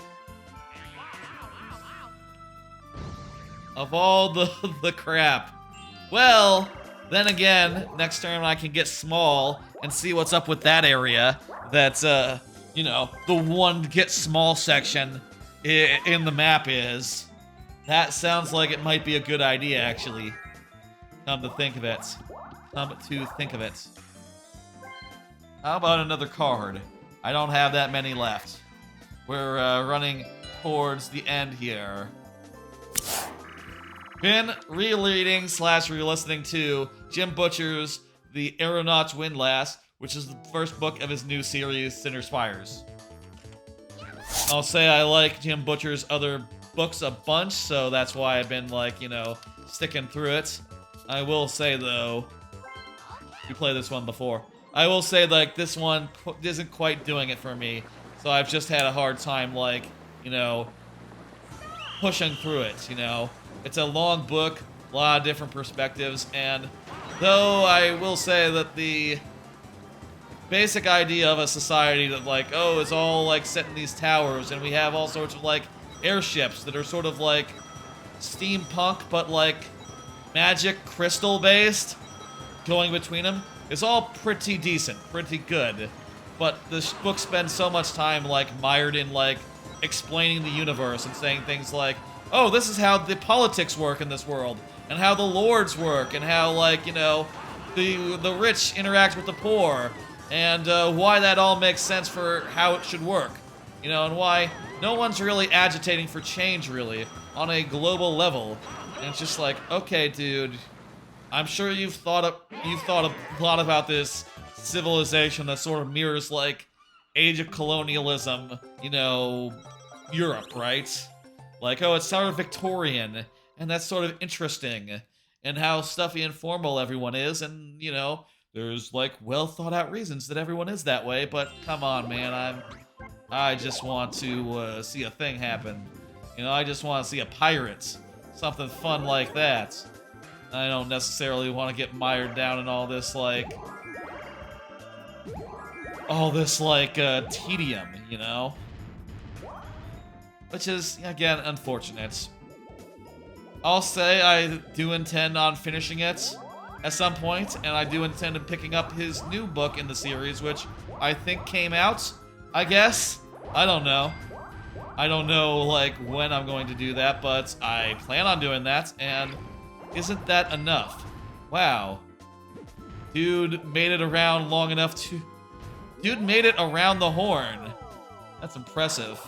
Of all the crap. Well, then again, next turn I can get small and see what's up with that area. That's, you know, the one get small section in the map is. That sounds like it might be a good idea, actually. Come to think of it. Come to think of it. How about another card? I don't have that many left. We're running towards the end here. Been rereading / re-listening to Jim Butcher's The Aeronauts Windlass, which is the first book of his new series, Cinder Spires. I'll say I like Jim Butcher's other books a bunch, so that's why I've been, like, you know, sticking through it. I will say, though, we played this one before. I will say, like, this one isn't quite doing it for me, so I've just had a hard time, like, you know, pushing through it, you know. It's a long book, a lot of different perspectives, and though I will say that the basic idea of a society that, like, oh, it's all, like, set in these towers, and we have all sorts of, like, airships that are sort of, like, steampunk, but, like, magic crystal-based, going between them, is all pretty decent, pretty good. But this book spends so much time, like, mired in, like, explaining the universe and saying things like, oh, this is how the politics work in this world, and how the lords work, and how, like, you know, the rich interact with the poor, and why that all makes sense for how it should work, you know, and why no one's really agitating for change, really, on a global level. And it's just like, okay, dude, I'm sure you've thought a lot about this civilization that sort of mirrors, like, age of colonialism, you know, Europe, right? Like, oh, it's sort of Victorian, and that's sort of interesting, and how stuffy and formal everyone is, and, you know, there's, like, well-thought-out reasons that everyone is that way, but come on, man, I just want to see a thing happen. You know, I just want to see a pirate, something fun like that. I don't necessarily want to get mired down in all this, like, tedium, you know? Which is, again, unfortunate. I'll say I do intend on finishing it at some point, and I do intend on picking up his new book in the series, which I think came out, I guess? I don't know. I don't know, like, when I'm going to do that, but I plan on doing that, and isn't that enough? Wow. Dude made it around long enough to... Dude made it around the horn. That's impressive.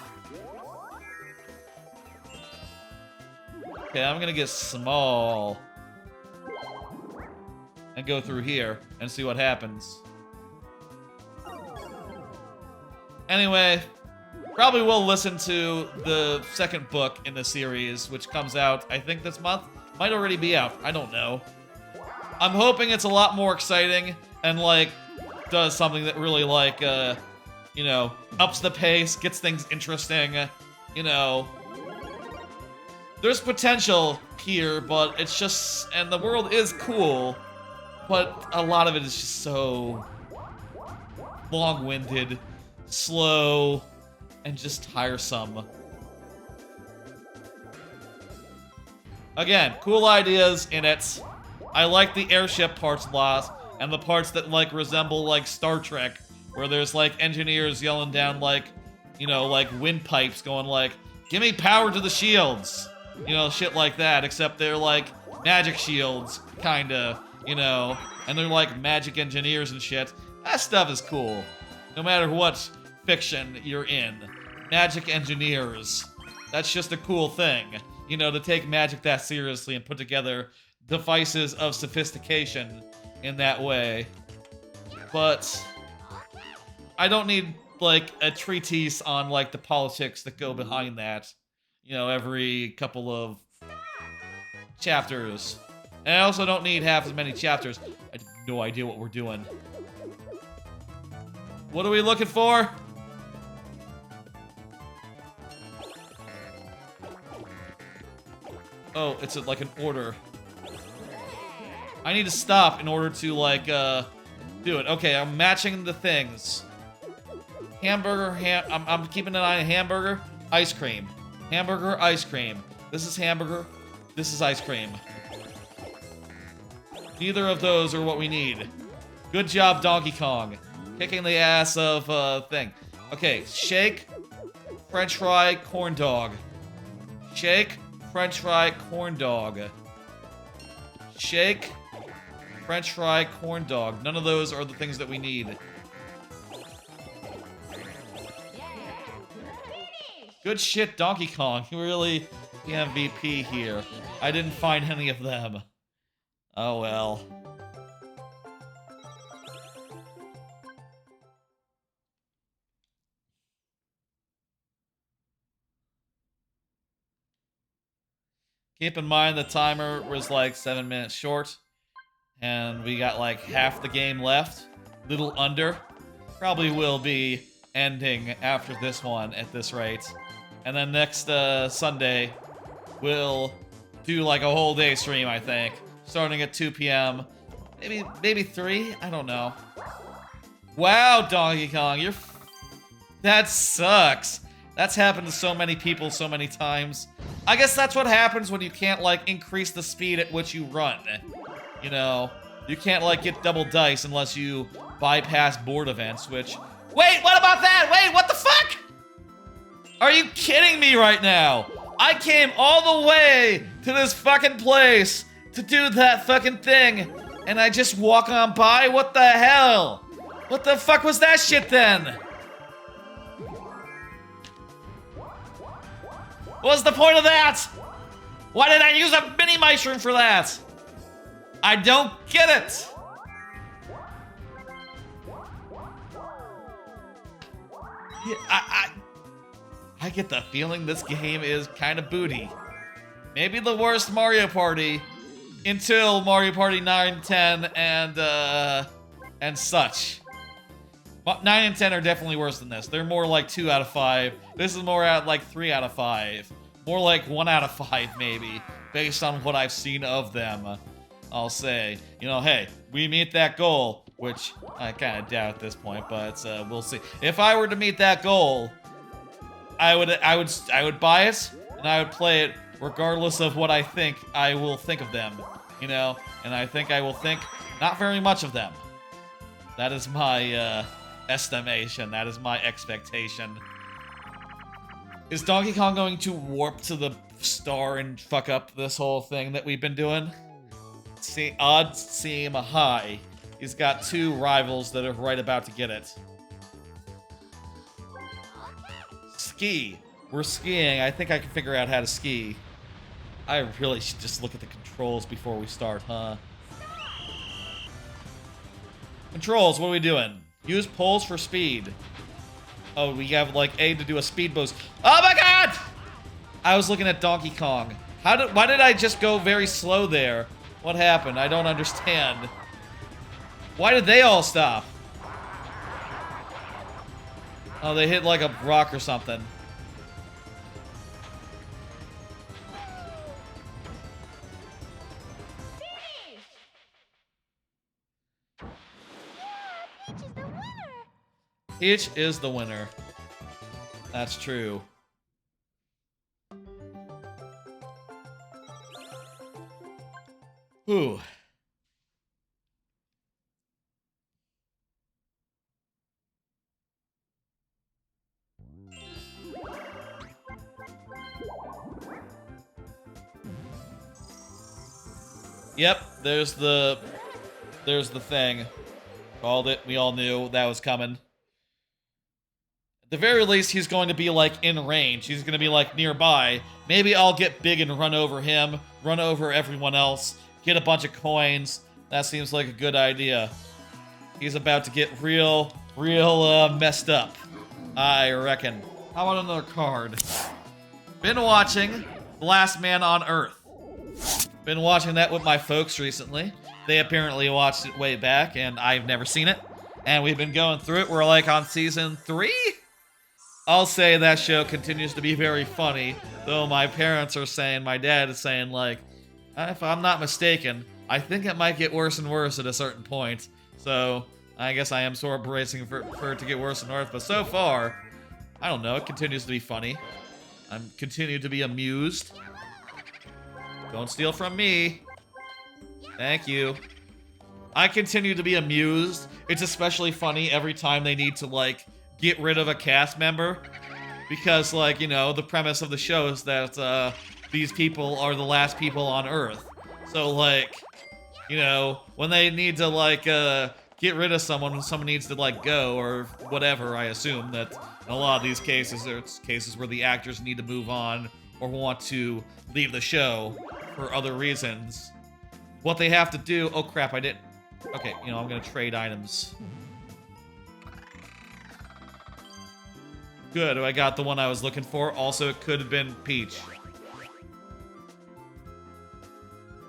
Okay, I'm gonna get small and go through here and see what happens. Anyway, probably will listen to the second book in the series, which comes out, I think, this month. Might already be out. I don't know. I'm hoping it's a lot more exciting and, like, does something that really, like, you know, ups the pace, gets things interesting, you know. There's potential here, but it's just, and the world is cool, but a lot of it is just so long-winded, slow, and just tiresome. Again, cool ideas in it. I like the airship parts a lot, and the parts that, like, resemble, like, Star Trek, where there's, like, engineers yelling down, like, you know, like, windpipes going, like, give me power to the shields! You know, shit like that, except they're, like, magic shields, kinda, you know, and they're, like, magic engineers and shit. That stuff is cool. No matter what fiction you're in. Magic engineers. That's just a cool thing. You know, to take magic that seriously and put together devices of sophistication in that way. But I don't need, like, a treatise on, like, the politics that go behind that. You know, every couple of chapters. And I also don't need half as many chapters. I have no idea what we're doing. What are we looking for? Oh, it's like an order. I need to stop in order to, like, do it. Okay, I'm matching the things. Hamburger, I'm keeping an eye on hamburger, ice cream. Hamburger, ice cream. This is hamburger, this is ice cream. Neither of those are what we need. Good job, Donkey Kong. Kicking the ass of, thing. Okay, shake, french fry, corn dog. Shake, french fry, corn dog. Shake, french fry, corn dog. None of those are the things that we need. Good shit, Donkey Kong. You really the MVP here. I didn't find any of them. Oh well. Keep in mind the timer was like 7 minutes short, and we got like half the game left, little under. Probably will be ending after this one at this rate. And then next Sunday, we'll do like a whole day stream, I think. Starting at 2 p.m. Maybe 3? I don't know. Wow, Donkey Kong, that sucks. That's happened to so many people so many times. I guess that's what happens when you can't, like, increase the speed at which you run. You know, you can't, like, get double dice unless you bypass board events, which... Wait, what about that? Wait, what the fuck? Are you kidding me right now? I came all the way to this fucking place to do that fucking thing, and I just walk on by? What the hell? What the fuck was that shit then? What's the point of that? Why did I use a mini mushroom for that? I don't get it. Yeah, I get the feeling this game is kind of booty. Maybe the worst Mario Party until Mario Party 9, 10, and such. 9 and 10 are definitely worse than this. They're more like 2 out of 5. This is more at like 3 out of 5. More like 1 out of 5 maybe, based on what I've seen of them. I'll say, you know, hey, we meet that goal, which I kind of doubt at this point, but we'll see. If I were to meet that goal, I would buy it and I would play it regardless of what I think I will think of them, you know. And I think I will think not very much of them. That is my estimation. That is my expectation. Is Donkey Kong going to warp to the star and fuck up this whole thing that we've been doing? See, odds seem high. He's got 2 rivals that are right about to get it. Ski. We're skiing. I think I can figure out how to ski. I really should just look at the controls before we start, huh? Controls, what are we doing? Use poles for speed. Oh, we have like A to do a speed boost. Oh my god! I was looking at Donkey Kong. Why did I just go very slow there? What happened? I don't understand. Why did they all stop? Oh, they hit like a rock or something. Peach is the winner. That's true. Whew. Yep, there's the thing. Called it. We all knew that was coming. At the very least, he's going to be, like, in range. He's going to be, like, nearby. Maybe I'll get big and run over him, run over everyone else, get a bunch of coins. That seems like a good idea. He's about to get real messed up, I reckon. How about another card? Been watching The Last Man on Earth. Been watching that with my folks recently. They apparently watched it way back, and I've never seen it. And we've been going through it. We're like on season 3? I'll say that show continues to be very funny, though my parents are saying, my dad is saying, like, if I'm not mistaken, I think it might get worse and worse at a certain point. So, I guess I am sort of bracing for it to get worse and worse. But so far, I don't know, it continues to be funny. I'm continuing to be amused. Don't steal from me. Thank you. I continue to be amused. It's especially funny every time they need to, like, get rid of a cast member. Because, like, you know, the premise of the show is that, these people are the last people on Earth. So, like, you know, when they need to, like, get rid of someone, when someone needs to, like, go, or whatever, I assume that in a lot of these cases, there's cases where the actors need to move on, or want to leave the show for other reasons. What they have to do... Oh, crap, I didn't... Okay, you know, I'm gonna trade items. Good, I got the one I was looking for. Also, it could have been Peach.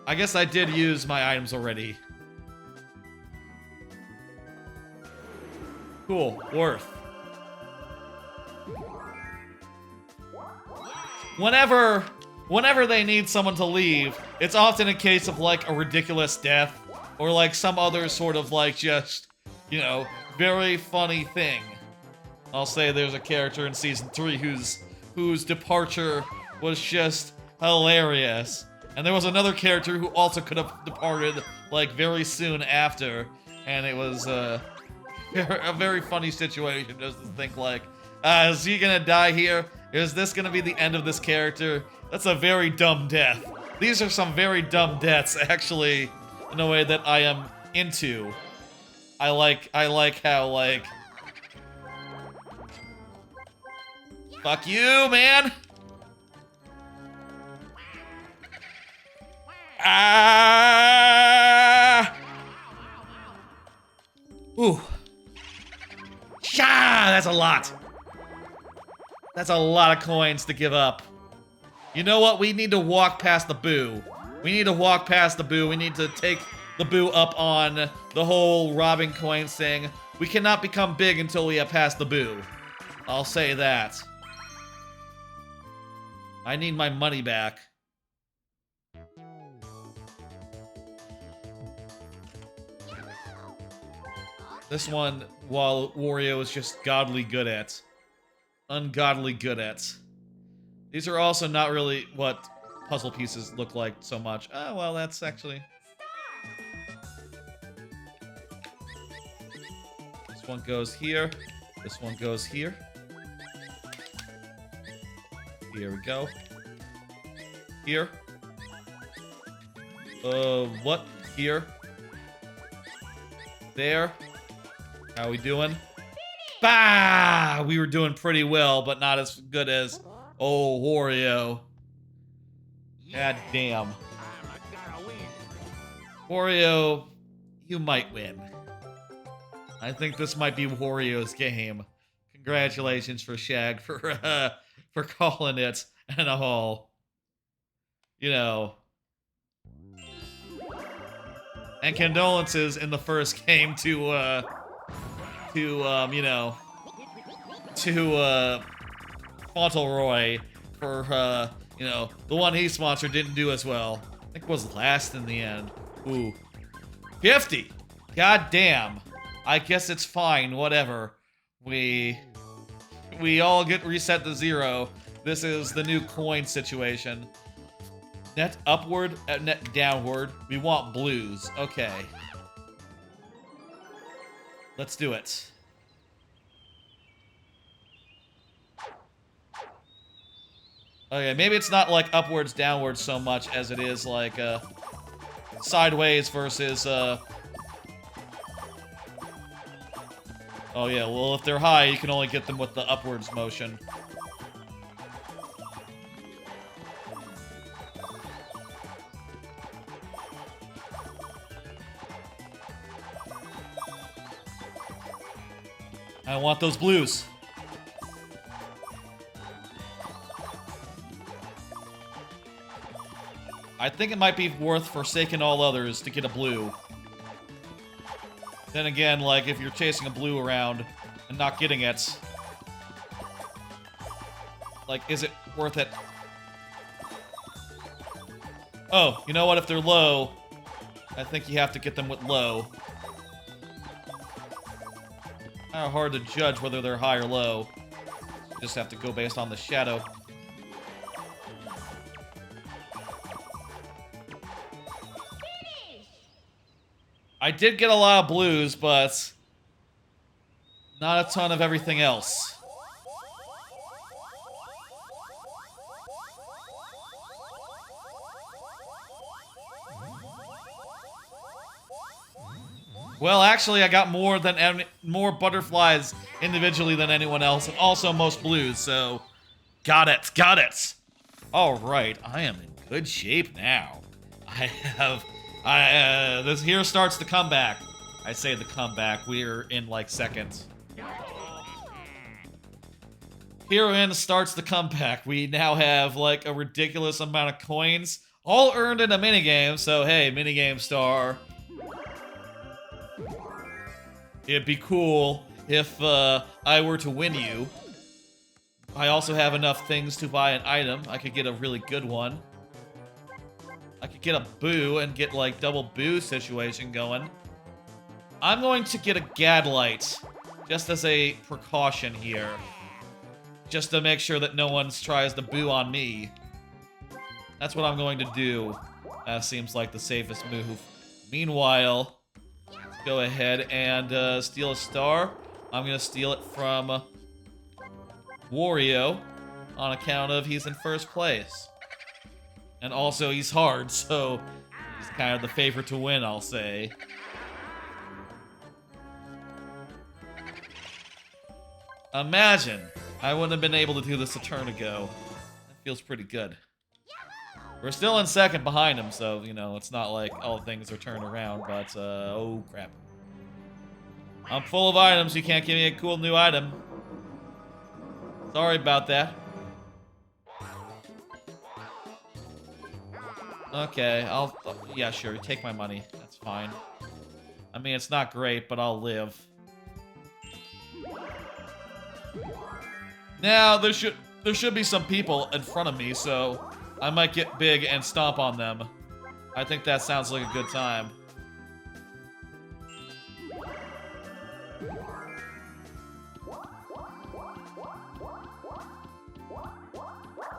I guess I did use my items already. Cool, worth. Whenever they need someone to leave, it's often a case of, like, a ridiculous death, or, like, some other sort of, like, just, you know, very funny thing. I'll say there's a character in Season 3 whose departure was just hilarious. And there was another character who also could have departed, like, very soon after, and it was, a very funny situation just to think, like, is he gonna die here? Is this gonna be the end of this character? That's a very dumb death. These are some very dumb deaths, actually, in a way that I am into. I like how, like... Fuck you, man! Ah! Ooh. Sha! That's a lot. That's a lot of coins to give up. You know what? We need to walk past the boo. We need to walk past the boo. We need to take the boo up on the whole robbing coins thing. We cannot become big until we have passed the boo. I'll say that. I need my money back. This one, while Wario is just godly good at. Ungodly good at. These are also not really what puzzle pieces look like so much. Oh, well, that's actually... This one goes here. This one goes here. Here we go. Here. What? Here. There. How we doing? Bah! We were doing pretty well, but not as good as... Oh, Wario. God damn. Wario, you might win. I think this might be Wario's game. Congratulations for Shag for calling it and all. You know. And condolences in the first game to you know, to Fauntleroy for you know, the one he sponsored didn't do as well. I think it was last in the end. Ooh. 50! God damn. I guess it's fine, whatever. We all get reset to 0. This is the new coin situation. Net upward, net downward. We want blues. Okay. Let's do it. Okay, maybe it's not like upwards, downwards so much as it is like sideways versus oh yeah, well if they're high, you can only get them with the upwards motion. I want those blues. I think it might be worth forsaking all others to get a blue. Then again, like, if you're chasing a blue around and not getting it, like, is it worth it? Oh, you know what? If they're low, I think you have to get them with low. Kind of hard to judge whether they're high or low. You just have to go based on the shadow. I did get a lot of blues, but not a ton of everything else. Well, actually, I got more butterflies individually than anyone else, and also most blues, so got it. All right, I am in good shape now. This here starts the comeback. I say the comeback. We're in like seconds. Herein starts the comeback. We now have like a ridiculous amount of coins, all earned in a minigame. So hey, minigame star. It'd be cool if I were to win you. I also have enough things to buy an item. I could get a really good one. I could get a boo and get like double boo situation going. I'm going to get a Gadlight just as a precaution here. Just to make sure that no one tries to boo on me. That's what I'm going to do. That seems like the safest move. Meanwhile, let's go ahead and steal a star. I'm going to steal it from Wario on account of he's in first place. And also, he's hard, so he's kind of the favorite to win, I'll say. Imagine I wouldn't have been able to do this a turn ago. That feels pretty good. We're still in second behind him, so, you know, it's not like all things are turned around, but, oh, crap. I'm full of items, you can't give me a cool new item. Sorry about that. Okay, yeah, sure, take my money. That's fine. I mean, it's not great, but I'll live. Now, there should be some people in front of me, so I might get big and stomp on them. I think that sounds like a good time.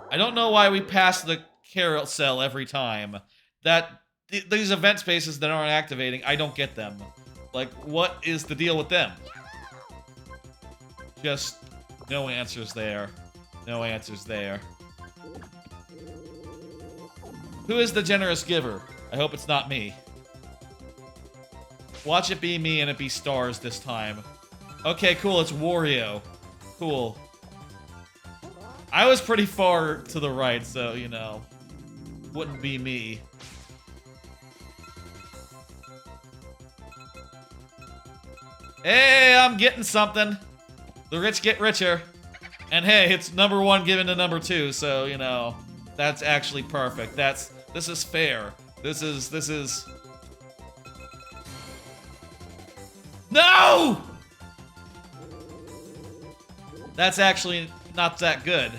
I don't know why we pass the carousel every time. These event spaces that aren't activating, I don't get them. Like, what is the deal with them? Just no answers there. No answers there. Who is the generous giver? I hope it's not me. Watch it be me and it be stars this time. Okay, cool, it's Wario. Cool. I was pretty far to the right, so, you know, wouldn't be me. Hey, I'm getting something. The rich get richer. And hey, it's number 1 given to number 2, so, you know, that's actually perfect. This is fair. This is... No! That's actually not that good.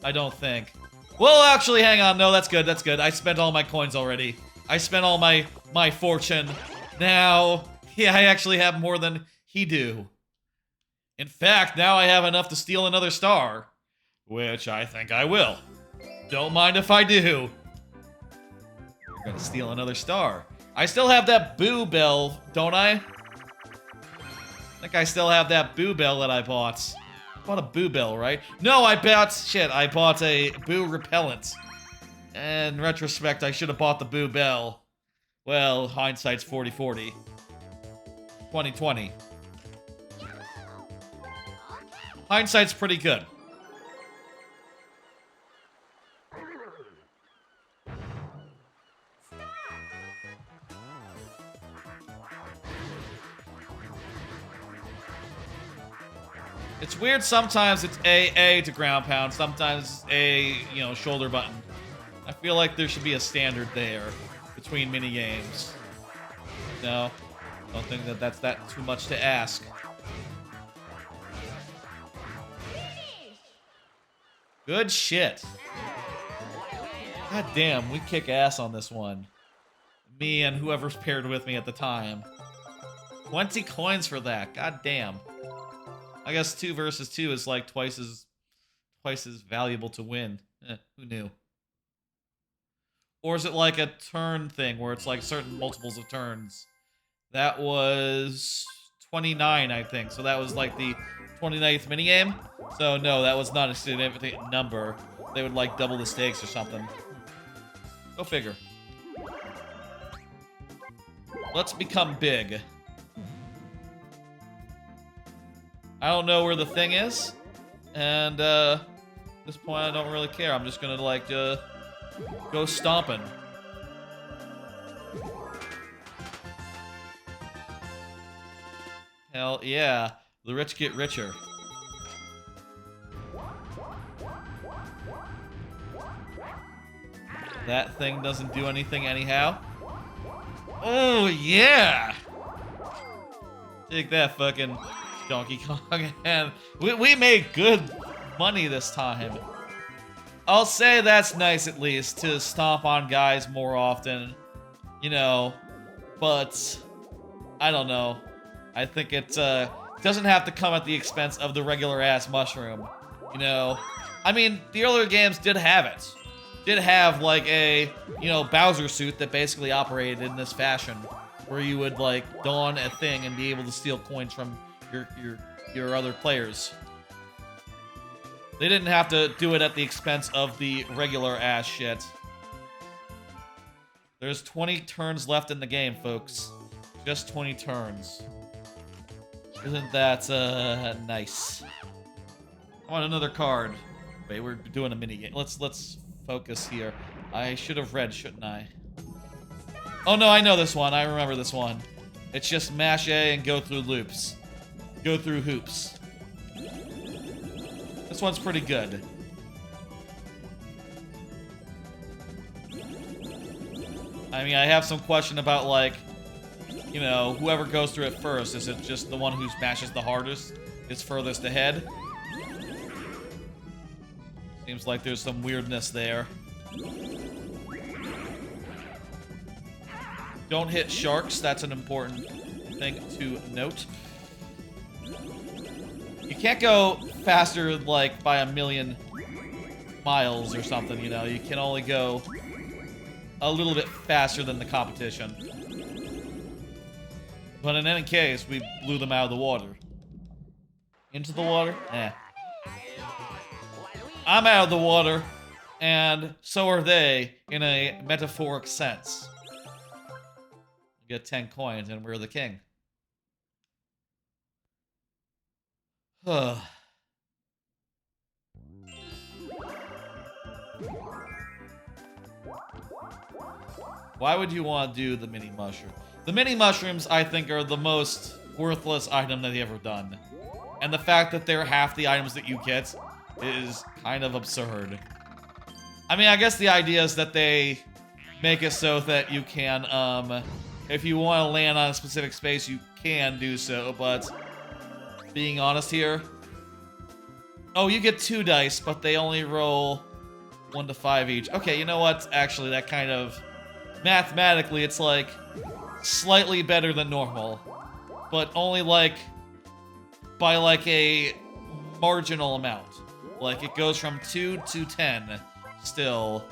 I don't think. Well, actually, hang on. No, that's good. That's good. I spent all my coins already. I spent all my fortune. Now, yeah, I actually have more than he do. In fact, now I have enough to steal another star. Which I think I will. Don't mind if I do. We're gonna steal another star. I still have that Boo Bell, don't I? I think I still have that Boo Bell that I bought. I bought a Boo Bell, right? No, I bought a Boo Repellent. In retrospect, I should have bought the Boo Bell. Well, hindsight's 40/40. 20/20. Hindsight's pretty good. It's weird, sometimes it's A to ground pound, sometimes A, shoulder button. I feel like there should be a standard there between mini games. No, don't think that that's too much to ask. Good shit. God damn, we kick ass on this one. Me and whoever's paired with me at the time. 20 coins for that, god damn. I guess 2 versus 2 is like twice as valuable to win. Who knew? Or is it like a turn thing where it's like certain multiples of turns? That was 29, I think. So that was like the 29th minigame. So no, that was not a significant number. They would like double the stakes or something. Go figure. Let's become big. I don't know where the thing is, and at this point I don't really care. I'm just gonna like go stomping. Hell yeah, the rich get richer. That thing doesn't do anything anyhow. Oh yeah! Take that, fucking Donkey Kong. And we made good money this time. I'll say that's nice at least, to stomp on guys more often. But I don't know. I think it doesn't have to come at the expense of the regular ass mushroom. I mean, the earlier games did have it. Did have like a, Bowser suit that basically operated in this fashion, where you would like don a thing and be able to steal coins from your other players. They didn't have to do it at the expense of the regular ass shit. There's 20 turns left in the game, folks. Just 20 turns. Isn't that nice? I want another card. Wait, we're doing a mini game. Let's focus here. I should have read, shouldn't I? Oh no, I know this one. I remember this one. It's just mash A and go through loops. Go through hoops. This one's pretty good. I mean, I have some question about, like, whoever goes through it first. Is it just the one who smashes the hardest is furthest ahead? Seems like there's some weirdness there. Don't hit sharks. That's an important thing to note. You can't go faster, like, by 1,000,000 miles or something, You can only go a little bit faster than the competition. But in any case, we blew them out of the water. Into the water? Eh. I'm out of the water, and so are they, in a metaphoric sense. We get 10 coins, and we're the king. Why would you want to do the mini mushroom? The mini mushrooms, I think, are the most worthless item that they've ever done. And the fact that they're half the items that you get is kind of absurd. I mean, I guess the idea is that they make it so that you can, if you want to land on a specific space, you can do so, but being honest here, Oh, you get 2 dice, but they only roll 1 to 5 each. Okay, you know what? Actually, that kind of... Mathematically, it's like slightly better than normal. But only like by like a marginal amount. Like it goes from 2 to 10 still.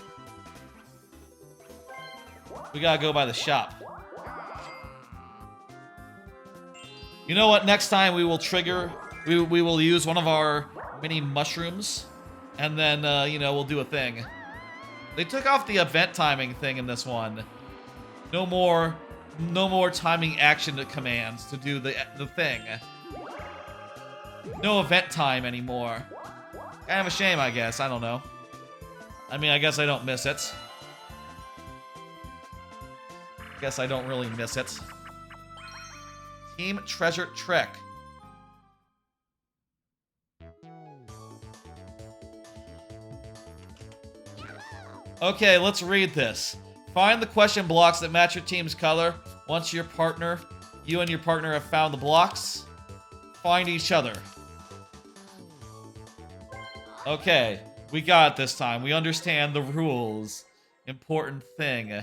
We gotta go by the shop. You know what? Next time we will trigger... We will use one of our mini mushrooms. And then, you know, we'll do a thing. They took off the event timing thing in this one. No more timing action commands to do the thing. No event time anymore. Kind of a shame, I guess. I don't know. I mean, I guess I don't miss it. Guess I don't really miss it. Team Treasure Trek. Okay, let's read this. Find the question blocks that match your team's color. Once you and your partner have found the blocks, find each other. Okay, we got it this time. We understand the rules. Important thing.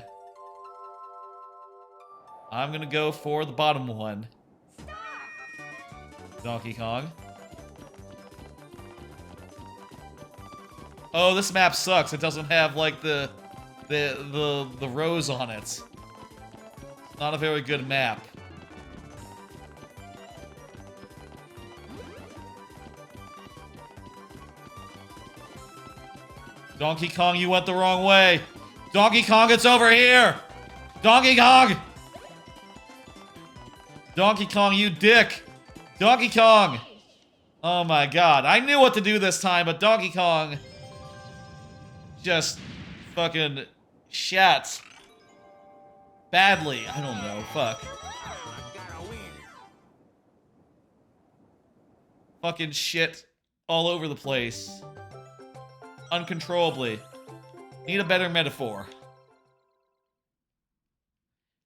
I'm gonna go for the bottom one. Donkey Kong. Oh, this map sucks. It doesn't have like the rows on it. It's not a very good map. Donkey Kong, you went the wrong way. Donkey Kong, it's over here. Donkey Kong. Donkey Kong, you dick. Donkey Kong. Oh my god. I knew what to do this time, but Donkey Kong just fucking shat badly. I don't know. Fuck. Fucking shit all over the place. Uncontrollably. Need a better metaphor.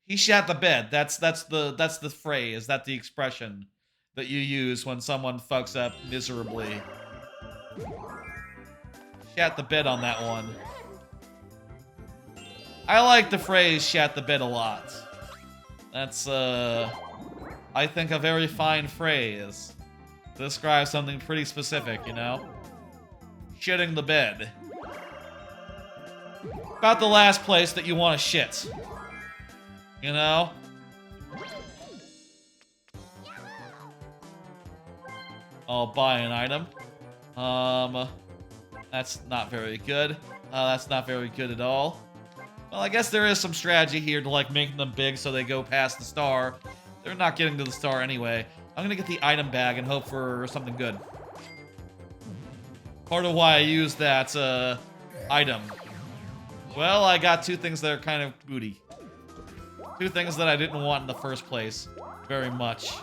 He shat the bed. That's the phrase. That's the expression that you use when someone fucks up miserably. Shat the bed on that one. I like the phrase shat the bed a lot. That's, I think a very fine phrase. To describe something pretty specific, you know? Shitting the bed. About the last place that you want to shit. You know? I'll buy an item. That's not very good. That's not very good at all. Well, I guess there is some strategy here to, like, make them big so they go past the star. They're not getting to the star anyway. I'm gonna get the item bag and hope for something good. Part of why I use that, item. Well, I got 2 things that are kind of booty. 2 things that I didn't want in the first place. Very much.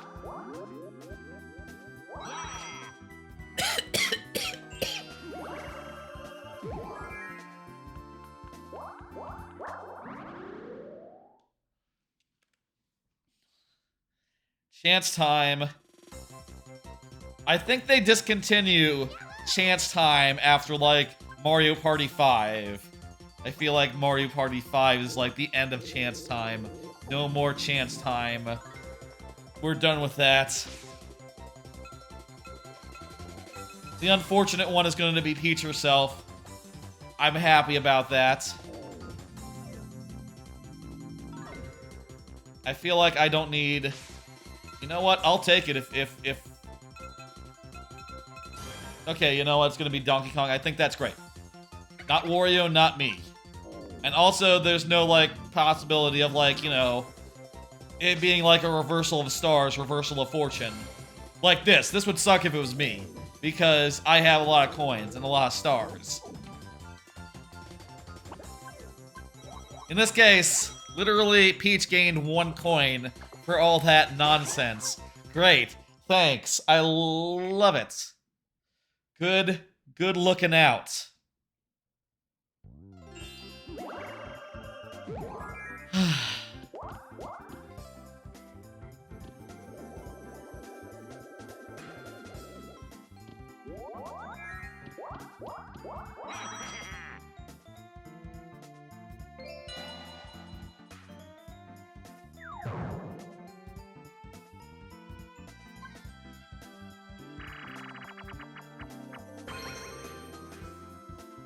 Chance time. I think they discontinue Chance time after, like, Mario Party 5. I feel like Mario Party 5 is, like, the end of Chance time. No more Chance time. We're done with that. The unfortunate one is going to be Peach herself. I'm happy about that. I feel like I don't need... You know what? I'll take it if... Okay, you know what? It's gonna be Donkey Kong. I think that's great. Not Wario, not me. And also, there's no, like, possibility of, like, you know, it being like a reversal of stars, reversal of fortune. Like this. This would suck if it was me. Because I have a lot of coins and a lot of stars. In this case, literally, Peach gained 1 coin for all that nonsense. Great. Thanks. I love it. Good looking out.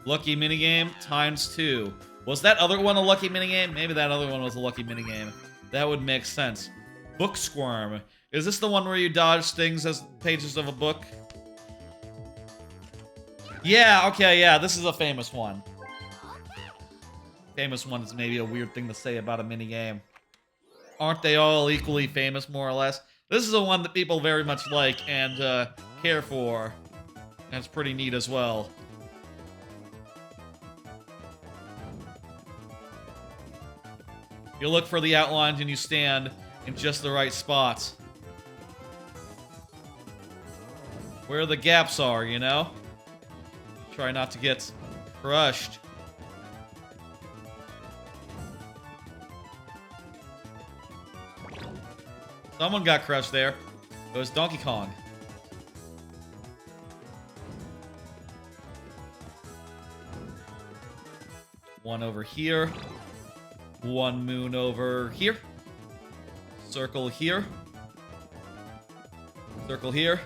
Lucky minigame times 2. Was that other one a lucky minigame? Maybe that other one was a lucky minigame. That would make sense. Book Squirm. Is this the one where you dodge things as pages of a book? Yeah, okay, yeah, this is a famous one. Famous one is maybe a weird thing to say about a minigame. Aren't they all equally famous, more or less? This is the one that people very much like and care for. And it's pretty neat as well. You look for the outlines and you stand in just the right spots. Where the gaps are, you know? Try not to get crushed. Someone got crushed there. It was Donkey Kong. One over here. One moon over here. Circle here. Circle here.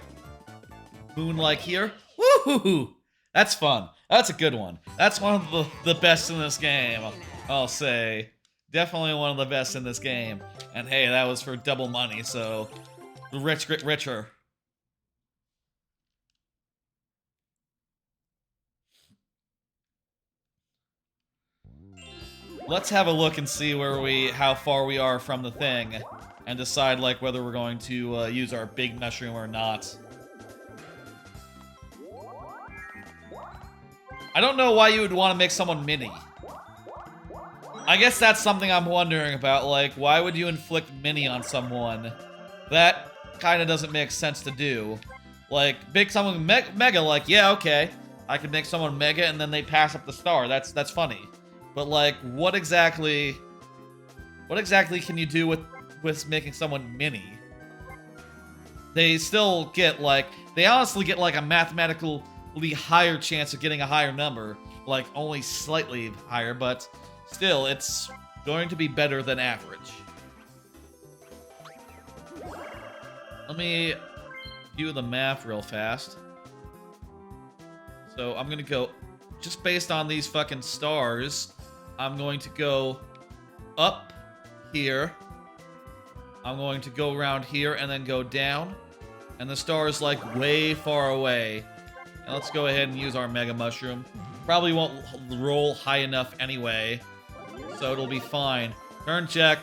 Moon like here. Woohoo! That's fun. That's a good one. That's one of the best in this game, I'll say. Definitely one of the best in this game. And hey, that was for double money, so the rich get richer. Let's have a look and see how far we are from the thing, and decide like whether we're going to use our big mushroom or not. I don't know why you would want to make someone mini. I guess that's something I'm wondering about, like, why would you inflict mini on someone? That kind of doesn't make sense to do. Like, make someone mega, like, yeah, okay, I could make someone mega and then they pass up the star. That's funny. But like, what exactly can you do with making someone mini? They still get like, they honestly get like a mathematically higher chance of getting a higher number, like only slightly higher, but still, it's going to be better than average. Let me do the math real fast. So I'm gonna go, just based on these fucking stars, I'm going to go up here. I'm going to go around here and then go down. And the star is like way far away. And let's go ahead and use our Mega Mushroom. Probably won't roll high enough anyway, so it'll be fine. Turn check.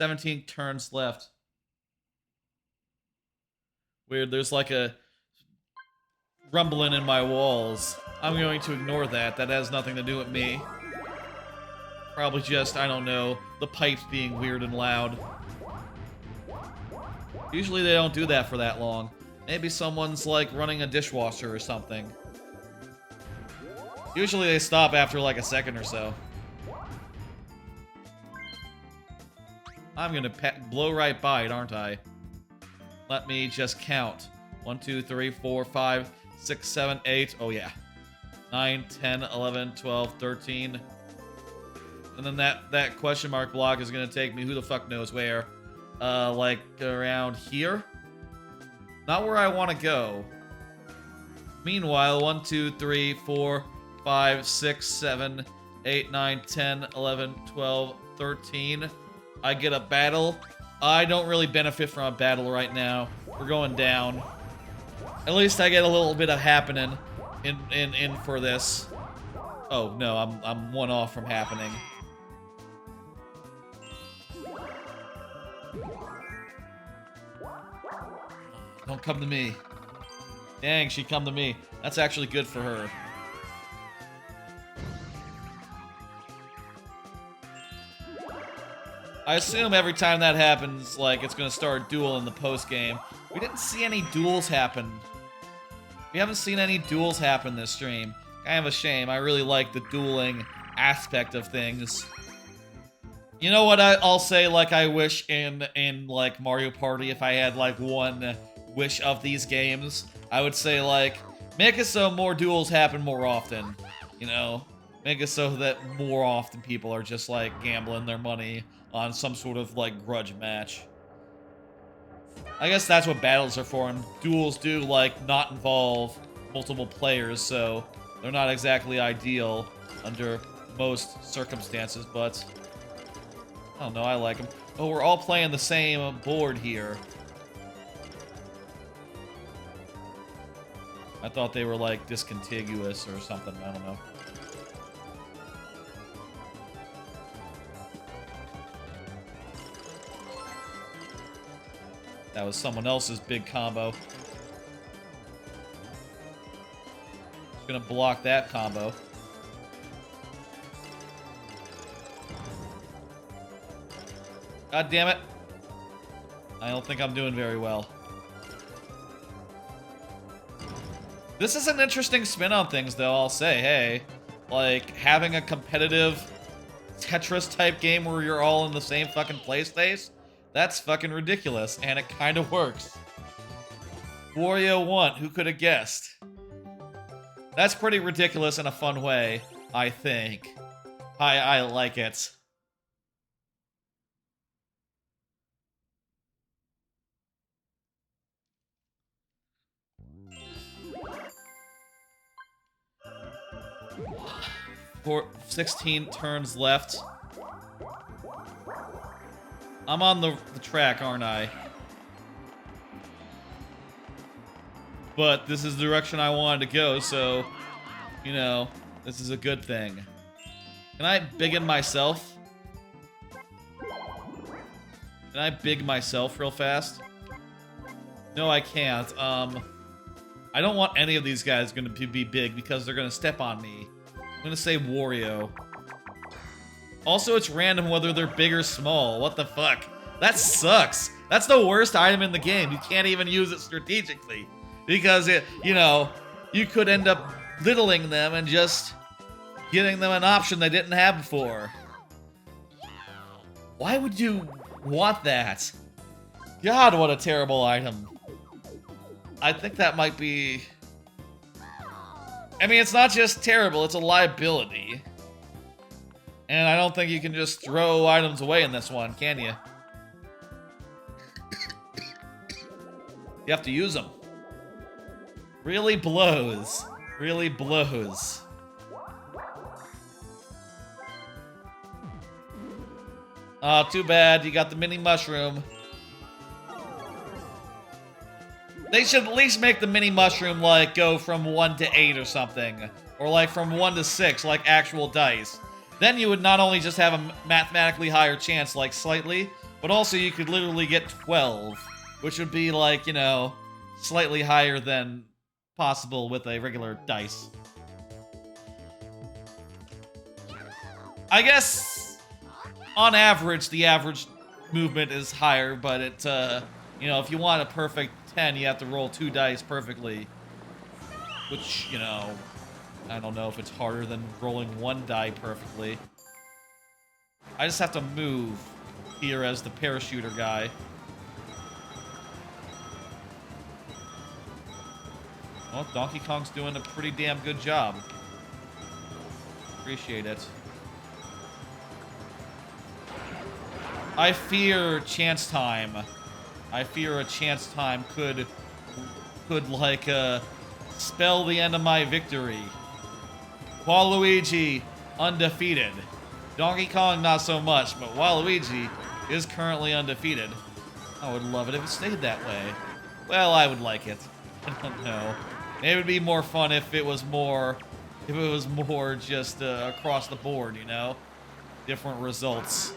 "17 turns left." Weird, there's like a rumbling in my walls. I'm going to ignore that. That has nothing to do with me. Probably just, I don't know, the pipes being weird and loud. Usually they don't do that for that long. Maybe someone's like running a dishwasher or something. Usually they stop after like a second or so. I'm gonna blow right by it, aren't I? Let me just count. 1, 2, 3, 4, 5, 6, 7, 8. Oh yeah. 9, 10, 11, 12, 13. And then that question mark block is gonna take me who the fuck knows where. Like around here? Not where I want to go. Meanwhile, 1, 2, 3, 4, 5, 6, 7, 8, 9, 10, 11, 12, 13. I get a battle. I don't really benefit from a battle right now. We're going down. At least I get a little bit of happening in for this. Oh no, I'm one off from happening. Don't come to me. Dang, she come to me. That's actually good for her. I assume every time that happens, like, it's gonna start a duel in the post-game. We didn't see any duels happen. We haven't seen any duels happen this stream. Kind of a shame. I really like the dueling aspect of things. You know what I'll say, like, I wish in like, Mario Party, if I had, like, one wish of these games, I would say, like, make it so more duels happen more often, you know? Make it so that more often people are just, like, gambling their money on some sort of, like, grudge match. I guess that's what battles are for, and duels do, like, not involve multiple players, so they're not exactly ideal under most circumstances, but I don't know, I like them. Oh, we're all playing the same board here. I thought they were, like, discontiguous or something, I don't know. That was someone else's big combo. Just gonna block that combo. God damn it. I don't think I'm doing very well. This is an interesting spin on things, though, I'll say. Hey, like, having a competitive Tetris-type game where you're all in the same fucking play space, that's fucking ridiculous, and it kind of works. Wario 1, who could have guessed? That's pretty ridiculous in a fun way, I think. I like it. For 16 turns left. I'm on the track, aren't I? But this is the direction I wanted to go, so, you know, this is a good thing. Can I biggin myself? Can I big myself real fast? No, I can't. I don't want any of these guys going to be big because they're going to step on me. I'm going to say Wario. Also, it's random whether they're big or small. What the fuck? That sucks. That's the worst item in the game. You can't even use it strategically. Because, it, you know, you could end up littling them and just giving them an option they didn't have before. Why would you want that? God, what a terrible item. I think that might be... I mean, it's not just terrible, it's a liability. And I don't think you can just throw items away in this one, can you? You have to use them. Really blows. Really blows. Oh, too bad. You got the mini mushroom. They should at least make the mini mushroom, like, go from 1 to 8 or something. Or, like, from 1 to 6, like actual dice. Then you would not only just have a mathematically higher chance, like, slightly, but also you could literally get 12. Which would be, like, you know, slightly higher than possible with a regular dice. I guess, on average, the average movement is higher, but it, you know, if you want a perfect 10, you have to roll 2 dice perfectly. Which, you know, I don't know if it's harder than rolling 1 die perfectly. I just have to move here as the parachuter guy. Well, Donkey Kong's doing a pretty damn good job. Appreciate it. I fear chance time. I fear a chance time could like, spell the end of my victory. Waluigi, undefeated. Donkey Kong, not so much, but Waluigi is currently undefeated. I would love it if it stayed that way. Well, I would like it. I don't know. It would be more fun if it was more just across the board, you know? Different results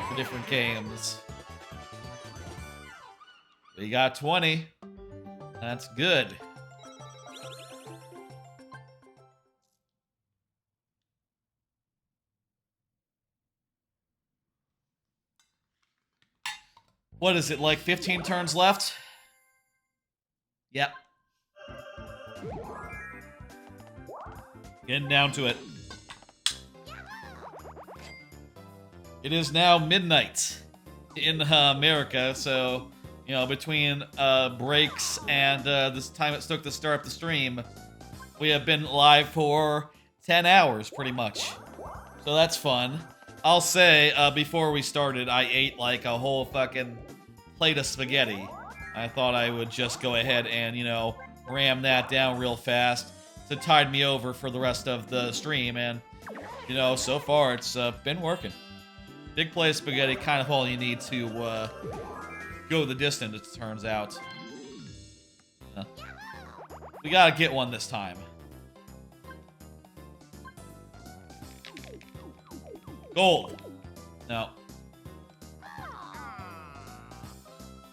for different games. We got 20. That's good. What is it, like 15 turns left? Yep. Getting down to it. It is now midnight in America, so, you know, between breaks and this time it took to start the stream, we have been live for 10 hours, pretty much. So that's fun. I'll say, before we started, I ate like a whole fucking plate of spaghetti. I thought I would just go ahead and, you know, ram that down real fast to tide me over for the rest of the stream. And, you know, so far it's been working. Big plate of spaghetti, kind of all you need to go the distance, it turns out. We gotta get one this time. Gold. No.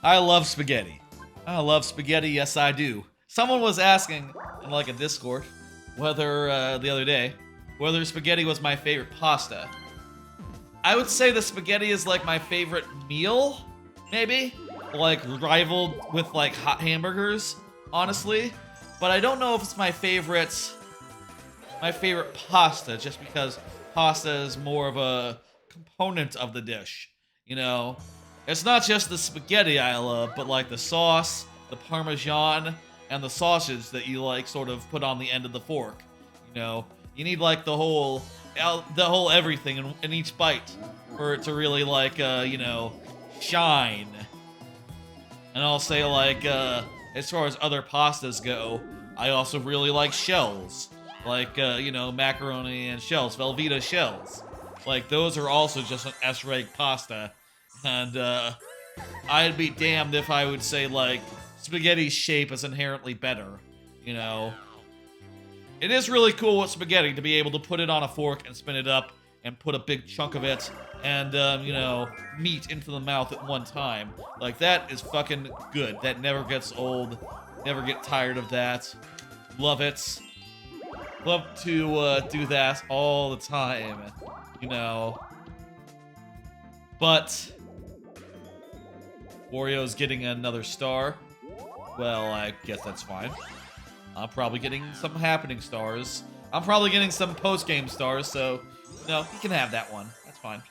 I love spaghetti. I love spaghetti, yes I do. Someone was asking in like a Discord whether, the other day, whether spaghetti was my favorite pasta. I would say the spaghetti is like my favorite meal, maybe? Like rivaled with like hot hamburgers, honestly. But I don't know if it's my favorite pasta, just because pasta is more of a component of the dish, you know? It's not just the spaghetti I love, but like the sauce, the parmesan, and the sausage that you like sort of put on the end of the fork. You know, you need like the whole everything in each bite for it to really like, you know, shine. And I'll say like, as far as other pastas go, I also really like shells. Like, you know, macaroni and shells, Velveeta shells. Like, those are also just an S-rank pasta. And, I'd be damned if I would say, like, spaghetti's shape is inherently better, you know? It is really cool with spaghetti to be able to put it on a fork and spin it up and put a big chunk of it and, you know, meat into the mouth at one time. Like, that is fucking good. That never gets old. Never get tired of that. Love it. Love to, do that all the time, you know? But Wario's getting another star. Well, I guess that's fine. I'm probably getting some happening stars. I'm probably getting some post-game stars, so, no, he can have that one. That's fine.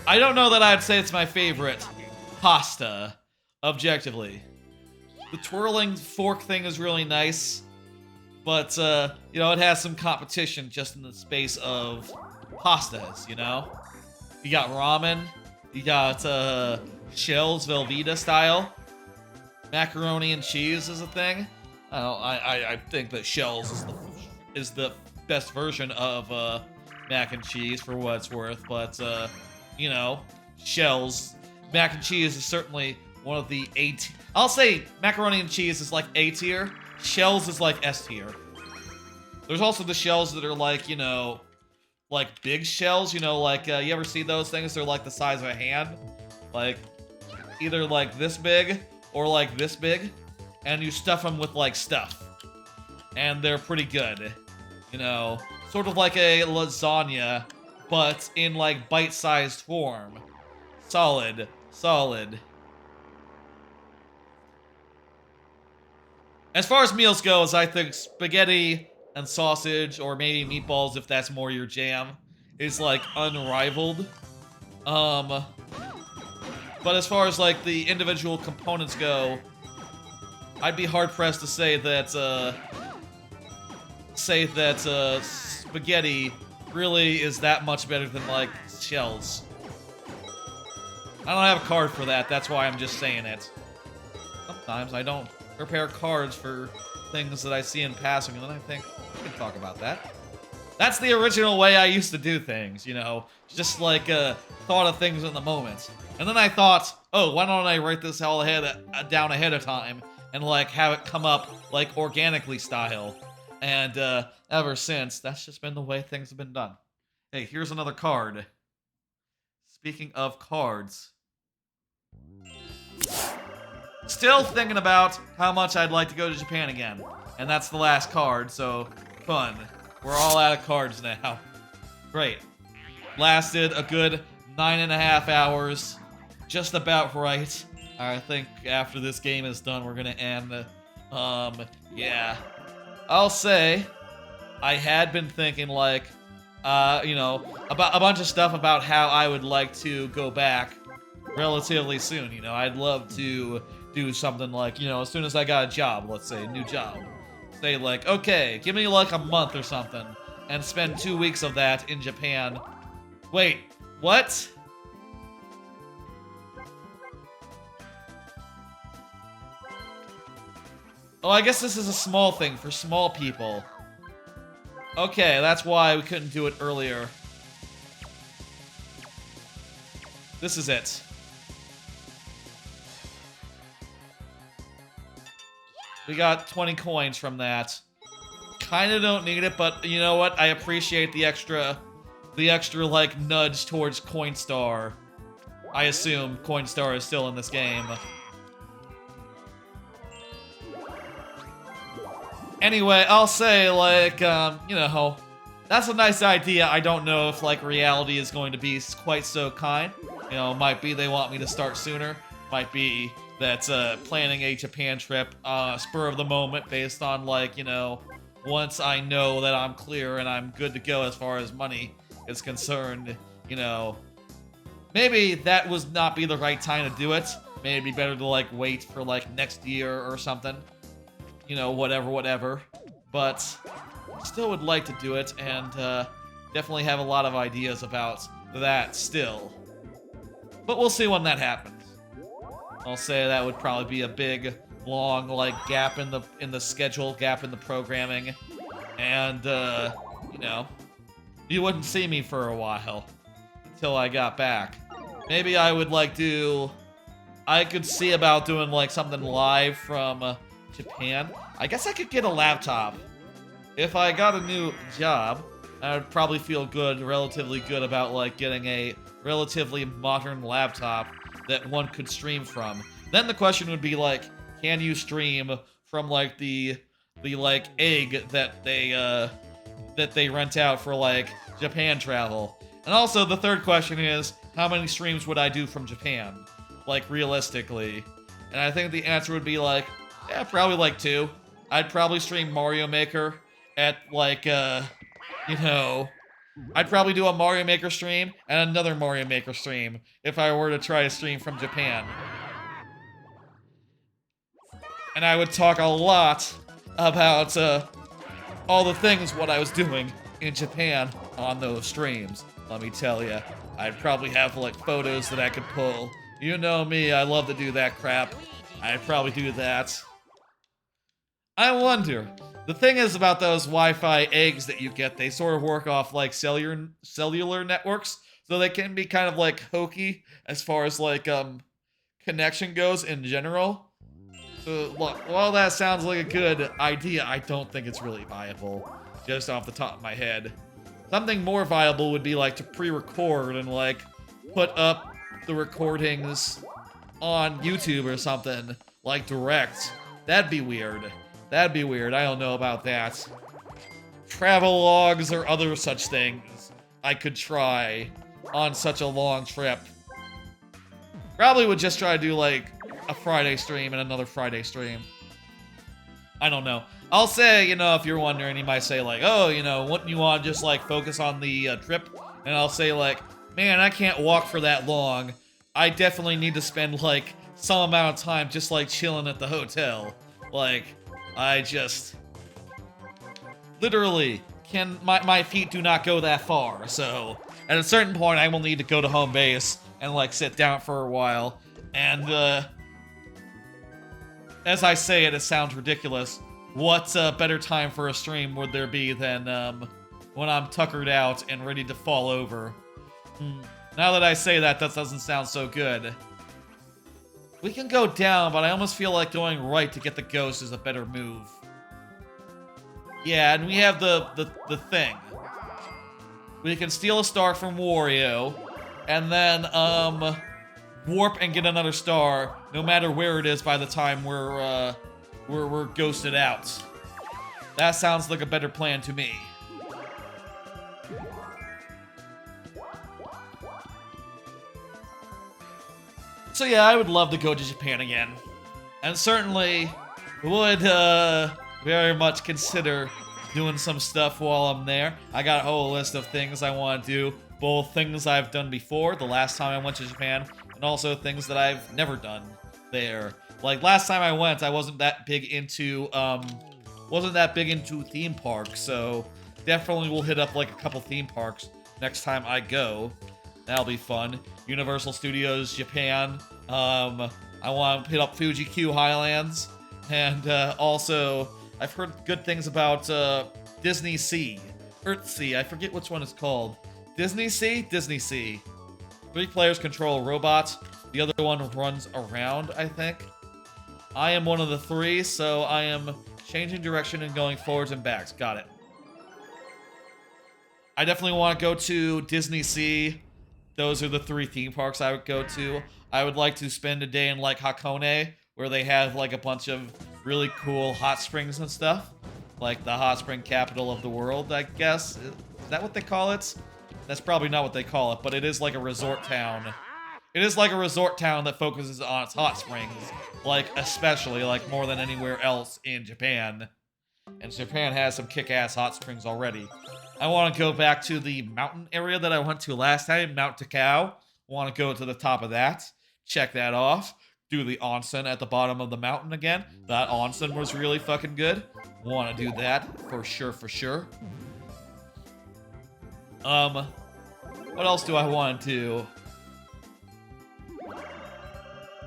I don't know that I'd say it's my favorite pasta, objectively. The twirling fork thing is really nice, but, you know, it has some competition just in the space of pastas, you know? You got ramen, you got, shells, Velveeta style. Macaroni and cheese is a thing. I think that shells is the best version of mac and cheese for what it's worth, but you know, shells, mac and cheese is certainly one of the I'll say macaroni and cheese is like A tier, shells is like S tier. There's also the shells that are like, you know, like big shells, you know, like you ever see those things? They're like the size of a hand, like either like this big or like this big, and you stuff them with like stuff, and they're pretty good, you know, sort of like a lasagna, but in like bite-sized form. Solid, solid. As far as meals goes, I think spaghetti and sausage, or maybe meatballs if that's more your jam, is like unrivaled. But as far as like the individual components go, I'd be hard pressed to say that spaghetti really is that much better than like shells. I don't have a card for that. That's why I'm just saying it. Sometimes I don't prepare cards for things that I see in passing, and then I think we can talk about that. That's the original way I used to do things, you know, just like thought of things in the moment. And then I thought, oh, why don't I write this all down ahead of time and like have it come up like organically style. And ever since, that's just been the way things have been done. Hey, here's another card. Speaking of cards. Still thinking about how much I'd like to go to Japan again. And that's the last card, so fun. We're all out of cards now. Great. Lasted a good 9.5 hours. Just about right. I think after this game is done, we're gonna end. Yeah. I'll say, I had been thinking, like, you know, about a bunch of stuff about how I would like to go back relatively soon. You know, I'd love to do something like, you know, as soon as I got a job, let's say, a new job. Say, like, okay, give me, like, a month or something, and spend 2 weeks of that in Japan. Wait, what? Oh, I guess this is a small thing for small people. Okay, that's why we couldn't do it earlier. This is it. We got 20 coins from that. Kinda don't need it, but you know what? I appreciate the extra, like, nudge towards Coinstar. I assume Coinstar is still in this game. Anyway, I'll say, like, you know, that's a nice idea. I don't know if, like, reality is going to be quite so kind. You know, might be they want me to start sooner. Might be that planning a Japan trip, spur of the moment based on, like, you know, once I know that I'm clear and I'm good to go as far as money is concerned, you know, maybe that would not be the right time to do it. Maybe it'd be better to, like, wait for, like, next year or something. You know, whatever. But still would like to do it, and definitely have a lot of ideas about that still. But we'll see when that happens. I'll say that would probably be a big, long, like, gap in the schedule, gap in the programming, and you know, you wouldn't see me for a while until I got back. Maybe I would I could see about doing, like, something live from Japan. I guess I could get a laptop. If I got a new job, I would probably feel relatively good about, like, getting a relatively modern laptop that one could stream from. Then the question would be, like, can you stream from, like, the like, egg that they rent out for, like, Japan travel? And also, the third question is, how many streams would I do from Japan? Like, realistically. And I think the answer would be, like, yeah, probably, like, 2. I'd probably stream Mario Maker at, like, you know, I'd probably do a Mario Maker stream and another Mario Maker stream if I were to try to stream from Japan. And I would talk a lot about, all the things what I was doing in Japan on those streams. Let me tell ya, I'd probably have, like, photos that I could pull. You know me, I love to do that crap. I'd probably do that. I wonder, the thing is about those Wi-Fi eggs that you get, they sort of work off, like, cellular networks, so they can be kind of, like, hokey as far as, like, connection goes in general. So, while that sounds like a good idea, I don't think it's really viable, just off the top of my head. Something more viable would be, like, to pre-record and, like, put up the recordings on YouTube or something, like, direct. That'd be weird. That'd be weird. I don't know about that. Travel logs or other such things I could try on such a long trip. Probably would just try to do, like, a Friday stream and another Friday stream. I don't know. I'll say, you know, if you're wondering, you might say, like, oh, you know, wouldn't you want to just, like, focus on the trip? And I'll say, like, man, I can't walk for that long. I definitely need to spend, like, some amount of time just, like, chilling at the hotel. Like, I just literally my feet do not go that far, so at a certain point I will need to go to home base and, like, sit down for a while. And as I say it, it sounds ridiculous. What better time for a stream would there be than when I'm tuckered out and ready to fall over? Now that I say that, that doesn't sound so good. We can go down, but I almost feel like going right to get the ghost is a better move. Yeah, and we have the thing. We can steal a star from Wario, and then, warp and get another star, no matter where it is by the time we're ghosted out. That sounds like a better plan to me. So yeah, I would love to go to Japan again. And certainly would very much consider doing some stuff while I'm there. I got a whole list of things I want to do. Both things I've done before, the last time I went to Japan, and also things that I've never done there. Like, last time I went, I wasn't that big into theme parks, so definitely will hit up, like, a couple theme parks next time I go. That'll be fun. Universal Studios Japan. I want to hit up Fuji Q Highlands. And also, I've heard good things about Disney Sea. Earthsea, I forget which one it's called. Disney Sea? Disney Sea. 3 players control a robot. The other one runs around, I think. I am one of the 3, so I am changing direction and going forwards and backs. Got it. I definitely want to go to Disney Sea. Those are the 3 theme parks I would go to. I would like to spend a day in like Hakone, where they have like a bunch of really cool hot springs and stuff. Like the hot spring capital of the world, I guess. Is that what they call it? That's probably not what they call it, but it is like a resort town. It is like a resort town that focuses on its hot springs. Like, especially, like, more than anywhere else in Japan. And Japan has some kick-ass hot springs already. I want to go back to the mountain area that I went to last time, Mount Takao. Want to go to the top of that, check that off, do the onsen at the bottom of the mountain again. That onsen was really fucking good. Want to do that, for sure, for sure. What else do I want to do?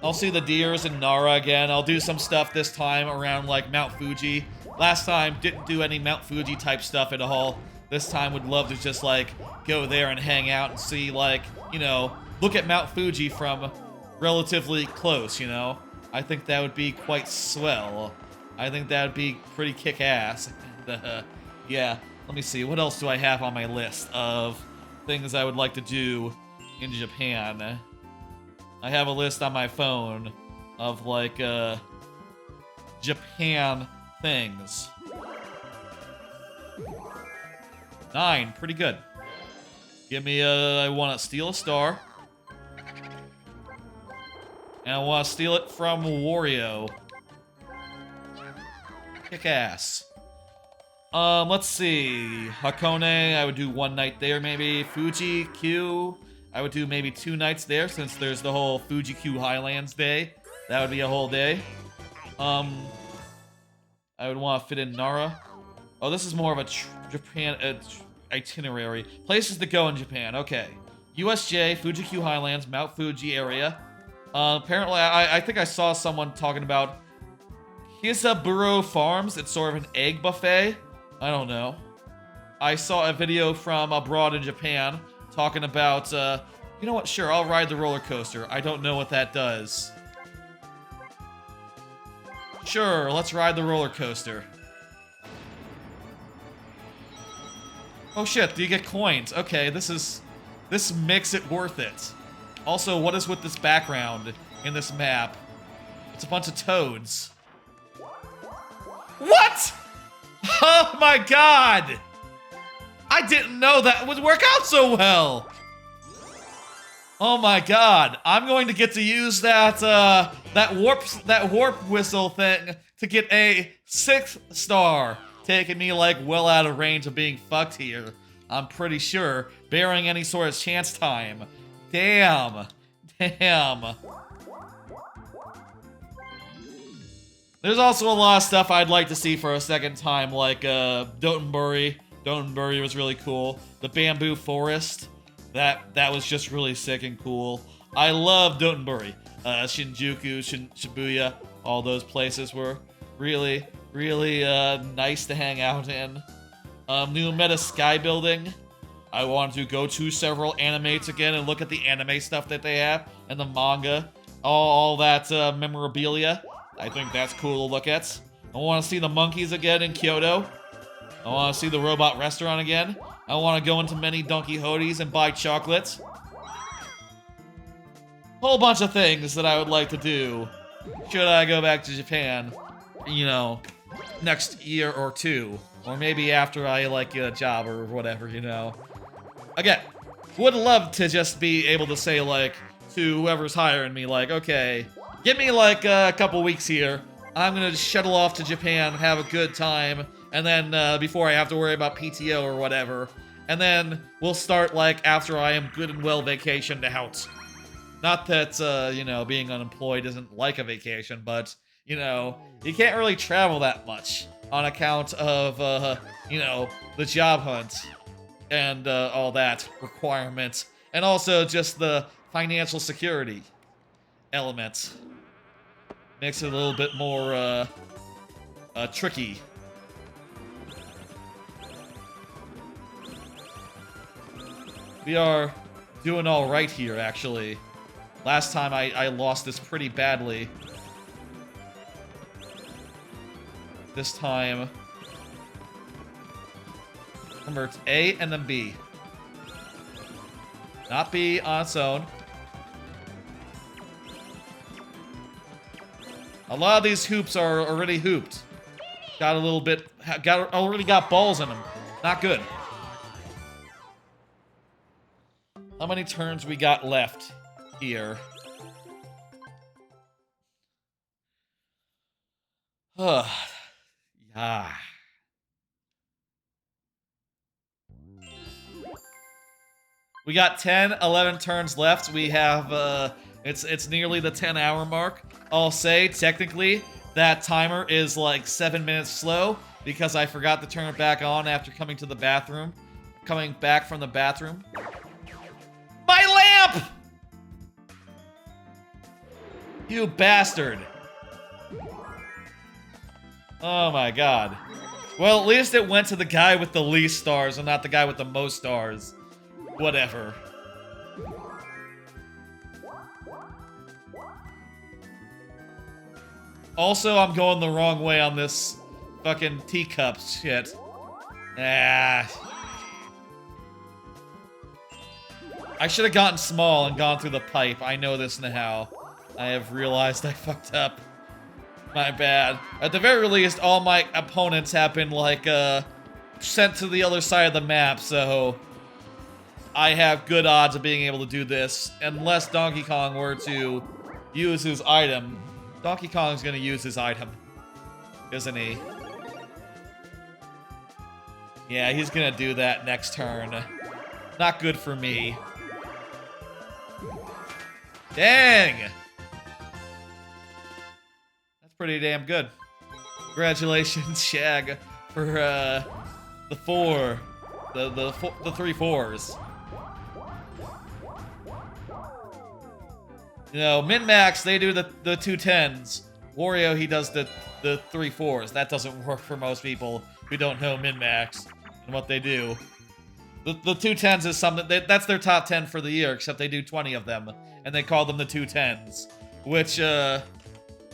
I'll see the deers in Nara again. I'll do some stuff this time around, like, Mount Fuji. Last time, didn't do any Mount Fuji type stuff at all. This time, would love to just, like, go there and hang out and see, like, you know, look at Mount Fuji from relatively close, you know? I think that would be quite swell. I think that would be pretty kick-ass. Yeah, let me see. What else do I have on my list of things I would like to do in Japan? I have a list on my phone of, like, Japan things. 9, pretty good. Give me I want to steal a star. And I want to steal it from Wario. Kick ass. Let's see. Hakone, I would do 1 night there maybe. Fuji Q, I would do maybe 2 nights there since there's the whole Fuji Q Highlands Day. That would be a whole day. I would want to fit in Nara. Oh, this is more of a Japan itinerary. Places to go in Japan. Okay. USJ, Fuji Q Highlands, Mount Fuji area. Apparently, I think I saw someone talking about Hisaburo Farms. It's sort of an egg buffet. I don't know. I saw a video from abroad in Japan talking about, you know what? Sure, I'll ride the roller coaster. I don't know what that does. Sure, let's ride the roller coaster. Oh shit, do you get coins? Okay, this makes it worth it. Also, what is with this background in this map? It's a bunch of toads. What? Oh my god! I didn't know that would work out so well! Oh my god, I'm going to get to use that, that warp whistle thing to get a 6th star. Taking me, like, well out of range of being fucked here. I'm pretty sure, bearing any sort of chance time. Damn. Damn. There's also a lot of stuff I'd like to see for a second time, like, Dotonbori. Dotonbori was really cool. The bamboo forest. That was just really sick and cool. I love Dotonbori. Shinjuku, Shibuya, all those places were really nice to hang out in. New Meta Sky Building. I want to go to several animates again and look at the anime stuff that they have and the manga. All that memorabilia. I think that's cool to look at. I want to see the monkeys again in Kyoto. I want to see the robot restaurant again. I want to go into many Don Quixotes and buy chocolates. Whole bunch of things that I would like to do should I go back to Japan, you know, next year or 2. Or maybe after I, like, get a job or whatever, you know. Again, would love to just be able to say, like, to whoever's hiring me, like, okay, give me, like, a couple weeks here. I'm gonna shuttle off to Japan, have a good time, and then, before I have to worry about PTO or whatever. And then we'll start, like, after I am good and well vacationed out. Not that, you know, being unemployed isn't like a vacation, but, you know, you can't really travel that much on account of, you know, the job hunt and all that requirements. And also just the financial security element. Makes it a little bit more tricky. We are doing all right here, actually. Last time I lost this pretty badly. This time, remember, it's A and then B. Not B on its own. A lot of these hoops are already hooped. Got a little bit, already got balls in them. Not good. How many turns we got left here? Yeah. We got 10, 11 turns left. We have, it's nearly the 10-hour mark. I'll say, technically, that timer is like 7 minutes slow because I forgot to turn it back on after coming to the bathroom. Coming back from the bathroom. My lamp! You bastard. Oh my god. Well, at least it went to the guy with the least stars and not the guy with the most stars. Whatever. Also, I'm going the wrong way on this fucking teacup shit. Ah. I should have gotten small and gone through the pipe. I know this now. I have realized I fucked up. My bad. At the very least, all my opponents have been, like, sent to the other side of the map, so I have good odds of being able to do this. Unless Donkey Kong were to use his item. Donkey Kong's gonna use his item, isn't he? Yeah, he's gonna do that next turn. Not good for me. Dang! That's pretty damn good. Congratulations, Shag, for the 3 fours. You know, Min-Max, they do the 2 10s. Wario, he does the 3 4s. That doesn't work for most people who don't know Min-Max and what they do. The 2 10s is something, that's their top 10 for the year, except they do 20 of them, and they call them the 2 10s. Which,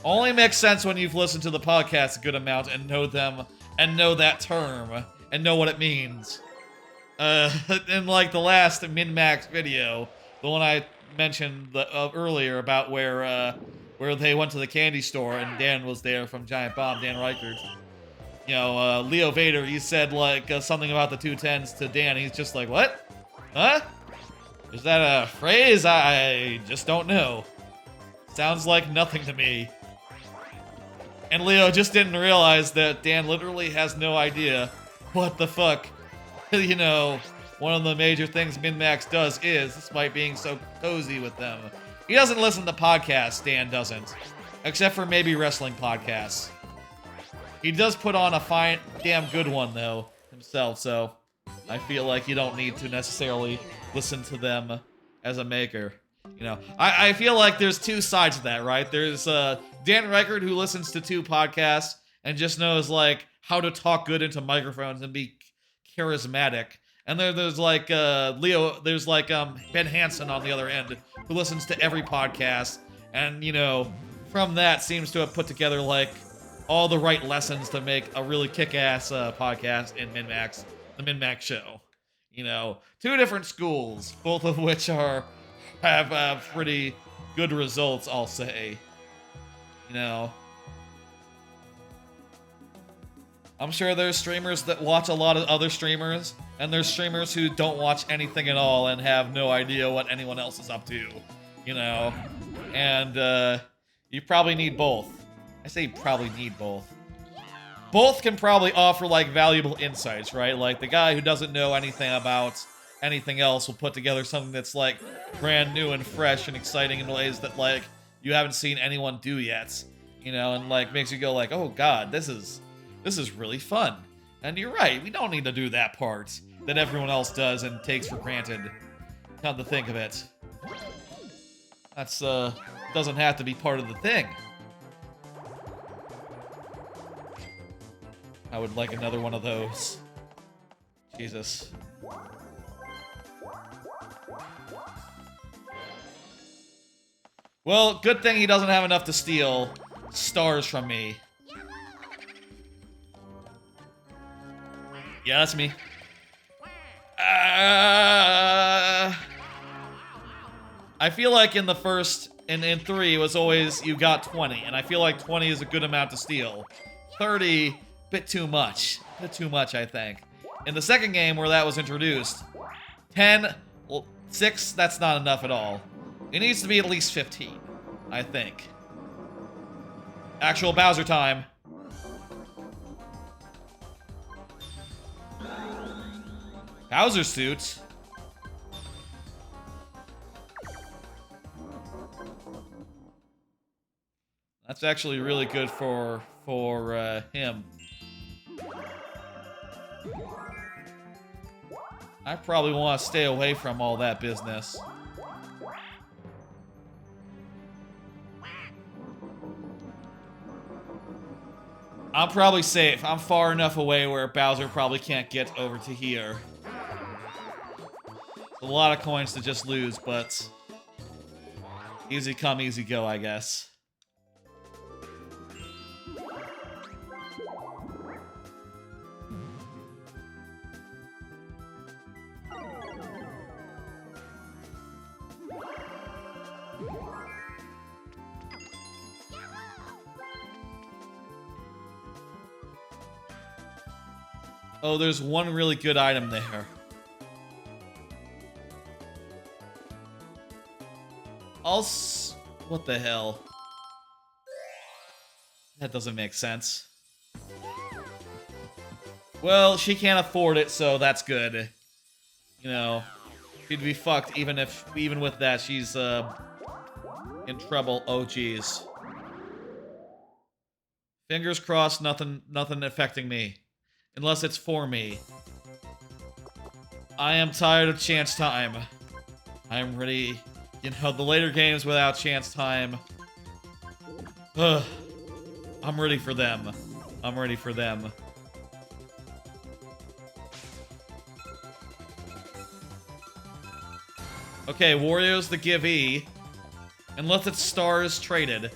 only makes sense when you've listened to the podcast a good amount and know them, and know that term, and know what it means. In, like, the last Min-Max video, the one I mentioned earlier about where they went to the candy store and Dan was there from Giant Bomb, Dan Reichert. You know, Leo Vader, he said, like, something about the 2 10s to Dan. He's just like, what? Huh? Is that a phrase? I just don't know. Sounds like nothing to me. And Leo just didn't realize that Dan literally has no idea what the fuck, you know, one of the major things Min-Max does is, despite being so cozy with them, he doesn't listen to podcasts, Dan doesn't. Except for maybe wrestling podcasts. He does put on a fine, damn good one, though, himself, so I feel like you don't need to necessarily listen to them as a maker. You know, I feel like there's two sides to that, right? There's Dan Reichert, who listens to 2 podcasts and just knows, like, how to talk good into microphones and be charismatic. And there's like there's like Ben Hansen on the other end, who listens to every podcast, and, you know, from that seems to have put together, like, all the right lessons to make a really kick-ass podcast in Min-Max, the Min-Max Show. You know, 2 different schools, both of which have pretty good results, I'll say. You know, I'm sure there's streamers that watch a lot of other streamers, and there's streamers who don't watch anything at all and have no idea what anyone else is up to, you know? And, you probably need both. I say you probably need both. Both can probably offer, like, valuable insights, right? Like, the guy who doesn't know anything about anything else will put together something that's, like, brand new and fresh and exciting in ways that, like, you haven't seen anyone do yet, you know? And, like, makes you go, like, oh god, this is really fun. And you're right, we don't need to do that part that everyone else does and takes for granted. Come to think of it. That's, doesn't have to be part of the thing. I would like another one of those. Jesus. Well, good thing he doesn't have enough to steal stars from me. Yeah, that's me. I feel like in the first, in 3, it was always, you got 20, and I feel like 20 is a good amount to steal. 30, bit too much. Bit too much, I think. In the second game where that was introduced, 10, well, 6, that's not enough at all. It needs to be at least 15, I think. Actual Bowser time. Bowser suit? That's actually really good for him. I probably want to stay away from all that business. I'm probably safe. I'm far enough away where Bowser probably can't get over to here. A lot of coins to just lose, but easy come, easy go, I guess. Oh, there's one really good item there. What the hell? That doesn't make sense. Well, she can't afford it, so that's good. You know, she'd be fucked even with that. She's in trouble. Oh, jeez. Fingers crossed, nothing affecting me. Unless it's for me. I am tired of chance time. I am ready. You know, the later games without chance time. Ugh. I'm ready for them. I'm ready for them. Okay, Wario's the givee. Unless it's stars traded.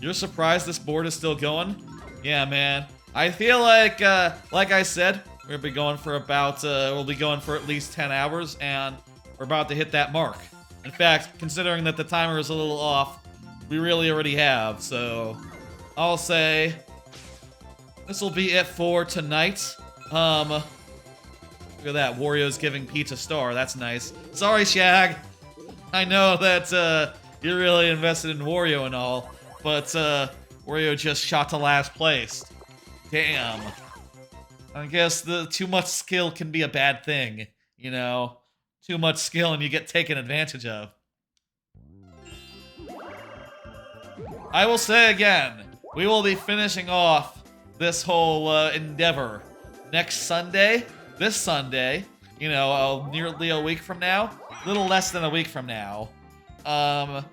You're surprised this board is still going? Yeah, man. I feel like I said, we'll be going for about, we'll be going for at least 10 hours, and we're about to hit that mark. In fact, considering that the timer is a little off, we really already have, so I'll say this will be it for tonight. Look at that, Wario's giving Peach a star, that's nice. Sorry, Shag. I know that, you're really invested in Wario and all, but, Wario just shot to last place. Damn. I guess too much skill can be a bad thing, you know? Too much skill and you get taken advantage of. I will say again, we will be finishing off this whole endeavor next Sunday. This Sunday, you know, nearly a week from now. A little less than a week from now. And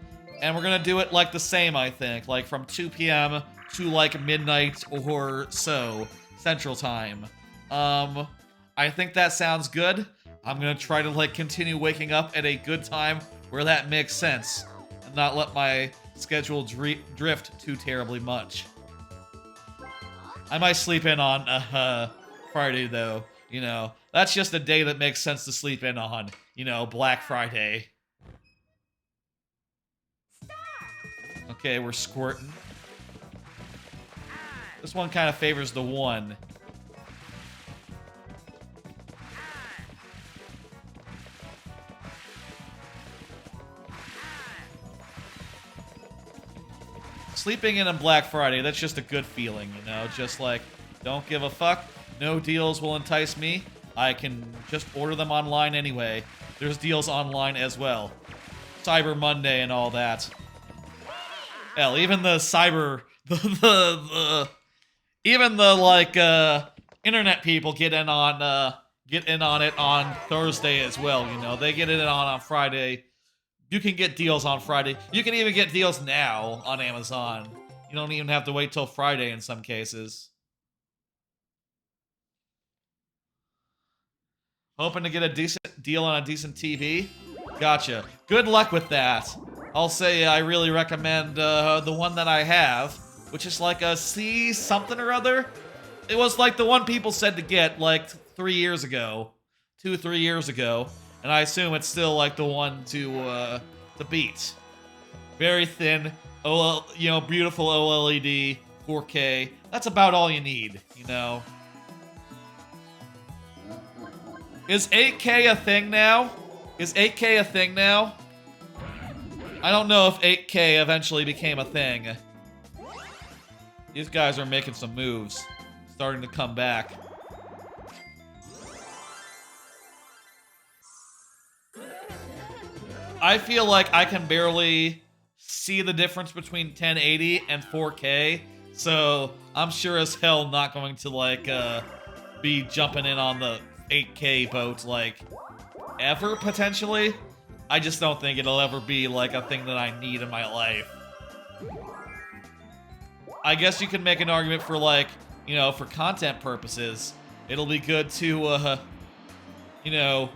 we're gonna do it like the same, I think. Like from 2 p.m. to like midnight or so, Central Time. I think that sounds good. I'm gonna try to like continue waking up at a good time where that makes sense. And not let my schedule drift too terribly much. I might sleep in on Friday though, you know. That's just a day that makes sense to sleep in on, you know, Black Friday. Okay, we're squirting. This one kind of favors the one. Sleeping in on Black Friday, that's just a good feeling, you know? Just like, don't give a fuck. No deals will entice me. I can just order them online anyway. There's deals online as well. Cyber Monday and all that. Hell, even the cyber... even the, like, internet people get in on it on Thursday as well, you know? They get it on Friday. You can get deals on Friday. You can even get deals now on Amazon. You don't even have to wait till Friday in some cases. Hoping to get a decent deal on a decent TV? Gotcha. Good luck with that. I'll say I really recommend the one that I have, which is like a C something or other. It was like the one people said to get like 3 years ago, 3 years ago, and I assume it's still like the one to beat. Very thin, beautiful OLED, 4K. That's about all you need, you know. Is 8K a thing now? Is 8K a thing now? I don't know if 8K eventually became a thing. These guys are making some moves. Starting to come back. I feel like I can barely see the difference between 1080 and 4K. So I'm sure as hell not going to like be jumping in on the 8K boat like ever potentially. I just don't think it'll ever be like a thing that I need in my life. I guess you can make an argument for like, you know, for content purposes, it'll be good to you know,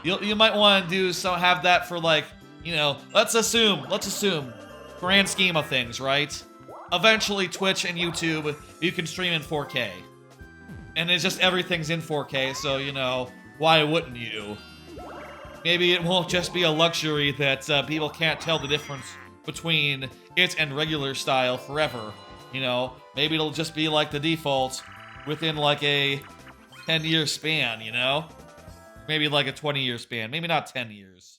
you might want to have that for like, you know, let's assume grand scheme of things, right? Eventually Twitch and YouTube, you can stream in 4K. And it's just everything's in 4K, so, you know, why wouldn't you? Maybe it won't just be a luxury that people can't tell the difference between it and regular style forever. You know, maybe it'll just be like the default within like a 10-year span, you know? Maybe like a 20-year span, maybe not 10 years.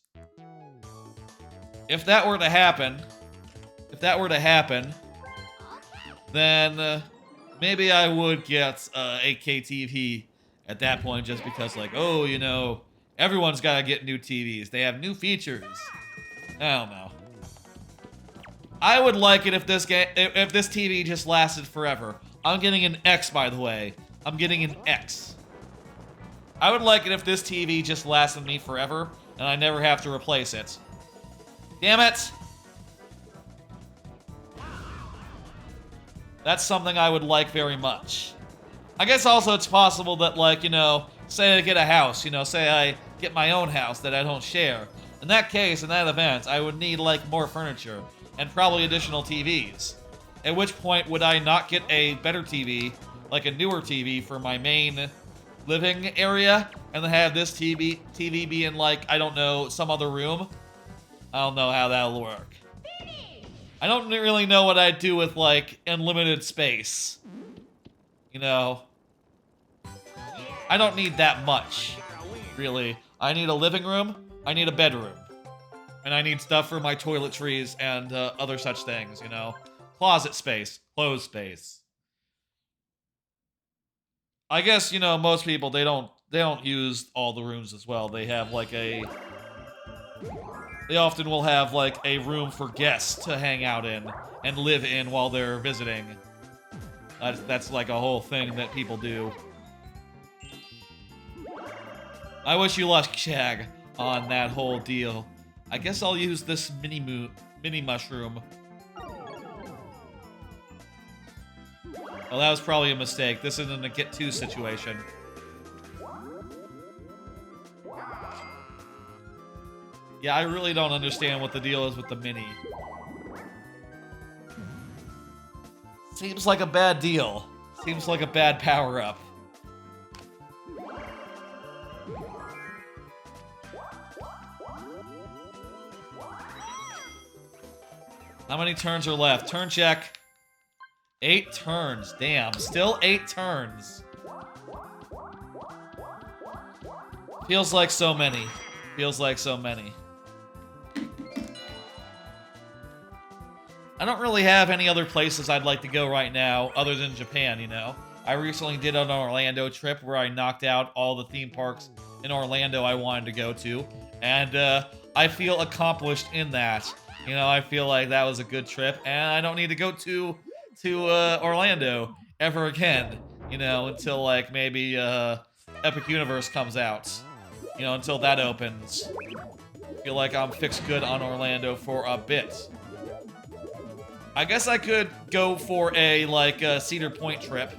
If that were to happen, then maybe I would get 8K TV at that point, just because like, oh, you know, everyone's got to get new TVs. They have new features. I don't know. I would like it if this TV just lasted forever. I'm getting an X, by the way. I'm getting an X. I would like it if this TV just lasted me forever, and I never have to replace it. Damn it! That's something I would like very much. I guess also it's possible that, like, you know, say I get a house, you know, say I get my own house that I don't share. In that case, in that event, I would need, like, more furniture and probably additional TVs. At which point would I not get a better TV, like a newer TV for my main living area, and then have this TV be in, like, I don't know, some other room? I don't know how that'll work. I don't really know what I'd do with, like, unlimited space. You know, I don't need that much, really. I need a living room, I need a bedroom, and I need stuff for my toiletries and other such things, you know. Closet space, clothes space. I guess, you know, most people, they don't use all the rooms as well. They have, like, they often will have, like, a room for guests to hang out in and live in while they're visiting. That's like a whole thing that people do. I wish you luck, Shag, on that whole deal. I guess I'll use this mini mushroom. Well, that was probably a mistake. This isn't a get two situation. Yeah, I really don't understand what the deal is with the mini. Seems like a bad deal. Seems like a bad power-up. How many turns are left? Turn check. 8 turns. Damn. Still 8 turns. Feels like so many. Feels like so many. I don't really have any other places I'd like to go right now other than Japan, you know. I recently did an Orlando trip where I knocked out all the theme parks in Orlando I wanted to go to. And I feel accomplished in that. You know, I feel like that was a good trip. And I don't need to go to Orlando ever again. You know, until like maybe Epic Universe comes out. You know, until that opens. I feel like I'm fixed good on Orlando for a bit. I guess I could go for a, like, Cedar Point trip.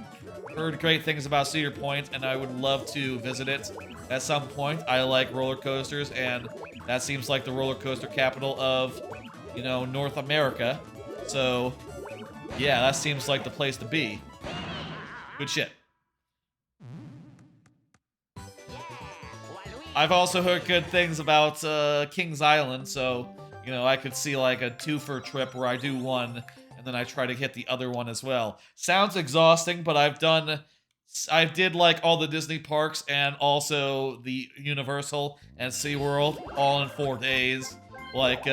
heard great things about Cedar Point, and I would love to visit it at some point. I like roller coasters, and that seems like the roller coaster capital of, you know, North America. So, yeah, that seems like the place to be. Good shit. I've also heard good things about Kings Island, so, you know, I could see like a twofer trip where I do one and then I try to hit the other one as well. Sounds exhausting, but I did like all the Disney parks and also the Universal and SeaWorld all in 4 days, like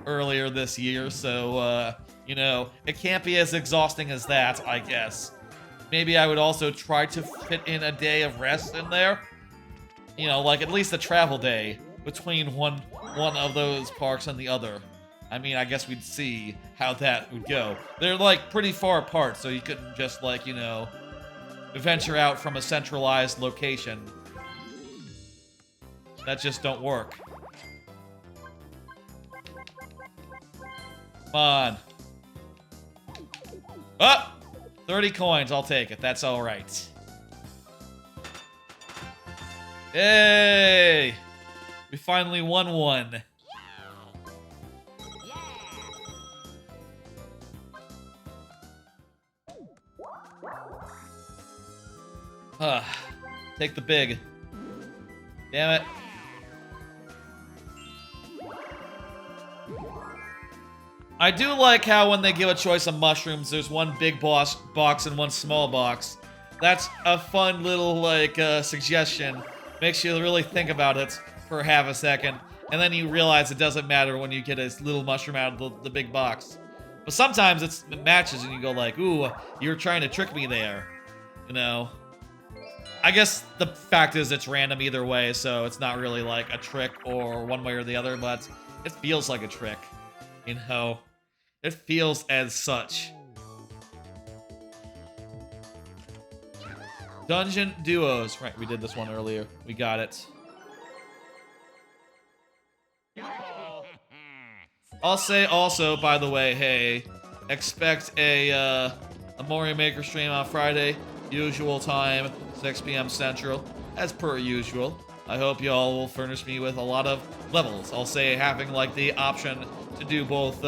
earlier this year. So, you know, it can't be as exhausting as that, I guess. Maybe I would also try to fit in a day of rest in there. You know, like at least a travel day between one of those parks and the other. I mean, I guess we'd see how that would go. They're like pretty far apart, so you couldn't just like, you know, venture out from a centralized location. That just don't work. Come on. Oh! 30 coins, I'll take it. That's all right. Yay! We finally won one. Take the big. Damn it. I do like how when they give a choice of mushrooms, there's one big box and one small box. That's a fun little, like, suggestion. Makes you really think about it for half a second. And then you realize it doesn't matter when you get a little mushroom out of the big box. But sometimes it matches and you go like, ooh, you're trying to trick me there. You know? I guess the fact is it's random either way, so it's not really like a trick or one way or the other, but it feels like a trick. You know? It feels as such. Dungeon Duos. Right, we did this one earlier. We got it. I'll say also, by the way, hey, expect a Mario Maker stream on Friday. Usual time, 6 p.m. Central, as per usual. I hope y'all will furnish me with a lot of levels. I'll say having, like, the option to do both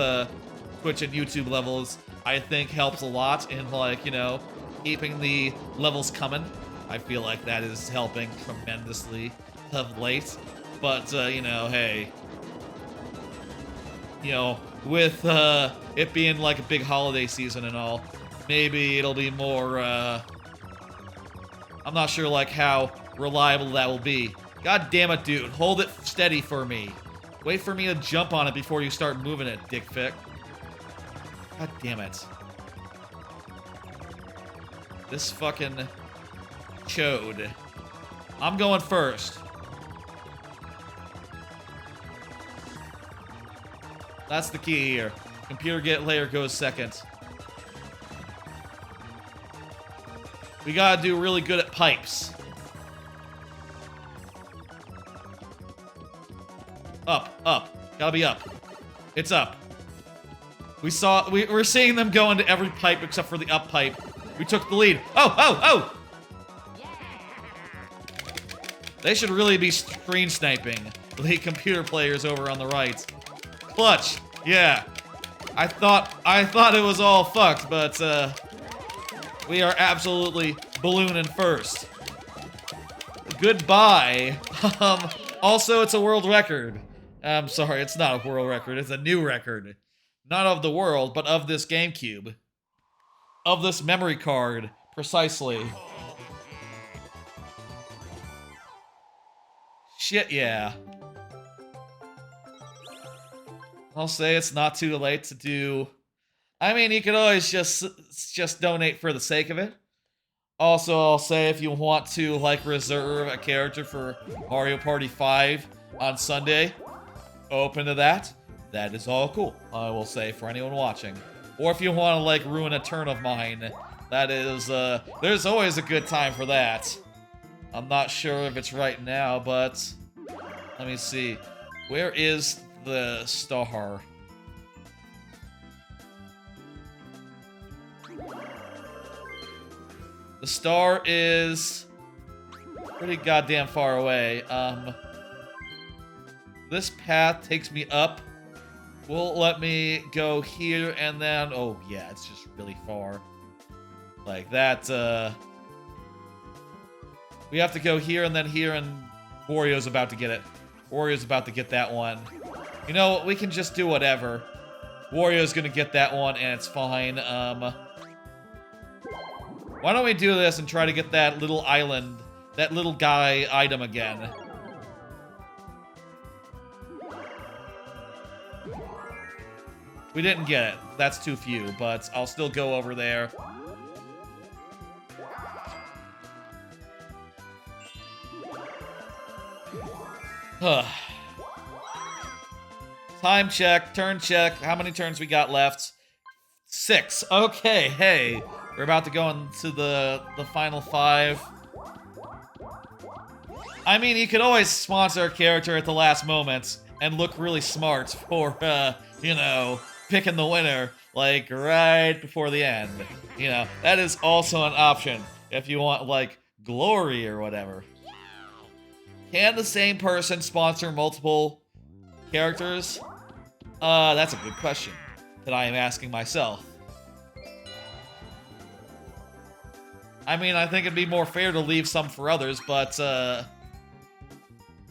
Twitch and YouTube levels, I think helps a lot in, like, you know, keeping the levels coming. I feel like that is helping tremendously of late. But, you know, hey. You know, with it being like a big holiday season and all, maybe it'll be more, I'm not sure, like, how reliable that will be. God damn it, dude. Hold it steady for me. Wait for me to jump on it before you start moving it, dickfic. God damn it. This fucking chode. I'm going first. That's the key here. Computer get layer goes second. We gotta do really good at pipes. Up, up. Gotta be up. It's up. We're seeing them go into every pipe except for the up pipe. We took the lead. Oh, oh, oh! They should really be screen sniping the computer players over on the right. Clutch. Yeah. I thought it was all fucked, but we are absolutely ballooning first. Goodbye. Also, it's a world record. I'm sorry, it's not a world record. It's a new record. Not of the world, but of this GameCube. Of this memory card, precisely. Shit, yeah. I'll say it's not too late to do... I mean, you could always just donate for the sake of it. Also, I'll say if you want to, like, reserve a character for Mario Party 5 on Sunday, open to that. That is all cool, I will say, for anyone watching. Or if you want to, like, ruin a turn of mine, that is, there's always a good time for that. I'm not sure if it's right now, but let me see. Where is the star? The star is pretty goddamn far away. This path takes me up. Will let me go here and then... Oh, yeah, it's just really far. Like that, we have to go here, and Wario's about to get it. Wario's about to get that one. You know what? We can just do whatever. Wario's gonna get that one, and it's fine. Why don't we do this and try to get that little island, that little guy item again? We didn't get it. That's too few, but I'll still go over there. Time check, turn check. How many turns we got left? 6. Okay, hey. We're about to go into the final 5. I mean, you could always sponsor a character at the last moment and look really smart for, you know, picking the winner, like, right before the end. You know, that is also an option if you want, like, glory or whatever. Can the same person sponsor multiple characters? That's a good question that I am asking myself. I mean, I think it'd be more fair to leave some for others, but, I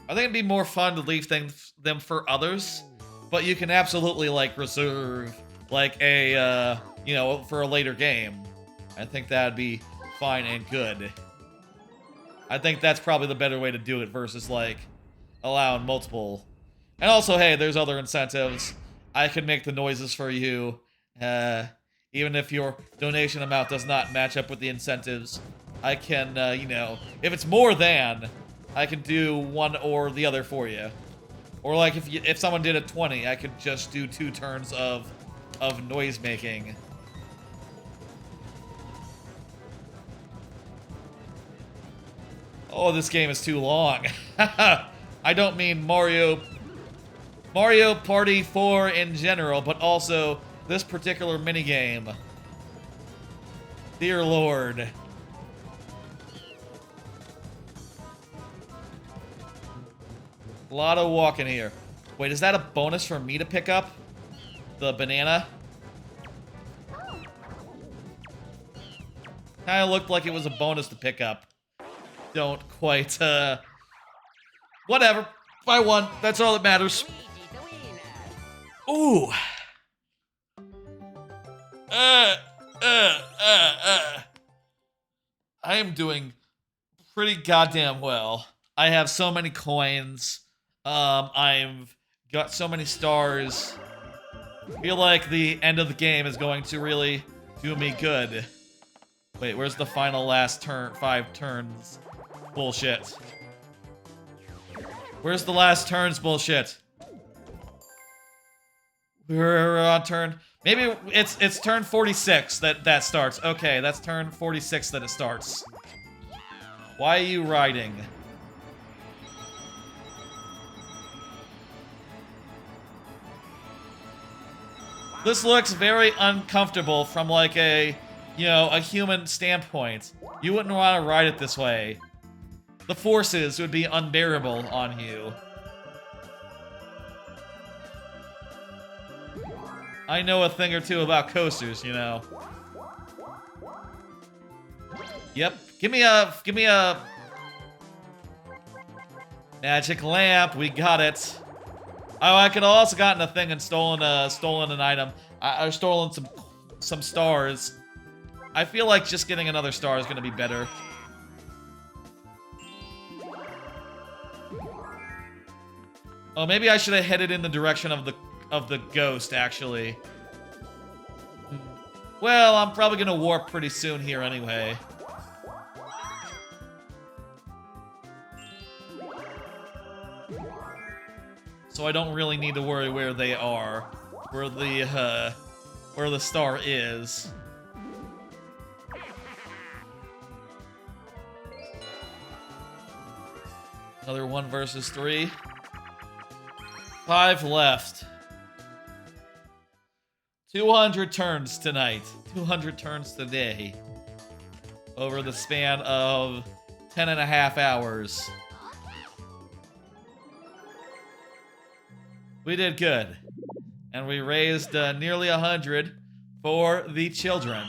think it'd be more fun to leave them for others, but you can absolutely, like, reserve, like, a, you know, for a later game. I think that'd be fine and good. I think that's probably the better way to do it versus, like, allowing multiple. And also, hey, there's other incentives. I can make the noises for you, even if your donation amount does not match up with the incentives. I can, you know, if it's more than, I can do one or the other for you. Or, like, if someone did a 20, I could just do 2 turns of noise making. Oh, this game is too long. I don't mean Mario Party 4 in general, but also this particular minigame. Dear Lord. A lot of walking here. Wait, is that a bonus for me to pick up? The banana? Kinda looked like it was a bonus to pick up. Don't quite, whatever. I won. That's all that matters. Ooh. I am doing pretty goddamn well. I have so many coins. I've got so many stars. I feel like the end of the game is going to really do me good. Wait, where's the final last turn? 5 turns. Bullshit. Where's the last turns bullshit? We're on turn... Maybe it's turn 46 that starts. Okay, that's turn 46 that it starts. Why are you riding? This looks very uncomfortable from like a, you know, a human standpoint. You wouldn't want to ride it this way. The forces would be unbearable on you. I know a thing or two about coasters, you know. Yep. Give me a magic lamp. We got it. Oh, I could have also gotten a thing and stolen an item. I've stolen some stars. I feel like just getting another star is gonna be better. Oh, maybe I should have headed in the direction of the ghost, actually. Well, I'm probably gonna warp pretty soon here anyway. So I don't really need to worry where they are. Where the star is. Another 1 versus 3. 5 left. 200 turns tonight. 200 turns today. over the span of 10 and a half hours. We did good. And we raised nearly 100 for the children,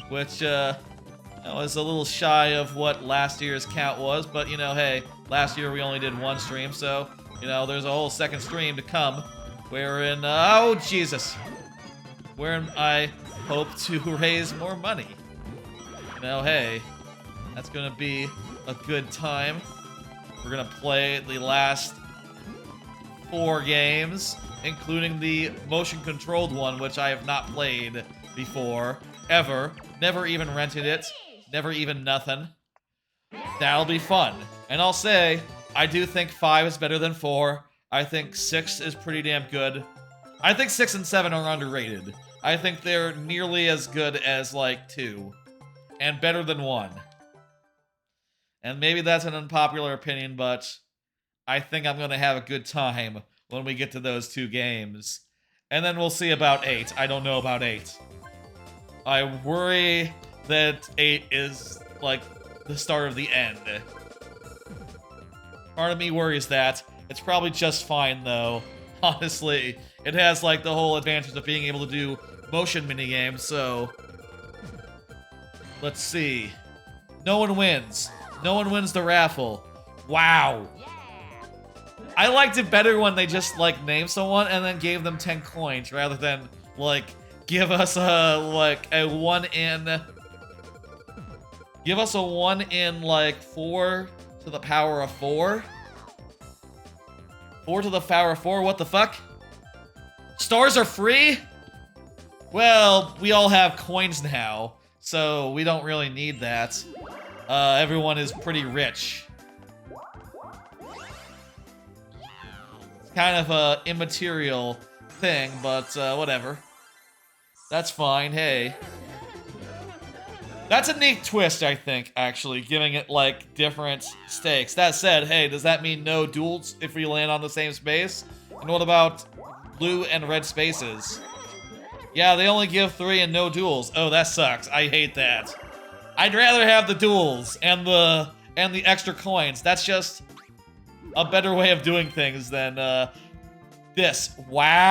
which was a little shy of what last year's count was, but you know, hey, last year we only did one stream, so, you know, there's a whole second stream to come, wherein, oh Jesus, wherein I hope to raise more money. You know, hey, that's gonna be a good time. We're gonna play the last 4 games, including the motion-controlled one, which I have not played before, ever. Never even rented it. Never even nothing. That'll be fun. And I'll say, I do think 5 is better than 4. I think 6 is pretty damn good. I think 6 and 7 are underrated. I think they're nearly as good as, like, 2. And better than 1. And maybe that's an unpopular opinion, but I think I'm gonna have a good time when we get to those 2 games. And then we'll see about 8. I don't know about 8. I worry that 8 is, like, the start of the end. Part of me worries that. It's probably just fine, though. Honestly, it has, like, the whole advantage of being able to do motion minigames, so... Let's see. No one wins. No one wins the raffle. Wow. I liked it better when they just, like, named someone and then gave them 10 coins rather than, like, give us a 1 in... Give us a 1 in, like, 4 to the power of 4? 4 to the power of 4? What the fuck? Stars are free? Well, we all have coins now, so we don't really need that. Everyone is pretty rich. Kind of a immaterial thing, but whatever. That's fine, hey. That's a neat twist, I think, actually, giving it, like, different stakes. That said, hey, does that mean no duels if we land on the same space? And what about blue and red spaces? Yeah, they only give 3 and no duels. Oh, that sucks. I hate that. I'd rather have the duels and the extra coins. That's just a better way of doing things than this. Wow!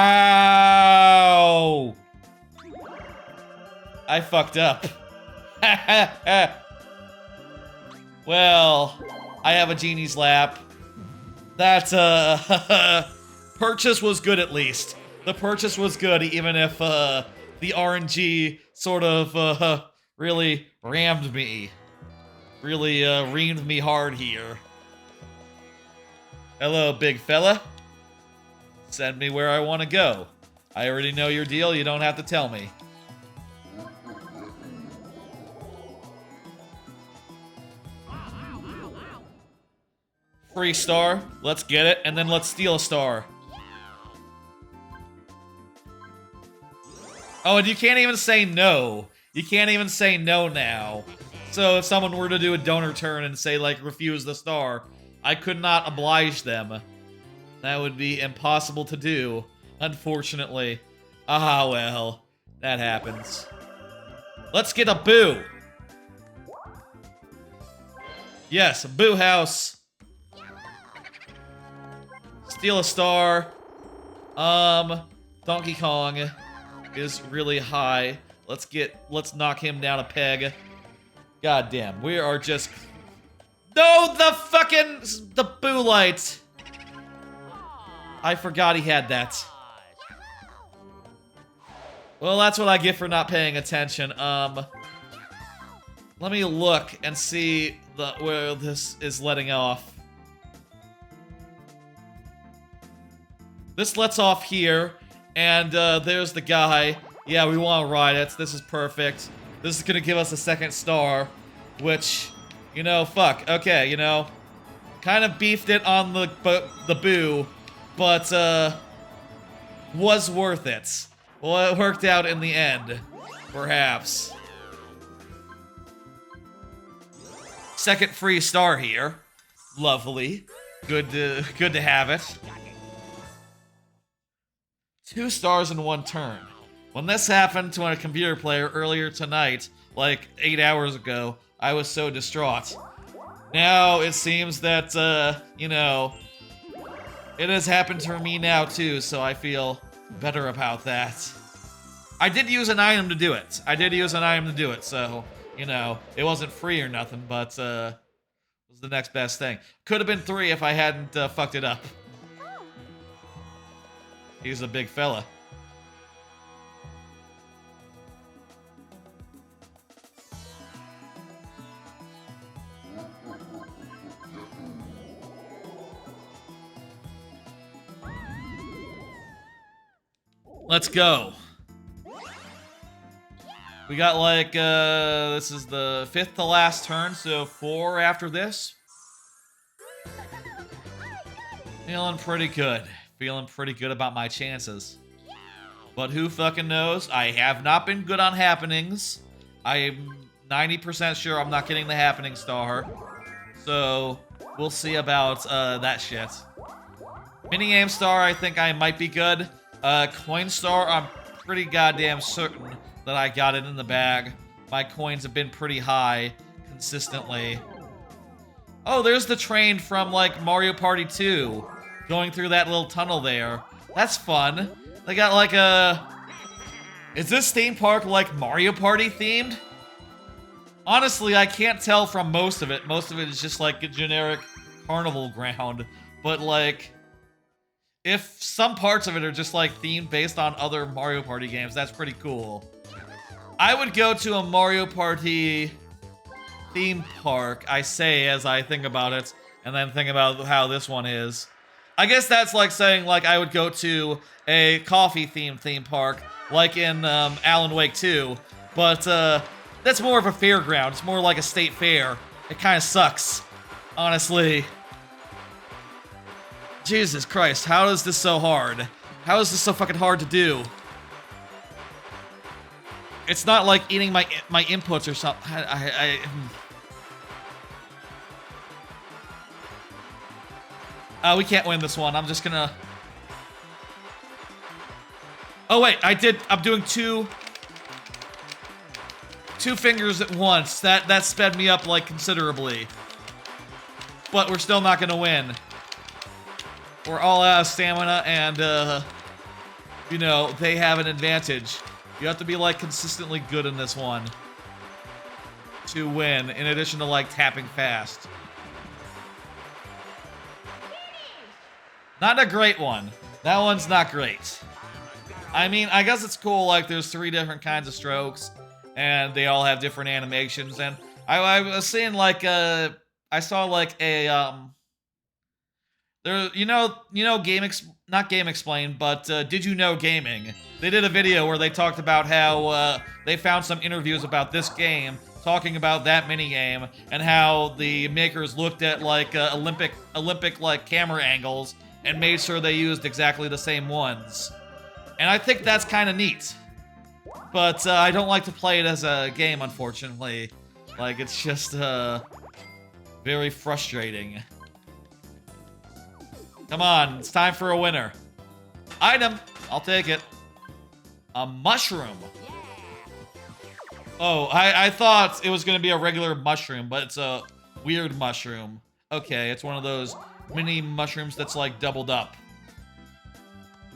I fucked up. Well, I have a genie's lap. That purchase was good at least. The purchase was good, even if the RNG sort of really rammed me. Really reamed me hard here. Hello, big fella. Send me where I want to go. I already know your deal, you don't have to tell me. Free star, let's get it, and then let's steal a star. Oh, and you can't even say no. You can't even say no now. So if someone were to do a donor turn and say, like, refuse the star, I could not oblige them. That would be impossible to do, unfortunately. Ah, well, that happens. Let's get a boo. Yes, a boo house. Steal a star. Donkey Kong is really high. Let's knock him down a peg. God damn, we are just... No, the boo light. I forgot he had that. Well, that's what I get for not paying attention. Let me look and see where this is letting off. This lets off here, and there's the guy. Yeah, we want to ride it. This is perfect. This is gonna give us a second star, which, you know, fuck. Okay, you know, kind of beefed it on the boo, but was worth it. Well, it worked out in the end, perhaps. Second free star here. Lovely. Good to have it. 2 stars in 1 turn. When this happened to a computer player earlier tonight, like 8 hours ago, I was so distraught. Now it seems that, you know, it has happened to me now too, so I feel better about that. I did use an item to do it. So, you know, it wasn't free or nothing, but, it was the next best thing. Could have been 3 if I hadn't, fucked it up. He's a big fella. Let's go. We got like, this is the 5th to last turn, so 4 after this. Feeling pretty good. Feeling pretty good about my chances. But who fucking knows? I have not been good on happenings. I am 90% sure I'm not getting the happening star. So, we'll see about, that shit. Minigame star, I think I might be good. Coin star, I'm pretty goddamn certain that I got it in the bag. My coins have been pretty high consistently. Oh, there's the train from, like, Mario Party 2. Going through that little tunnel there. That's fun. They got, like, a... Is this theme park, like, Mario Party themed? Honestly, I can't tell from most of it. Most of it is just, like, a generic carnival ground. But, like... If some parts of it are just, like, themed based on other Mario Party games, that's pretty cool. I would go to a Mario Party theme park, I say as I think about it, and then think about how this one is. I guess that's like saying, like, I would go to a coffee-themed theme park, like in Alan Wake 2, but that's more of a fairground. It's more like a state fair. It kind of sucks, honestly. Jesus Christ, how is this so hard? How is this so fucking hard to do? It's not like eating my inputs or something. We can't win this one. I'm just gonna... Oh wait, I'm doing two fingers at once. That sped me up, like, considerably. But we're still not gonna win. We're all out of stamina, and, you know, they have an advantage. You have to be, like, consistently good in this one to win, in addition to, like, tapping fast. Not a great one. That one's not great. I mean, I guess it's cool, like, there's 3 different kinds of strokes, and they all have different animations, and I was seeing, like, I saw, like, a, there, you know, not Game Explain, but Did You Know Gaming? They did a video where they talked about how they found some interviews about this game, talking about that minigame, and how the makers looked at, like, Olympic like camera angles and made sure they used exactly the same ones. And I think that's kind of neat. But I don't like to play it as a game, unfortunately. Like, it's just very frustrating. Come on, it's time for a winner. Item, I'll take it. A mushroom. Oh, I thought it was gonna be a regular mushroom, but it's a weird mushroom. Okay, it's one of those mini mushrooms that's like doubled up.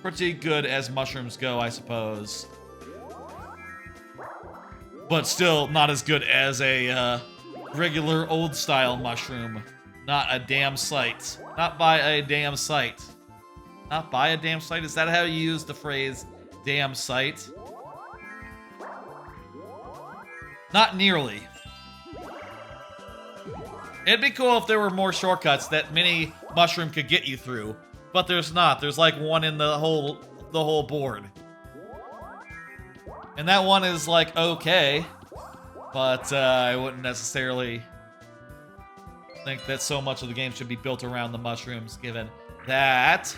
Pretty good as mushrooms go, I suppose. But still not as good as a regular old style mushroom. Not a damn sight. Not by a damn sight. Not by a damn sight? Is that how you use the phrase damn sight? Not nearly. It'd be cool if there were more shortcuts that mini mushroom could get you through, but there's not. There's like one in the whole board. And that one is like okay, but I wouldn't necessarily think that so much of the game should be built around the mushrooms, given that.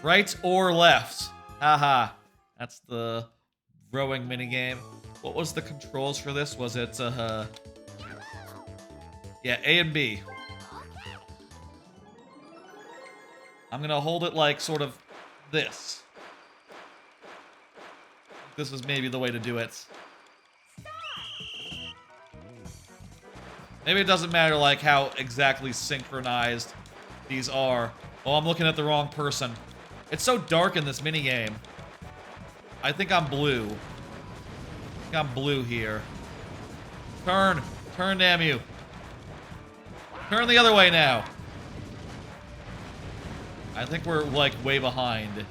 Right or left? Haha. That's the rowing minigame. What was the controls for this? Was it, yeah, A and B. I'm gonna hold it like sort of this. This is maybe the way to do it. Maybe it doesn't matter, like, how exactly synchronized these are. Oh, I'm looking at the wrong person. It's so dark in this minigame. I think I'm blue. I think I'm blue here. Turn. Turn, damn you. Turn the other way now. I think we're, like, way behind.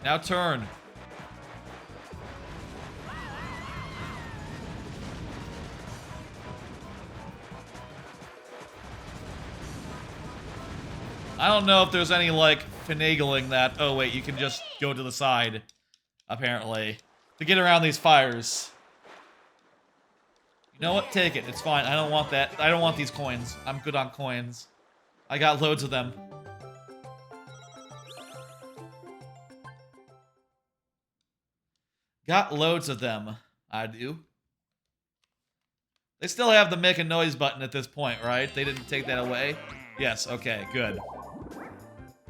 Now turn. I don't know if there's any, like, finagling that... Oh, wait, you can just go to the side, apparently, to get around these fires. You know what? Take it. It's fine. I don't want that. I don't want these coins. I'm good on coins. I got loads of them. Got loads of them. I do. They still have the make a noise button at this point, right? They didn't take that away? Yes, okay, good.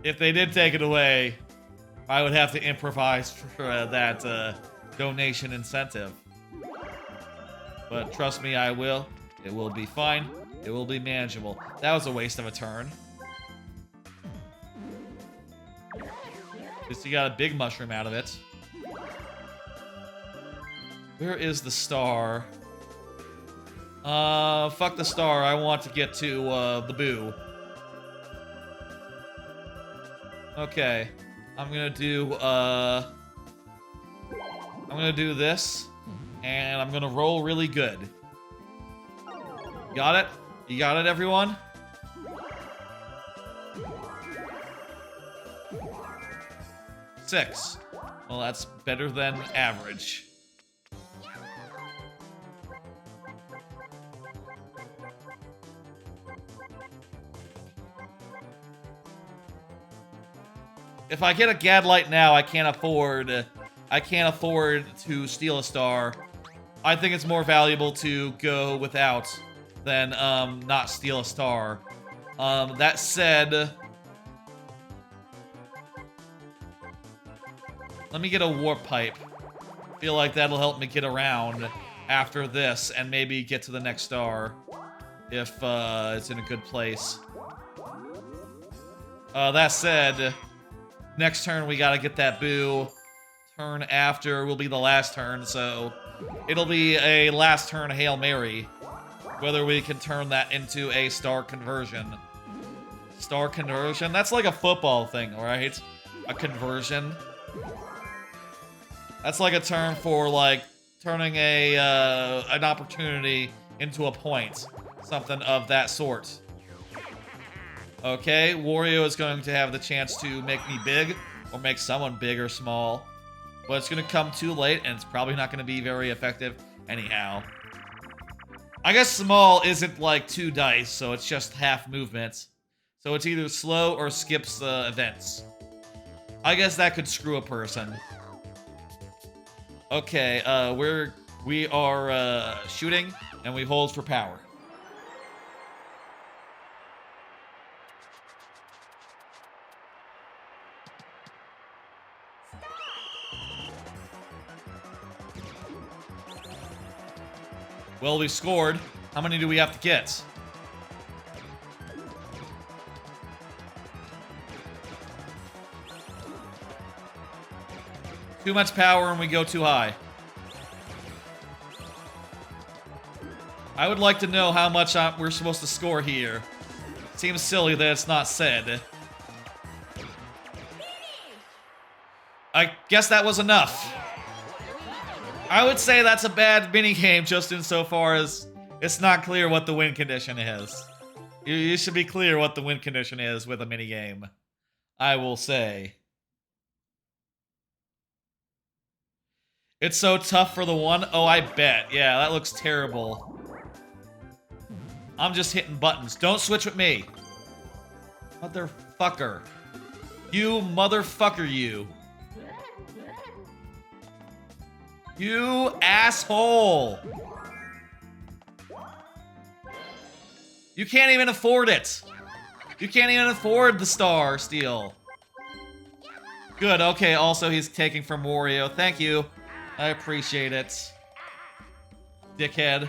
If they did take it away, I would have to improvise for that donation incentive. But trust me, I will. It will be fine. It will be manageable. That was a waste of a turn. At least you got a big mushroom out of it. Where is the star? Fuck the star. I want to get to, the boo. Okay. I'm gonna do this. And I'm gonna roll really good. Got it? You got it, everyone? Six. Well, that's better than average. If I get a Gadlight now, I can't afford to steal a star. I think it's more valuable to go without than not steal a star. That said, let me get a warp pipe. Feel like that'll help me get around after this and maybe get to the next star if it's in a good place. That said, next turn we gotta get that boo. Turn after will be the last turn, so it'll be a last turn Hail Mary. Whether we can turn that into a star conversion. Star conversion? That's like a football thing, right? A conversion. That's like a term for, like, turning an opportunity into a point. Something of that sort. Okay, Wario is going to have the chance to make me big, or make someone big or small. But it's going to come too late, and it's probably not going to be very effective anyhow. I guess small isn't like 2 dice, so it's just half movement. So it's either slow or skips events. I guess that could screw a person. Okay, we are shooting, and we hold for power. Well, we scored. How many do we have to get? Too much power and we go too high. I would like to know how much we're supposed to score here. Seems silly that it's not said. I guess that was enough. I would say that's a bad minigame just insofar as it's not clear what the win condition is. You should be clear what the win condition is with a minigame. I will say. It's so tough for the one? Oh, I bet. Yeah, that looks terrible. I'm just hitting buttons. Don't switch with me. Motherfucker. You motherfucker, you. You asshole! You can't even afford it! You can't even afford the star steal. Good, okay, also he's taking from Wario. Thank you. I appreciate it. Dickhead.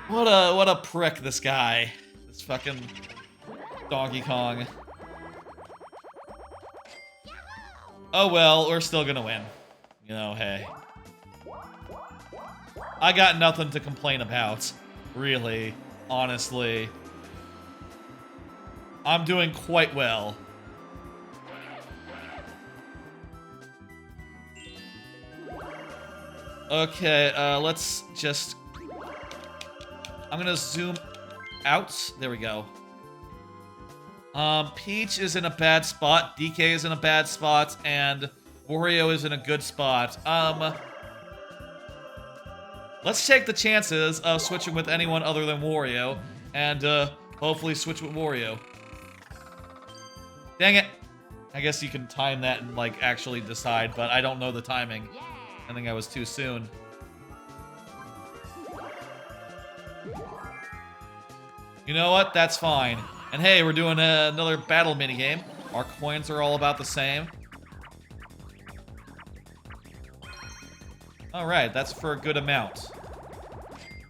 What a prick, this guy. This fucking Donkey Kong. Oh well, we're still gonna win. You know, hey. I got nothing to complain about. Really. Honestly. I'm doing quite well. Okay, let's just... I'm gonna zoom out. There we go. Peach is in a bad spot, DK is in a bad spot, and Wario is in a good spot. Let's take the chances of switching with anyone other than Wario, and, hopefully switch with Wario. Dang it! I guess you can time that and, like, actually decide, but I don't know the timing. I think I was too soon. You know what? That's fine. And hey, we're doing another battle minigame. Our coins are all about the same. Alright, that's for a good amount.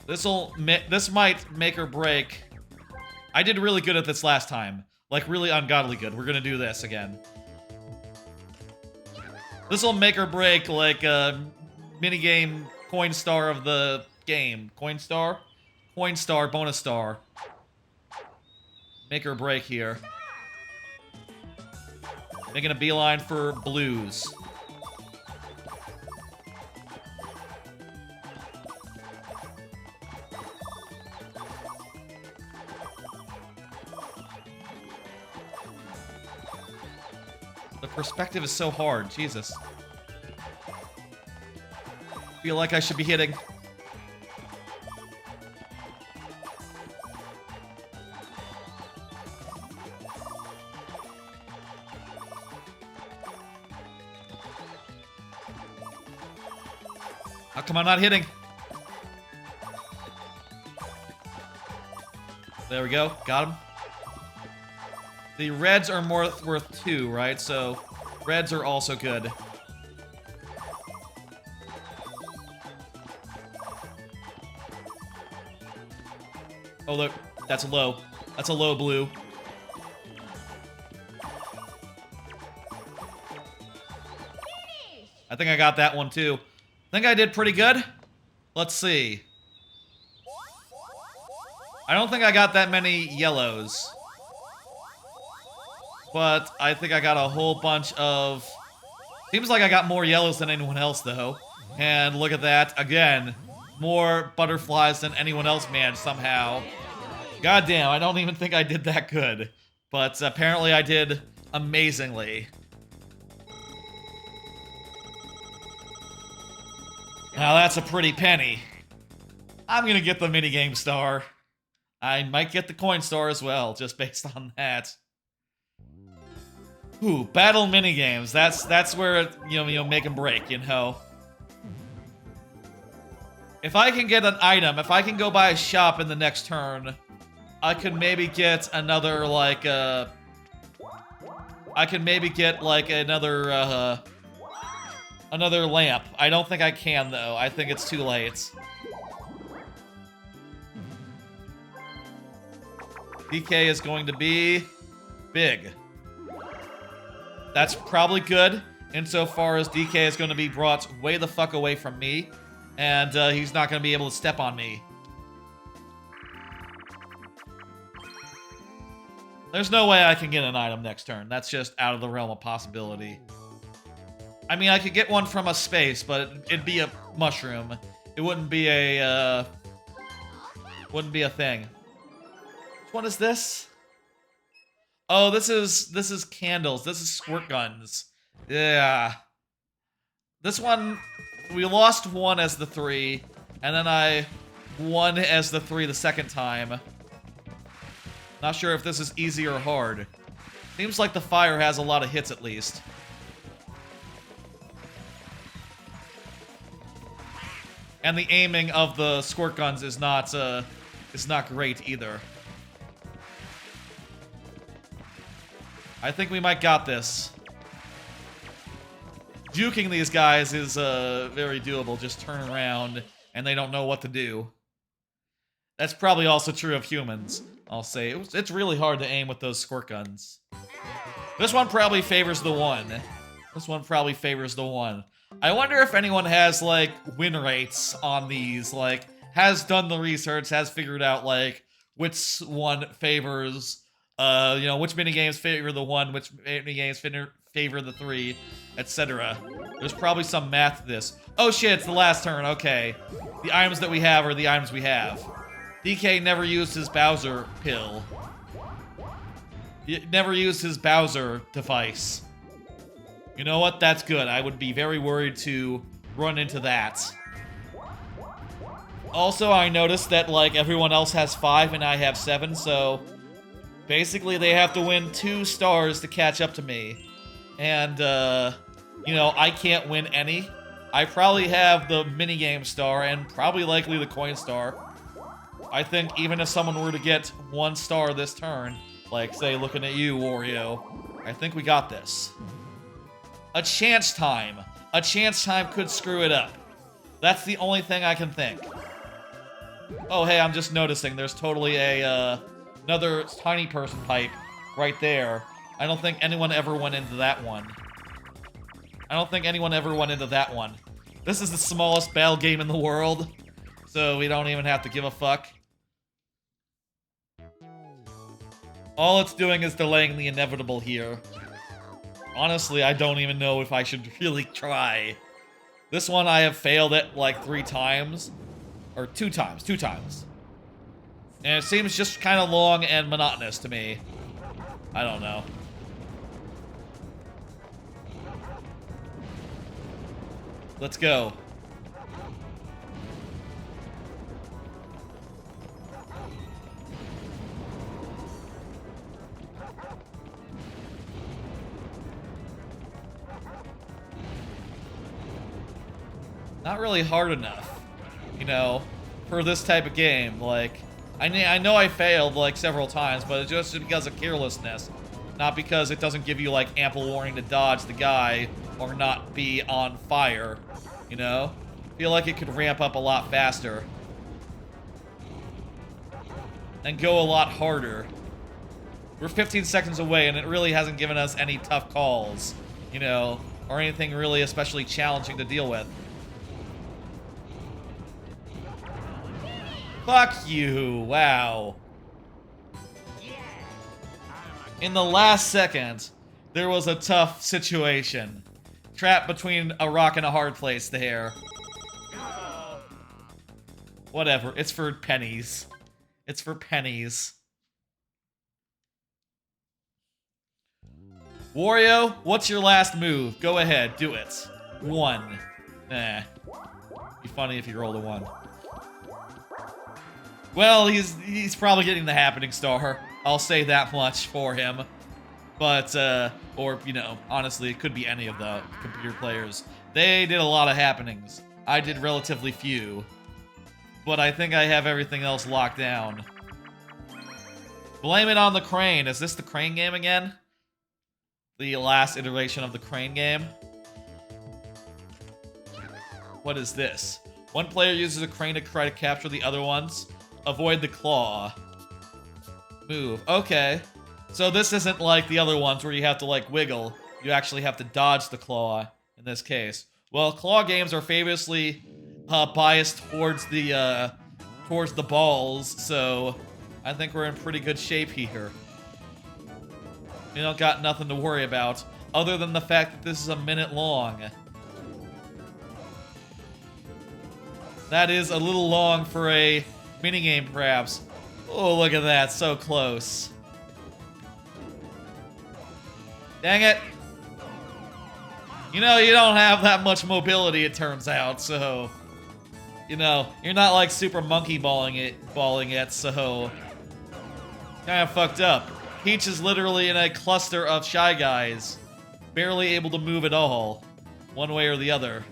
This might make or break. I did really good at this last time. Like, really ungodly good. We're gonna do this again. This'll make or break, like, minigame coin star of the game. Coin star? Coin star, bonus star. Make or break here. Making a beeline for blues. The perspective is so hard, Jesus. Feel like I should be hitting. How come I'm not hitting? There we go. Got him. The reds are more worth 2, right? So, reds are also good. Oh, look. That's a low. That's a low blue. I think I got that one, too. I think I did pretty good. Let's see. I don't think I got that many yellows. But I think I got a whole bunch of... Seems like I got more yellows than anyone else, though. And look at that. Again, more butterflies than anyone else managed somehow. Goddamn, I don't even think I did that good. But apparently I did amazingly. Now that's a pretty penny. I'm gonna get the minigame star. I might get the coin star as well, just based on that. Ooh, battle minigames. That's where you know make and break, you know. If I can get an item, if I can go buy a shop in the next turn, I could maybe get another like I could maybe get like another another lamp. I don't think I can though. I think it's too late. DK is going to be big. That's probably good, insofar as DK is going to be brought way the fuck away from me, and he's not going to be able to step on me. There's no way I can get an item next turn. That's just out of the realm of possibility. I mean, I could get one from a space, but it'd be a mushroom. It wouldn't be a, thing. Which one is this? Oh, this is candles. This is squirt guns. Yeah. This one, we lost one as the 3, and then I won as the 3 the second time. Not sure if this is easy or hard. Seems like the fire has a lot of hits at least. And the aiming of the squirt guns is not great either. I think we might got this. Juking these guys is very doable. Just turn around and they don't know what to do. That's probably also true of humans, I'll say. It's really hard to aim with those squirt guns. This one probably favors the one. This one probably favors the one. I wonder if anyone has, like, win rates on these, like, has done the research, has figured out, like, which one favors, you know, which minigames favor the one, which minigames favor the three, etc. There's probably some math to this. Oh shit, it's the last turn, okay. The items that we have are the items we have. DK never used his Bowser pill. He never used his Bowser device. You know what? That's good. I would be very worried to run into that. Also, I noticed that, like, everyone else has 5 and I have 7, so basically they have to win 2 stars to catch up to me. And, you know, I can't win any. I probably have the minigame star and probably likely the coin star. I think even if someone were to get 1 star this turn, like, say, looking at you, Wario, I think we got this. A chance time. A chance time could screw it up. That's the only thing I can think. Oh, hey, I'm just noticing there's totally a, another tiny person pipe right there. I don't think anyone ever went into that one. I don't think anyone ever went into that one. This is the smallest battle game in the world, so we don't even have to give a fuck. All it's doing is delaying the inevitable here. Honestly, I don't even know if I should really try. This one I have failed at like 3 times. Or 2 times. 2 times. And it seems just kind of long and monotonous to me. I don't know. Let's go. Not really hard enough, you know, for this type of game. Like, I know I failed, like, several times, but it's just because of carelessness. Not because it doesn't give you, like, ample warning to dodge the guy or not be on fire, you know? I feel like it could ramp up a lot faster. And go a lot harder. We're 15 seconds away, and it really hasn't given us any tough calls, you know, or anything really especially challenging to deal with. Fuck you, wow. In the last second, there was a tough situation. Trapped between a rock and a hard place there. Whatever, it's for pennies. It's for pennies. Wario, what's your last move? Go ahead, do it. 1. Eh. Be funny if you rolled a 1. Well, he's probably getting the happening star. I'll say that much for him. But, or, you know, honestly, it could be any of the computer players. They did a lot of happenings. I did relatively few. But I think I have everything else locked down. Blame it on the crane. Is this the crane game again? The last iteration of the crane game? What is this? One player uses a crane to try to capture the other ones. Avoid the claw. Move. Okay. So this isn't like the other ones where you have to, like, wiggle. You actually have to dodge the claw in this case. Well, claw games are famously biased towards the balls, so I think we're in pretty good shape here. We don't got nothing to worry about, other than the fact that this is a minute long. That is a little long for a minigame, perhaps. Oh, look at that, so close. Dang it. You know, you don't have that much mobility, it turns out, so... You know, you're not like super monkey balling it, so... Kinda fucked up. Peach is literally in a cluster of Shy Guys. Barely able to move at all. One way or the other.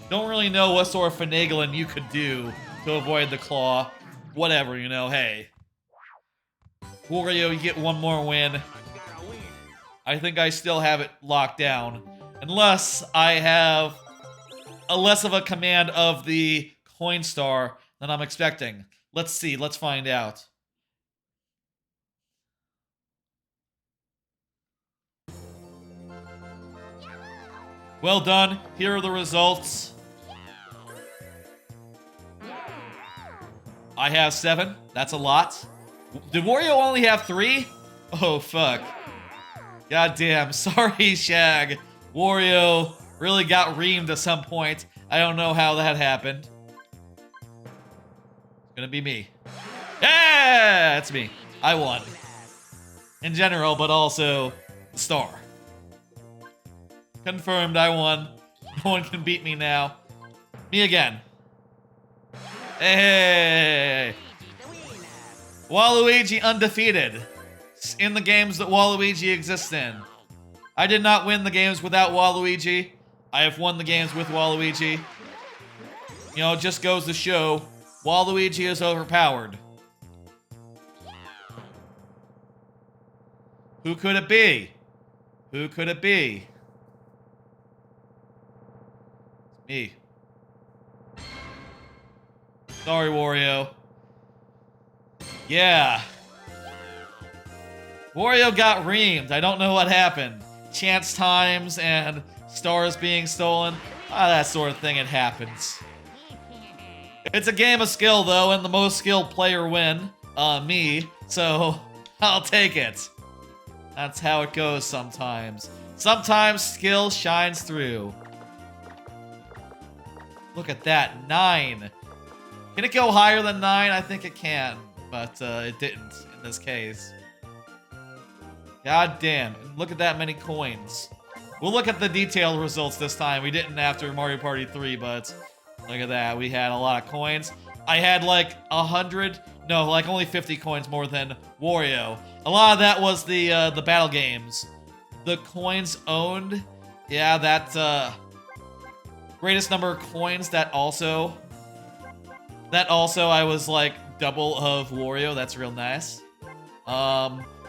Don't really know what sort of finagling you could do to avoid the claw. Whatever, you know, hey. Wario, you get 1 more win. I think I still have it locked down. Unless I have a less of a command of the coin star than I'm expecting. Let's see. Let's find out. Well done. Here are the results. I have 7. That's a lot. Did Wario only have 3? Oh, fuck. Goddamn. Sorry, Shag. Wario really got reamed at some point. I don't know how that happened. It's gonna be me. Yeah! It's me. I won. In general, but also the star. Confirmed, I won. No one can beat me now. Me again. Hey! Waluigi undefeated in the games that Waluigi exists in. I did not win the games without Waluigi. I have won the games with Waluigi. You know, it just goes to show Waluigi is overpowered. Who could it be? Who could it be? It's me. Sorry, Wario. Yeah. Wario got reamed. I don't know what happened. Chance times and stars being stolen. That sort of thing, it happens. It's a game of skill, though, and the most skilled player win. Me. So, I'll take it. That's how it goes sometimes. Sometimes skill shines through. Look at that. 9. Can it go higher than 9? I think it can, but it didn't in this case. God damn. Look at that many coins. We'll look at the detailed results this time. We didn't after Mario Party 3, but look at that. We had a lot of coins. I had like 100, no, like only 50 coins more than Wario. A lot of that was the battle games. The coins owned, yeah, that greatest number of coins. That also I was like double of Wario. That's real nice.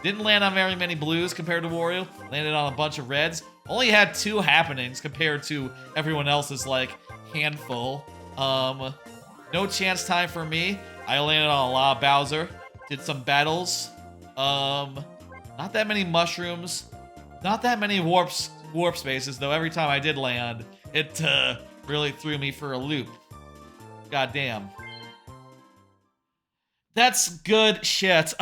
Didn't land on very many blues compared to Wario. Landed on a bunch of reds. Only had 2 happenings compared to everyone else's like handful. No chance time for me. I landed on a lot of Bowser. Did some battles. Not that many mushrooms. Not that many warp spaces though. Every time I did land, it really threw me for a loop. God damn. That's good shit.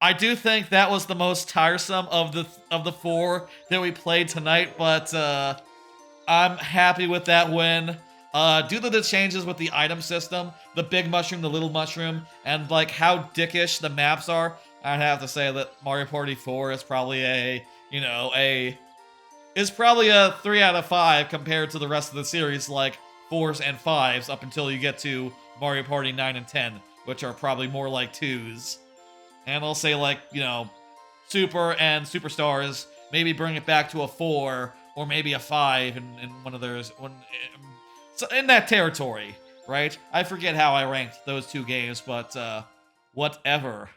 I do think that was the most tiresome of the 4 that we played tonight, but I'm happy with that win. Due to the changes with the item system, the big mushroom, the little mushroom, and like how dickish the maps are, I'd have to say that Mario Party 4 is probably a 3 out of 5 compared to the rest of the series, like 4s and 5s, up until you get to Mario Party 9 and 10, which are probably more like 2s. And I'll say like, Super and Superstars, maybe bring it back to a 4, or maybe a 5 in one of those, so in that territory, right? I forget how I ranked those 2 games, but whatever.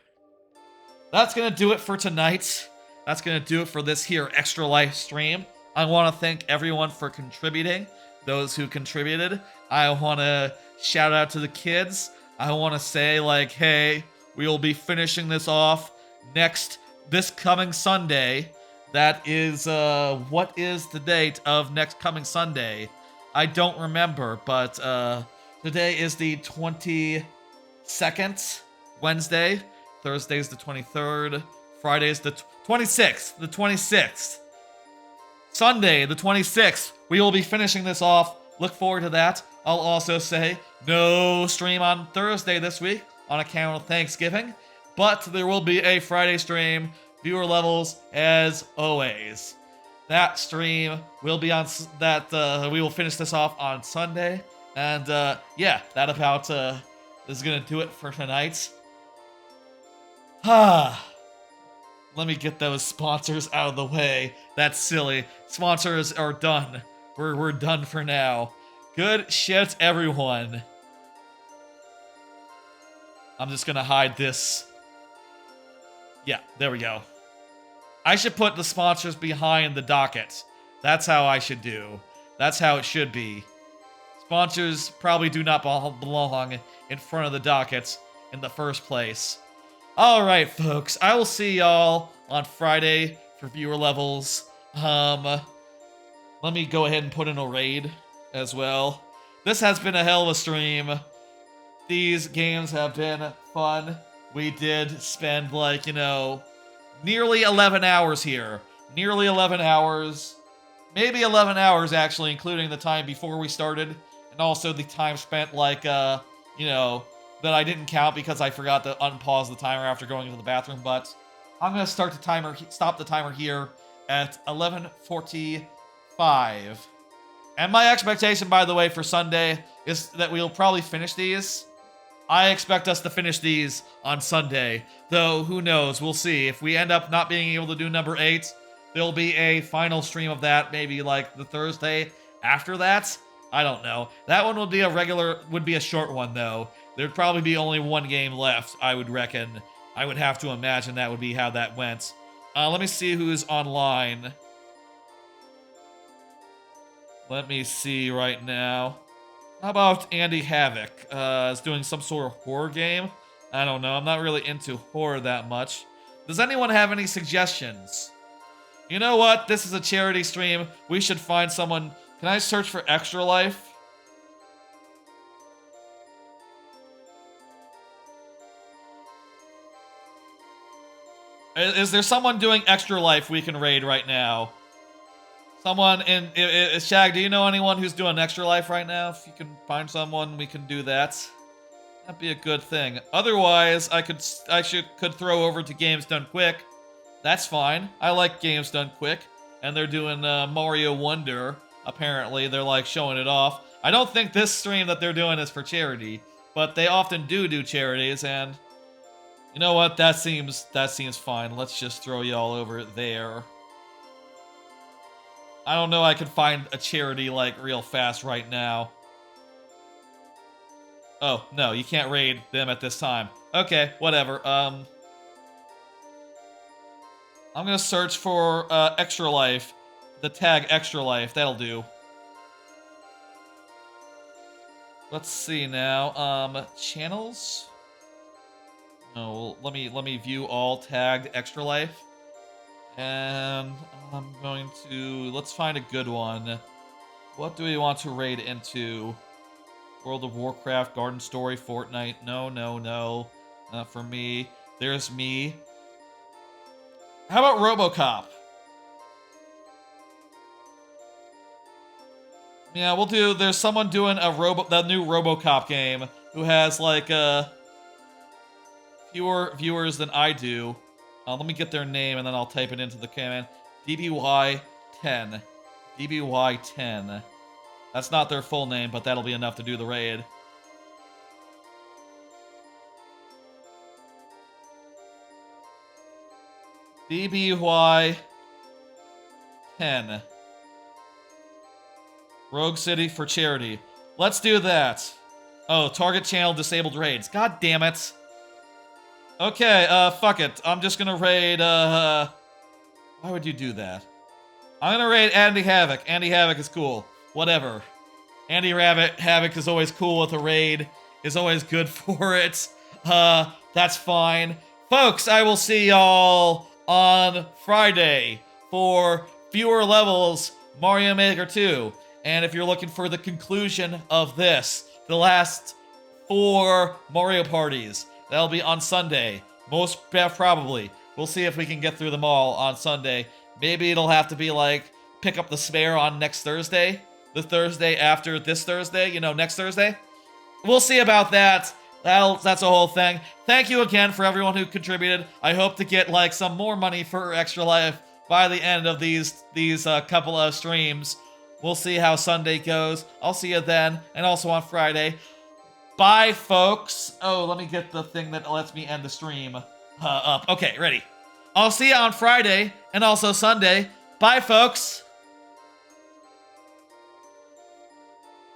That's gonna do it for tonight. That's gonna do it for this here Extra Life stream. I want to thank everyone for contributing. Those who contributed. I want to shout out to the kids. I want to say like, hey, we will be finishing this off this coming Sunday. That is, what is the date of next coming Sunday? I don't remember, but today is the 22nd, Wednesday. Thursday's the 23rd. Friday's the 26th. The 26th. Sunday, the 26th. We will be finishing this off. Look forward to that. I'll also say no stream on Thursday this week on account of Thanksgiving, but there will be a Friday stream, viewer levels as always. That stream will be on we will finish this off on Sunday, and yeah, that about is gonna do it for tonight. Let me get those sponsors out of the way. That's silly. Sponsors are done. We're done for now. Good shit, everyone. I'm just gonna hide this. Yeah, there we go. I should put the sponsors behind the docket. That's how I should do. That's how it should be. Sponsors probably do not belong in front of the dockets in the first place. Alright, folks. I will see y'all on Friday for viewer levels. Let me go ahead and put in a raid as well. This has been a hell of a stream. These games have been fun. We did spend, like, you know, nearly 11 hours here. Nearly 11 hours. Maybe 11 hours, actually, including the time before we started. And also the time spent, like, you know, that I didn't count because I forgot to unpause the timer after going to the bathroom. But I'm going to stop the timer here at 11:45. And my expectation, by the way, for Sunday is that we'll probably finish these. I expect us to finish these on Sunday, though who knows, we'll see. If we end up not being able to do number 8, there'll be a final stream of that, maybe like the Thursday after that. I don't know. That one would be a short one though. There'd probably be only one game left, I would reckon. I would have to imagine that would be how that went. Let me see who's online. Let me see right now. How about Andy Havoc? Is doing some sort of horror game? I don't know. I'm not really into horror that much. Does anyone have any suggestions? You know what? This is a charity stream. We should find someone. Can I search for Extra Life? Is there someone doing Extra Life we can raid right now? Someone in... Shag, do you know anyone who's doing Extra Life right now? If you can find someone, we can do that. That'd be a good thing. Otherwise, I could throw over to Games Done Quick. That's fine. I like Games Done Quick. And they're doing Mario Wonder. Apparently, they're like showing it off. I don't think this stream that they're doing is for charity. But they often do charities, and... You know what? That seems fine. Let's just throw y'all over there. I don't know I could find a charity, like, real fast right now. Oh, no, you can't raid them at this time. Okay, whatever. I'm gonna search for, Extra Life. The tag Extra Life, that'll do. Let's see now, channels? No, let me view all tagged Extra Life. And I'm going to... Let's find a good one. What do we want to raid into? World of Warcraft, Garden Story, Fortnite. No. Not for me. There's me. How about RoboCop? Yeah, we'll do... There's someone doing the new RoboCop game who has, like, fewer viewers than I do. Let me get their name, and then I'll type it into the command. DBY10. DBY10. That's not their full name, but that'll be enough to do the raid. DBY10. Rogue City for charity. Let's do that. Oh, target channel disabled raids. God damn it. Okay, fuck it. I'm just gonna raid, why would you do that? I'm gonna raid Andy Havoc. Andy Havoc is cool. Whatever. Andy Havoc is always cool with a raid. Is always good for it. That's fine. Folks, I will see y'all on Friday for Fewer Levels Mario Maker 2. And if you're looking for the conclusion of this, the last 4 Mario parties, that'll be on Sunday. Most probably. We'll see if we can get through them all on Sunday. Maybe it'll have to be like, pick up the spare on next Thursday. The Thursday after this Thursday. You know, next Thursday. We'll see about that. That's a whole thing. Thank you again for everyone who contributed. I hope to get like some more money for Extra Life by the end of these couple of streams. We'll see how Sunday goes. I'll see you then. And also on Friday. Bye, folks. Oh, let me get the thing that lets me end the stream up. Okay, ready. I'll see you on Friday and also Sunday. Bye, folks.